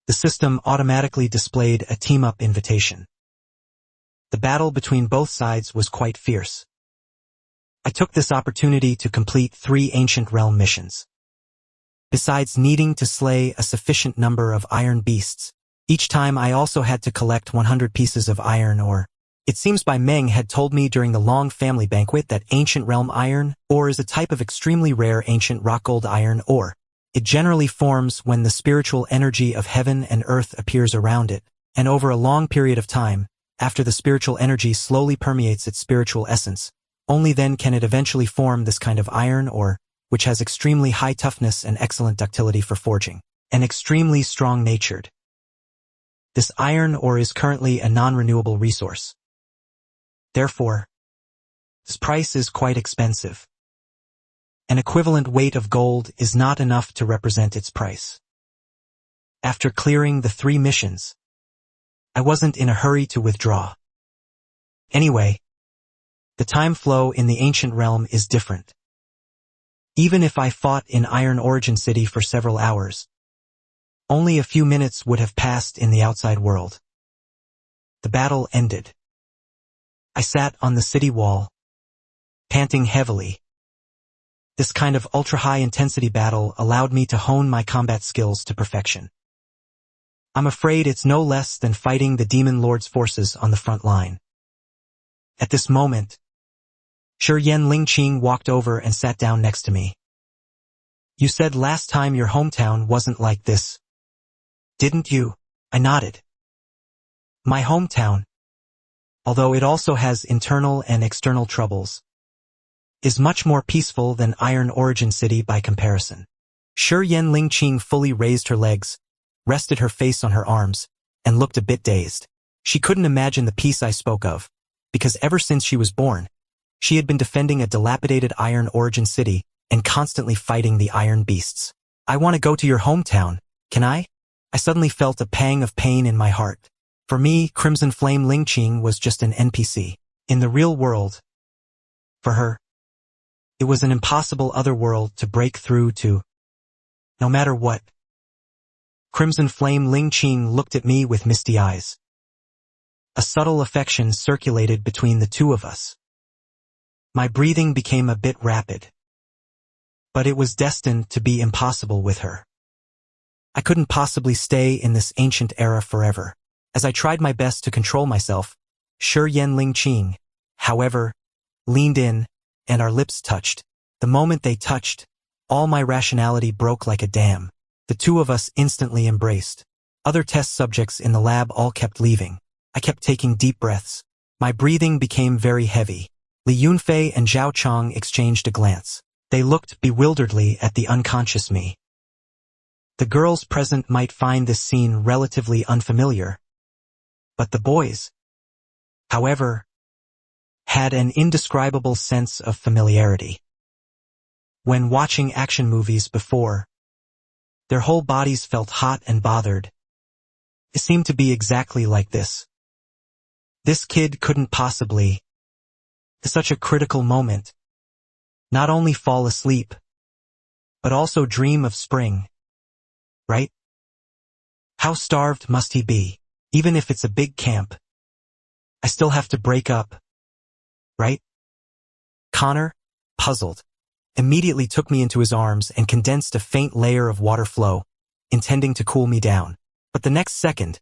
the system automatically displayed a team-up invitation. The battle between both sides was quite fierce. I took this opportunity to complete 3 ancient realm missions. Besides needing to slay a sufficient number of iron beasts, each time I also had to collect 100 pieces of iron ore. It seems Bai Meng had told me during the long family banquet that ancient realm iron ore is a type of extremely rare ancient rock gold iron ore. It generally forms when the spiritual energy of heaven and earth appears around it, and over a long period of time, after the spiritual energy slowly permeates its spiritual essence, only then can it eventually form this kind of iron ore, which has extremely high toughness and excellent ductility for forging, and extremely strong-natured. This iron ore is currently a non-renewable resource. Therefore, its price is quite expensive. An equivalent weight of gold is not enough to represent its price. After clearing the 3 missions, I wasn't in a hurry to withdraw. Anyway, the time flow in the ancient realm is different. Even if I fought in Iron Origin City for several hours, only a few minutes would have passed in the outside world. The battle ended. I sat on the city wall, panting heavily. This kind of ultra-high intensity battle allowed me to hone my combat skills to perfection. I'm afraid it's no less than fighting the Demon Lord's forces on the front line. At this moment, Shi Yan Lingqing walked over and sat down next to me. You said last time your hometown wasn't like this, didn't you? I nodded. My hometown, although it also has internal and external troubles, is much more peaceful than Iron Origin City by comparison. Shi Yan Lingqing fully raised her legs, rested her face on her arms, and looked a bit dazed. She couldn't imagine the peace I spoke of, because ever since she was born, she had been defending a dilapidated Iron Origin City and constantly fighting the iron beasts. I want to go to your hometown, can I? I suddenly felt a pang of pain in my heart. For me, Crimson Flame Lingqing was just an NPC. In the real world, for her, it was an impossible other world to break through to, no matter what. Crimson Flame Lingqing looked at me with misty eyes. A subtle affection circulated between the two of us. My breathing became a bit rapid. But it was destined to be impossible with her. I couldn't possibly stay in this ancient era forever. As I tried my best to control myself, Shi Yan Lingqing, however, leaned in, and our lips touched. The moment they touched, all my rationality broke like a dam. The two of us instantly embraced. Other test subjects in the lab all kept leaving. I kept taking deep breaths. My breathing became very heavy. Li Yunfei and Zhao Chong exchanged a glance. They looked bewilderedly at the unconscious me. The girls present might find this scene relatively unfamiliar, But the boys, however, had an indescribable sense of familiarity. When watching action movies before, their whole bodies felt hot and bothered. It seemed to be exactly like this. This kid couldn't possibly, at such a critical moment, not only fall asleep, but also dream of spring, right? How starved must he be? Even if it's a big camp, I still have to break up, right? Connor, puzzled, immediately took me into his arms and condensed a faint layer of water flow, intending to cool me down. But the next second,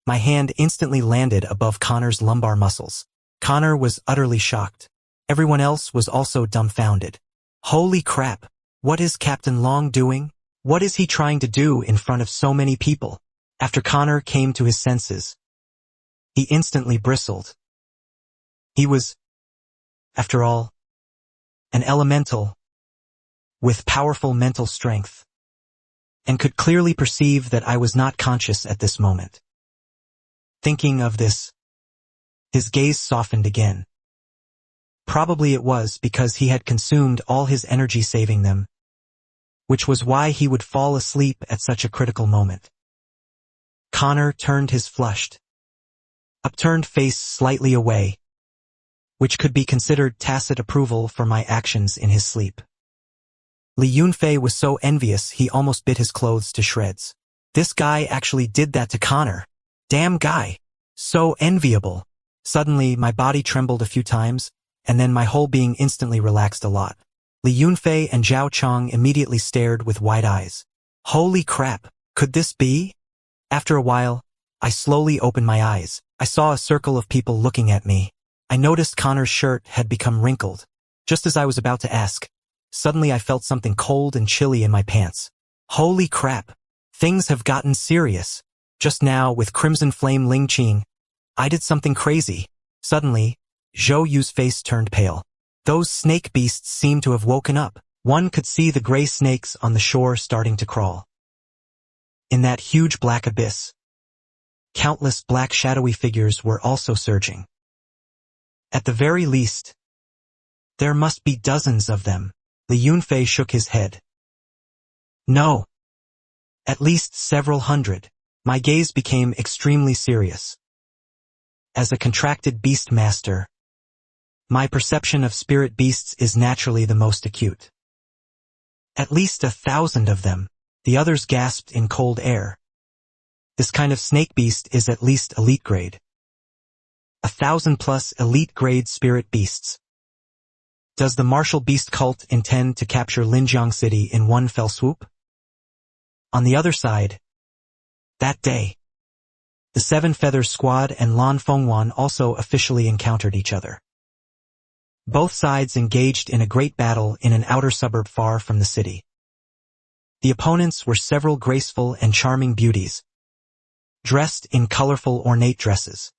my hand instantly landed above Connor's lumbar muscles. Connor was utterly shocked. Everyone else was also dumbfounded. Holy crap! What is Captain Long doing? What is he trying to do in front of so many people? After Connor came to his senses, he instantly bristled. He was, after all, an elemental with powerful mental strength, and could clearly perceive that I was not conscious at this moment. Thinking of this, his gaze softened again. Probably it was because he had consumed all his energy saving them, which was why he would fall asleep at such a critical moment. Connor turned his flushed, upturned face slightly away, which could be considered tacit approval for my actions in his sleep. Li Yunfei was so envious he almost bit his clothes to shreds. This guy actually did that to Connor. Damn guy. So enviable. Suddenly, my body trembled a few times, and then my whole being instantly relaxed a lot. Li Yunfei and Zhao Chong immediately stared with wide eyes. Holy crap, could this be? After a while, I slowly opened my eyes. I saw a circle of people looking at me. I noticed Connor's shirt had become wrinkled. Just as I was about to ask, suddenly I felt something cold and chilly in my pants. Holy crap, things have gotten serious. Just now, with Crimson Flame Ling Qing, I did something crazy. Suddenly, Zhou Yu's face turned pale. Those snake beasts seemed to have woken up. One could see the gray snakes on the shore starting to crawl. In that huge black abyss, countless black shadowy figures were also surging. At the very least, there must be dozens of them. Li Yunfei shook his head. No. At least several hundred. My gaze became extremely serious. As a contracted beast master, my perception of spirit beasts is naturally the most acute. At least 1,000 of them. The others gasped in cold air. This kind of snake beast is at least elite grade. 1,000+ elite grade spirit beasts. Does the martial beast cult intend to capture Linjiang City in one fell swoop? On the other side, that day, the Seven Feathers Squad and Lan Fengwan also officially encountered each other. Both sides engaged in a great battle in an outer suburb far from the city. The opponents were several graceful and charming beauties, dressed in colorful ornate dresses.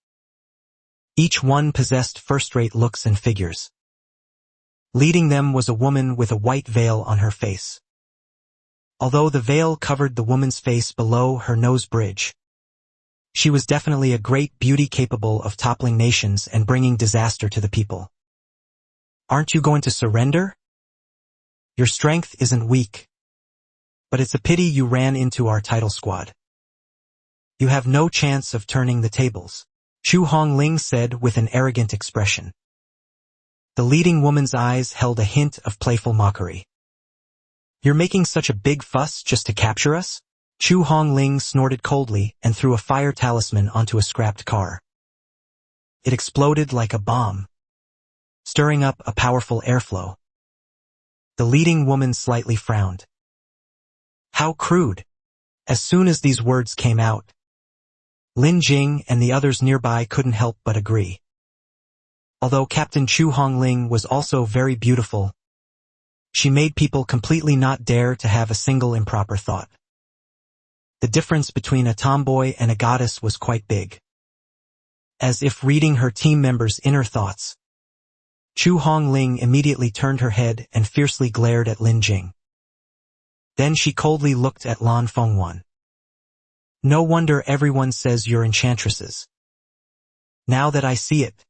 Each one possessed first-rate looks and figures. Leading them was a woman with a white veil on her face. Although the veil covered the woman's face below her nose bridge, she was definitely a great beauty capable of toppling nations and bringing disaster to the people. Aren't you going to surrender? Your strength isn't weak, but it's a pity you ran into our title squad. You have no chance of turning the tables, Chu Hongling said with an arrogant expression. The leading woman's eyes held a hint of playful mockery. You're making such a big fuss just to capture us? Chu Hongling snorted coldly and threw a fire talisman onto a scrapped car. It exploded like a bomb, stirring up a powerful airflow. The leading woman slightly frowned. How crude. As soon as these words came out, Lin Jing and the others nearby couldn't help but agree. Although Captain Chu Hongling was also very beautiful, she made people completely not dare to have a single improper thought. The difference between a tomboy and a goddess was quite big. As if reading her team members' inner thoughts, Chu Hongling immediately turned her head and fiercely glared at Lin Jing. Then she coldly looked at Lan Fengwan. No wonder everyone says you're enchantresses. Now that I see it,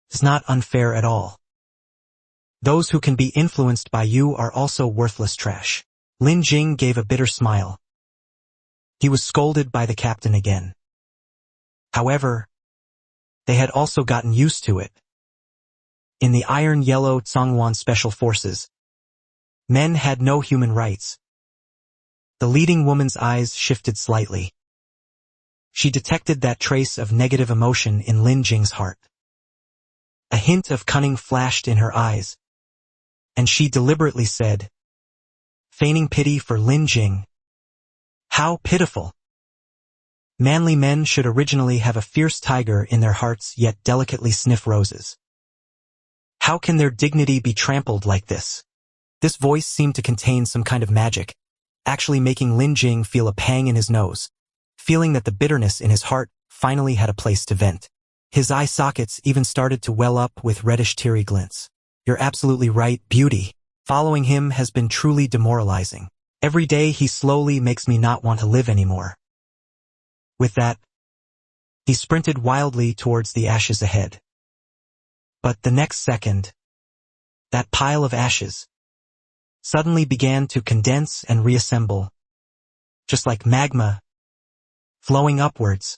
it's not unfair at all. Those who can be influenced by you are also worthless trash. Lin Jing gave a bitter smile. He was scolded by the captain again. However, they had also gotten used to it. In the iron-yellow Zhongwan Special Forces, men had no human rights. The leading woman's eyes shifted slightly. She detected that trace of negative emotion in Lin Jing's heart. A hint of cunning flashed in her eyes, and she deliberately said, feigning pity for Lin Jing, "How pitiful! Manly men should originally have a fierce tiger in their hearts yet delicately sniff roses. How can their dignity be trampled like this?" This voice seemed to contain some kind of magic, actually making Lin Jing feel a pang in his nose, feeling that the bitterness in his heart finally had a place to vent. His eye sockets even started to well up with reddish teary glints. "You're absolutely right, beauty. Following him has been truly demoralizing. Every day he slowly makes me not want to live anymore." With that, he sprinted wildly towards the ashes ahead. But the next second, that pile of ashes suddenly began to condense and reassemble, just like magma, flowing upwards,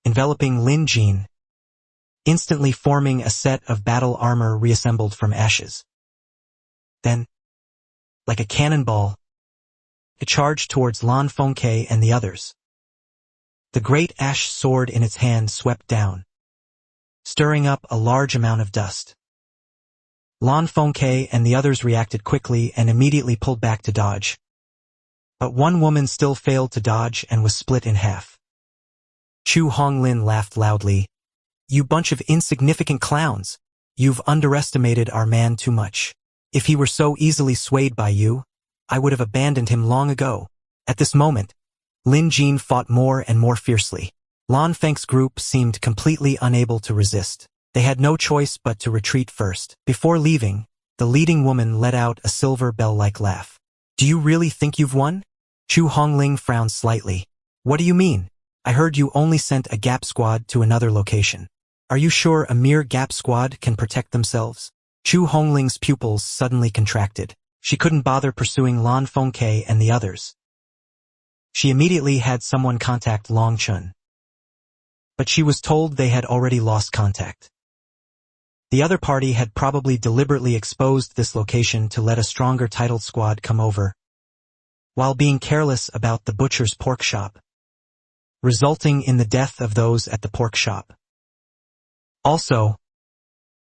enveloping Lin Jing, instantly forming a set of battle armor reassembled from ashes. Then, like a cannonball, it charged towards Lan Fengke and the others. The great ash sword in its hand swept down, stirring up a large amount of dust. Lan Fengke and the others reacted quickly and immediately pulled back to dodge. But one woman still failed to dodge and was split in half. Chu Honglin laughed loudly. "You bunch of insignificant clowns. You've underestimated our man too much. If he were so easily swayed by you, I would have abandoned him long ago." At this moment, Lin Jing fought more and more fiercely. Lan Feng's group seemed completely unable to resist. They had no choice but to retreat first. Before leaving, the leading woman let out a silver bell-like laugh. "Do you really think you've won?" Chu Hongling frowned slightly. "What do you mean? I heard you only sent a Gap squad to another location. Are you sure a mere Gap squad can protect themselves?" Chu Hongling's pupils suddenly contracted. She couldn't bother pursuing Lan Fengke and the others. She immediately had someone contact Long Chun. But she was told they had already lost contact. The other party had probably deliberately exposed this location to let a stronger titled squad come over, while being careless about the butcher's pork shop, resulting in the death of those at the pork shop. Also,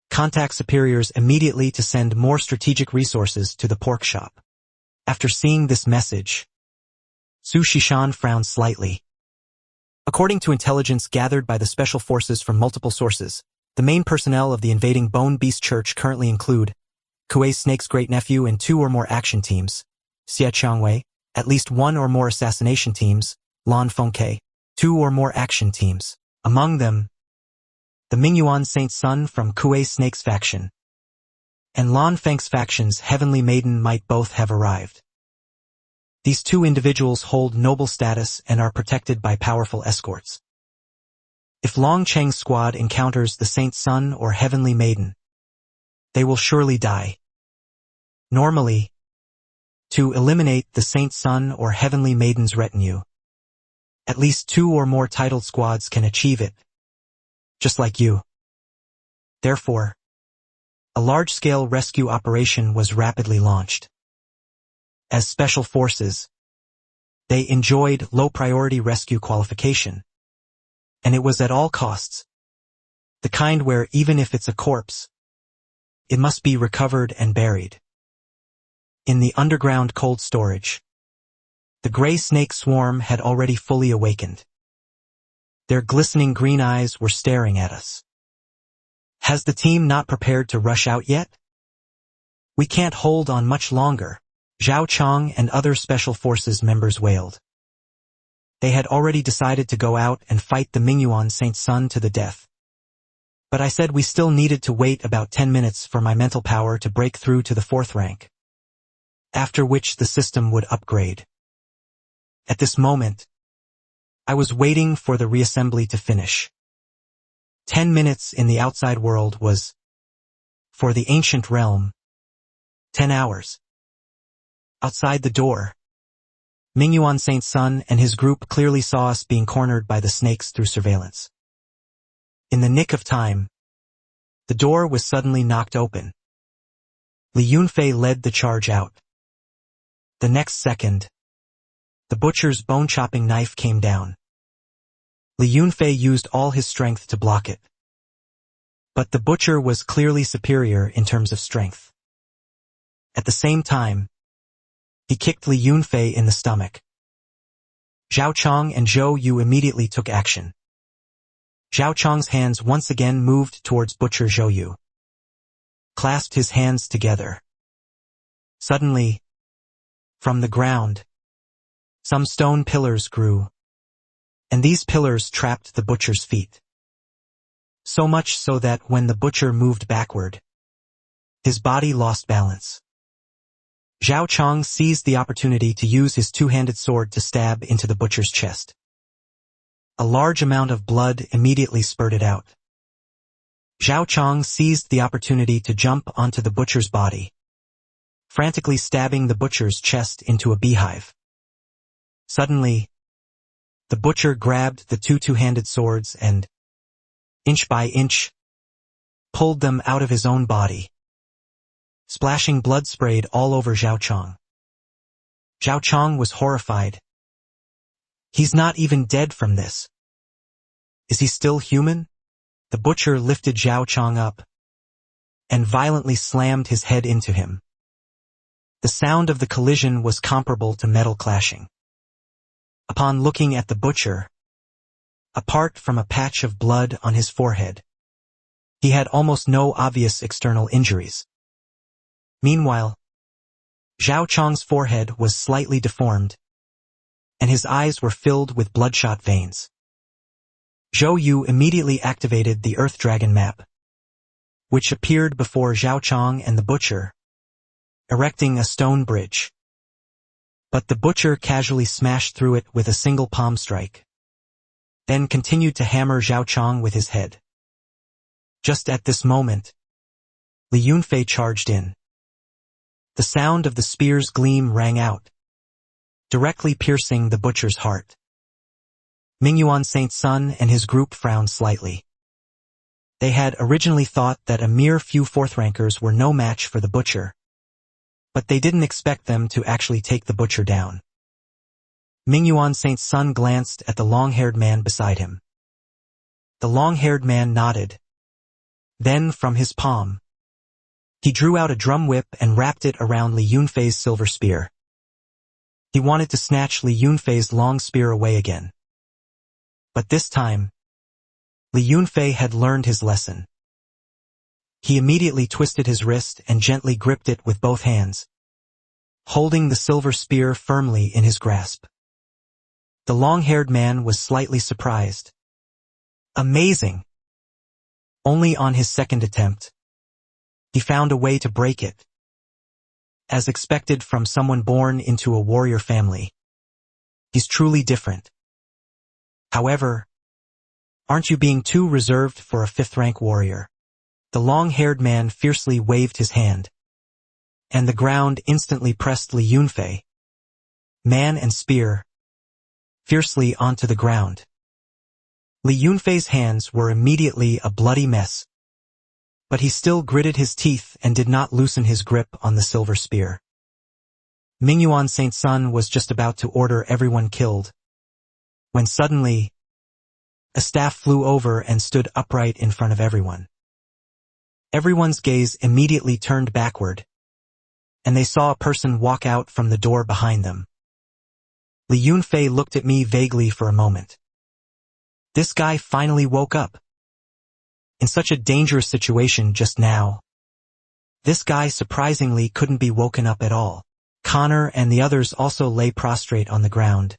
contact superiors immediately to send more strategic resources to the pork shop. After seeing this message, Su Shishan frowned slightly. According to intelligence gathered by the special forces from multiple sources, the main personnel of the invading Bone Beast Church currently include Kuei Snake's great-nephew in 2 or more action teams, Xie Changwei, at least 1 or more assassination teams, Lan Fengke, 2 or more action teams. Among them, the Mingyuan Saint Sun from Kuei Snake's faction and Lan Feng's faction's Heavenly Maiden might both have arrived. These 2 individuals hold noble status and are protected by powerful escorts. If Long Cheng's squad encounters the Saint Sun or Heavenly Maiden, they will surely die. Normally, to eliminate the Saint Sun or Heavenly Maiden's retinue, at least 2 or more titled squads can achieve it, just like you. Therefore, a large-scale rescue operation was rapidly launched. As special forces, they enjoyed low-priority rescue qualification, and it was at all costs, the kind where even if it's a corpse, it must be recovered and buried. In the underground cold storage, the gray snake swarm had already fully awakened. Their glistening green eyes were staring at us. "Has the team not prepared to rush out yet? We can't hold on much longer," Zhao Chong and other special forces members wailed. They had already decided to go out and fight the Mingyuan Saint Sun to the death. But I said we still needed to wait about 10 minutes for my mental power to break through to the 4th rank, after which the system would upgrade. At this moment, I was waiting for the reassembly to finish. 10 minutes in the outside world was, for the ancient realm, 10 hours. Outside the door, Mingyuan Saint's son and his group clearly saw us being cornered by the snakes through surveillance. In the nick of time, the door was suddenly knocked open. Li Yunfei led the charge out. The next second, the butcher's bone-chopping knife came down. Li Yunfei used all his strength to block it. But the butcher was clearly superior in terms of strength. At the same time, he kicked Li Yunfei in the stomach. Zhao Chong and Zhou Yu immediately took action. Zhao Chong's hands once again moved towards Butcher Zhou Yu. Clasped his hands together. Suddenly, from the ground, some stone pillars grew, and these pillars trapped the butcher's feet. So much so that when the butcher moved backward, his body lost balance. Zhao Chong seized the opportunity to use his two-handed sword to stab into the butcher's chest. A large amount of blood immediately spurted out. Zhao Chong seized the opportunity to jump onto the butcher's body, frantically stabbing the butcher's chest into a beehive. Suddenly, the butcher grabbed the two-handed swords and, inch by inch, pulled them out of his own body. Splashing blood sprayed all over Zhao Chong. Zhao Chong was horrified. He's not even dead from this. Is he still human? The butcher lifted Zhao Chong up and violently slammed his head into him. The sound of the collision was comparable to metal clashing. Upon looking at the butcher, apart from a patch of blood on his forehead, he had almost no obvious external injuries. Meanwhile, Zhao Chong's forehead was slightly deformed, and his eyes were filled with bloodshot veins. Zhou Yu immediately activated the Earth Dragon map, which appeared before Zhao Chong and the butcher, erecting a stone bridge. But the butcher casually smashed through it with a single palm strike, then continued to hammer Zhao Chong with his head. Just at this moment, Li Yunfei charged in. The sound of the spear's gleam rang out, directly piercing the butcher's heart. Mingyuan Saint's son and his group frowned slightly. They had originally thought that a mere few fourth-rankers were no match for the butcher, but they didn't expect them to actually take the butcher down. Mingyuan Saint's son glanced at the long-haired man beside him. The long-haired man nodded. Then, from his palm, he drew out a drum whip and wrapped it around Li Yunfei's silver spear. He wanted to snatch Li Yunfei's long spear away again. But this time, Li Yunfei had learned his lesson. He immediately twisted his wrist and gently gripped it with both hands, holding the silver spear firmly in his grasp. The long-haired man was slightly surprised. Amazing! Only on his second attempt, he found a way to break it. As expected from someone born into a warrior family, he's truly different. However, aren't you being too reserved for a fifth-rank warrior? The long-haired man fiercely waved his hand, and the ground instantly pressed Li Yunfei, man and spear, fiercely onto the ground. Li Yunfei's hands were immediately a bloody mess, but he still gritted his teeth and did not loosen his grip on the silver spear. Mingyuan Saint's son was just about to order everyone killed, when suddenly, a staff flew over and stood upright in front of everyone. Everyone's gaze immediately turned backward, and they saw a person walk out from the door behind them. Li Yunfei looked at me vaguely for a moment. This guy finally woke up. In such a dangerous situation just now, this guy surprisingly couldn't be woken up at all. Connor and the others also lay prostrate on the ground,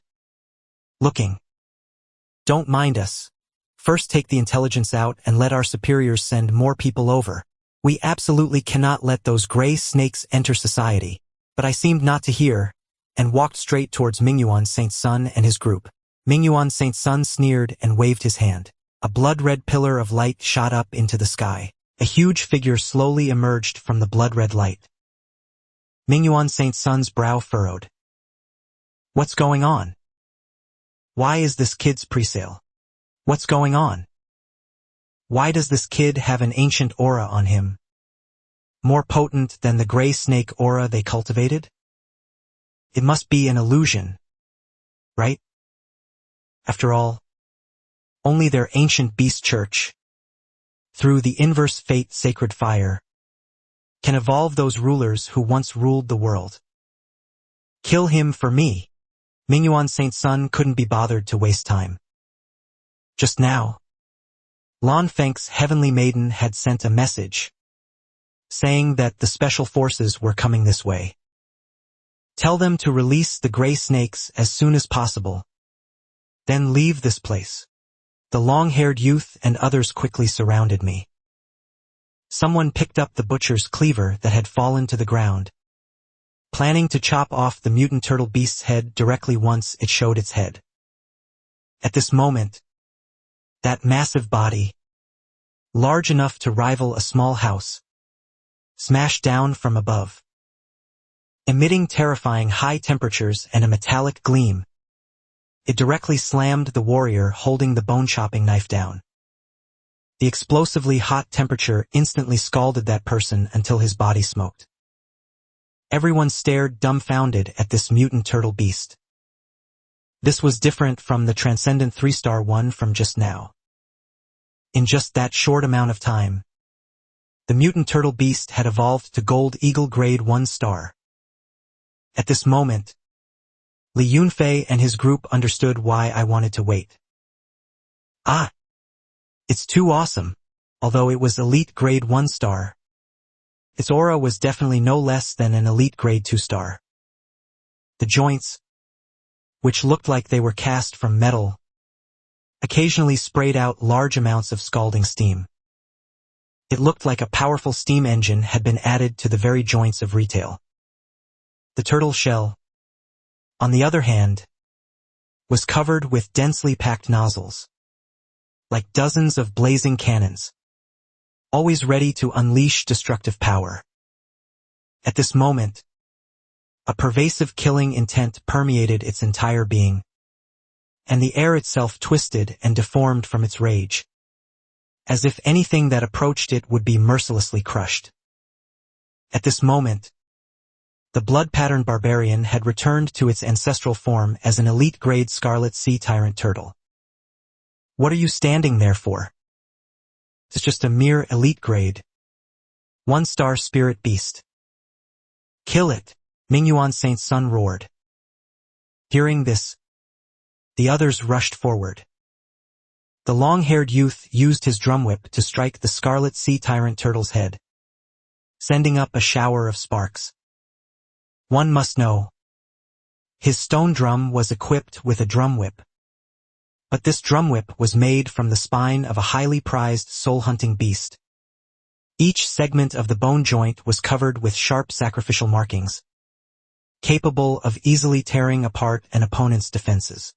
looking. Don't mind us. First take the intelligence out and let our superiors send more people over. We absolutely cannot let those gray snakes enter society. But I seemed not to hear, and walked straight towards Mingyuan Saint's son and his group. Mingyuan Saint's son sneered and waved his hand. A blood-red pillar of light shot up into the sky. A huge figure slowly emerged from the blood-red light. Mingyuan Saint Sun's brow furrowed. What's going on? Why is this kid's presale? What's going on? Why does this kid have an ancient aura on him? More potent than the gray snake aura they cultivated? It must be an illusion, right? After all, only their ancient beast church, through the inverse fate sacred fire, can evolve those rulers who once ruled the world. Kill him for me. Mingyuan Saint Sun couldn't be bothered to waste time. Just now, Lan Feng's heavenly maiden had sent a message, saying that the special forces were coming this way. Tell them to release the gray snakes as soon as possible. Then leave this place. The long-haired youth and others quickly surrounded me. Someone picked up the butcher's cleaver that had fallen to the ground, planning to chop off the mutant turtle beast's head directly once it showed its head. At this moment, that massive body, large enough to rival a small house, smashed down from above. Emitting terrifying high temperatures and a metallic gleam, it directly slammed the warrior holding the bone-chopping knife down. The explosively hot temperature instantly scalded that person until his body smoked. Everyone stared dumbfounded at this mutant turtle beast. This was different from the transcendent 3-star one from just now. In just that short amount of time, the mutant turtle beast had evolved to Gold Eagle grade 1 star. At this moment, Li Yunfei and his group understood why I wanted to wait. Ah! It's too awesome, although it was elite grade 1 star. Its aura was definitely no less than an elite grade 2 star. The joints, which looked like they were cast from metal, occasionally sprayed out large amounts of scalding steam. It looked like a powerful steam engine had been added to the very joints of retail. The turtle shell, on the other hand, was covered with densely packed nozzles, like dozens of blazing cannons, always ready to unleash destructive power. At this moment, a pervasive killing intent permeated its entire being, and the air itself twisted and deformed from its rage, as if anything that approached it would be mercilessly crushed. At this moment, the blood-patterned barbarian had returned to its ancestral form as an elite-grade scarlet sea tyrant turtle. What are you standing there for? It's just a mere elite-grade 1-star spirit beast. Kill it, Mingyuan Saint Sun roared. Hearing this, the others rushed forward. The long-haired youth used his drum whip to strike the scarlet sea tyrant turtle's head, sending up a shower of sparks. One must know, his stone drum was equipped with a drum whip. But this drum whip was made from the spine of a highly prized soul-hunting beast. Each segment of the bone joint was covered with sharp sacrificial markings, capable of easily tearing apart an opponent's defenses.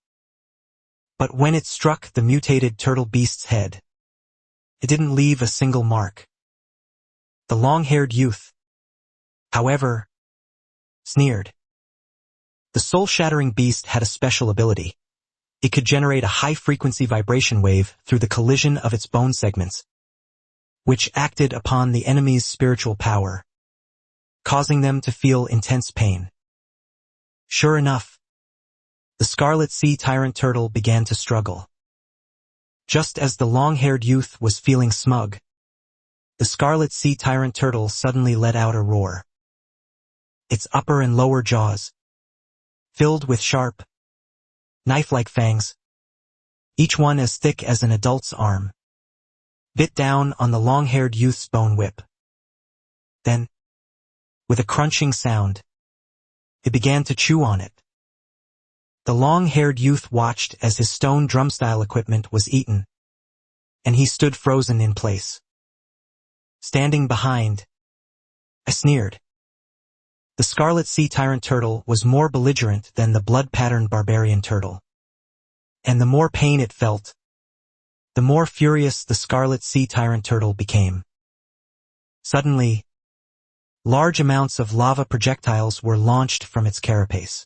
But when it struck the mutated turtle beast's head, it didn't leave a single mark. The long-haired youth, however, sneered. The soul-shattering beast had a special ability. It could generate a high-frequency vibration wave through the collision of its bone segments, which acted upon the enemy's spiritual power, causing them to feel intense pain. Sure enough, the scarlet sea tyrant turtle began to struggle. Just as the long-haired youth was feeling smug, the scarlet sea tyrant turtle suddenly let out a roar. Its upper and lower jaws, filled with sharp, knife-like fangs, each one as thick as an adult's arm, bit down on the long-haired youth's bone whip. Then, with a crunching sound, it began to chew on it. The long-haired youth watched as his stone drum-style equipment was eaten, and he stood frozen in place. Standing behind, I sneered. The scarlet sea tyrant turtle was more belligerent than the blood-patterned barbarian turtle. And the more pain it felt, the more furious the scarlet sea tyrant turtle became. Suddenly, large amounts of lava projectiles were launched from its carapace.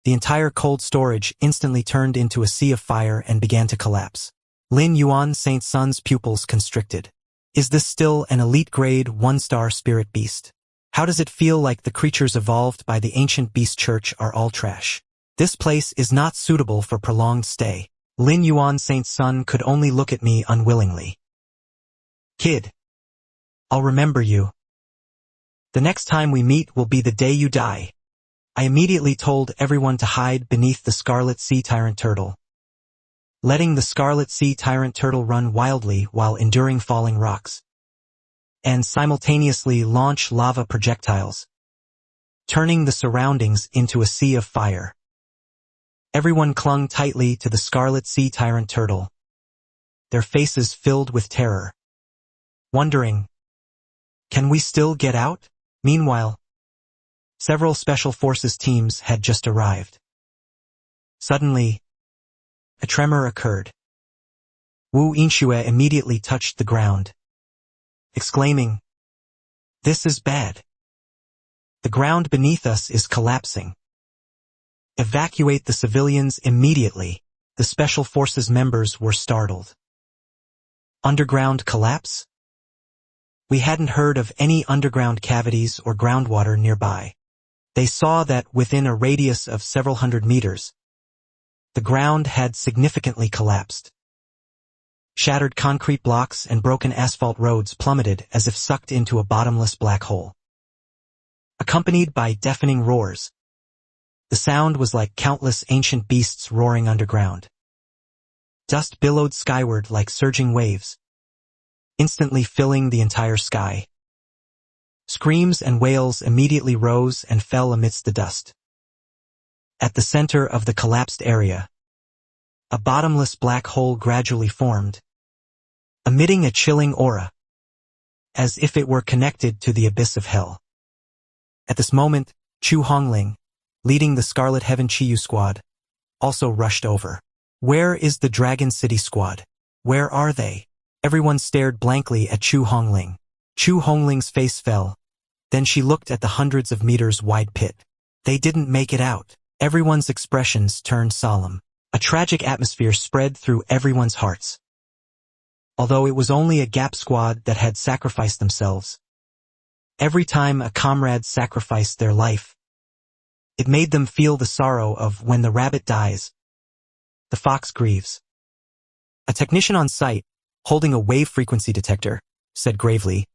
The entire cold storage instantly turned into a sea of fire and began to collapse. Lin Yuan Saint Sun's pupils constricted. Is this still an elite grade 1-star spirit beast? How does it feel like the creatures evolved by the ancient beast church are all trash? This place is not suitable for prolonged stay. Lin Yuan Saint Sun could only look at me unwillingly. Kid, I'll remember you. The next time we meet will be the day you die. I immediately told everyone to hide beneath the scarlet sea tyrant turtle, letting the scarlet sea tyrant turtle run wildly while enduring falling rocks, and simultaneously launch lava projectiles, turning the surroundings into a sea of fire. Everyone clung tightly to the scarlet sea tyrant turtle, their faces filled with terror, wondering, can we still get out? Meanwhile, several special forces teams had just arrived. Suddenly, a tremor occurred. Wu Yinxue immediately touched the ground, exclaiming, "This is bad. The ground beneath us is collapsing. Evacuate the civilians immediately." The special forces members were startled. Underground collapse? We hadn't heard of any underground cavities or groundwater nearby. They saw that within a radius of several hundred meters, the ground had significantly collapsed. Shattered concrete blocks and broken asphalt roads plummeted as if sucked into a bottomless black hole. Accompanied by deafening roars, the sound was like countless ancient beasts roaring underground. Dust billowed skyward like surging waves, instantly filling the entire sky. Screams and wails immediately rose and fell amidst the dust. At the center of the collapsed area, a bottomless black hole gradually formed, emitting a chilling aura, as if it were connected to the abyss of hell. At this moment, Chu Hongling, leading the Scarlet Heaven Chiyu squad, also rushed over. "Where is the Dragon City squad? Where are they?" Everyone stared blankly at Chu Hongling. Chu Hongling's face fell. Then she looked at the hundreds of meters wide pit. They didn't make it out. Everyone's expressions turned solemn. A tragic atmosphere spread through everyone's hearts. Although it was only a Gap squad that had sacrificed themselves, every time a comrade sacrificed their life, it made them feel the sorrow of when the rabbit dies, the fox grieves. A technician on site, holding a wave frequency detector, said gravely,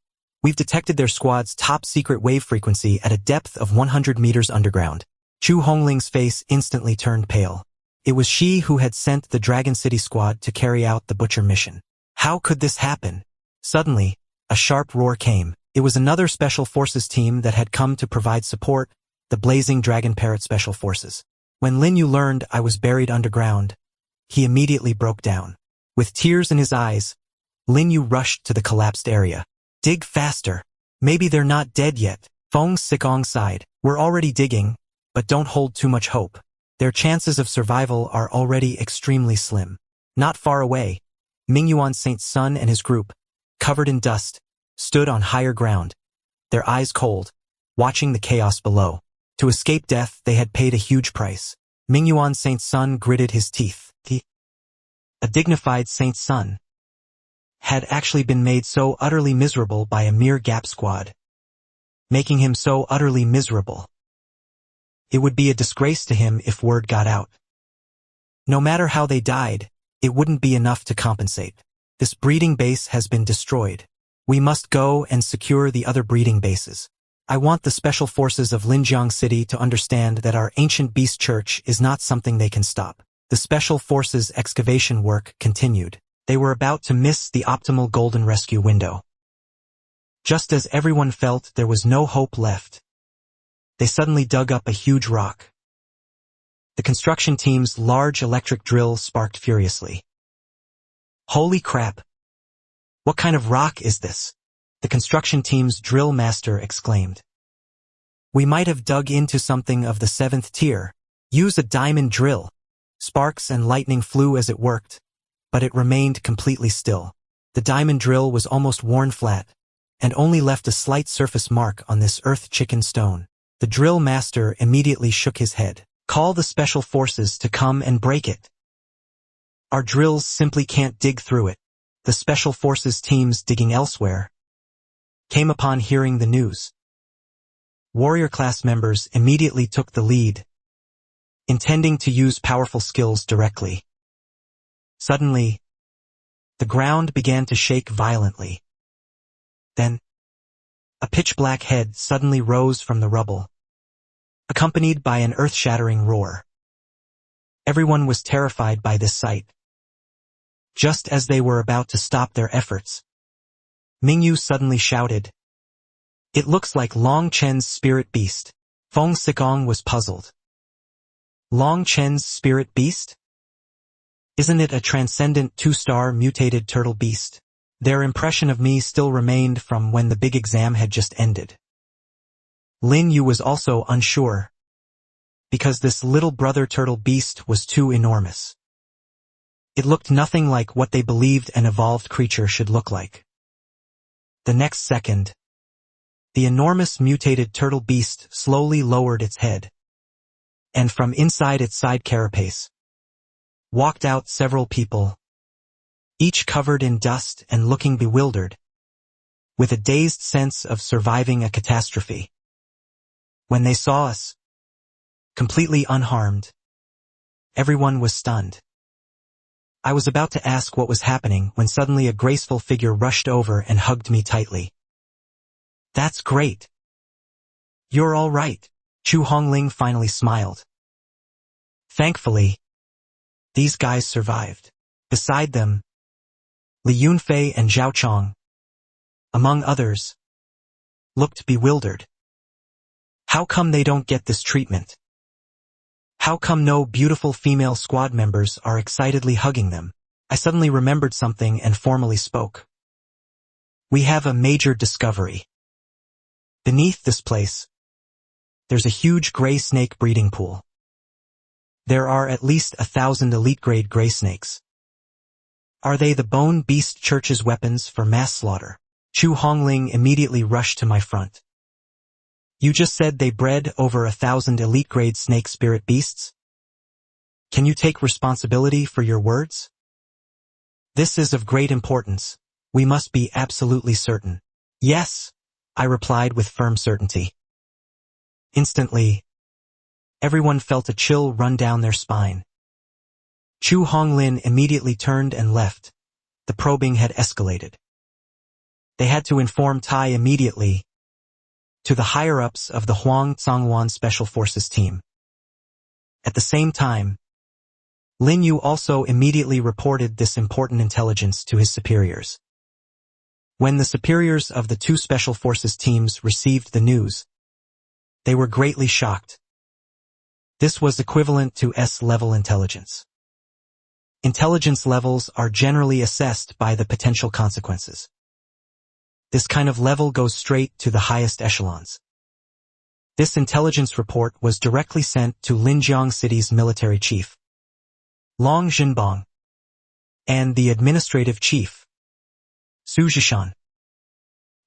"We've detected their squad's top-secret wave frequency at a depth of 100 meters underground." Chu Hongling's face instantly turned pale. It was she who had sent the Dragon City squad to carry out the Butcher mission. How could this happen? Suddenly, a sharp roar came. It was another Special Forces team that had come to provide support, the Blazing Dragon Parrot Special Forces. When Lin Yu learned I was buried underground, he immediately broke down. With tears in his eyes, Lin Yu rushed to the collapsed area. "Dig faster. Maybe they're not dead yet." Feng Sikong sighed. "We're already digging, but don't hold too much hope. Their chances of survival are already extremely slim." Not far away, Mingyuan Saint Sun and his group, covered in dust, stood on higher ground, their eyes cold, watching the chaos below. To escape death, they had paid a huge price. Mingyuan Saint Sun gritted his teeth. A dignified Saint Sun had actually been made so utterly miserable by a mere Gap squad, making him so utterly miserable. It would be a disgrace to him if word got out. No matter how they died, it wouldn't be enough to compensate. This breeding base has been destroyed. We must go and secure the other breeding bases. I want the special forces of Linjiang City to understand that our ancient beast church is not something they can stop. The special forces excavation work continued. They were about to miss the optimal golden rescue window. Just as everyone felt there was no hope left, they suddenly dug up a huge rock. The construction team's large electric drill sparked furiously. "Holy crap! What kind of rock is this?" the construction team's drill master exclaimed. "We might have dug into something of the 7th tier. Use a diamond drill." Sparks and lightning flew as it worked, but it remained completely still. The diamond drill was almost worn flat, and only left a slight surface mark on this earth chicken stone. The drill master immediately shook his head. Call the special forces to come and break it. Our drills simply can't dig through it. The special forces teams digging elsewhere came upon hearing the news. Warrior class members immediately took the lead, intending to use powerful skills directly. Suddenly, the ground began to shake violently. Then, a pitch-black head suddenly rose from the rubble, accompanied by an earth-shattering roar. Everyone was terrified by this sight. Just as they were about to stop their efforts, Mingyu suddenly shouted, "It looks like Long Chen's spirit beast." Feng Xikong was puzzled. Long Chen's spirit beast? Isn't it a transcendent 2-star mutated turtle beast? Their impression of me still remained from when the big exam had just ended. Lin Yu was also unsure, because this little brother turtle beast was too enormous. It looked nothing like what they believed an evolved creature should look like. The next second, the enormous mutated turtle beast slowly lowered its head, and from inside its side carapace walked out several people, each covered in dust and looking bewildered, with a dazed sense of surviving a catastrophe. When they saw us, completely unharmed, everyone was stunned. I was about to ask what was happening when suddenly a graceful figure rushed over and hugged me tightly. "That's great. You're all right." Chu Hongling finally smiled. Thankfully, these guys survived. Beside them, Li Yunfei and Zhao Chong, among others, looked bewildered. How come they don't get this treatment? How come no beautiful female squad members are excitedly hugging them? I suddenly remembered something and formally spoke. We have a major discovery. Beneath this place, there's a huge gray snake breeding pool. There are at least 1,000 elite-grade gray snakes. Are they the Bone Beast Church's weapons for mass slaughter? Chu Hongling immediately rushed to my front. You just said they bred over 1,000 elite-grade snake spirit beasts? Can you take responsibility for your words? This is of great importance. We must be absolutely certain. Yes, I replied with firm certainty. Instantly, everyone felt a chill run down their spine. Chu Honglin immediately turned and left. The probing had escalated. They had to inform Tai immediately to the higher-ups of the Huang Zhongwan Special Forces team. At the same time, Lin Yu also immediately reported this important intelligence to his superiors. When the superiors of the 2 Special Forces teams received the news, they were greatly shocked. This was equivalent to S-level intelligence. Intelligence levels are generally assessed by the potential consequences. This kind of level goes straight to the highest echelons. This intelligence report was directly sent to Linjiang City's military chief, Long Jinbang, and the administrative chief, Su Zhishan.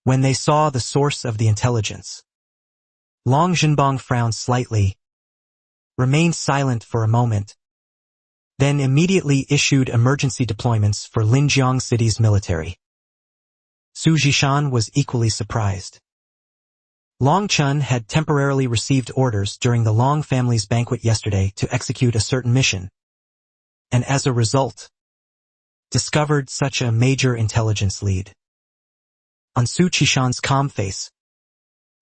When they saw the source of the intelligence, Long Jinbang frowned slightly, remained silent for a moment, then immediately issued emergency deployments for Linjiang City's military. Su Zhishan was equally surprised. Long Chun had temporarily received orders during the Long family's banquet yesterday to execute a certain mission, and as a result, discovered such a major intelligence lead. On Su Zhishan's calm face,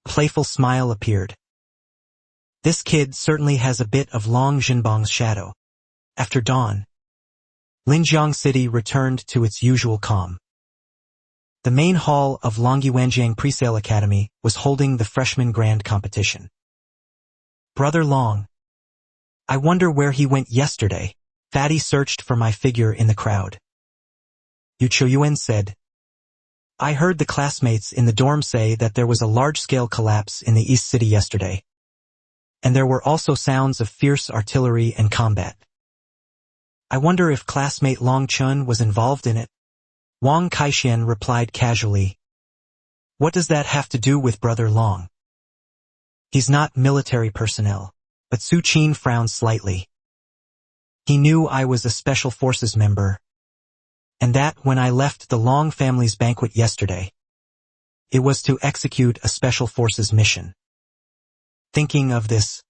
a playful smile appeared. This kid certainly has a bit of Long Jinbang's shadow. After dawn, Linjiang City returned to its usual calm. The main hall of Longyuanjiang Presale Academy was holding the freshman grand competition. Brother Long, I wonder where he went yesterday. Fatty searched for my figure in the crowd. Yu Choyuan said, I heard the classmates in the dorm say that there was a large-scale collapse in the East City yesterday. And there were also sounds of fierce artillery and combat. I wonder if classmate Long Chun was involved in it. Wang Kaixian replied casually. What does that have to do with Brother Long? He's not military personnel. But Su Qin frowned slightly. He knew I was a Special Forces member, and that when I left the Long family's banquet yesterday, it was to execute a Special Forces mission. Thinking of this,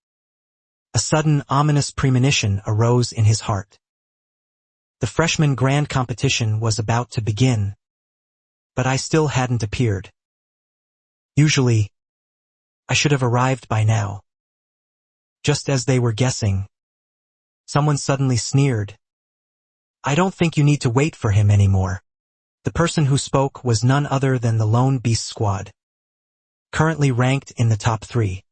a sudden ominous premonition arose in his heart. The freshman grand competition was about to begin, but I still hadn't appeared. Usually, I should have arrived by now. Just as they were guessing, someone suddenly sneered. I don't think you need to wait for him anymore. The person who spoke was none other than the Lone Beast Squad, currently ranked in the top 3.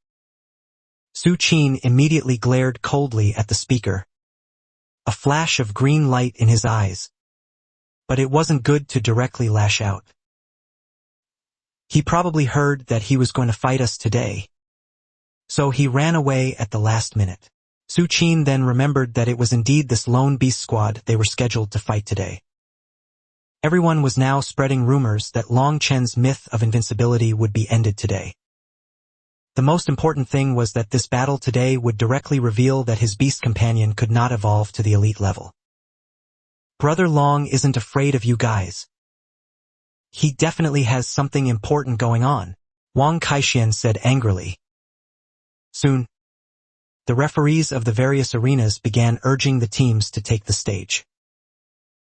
Su Qin immediately glared coldly at the speaker, a flash of green light in his eyes. But it wasn't good to directly lash out. He probably heard that he was going to fight us today, so he ran away at the last minute. Su Qin then remembered that it was indeed this Lone Beast Squad they were scheduled to fight today. Everyone was now spreading rumors that Long Chen's myth of invincibility would be ended today. The most important thing was that this battle today would directly reveal that his beast companion could not evolve to the elite level. Brother Long isn't afraid of you guys. He definitely has something important going on, Wang Kaixian said angrily. Soon, the referees of the various arenas began urging the teams to take the stage.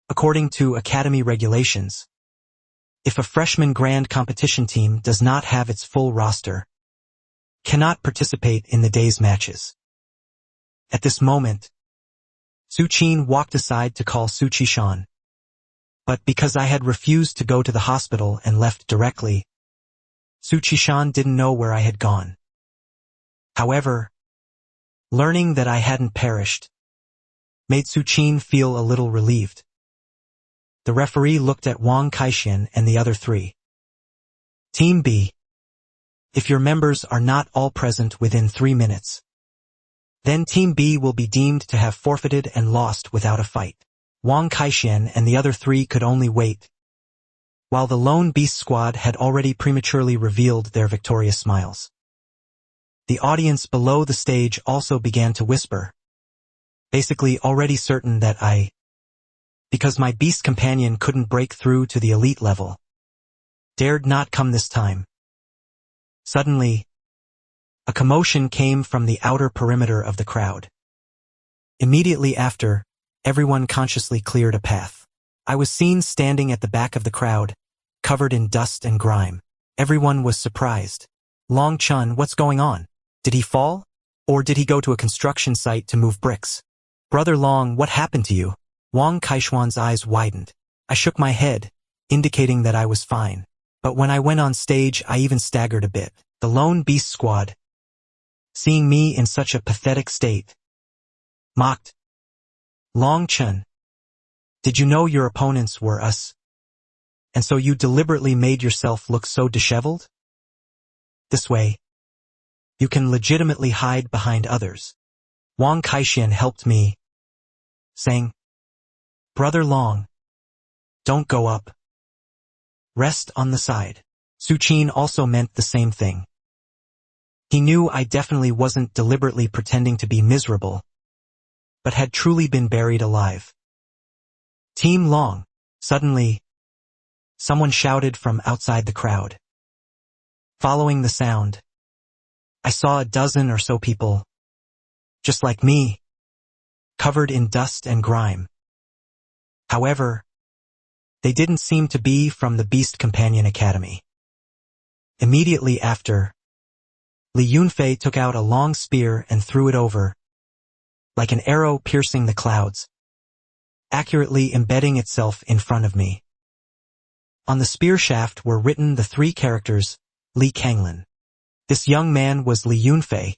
According to Academy regulations, if a freshman grand competition team does not have its full roster, cannot participate in the day's matches. At this moment, Su Qin walked aside to call Su Qishan. But because I had refused to go to the hospital and left directly, Su Qishan didn't know where I had gone. However, learning that I hadn't perished made Su Qin feel a little relieved. The referee looked at Wang Kaixian and the other 3. Team B. If your members are not all present within 3 minutes, then Team B will be deemed to have forfeited and lost without a fight. Wang Kaixian and the other 3 could only wait, while the Lone Beast Squad had already prematurely revealed their victorious smiles. The audience below the stage also began to whisper, basically already certain that because my beast companion couldn't break through to the elite level, dared not come this time. Suddenly, a commotion came from the outer perimeter of the crowd. Immediately after, everyone consciously cleared a path. I was seen standing at the back of the crowd, covered in dust and grime. Everyone was surprised. Long Chun, what's going on? Did he fall? Or did he go to a construction site to move bricks? Brother Long, what happened to you? Wang Kaishuan's eyes widened. I shook my head, indicating that I was fine. But when I went on stage, I even staggered a bit. The Lone Beast Squad, seeing me in such a pathetic state, mocked. Long Chun, did you know your opponents were us? And so you deliberately made yourself look so disheveled? This way, you can legitimately hide behind others. Wang Kaixian helped me, saying, Brother Long, don't go up. Rest on the side. Su Qin also meant the same thing. He knew I definitely wasn't deliberately pretending to be miserable, but had truly been buried alive. Team Long. Suddenly, someone shouted from outside the crowd. Following the sound, I saw a dozen or so people, just like me, covered in dust and grime. However, they didn't seem to be from the Beast Companion Academy. Immediately after, Li Yunfei took out a long spear and threw it over, like an arrow piercing the clouds, accurately embedding itself in front of me. On the spear shaft were written the 3 characters, Li Kanglin. This young man was Li Yunfei,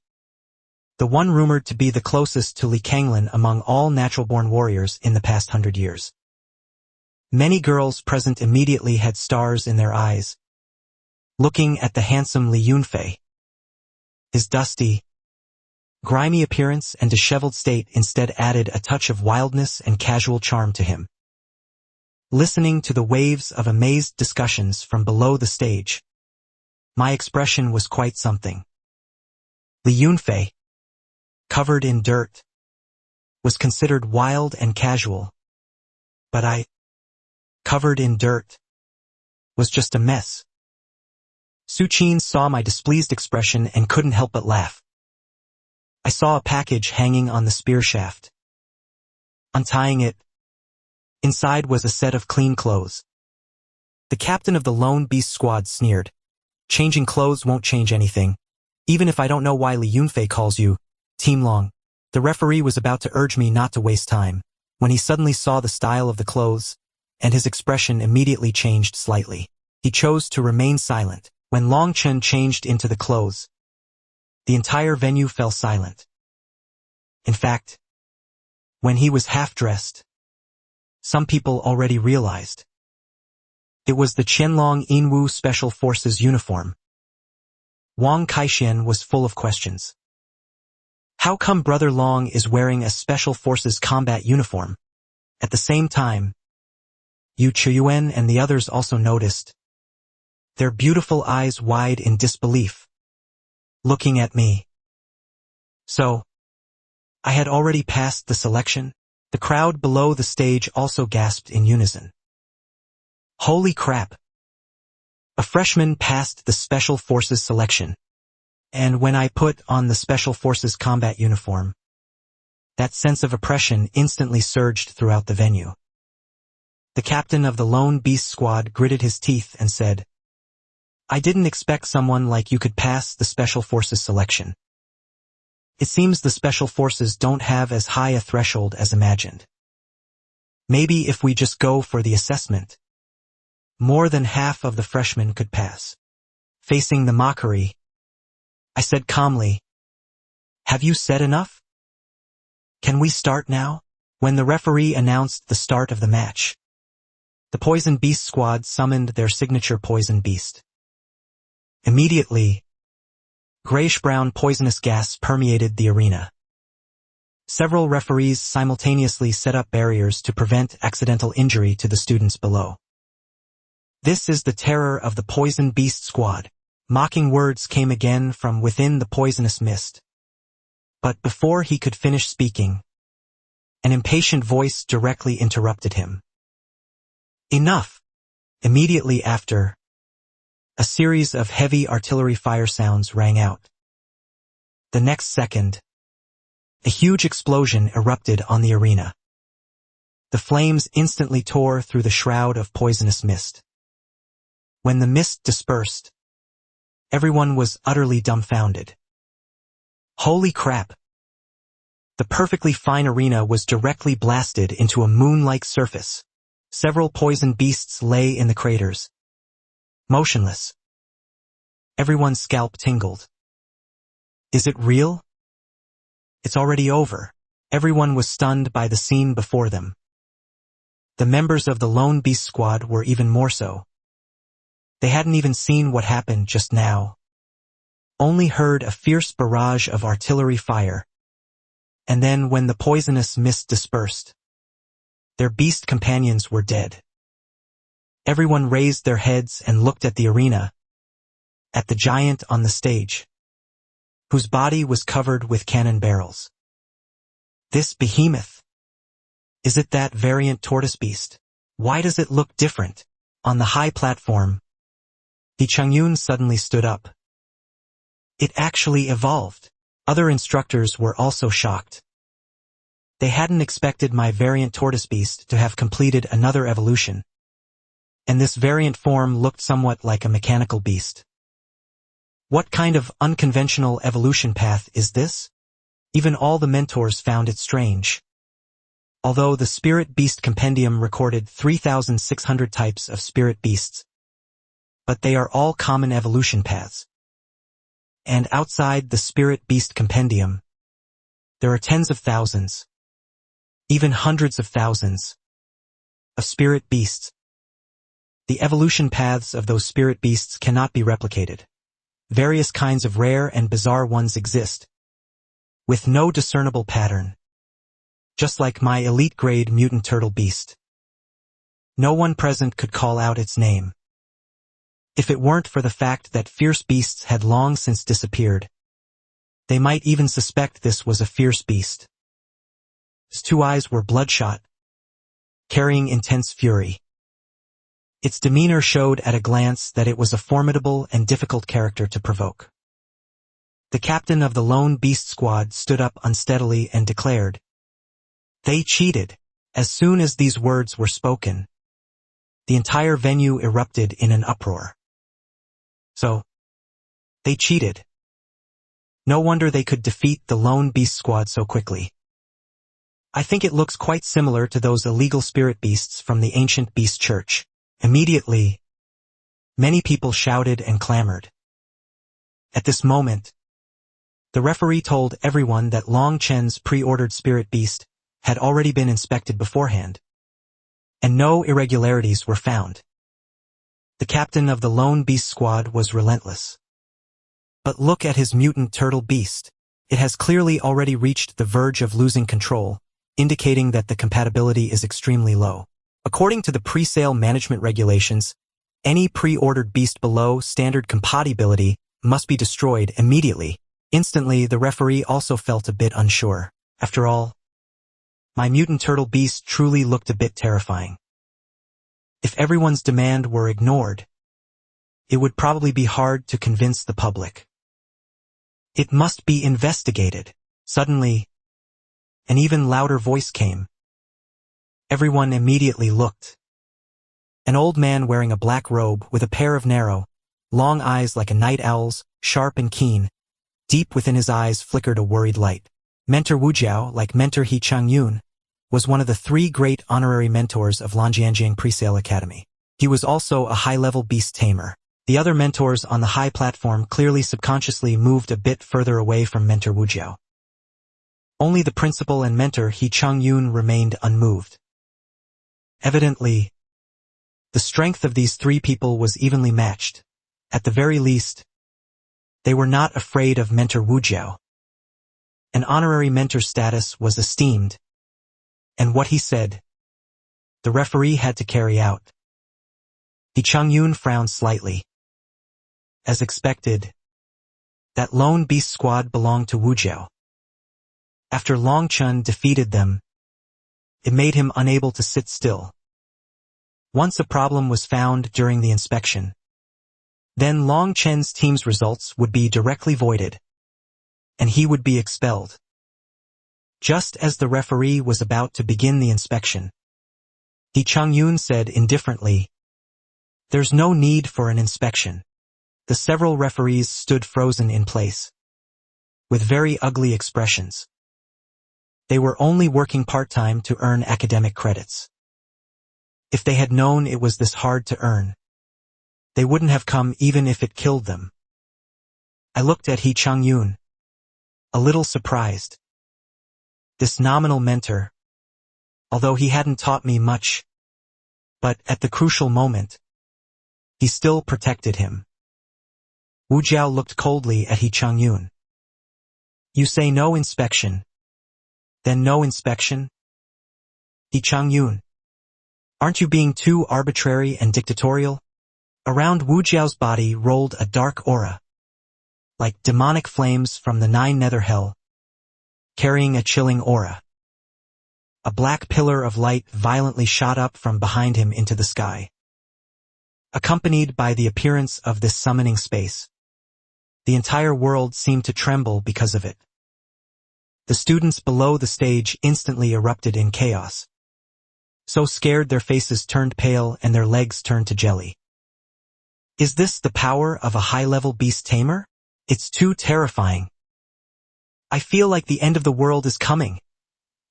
the one rumored to be the closest to Li Kanglin among all natural-born warriors in the past 100 years. Many girls present immediately had stars in their eyes, looking at the handsome Li Yunfei. His dusty, grimy appearance and disheveled state instead added a touch of wildness and casual charm to him. Listening to the waves of amazed discussions from below the stage, my expression was quite something. Li Yunfei, covered in dirt, was considered wild and casual, but I, covered in dirt, was just a mess. Su Qin saw my displeased expression and couldn't help but laugh. I saw a package hanging on the spear shaft. Untying it, inside was a set of clean clothes. The captain of the lone beast squad sneered. Changing clothes won't change anything, even if I don't know why Li Yunfei calls you Team Long. The referee was about to urge me not to waste time, when he suddenly saw the style of the clothes, and his expression immediately changed slightly. He chose to remain silent. When Long Chen changed into the clothes, the entire venue fell silent. In fact, when he was half-dressed, some people already realized. It was the Qianlong Yinwu Special Forces uniform. Wang Kaixian was full of questions. How come Brother Long is wearing a Special Forces combat uniform? At the same time, Yu Chiyuan and the others also noticed, their beautiful eyes wide in disbelief, looking at me. So, I had already passed the selection? The crowd below the stage also gasped in unison. Holy crap! A freshman passed the Special Forces selection. And when I put on the Special Forces combat uniform, that sense of oppression instantly surged throughout the venue. The captain of the Lone Beast Squad gritted his teeth and said, I didn't expect someone like you could pass the Special Forces selection. It seems the Special Forces don't have as high a threshold as imagined. Maybe if we just go for the assessment, more than half of the freshmen could pass. Facing the mockery, I said calmly, have you said enough? Can we start now? When the referee announced the start of the match, the Poison Beast Squad summoned their signature Poison Beast. Immediately, grayish-brown poisonous gas permeated the arena. Several referees simultaneously set up barriers to prevent accidental injury to the students below. This is the terror of the Poison Beast Squad. Mocking words came again from within the poisonous mist. But before he could finish speaking, an impatient voice directly interrupted him. Enough! Immediately after, a series of heavy artillery fire sounds rang out. The next second, a huge explosion erupted on the arena. The flames instantly tore through the shroud of poisonous mist. When the mist dispersed, everyone was utterly dumbfounded. Holy crap! The perfectly fine arena was directly blasted into a moon-like surface. Several poison beasts lay in the craters, motionless. Everyone's scalp tingled. Is it real? It's already over. Everyone was stunned by the scene before them. The members of the Lone Beast Squad were even more so. They hadn't even seen what happened just now. Only heard a fierce barrage of artillery fire. And then when the poisonous mist dispersed, their beast companions were dead. Everyone raised their heads and looked at the arena, at the giant on the stage, whose body was covered with cannon barrels. This behemoth. Is it that variant tortoise beast? Why does it look different? On the high platform, Di Changyun suddenly stood up. It actually evolved. Other instructors were also shocked. They hadn't expected my variant tortoise beast to have completed another evolution, and this variant form looked somewhat like a mechanical beast. What kind of unconventional evolution path is this? Even all the mentors found it strange. Although the Spirit Beast Compendium recorded 3,600 types of spirit beasts, but they are all common evolution paths. And outside the Spirit Beast Compendium, there are tens of thousands, even hundreds of thousands, of spirit beasts. The evolution paths of those spirit beasts cannot be replicated. Various kinds of rare and bizarre ones exist, with no discernible pattern. Just like my elite-grade mutant turtle beast. No one present could call out its name. If it weren't for the fact that fierce beasts had long since disappeared, they might even suspect this was a fierce beast. Its two eyes were bloodshot, carrying intense fury. Its demeanor showed at a glance that it was a formidable and difficult character to provoke. The captain of the lone beast squad stood up unsteadily and declared, "They cheated." As soon as these words were spoken, the entire venue erupted in an uproar. So, they cheated. No wonder they could defeat the lone beast squad so quickly. I think it looks quite similar to those illegal spirit beasts from the ancient beast church. Immediately, many people shouted and clamored. At this moment, the referee told everyone that Long Chen's pre-ordered spirit beast had already been inspected beforehand, and no irregularities were found. The captain of the lone beast squad was relentless. But look at his mutant turtle beast. It has clearly already reached the verge of losing control, indicating that the compatibility is extremely low. According to the pre-sale management regulations, any pre-ordered beast below standard compatibility must be destroyed immediately. Instantly, the referee also felt a bit unsure. After all, my mutant turtle beast truly looked a bit terrifying. If everyone's demand were ignored, it would probably be hard to convince the public. It must be investigated. Suddenly, an even louder voice came. Everyone immediately looked. An old man wearing a black robe with a pair of narrow, long eyes like a night owl's, sharp and keen. Deep within his eyes flickered a worried light. Mentor Wujiao, like Mentor He Changyun, was one of the 3 great honorary mentors of Lanjianjiang Presale Academy. He was also a high-level beast tamer. The other mentors on the high platform clearly subconsciously moved a bit further away from Mentor Wujiao. Only the principal and mentor He Changyun remained unmoved. Evidently, the strength of these 3 people was evenly matched. At the very least, they were not afraid of Mentor Wujiao. An honorary mentor status was esteemed, and what he said, the referee had to carry out. He Changyun frowned slightly. As expected, that lone beast squad belonged to Wujiao. After Long Chen defeated them, it made him unable to sit still. Once a problem was found during the inspection, then Long Chen's team's results would be directly voided, and he would be expelled. Just as the referee was about to begin the inspection, He Changyun said indifferently, "There's no need for an inspection." The several referees stood frozen in place, with very ugly expressions. They were only working part-time to earn academic credits. If they had known it was this hard to earn, they wouldn't have come even if it killed them. I looked at He Changyun, a little surprised. This nominal mentor, although he hadn't taught me much, but at the crucial moment, he still protected him. Wu Jiao looked coldly at He Changyun. "You say no inspection, then no inspection? He Changyun, aren't you being too arbitrary and dictatorial?" Around Wu Jiao's body rolled a dark aura, like demonic flames from the 9 nether hell, carrying a chilling aura. A black pillar of light violently shot up from behind him into the sky. Accompanied by the appearance of this summoning space, the entire world seemed to tremble because of it. The students below the stage instantly erupted in chaos. So scared their faces turned pale and their legs turned to jelly. Is this the power of a high-level beast tamer? It's too terrifying. "I feel like the end of the world is coming,"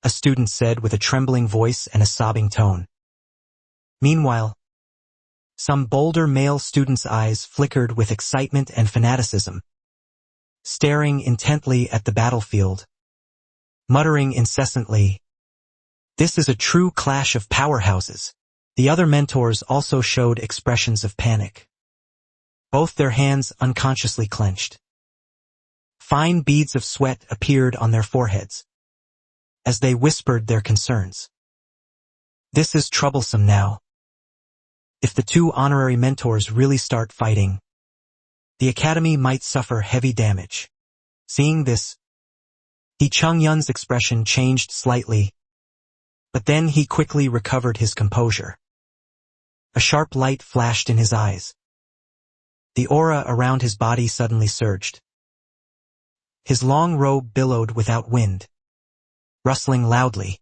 a student said with a trembling voice and a sobbing tone. Meanwhile, some bolder male students' eyes flickered with excitement and fanaticism, staring intently at the battlefield, muttering incessantly, "This is a true clash of powerhouses." The other mentors also showed expressions of panic. Both their hands unconsciously clenched. Fine beads of sweat appeared on their foreheads as they whispered their concerns. This is troublesome now. If the two honorary mentors really start fighting, the academy might suffer heavy damage. Seeing this, Xianxia's expression changed slightly, but then he quickly recovered his composure. A sharp light flashed in his eyes. The aura around his body suddenly surged. His long robe billowed without wind, rustling loudly.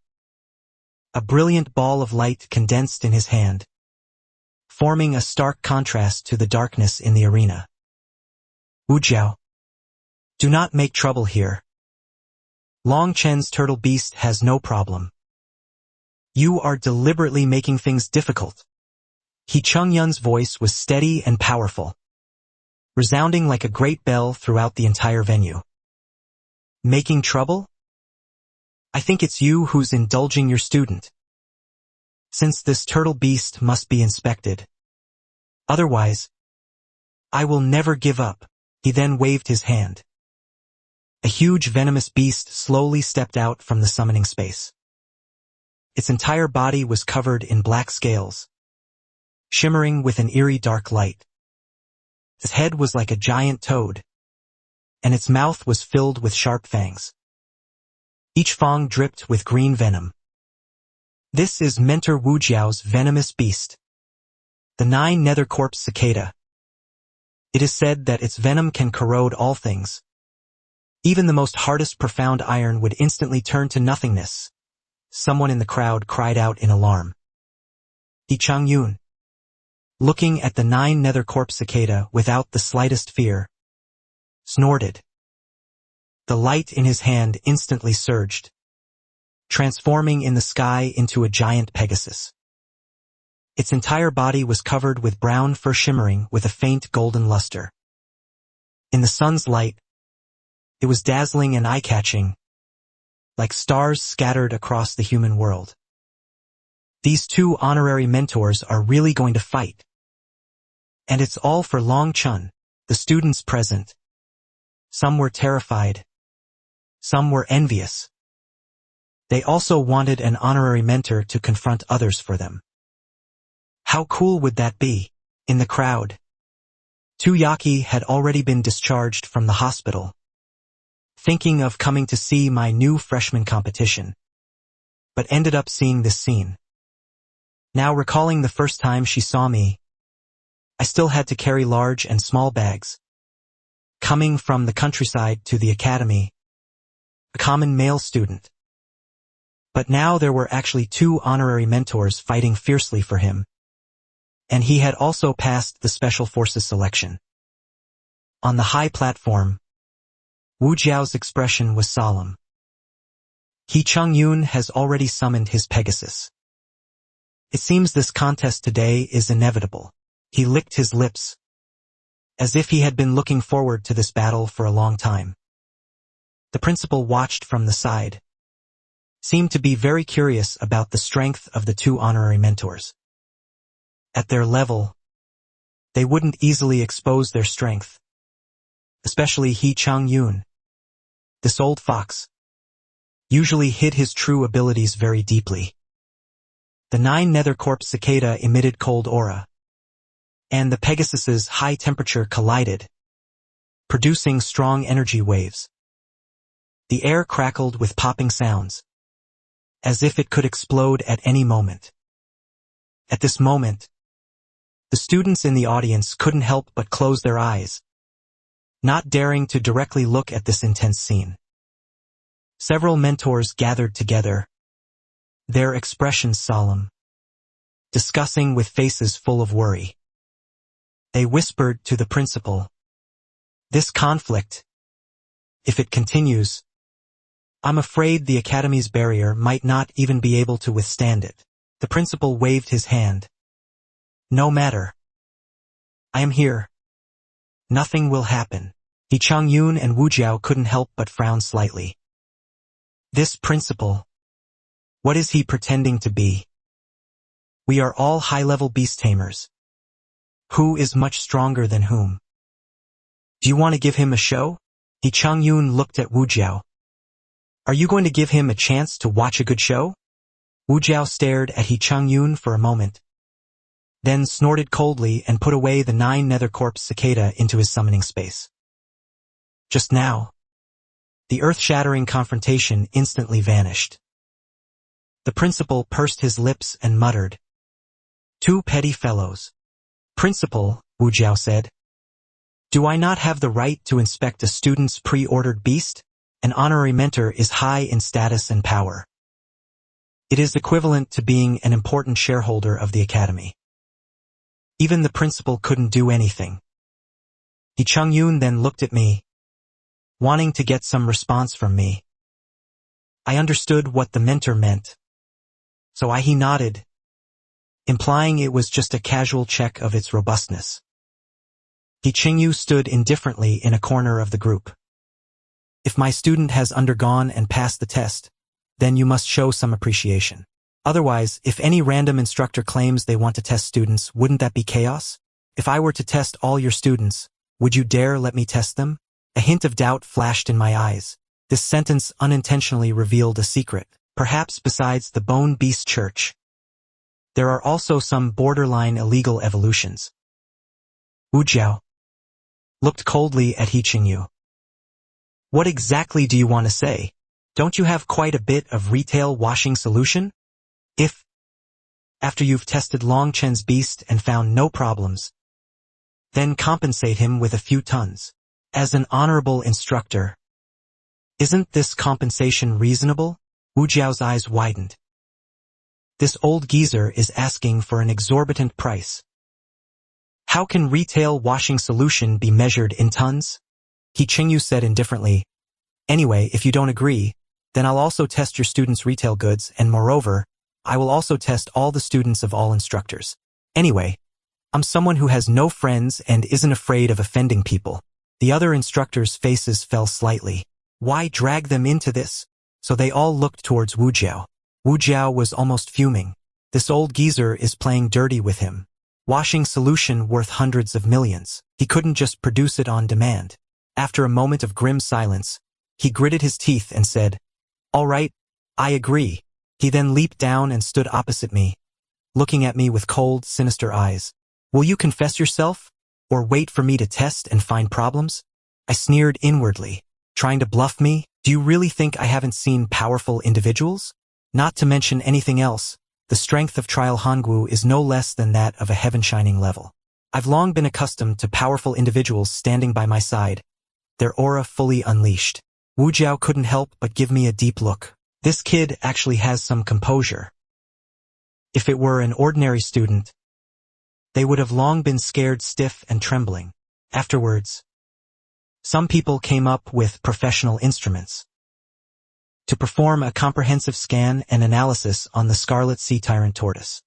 A brilliant ball of light condensed in his hand, forming a stark contrast to the darkness in the arena. Wuxiao, do not make trouble here. Long Chen's turtle beast has no problem. You are deliberately making things difficult. Xianxia's voice was steady and powerful, resounding like a great bell throughout the entire venue. Making trouble? I think it's you who's indulging your student. Since this turtle beast must be inspected. Otherwise, I will never give up. He then waved his hand. A huge venomous beast slowly stepped out from the summoning space. Its entire body was covered in black scales, shimmering with an eerie dark light. Its head was like a giant toad, and its mouth was filled with sharp fangs. Each fang dripped with green venom. This is Mentor Wuxiao's venomous beast, the 9 nether corpse cicada. It is said that its venom can corrode all things. Even the most hardest profound iron would instantly turn to nothingness. Someone in the crowd cried out in alarm. Xianxia, looking at the 9 nether corpse cicada without the slightest fear, snorted. The light in his hand instantly surged, transforming in the sky into a giant Pegasus. Its entire body was covered with brown fur shimmering with a faint golden luster. In the sun's light, it was dazzling and eye-catching, like stars scattered across the human world. These two honorary mentors are really going to fight. And it's all for Long Chun, the students present. Some were terrified. Some were envious. They also wanted an honorary mentor to confront others for them. How cool would that be? In the crowd, 2 Yaki had already been discharged from the hospital, thinking of coming to see my new freshman competition, but ended up seeing this scene. Now recalling the first time she saw me, I still had to carry large and small bags. Coming from the countryside to the academy, a common male student. But now there were actually 2 honorary mentors fighting fiercely for him. And he had also passed the Special Forces selection. On the high platform, Wuxiao's expression was solemn. Xianxia has already summoned his Pegasus. It seems this contest today is inevitable. He licked his lips, as if he had been looking forward to this battle for a long time. The principal watched from the side, seemed to be very curious about the strength of the 2 honorary mentors. At their level, they wouldn't easily expose their strength, especially Xianxia. This old fox usually hid his true abilities very deeply. The 9 nether corpse cicada emitted cold aura, and the Pegasus's high temperature collided, producing strong energy waves. The air crackled with popping sounds, as if it could explode at any moment. At this moment, the students in the audience couldn't help but close their eyes, not daring to directly look at this intense scene. Several mentors gathered together, their expressions solemn, discussing with faces full of worry. They whispered to the principal, "This conflict, if it continues, I'm afraid the academy's barrier might not even be able to withstand it." The principal waved his hand. "No matter. I am here. Nothing will happen." Xianxia and Wuxiao couldn't help but frown slightly. This principal, what is he pretending to be? We are all high-level beast tamers. Who is much stronger than whom? Do you want to give him a show? He Changyun looked at Wu Jiao. Are you going to give him a chance to watch a good show? Wu Jiao stared at He Changyun for a moment, then snorted coldly and put away the 9 nether corpse cicada into his summoning space. Just now, the earth-shattering confrontation instantly vanished. The principal pursed his lips and muttered, "Two petty fellows." "Principal," Wu Jiao said, "do I not have the right to inspect a student's pre-ordered beast? An honorary mentor is high in status and power. It is equivalent to being an important shareholder of the academy." Even the principal couldn't do anything. He Changyun then looked at me, wanting to get some response from me. I understood what the mentor meant, so he nodded, implying it was just a casual check of its robustness. He Qingyu stood indifferently in a corner of the group. If my student has undergone and passed the test, then you must show some appreciation. Otherwise, if any random instructor claims they want to test students, wouldn't that be chaos? If I were to test all your students, would you dare let me test them? A hint of doubt flashed in my eyes. This sentence unintentionally revealed a secret. Perhaps besides the Bone Beast Church, there are also some borderline illegal evolutions. Wu Jiao looked coldly at He Qingyu. What exactly do you want to say? Don't you have quite a bit of retail washing solution? If, after you've tested Long Chen's beast and found no problems, then compensate him with a few tons. As an honorable instructor, isn't this compensation reasonable? Wu Jiao's eyes widened. This old geezer is asking for an exorbitant price. How can retail washing solution be measured in tons? He Qingyu said indifferently, "Anyway, if you don't agree, then I'll also test your students' retail goods, and moreover, I will also test all the students of all instructors. Anyway, I'm someone who has no friends and isn't afraid of offending people." The other instructors' faces fell slightly. Why drag them into this? So they all looked towards Wu Jiao. Wu Jiao was almost fuming. This old geezer is playing dirty with him. Washing solution worth hundreds of millions. He couldn't just produce it on demand. After a moment of grim silence, he gritted his teeth and said, "All right, I agree." He then leaped down and stood opposite me, looking at me with cold, sinister eyes. "Will you confess yourself, or wait for me to test and find problems?" I sneered inwardly. Trying to bluff me? Do you really think I haven't seen powerful individuals? Not to mention anything else, the strength of Trial Hanggu is no less than that of a heaven-shining level. I've long been accustomed to powerful individuals standing by my side, their aura fully unleashed. Wu Jiao couldn't help but give me a deep look. This kid actually has some composure. If it were an ordinary student, they would have long been scared stiff and trembling. Afterwards, some people came up with professional instruments to perform a comprehensive scan and analysis on the Scarlet Sea Tyrant tortoise.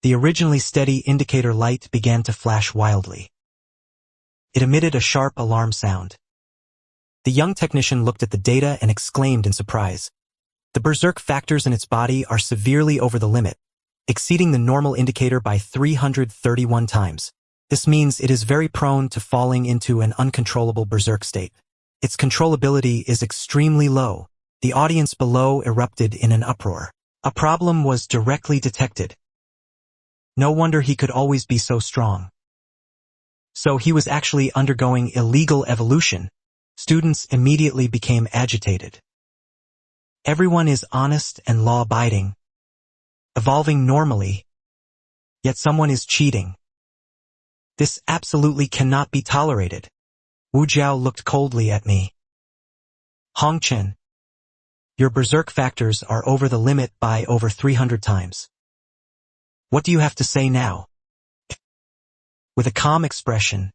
The originally steady indicator light began to flash wildly. It emitted a sharp alarm sound. The young technician looked at the data and exclaimed in surprise. The berserk factors in its body are severely over the limit, exceeding the normal indicator by 331 times. This means it is very prone to falling into an uncontrollable berserk state. Its controllability is extremely low. The audience below erupted in an uproar. A problem was directly detected. No wonder he could always be so strong. So he was actually undergoing illegal evolution. Students immediately became agitated. Everyone is honest and law-abiding, evolving normally, yet someone is cheating. This absolutely cannot be tolerated. Wu Jiao looked coldly at me. Hongchen, your berserk factors are over the limit by over 300 times. What do you have to say now? With a calm expression,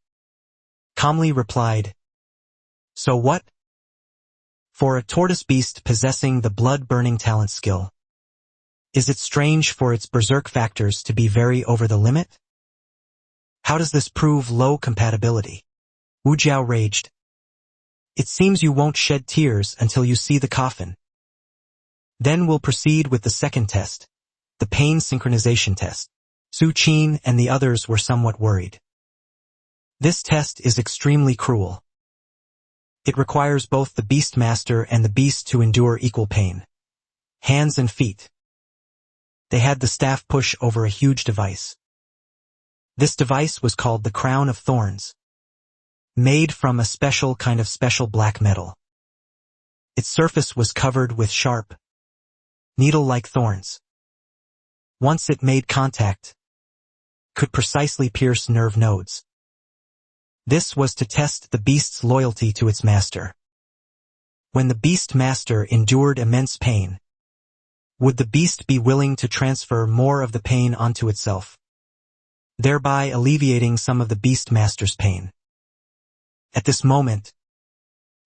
calmly replied, "So what? For a tortoise beast possessing the blood-burning talent skill, is it strange for its berserk factors to be very over the limit? How does this prove low compatibility?" Wu Jiao raged. "It seems you won't shed tears until you see the coffin. Then we'll proceed with the second test, the pain synchronization test." Su Qin and the others were somewhat worried. This test is extremely cruel. It requires both the beast master and the beast to endure equal pain. Hands and feet. They had the staff push over a huge device. This device was called the Crown of Thorns, made from a special black metal. Its surface was covered with sharp, needle-like thorns. Once it made contact, could precisely pierce nerve nodes. This was to test the beast's loyalty to its master. When the beast master endured immense pain, would the beast be willing to transfer more of the pain onto itself, thereby alleviating some of the beast master's pain? At this moment,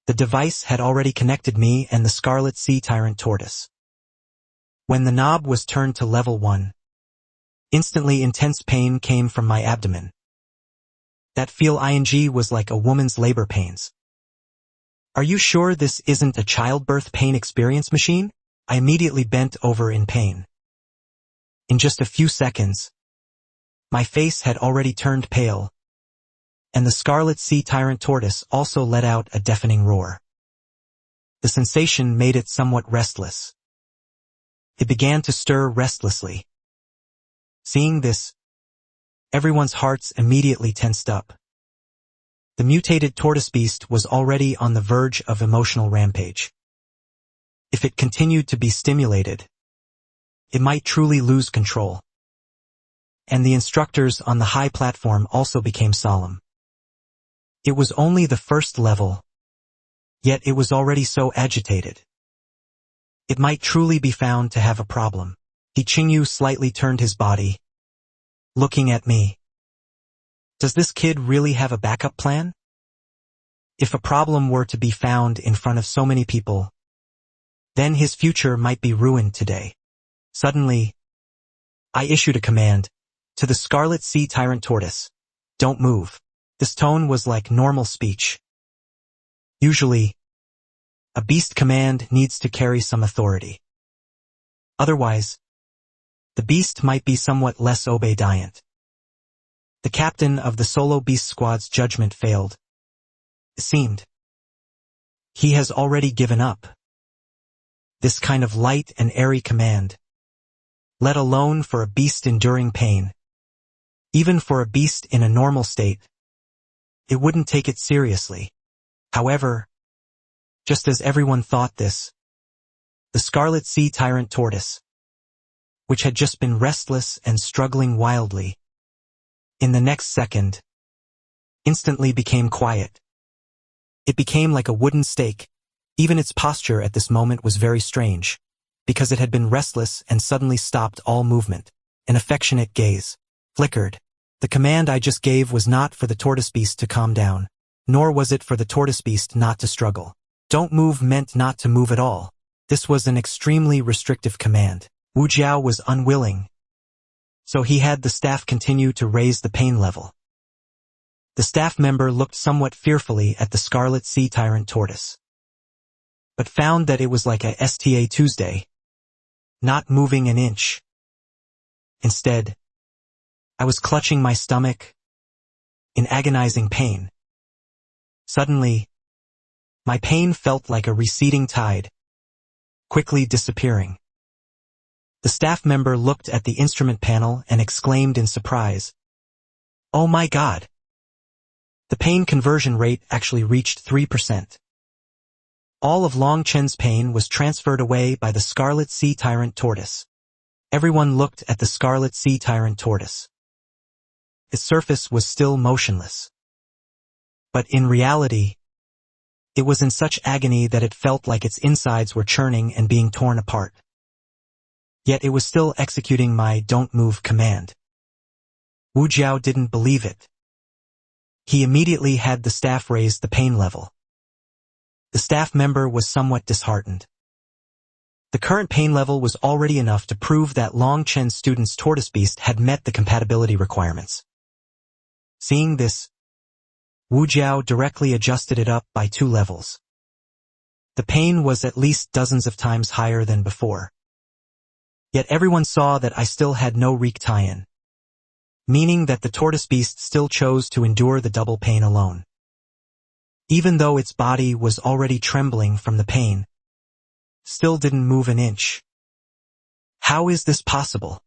the device had already connected me and the Scarlet Sea Tyrant Tortoise. When the knob was turned to level 1, instantly intense pain came from my abdomen. That feel-ing was like a woman's labor pains. Are you sure this isn't a childbirth pain experience machine? I immediately bent over in pain. In just a few seconds, my face had already turned pale, and the Scarlet Sea Tyrant Tortoise also let out a deafening roar. The sensation made it somewhat restless. It began to stir restlessly. Seeing this, everyone's hearts immediately tensed up. The mutated tortoise beast was already on the verge of emotional rampage. If it continued to be stimulated, it might truly lose control. And the instructors on the high platform also became solemn. It was only the first level, yet it was already so agitated. It might truly be found to have a problem. Qingyu slightly turned his body, looking at me. Does this kid really have a backup plan? If a problem were to be found in front of so many people, then his future might be ruined today. Suddenly, I issued a command to the Scarlet Sea Tyrant Tortoise. Don't move. This tone was like normal speech. Usually, a beast command needs to carry some authority. Otherwise, the beast might be somewhat less obedient. The captain of the solo beast squad's judgment failed. It seemed he has already given up. This kind of light and airy command, let alone for a beast enduring pain, even for a beast in a normal state, it wouldn't take it seriously. However, just as everyone thought this, the Scarlet Sea Tyrant Tortoise, which had just been restless and struggling wildly, in the next second, instantly became quiet. It became like a wooden stake. Even its posture at this moment was very strange, because it had been restless and suddenly stopped all movement. An affectionate gaze flickered. The command I just gave was not for the tortoise beast to calm down, nor was it for the tortoise beast not to struggle. Don't move meant not to move at all. This was an extremely restrictive command. Wu Jiao was unwilling, so he had the staff continue to raise the pain level. The staff member looked somewhat fearfully at the Scarlet Sea Tyrant Tortoise, but found that it was like a STA Tuesday, not moving an inch. Instead, I was clutching my stomach in agonizing pain. Suddenly, my pain felt like a receding tide, quickly disappearing. The staff member looked at the instrument panel and exclaimed in surprise, "Oh my God!" The pain conversion rate actually reached 3%. All of Long Chen's pain was transferred away by the Scarlet Sea Tyrant Tortoise. Everyone looked at the Scarlet Sea Tyrant Tortoise. Its surface was still motionless. But in reality, it was in such agony that it felt like its insides were churning and being torn apart. Yet it was still executing my "don't move" command. Wu Jiao didn't believe it. He immediately had the staff raise the pain level. The staff member was somewhat disheartened. The current pain level was already enough to prove that Long Chen's student's tortoise beast had met the compatibility requirements. Seeing this, Wu Jiao directly adjusted it up by 2 levels. The pain was at least dozens of times higher than before. Yet everyone saw that I still had no reek tie-in, meaning that the tortoise beast still chose to endure the double pain alone. even though its body was already trembling from the pain. Still didn't move an inch. How is this possible?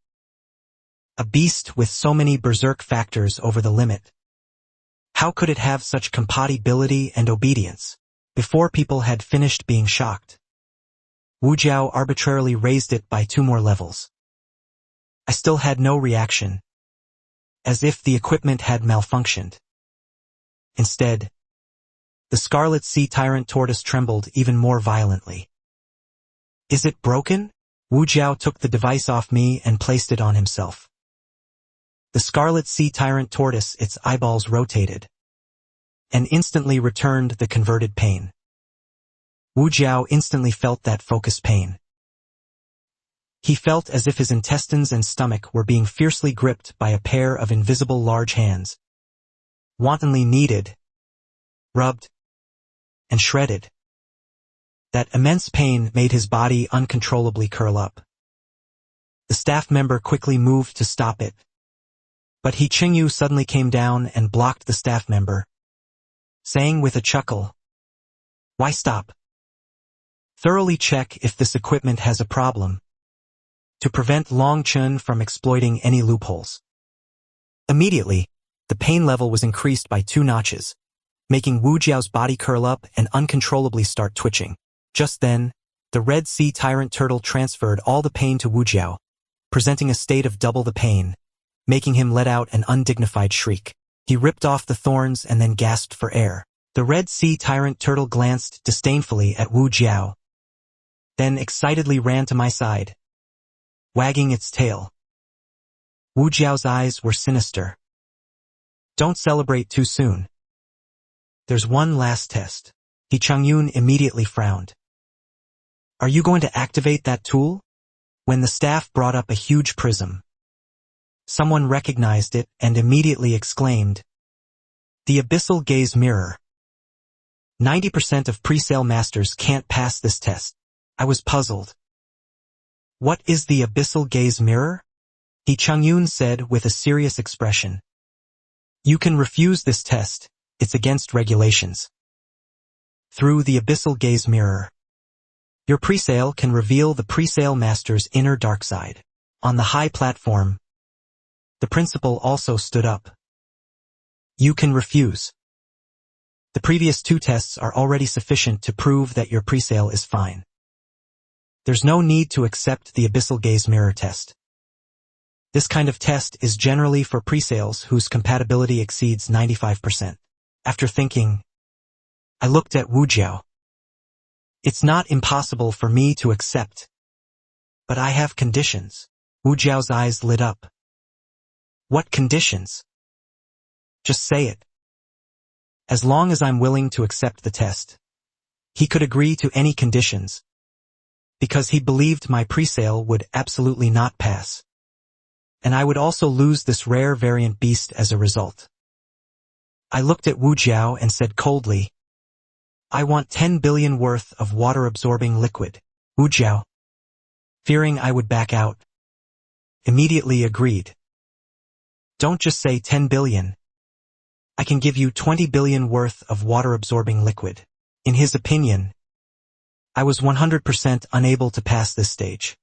A beast with so many berserk factors over the limit. How could it have such compatibility and obedience? Before people had finished being shocked, Wu Jiao arbitrarily raised it by 2 more levels. I still had no reaction, as if the equipment had malfunctioned. Instead, the Scarlet Sea Tyrant Tortoise trembled even more violently. Is it broken? Wu Jiao took the device off me and placed it on himself. The Scarlet Sea Tyrant Tortoise, its eyeballs rotated, and instantly returned the converted pain. Wu Jiao instantly felt that focused pain. He felt as if his intestines and stomach were being fiercely gripped by a pair of invisible large hands, wantonly kneaded, rubbed, and shredded. That immense pain made his body uncontrollably curl up. The staff member quickly moved to stop it, but Qingyu suddenly came down and blocked the staff member, saying with a chuckle, "Why stop? Thoroughly check if this equipment has a problem, to prevent Long Chun from exploiting any loopholes." Immediately, the pain level was increased by 2 notches, making Wu Jiao's body curl up and uncontrollably start twitching. Just then, the Red Sea Tyrant Turtle transferred all the pain to Wu Jiao, presenting a state of double the pain, making him let out an undignified shriek. He ripped off the thorns and then gasped for air. The Red Sea Tyrant Turtle glanced disdainfully at Wu Jiao, then excitedly ran to my side, wagging its tail. Wu Jiao's eyes were sinister. Don't celebrate too soon. There's one last test. Changyun immediately frowned. Are you going to activate that tool? When the staff brought up a huge prism, someone recognized it and immediately exclaimed, "The Abyssal Gaze Mirror." 90% of pre-sale masters can't pass this test. I was puzzled. What is the Abyssal Gaze Mirror? Changyun said with a serious expression. You can refuse this test, it's against regulations. Through the Abyssal Gaze Mirror, your pre-sale can reveal the pre-sale master's inner dark side. On the high platform, the principal also stood up. You can refuse. The previous 2 tests are already sufficient to prove that your pre-sale is fine. There's no need to accept the Abyssal Gaze Mirror test. This kind of test is generally for pre-sales whose compatibility exceeds 95%. After thinking, I looked at Wu Jiao. It's not impossible for me to accept, but I have conditions. Wu Jiao's eyes lit up. What conditions? Just say it. As long as I'm willing to accept the test. He could agree to any conditions, because he believed my pre-sale would absolutely not pass. And I would also lose this rare variant beast as a result. I looked at Wu Jiao and said coldly, I want 10 billion worth of water-absorbing liquid. Wu Jiao, fearing I would back out, immediately agreed. Don't just say 10 billion. I can give you 20 billion worth of water-absorbing liquid. In his opinion, I was 100% unable to pass this stage.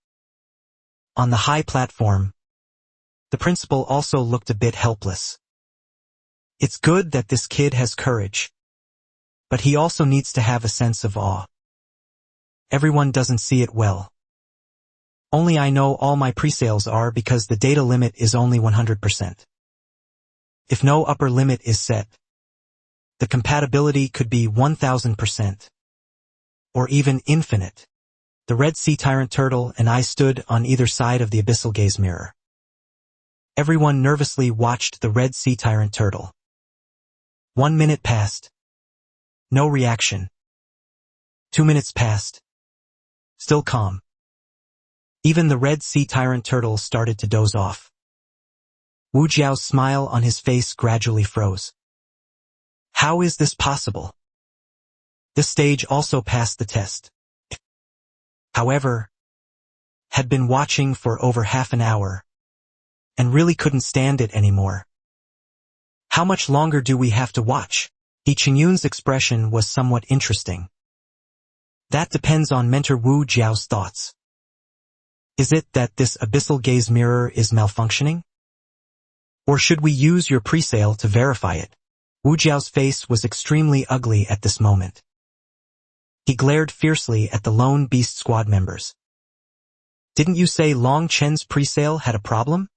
On the high platform, the principal also looked a bit helpless. It's good that this kid has courage, but he also needs to have a sense of awe. Everyone doesn't see it well. Only I know all my pre-sales are because the data limit is only 100%. If no upper limit is set, the compatibility could be 1000%, or even infinite. The Red Sea Tyrant Turtle and I stood on either side of the Abyssal Gaze Mirror. Everyone nervously watched the Red Sea Tyrant Turtle. 1 minute passed. No reaction. 2 minutes passed. Still calm. Even the Red Sea Tyrant Turtle started to doze off. Wu Jiao's smile on his face gradually froze. How is this possible? This stage also passed the test. However, had been watching for over half an hour, and really couldn't stand it anymore. How much longer do we have to watch? He Qingyun's expression was somewhat interesting. That depends on Mentor Wu Jiao's thoughts. Is it that this abyssal gaze mirror is malfunctioning? Or should we use your presale to verify it? Wu Jiao's face was extremely ugly at this moment. He glared fiercely at the lone beast squad members. Didn't you say Long Chen's presale had a problem?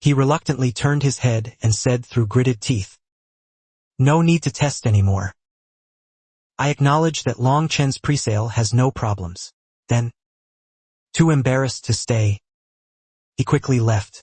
He reluctantly turned his head and said through gritted teeth. No need to test anymore. I acknowledge that Long Chen's presale has no problems. Then, too embarrassed to stay, he quickly left.